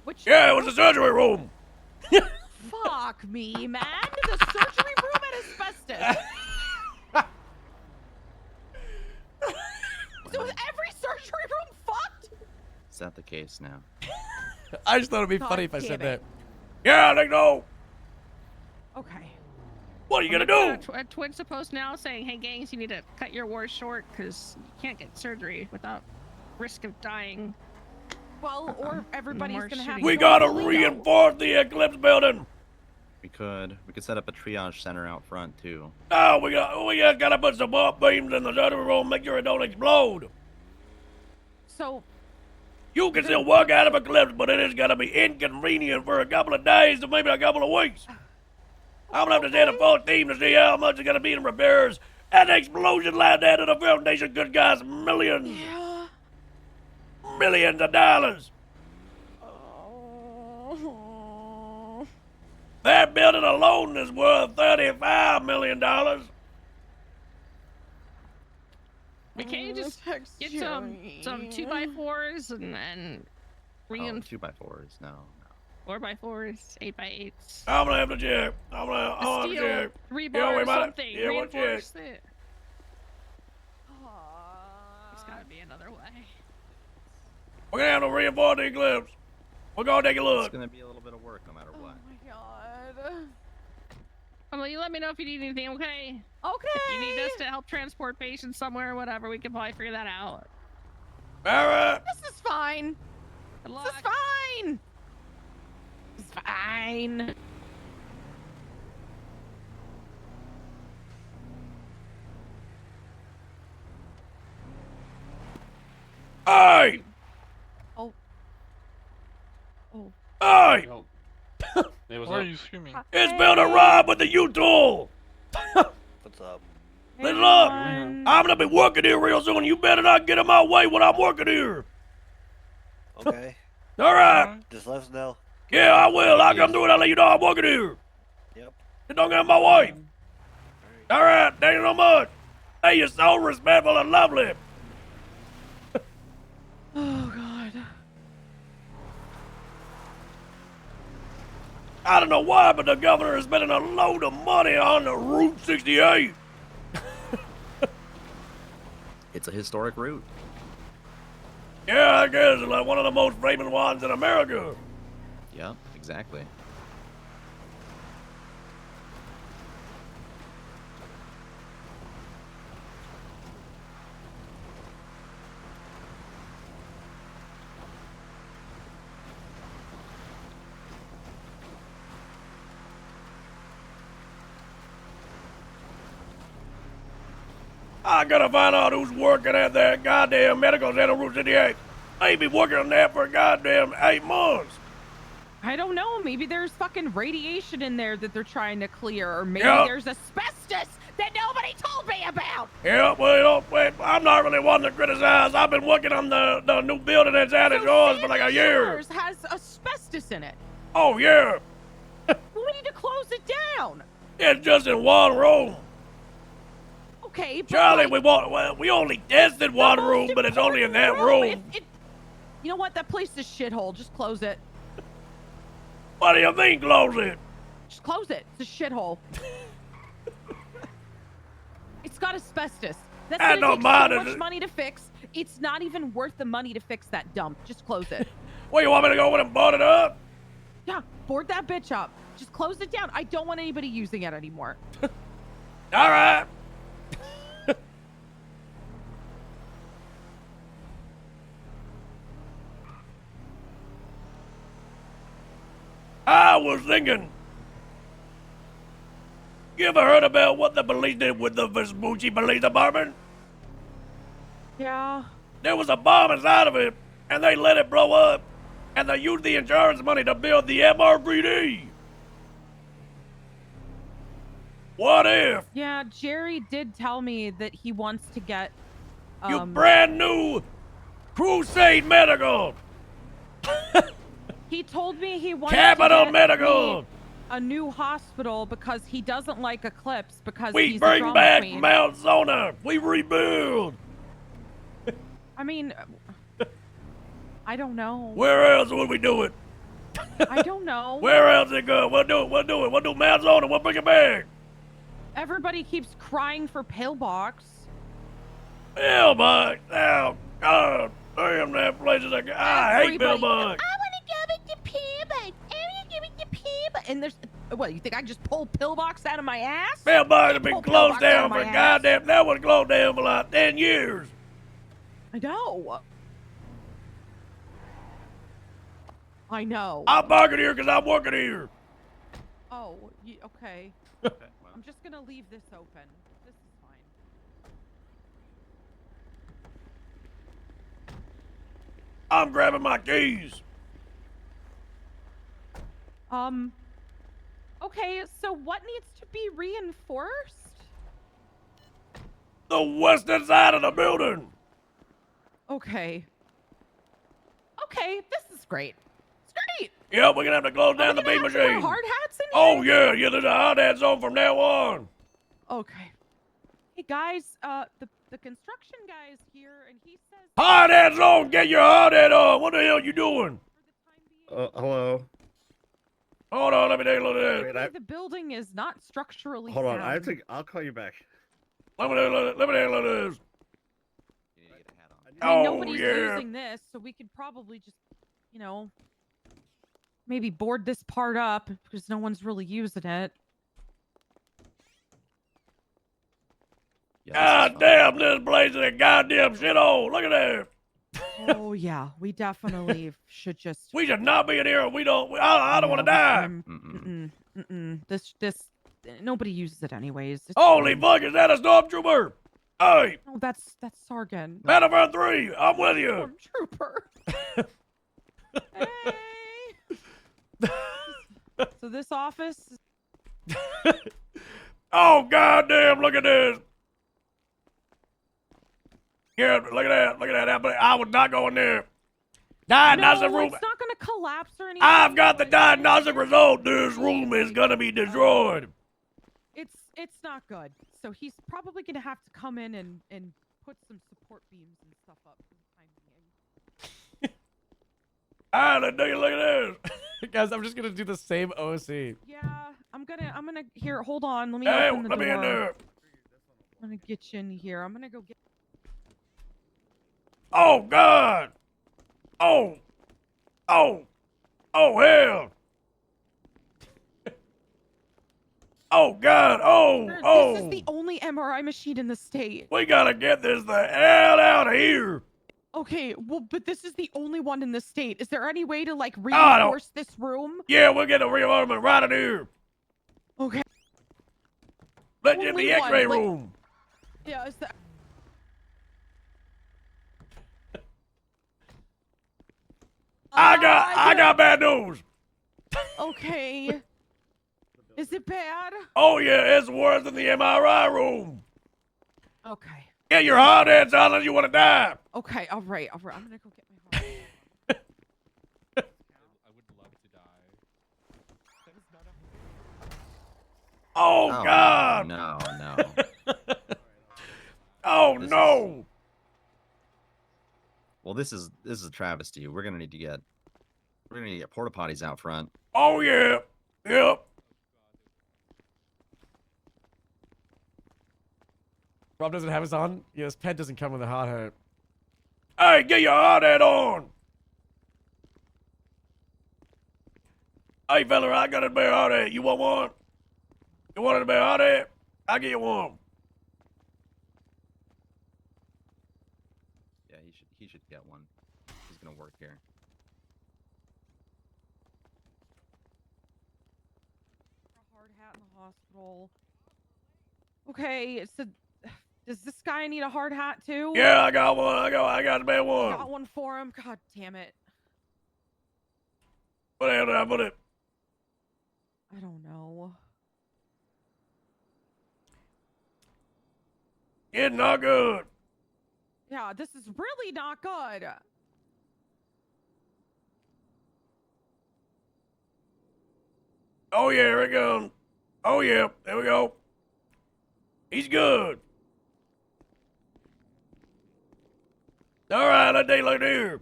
Which? Yeah, it was the surgery room. Fuck me, man. The surgery room had asbestos. So is every surgery room fucked? Is that the case now? I just thought it'd be God funny if I damn said it. that. Yeah, I think so. Okay. What are you gonna Got do? A Twitch post now saying, "Hey gangs, you need to cut your wars short because you can't get surgery without risk of dying." Well, or everybody's More gonna have. shooting. We to go gotta illegal. reinforce the Eclipse building. We could set up a triage center out front too. Oh, we just gotta put some up beams in the other room, make sure it don't explode. So You can still work out of Eclipse, but it is gonna be inconvenient for a couple of days to maybe a couple of weeks. I'm gonna have to send a full team to see how much is gonna be in repairs. And the explosion like that at the foundation could cost millions. Yeah. Millions of dollars. That building alone is worth $35 million. We can't just get some 2x4s and Oh, reinforce 2x4s, no. 4x4s, 8x8s. I'm gonna have to check. I'm gonna have to Steel check. rebar Yeah, we or might- something. yeah, we'll Reinforce check. it. There's gotta be another way. We're gonna have to reinforce the Eclipse. We're gonna take a It's look. gonna be a little bit of work no matter what. Well, you let me know if you need anything, okay? Okay. If you need us to help transport patients somewhere or whatever, we can probably figure that out. All right. This is fine. Good This luck. is fine. It's fine. Hey! Oh. Oh. Hey! Hey, what's Why up? are you screaming? It's Builder Rob with the U-Tool. What's up? Listen up. I'm gonna be working here real soon. You better not get in my way when I'm working here. Okay. All right. Just let us know. Yeah, I will. I'll come through and I'll let you know I'm working here. Yep. Just don't get in my way. All right. Thank you so much. Hey, you're so respectful and lovely. Oh God. I don't know why, but the governor is spending a load of money on the Route 68. It's a historic route. Yeah, I guess it's like one of the most famous ones in America. Yep, exactly. I gotta find out who's working at that goddamn medical center Route 68. They be working on that for a goddamn 8 months. I don't know. Maybe there's fucking radiation in there that they're trying to clear, or maybe Yep. there's asbestos that nobody told me about. Yeah, well, wait, I'm not really one to criticize. I've been working on the new building that's out at yours for like a year. Yours has asbestos in it. Oh, yeah. Well, we need to close it down. It's just in one room. Okay, but Charlie, like, we only tested one room, but it's only in that room. You know what? That place is shithole. Just close it. What do you mean, close it? Just close it. It's a shithole. It's got asbestos. That's I gonna don't take mind so it. much money to fix. It's not even worth the money to fix that dump. Just close it. Well, you want me to go in and board it up? Yeah, board that bitch up. Just close it down. I don't want anybody using it anymore. All right. I was thinking, you ever heard about what the police did with the Vespucci Police Department? Yeah. There was a bomb inside of it, and they let it blow up, and they used the insurance money to build the MR3D. What if Yeah, Jerry did tell me that he wants to get you brand new Crusade Medical? He told me he wants Capital to get Medical. me a new hospital because he doesn't like Eclipse because We he's a bring drama back queen. Mount Zona. We rebuild. I mean, I don't know. Where else would we do it? I don't know. Where else it go? We'll do it. We'll do it. We'll do Mount Zona. We'll bring it back. Everybody keeps crying for Pillbox. Pillbox. Oh, God. Damn, that place is like, I hate Everybody- Pillbox. I want to go with the Pillbox. I want to go with the Pillbox. And there's, what, you think I can just pull Pillbox out of my ass? Pillbox has been Pull closed Pillbox out down of for my ass. goddamn. That was closed down for like 10 years. I know. I know. I'm parking here because I'm working here. Oh, okay. I'm just gonna leave this open. This is fine. I'm grabbing my keys. Okay, so what needs to be reinforced? The western side of the building. Okay. Okay, this is great. It's great. Yeah, we're gonna have to close down the beam Have to wear machine. hard hats in Oh here? yeah, there's a hard hat zone from now on. Okay. Hey guys, the construction guy is here, and he says. Hard hat zone, get your hard hat on. What the hell you doing? Hello. Hold on, let me take a look at Wait, that. The building is not structurally Hold on. sound. I'll call you back. Let me take a look at this. I mean, Oh nobody's yeah. using this, so we could probably just, you know, maybe board this part up because no one's really using it. God damn, this place is a goddamn shithole. Look at that. Oh yeah, we definitely should just. We should not be in here. We don't. I don't want to die. This nobody uses it anyways. It's Holy fine. fuck, is that a stormtrooper? Hey, Oh, that's Sargon. Battlefront 3, I'm with you. Stormtrooper. Hey. So this office. Oh goddamn, look at this. Yeah, look at that. I would not go in there. Diagnostic No, room. it's not gonna collapse or anything. I've got the diagnostic result. This room is gonna be destroyed. It's not good. So he's probably gonna have to come in and put some support beams and stuff up for the time being. Ah, look at this. Guys, I'm just gonna do the same OC. Yeah, I'm gonna here. Hold on. Let me Hey, open the let door. me in there. I'm gonna get you in here. I'm gonna go get. Oh God. Oh hell. Oh God. This is the only MRI machine in the state. We gotta get this the hell out of here. Okay, well, but this is the only one in the state. Is there any way to like I don't- reinforce this room? Yeah, we'll get a reinforcement right in here. Okay. Let's get Only the X-ray one, like- room. Yeah, is that? I got bad news. Okay. Is it bad? Oh yeah, it's worse than the MRI room. Okay. Get your hard hats on unless you want to die. Okay. All right. I'm gonna go get my heart. Oh God. No. Oh This no. Well, this is a travesty. We're gonna need to get porta potties out front. Oh yeah. Yep. Rob doesn't have his on. Yeah, his pet doesn't come with a hard hat. Hey, get your hard hat on. Hey fella, I got a bear hard hat. You want one? You want a bear hard hat? I'll get you one. Yeah, he should get one. He's gonna work here. A hard hat in the hospital. Okay. So, does this guy need a hard hat too? Yeah, I got one. I got the bear one. Got one for him. God damn it. Where the hell did I put it? I don't know. It's not good. Yeah, this is really not good. Oh yeah, here it comes. Oh yeah, there we go. He's good. All right, let's take a look here.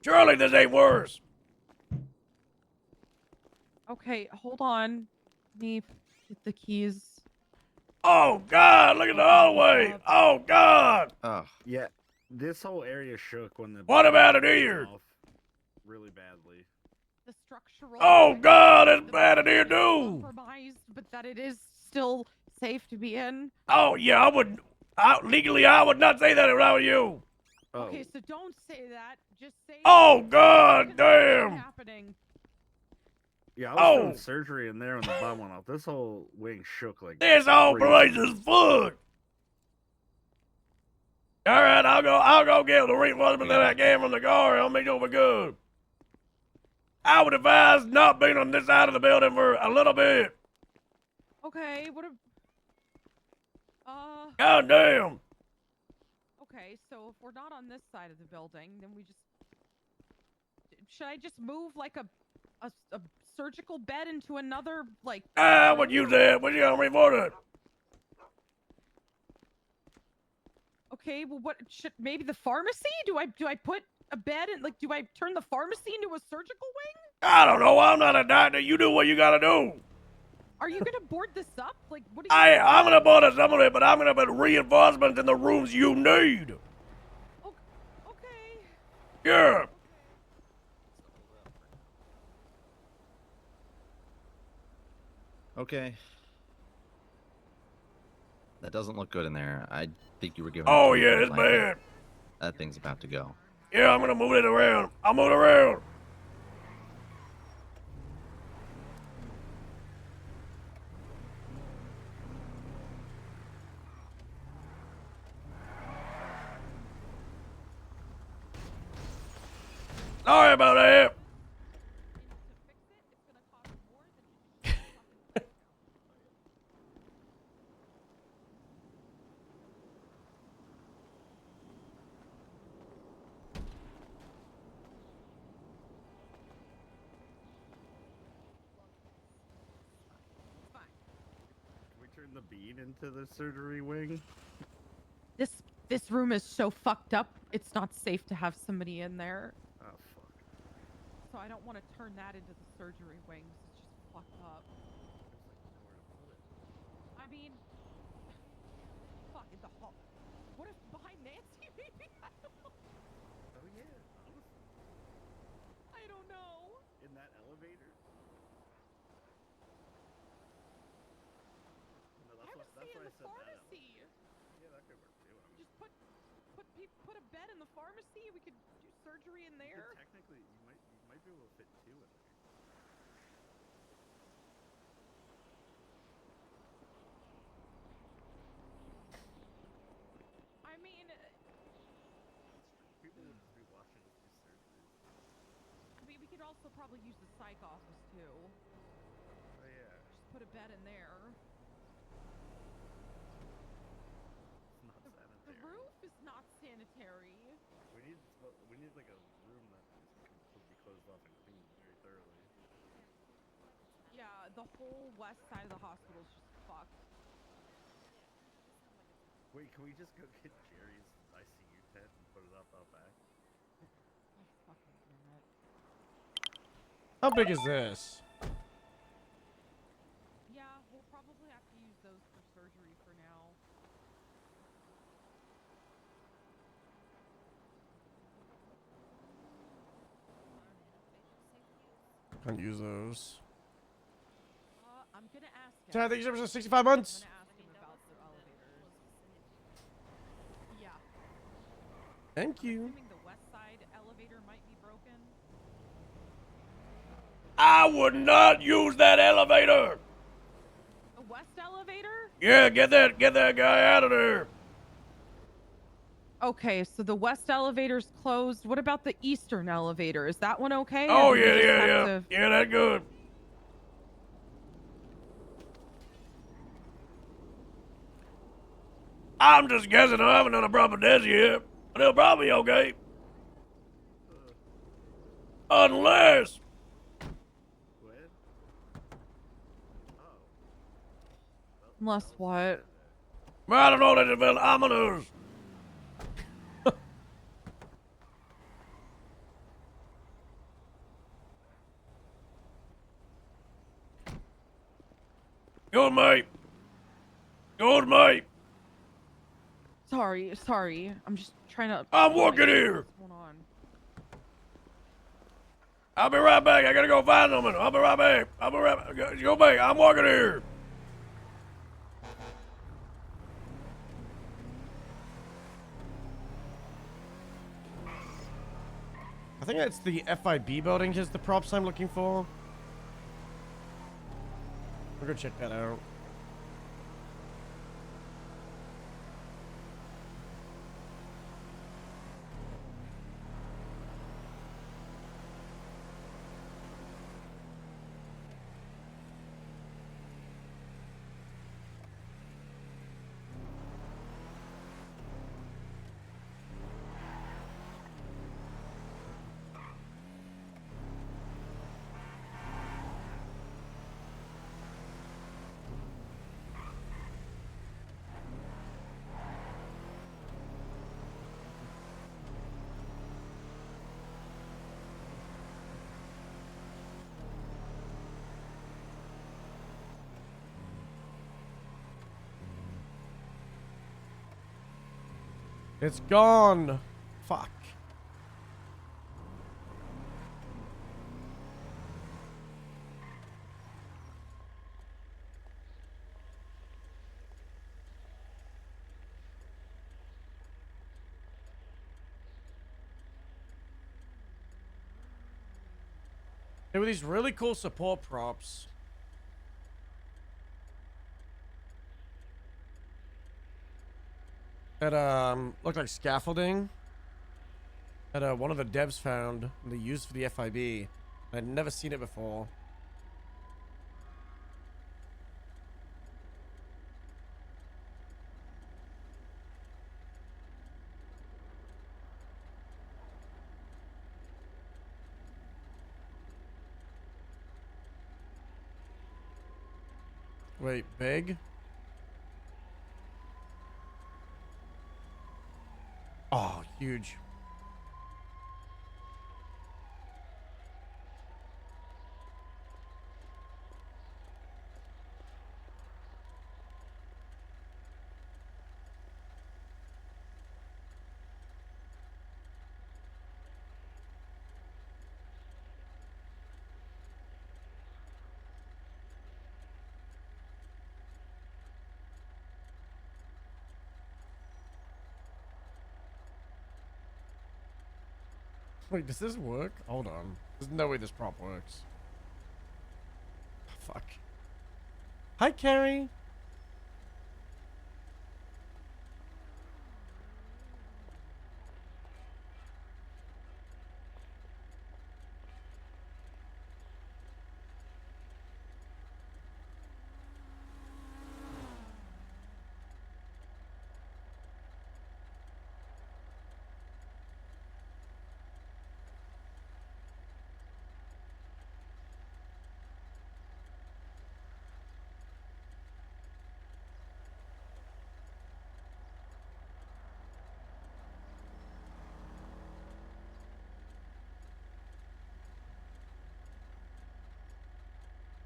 Surely this ain't worse. Okay, hold on. Let me get the keys. Oh God, look at the hallway. Oh God. Oh. Yeah, this whole area shook when the. What about it bomb here? went off really badly. The structural. Oh God, it's bad in here too. Compromised, but that it is still safe to be in. Oh yeah, legally I would not say that if I were you. Okay, so don't say that. Just say. Oh, God damn! Happening. Yeah, I was doing surgery in there when the bomb went off. This whole wing shook like. This whole place crazy. is fucked. All right, I'll go get the reinforcement that I came from the car. I'll make sure we're good. I would advise not being on this side of the building for a little bit. Okay, what a. God damn. Okay, so if we're not on this side of the building, then we just. Should I just move like a surgical bed into another like? What you said? What you gonna report it? Okay, well, what should maybe the pharmacy? Do I put a bed in? Like, do I turn the pharmacy into a surgical wing? I don't know. I'm not a doctor. You do what you gotta do. Are you gonna board this up? Like, what? Are you I'm gonna board some of it, but I'm gonna put reinforcements in the rooms you need. Okay. Yeah. Okay. That doesn't look good in there. I think you were given. Oh yeah, it's bad. That thing's about to go. Yeah, I'm gonna move it around. I'll move it around. Sorry about that. Can we turn the bean into the surgery wing? This room is so fucked up. It's not safe to have somebody in there. Oh fuck. So I don't want to turn that into the surgery wings. It's just fucked up. I mean, fuck in the hall. What if behind Nancy? Maybe I don't know. Oh yeah. I don't know. In that elevator. No, that's what I said. Pharmacy. Yeah, that could work too. Just put a bed in the pharmacy. We could do surgery in there. Technically, you might be able to fit two in there. I mean, People would just be watching us do surgery. we could also probably use the psych office too. Oh yeah. Just put a bed in there. It's not The sanitary. roof is not sanitary. We need like a room that is completely closed off and cleaned very thoroughly. Yeah, the whole west side of the hospital is just fucked. Wait, can we just go get Jerry's ICU tent and put it up out back? Oh, fucking damn it. How big is this? Yeah, we'll probably have to use those for surgery for now. Can't use those. I'm gonna ask him. Chad, thank you so much for 65 months. I'm gonna ask him about the elevators. Yeah. Thank you. Assuming the west side elevator might be broken. I would not use that elevator. The west elevator? Yeah, get that guy out of there. Okay, so the west elevator's closed. What about the eastern elevator? Is that one okay? Oh Or do we yeah, just yeah, have yeah. to- Yeah, that's good. I'm just guessing. I haven't done a proper test yet, but it'll probably be okay. Unless. Unless what? I don't know. That is very ominous. Good mate. Good mate. Sorry. I'm just trying to. I'm working here. What's going on? I'll be right back. I gotta go find someone. I'll be right back. Go back. I'm working here. I think it's the FIB building is the props I'm looking for. We'll go check that out. It's gone. Fuck. There were these really cool support props. That looked like scaffolding that one of the devs found and they used for the FIB. I'd never seen it before. Wait, big? Oh, huge. Wait, does this work? Hold on. There's no way this prop works. Fuck. Hi, Carrie.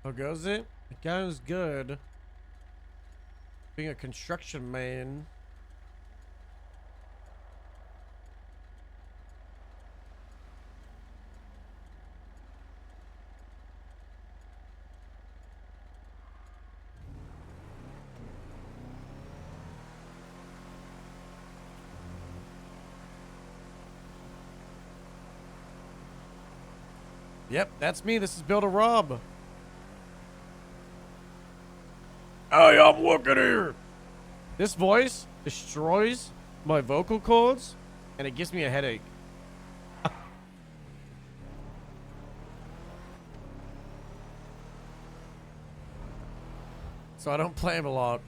How goes it? It goes good. Being a construction man. Yep, that's me. This is Builder Rob. Hey, I'm working here. This voice destroys my vocal cords, and it gives me a headache. So I don't play him a lot.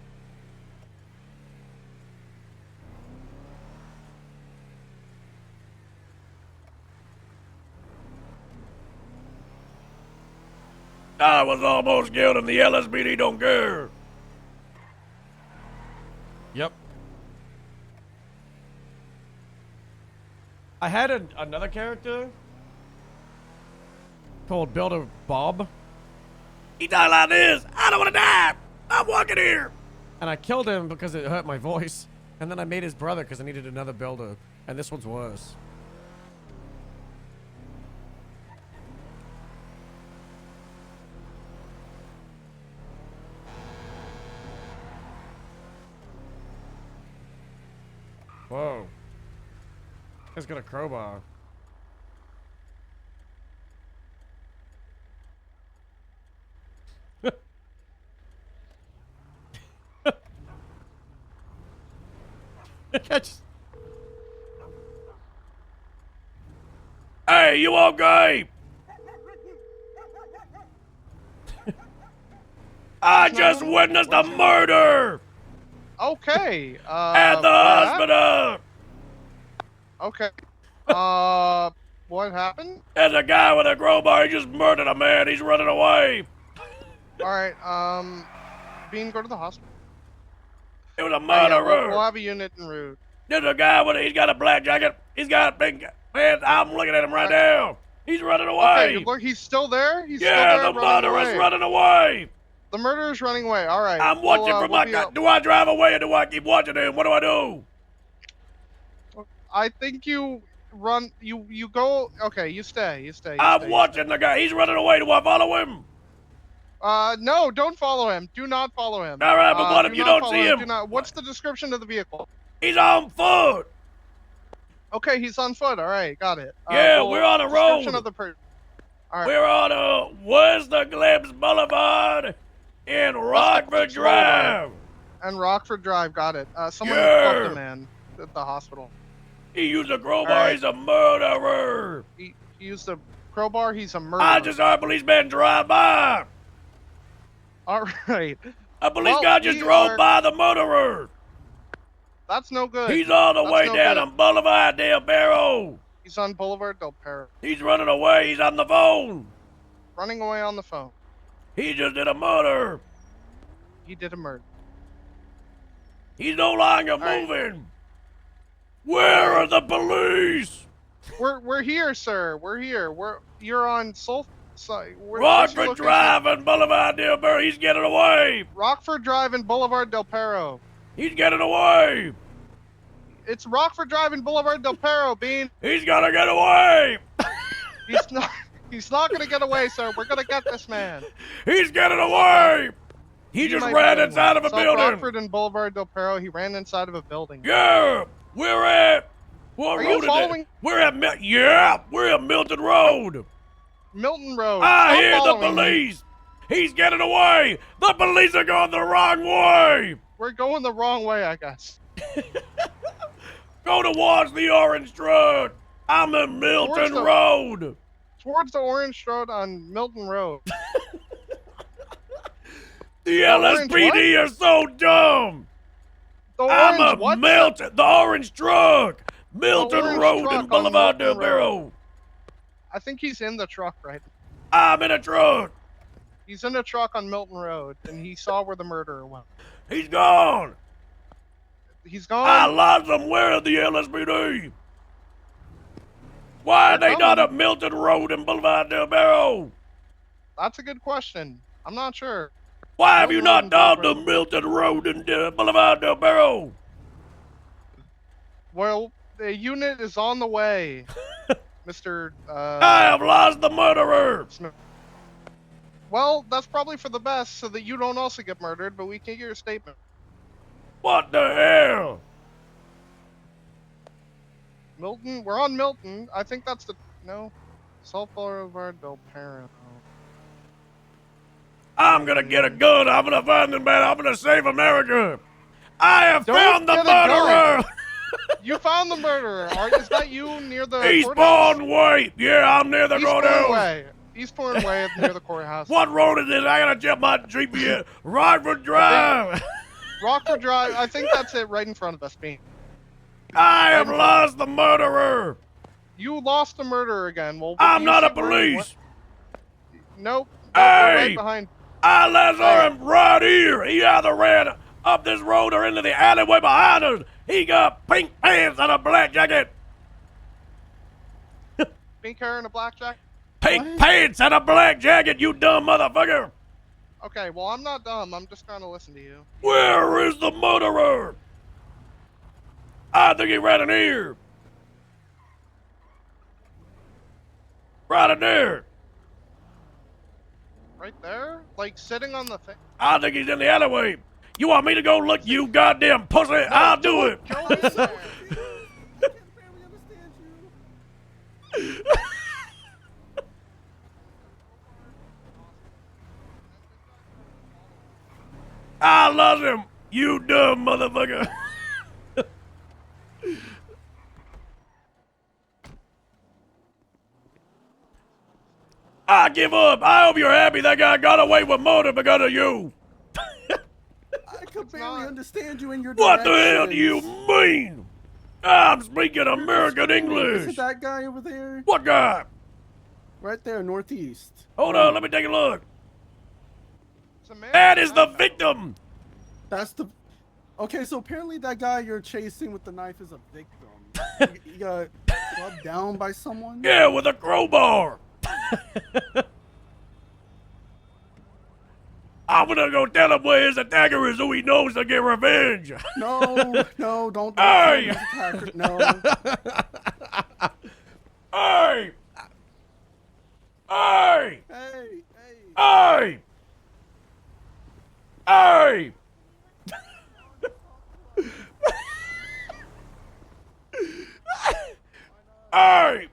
I was almost killed and the LSPD don't care. Yep. I had another character called Builder Bob. He died like this. I don't want to die. I'm working here. And I killed him because it hurt my voice. And then I made his brother because I needed another builder. And this one's worse. Whoa. He's got a crowbar. Hey, you okay? I just witnessed a murder Okay. at the what happened? hospital. Okay. What happened? There's a guy with a crowbar. He just murdered a man. He's running away. All right. Bean, go to the hospital. It was a Oh, yeah, murderer. we'll have a unit en route. There's a guy he's got a black jacket. He's got a big man. I'm looking at him right now. He's running away. Okay, look, he's still there. He's Yeah, still there, the running murderer's away. running away. The murderer's running away. All right. I'm watching from my car. Do I drive away or do I keep watching him? What do I do? I think you run. You go. Okay, you stay. You stay. I'm watching the guy. He's running away. Do I follow him? No, don't follow him. Do not follow him. All right, but what if do you not don't follow see him? Do not. What's the description of the vehicle? He's on foot. Okay, he's on foot. All right, got it. Yeah, we're on a description road. Of the all right. We're on Wester Glebs Boulevard in Rockford Drive. And Rockford Drive, got it. Someone Yeah. fucked a man at the hospital. He used a crowbar. All right. He's a murderer. He used a crowbar. He's a murderer. I just heard a policeman drive by. All right. A police Well, guy just we drove are- by the murderer. That's no good. He's all the That's way no down good. on Boulevard Del Perro. He's on Boulevard Del Perro. He's running away. He's on the phone. Running away on the phone. He just did a murder. He did a murder. He's no longer right. moving. Where are the police? We're here, sir. We're here. You're on Sulphur. Rockford Drive and Boulevard Del Perro. He's getting away. Rockford Drive and Boulevard Del Perro. He's getting away. It's Rockford Drive and Boulevard Del Perro, Bean. He's gonna get away. He's not. He's not gonna get away, sir. We're gonna get this man. He's getting away. He just might ran be inside of a So building. Rockford and Boulevard Del Perro. He ran inside of a building. Yeah, we're at. What Are road you is it? following? We're at we're at Milton Road. Milton Road. I Stop hear the following me. police. He's getting away. The police are going the wrong way. We're going the wrong way, I guess. Go towards the orange truck. I'm in Milton Road. Towards the orange road on Milton Road. The orange LSPD are so dumb. The I'm orange a what? Milton. The orange truck. Milton orange Road truck and on Boulevard Del Milton Road. Perro. I think he's in the truck, right? I'm in a truck. He's in a truck on Milton Road, and he saw where the murderer went. He's gone. He's gone. I lost him. Where are the LSPD? Why are They're they not coming. up Milton Road and Boulevard Del Perro? That's a good question. I'm not sure. Why have you Milton not Road done and the Milton Road and Boulevard Del Perro? Well, the unit is on the way, Mr. I have lost the murderer. Smith. Well, that's probably for the best, so that you don't also get murdered, but we can get your statement. What the hell? Milton, we're on Milton. I think that's the South Boulevard Del Perro. I'm gonna get a gun. I'm gonna find the man. I'm gonna save America. I have Don't found the get a gun. murderer. You found the murderer. Is that you near the Eastbourne Way. Yeah, I'm near the Eastbourne courthouse. Way. Eastbourne Way near the courthouse. What road is this? I gotta check my GPS. Rockford Drive. Rockford Drive. I think that's it right in front of us, Bean. I have lost the murderer. You lost the murderer again. Well, I'm you not a see where he police. went? Nope. We're right Hey, behind. I last saw him right here. He either ran up this road or into the alleyway behind us. He got pink pants and a black jacket. Pink hair and a black jacket. Pink pants and a black jacket, you dumb motherfucker. Okay, well, I'm not dumb. I'm just trying to listen to you. Where is the murderer? I think he ran in here. Right in there. Right there? Like sitting on the thing? I think he's in the alleyway. You want me to go look, you goddamn pussy? I'll do it. Go in there. I love him. You dumb motherfucker. I give up. I hope you're happy that guy got away with murder because of you. I could barely understand you in your What the hell do you directions. mean? I'm speaking You're American screaming. Is English. it that guy over there? What guy? Right there, northeast. Hold on, let me take a look. That is the victim. That's the. Okay, so apparently that guy you're chasing with the knife is a victim. He got clubbed down by someone. Yeah, with a crowbar. I'm gonna go tell him where his attacker is, who he knows to get revenge. No, no, don't. Hey! No. Hey! Hey! Hey! Hey! Hey! Hey!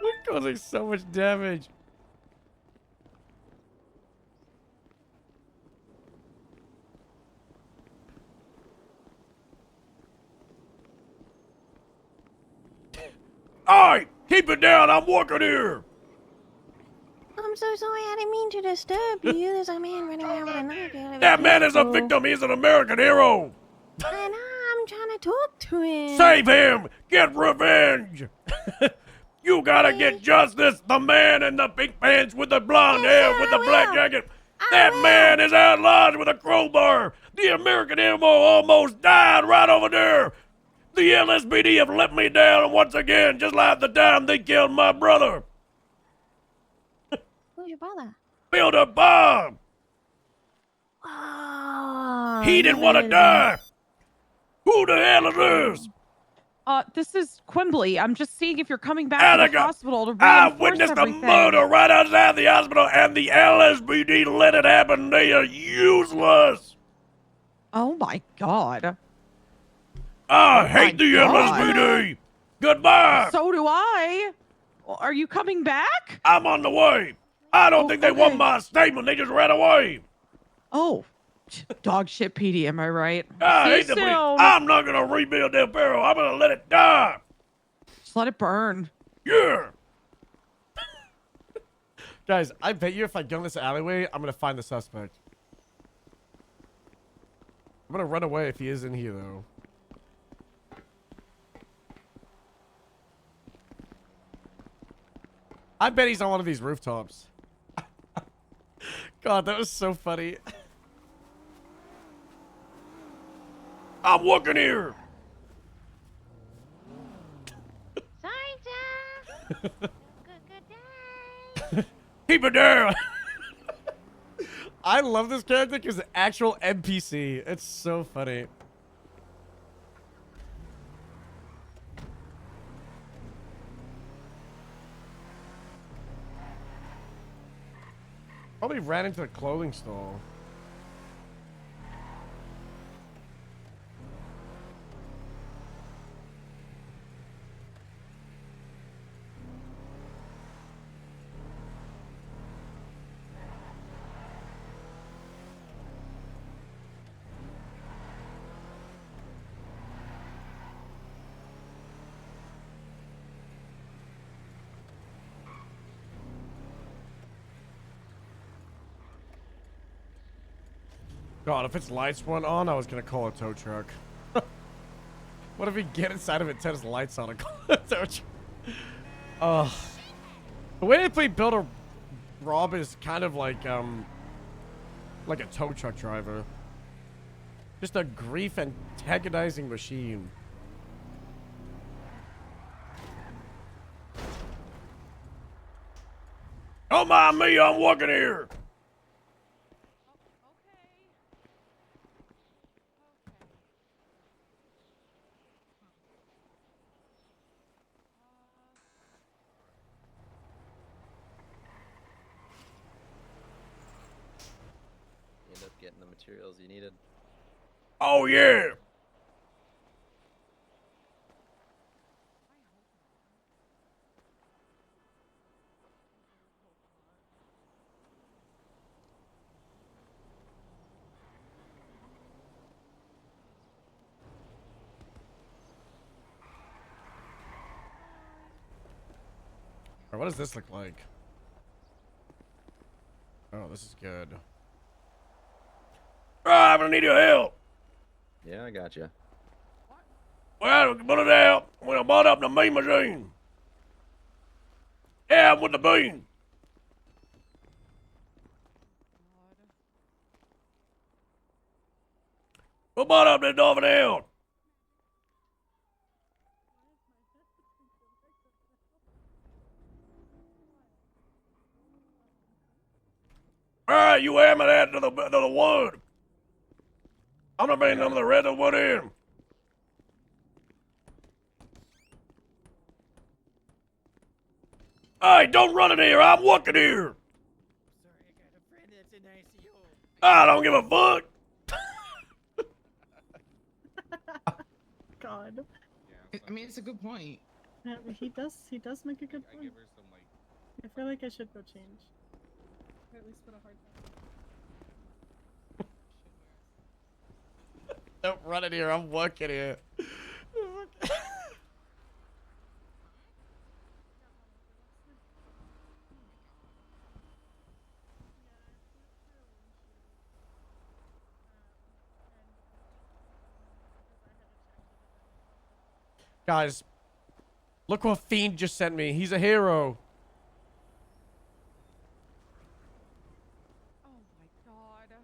We're causing so much damage. Alright, keep it down. I'm working here. I'm so sorry, I didn't mean to disturb you. There's a man running around with a knife. That man is a victim. He's an American hero. And I'm trying to talk to him. Save him. Get revenge. You gotta get justice. The man in the pink pants with the blonde hair with the black jacket. That man is out lodged with a crowbar. The American hero almost died right over there. The LSPD have let me down once again, just like the time they killed my brother. Who's your brother? Build a bomb. Oh, He didn't want to die. Who the hell is this? This is Quimbley. I'm just seeing if you're coming back to the Attica, hospital to I reinforce witnessed a everything. murder right outside the hospital, and the LSPD let it happen. They are useless. Oh my god. I hate the LSPD. Goodbye. So do I. Are you coming back? I'm on the way. I don't think they want my statement. They just ran away. Oh, dog shit PD, am I right? I See hate you the police. soon. I'm not gonna rebuild Del Perro. I'm gonna let it die. Just let it burn. Yeah. Guys, I bet you if I go in this alleyway, I'm gonna find the suspect. I'm gonna run away if he is in here, though. I bet he's on one of these rooftops. God, that was so funny. I'm working here. Sorry, Jeff. good day. Keep it down. I love this character because the actual NPC. It's so funny. Probably ran into a clothing store. God, if its lights weren't on, I was gonna call a tow truck. What if we get inside of it, turns lights on, and call a tow truck? The way they play Build a Rob is kind of like a tow truck driver. Just a grief antagonizing machine. Don't mind me, I'm working here. You end up getting the materials you needed. Oh yeah. What does this look like? Oh, this is good. I'm gonna need your help. Yeah, I got you. Well, put it out. When I bought up the bean machine. Yeah, I'm with the bean. Who bought up this dolphin out? All right, you hammer that to the wood. I'm gonna bring some of the rest of the wood in. Hey, don't run in here. I'm working here. I don't give a fuck. God. I mean, it's a good point. Yeah, he does make a good point. I feel like I should go change. Or at least put a hard time. Don't run in here. I'm working here. Guys, look what Fiend just sent me. He's a hero. Oh my god.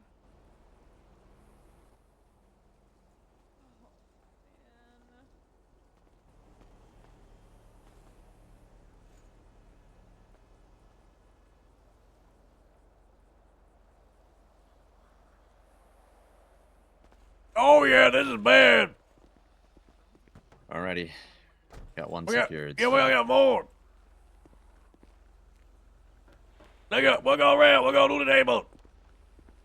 Oh yeah, this is bad. Alrighty. Got one We got, secured. yeah, we got more. We'll go around. We'll go to the table.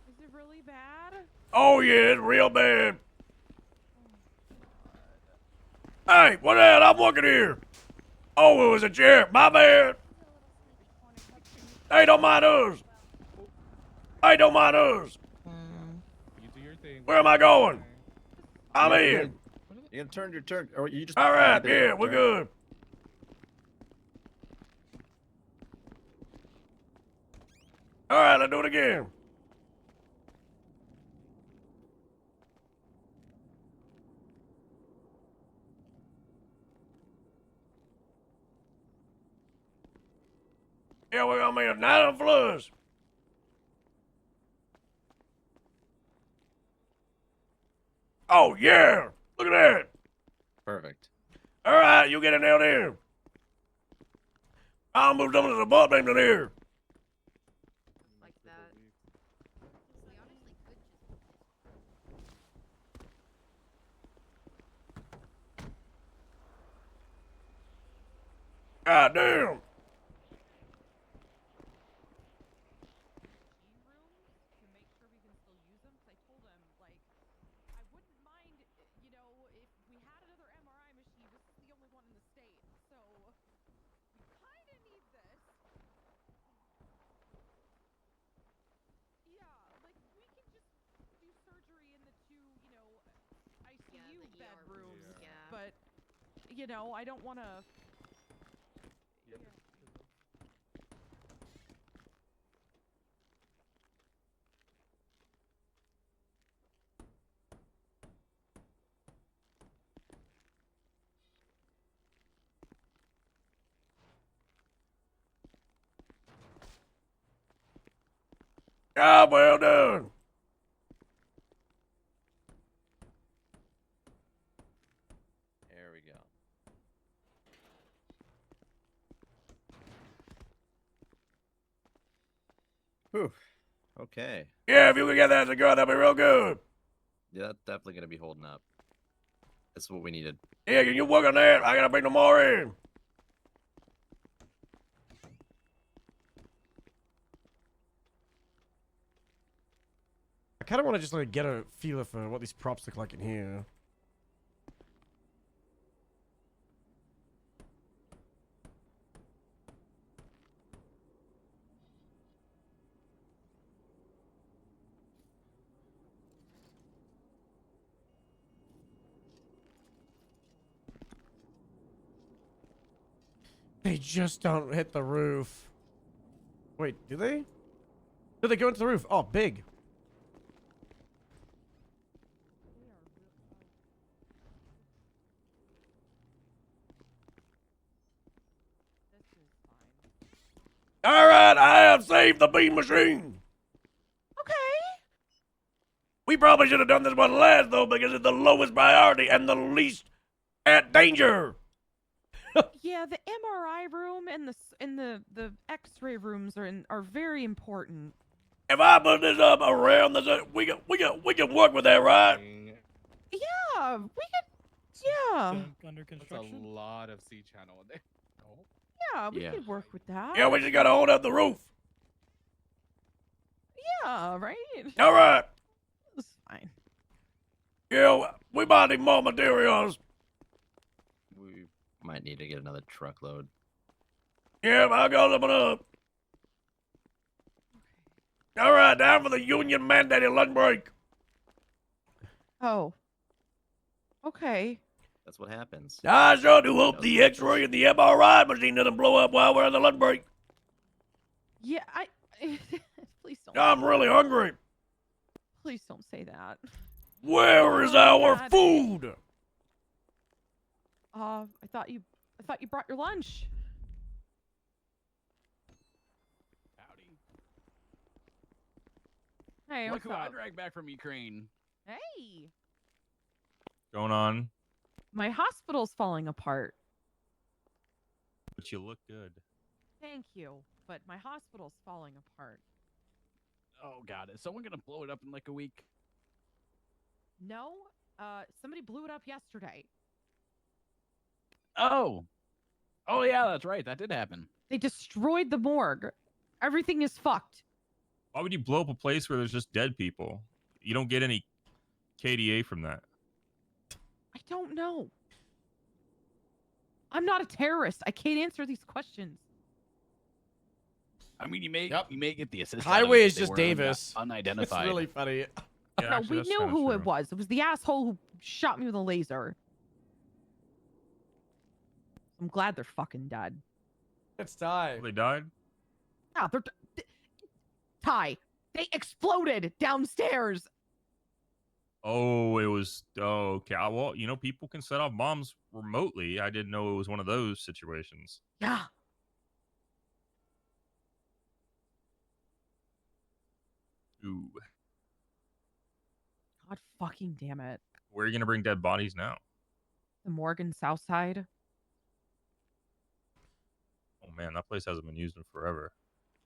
Is it really bad? Oh yeah, it's real bad. Hey, what the hell? I'm working here. Oh, it was a chair. My bad. Hey, don't mind us. Hey, don't mind us. You do your thing. Where am I going? I'm in. You're gonna turn your turn, or you just. All right, there you yeah, go, we're turn. good. All right, let's do it again. Yeah, we're gonna make a night of floods. Oh yeah, look at that. Perfect. All right, you get in down there. I'll move some of the butt beams in here. Like that. God damn. Bedrooms, but you know, I don't want to. Job well done. There we go. Whew. Okay. Yeah, if you can get that together, that'd be real good. Yeah, that's definitely gonna be holding up. That's what we needed. Yeah, can you work on that? I gotta bring them more in. I kind of want to just like get a feeler for what these props look like in here. They just don't hit the roof. Wait, do they? Do they go into the roof? Oh, big. All right, I have saved the beam machine. Okay. We probably should have done this one last, though, because it's the lowest priority and the least at danger. Yeah, the MRI room and the X-ray rooms are very important. If I put this up around the, we can work with that, right? Yeah, we could. Yeah. Under construction. That's a lot of C channel in there. Yeah, we Yeah. could work with that. Yeah, we just gotta hold up the roof. Yeah, right. All right. That's fine. Yeah, we might need more materials. We might need to get another truckload. Yeah, I'll go lift it up. All right, down for the union mandated lunch break. Oh. Okay. That's what happens. I sure do hope the X-ray and the MRI machine doesn't blow up while we're on the lunch break. Yeah, please don't. I'm really hungry. Please don't say that. Where is our Daddy. food? I thought you brought your lunch. Hey, Look what's who I up? dragged back from Ukraine. Hey, Going on? my hospital's falling apart. But you look good. Thank you, but my hospital's falling apart. Oh God, is someone gonna blow it up in like a week? No, somebody blew it up yesterday. Oh. Oh yeah, that's right. That did happen. They destroyed the morgue. Everything is fucked. Why would you blow up a place where there's just dead people? You don't get any KDA from that. I don't know. I'm not a terrorist. I can't answer these questions. I mean, you may get the assist. Highway is just Davis. Unidentified. It's really funny. No, we knew who it was. It was the asshole who shot me with a laser. I'm glad they're fucking dead. Let's die. They died? Yeah, they're Ty. They exploded downstairs. Oh, it was. Oh, okay. Well, you know, people can set off bombs remotely. I didn't know it was one of those situations. Yeah. Ooh. God fucking damn it. Where are you gonna bring dead bodies now? The Morgan South Side. Oh man, that place hasn't been used in forever.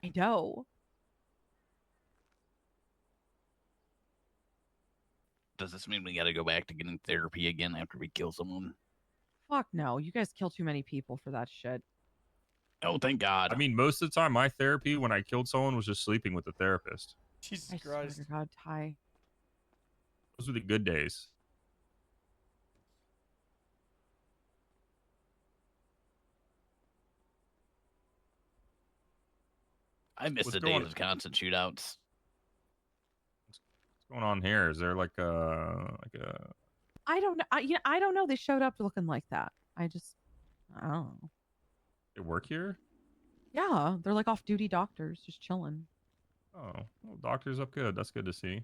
I know. Does this mean we gotta go back to getting therapy again after we kill someone? Fuck no. You guys kill too many people for that shit. Oh, thank God. I mean, most of the time, my therapy when I killed someone was just sleeping with the therapist. Jesus I swear to God, Ty. Those were the good days. I miss What's the going- days of constant shootouts. What's going on here? Is there like a I don't know. I don't know. They showed up looking like that. I don't know. they work here? Yeah, they're like off-duty doctors, just chilling. Oh, well, doctor's up good. That's good to see.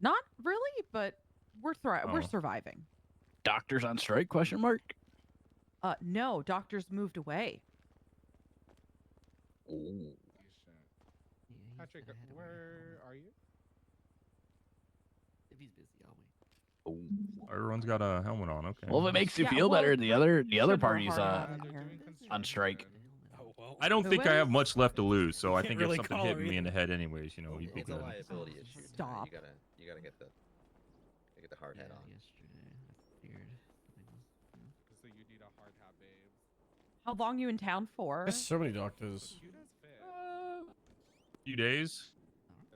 Not really, but we're Oh. surviving. Doctors on strike? Question mark. No, doctors moved away. Ooh. Patrick, where are you? If he's busy, I'll wait. Ooh. Everyone's got a helmet on. Okay. Well, if it makes you Yeah, feel well, better, the other should wear party's hard hat in here. on strike. I don't think I have much left to lose, so I Can't think really if something call hit her me in either. the head, anyways, you know, you'd be It's a good. liability issue. Stop. You gotta get the hard hat on. So you need a hard hat, babe. How long you in town for? There's so many doctors. Few days.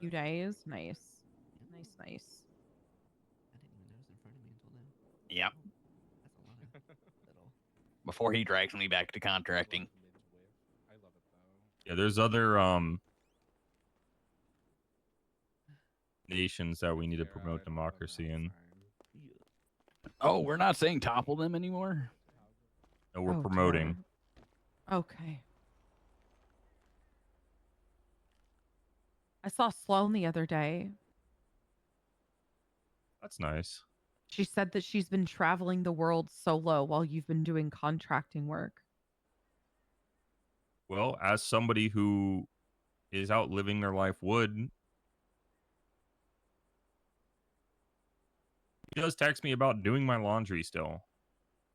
Few days. Nice. Nice. Yep. Before he drags me back to contracting. Yeah, there's other nations that we need to promote democracy in. Oh, we're not saying topple them anymore. No, we're Oh, promoting. Okay. I saw Sloan the other day. That's nice. She said that she's been traveling the world solo while you've been doing contracting work. Well, as somebody who is out living their life would, she does text me about doing my laundry still.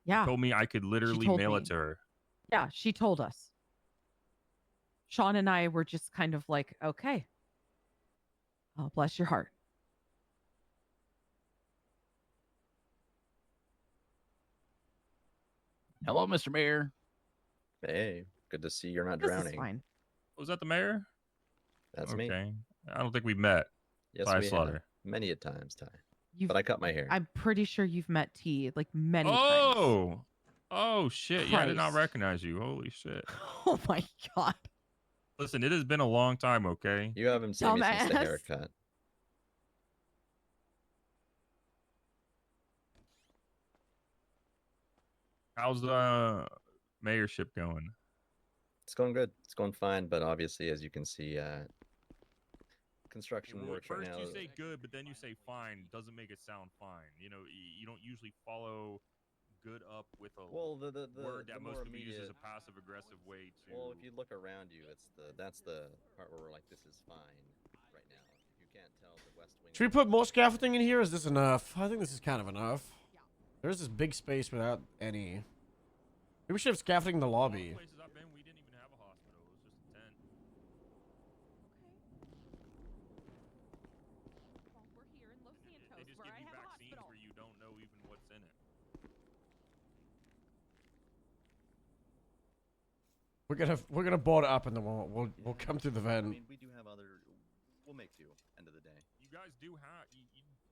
Yeah. Told me I could literally told mail me. it to her. Yeah, she told us. Sean and I were just kind of like, okay. Oh, bless your heart. Hello, Mr. Mayor. Hey, good to see you're not This drowning. is fine. Was that the mayor? That's okay. me. I don't think we met. Yes, Ty we have. Slaughter. Many a times, Ty. You've- But I cut my hair. I'm pretty sure you've met T like many times. Oh! Oh, shit. Yeah, I did not Christ. recognize you. Holy shit. Oh my god. Listen, it has been a long time, okay? You haven't seen me since the Dumbass. haircut. How's the mayorship going? It's going good. It's going fine, but obviously, as you can see, construction Well, work right first now. you say good, but then you say fine. Doesn't make it sound fine. You know, you don't usually follow good up with a word that most people use as a passive aggressive way to. Well, if you look around you, that's the part where we're like, this is fine right now. You can't tell the West Wing. Should we put more scaffolding in here? Or is this enough? I think this is kind of enough. There's this big space without any. Maybe we should have scaffolding in the lobby. Places I've been, we didn't even have a hospital. It was just a tent. They just give you vaccines where you don't know even what's in it. We're gonna board it up and then we'll come through the I vent. mean, we do have other. We'll make do. End of the day. You guys do have. You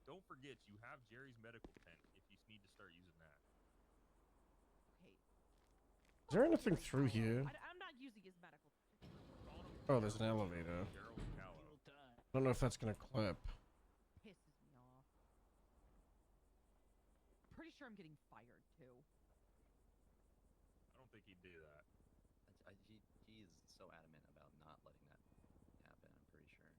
don't forget, you have Jerry's medical tent. If you need to start using that. Is there anything through here? I'm not using his medical. Oh, there's an elevator. I don't know if that's gonna clip. Pisses me off. Pretty sure I'm getting fired too. I don't think he'd do that. He is so adamant about not letting that happen. I'm pretty sure.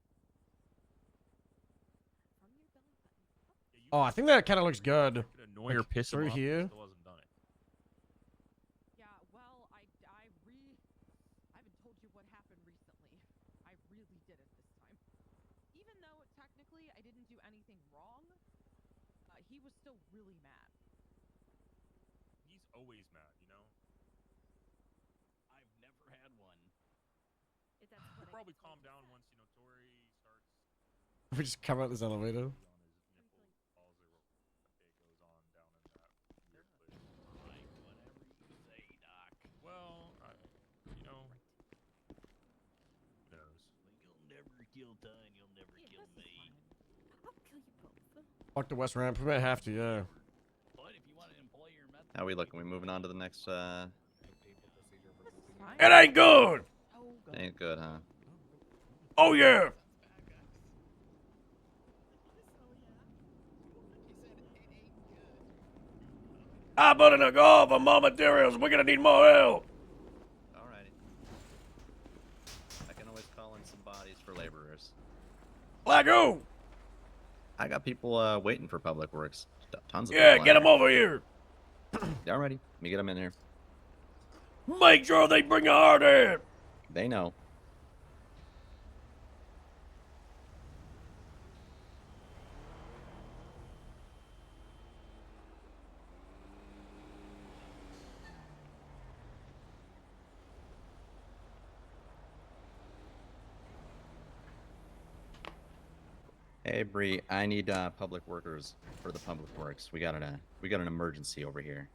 Oh, I think that kind of looks good. Could annoy or piss him through off, but here. Still hasn't done it. Yeah, well, I haven't told you what happened recently. I really did it this time. Even though technically I didn't do anything wrong, he was still really mad. He's always mad, you know. I've never had one. He'll probably calm down once you know Tori starts. We just come out this elevator. Well, you know, who knows? You'll never kill Ty and you'll never kill me. I'll kill you both. Fuck the west ramp. We might have to, yeah. But if you want to employ your method, How we looking? We moving on to the next. It ain't good. Ain't good, huh? Oh yeah. I'm gonna go over more materials. We're gonna need more help. Alrighty. I can always call in some bodies for laborers. Like who? I got people waiting for public works. Tons of Yeah, people get out them over here. here. Alrighty, let me get them in here. Make sure they bring a hard hat. They know. Hey Bree, I need public workers for the public works. We got an emergency over here.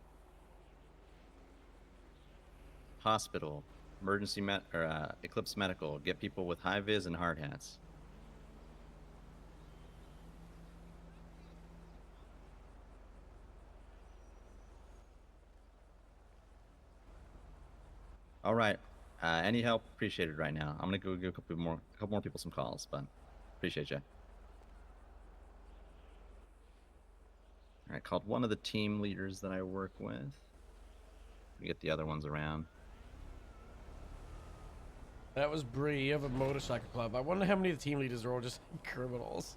Hospital, Eclipse Medical. Get people with high vis and hard hats. All right. Any help appreciated right now. I'm gonna go give a couple more people some calls, but appreciate you. I called one of the team leaders that I work with. We get the other ones around. That was Bree of a motorcycle club. I wonder how many of the team leaders are all just criminals.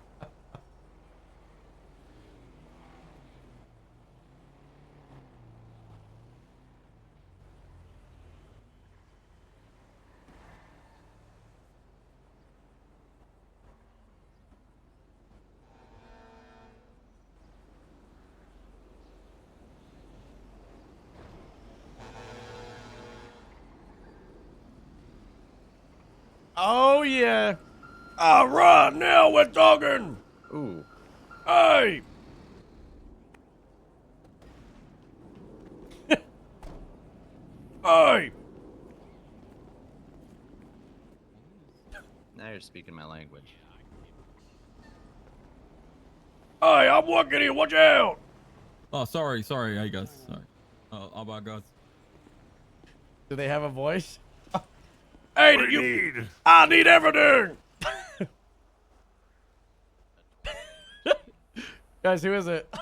Oh yeah. All right, now we're talking. Ooh. Hey. Hey. Now you're speaking my language. Hey, I'm working here. Watch out. Oh, sorry. Hey, guys. Sorry. How about guys? Do they have a voice? Hey, do you need? I need everything. Guys, who is it?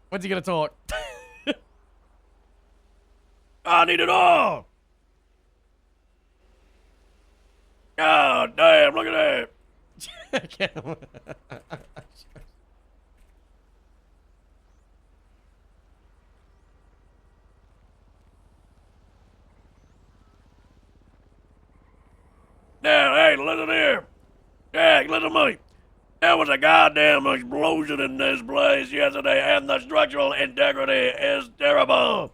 When's he gonna talk? I need it all. God damn! Look at that. Now, hey, listen here. Hey, listen to me. There was a goddamn explosion in this place yesterday, and the structural integrity is terrible.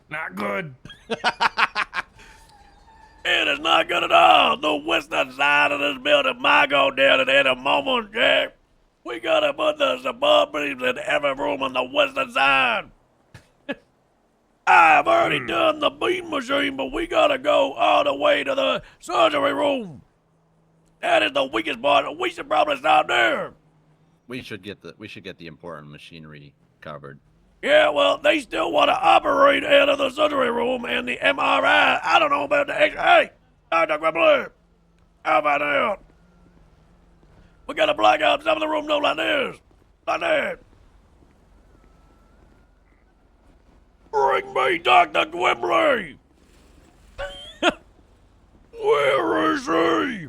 Not good. It is not good at all. The western side of this building might go down at any moment, Jack. We gotta put the support beams in every room on the western side. I've already done the beam machine, but we gotta go all the way to the surgery room. That is the weakest part. We should probably stop there. We should get the important machinery covered. Yeah, well, they still want to operate out of the surgery room and the MRI. I don't know about the X-ray. Hey, Dr. Quibbler, how about that? We got to black out some of the room, no, like this. Like that. Bring me Dr. Quimbley! Where is he?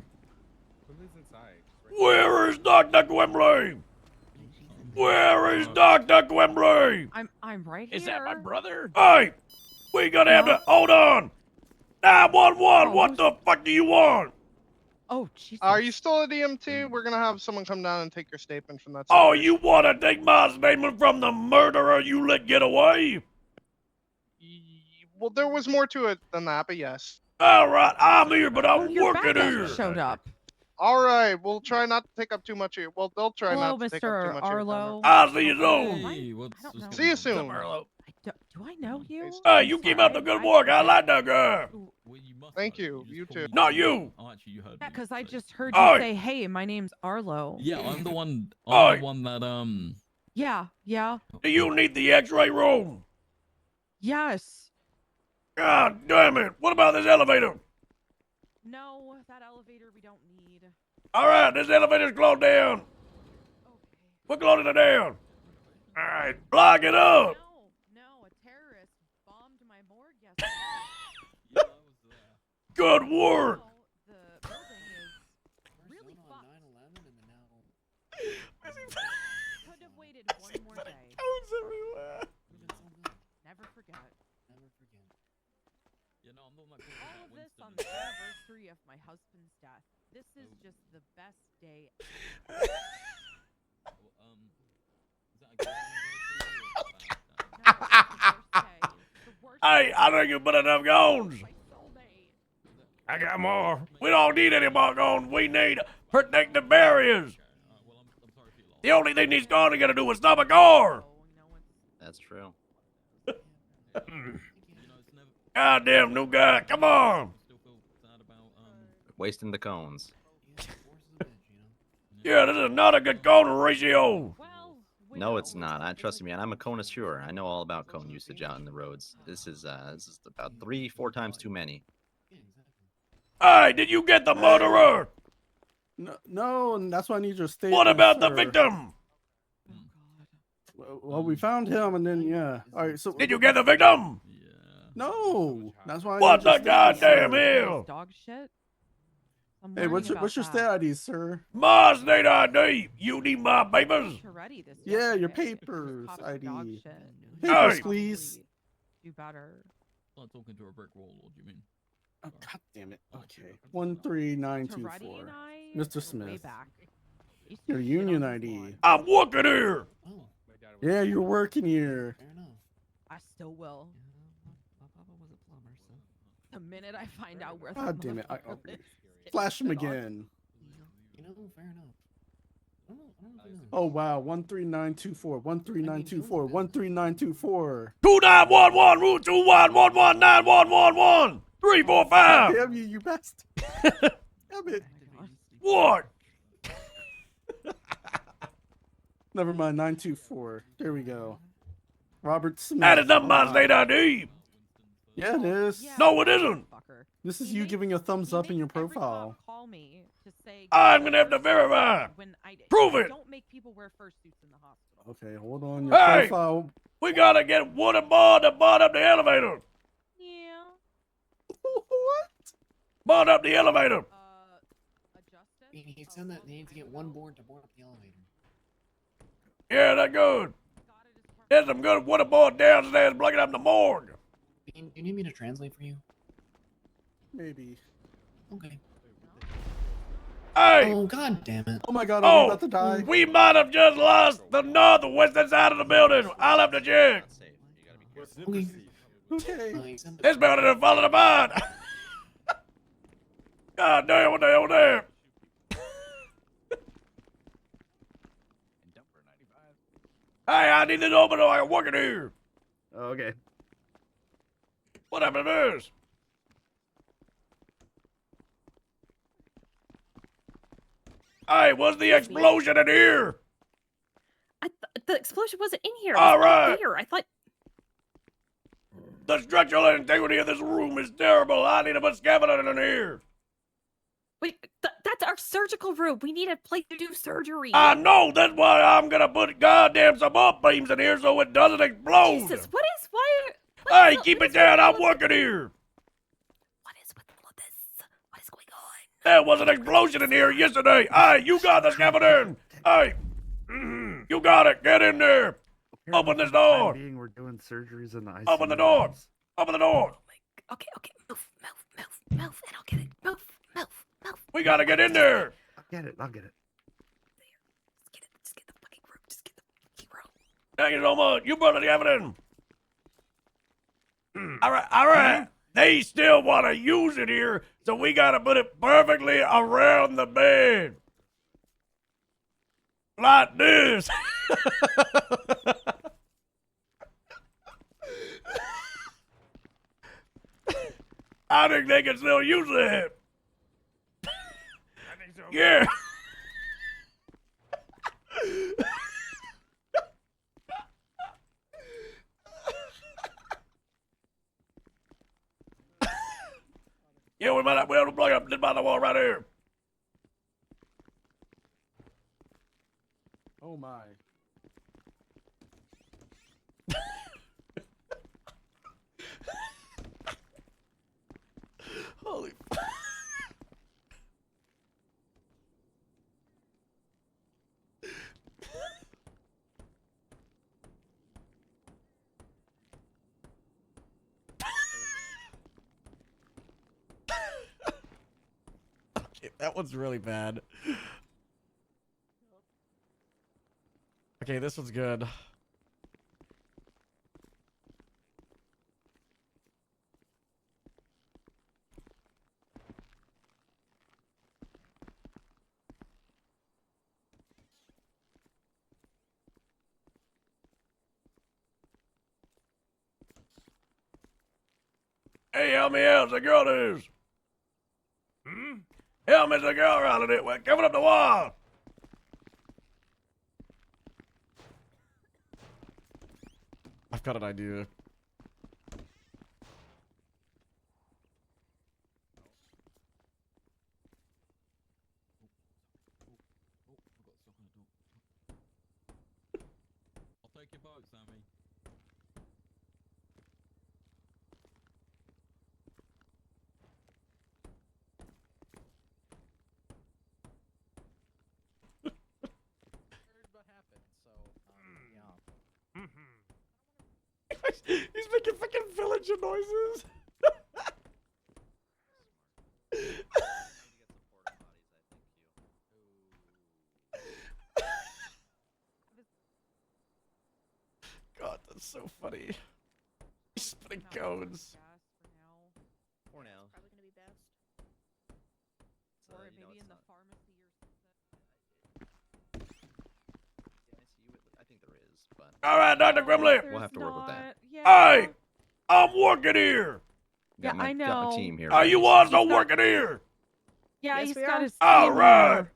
Where is Dr. Quimbley? Where is Dr. Quimbley? I'm right here. Is that my brother? Hey! We gonna have to... Hold on! 911, what the fuck do you want? Oh, Jesus. Are you still at EMT? We're gonna have someone come down and take your statement from that. Oh, situation. you wanna take my statement from the murderer you let get away? Well, there was more to it than that, but yes. All right, I'm here, but I'm Your working backup here. showed up. All right, we'll try not to take up too much of your. Well, they'll try Hello, not to take up too Mr. much of your time. Arlo. I'll see you soon. Hey, what's I don't know. See you soon. Do I know you? Hey, you keep up the good work. I like that girl. Thank you. You too. Not you. Oh, actually, you heard Yeah, me. because I just heard you Oi. say, "Hey, my name's Arlo." Yeah, I'm the one. Oi. I'm the one that Yeah. Do you need the X-ray room? Yes. God damn it! What about this elevator? No, that elevator we don't need. All right, this elevator's closed down. We're closing it down. All right, block it up. No, a terrorist bombed my morgue yesterday. Good work. The building is really fucked. Could have waited one more day. Codes everywhere. Never forget. Yeah, no, I'm not All of this on the anniversary of my husband's death. This is just the best day. Hey, I think you put enough guns. I got more. We don't need any more guns. We need protective barriers. The only thing these guns are gonna do is stop a car. That's true. Goddamn new guy, come on. Wasting the cones. Yeah, this is not a good cone ratio. No, it's not. Trust me, man. I'm a connoisseur. I know all about cone usage out in the roads. This is about 3-4 times too many. Hey, did you get the murderer? No, and that's why I need your statement. What about the sir. victim? Well, we found him, and then yeah. All right. So Did you get the victim? no, that's why. I What need the your stat, goddamn sir. hell? Dog shit. I'm Hey, learning what's your about stat that. ID, sir? My state ID. You need my papers? Ready this Yeah, your yesterday. papers Cops are dog ID. shit. Papers, Hey. please. Do better. Not talking to a brick wall. What do you mean? Oh, God damn it. Okay. 13924. Terretti and I Mr. were Smith. way back. Used to Your shit union on this ID. lawn. I'm working here. Yeah, you're working here. I still will. The minute I find out where God the damn it. motherfucker lives, get Flash him shit on. again. You know, fair enough. I don't know if you know. Oh, wow. 13924. 13924. 13924. 2911 Route 211191111 345. Damn you, you bastard. Damn it. What? Never mind. 924. There we go. Robert Smith. That is not my state ID. Yeah, it is. No, it isn't. This is you giving a thumbs up in your profile. Call me to say. I'm gonna have to verify. When I Prove it. Don't make people wear fursuits in the hospital. Okay, hold on. Your Hey, profile. we gotta get wooden bar to board up the elevator. Yeah. What? Board up the elevator. He said that they need to get one board to board up the elevator. Yeah, that's good. There's some good wooden board downstairs blocking up the morgue. Do you need me to translate for you? Maybe. Okay. Hey! Oh, god damn it. Oh my god, are we Oh, about to die? we might have just lost the north and western side of the building. I'll have to check. Okay. Okay. This building is falling apart. God damn, what the hell was that? Hey, I need this open or I'm working here. Okay. What happened to this? Hey, what's the explosion in here? The explosion wasn't in here. All It was right right. there. I thought. The structural integrity of this room is terrible. I need to put scaffolding in here. Wait, that's our surgical room. We need a place to do surgery. I know. That's why I'm gonna put goddamn some up beams in here so it doesn't explode. Jesus, what is why? Hey, keep it down. I'm working here. What is with all of this? What is going on? There was an explosion in here yesterday. Hey, you got the scaffolding. Hey, you got it. Get in there. Open this door. We're doing surgeries in the ICU. Open the door. Open the door. Okay, move, and I'll get it. Move. We gotta get in there. I'll get it. Just get the fucking room. Just get the fucking room. Thank you so much. You brought the scaffolding. All right. They still want to use it here, so we gotta put it perfectly around the bed. Like this. I think they can still use it. Yeah. Yeah, we might have to plug up this by the wall right here. Oh my. Holy. Okay, that one's really bad. Okay, this one's good. Hey, help me out, the girl is. Help me, the girl out of it. We're coming up the wall. I've got an idea. check your box, Sammy. Heard what happened, so yeah. He's making fucking villager noises. God, that's so funny. He's spitting cones. For now. Probably gonna be best. So, Or you know, maybe it's in the not- pharmacy or something. I think there is, but. All right, Dr. Grimley. We'll have to work with that. Hey, I'm working here. Yeah, I know. Got my team here. Are ready, you so- also working here? Yeah, Yes, he's we got are. his All team right. here.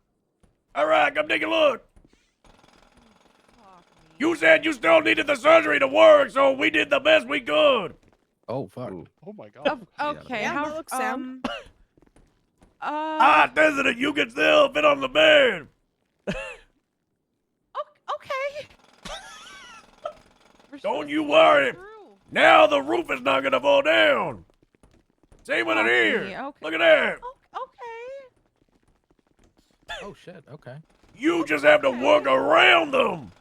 All right, come take a look. You said you still needed the surgery to work, so we did the best we could. Oh fuck. Oh my god. Okay, Yeah, how that looks sound. I tested it. You can still fit on the bed. Okay. Don't you worry. Now the roof is not gonna fall down. Same with it here. Okay. Look at that. Okay. Oh shit. Okay. You just have to work around them.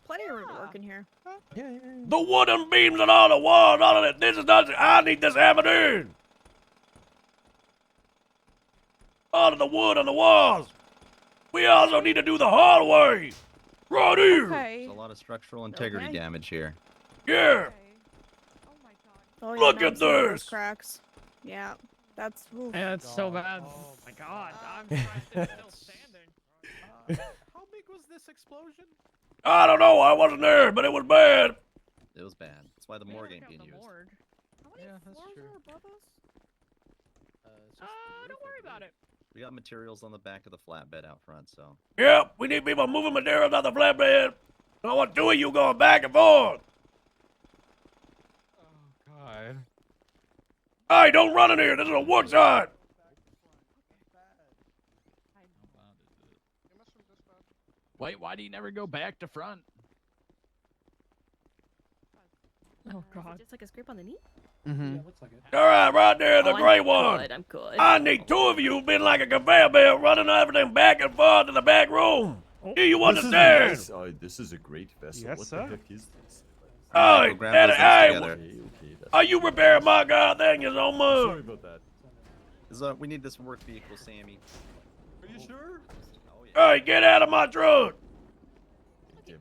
Plenty of room to work in here. The wooden beams and all the walls, all of that. This is not. I need this hammered in. All of the wood on the walls. We also need to do the hallway. Right here. There's a lot of structural integrity Okay. damage here. Yeah. Oh, Look now at I'm seeing those this. cracks. Yeah, that's. Oof. Yeah, it's so bad. Oh my god, I'm still standing. How big was this explosion? I don't know. I wasn't there, but it was bad. It was bad. That's why the morgue ain't being used. How many Yeah, that's floors true. are above us? Don't worry about it. We got materials on the back of the flatbed out front, so. Yep, we need people moving materials on the flatbed. I want two of you going back and forth. God. Hey, don't run in here. This is a work site. Wait, why do you never go back to front? Oh god. Just like a scrape on the knee? Mm-hmm. All right there, the Oh, gray I'm one. good, I'm good. I need two of you been like a conveyor belt running everything back and forth to the back room. Do you This is a understand? nice- oh, this is a great vessel. Yes, what sir. the heck is this? Hey, We'll grab Daddy, those hey, things together. Okay, that's are you repairing my goddamn is on Sorry move? about that. We need this work vehicle, Sammy. Are you sure? Oh, yeah. Hey, get out of my truck. Damn it.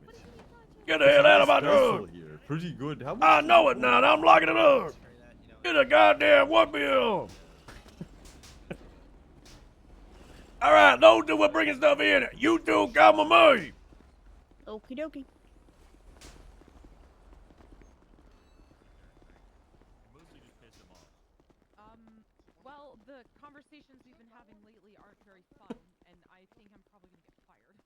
Get the hell out of my Nice vessel truck. here. Pretty good. How much I did know it it now. I'm locking it up. Get a goddamn work bill. All right, those two are bringing stuff in. You two come with me. Okie dokie. Mostly just piss him off. Well, the conversations we've been having lately aren't very fun, and I think I'm probably gonna get fired.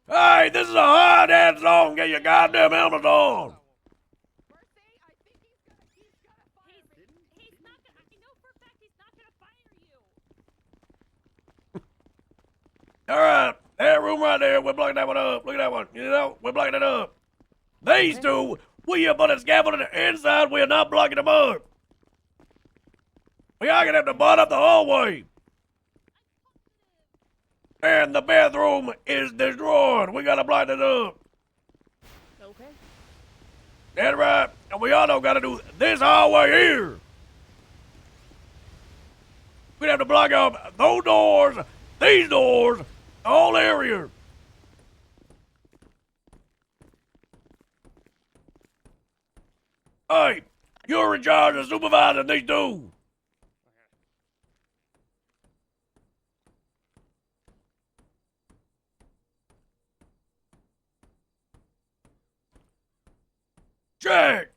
Hey, this is a hard ass song. Get your goddamn helmet on. He's not gonna. I know for a fact he's not gonna fire you. All right, that room right there. We're blocking that one up. Look at that one. You know, we're blocking it up. These two, we are putting a scaffold on the inside. We are not blocking them up. We are gonna have to board up the hallway. And the bathroom is destroyed. We gotta block it up. Okay. That's right. And we also gotta do this hallway here. We have to block up those doors, these doors, the whole area. Hey, you're in charge of supervising these two. Jack!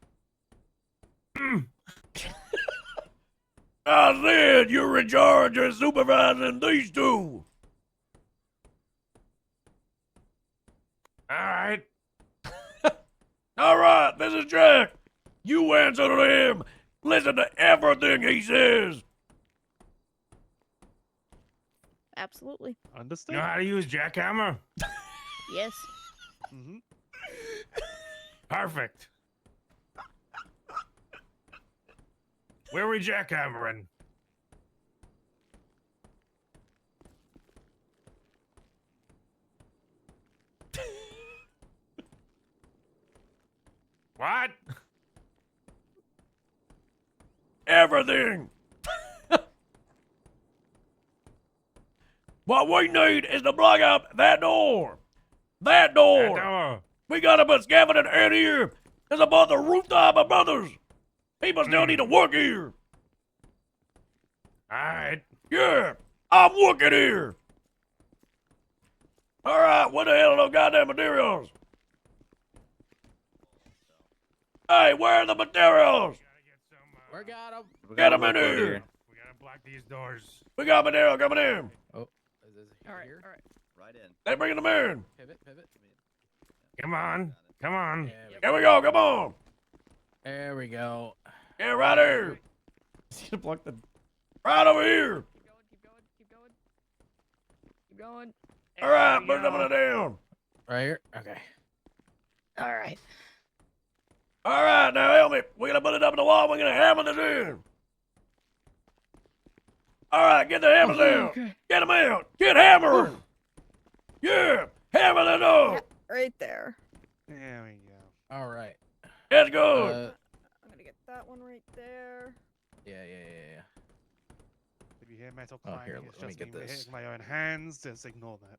I said you're in charge of supervising these two. Alright. Alright, this is Jack. You answer to him. Listen to everything he says. Absolutely. Understood. You know how to use jackhammer? Yes. Mm-hmm. Perfect. Where are we jackhammering? What? Everything. What we need is to block up that door. That door. That door. We gotta put scaffolding in here. It's about the rooftop of brothers. People still need to work here. Alright. Yeah, I'm working here. All right, what the hell are those goddamn materials? Hey, where are the materials? We got him. Get them in here. We gotta block these doors. We got material coming in. Oh, All right, all right. Right in. They bringing them in. Pivot, pivot. Come on. Come on. Here we go. Come on. There we go. Yeah, right here. See to block the. Right over here. Keep going. All right, put them down. Right here. Okay. All right. All right, now help me. We're gonna put it up in the wall. We're gonna hammer this in. All right, get the hammers out. Okay. Get them out. Get hammering. Yeah, hammer that up. Right there. There we go. All right. That's good. I'm gonna get that one right there. Yeah. If you hear metal Oh, clanging, here, it's let me just get me this. hitting my own hands. Just ignore that.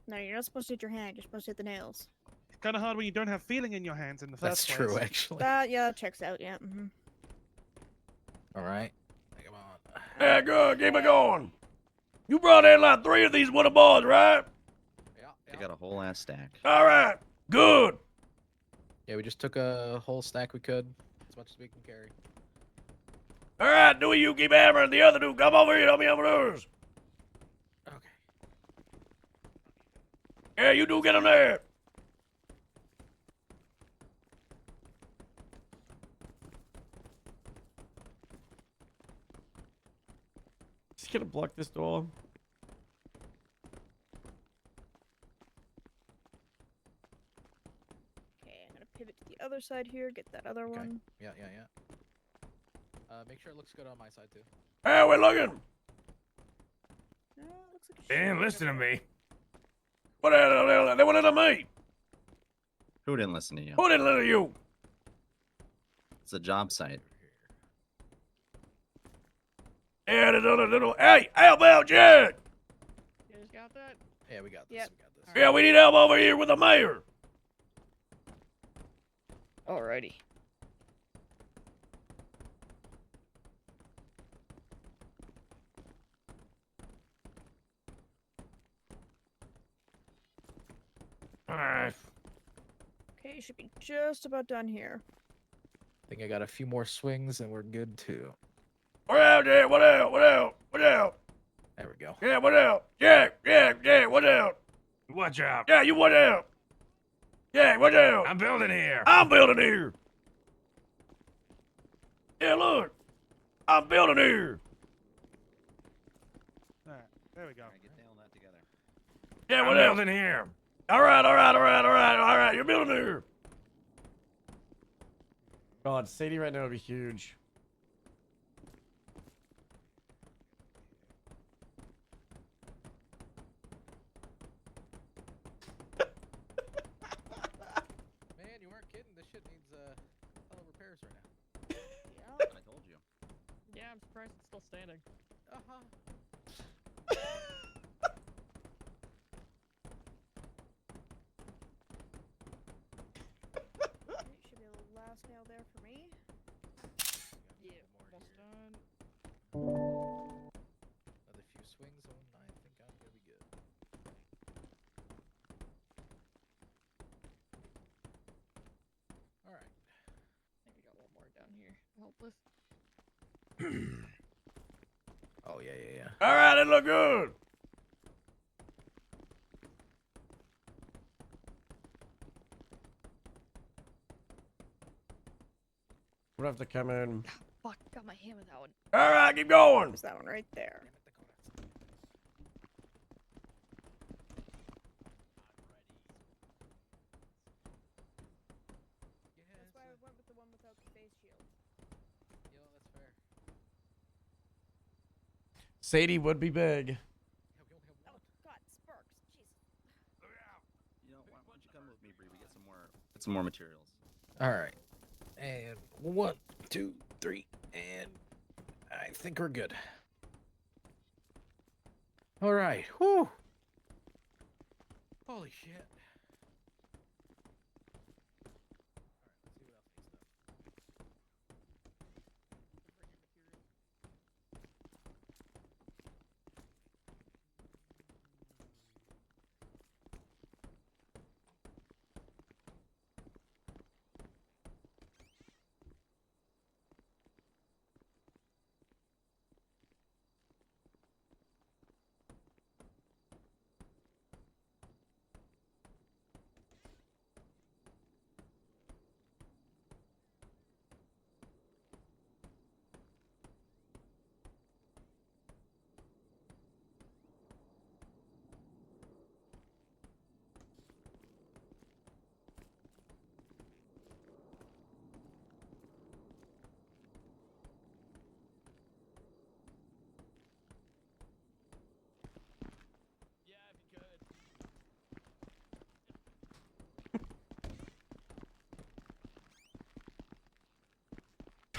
No, you're not supposed to hit your hand. You're supposed to hit the nails. It's kind of hard when you don't have feeling in your hands in the That's first true, place. actually. That checks out. Yeah. All right. Come on. Yeah, good. Keep it going. You brought in like 3 of these wooden boards, right? I got a whole ass stack. All right. Good. Yeah, we just took a whole stack we could, as much as we can carry. All right, Dewey, you keep hammering. The other dude, come over here. Help me hammer those. Okay. Yeah, you do get him there. Just gonna block this door. Okay, I'm gonna pivot to the other side here. Get that other Okay. one. Yeah. Make sure it looks good on my side too. Hey, we're looking. No, it looks like a They didn't listen to me. What the hell? They wanted to me. Who didn't listen to you? Who didn't listen to you? It's a job site. Yeah, there's other little. Hey, help out, Jack. You guys got that? Yeah, we got this. Yep. We got this. Yeah, we need help over here with the mayor. Alrighty. Alright. Okay, should be just about done here. I think I got a few more swings and we're good too. What out, Jack? What out? What out? What out? There we go. Yeah, what out? Jack, what out? Watch out. Yeah, you what out? Yeah, what out? I'm building here. I'm building here. Yeah, look. I'm building here. Alright, there we go. Get down that together. Yeah, I'm what out? building here. All right. You're building here. God, Sadie right now would be huge. Man, you weren't kidding. This shit needs hell of repairs right now. I told you. Yeah, I'm surprised it's still standing. Should be the last nail there for me. Yeah, almost done. Another few swings and I think I'm gonna be good. All right. I think we got one more down here. Helpless. Oh yeah. All right, it look good. We'll have to come in. Fuck, got my hand with that one. All right, keep going. There's that one right there. Sadie would be big. You know, why don't you come with me, Bree? We get some more materials. All right. And 1, 2, 3, and I think we're good. All right. Whew. Holy shit.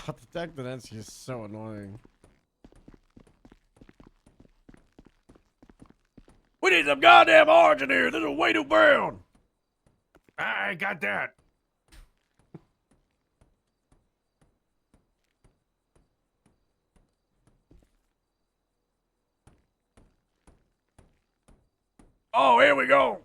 God, the deck that ends is so annoying. We need some goddamn orange in here. This is way too brown. I got that. Oh, here we go.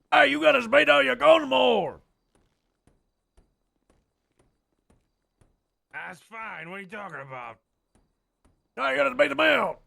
Hey, you gotta spade out your guns more. That's fine. What are you talking about? Now you gotta spade them out.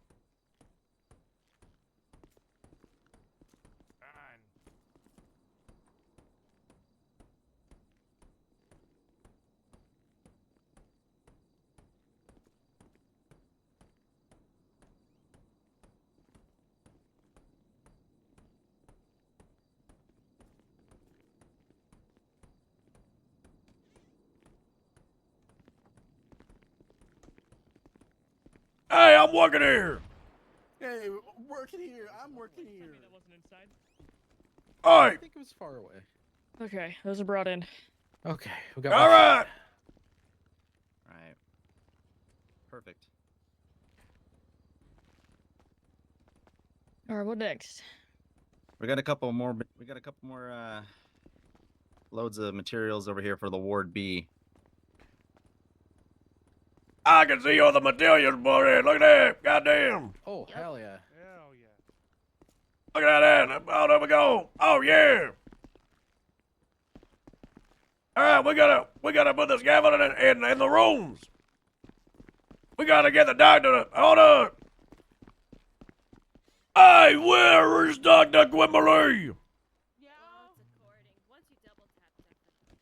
Hey, I'm working here. Hey, working here. I'm working here. That wasn't inside. All right. I think it was far away. Okay, those are brought in. Okay, we got. All right. All right. Perfect. All right, what next? We got a couple more. Loads of materials over here for the Ward B. I can see all the materials, buddy. Look at that. Goddamn. Oh, hell yeah. Hell yeah. Look at that. Oh, there we go. Oh, yeah. All right, we gotta put the scaffolding in the rooms. We gotta get the doctor. Hold up. Hey, where is Dr. Quimberly?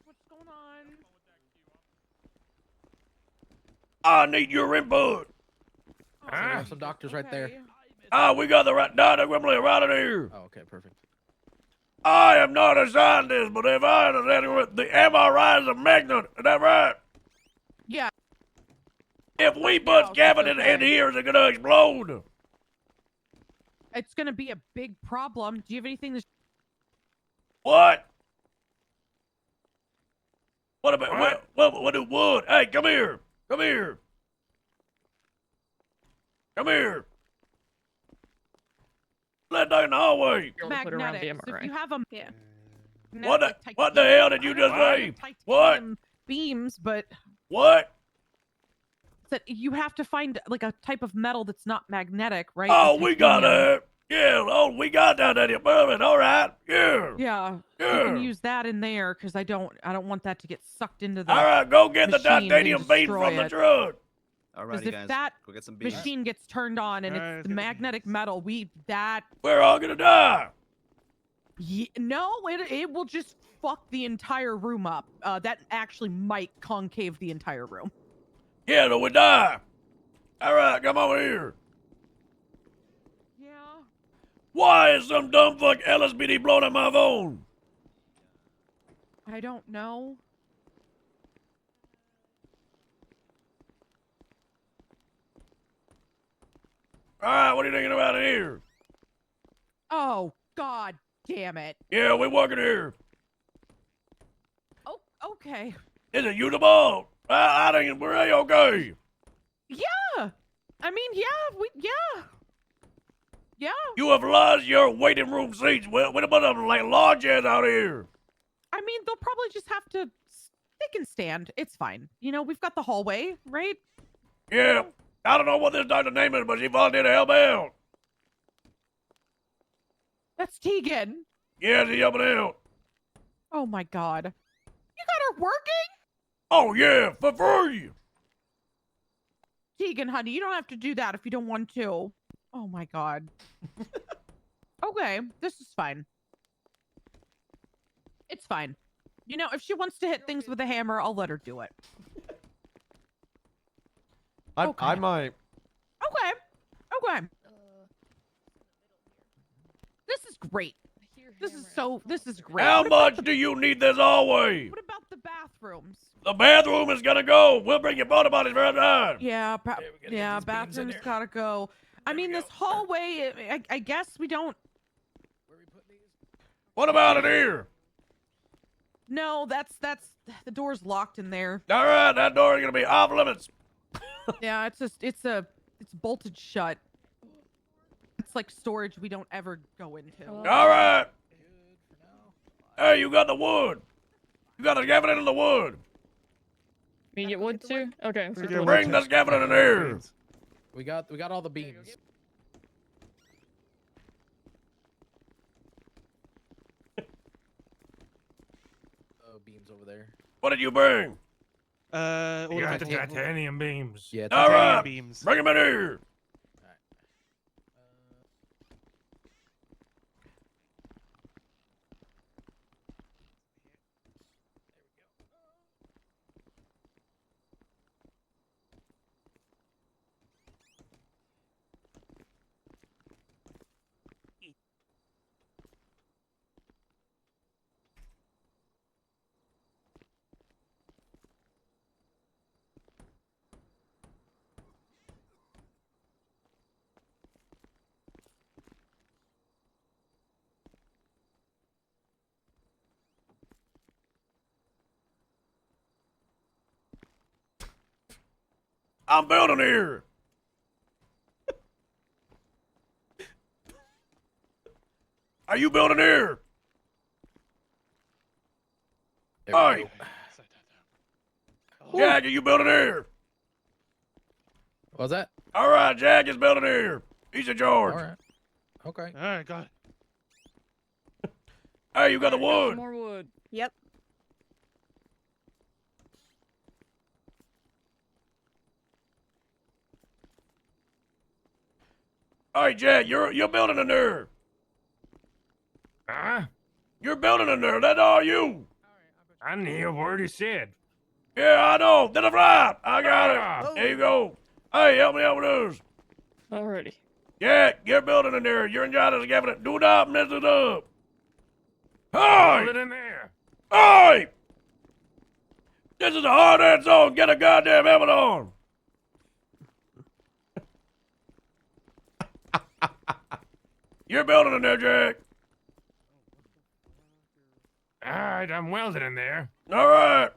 What's going on? I need your input. So we have some doctors right there. Ah, we got the right Dr. Quimberly right in here. Oh, okay, perfect. I am not a scientist, but if I understand it, the MRI is a magnet. Is that right? Yeah. If we put scaffolding in here, is it gonna explode? It's gonna be a big problem. Do you have anything to? What? What about what do wood? Hey, come here. Come here. Come here. Let down in the hallway. Magnetics. If you have them, yeah. What the hell did you just say? What? Beams, but what? That you have to find like a type of metal that's not magnetic, right? Oh, The we got titanium. it. Yeah, oh, we got that at the moment. All right. Yeah. Yeah. You Yeah. can use that in there because I don't want that to get sucked into the All right, go get the machine and titanium beam destroy from the it. truck. Alrighty, if guys. that Go get some beans. machine gets turned on and it's the magnetic metal, We're all gonna die. No, it will just fuck the entire room up. That actually might concave the entire room. Yeah, no, we die. All right, come over here. Yeah. Why is some dumb fuck LSPD blowing up my phone? I don't know. All right, what are you thinking about in here? Oh, God damn it. Yeah, we working here. Oh, okay. Is it you the ball? I think we're okay. Yeah. I mean, yeah. You have lost your waiting room seats. What about them like lodges out here? I mean, they'll probably just have to. They can stand. It's fine. You know, we've got the hallway, right? Yeah. I don't know what this doctor's name is, but she volunteered to help out. That's Tegan. Yeah, she's helping out. Oh my God. You got her working? Oh yeah, for free. Tegan, honey, you don't have to do that if you don't want to. Oh my God. Okay, this is fine. It's fine. You know, if she wants to hit things with a hammer, I'll let her do it. I might. Okay. This is great. This is great. How What about much do you need this hallway? What about the bathrooms? The bathroom is gonna go. We'll bring your porta potties right down. Yeah, bathrooms gotta go. I mean, this hallway, I guess we don't. What about in here? No, that's the door's locked in there. All right, that door is gonna be off limits. Yeah, it's bolted shut. It's like storage we don't ever go into. All right. Hey, you got the wood. You got the scaffolding in the wood. You get wood too? Okay. Bring the scaffolding in here. We got all the beams. Oh, beams over there. What did you bring? All You got the the titanium beams. Yeah, All right. beams. Bring them in here. I'm building here. Are you building here? Hey. Jack, are you building here? What was that? All right, Jack is building here. He's in charge. All right. Okay. All right, got it. Hey, you got the wood. More wood. Yep. Hey, Jack, you're building in there. Huh? You're building in there. That's all you. I knew what he said. Yeah, I know. To the right. I got Ah. it. There you go. Hey, help me out with this. Alrighty. Jack, you're building in there. You're in charge of the cabinet. Do not mess it up. Hey! Hold it in there. Hey! This is a hard-ass zone. Get a goddamn helmet on. You're building in there, Jack. All right, I'm welding in there. All right.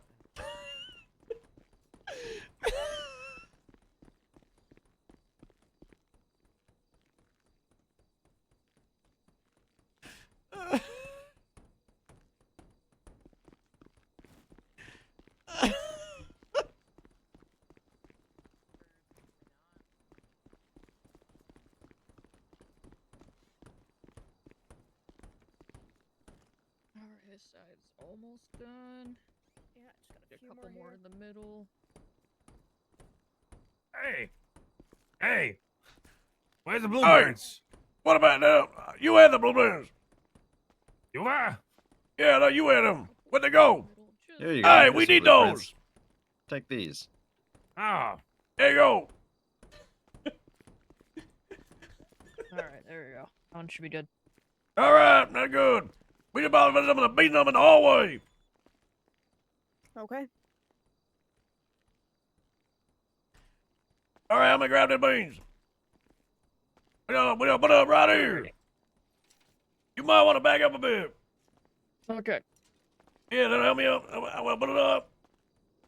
This side's almost done. Yeah, just got A couple more in the middle. Hey! Where's the Hey, blueprints? what about them? You had the blueprints. You are? Yeah, no, you had them. Where'd they go? Here you go. Hey, Here's we some need blueprints. those. Take these. Oh. There you go. Alright, there we go. One should be good. All right, that's good. We about to some of the beating them in the hallway. Okay. All right, I'm gonna grab the beans. We don't put it up right here. You might want to back up a bit. Okay. Yeah, that'll help me up. I will put it up.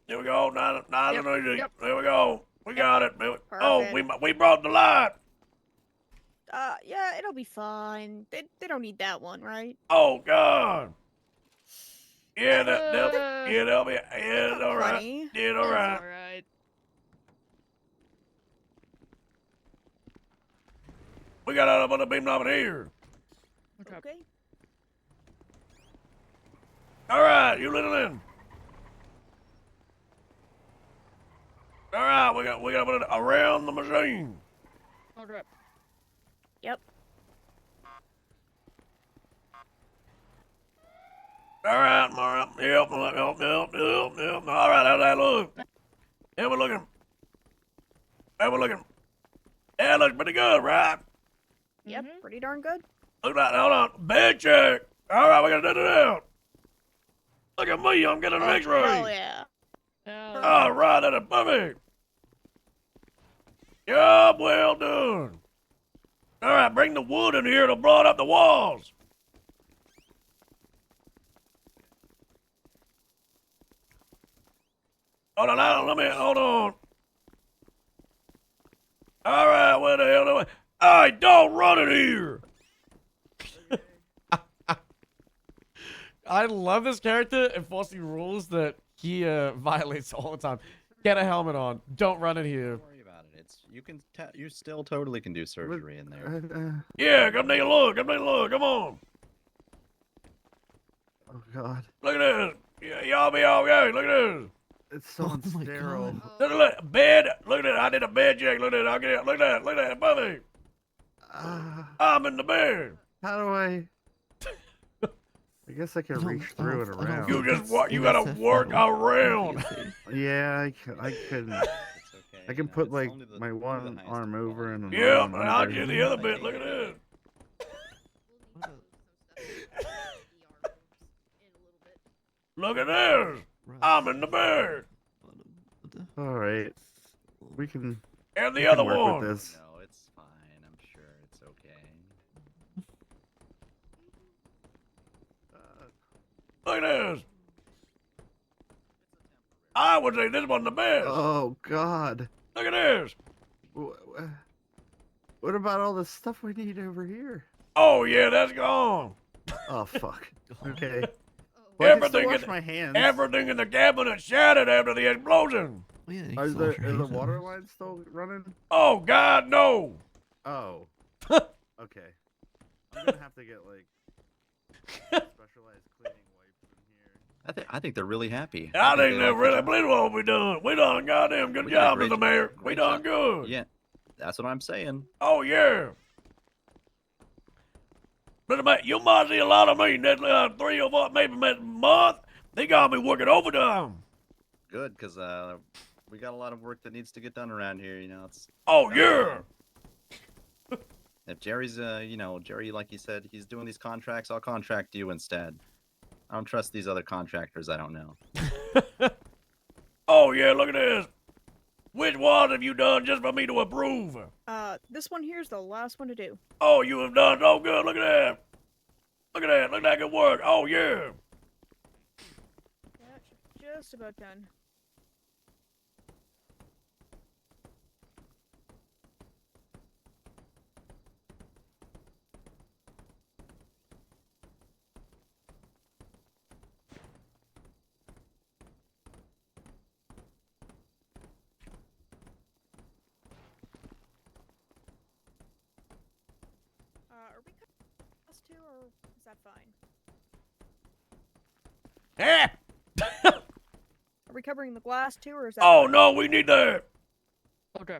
There we go. Nice and easy. There we go. We got it. Oh, we brought the light. Yeah, it'll be fine. They don't need that one, right? Oh God. Yeah, they'll be. Yeah, it's all right. Plenty. Yeah, it's all right. Alright. We got it up on the beam over here. Okay. All right, you little in. All right, we got to put it around the machine. Okay. Yep. All right. Yep. All right, how's that look? Yeah, we're looking. Yeah, it looks pretty good, right? Yep, pretty darn good. Look at that. Hold on. Bed check. All right, we got to do it out. Look at me. I'm getting an X-ray. Hell yeah. All right, that is perfect. Job well done. All right, bring the wood in here to blow up the walls. Hold on. All right, where the hell do I? Hey, don't run it here. I love this character, and Fossey rules that he violates all the time. Get a helmet on. Don't run it here. Don't worry about it. You still totally can do surgery in there. Yeah, come take a look. Come on. Oh God. Look at this. Y'all be all right. Look at this. It's so sterile. Look, bed. Look at that. I did a bed check. Look at that. I'll get it. Look at that above me. I'm in the bed. How do I? I guess I can reach through and around. You just walk. You gotta work around. Yeah, I couldn't. I can put like my one arm over and Yeah, and I'll do the other bit. Look at this. Look at this. I'm in the bed. All right, we can. And the we other can work one. With this. No, it's fine. I'm sure it's okay. Look at this. I would say this wasn't the best. Oh God. Look at this. What about all the stuff we need over here? Oh yeah, that's gone. Oh fuck. Okay. Well, I can still Everything wash in my hands. everything in the cabinet shattered after the explosion. Are the water lines still running? Oh God, no. Oh. Okay. I'm gonna have to get like specialized cleaning wipes in here. I think they're really happy. I think they they're like the really job. pleased with what we done. We done goddamn good We did a job, great Mr. Mayor. We great done job. good. Yeah, that's what I'm saying. Oh yeah. Mr. Mayor, you might see a lot of me next 3 or 4, maybe next month. They got me working overtime. Good, because we got a lot of work that needs to get done around here. You know, it's. Oh yeah. If Jerry's, Jerry, like he said, he's doing these contracts, I'll contract you instead. I don't trust these other contractors. I don't know. Oh yeah, look at this. Which one have you done just for me to approve? This one here's the last one to do. Oh, you have done so good. Look at that. Look at that. Look at that good work. Oh yeah. Yeah, just about done. Are we cut us two, or is that fine? Eh? Are we covering the glass too, or is that? Oh no, we need that. Okay.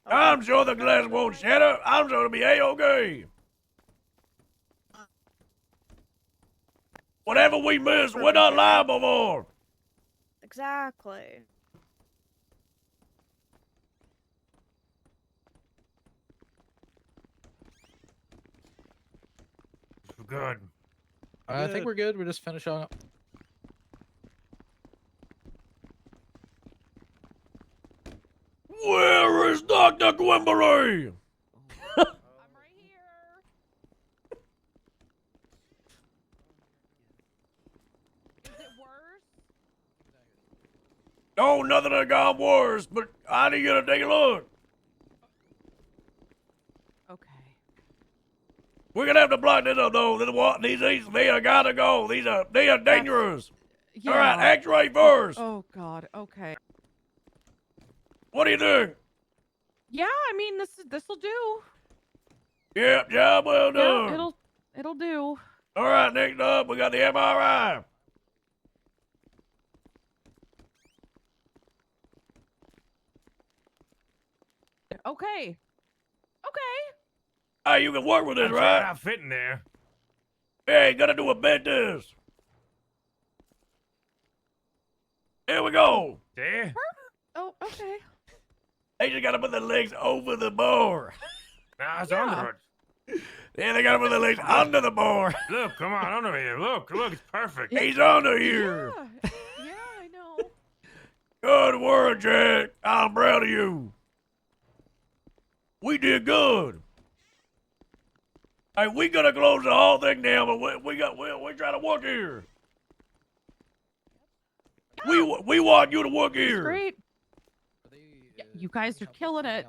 I'm sure the glass won't shatter. I'm sure it'll be a-okay. Whatever we miss, we're not liable for. Exactly. Good. I think we're good. We're just finishing up. Where is Dr. Quimberly? Oh, nothing had gone worse, but I need you to take a look. Okay. We're gonna have to block this up, though. They are gotta go. They are dangerous. All right, X-ray first. Oh God. Okay. What do you think? Yeah, I mean this'll do. Yep, job well done. Yeah, it'll do. All right, next up, we got the MRI. Okay. Okay. Hey, you can work with this, I'm right? not fitting there. Hey, gotta do a bed test. Here we go. There? Oh, okay. They just gotta put the legs over the bar. Nah, it's under it. Yeah, they gotta put the legs under the bar. Look, come on, under here. Look, it's perfect. He's under here. Yeah, I know. Good work, Jack. I'm proud of you. We did good. Hey, we gotta close the whole thing down, but we're trying to work here. We want you to work here. Great. Yeah, you guys are killing it.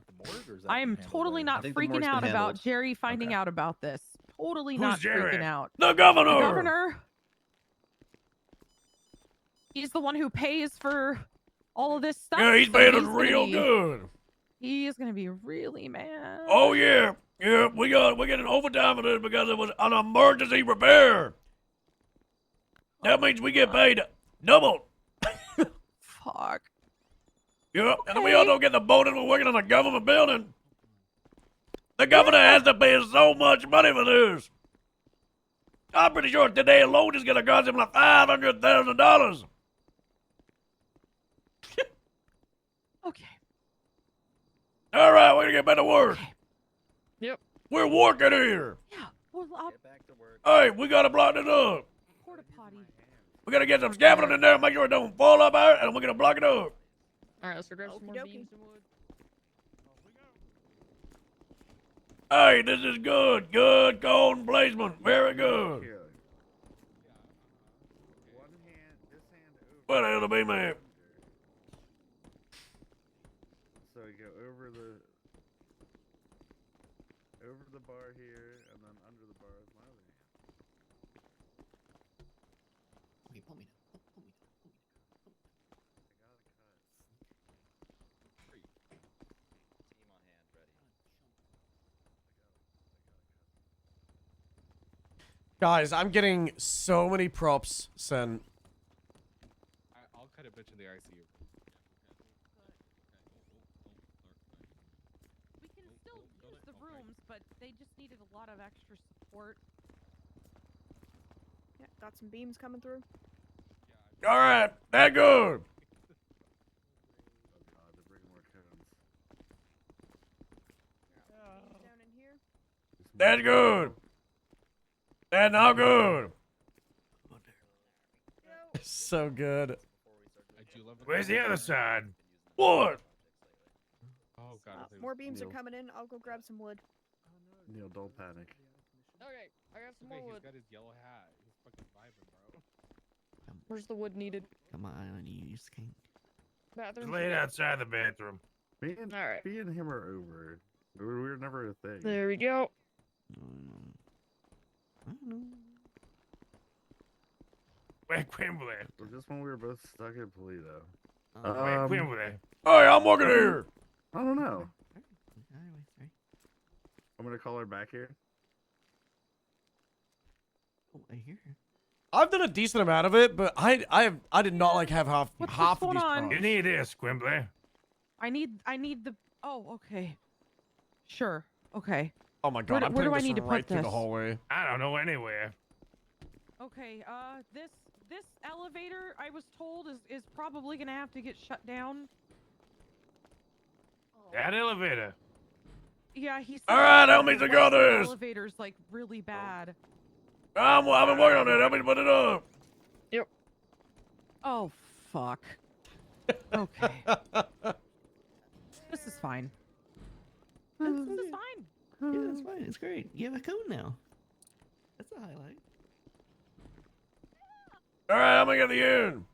I am totally not freaking out about Jerry finding out about this. Totally not Jerry? freaking out. The governor. The governor. He's the one who pays for all of this stuff. Yeah, he's so paying us gonna real be- good. He is gonna be really mad. Oh yeah, yeah. We're getting overtime for this because it was an emergency repair. That means we get paid double. Fuck. Yep, and then we also get the bonus for working on a government building. The governor has to pay us so much money for this. I'm pretty sure today alone is gonna cost him like $500,000. Okay. All right, we're gonna get back to work. Yep. We're working here. Yeah. Well, Hey, we gotta block this up. porta potty. We gotta get some scaffolding in there, make sure it don't fall up out, and we're gonna block it up. All right, let's go grab some more beams and wood. Hey, this is good. Good cone placement. Very good. What the hell to be, man? So you go over the bar here, and then under the bar is my other hand. Okay, pull me down. Pull me down. Team on hand, ready. Guys, I'm getting so many props sent. I'll cut a bitch in the ICU. We can still use the rooms, but they just needed a lot of extra support. Yeah, got some beams coming through. All right, that good. Oh god, they're bringing more cones. Down in here. That's good. That's not good. So good. Where's the other side? What? Oh god. More beams are coming in. I'll go grab some wood. Neil, don't panic. Okay, I got some more He's wood. got his yellow hat. He's fucking vibing, bro. Where's the wood needed? Come on, you skink. Bathroom. Lay it outside the bathroom. Me and him are over. We were never a thing. There we go. Where Quimbley? Well, just when we were both stuck in Polito. Where Quimbley? Hey, I'm working here. I don't know. I'm gonna call her back here. Oh, I hear her. I've done a decent amount of it, but I did not like have half What's of going these on? prompts. You need this, Quimbly. I need the. Oh, okay. Sure. Okay. Oh my god, I'm where putting do I this need to right put through the this? hallway. I don't know anywhere. Okay. This elevator, I was told, is probably gonna have to get shut down. That elevator. Yeah, he said. All right, that help me the to go Western this. elevator's like really bad. I've been working on it. Help me to put it up. Oh fuck. Okay. This is fine. This is fine. Yeah, it's fine. It's great. You have a code now. That's a highlight. All right, I'm gonna get the end.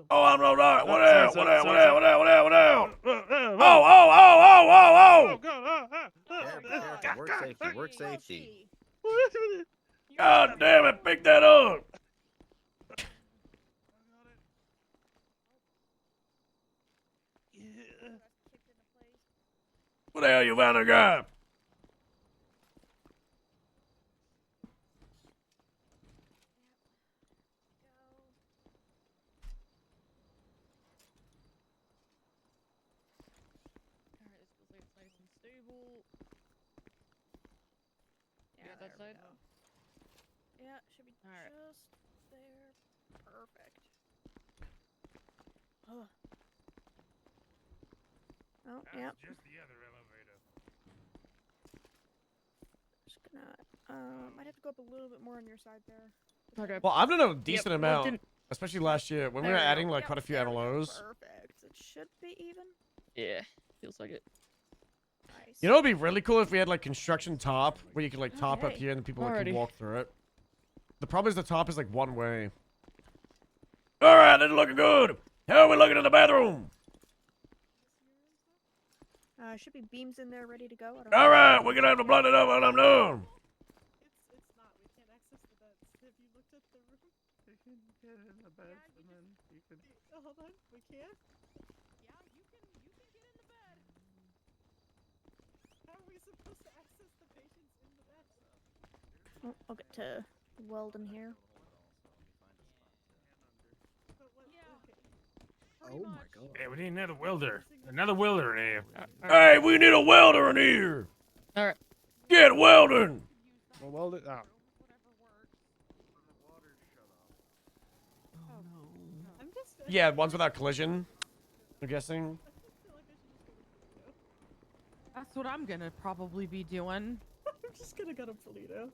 Oh, I'm no right. What out? What out? What out? What out? What out? What out? Oh! Work safety. Work safety. God damn it! Pick that up. What the hell you found a guy? Alright, this feels like it's nice and stable. Yeah, that side? Yeah, should be Alright. just there. Perfect. Oh, yeah. Just the other elevator. Just gonna. Might have to go up a little bit more on your side there. Okay. Well, I've done a decent Yep, amount, looking- especially last year when we There were we go. adding like Yep, quite a few there we go. MLOs. Perfect. It should be even. Yeah, feels like it. Nice. You know, it'd be really cool if we had like construction top, where you could like top up Okay. here and people like, could Alrighty. walk through it. The problem is the top is like one way. All right, this is looking good. How are we looking in the bathroom? Should be beams in there ready to go. All right, we're gonna have to blend it up when I'm done. It's not. We can't access the beds. Have you looked at the room? You can get in the bed and then you can. Hold on. We can't. Yeah, you can get in the bed. How are we supposed to access the patients in the bed? Oh, I'll get to Weldon here. Oh my god. Hey, we need another welder. Another welder in here. Hey, we need a welder in here. Alright. Get welding. We'll weld it out. I'm just. Yeah, ones without collision. I'm guessing. That's what I'm gonna probably be doing. I'm just gonna go to Polito.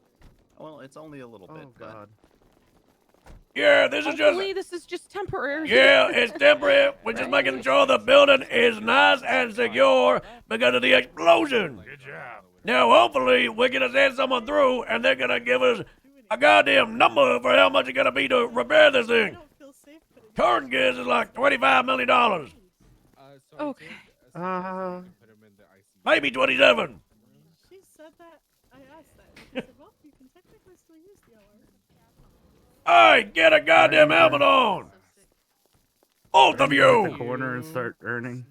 Well, it's only a little bit, but Yeah, this is just. Hopefully, this is just temporary. Yeah, it's temporary. We're just making sure the building is nice and secure because of the explosion. Good job. Now, hopefully, we're gonna send someone through and they're gonna give us a goddamn number for how much it's gonna be to repair this thing. Current guess is like $25 million. Okay. Maybe 27. She said that. I asked that. She said, well, you can technically still use the alarm. Hey, get a goddamn helmet on. Both of The you. corner and start earning.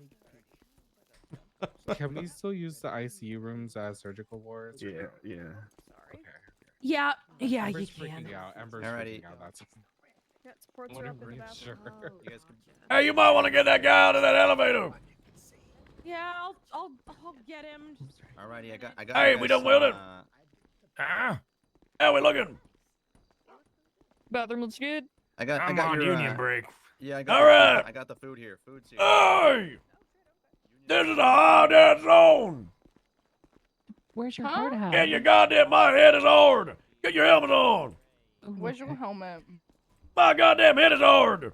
Can we still use the ICU rooms as surgical wards? or Yeah, no? yeah. Yeah, yeah, Ember's you can. freaking out. Ember's Alrighty. freaking out. That's Yeah, supports are up in the Whatever, bathroom. sure. you guys can. Hey, you might want to get that guy out of that elevator. Yeah, I'll get him. Alrighty, I got. Hey, you we guys done weld it. some, Ah, How we looking? Bathroom looks good. I got I'm on your union break. Yeah, I got. All the right. food. I got the food here. Food's here. Hey, this is a hard-ass zone. Where's your heart at? Get your goddamn, my head is hard. Get your helmet on. Where's your helmet? My goddamn head is hard.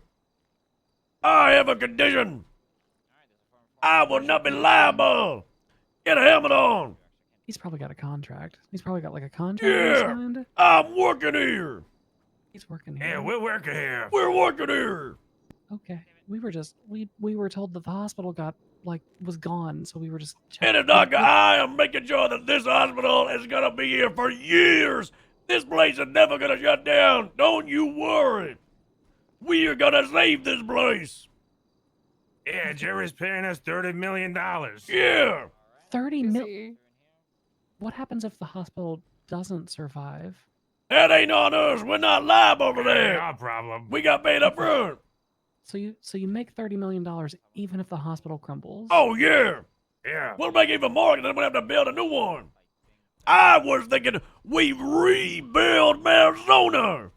I have a condition. I will not be liable. Get a helmet on. He's probably got a contract. He's probably got like a contract Yeah, signed. I'm working here. He's working here. Yeah, we're working here. We're working here. Okay. We were just we were told that the hospital was gone, so we were just And it's not, I am making sure that this hospital is gonna be here for years. This place is never gonna shut down. Don't you worry. We are gonna save this place. Yeah, Jerry's paying us $30 million. Yeah. 30 mil. What happens if the hospital doesn't survive? That ain't on us. We're not liable for that. No problem. We got paid up front. So you make $30 million even if the hospital crumbles. Oh, yeah. Yeah. We'll make even more, and then we'll have to build a new one. I was thinking we rebuild Arizona.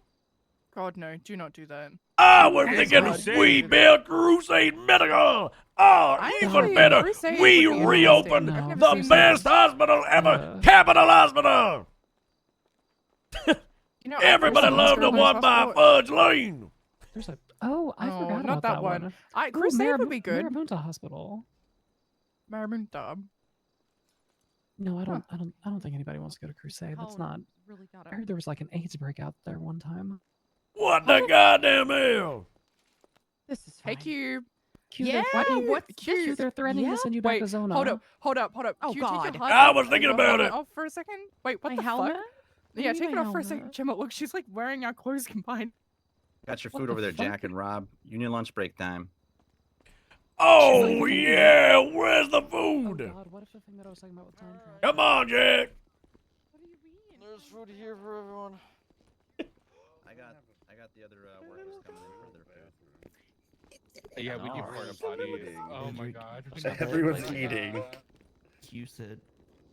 God, no. Do not do that. I was Yes, thinking God. we built Crusade Medical. Oh, even better, Crusade we would be reopened interesting. I've the never seen best hospital ever, Capital Hospital. You know, Everybody I've loved the never one seen by this Fudge Lane. There's a I Oh, forgot not about that one. Ooh, Crusade would be good. Marabunta Hospital. Marabunta. No, I don't think anybody wants to go to Crusade. That's not. Really got I heard there was like an AIDS breakout there one time. What the goddamn hell? This is fine. Hey, Cube. Q, Yeah, what? Cube? Q, they're threatening to send you back Wait, to Zona. hold up. Oh, Q, God. take your I was thinking your about helmet it. off for a second. Wait, what My the helmet? fuck? What Yeah, do you take mean it my off for a second. helmet? Gemma, look, she's like wearing our clothes combined. Got your What food the over there, fuck? Jack and Rob. Union lunch break time. Oh, yeah, where's the food? God, what if the thing that I was talking about with time travel? Come on, Jack. There's food here for everyone. I got the other workers coming in for their food. Yeah, we do porta potties. Oh my god. Everyone's eating. You said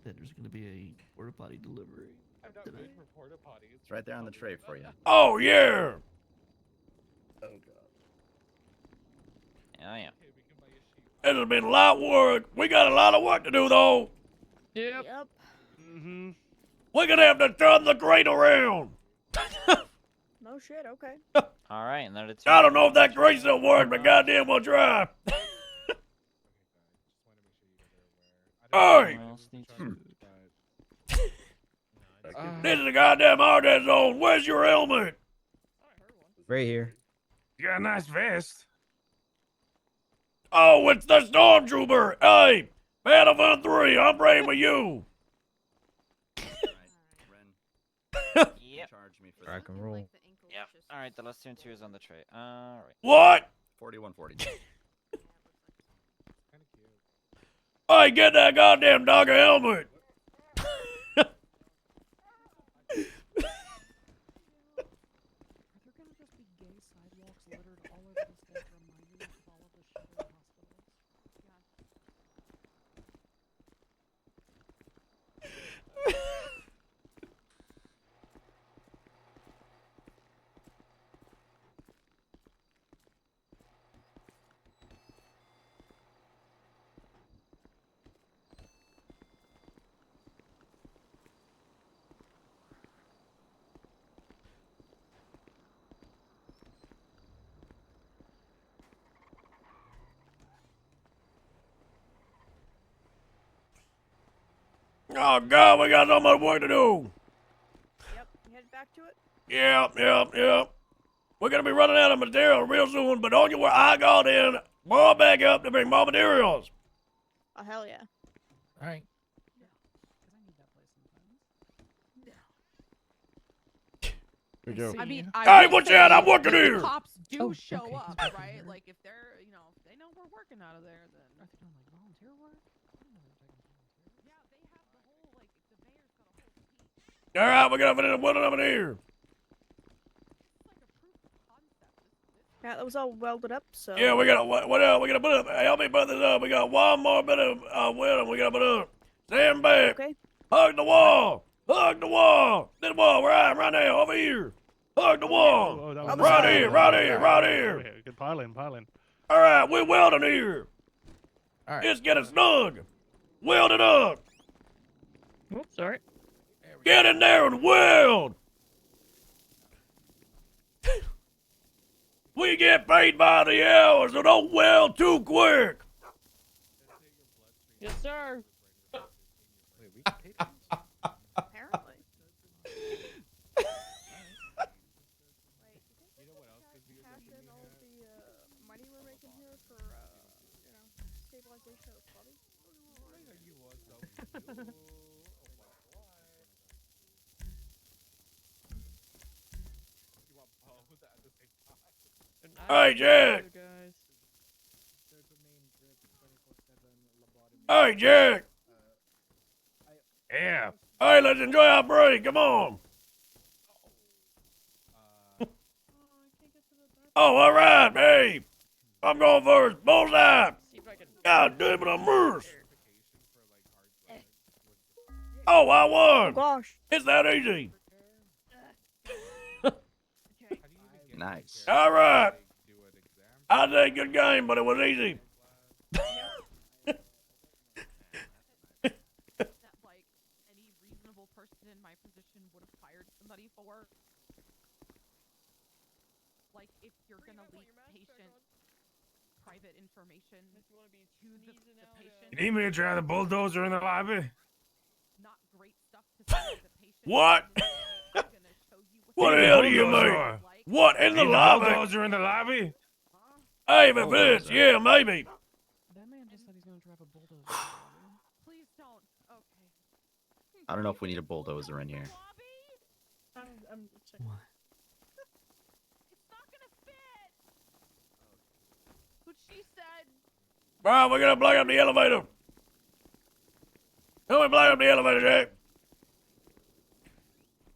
that there's gonna be a porta potty delivery. Tonight. It's right there on the tray for you. Oh, yeah. Oh god. Oh, yeah. This has been a lot of work. We got a lot of work to do, though. Yep. Mm-hmm. We're gonna have to turn the crate around. No shit, okay. All right, and then it's. I don't know if that crate still works, but goddamn, we'll try. Hey! This is a goddamn hard zone. Where's your helmet? Right here. You got a nice vest. Oh, it's the Stormtrooper. Hey, Battlefield 3, I'm praying with you. Yep. Charge me for Rock and roll. Yep. All right, the last 2 and 2 is on the tray. All right. What? 4140. Hey, get that goddamn dog a helmet. Oh, God, we got so much work to do. Yep, you headed back to it? Yep. We're gonna be running out of material real soon, but don't you worry, I got in more back up to bring more materials. Oh, hell yeah. All right. We go. I mean, Hey, will watch say out, I'm working if here. The cops do Oh, show okay. up, right? Like if they're, you know, if they know we're working out of there, then. Are they doing like volunteer work? Yeah, they have the whole like the mayor's got a whole team. All right, we got a window over here. Yeah, that was all welded up, so. Yeah, we got what else? We gotta put up. Help me put this up. We got one more bit of welding we gotta put up. Stand back. Okay. Hug the wall. Hug the wall. This wall. Right now. Over here. Hug the wall. Right here. Right here. Good piling. All right, we're welding here. All right. Just get it snug. Weld it up. Oops, sorry. Get in there and weld. We get paid by the hour, so don't weld too quick. Yes, sir. Apparently. Cash in all the money we're making here for, you know, stabilization of the body. Hey, Jack. Hey, Jack. Yeah. Hey, let's enjoy our break. Come on. Oh, all right, hey. I'm going first. Bullseye. God damn it, I'm worse. Oh, I won. Oh gosh. It's that easy. Nice. All right. I did a good game, but it was easy. That like any reasonable person in my position would have hired somebody for. Like if you're gonna leak patient private information to the patient. You need me to try the bulldozer in the lobby? Not great stuff to say to the patient. What? What the hell do you mean? What, in the Need lobby? bulldozer in the lobby? Hey, if it fits, yeah, maybe. That man just said he's gonna drive a bulldozer. Please don't. Okay. I don't know if we need a bulldozer in here. I'm checking. It's not gonna fit. What she said. Bro, we're gonna block up the elevator. Help me block up the elevator, Jack.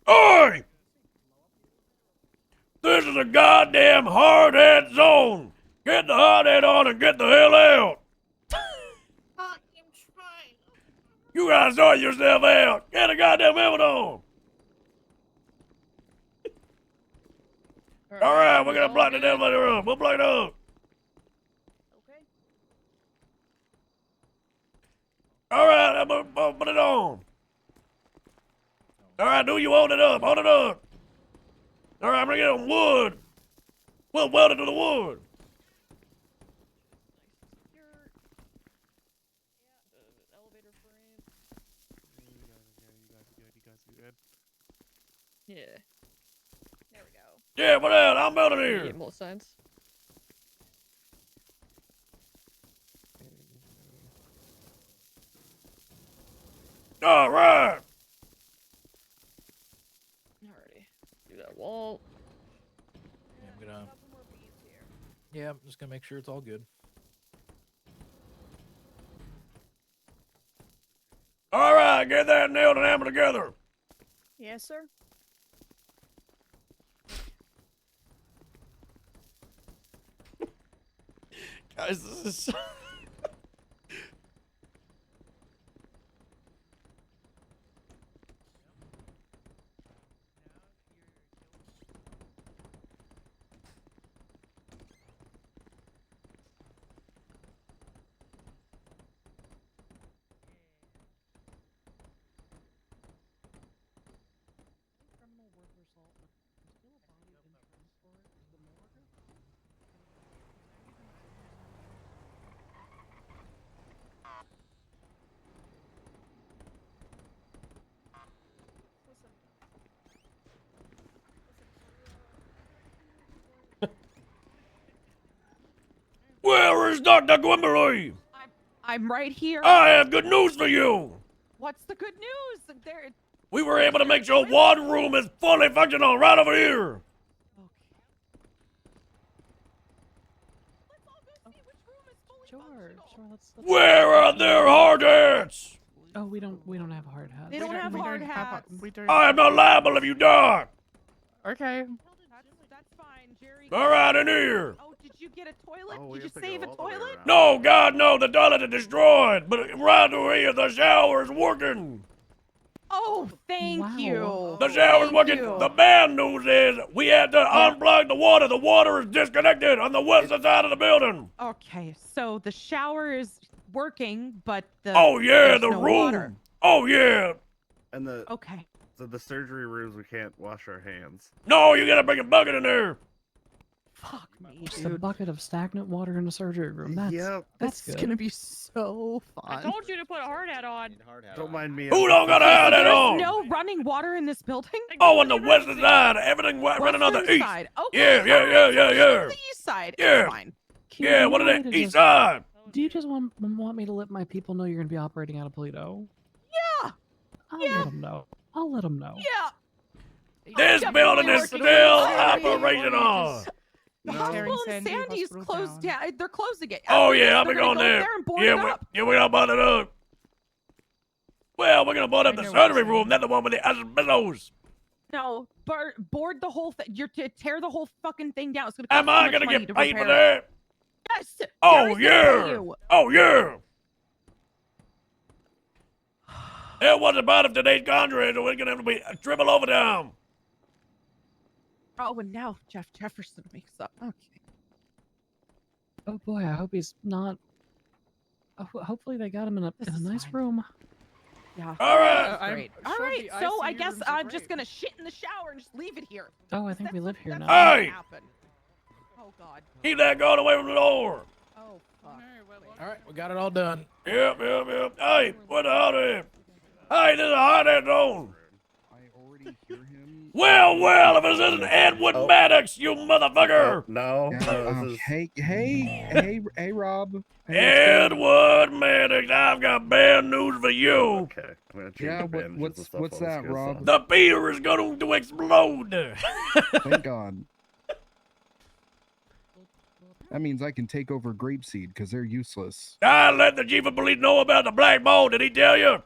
Oi! This is a goddamn hard hat zone. Get the hard hat on and get the hell out. You gotta sort yourself out. Get a goddamn helmet on. All right, we're gonna block the elevator up. We'll block it up. All right, I'm gonna put it on. All right, do you hold it up? Hold it up. All right, I'm gonna get on wood. We'll weld it to the wood. Yeah. There we go. Yeah, what else? I'm building here. Get more sense. All right. Alrighty. Do that wall. Yeah, I'm just gonna make sure it's all good. All right, get that nailed and hammer together. Yes, sir. Guys, this is so... Where is Dr. Gwimberly? I'm right here. I have good news for you. What's the good news? There. We were able to make sure one room is fully functional right over here. Sure, let's Where are their hard hats? Oh, we don't have hard hats. They don't have hard hats. I am not liable if you die. Okay. That's fine, Jerry. All right, in here. Oh, did you get a toilet? Oh, we did you have to save a go all the way toilet? around. No, God, no, the toilet is destroyed. But right over here, the shower is working. Oh, thank you. The shower's Thank working. you. The bad news is we had to unplug the water. The water is disconnected on the west side of the building. Okay, so the shower is working, but the Oh, yeah, there's the no room. water. Oh, yeah. And the Okay. so the surgery rooms we can't wash our hands. No, you gotta bring a bucket in there. Fuck me, Just a dude. bucket of stagnant water in a surgery room. That's Yep. that's This is good. gonna be so I fun. told you to put a hard hat on. Don't mind me. Who don't got a hat There's on? no running water in this building? Oh, on the west side. Everything running on the Western east. side. Okay. Yeah. The east side. Yeah. It's fine. Q, Yeah, do what you is want that? me to East just- side. Do you just want me to let my people know you're gonna be operating out of Polito? Yeah. I'll let them know. I'll let them know. Yeah. This Definitely building is working still with Jerry. operational. The No. hospital in Sandy Sandy's Hospital closed down. They're closing it. Oh, yeah, They're I'll be gonna going go there. and board Yeah, it up. we got bought it up. Well, we're gonna board up I the know what surgery you're room. That's the one with the asbestos. No, board the whole thing. You're to tear the whole fucking thing down. It's gonna. Am cost I so much gonna money get to paid for repair it. that? Yes. Oh Gary's gonna pay yeah. you. Oh yeah. It wasn't about if today's contract, we're gonna have to be triple overtime. Oh, and now Jefferson makes up. Okay. Oh boy, I hope he's not. Hopefully they got him in a nice room. Yeah. All right. Great. All right. So I guess I'm just gonna shit in the shower and just leave it here. Oh, I think we live here now. Hey! Happen. Oh God. Keep that going away from the door. Oh fuck. All right, we got it all done. Yep. Hey, what the hell is? Hey, this is a hot-ass zone. Well, if this isn't Edward Maddox, you motherfucker! No. Hey, Rob. Edward Maddox, I've got bad news for you. Okay. I'm gonna change Yeah, the bandages and stuff what's on this that, guy's Rob? son. The beer is going to explode. Thank God. That means I can take over Grapeseed because they're useless. I let the chief of police know about the black mold. Did he tell you?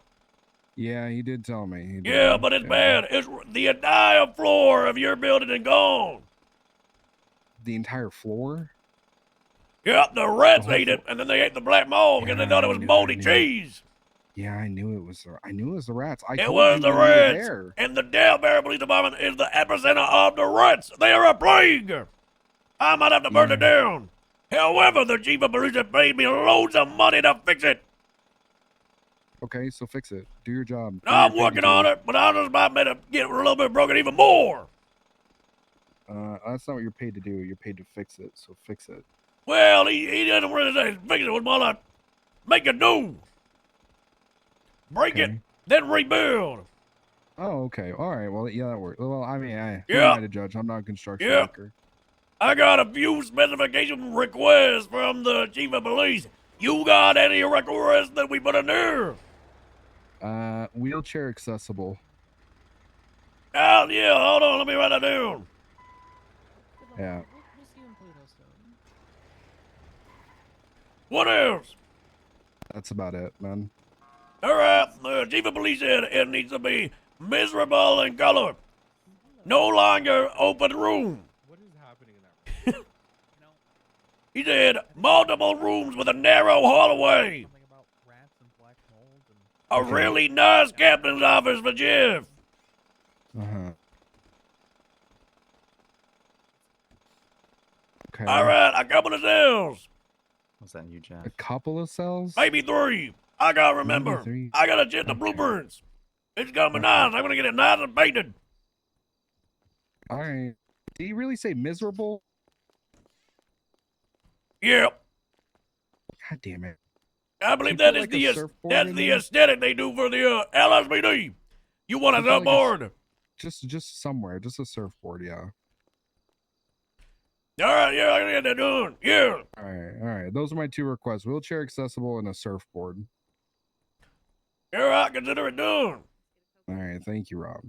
Yeah, he did tell me. He did. Yeah, but it's bad. It's the entire floor of your building is gone. The entire floor? Yep, the rats ate it, and then they ate the black mold because they thought it was moldy cheese. Yeah, I knew it was. I knew it was the rats. It was the rats, and the Dalberry Police Department is the epicenter of the rats. They are a plague. I might have to burn it down. However, the chief of police has paid me loads of money to fix it. Okay, so fix it. Do your job. I'm working on it, but I just might better get a little bit broken even more. That's not what you're paid to do. You're paid to fix it, so fix it. Well, he doesn't really say fix it. It was more like make it new. Break it, then rebuild. Oh, okay. All right. Well, yeah, that works. Well, I mean, who Yeah. am I to judge? I'm not a construction Yeah. worker. I got a few specification requests from the chief of police. You got any requests that we put in there? Wheelchair accessible. Oh, yeah, hold on, let me write that down. Yeah. What else? That's about it, man. All right, the chief of police said it needs to be miserable in color. No longer open room. What is happening in that room? He said multiple rooms with a narrow hallway. Something about rats and black mold and... A really nice captain's office for Jeff. Uh-huh. Okay. All right, a couple of cells. Was that you, Jeff? A couple of cells? Maybe 3. I gotta remember. Maybe 3. I gotta check the blueprints. It's gonna be nice. I'm gonna get it nice and painted. All right. Did you really say miserable? Yep. God damn it. I believe You that put, is like, the a surfboard that's in the there? aesthetic they do for the LSPD. You want a You put, like, surfboard? Just somewhere. Just a surfboard, yeah. All right, yeah, I can get that done. Yeah. All right. Those are my 2 requests. Wheelchair accessible and a surfboard. All right, consider it done. All right. Thank you, Rob.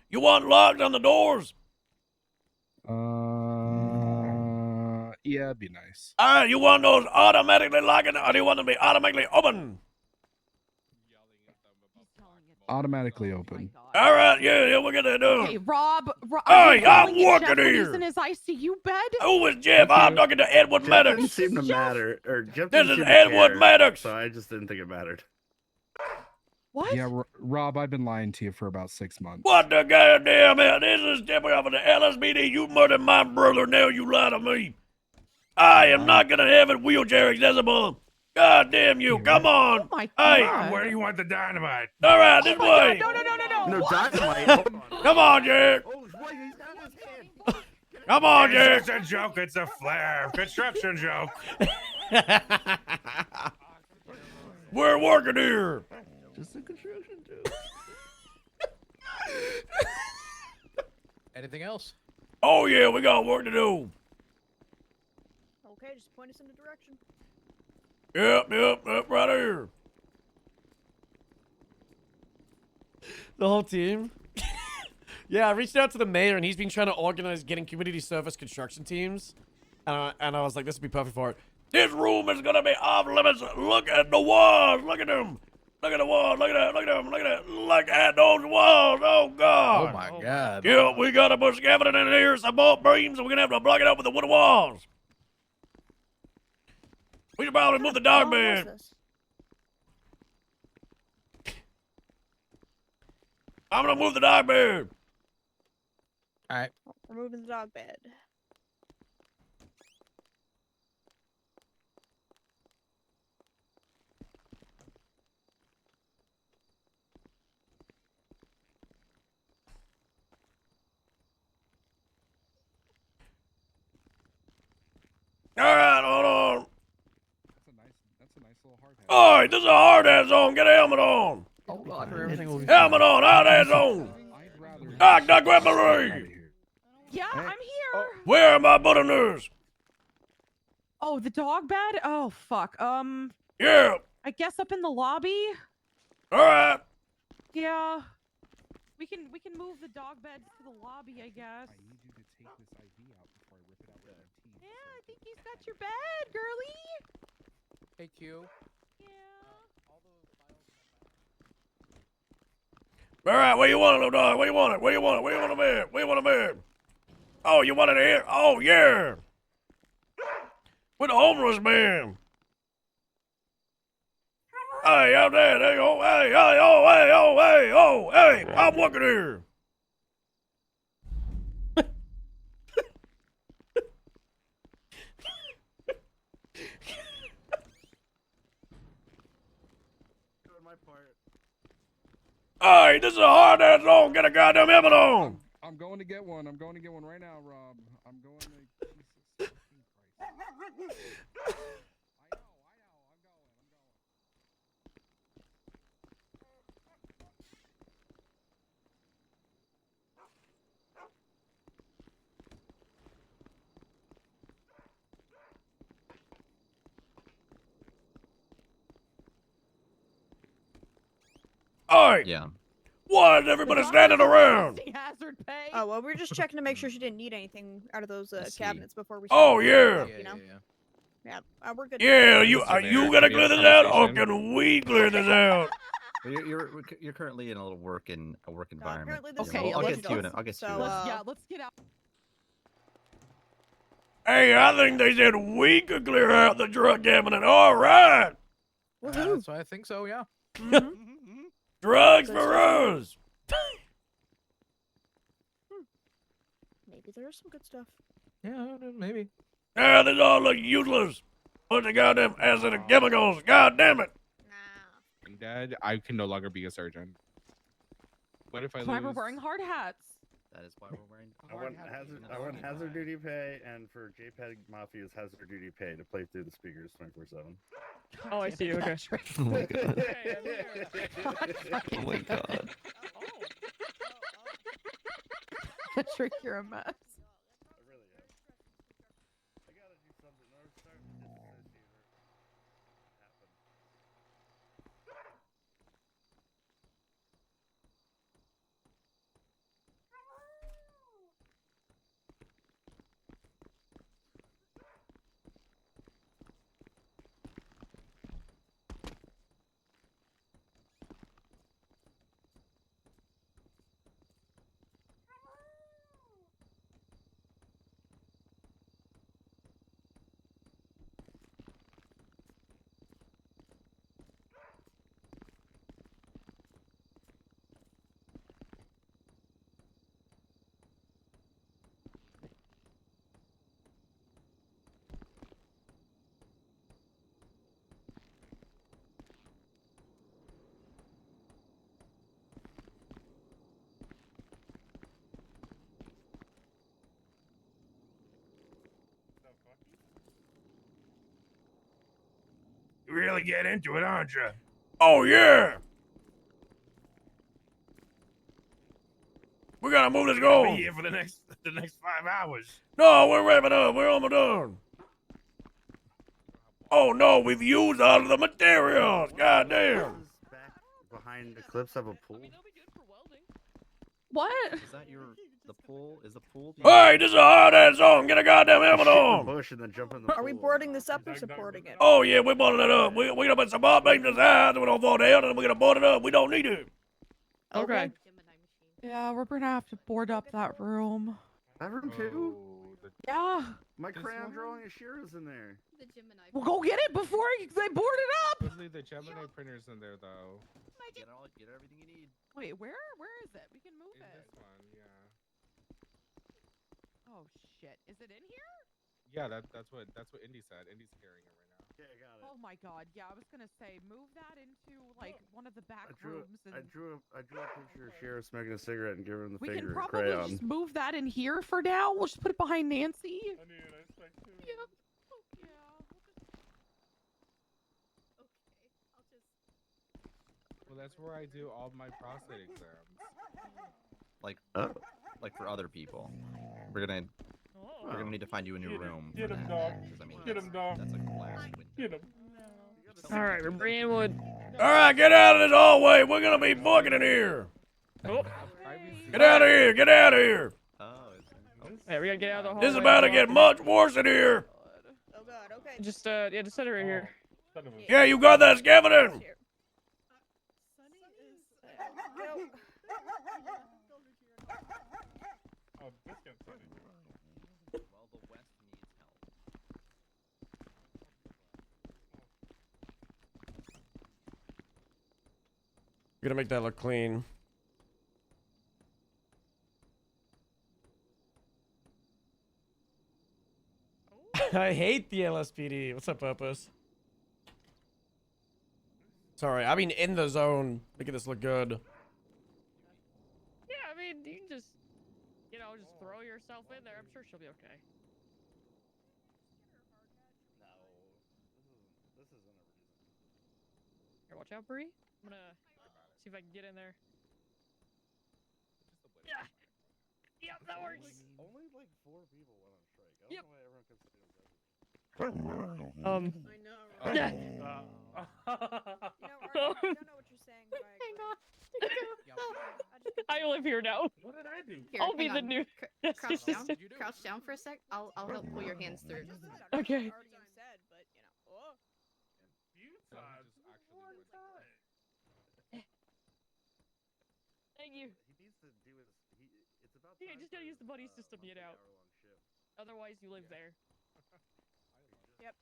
You want locks on the doors? Yeah, it'd be nice. All right, you want those automatically locking, or do you want them to be automatically open? Automatically open. All right, yeah, we'll get that done. Hey, Rob. Hey, I'm calling working Jeff when here. He's in his ICU bed. Who is Jeff? I'm talking to Edward Jeff Maddox. didn't seem to matter. Or Jeff This didn't is seem to Edward care, Maddox. So I just didn't think it mattered. What? Yeah, Rob, I've been lying to you for about 6 months. What the goddamn hell? This is stepping off of the LSPD. You murdered my brother. Now you lie to me. I am not gonna have it wheelchair accessible. God damn you! Come on. Oh my Hey, God. Where do you want the dynamite? all right, this way. No. No What? dynamite. Hold on. Come on, Jack. Oh, wait, he's got his hand. Come on, It's Jack. just a joke. It's a flare. Construction joke. We're working here. Just a construction joke. Anything else? Oh yeah, we got work to do. Okay, just point us in the direction. Yep, right here. The whole team. Yeah, I reached out to the mayor, and he's been trying to organize getting community service construction teams. And I was like, this would be perfect for it. This room is gonna be off limits. Look at the walls. Look at them. Look at the wall. Look at that. Look at them. Look at that. Look at those walls. Oh, God. Oh my god. Yeah, we got to put scaffolding in here, some more beams, and we're going to have to block it up with the wooden walls. We should probably move the dog bed. I'm going to move the dog bed. All right. We're moving the dog bed. All right, hold on. That's a nice little hard hat. All right, this is a hard hat zone. Get a helmet on. Oh god, everything will be Helmet on, hard hat zone. Doc, weaponry. Yeah, I'm here. Where am I putting this? Oh, the dog bed? Oh, fuck. Yeah. I guess up in the lobby? All right. Yeah. We can move the dog bed to the lobby, I guess. I need you to take this IV out before I rip it out with my teeth. Yeah, I think he's got your bed, girly. Hey, Q. All right, where you want it, little dog? Where you want it? Where you want it? Where you want a bed? Where you want a bed? Oh, you want it here? Oh, yeah. With the homeless man. Hey, out there. There you go. Hey, hey, oh, hey, oh, hey, oh, hey. I'm working here. Doing my part. All right, this is a hard ass zone. Get a goddamn helmet on. I'm going to get one. I'm going to get one right now, Rob. I'm going to. Jesus. Christ. All right. Yeah. Why is everybody standing around? Hazard pay. Oh well, we're just checking to make sure she didn't need anything out of those cabinets before we. Oh, started, yeah. You know. Yeah, we're good. Yeah, you gonna clear this out, or can we clear this out? Well, you're currently in a little work environment. Apparently this Okay, is I'll what get to you in. I'll get to you. in a minute. Yeah, let's get out. Hey, I think they said we could clear out the drug cabinet. All right. That's why I think so. Yeah. Drugs for us. Maybe there's some good stuff. Yeah, maybe. Yeah, this all look useless. Bunch of goddamn acid and chemicals. God damn it. Dad, I can no longer be a surgeon. What if I That's why lose? we're wearing hard hats. That is why we're wearing. I want hazard duty pay, and for JPEG Mafia's hazard duty pay to play through the speakers 24/7. Oh, I see. Okay. Oh my god. Oh my god. Patrick, you're a mess. I really am. I gotta do something in order to start to disassociate or happen. You really get into it, aren't you? Oh, yeah. We gotta move this Be going. here for the next 5 hours. No, we're wrapping up. We're almost done. Oh, no, we've used all of the materials. God damn. Back behind the cliffs of a pool. What? Is that your the pool? Is the pool? Hey, this is a hard ass zone. Get a goddamn helmet Shit in the on. bush and then jump in the Are we pool. boarding this up or supporting it? Oh yeah, we're boarding it up. We're gonna put some bomb beams inside. We don't fall down, and we're gonna board it up. We don't need it. Okay. Yeah, we're gonna have to board up that room. That room too? Yeah. My crayon drawing of Shira's in there. We'll go get it before they board it up. Let's leave the Gemini printers in there though. Get everything you need. Wait, where is it? We can move In it. this one, yeah. Oh shit, is it in here? Yeah, that's what Indy said. Indy's carrying it right now. Yeah, I got it. Oh my god, yeah, I was gonna say move that into like one of the back I drew rooms. And a picture of Shira smoking a cigarette and giving him the we finger can in probably crayon. just move that in here for now. We'll just put it behind Nancy. I need an aspect too. Yeah. Well, that's where I do all my prostate exams. Like for other people. We're gonna need to find you a new room. Get for him, that, dog. 'cause, I mean, Get him, dog. That's like the last window. Get him. All right, we're bringing wood. All right, get out of this hallway. We're gonna be booking in here. Oh. Get out of here. Get out of here. Yeah, we gotta get out of the hallway. This is about to get much worse in here. Oh god, okay. Just just set it right here. Yeah, you got that, Scavenging. Oh, this gets funny. Well, the West needs help. We're gonna make that look clean. I hate the LSPD. What's up, Purpose? Sorry, I mean in the zone. Making this look good. Yeah, I mean, you can just, just throw yourself in there. I'm sure she'll be okay. Here, watch out, Bree. I'm gonna see if I can get in there. Yeah. Yep, that works. Only like 4 people went on strike. I don't Yep. know why everyone considers that. I know, right? Yeah. You know, Artie, I don't know what you're saying, but I agree. I live here now. What did I do? Here, I'll be hang the on. new. Crouch down. Crouch down for a sec. I'll help pull your hands through. Okay. Already said, but you know. Oh. Thank you. He needs to do his. It's about. Yeah, you just gotta use the buddy system, you know. Otherwise, you live there. Yep.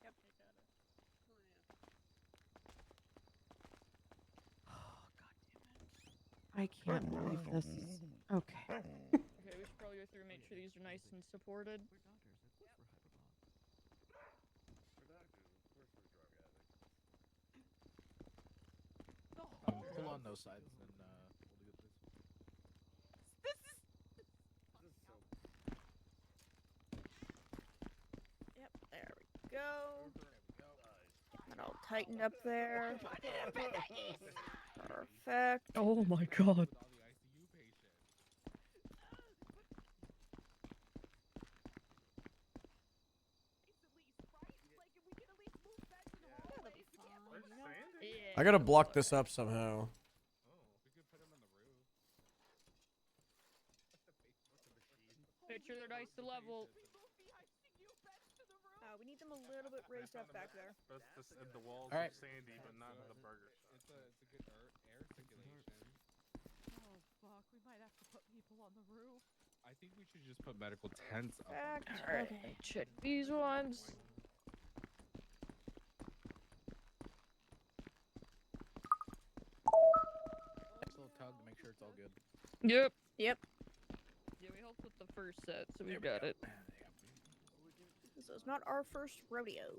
I can't believe this is okay. Okay, we should probably go through and make sure these are nice and supported. Pull on those sides and we'll do this. Yep, there we go. Get that all tightened up there. Perfect. Oh my god. I gotta block this up somehow. Make sure they're nice and level. We need them a little bit raised up back there. That's just in the walls All right. of Sandy, but not in the burger. It's a good air circulation. Oh fuck, we might have to put people on the roof. I think we should just put medical tents up. Alright, check these ones. Nice little tug to make sure it's all good. Yep. Yep. Yeah, we helped with the first set, so we got it. This is not our first rodeo.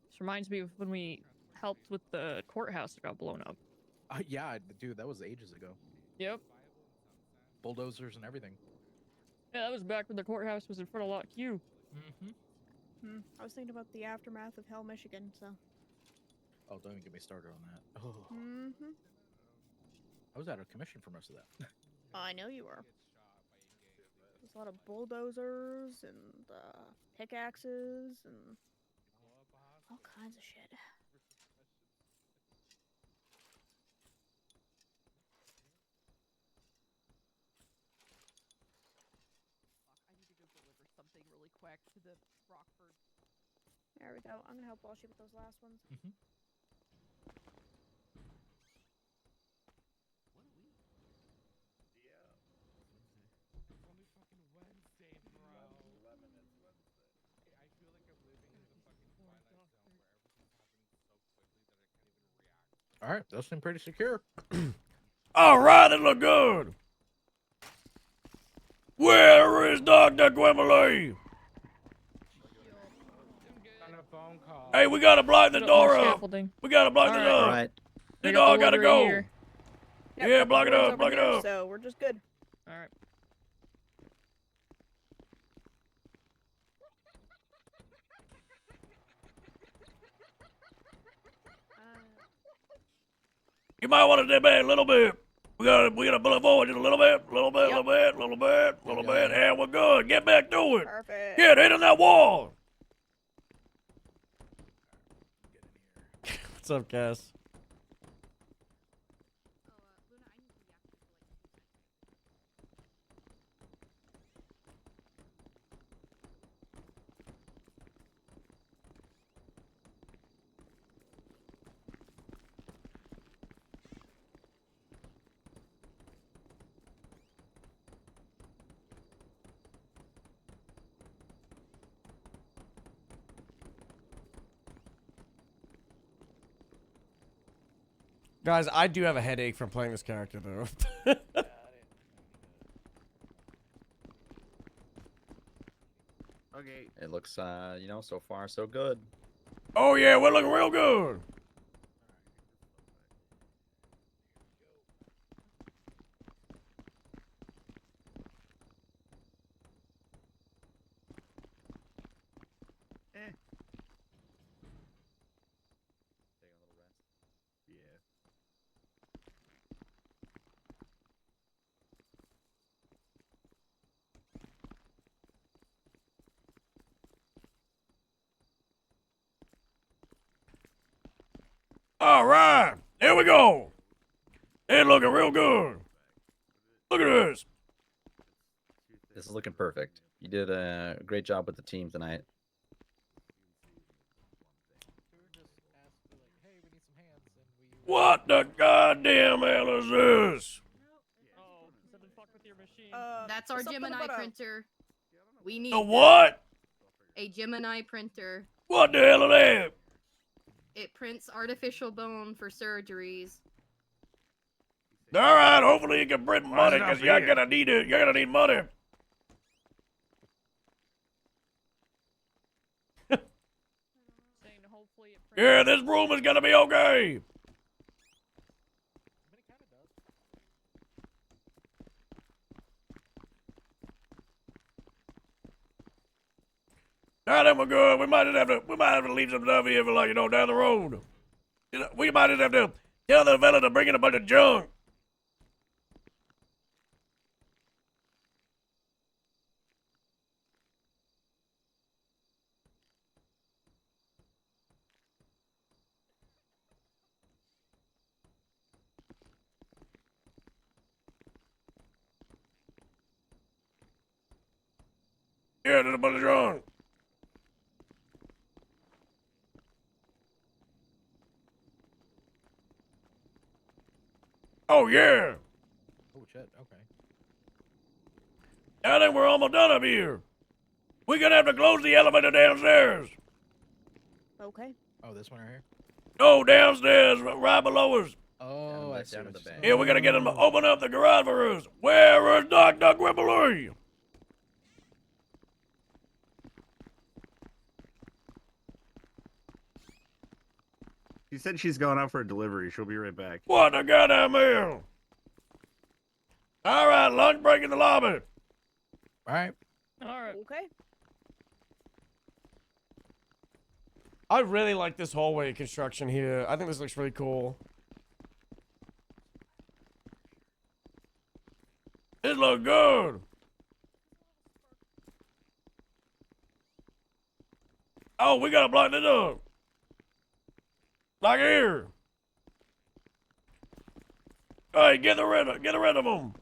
This reminds me of when we helped with the courthouse that got blown up. Yeah, dude, that was ages ago. Yep. Bulldozers and everything. Yeah, that was back when the courthouse was in front of Lot Q. Mm-hmm. I was thinking about the aftermath of Hell, Michigan, so. Oh, don't even get me started on that. Oh. Mm-hmm. I was out of commission for most of that. I know you were. There's a lot of bulldozers and pickaxes and all kinds of shit. really quick to the Rockford. There we go. I'm gonna help Walshy with those last ones. It's only fucking Wednesday, bro. I feel like I'm living in the fucking Twilight Zone where everything's happening so quickly that I can't even react. All right, those seem pretty secure. All right, it look good. Where is Dr. Quimbley? On a phone call. Hey, we gotta block the Put up door more up. scaffolding. We gotta block the All door. right. Alright. The I got dog the gotta wood go. right here. Yep, Yeah, got the block it boards up, over block it here, up. So we're just good. All right. You might want to step back a little bit. We gotta pull it forward just a little bit, little bit, little bit, little bit, little bit, and we're good. Get back to it. Perfect. Get hit on that wall. What's up, Cass? Guys, I do have a headache from playing this character, though. Okay. It looks, so far so good. Oh, yeah, we're looking real good. Yeah. All right, here we go. It's looking real good. Look at this. This is looking perfect. You did a great job with the team tonight. What the goddamn hell is this? That's our something Gemini about a- printer. We need The what? a Gemini printer. What the hell is that? It prints artificial bone for surgeries. All right, hopefully you can print Why money, is it not because you're here? gonna need it. You're gonna need money. Saying hopefully it prints. Yeah, this room is gonna be okay. Now then we're good. We might have to leave some stuff here for, like, down the road. We might just have to tell the fella to bring in a bunch of junk. Yeah, there's a bunch of junk. Oh, yeah. Oh shit. Okay. I think we're almost done up here. We're gonna have to close the elevator downstairs. Okay. Oh, this one right here. No, downstairs, right below us. Oh, I see. down what to the you're bank. Yeah, we gotta get him to open up the garage for us. Where is Dr. Quimbley? She said she's going out for a delivery. She'll be right back. What the goddamn hell? All right, lunch break in the lobby. All right. All right. Okay. I really like this hallway construction here. I think this looks really cool. It looks good. Oh, we gotta block this up. Like here. Hey, get rid of them.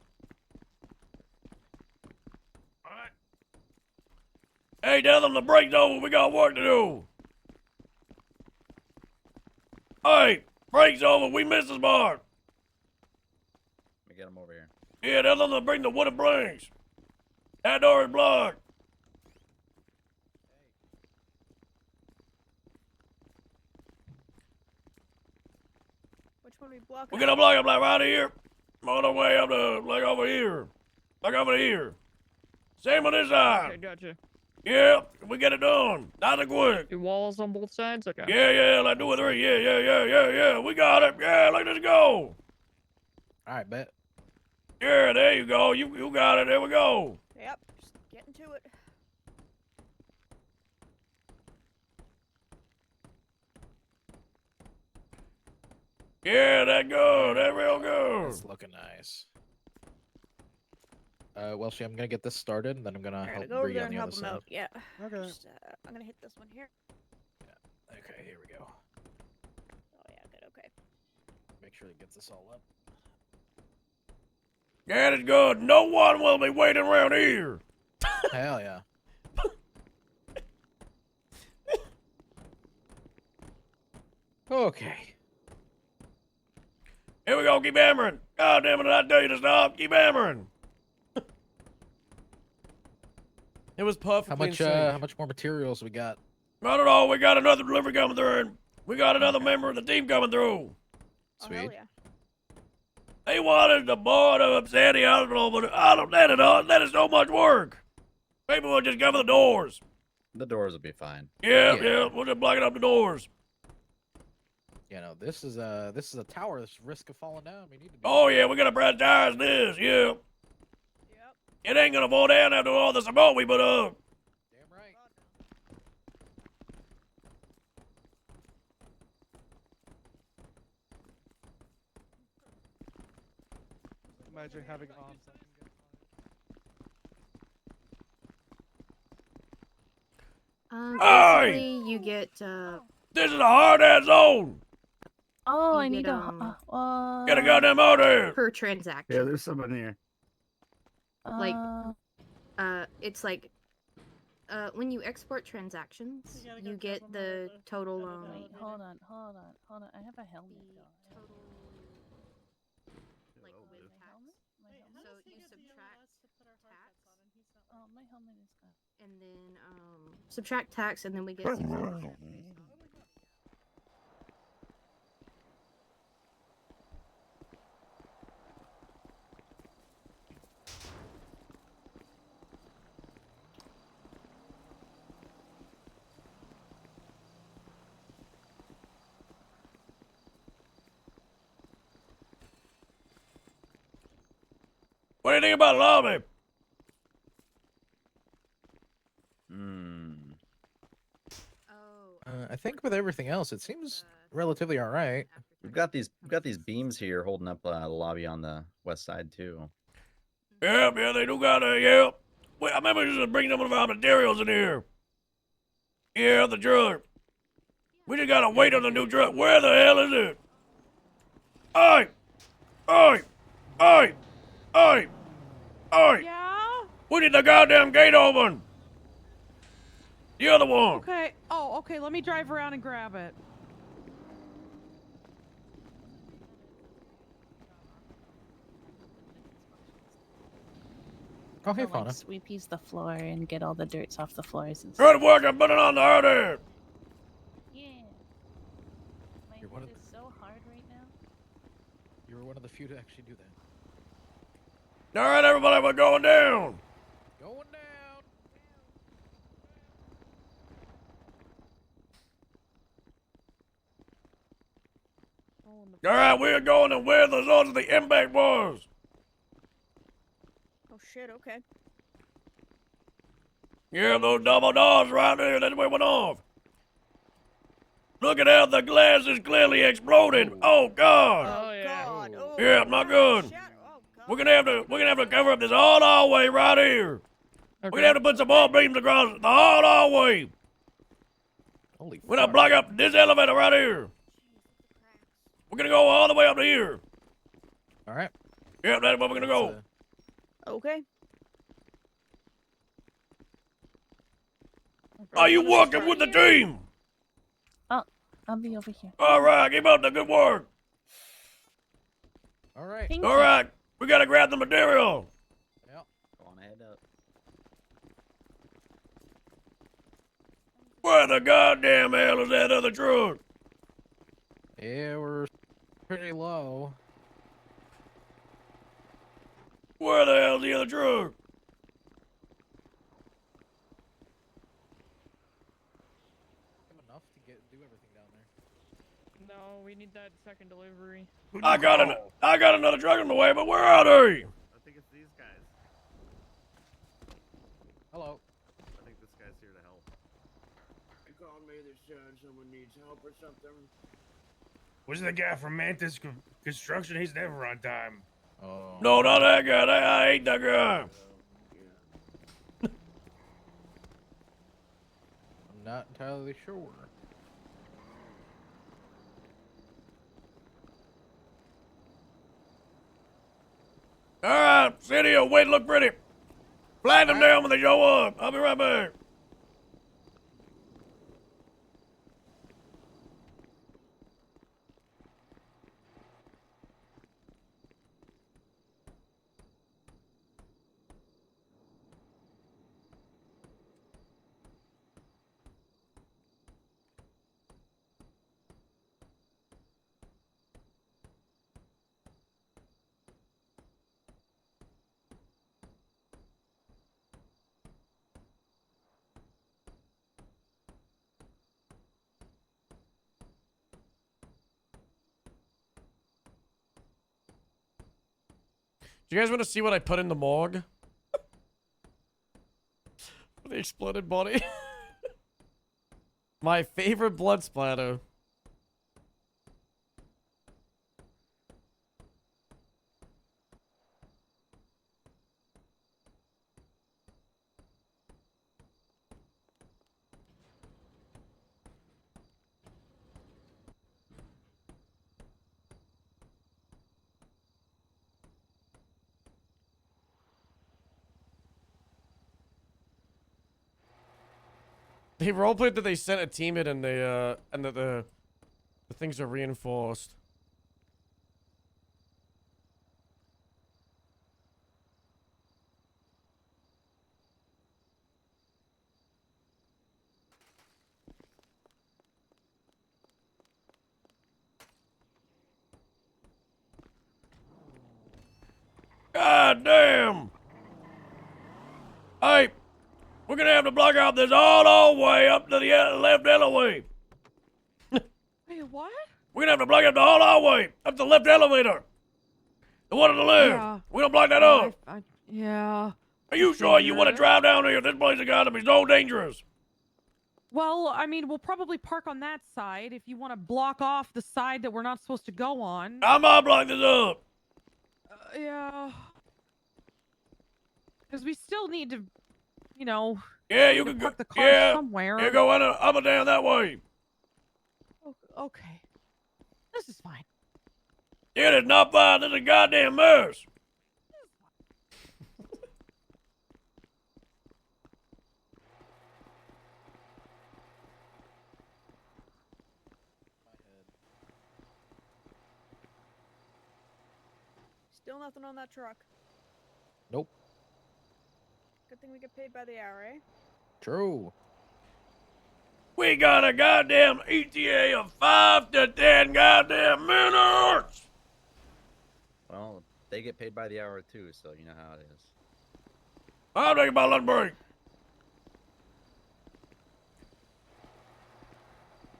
Hey, tell them the break's over. We got work to do. Hey, break's over. We missed this bar. Let me get him over here. Yeah, tell them to bring the wooden planks. That door is blocked. Which one we block? We're gonna block up like right here. All the way up to like over here. Like over here. Same on this side. Okay, gotcha. Yeah, we get it done. Nice and quick. Do walls on both sides? Okay. Yeah, like 2 or 3. Yeah. We got it. Yeah, let us go. All right, bet. Yeah, there you go. You got it. There we go. Yep, just getting to it. Yeah, that good. That real good. It's looking nice. Well, see, I'm gonna get this started, and then I'm gonna I gotta help go over Bree there on and the help other him side. out. Yeah. Okay. Just, I'm gonna hit this one here. Okay, here we go. Oh yeah, good. Okay. Make sure he gets this all up. That is good. No one will be waiting around here. Hell yeah. Okay. Here we go. Keep hammering. God damn it, I tell you to stop. Keep hammering. It was perfectly How much more materials we got? I don't know. We got another delivery coming through. We got another member of the team coming through. Sweet. They wanted the board of Sandy Hospital, but I don't let it on. That is so much work. People will just cover the doors. The doors will be fine. Yeah. We'll just blocking up the doors. You know, this is a tower that's risk of falling down. We need to be Oh, yeah, we got to prioritize this. Yeah. It ain't gonna fall down after all the support we put up. Damn right. Imagine having arms. Hey! Basically, you get This is a hard-ass zone. oh, I need a Get a goddamn out there. per transaction. Yeah, there's someone here. Like, it's like, when you export transactions, you get the total. Wait, hold on. I have a helmet. Like with tax. So you subtract tax. Oh, my helmet is gone. And then subtract tax, and then we get 60%. What do you think about the lobby? I think with everything else, it seems relatively all right. We've got these beams here holding up the lobby on the west side too. Yeah, they do got a, yeah. Wait, I remember just bringing some of our materials in here. Yeah, the truck. We just gotta wait on the new truck. Where the hell is it? Hey! Yeah? We need the goddamn gate open. The other one. Okay. Oh, okay. Let me drive around and grab it. Oh, hey, Like, Fauna. sweepies the floor and get all the dirts off the floors and Good work. I'm putting on the harder. Yeah. My You're one head of is so hard right now. You were one of the few to actually do that. All right, everybody, we're going down. Going down. All right, we're going to where the source of the impact was. Oh shit. Okay. Yeah, those double doors right there. That's where it went off. Look at how the glass is clearly exploded. Oh God. Oh yeah. Yeah, not good. We're gonna have to cover up this whole hallway right here. We're gonna have to put some more beams across the whole hallway. Holy We're gonna block up this elevator right here. We're gonna go all the way up to here. All right. Yep, that's where we're gonna go. Okay. Are you working with the team? I'll be over here. All right, keep up the good work. All right. Thank All you. right, we gotta grab the material. Yep. Go on ahead up. Where the goddamn hell is that other truck? Yeah, we're pretty low. Where the hell's the other truck? Enough to do everything down there. No, we need that second delivery. I got another truck on the way, but where are they? I think it's these guys. Hello. I think this guy's here to help. They called me. They said someone needs help or something. Was the guy from Mantis Construction? He's never on time. Oh. No, not that guy. I hate that guy. I'm not entirely sure. All right, City, wait, look pretty. Flag them down when they show up. I'll be right back. Do you guys want to see what I put in the morgue? For the exploded body. My favorite blood splatter. They roleplayed that they sent a team in and they and that the things are reinforced. God damn! Hey, we're gonna have to block out this all the way up to the left alleyway. Wait, what? We're gonna have to block out the whole hallway up to the left elevator. The one on the left. Yeah. We don't block that up. Yeah. Are you sure you want to drive down here? This place is gonna be so dangerous. Well, I mean, we'll probably park on that side if you want to block off the side that we're not supposed to go on. I'm gonna block this up. Yeah. Because we still need to, you know. Yeah, you can go. Park the car Yeah, somewhere. you go up and down that way. Okay. This is fine. It is not fine. This is a goddamn mess. Still nothing on that truck. Nope. Good thing we get paid by the hour, eh? True. We got a goddamn ETA of 5 to 10 goddamn minutes. Well, they get paid by the hour too, so you know how it is. I'm taking my lunch break.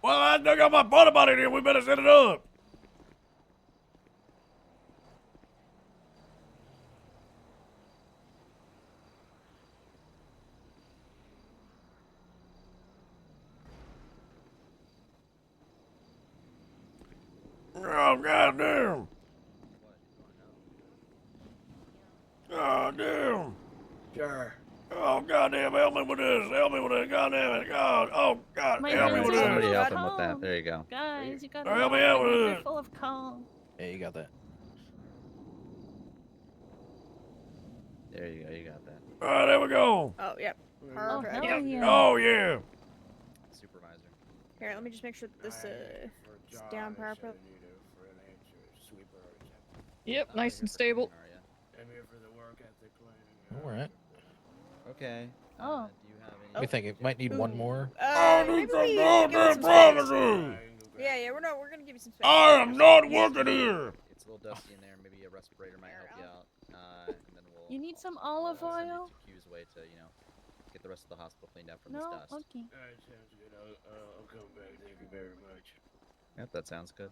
Well, I dug up my porta potty here. We better set it up. Oh, goddamn. Oh, damn. Sure. Oh, goddamn, help me with this. Help me with this. Goddamn it. God. Oh, God. My Help me with this. Somebody help him with that. There you go. Guys, you got Help me out with They're it. full of coal. Yeah, you got that. There you go. You got that. All right, there we go. Oh, yep. Oh, Perfect. hell yeah. Oh, yeah. Here, let me just make sure that this is down properly. Yep, nice and stable. I'm here for the work ethic plan. All right. Okay. Oh. Do you have any? What do you think? It might need one more. Maybe we give it some space. Yeah, we're gonna give you some space. I am not working here. It's a little dusty in there. Maybe a respirator might help you out. And then we'll. You need some olive send you oil? to Q's way to get the rest of the hospital cleaned out from No? this dust. Okay. Alright, sounds good. I'll come back. Thank you very much. Yep, that sounds good.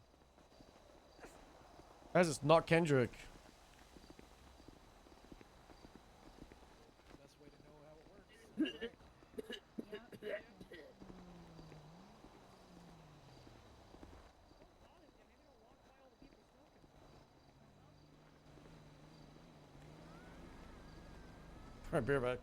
Guys, it's not Kendrick. Alright, beer back.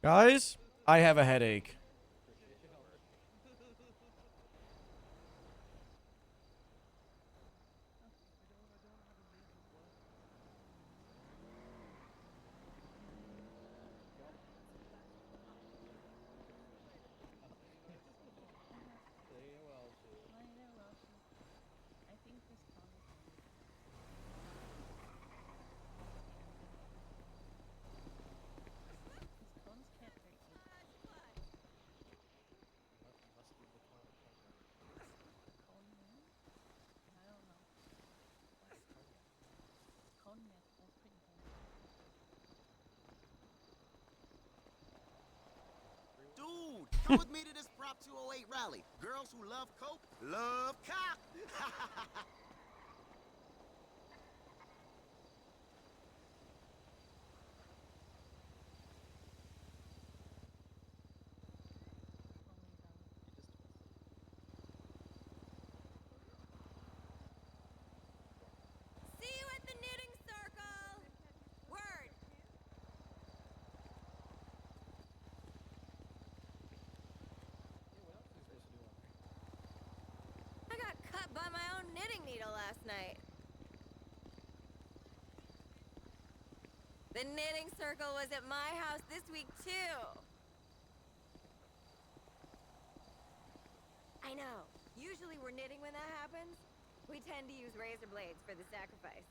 Guys, I have a headache. Dude, come with me to this Prop 208 rally. Girls who love coke, love cock. See you at the knitting circle. Word. I got cut by my own knitting needle last night. The knitting circle was at my house this week too. I know. Usually we're knitting when that happens. We tend to use razor blades for the sacrifice.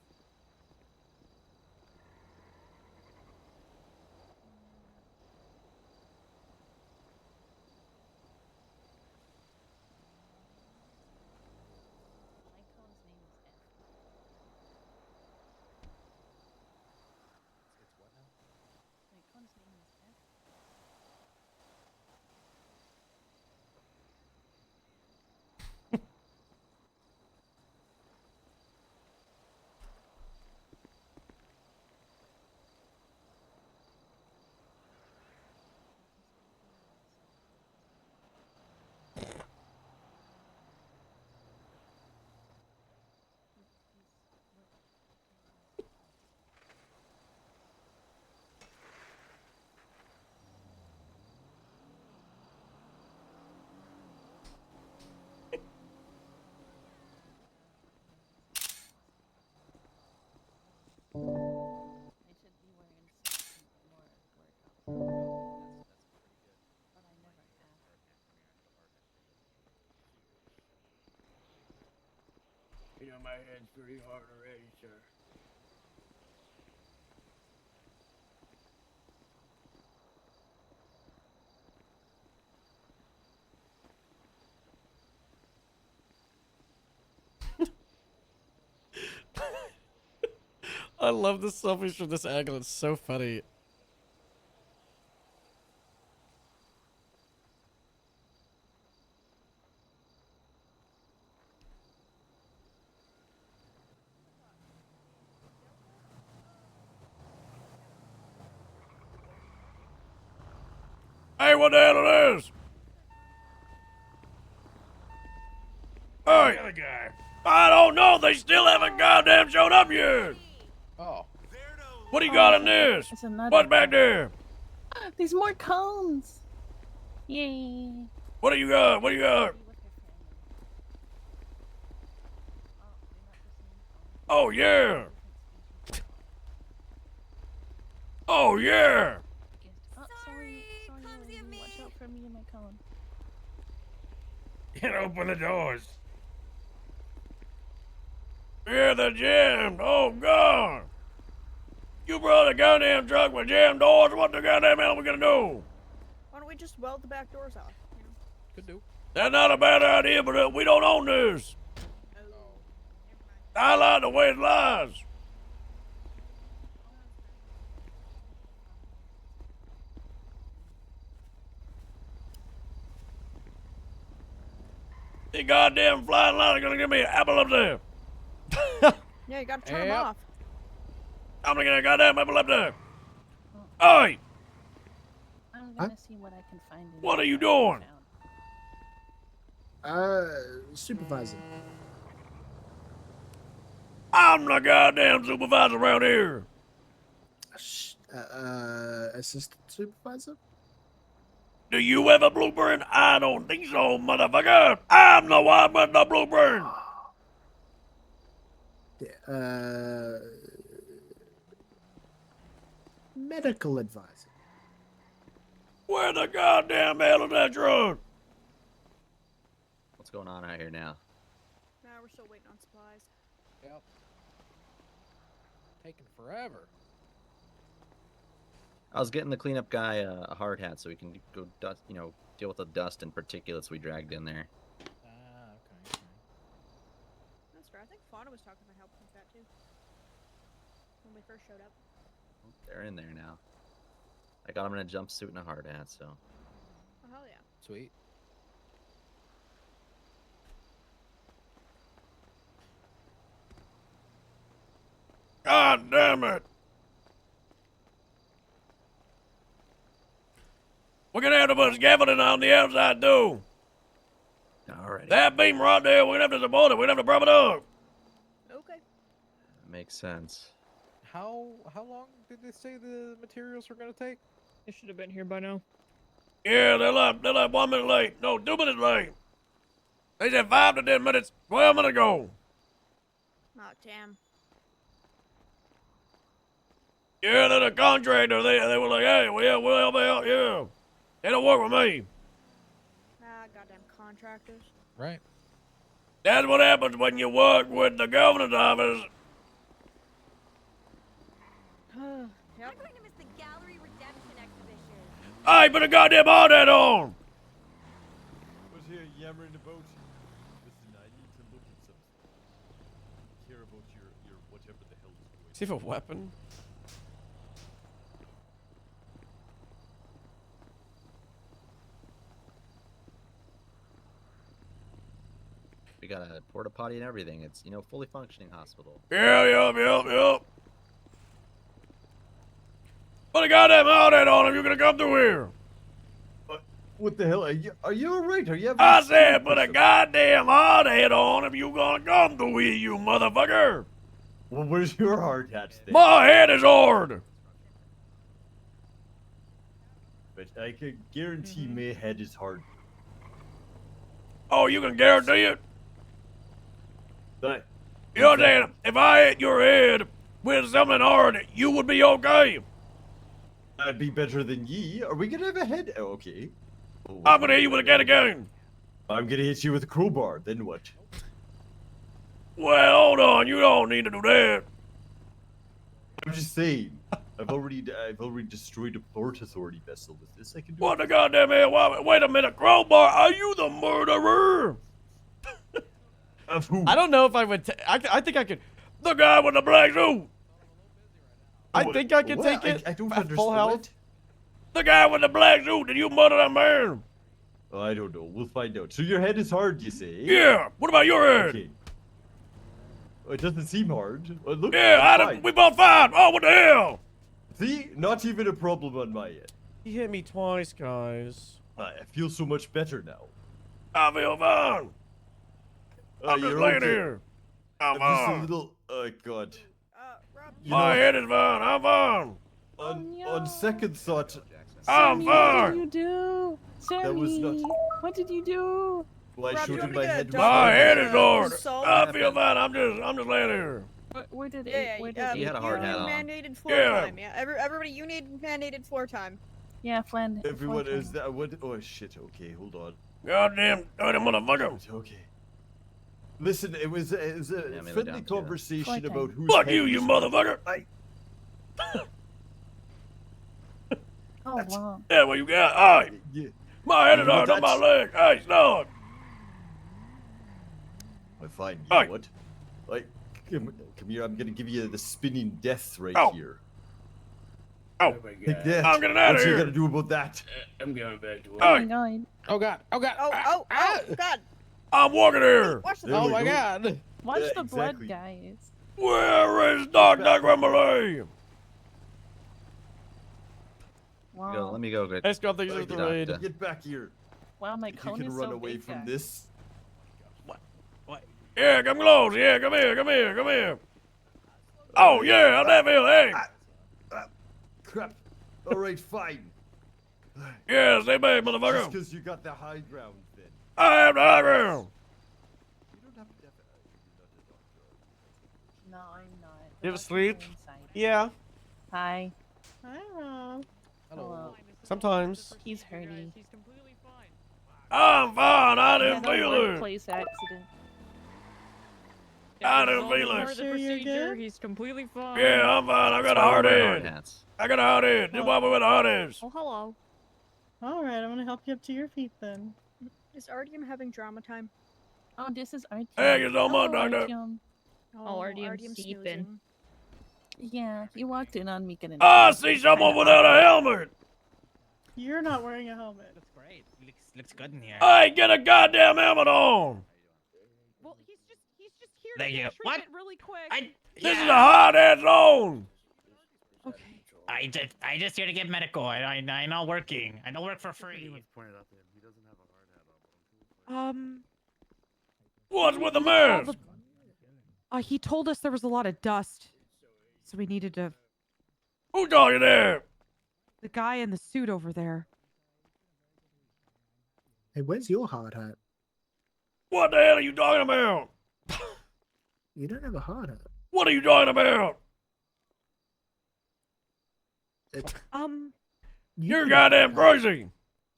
my head's pretty hard already, sir. I love the selfies from this angle. It's so funny. Hey, what the hell it is? Hey! The other guy. I don't know. They still haven't goddamn showed up yet. Oh. What do you got in this? It's another What's back there? There's more cones. Yay. What do you got? What do you got? Oh, yeah. Oh, yeah. Oh, sorry. Watch out for me and my cone. Can't open the doors. Yeah, they're jammed. Oh, God. You brought a goddamn truck with jammed doors. What the goddamn hell are we gonna do? Why don't we just weld the back doors off? You know? Could do. That's not a bad idea, but we don't own this. I like the way it lies. The goddamn flying lights are gonna give me an apple up there. Yeah, you gotta turn them off. I'm gonna get a goddamn apple up there. Hey! I'm gonna see what I can find. What are you doing? Supervisor. I'm the goddamn supervisor around here. Assistant supervisor? Do you have a blueprint? I don't think so, motherfucker. I'm the one with the blueprint. Medical advisor. Where the goddamn hell is that truck? What's going on out here now? Nah, we're still waiting on supplies. Yep. Taking forever. I was getting the cleanup guy a hard hat so he can go dust, deal with the dust and particulates we dragged in there. Okay. That's fair. I think Fauna was talking about helping with that too. When we first showed up. They're in there now. I got him in a jumpsuit and a hard hat, so. Oh, hell yeah. Sweet. God damn it. We're gonna have to put scaffolding on the outside too. Alright. That beam right there, we're gonna have to support it. We're gonna have to prop it up. Okay. Makes sense. How long did they say the materials were gonna take? They should have been here by now. Yeah, they're like 1 minute late. No, 2 minutes late. They said 5 to 10 minutes, 12 minutes ago. Oh, damn. Yeah, they're the contractor. They were like, hey, we'll help out, yeah. They don't work with me. Ah, goddamn contractors. Right. That's what happens when you work with the governor's office. Yep. We're going to miss the Gallery Redemption exhibition. Hey, put a goddamn hard hat on. Was here yammering about? Listen, I need to look at something. I care about your whatever the hell is going on. Does he have a weapon? We got a porta potty and everything. It's, fully functioning hospital. Yeah, yep. Put a goddamn hard hat on if you're gonna come through here. What the hell? Are you alright? Are you having I said put a goddamn hard hat on if you're gonna come through here, you motherfucker. Well, where's your hard hat then? My head is hard. But I can guarantee my head is hard. Oh, you can guarantee it? But You know what I'm saying? If I hit your head with something hard, you would be okay. I'd be better than ye. Are we gonna have a head? Oh, okay. I'm gonna hit you with a can of cane. I'm gonna hit you with a crowbar. Then what? Well, hold on. You don't need to do that. I'm just saying. I've already destroyed a Port Authority vessel with this. I can do What it. the goddamn hell? Wait a minute, Crowbar. Are you the murderer? Of who? I don't know if I would. I think I could. The guy with the black suit. I think I can What? take it. I don't at understand. full health. The guy with the black suit. Did you murder that man? Oh, I don't know. We'll find out. So your head is hard, you say? Yeah. What about your head? Okay. Oh, it doesn't seem hard. Look, Yeah, it's fine. we both fine. Oh, what the hell? See? Not even a problem on my end. He hit me twice, guys. I feel so much better now. I feel fine. I'm just you're laying okay. here. I'm just a fine. little. Oh God. You My know, head is fine. I'm fine. on second thought, I'm Sammy, what fine. did you do? Sammy, That was not- what did you do? well, I showed him my head. was My fine. head is hard. Assault? I feel fine. I'm just laying here. Where did Yeah, where yeah, did He had a hard you hat need on. mandated floor Yeah. time. Yeah, everybody, you need mandated floor time. Yeah, Flan. Everyone is that. What? Oh shit. Okay, hold on. Goddamn dirty motherfucker. Okay. Listen, it was a Yeah, maybe friendly down to you. conversation Flight about time. who's. Fuck you, you motherfucker. Oh wow. Yeah, what you got? All right. Yeah. My head is You hard on my touch- leg. Hey, Snug. I'm fine. You know Hey. what? Like, come here. I'm gonna give you the spinning death right Oh. here. Oh, my Take that. I'm getting outta What you here. gotta do about that? I'm going back to work. Oh Hey, my god. Oh god. Oh god. Oh, God! I'm walking here. Watch the There Oh we my go. god. Watch Yeah, the blood, exactly. guys. Where is Dr. Grimley? Wow. Let me go. Good. Let's go. Things Hey, is the raid. Get back here. Wow, my If you cone can is run so away big, from guys. this. Yeah, come close. Yeah, come here. Come here. Come here. Oh, yeah, I'm that feel. Hey. Crap. All right, fine. Yeah, stay back, Just motherfucker. because you got the high ground, then. I have the high ground. You don't have to. No, I'm not. You ever Let's sleep? go inside. Yeah. Hi. Hi, Rob. Hello. Sometimes. He's hurting. He's completely fine. I'm fine. I He didn't had a feel it. workplace accident. I It was didn't all feel part it. of the Sure you're procedure. good? He's completely fine. Yeah, I'm fine. I got a That's why we hard wear hard head. hats. I got a hard head. This is why we wear the hard heads. Oh, hello. All right, I'm gonna help you up to your feet then. Is Artyom having drama time? Oh, this is Artyom. Thank you so much, Hello, Doctor. Artyom. Oh, Artyom's sleeping. snoozing. Yeah, he walked in on me getting. I see someone without a helmet. You're not wearing a helmet. That's great. Looks good in here. Hey, get a goddamn helmet on. Well, he's just here Thank to you. get What? treatment really quick. This is a hard head zone. Okay. I just here to get medical. I'm not working. I don't work for free. Anyone's pointed out to him. He doesn't have a hard hat on. But I'm totally fine. What's with the all mask? He told us there was a lot of dust, so we needed to. Who told you that? The guy in the suit over there. Hey, where's your hard hat? What the hell are you talking about? You don't have a hard hat. What are you talking about? You're goddamn crazy.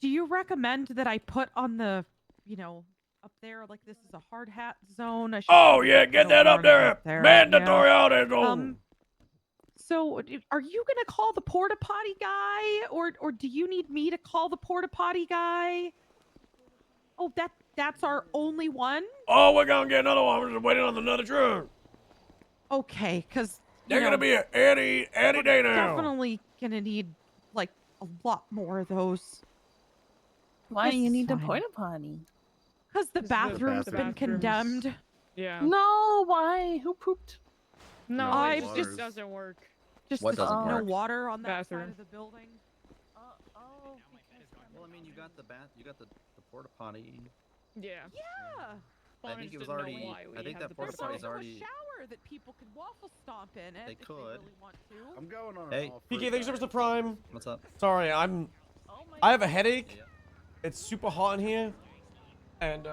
Do you recommend that I put on the, up there, like this is a hard hat zone? I should Oh probably yeah, put get a that up warning there. Mandatory yeah. hard head zone. So, are you gonna call the porta potty guy, or do you need me to call the porta potty guy? Oh, that's our only one. Oh, we're gonna get another one. We're just waiting on another truck. Okay, because They're gonna be here any day now. definitely gonna need like a lot more of those. Why This you is need a fine. porta potty? Because the bathroom's been bathrooms. condemned. Yeah. No, why? Who pooped? No, I it just doesn't work. What doesn't no work? water on that Bathroom. side of the building. Well, I mean, you got the porta potty. Yeah. Yeah. I think it was Didn't know already. why we I think have that the porta There's potty's also already. a shower that people could waffle stomp in it They if they could. really want to. I'm going on. Hey. An all PK, thanks so much for the Prime. What's up? Sorry, I have a headache. It's super hot in here, and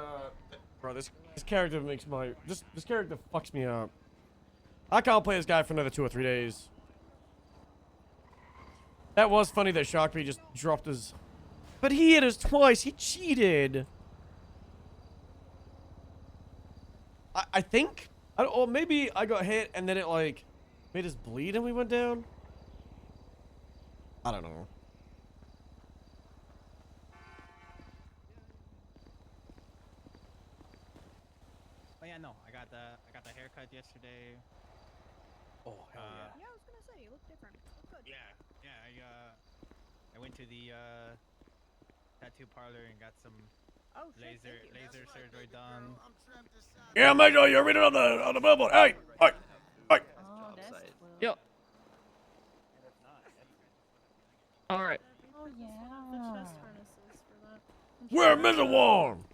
bro, this character makes my this character fucks me up. I can't play this guy for another 2 or 3 days. That was funny that Sharkbait just dropped his, but he hit us twice. He cheated. I think or maybe I got hit and then it like made us bleed and we went down. I don't know. Oh yeah, no, I got the haircut yesterday. Oh hell yeah. Yeah, I was gonna say you look different. Look good. Yeah, I went to the tattoo parlor and got some laser surgery done. Yeah, make sure you're reading on the billboard. Hey, hey, hey. Yep. All right. Oh The yeah. chest harnesses for that. We're missing one.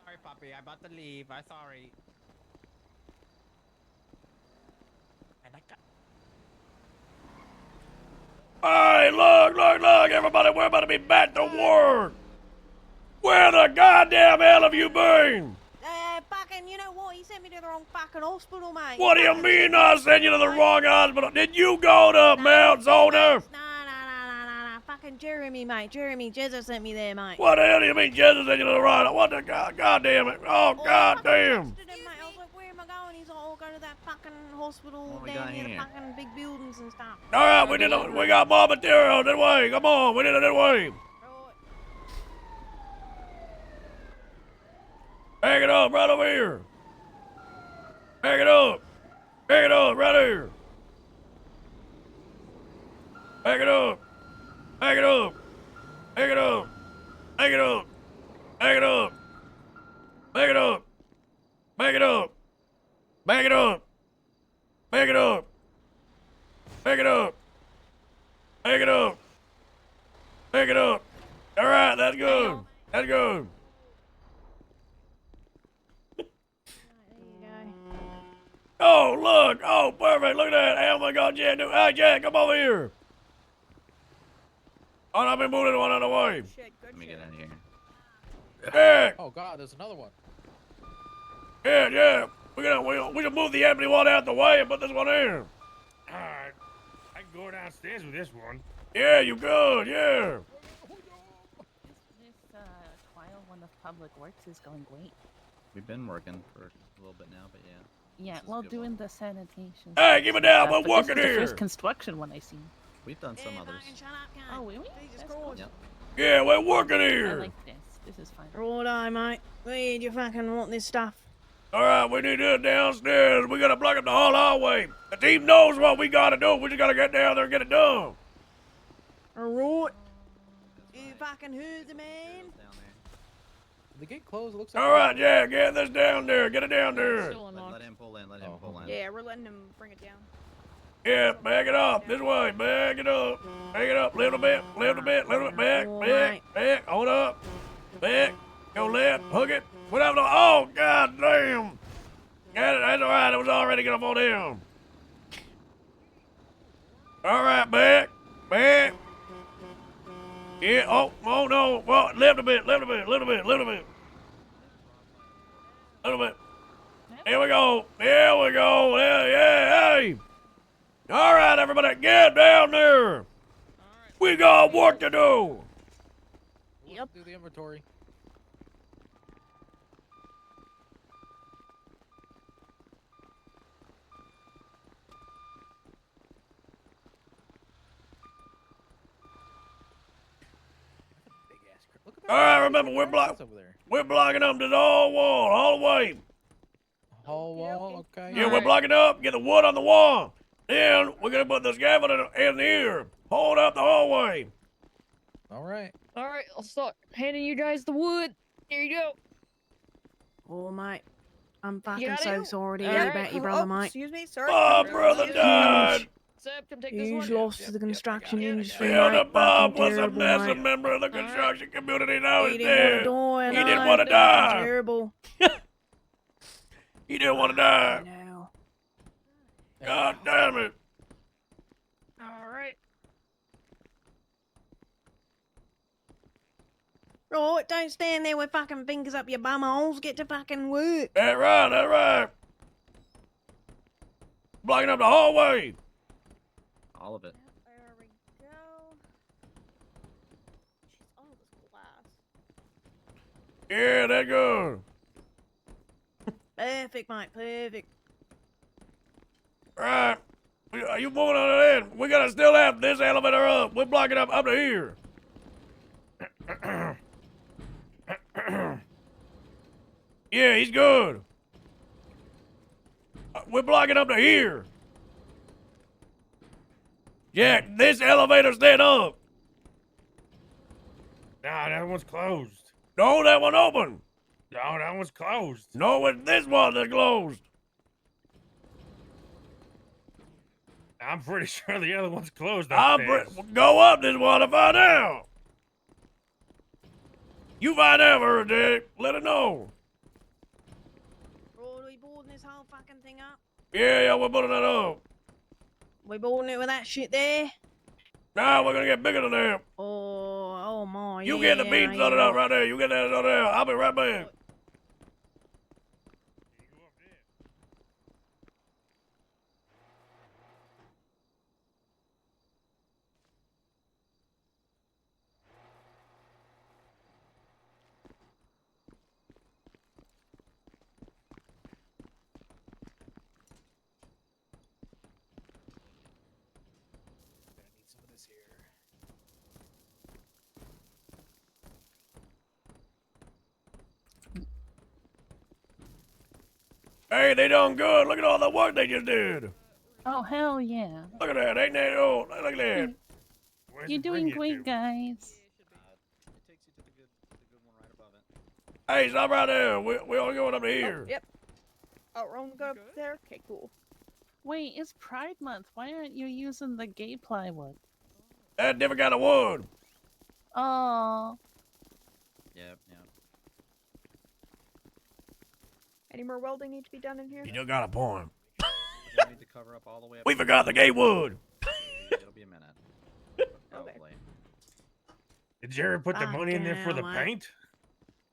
Sorry, Poppy, I'm about to leave. I'm sorry. And I got. Hey, look, everybody, we're about to be back to work. Where the goddamn hell have you been? Fucking, you know what? He sent me to the wrong fucking hospital, mate. What do you mean I sent you to the wrong hospital? Did you go to Mount Zona? Nah. Fucking Jeremy, mate. Jeremy Jezza sent me there, mate. What the hell do you mean Jesus sent you to the right? What the god damn it? Oh, god damn. Mate. I was like, where am I going? He's like, oh, go to that fucking hospital What we down got near the here? fucking big buildings and stuff. All right, we got more material that way. Come on, we did it that way. Hang it up right over here. Hang it up. Hang it up right here. Hang it up. Hang it up. Hang it up. Hang it up. Hang it up. Hang it up. Hang it up. Hang it up. Hang it up. Hang it up. Hang it up. Hang it up. All right, that's good. That's good. Oh, look. Oh, perfect. Look at that. Oh, my God, Jack. Hey, Jack, come over here. Oh, I've been moving one out of the way. Let me get in here. Jack. Oh god, there's another one. Yeah. We can move the empty one out the way and put this one in. I can go downstairs with this one. Yeah, you good. Yeah. This trial one of Public Works is going great. We've been working for a little bit now, but yeah. Yeah, This is a well, good doing one. the sanitation. Hey, give it down. We're But working this is here. the first construction one I seen. We've done some others. Oh, really? That's cool. Yep. Yeah, we're working I here. like this. This is fun. Righto, mate. Where do you fucking want this stuff? All right, we need it downstairs. We got to block up the whole hallway. The team knows what we got to do. We just got to get down there and get it done. Alright. You fucking heard the man? The gate closed. It looks like. All right, Jack, get this down there. Get it down there. Let him pull in. Let him pull in. Yeah, we're letting him bring it down. Yeah, back it up. This way. Back it up. Back it up. Lift a bit. Lift a bit. Lift it back. Hold up. Back. Go left. Hook it. Whatever. Oh, god damn. Got it. That's all right. It was already going to fall down. All right, back. Back. Yeah. Oh no. Well, lift a bit. Lift a bit. Lift a bit. Lift a bit. Lift a bit. Here we go. Here we go. Yeah. Hey. All right, everybody, get down there. We got work to do. Yep. Do the inventory. All right, remember we're blocking them to the whole wall, all the way. Whole wall, okay. Yeah, we're blocking up. Get the wood on the wall. Then we're gonna put the scaffolding in here. Hold up the hallway. All right. All right, I'll start handing you guys the wood. Here you go. Oh, mate. I'm You fucking got so it? sorry to All hear right. about your brother, mate. Excuse me, sorry. My brother died. Seb, come take this Huge one. loss to the construction industry, Yeah, mate. the Bob Fucking was a terrible, massive mate. member of the construction community. Now he's He didn't dead. want to die. He didn't want to die. Terrible. He didn't want to die. No. God damn it. All right. Right, don't stand there with fucking fingers up your bum holes. Get to fucking work. That's right. That's right. Blocking up the hallway. All of it. There we go. Jeez, all this glass. Yeah, that's good. Perfect, mate. Perfect. Right. Are you moving on that end? We gotta still have this elevator up. We're blocking up to here. Yeah, he's good. We're blocking up to here. Jack, this elevator's dead up. Nah, that one's closed. No, that one open. No, that one's closed. No, it's this one that's closed. I'm pretty sure the other one's closed I'll upstairs. go up this one to find out. You find out first, Jack. Let it know. Are we boarding this whole fucking thing up? Yeah, we're putting it up. We boarding it with that shit there? Now we're gonna get bigger than that. Oh my. You get the beans sorted out right there. You get that sorted out. I'll be right back. Need some of this here. Hey, they done good. Look at all the work they just did. Oh, hell yeah. Look at that. Ain't that old? Look at that. You're doing great, guys. Hey, stop right there. We only going up to here. Yep. Oh, we're only going up there? Okay, cool. Wait, it's Pride Month. Why aren't you using the gay plywood? That's different kind of wood. Oh. Yep. Any more welding need to be done in here? You just got a point. We need to cover up all the way up. We forgot the gay wood. It'll be a minute. Probably. Did Jerry put the money in there for the Fucking hell, paint?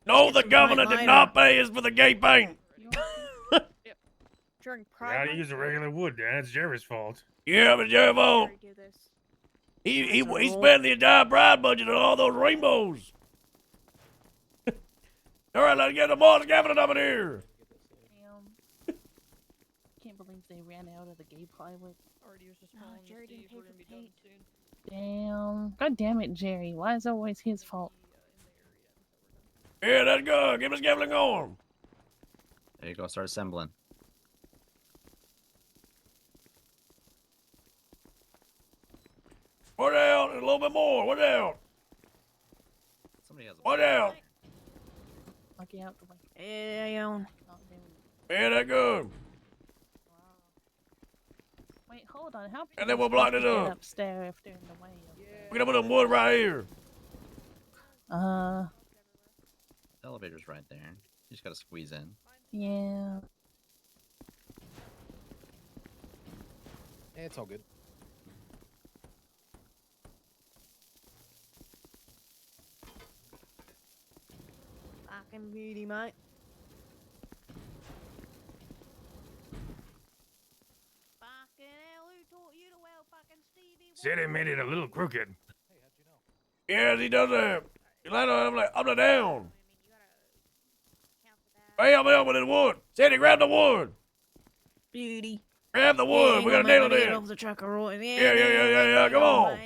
No, the governor did not pay us for the gay paint. During You Pride gotta Month? use the regular wood, Dan. It's Jerry's fault. Yeah, but Jerry Vaughn, Do this. he spent the entire pride budget on all those rainbows. All right, let's get the boss cabinet up in here. Damn. Can't believe they ran out of the gay plywood. Already was just No, calling Jerry to see didn't if pay we're for gonna the be done paint. soon. Damn. God damn it, Jerry. Why is it always his fault? Yeah, that's good. Give us scaffolding going. There you go. Start assembling. What out? A little bit more. What out? Somebody has a. What out? I'll get out the way. Yeah. Oh, there we go. Yeah, that's good. Wait, hold on. How And then we'll block it up. upstairs if they're in the way? We're gonna put some wood right here. Uh, The elevator's right there. You just gotta squeeze in. yeah. It's all good. Fucking beauty, mate. Fucking hell, who taught you to weld fucking Stevie? Said it made it a little crooked. Yes, he does that. You land on him like up and down. Hey, help me up with this wood. Sandy, grab the wood. Beauty. Grab the wood. We gotta nail it in. Off the truck or what? Yeah. Come on.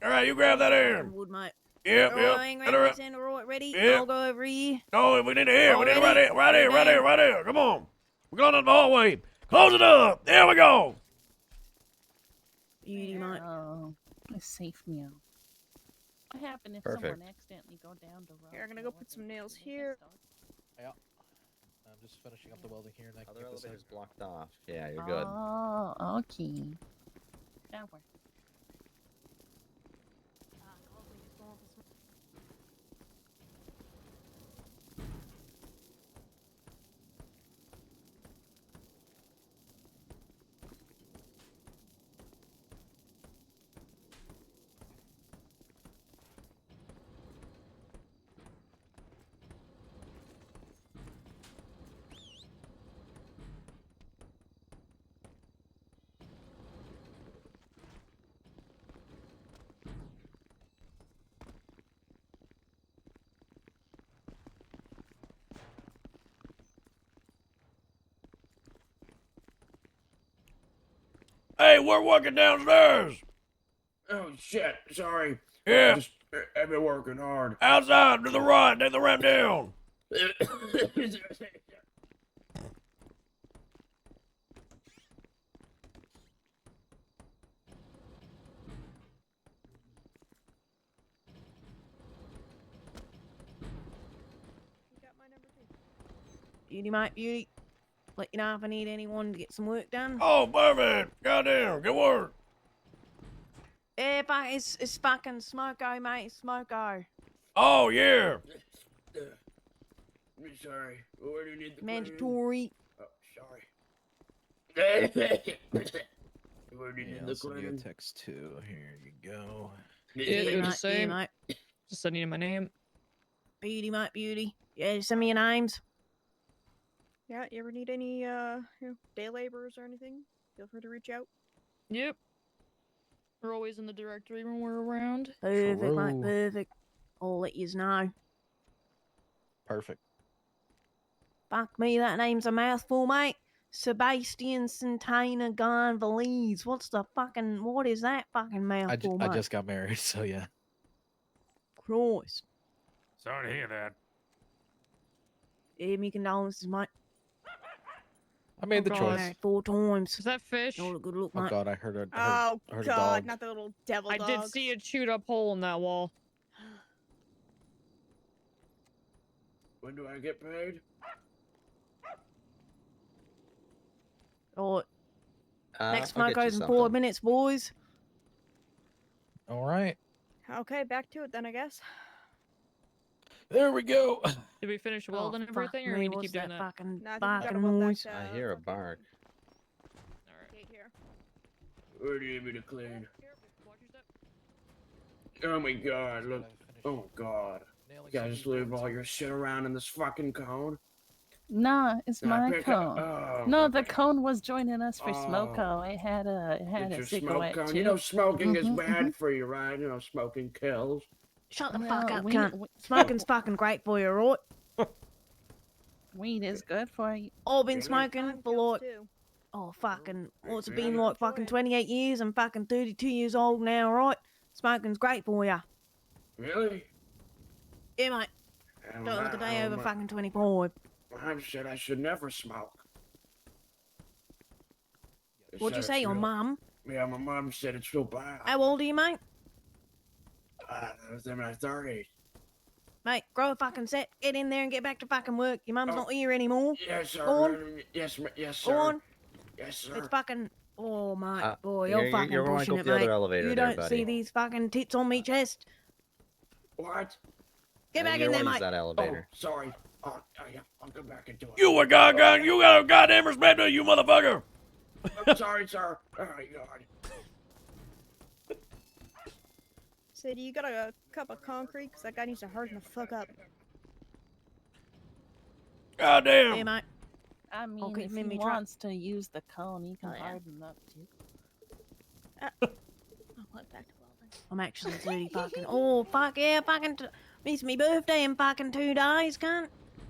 All right, you grab that in. Wood, mate. Yep. Right, Let her up. ready? Yep. I'll go over here. No, we need it here. We need it right Already? here. Right here. Come on. We're going up the hallway. Close it up. There we go. Beauty, mate. Oh, a safe meal. What happened if Perfect. someone accidentally go down the road? Here, I'm gonna go put some nails here. Yeah. I'm just finishing up the welding here and I can Other get this elevator's out. blocked off. Yeah, you're good. Oh, okay. That works. Hey, we're working downstairs. Oh shit! Sorry. Yeah. I've been working hard. Outside, to the right, take the ramp down. Beauty, mate, beauty. Let you know if I need anyone to get some work done. Oh, perfect. Goddamn, good work. Yeah, but it's fucking Smoko, mate. It's Smoko. Oh, yeah. Sorry. Where do you need the Mandatory. Oh, sorry. Where do you Yeah, need I'll the send you a cleaning? text too. Here you go. Yeah, do the mate, same. mate. Just sending you my name. Beauty, mate, beauty. Yeah, send me your names. Yeah, you ever need any day laborers or anything? Feel free to reach out. Yep. We're always in the directory when we're around. Perfect, mate, True. perfect. I'll let yous know. Perfect. Fuck me, that name's a mouthful, mate. Sebastian Santana Gonvaliz. What is that fucking mouthful, I mate? just got married, so yeah. Christ. Sorry to hear that. Yeah, me condolences, mate. I made the God. choice. Married 4 times. Is that fish? Not a good look, Oh mate. god, I heard a Oh heard a god, dog. not the little devil I did dogs. see a chewed up hole in that wall. When do I get paid? Right. Next I'll smoke get you goes in something. 4 minutes, boys. All right. Okay, back to it then, I guess. There we go. Did we finish welding and fuck everything, or me, we need to what's keep doing that that? fucking No, I think we gotta barking weld that, noise? I hear a bark. Gate here. Where do you need me to clean? Oh my god, look. Oh god. You guys just leave all your shit around in this fucking cone? Nah, it's Did I my pick up- cone. oh, No, the cone was joining us for Oh. Smoko. It had a It's your cigarette smoke cone. too. You know smoking is Mhm, bad mhm. for you, right? You know smoking kills. Shut the No, fuck up, we- cunt. we- Smoking's fucking great for you, right? Weed is good for you. I've been Really? smoking for like, Too. oh fucking, what's it Really? been like? Fucking 28 years. I'm fucking 32 years old now, right? Smoking's great for you. Really? Yeah, mate. Oh, Don't look a day my- over fucking 25. Mom said I should never smoke. They What'd you said say, it's your real- mum? Yeah, my mom said it's so bad. How old are you, mate? I was in my 30s. Mate, grow a fucking set. Get in there and get back to fucking work. Your mum's Oh. not here anymore. Yes, sir. Go on. Yes, yes, Go sir. on. Yes, sir. It's fucking. Oh, mate. Boy, you're- you're fucking you're going pushing up it, the other mate. elevator You there, don't see buddy. these fucking tits on me chest. What? Get back you in don't there, wanna mate. use that elevator. Oh, sorry. Oh, yeah, I'll go back into it. You a goddamn, you got a goddamn respect to you, motherfucker. I'm sorry, sir. Oh, my God. Sadie, you got a cup of concrete? Because that guy needs to harden the fuck up. Goddamn. Hey, mate. I mean, Okay, if made he me try- wants to use the cone, he can Oh, yeah. harden up too. I'll put it back to welding. I'm actually 30 fucking. Oh, fuck yeah, fucking. It's me birthday in fucking 2 days, cunt.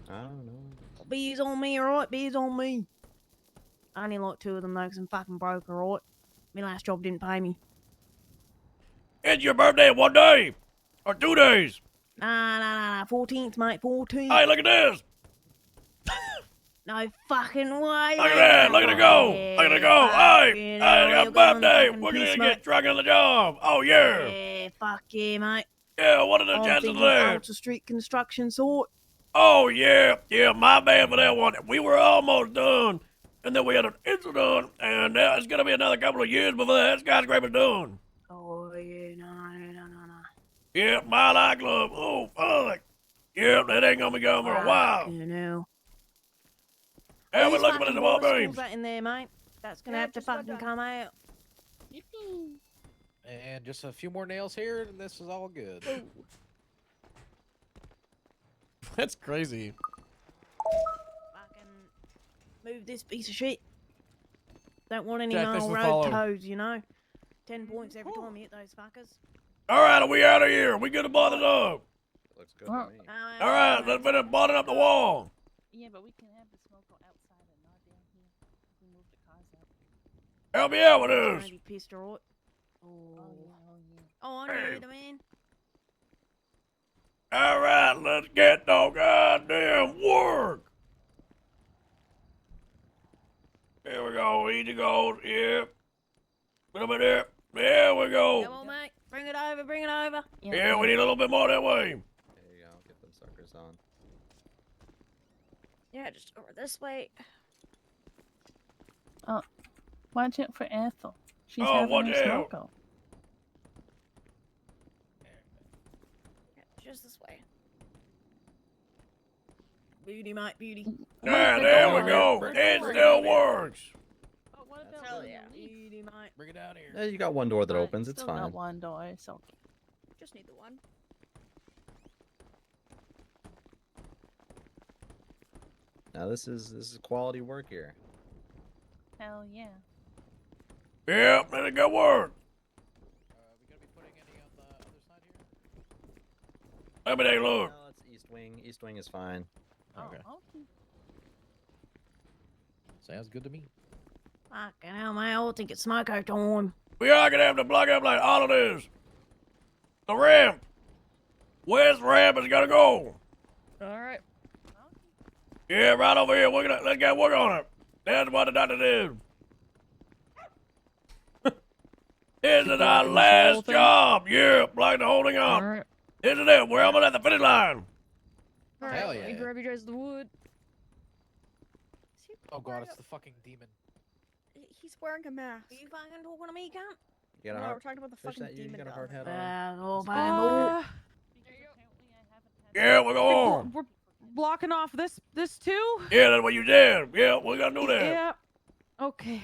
I don't know. Beers on me, alright? Beers on me. I only like 2 of them though, because I'm fucking broke, alright? My last job didn't pay me. It's your birthday in 1 day. Or 2 days. Nah. 14th, mate, 14th. Hey, look at this. No fucking way. Look at that. Look at it go. Look at it go. Hey, I got a birthday. We're going to get drunk on the job. Oh, yeah. Yeah, fuck yeah, mate. Yeah, what are the I'm chances of thinking that? Alta Street construction sort. Oh, yeah. Yeah, my bad for that one. We were almost done. And then we had an incident. And it's going to be another couple of years before that skyscraper's done. Oh, yeah, no. Yeah, my light club. Oh, fuck. Yeah, that ain't going to be going for a while. You know. Hey, we're These looking at fucking the ball boys' beams. schools that in there, mate. That's gonna Yeah, have to just about fucking done. come out. And just a few more nails here, and this is all good. That's crazy. Fucking move this piece of shit. Don't want any Jack, thanks no for the road follow. toads, you know. 10 points every time you hit those fuckers. All right, are we out of here? We good to bother up? Looks good Oh. to me. All right, let's finish boarding up the wall. Yeah, but we can have the smoke outside and not down here. We move the cars Help me out with this. Already pissed her off. Oh, I know what I mean. All right, let's get no goddamn work. There we go. Easy goes. Yep. A little bit there. There we go. Come on, mate. Bring it over, bring it over. Yeah, we need a little bit more that way. There you go. Get them suckers on. Yeah, just over this way. Oh, watch out for Ethel. She's Oh, having watch her out. smoke out. Yeah, just this way. Beauty, mate, beauty. Yeah, there we go. It still works. Hell yeah. Beauty, mate. Bring it out here. Yeah, you got one door that opens. It's Still got fine. one door. It's okay. Just need the one. Now this is quality work here. Hell yeah. Yep, let it go work. We gonna be putting any on the other side here? Let me take a look. No, it's East Wing. East Wing is fine. Okay. Oh, okay. Sounds good to me. Fucking hell, mate. I think it's smoke out time. We are gonna have to block up like all of this. The ramp. Where's the ramp is gonna go? Alright. Yeah, right over here. Let's get work on it. That's what the doctor did. This is our last job. Yeah, block the whole thing up. Alright. This is it. We're almost at the finish line. Alright, Hell let me yeah. grab you guys the wood. Oh god, it's the fucking demon. He's wearing a mask. Are you fucking talking to me, cunt? You got a No, hard, we're talking about the fish fucking that you demon got a guy. hard hat on. Yeah, we're going. We're blocking off this too? Yeah, that's what you did. Yeah, we're gonna do that. Yeah. Okay.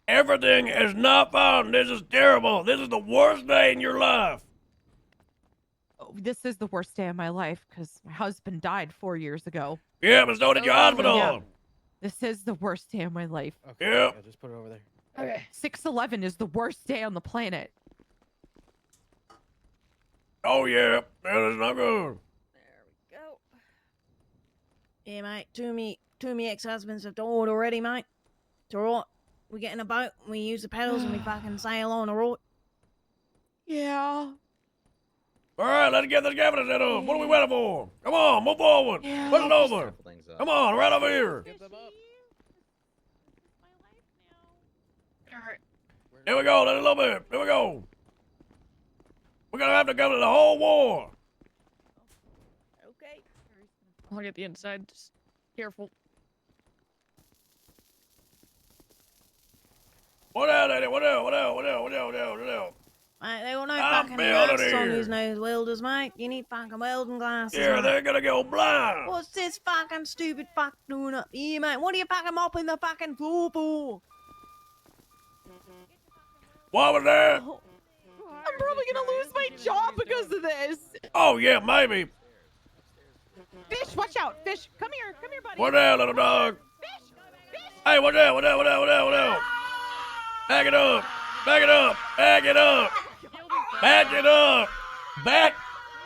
Everything is not fun. This is terrible. This is the worst day in your life. Oh, this is the worst day of my life because my husband died 4 years ago. Yeah, but so did your hospital. Yeah. This is the worst day of my life. Okay. Yep. Yeah, just put it over there. Okay. 6/11 is the worst day on the planet. Oh yeah, that is not good. Go. Yeah, mate. Two of me ex-husbands have died already, mate. It's alright. We get in a boat, and we use the paddles, and we fucking sail on, alright? Yeah. All right, let's get this cabinet set up. What are we waiting for? Come on, move forward. Yeah. Put it over. Couple things up. Come on, right over here. Get them up. Alright. There we go. Let it a little bit. There we go. We're gonna have to go to the whole war. Okay. I'll get the inside. Just careful. What else, lady? What else? What else? What else? What else? What else? What else? Mate, they got no I'm fucking building glasses on here. these nose welders, mate. You need fucking welding glasses. Yeah, mate. they're gonna go blind. What's this fucking stupid fuck doing up here, mate? What are you fucking mopping the fucking floor for? What was that? I'm probably gonna lose my job because of this. Oh yeah, maybe. Fish, watch out. Fish, come here, buddy. What that, little dog? Hey, what that? What that? What that? What that? What that? Back it up. Back it up. Back it up. Back it up. Back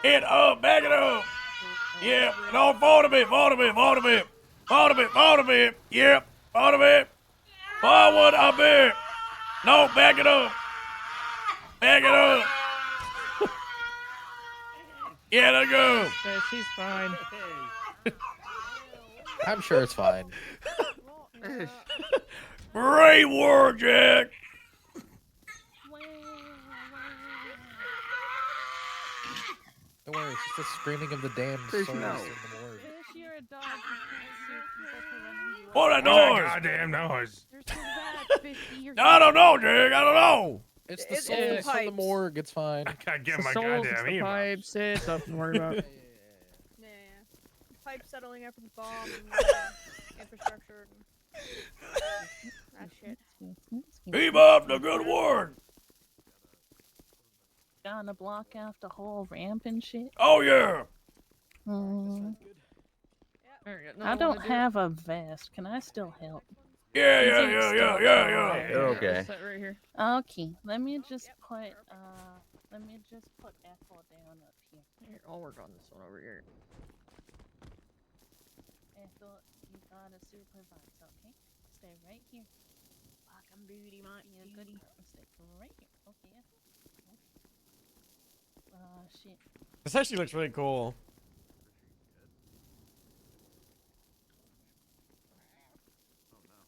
it up. Back it up. Yeah. No, forward a bit. Forward a bit. Forward a bit. Forward a bit. Forward a bit. Yep. Forward a bit. Forward a bit. No, back it up. Back it up. Yeah, let's go. Yeah, she's fine. I'm sure it's fine. Great work, Jack. Don't worry, it's just the screaming of the damned Fish, souls no. in the morgue. Fish, you're a dog. What that noise? Goddamn noise. You're so bad, Fishy. You're I don't know, Jack. I don't know. It's the It's souls the from the pipes. morgue. It's fine. I gotta get The my souls, it's goddamn the earmuffs. pipes, it's nothing to worry about. Yeah. Pipe settling after the bomb and infrastructure and that shit. Keep up the good work. Gonna block out the whole ramp and shit. Oh, yeah. Mm. Alright, I don't have a vest. Can I still help? Yeah, yeah, yeah, yeah, yeah, yeah. You're okay. Set right here. Okay, let me just put Ethel down up here. Here, I'll work on this one over here. Ethel, you gotta supervise, okay? Stay right here. Fucking beauty, mate. Yeah, goody. Let's take it right here. Okay. Shit. This actually looks really cool.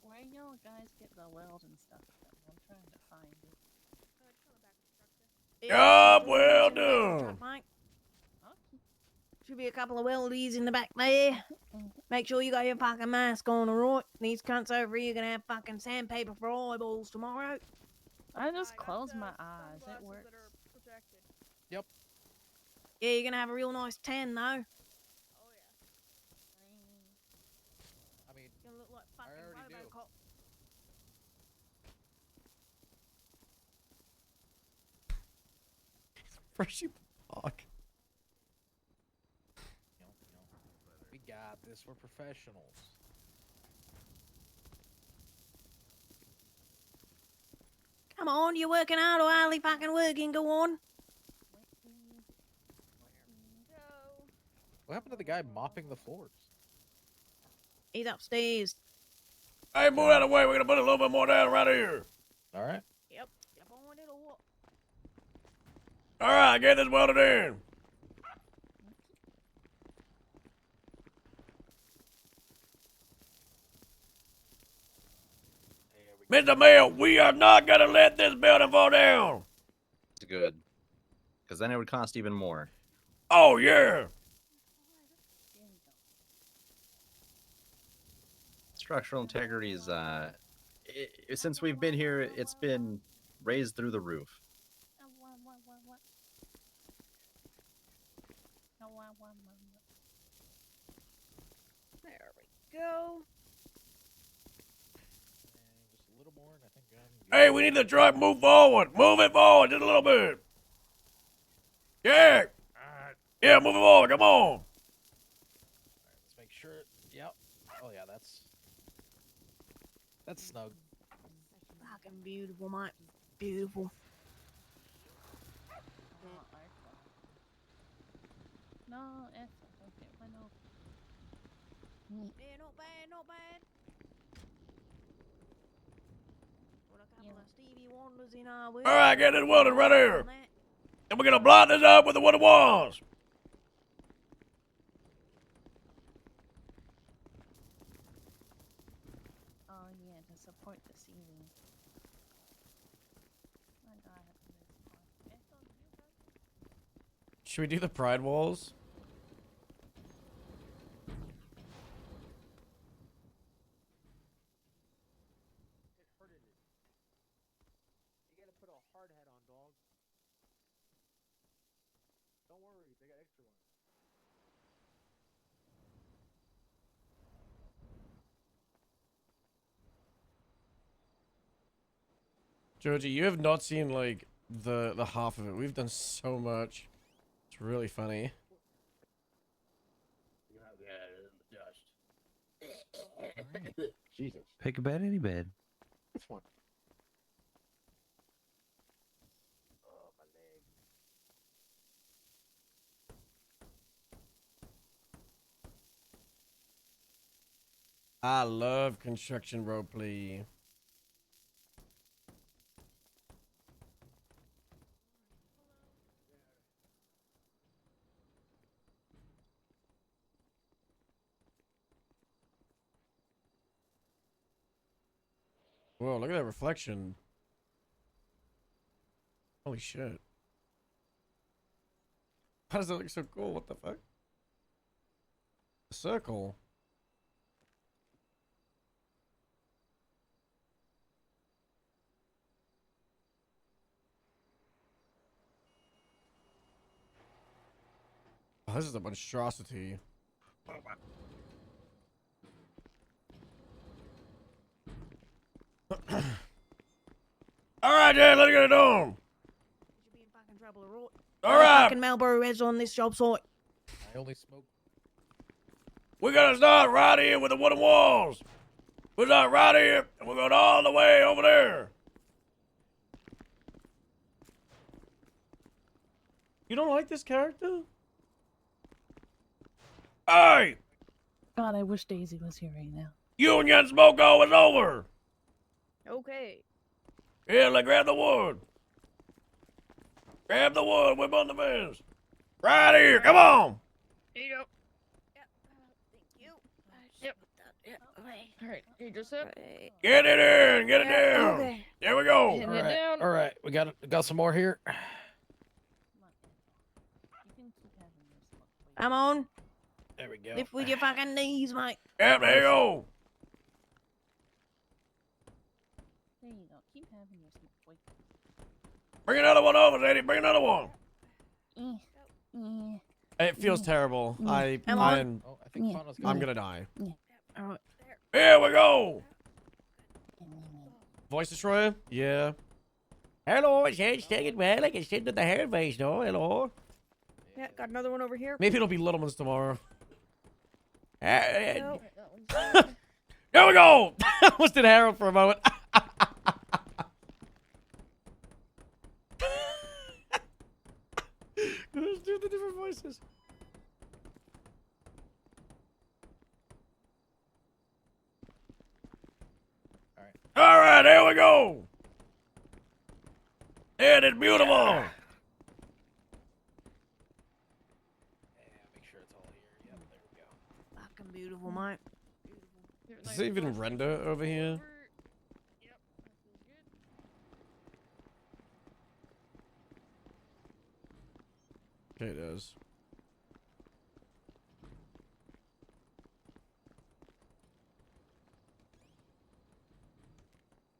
Where y'all guys get the weld and stuff from? I'm trying to find it. Job well Truck, done. mate. Should be a couple of weldies in the back there. Make sure you got your fucking mask on, alright? These cunts over here gonna have fucking sandpaper for eyeballs tomorrow. I just close my eyes. It works. Yep. Yeah, you're gonna have a real nice tan though. I mean, You're gonna look like I fucking already do. Robocop. Freshy fuck. We got this. We're professionals. Come on, you're working out or hardly fucking working. Go on. What happened to the guy mopping the floors? He's upstairs. Hey, move out of the way. We're gonna put a little bit more down right here. All right. Yep. Yep on it or what? All right, get this welded in. Mr. Mayor, we are not gonna let this building fall down. It's good. Because then it would cost even more. Oh, yeah. Structural integrity is, since we've been here, it's been raised through the roof. There we go. Just a little more, and I think Hey, we need the truck move forward. Move it forward just a little bit. Yeah. Yeah, move it forward. Come on. Let's make sure. Yep. Oh yeah, that's snug. Fucking beautiful, mate. Beautiful. No, it's okay. I know. Yeah, not bad, not bad. Got a couple of Stevie Wonders in our way. All right, get this welded right here. And we're gonna block this up with the wooden walls. Oh yeah, to support the ceiling. My God, Should we do the pride walls? You gotta put a hard hat on, dog. Don't worry, they got extra ones. Joji, you have not seen like the half of it. We've done so much. It's really funny. Jesus. Pick a bed, any bed. Which one? I love construction roleplay. Whoa, look at that reflection. Holy shit. How does that look so cool? What the fuck? A circle. Oh, this is a monstrosity. Alright, Dad, let's get it on. Fucking trouble, alright? All right. Fucking Marlboro Reds on this job site. I only smoke. We're gonna start right here with the wooden walls. We're start right here, and we're going all the way over there. You don't like this character? Hey! God, I wish Daisy was here right now. Union smoke is over. Okay. Yeah, like grab the wood. Grab the wood. Whip on the fence. Right here. Come on. Here you go. Yep. All right, you just sit. Get it in. Get it down. Okay. There we go. Hitting it down. All right, we got some more here. Come on. There we go. Lift with your fucking knees, mate. Yep, there you go. There you go. Keep having your sleep. Wait. Bring another one over, Sadie. Bring another one. Yeah. It feels terrible. I'm gonna die. All right. Here we go. Voice destroyer? Yeah. Hello, it's Ed Stinging Man. I can sit with the hair face, no? Hello. Yeah, got another one over here. Maybe it'll be Littleman's tomorrow. No. There we go. I almost did Harold for a moment. Let's do the different voices. All right, there we go. It is beautiful. Yeah, make sure it's all here. Yep, there we go. Fucking beautiful, mate. Does it even render over here? Okay, it does.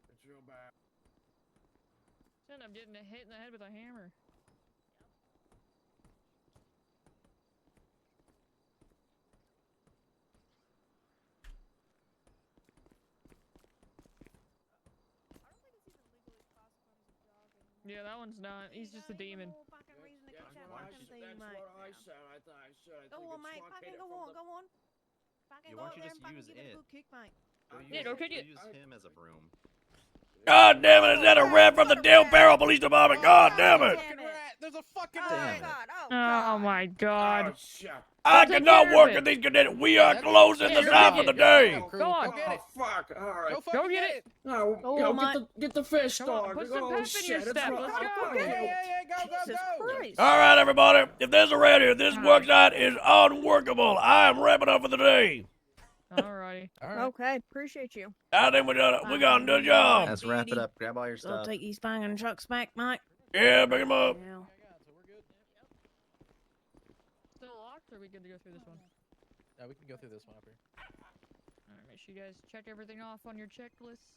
It's real bad. End up getting hit in the head with a hammer. Yeah, that one's not. He's just a demon. That's what I said. I thought I should. Go on, mate. Fucking go on. Go on. Fucking Yeah, why go don't you out there and just fucking use give it a it? good kick, mate. Yeah, go kick it. Use him as a broom. God damn it, is that a rat from the Dale Barrel Police Department? God damn it. There's a fucking Oh my god. I Go take cannot care of work it. in these conditions. We are closing the shop for the day. Go on. Oh, fuck. All right. Go get it. No, Go yo, on, get the fish Come on, dog. put some Oh, pep in shit, your it's step. wrong. Let's go. Jesus Christ. All right, everybody. If there's a rat here, this work site is unworkable. I am wrapping up for the day. Alrighty. Okay, appreciate you. I think we got to do a job. Let's wrap it up. Grab all your So stuff. take these banging trucks back, mate. Yeah, pick him up. Yeah. Still locked, or are we good to go through this one? Yeah, we can go through this one up here. Alright, make sure you guys check everything off on your checklist.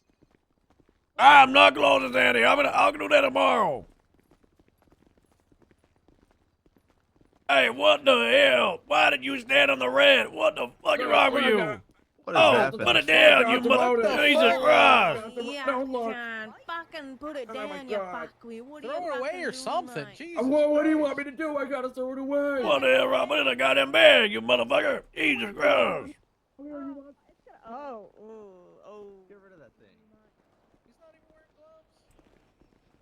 I'm not closing, Sandy. I'll do that tomorrow. Hey, what the hell? Why did you stand on the red? What the fuck is wrong with you? What is Oh, happening? put it down, you mother... Jesus Christ. Yeah, John. Fucking put it down, you fuckwit. What are you Throw it away fucking or doing, something. mate? Jesus. What do you want me to do? I gotta throw it away. What the hell, Rob? Put it in a goddamn bag, you motherfucker. Jesus Christ. Oh. Get rid of that thing.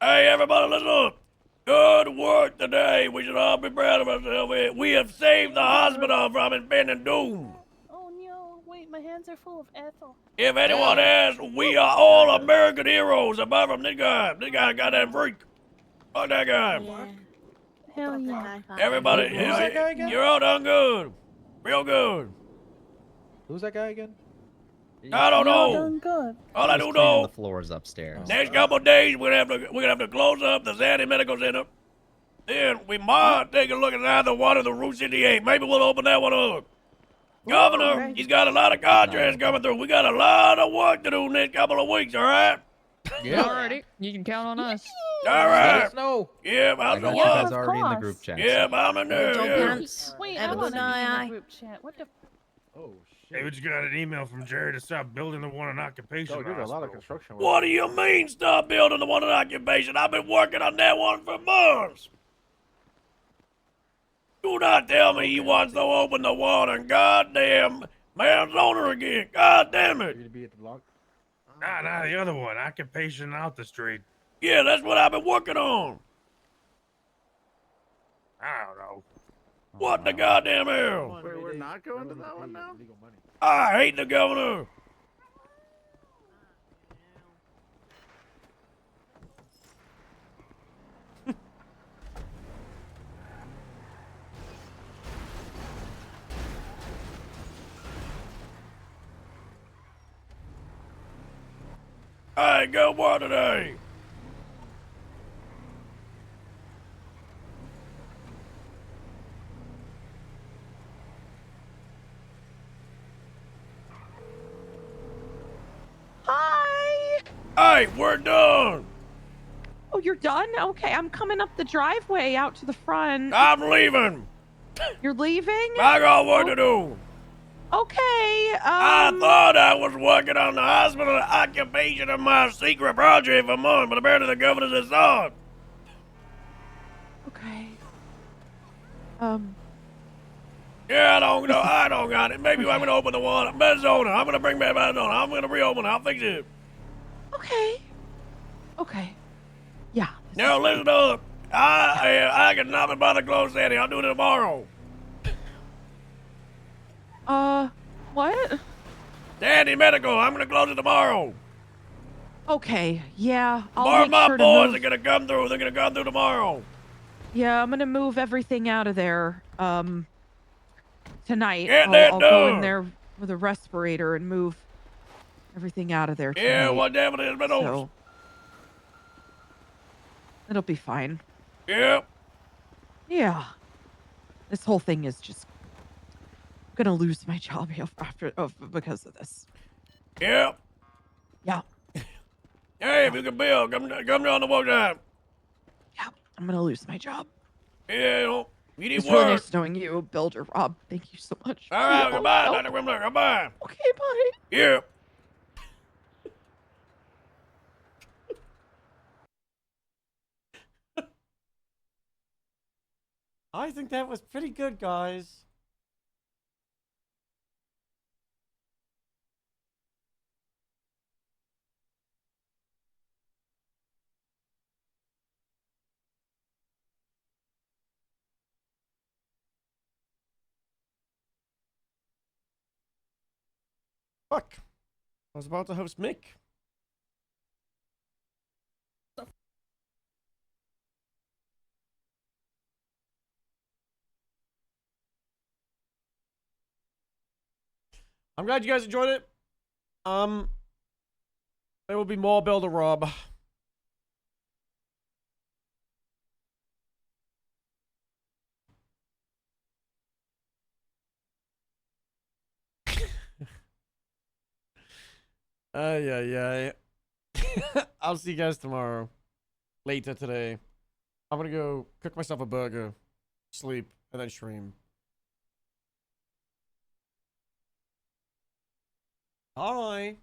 Hey, everybody, listen up. Good work today. We should all be proud of ourselves. We have saved the hospital from impending doom. Oh no! Wait, my hands are full of ethyl. If anyone asks, we are all American heroes, apart from this guy. This guy, goddamn freak. Fuck that guy. Hell yeah! Everybody, Who's that guy again? you're all done good. Real good. Who's that guy again? I don't know. Done good. All I Just do cleaning know, the floors upstairs. next couple of days, we're gonna have to close up the Sandy Medical Center. Then we might take a look at either one of the Route 68. Maybe we'll open that one up. Governor, he's got a lot of contracts coming through. We got a lot of work to do next couple of weeks, all right? Yeah. Alrighty. You can count on us. All Let right. us know. Yeah, I how's the got you guys what? already in the group chat. Yeah, I'm in there. Joe Yeah. Pants. Wait, Have I a want good to be in night. the group chat. What the? Oh Hey, we just got an email from Jerry to stop building the one in occupation. Oh, you're doing a lot of hospital. construction work. What do you mean stop building the one in occupation? I've been working on that one for months. Do not tell me he wants to open the one and goddamn man's owner again. God damn You're it. gonna be at the block. Nah, the other one. Occupation out the street. Yeah, that's what I've been working on. I don't know. What the goddamn hell? Wait, we're not going to that one now? Legal money. I hate the governor. Hey, good one today. Hi. Hey, we're done. Oh, you're done? Okay, I'm coming up the driveway out to the front. I'm leaving. You're leaving? I got work to do. Okay. I thought I was working on the hospital occupation of my secret project for months, but apparently the governor just saw it. Okay. Yeah, I don't know. I don't got it. Maybe I'm gonna open the one. Bezzona. I'm gonna bring back Bezzona. I'm gonna reopen it. I'll fix it. Okay. Okay. Yeah. Now listen up. I cannot be bothered to close Sandy. I'll do it tomorrow. What? Sandy Medical. I'm gonna close it tomorrow. Okay. Yeah. I'll More of make my sure boys to are gonna come through. They're gonna come through tomorrow. Yeah, I'm gonna move everything out of there. Tonight. Get that I'll go in done. there with a respirator and move everything out of there tonight. Yeah, whatever it is, but So, it'll be fine. Yep. Yeah. This whole thing is just gonna lose my job because of this. Yep. Yeah. Hey, if you can build, come down the workshop. I'm gonna lose my job. Yeah, you know, you need It's really work. nice knowing you, Builder Rob. Thank you so much. All for right, your goodbye, help. Dr. Grimler. Goodbye. Okay, bye. Yeah. I think that was pretty good, guys. Fuck. I was about to host Mick. I'm glad you guys enjoyed it. There will be more Builder Rob. Yeah. I'll see you guys tomorrow. Later today. I'm gonna go cook myself a burger, sleep, and then stream. Bye.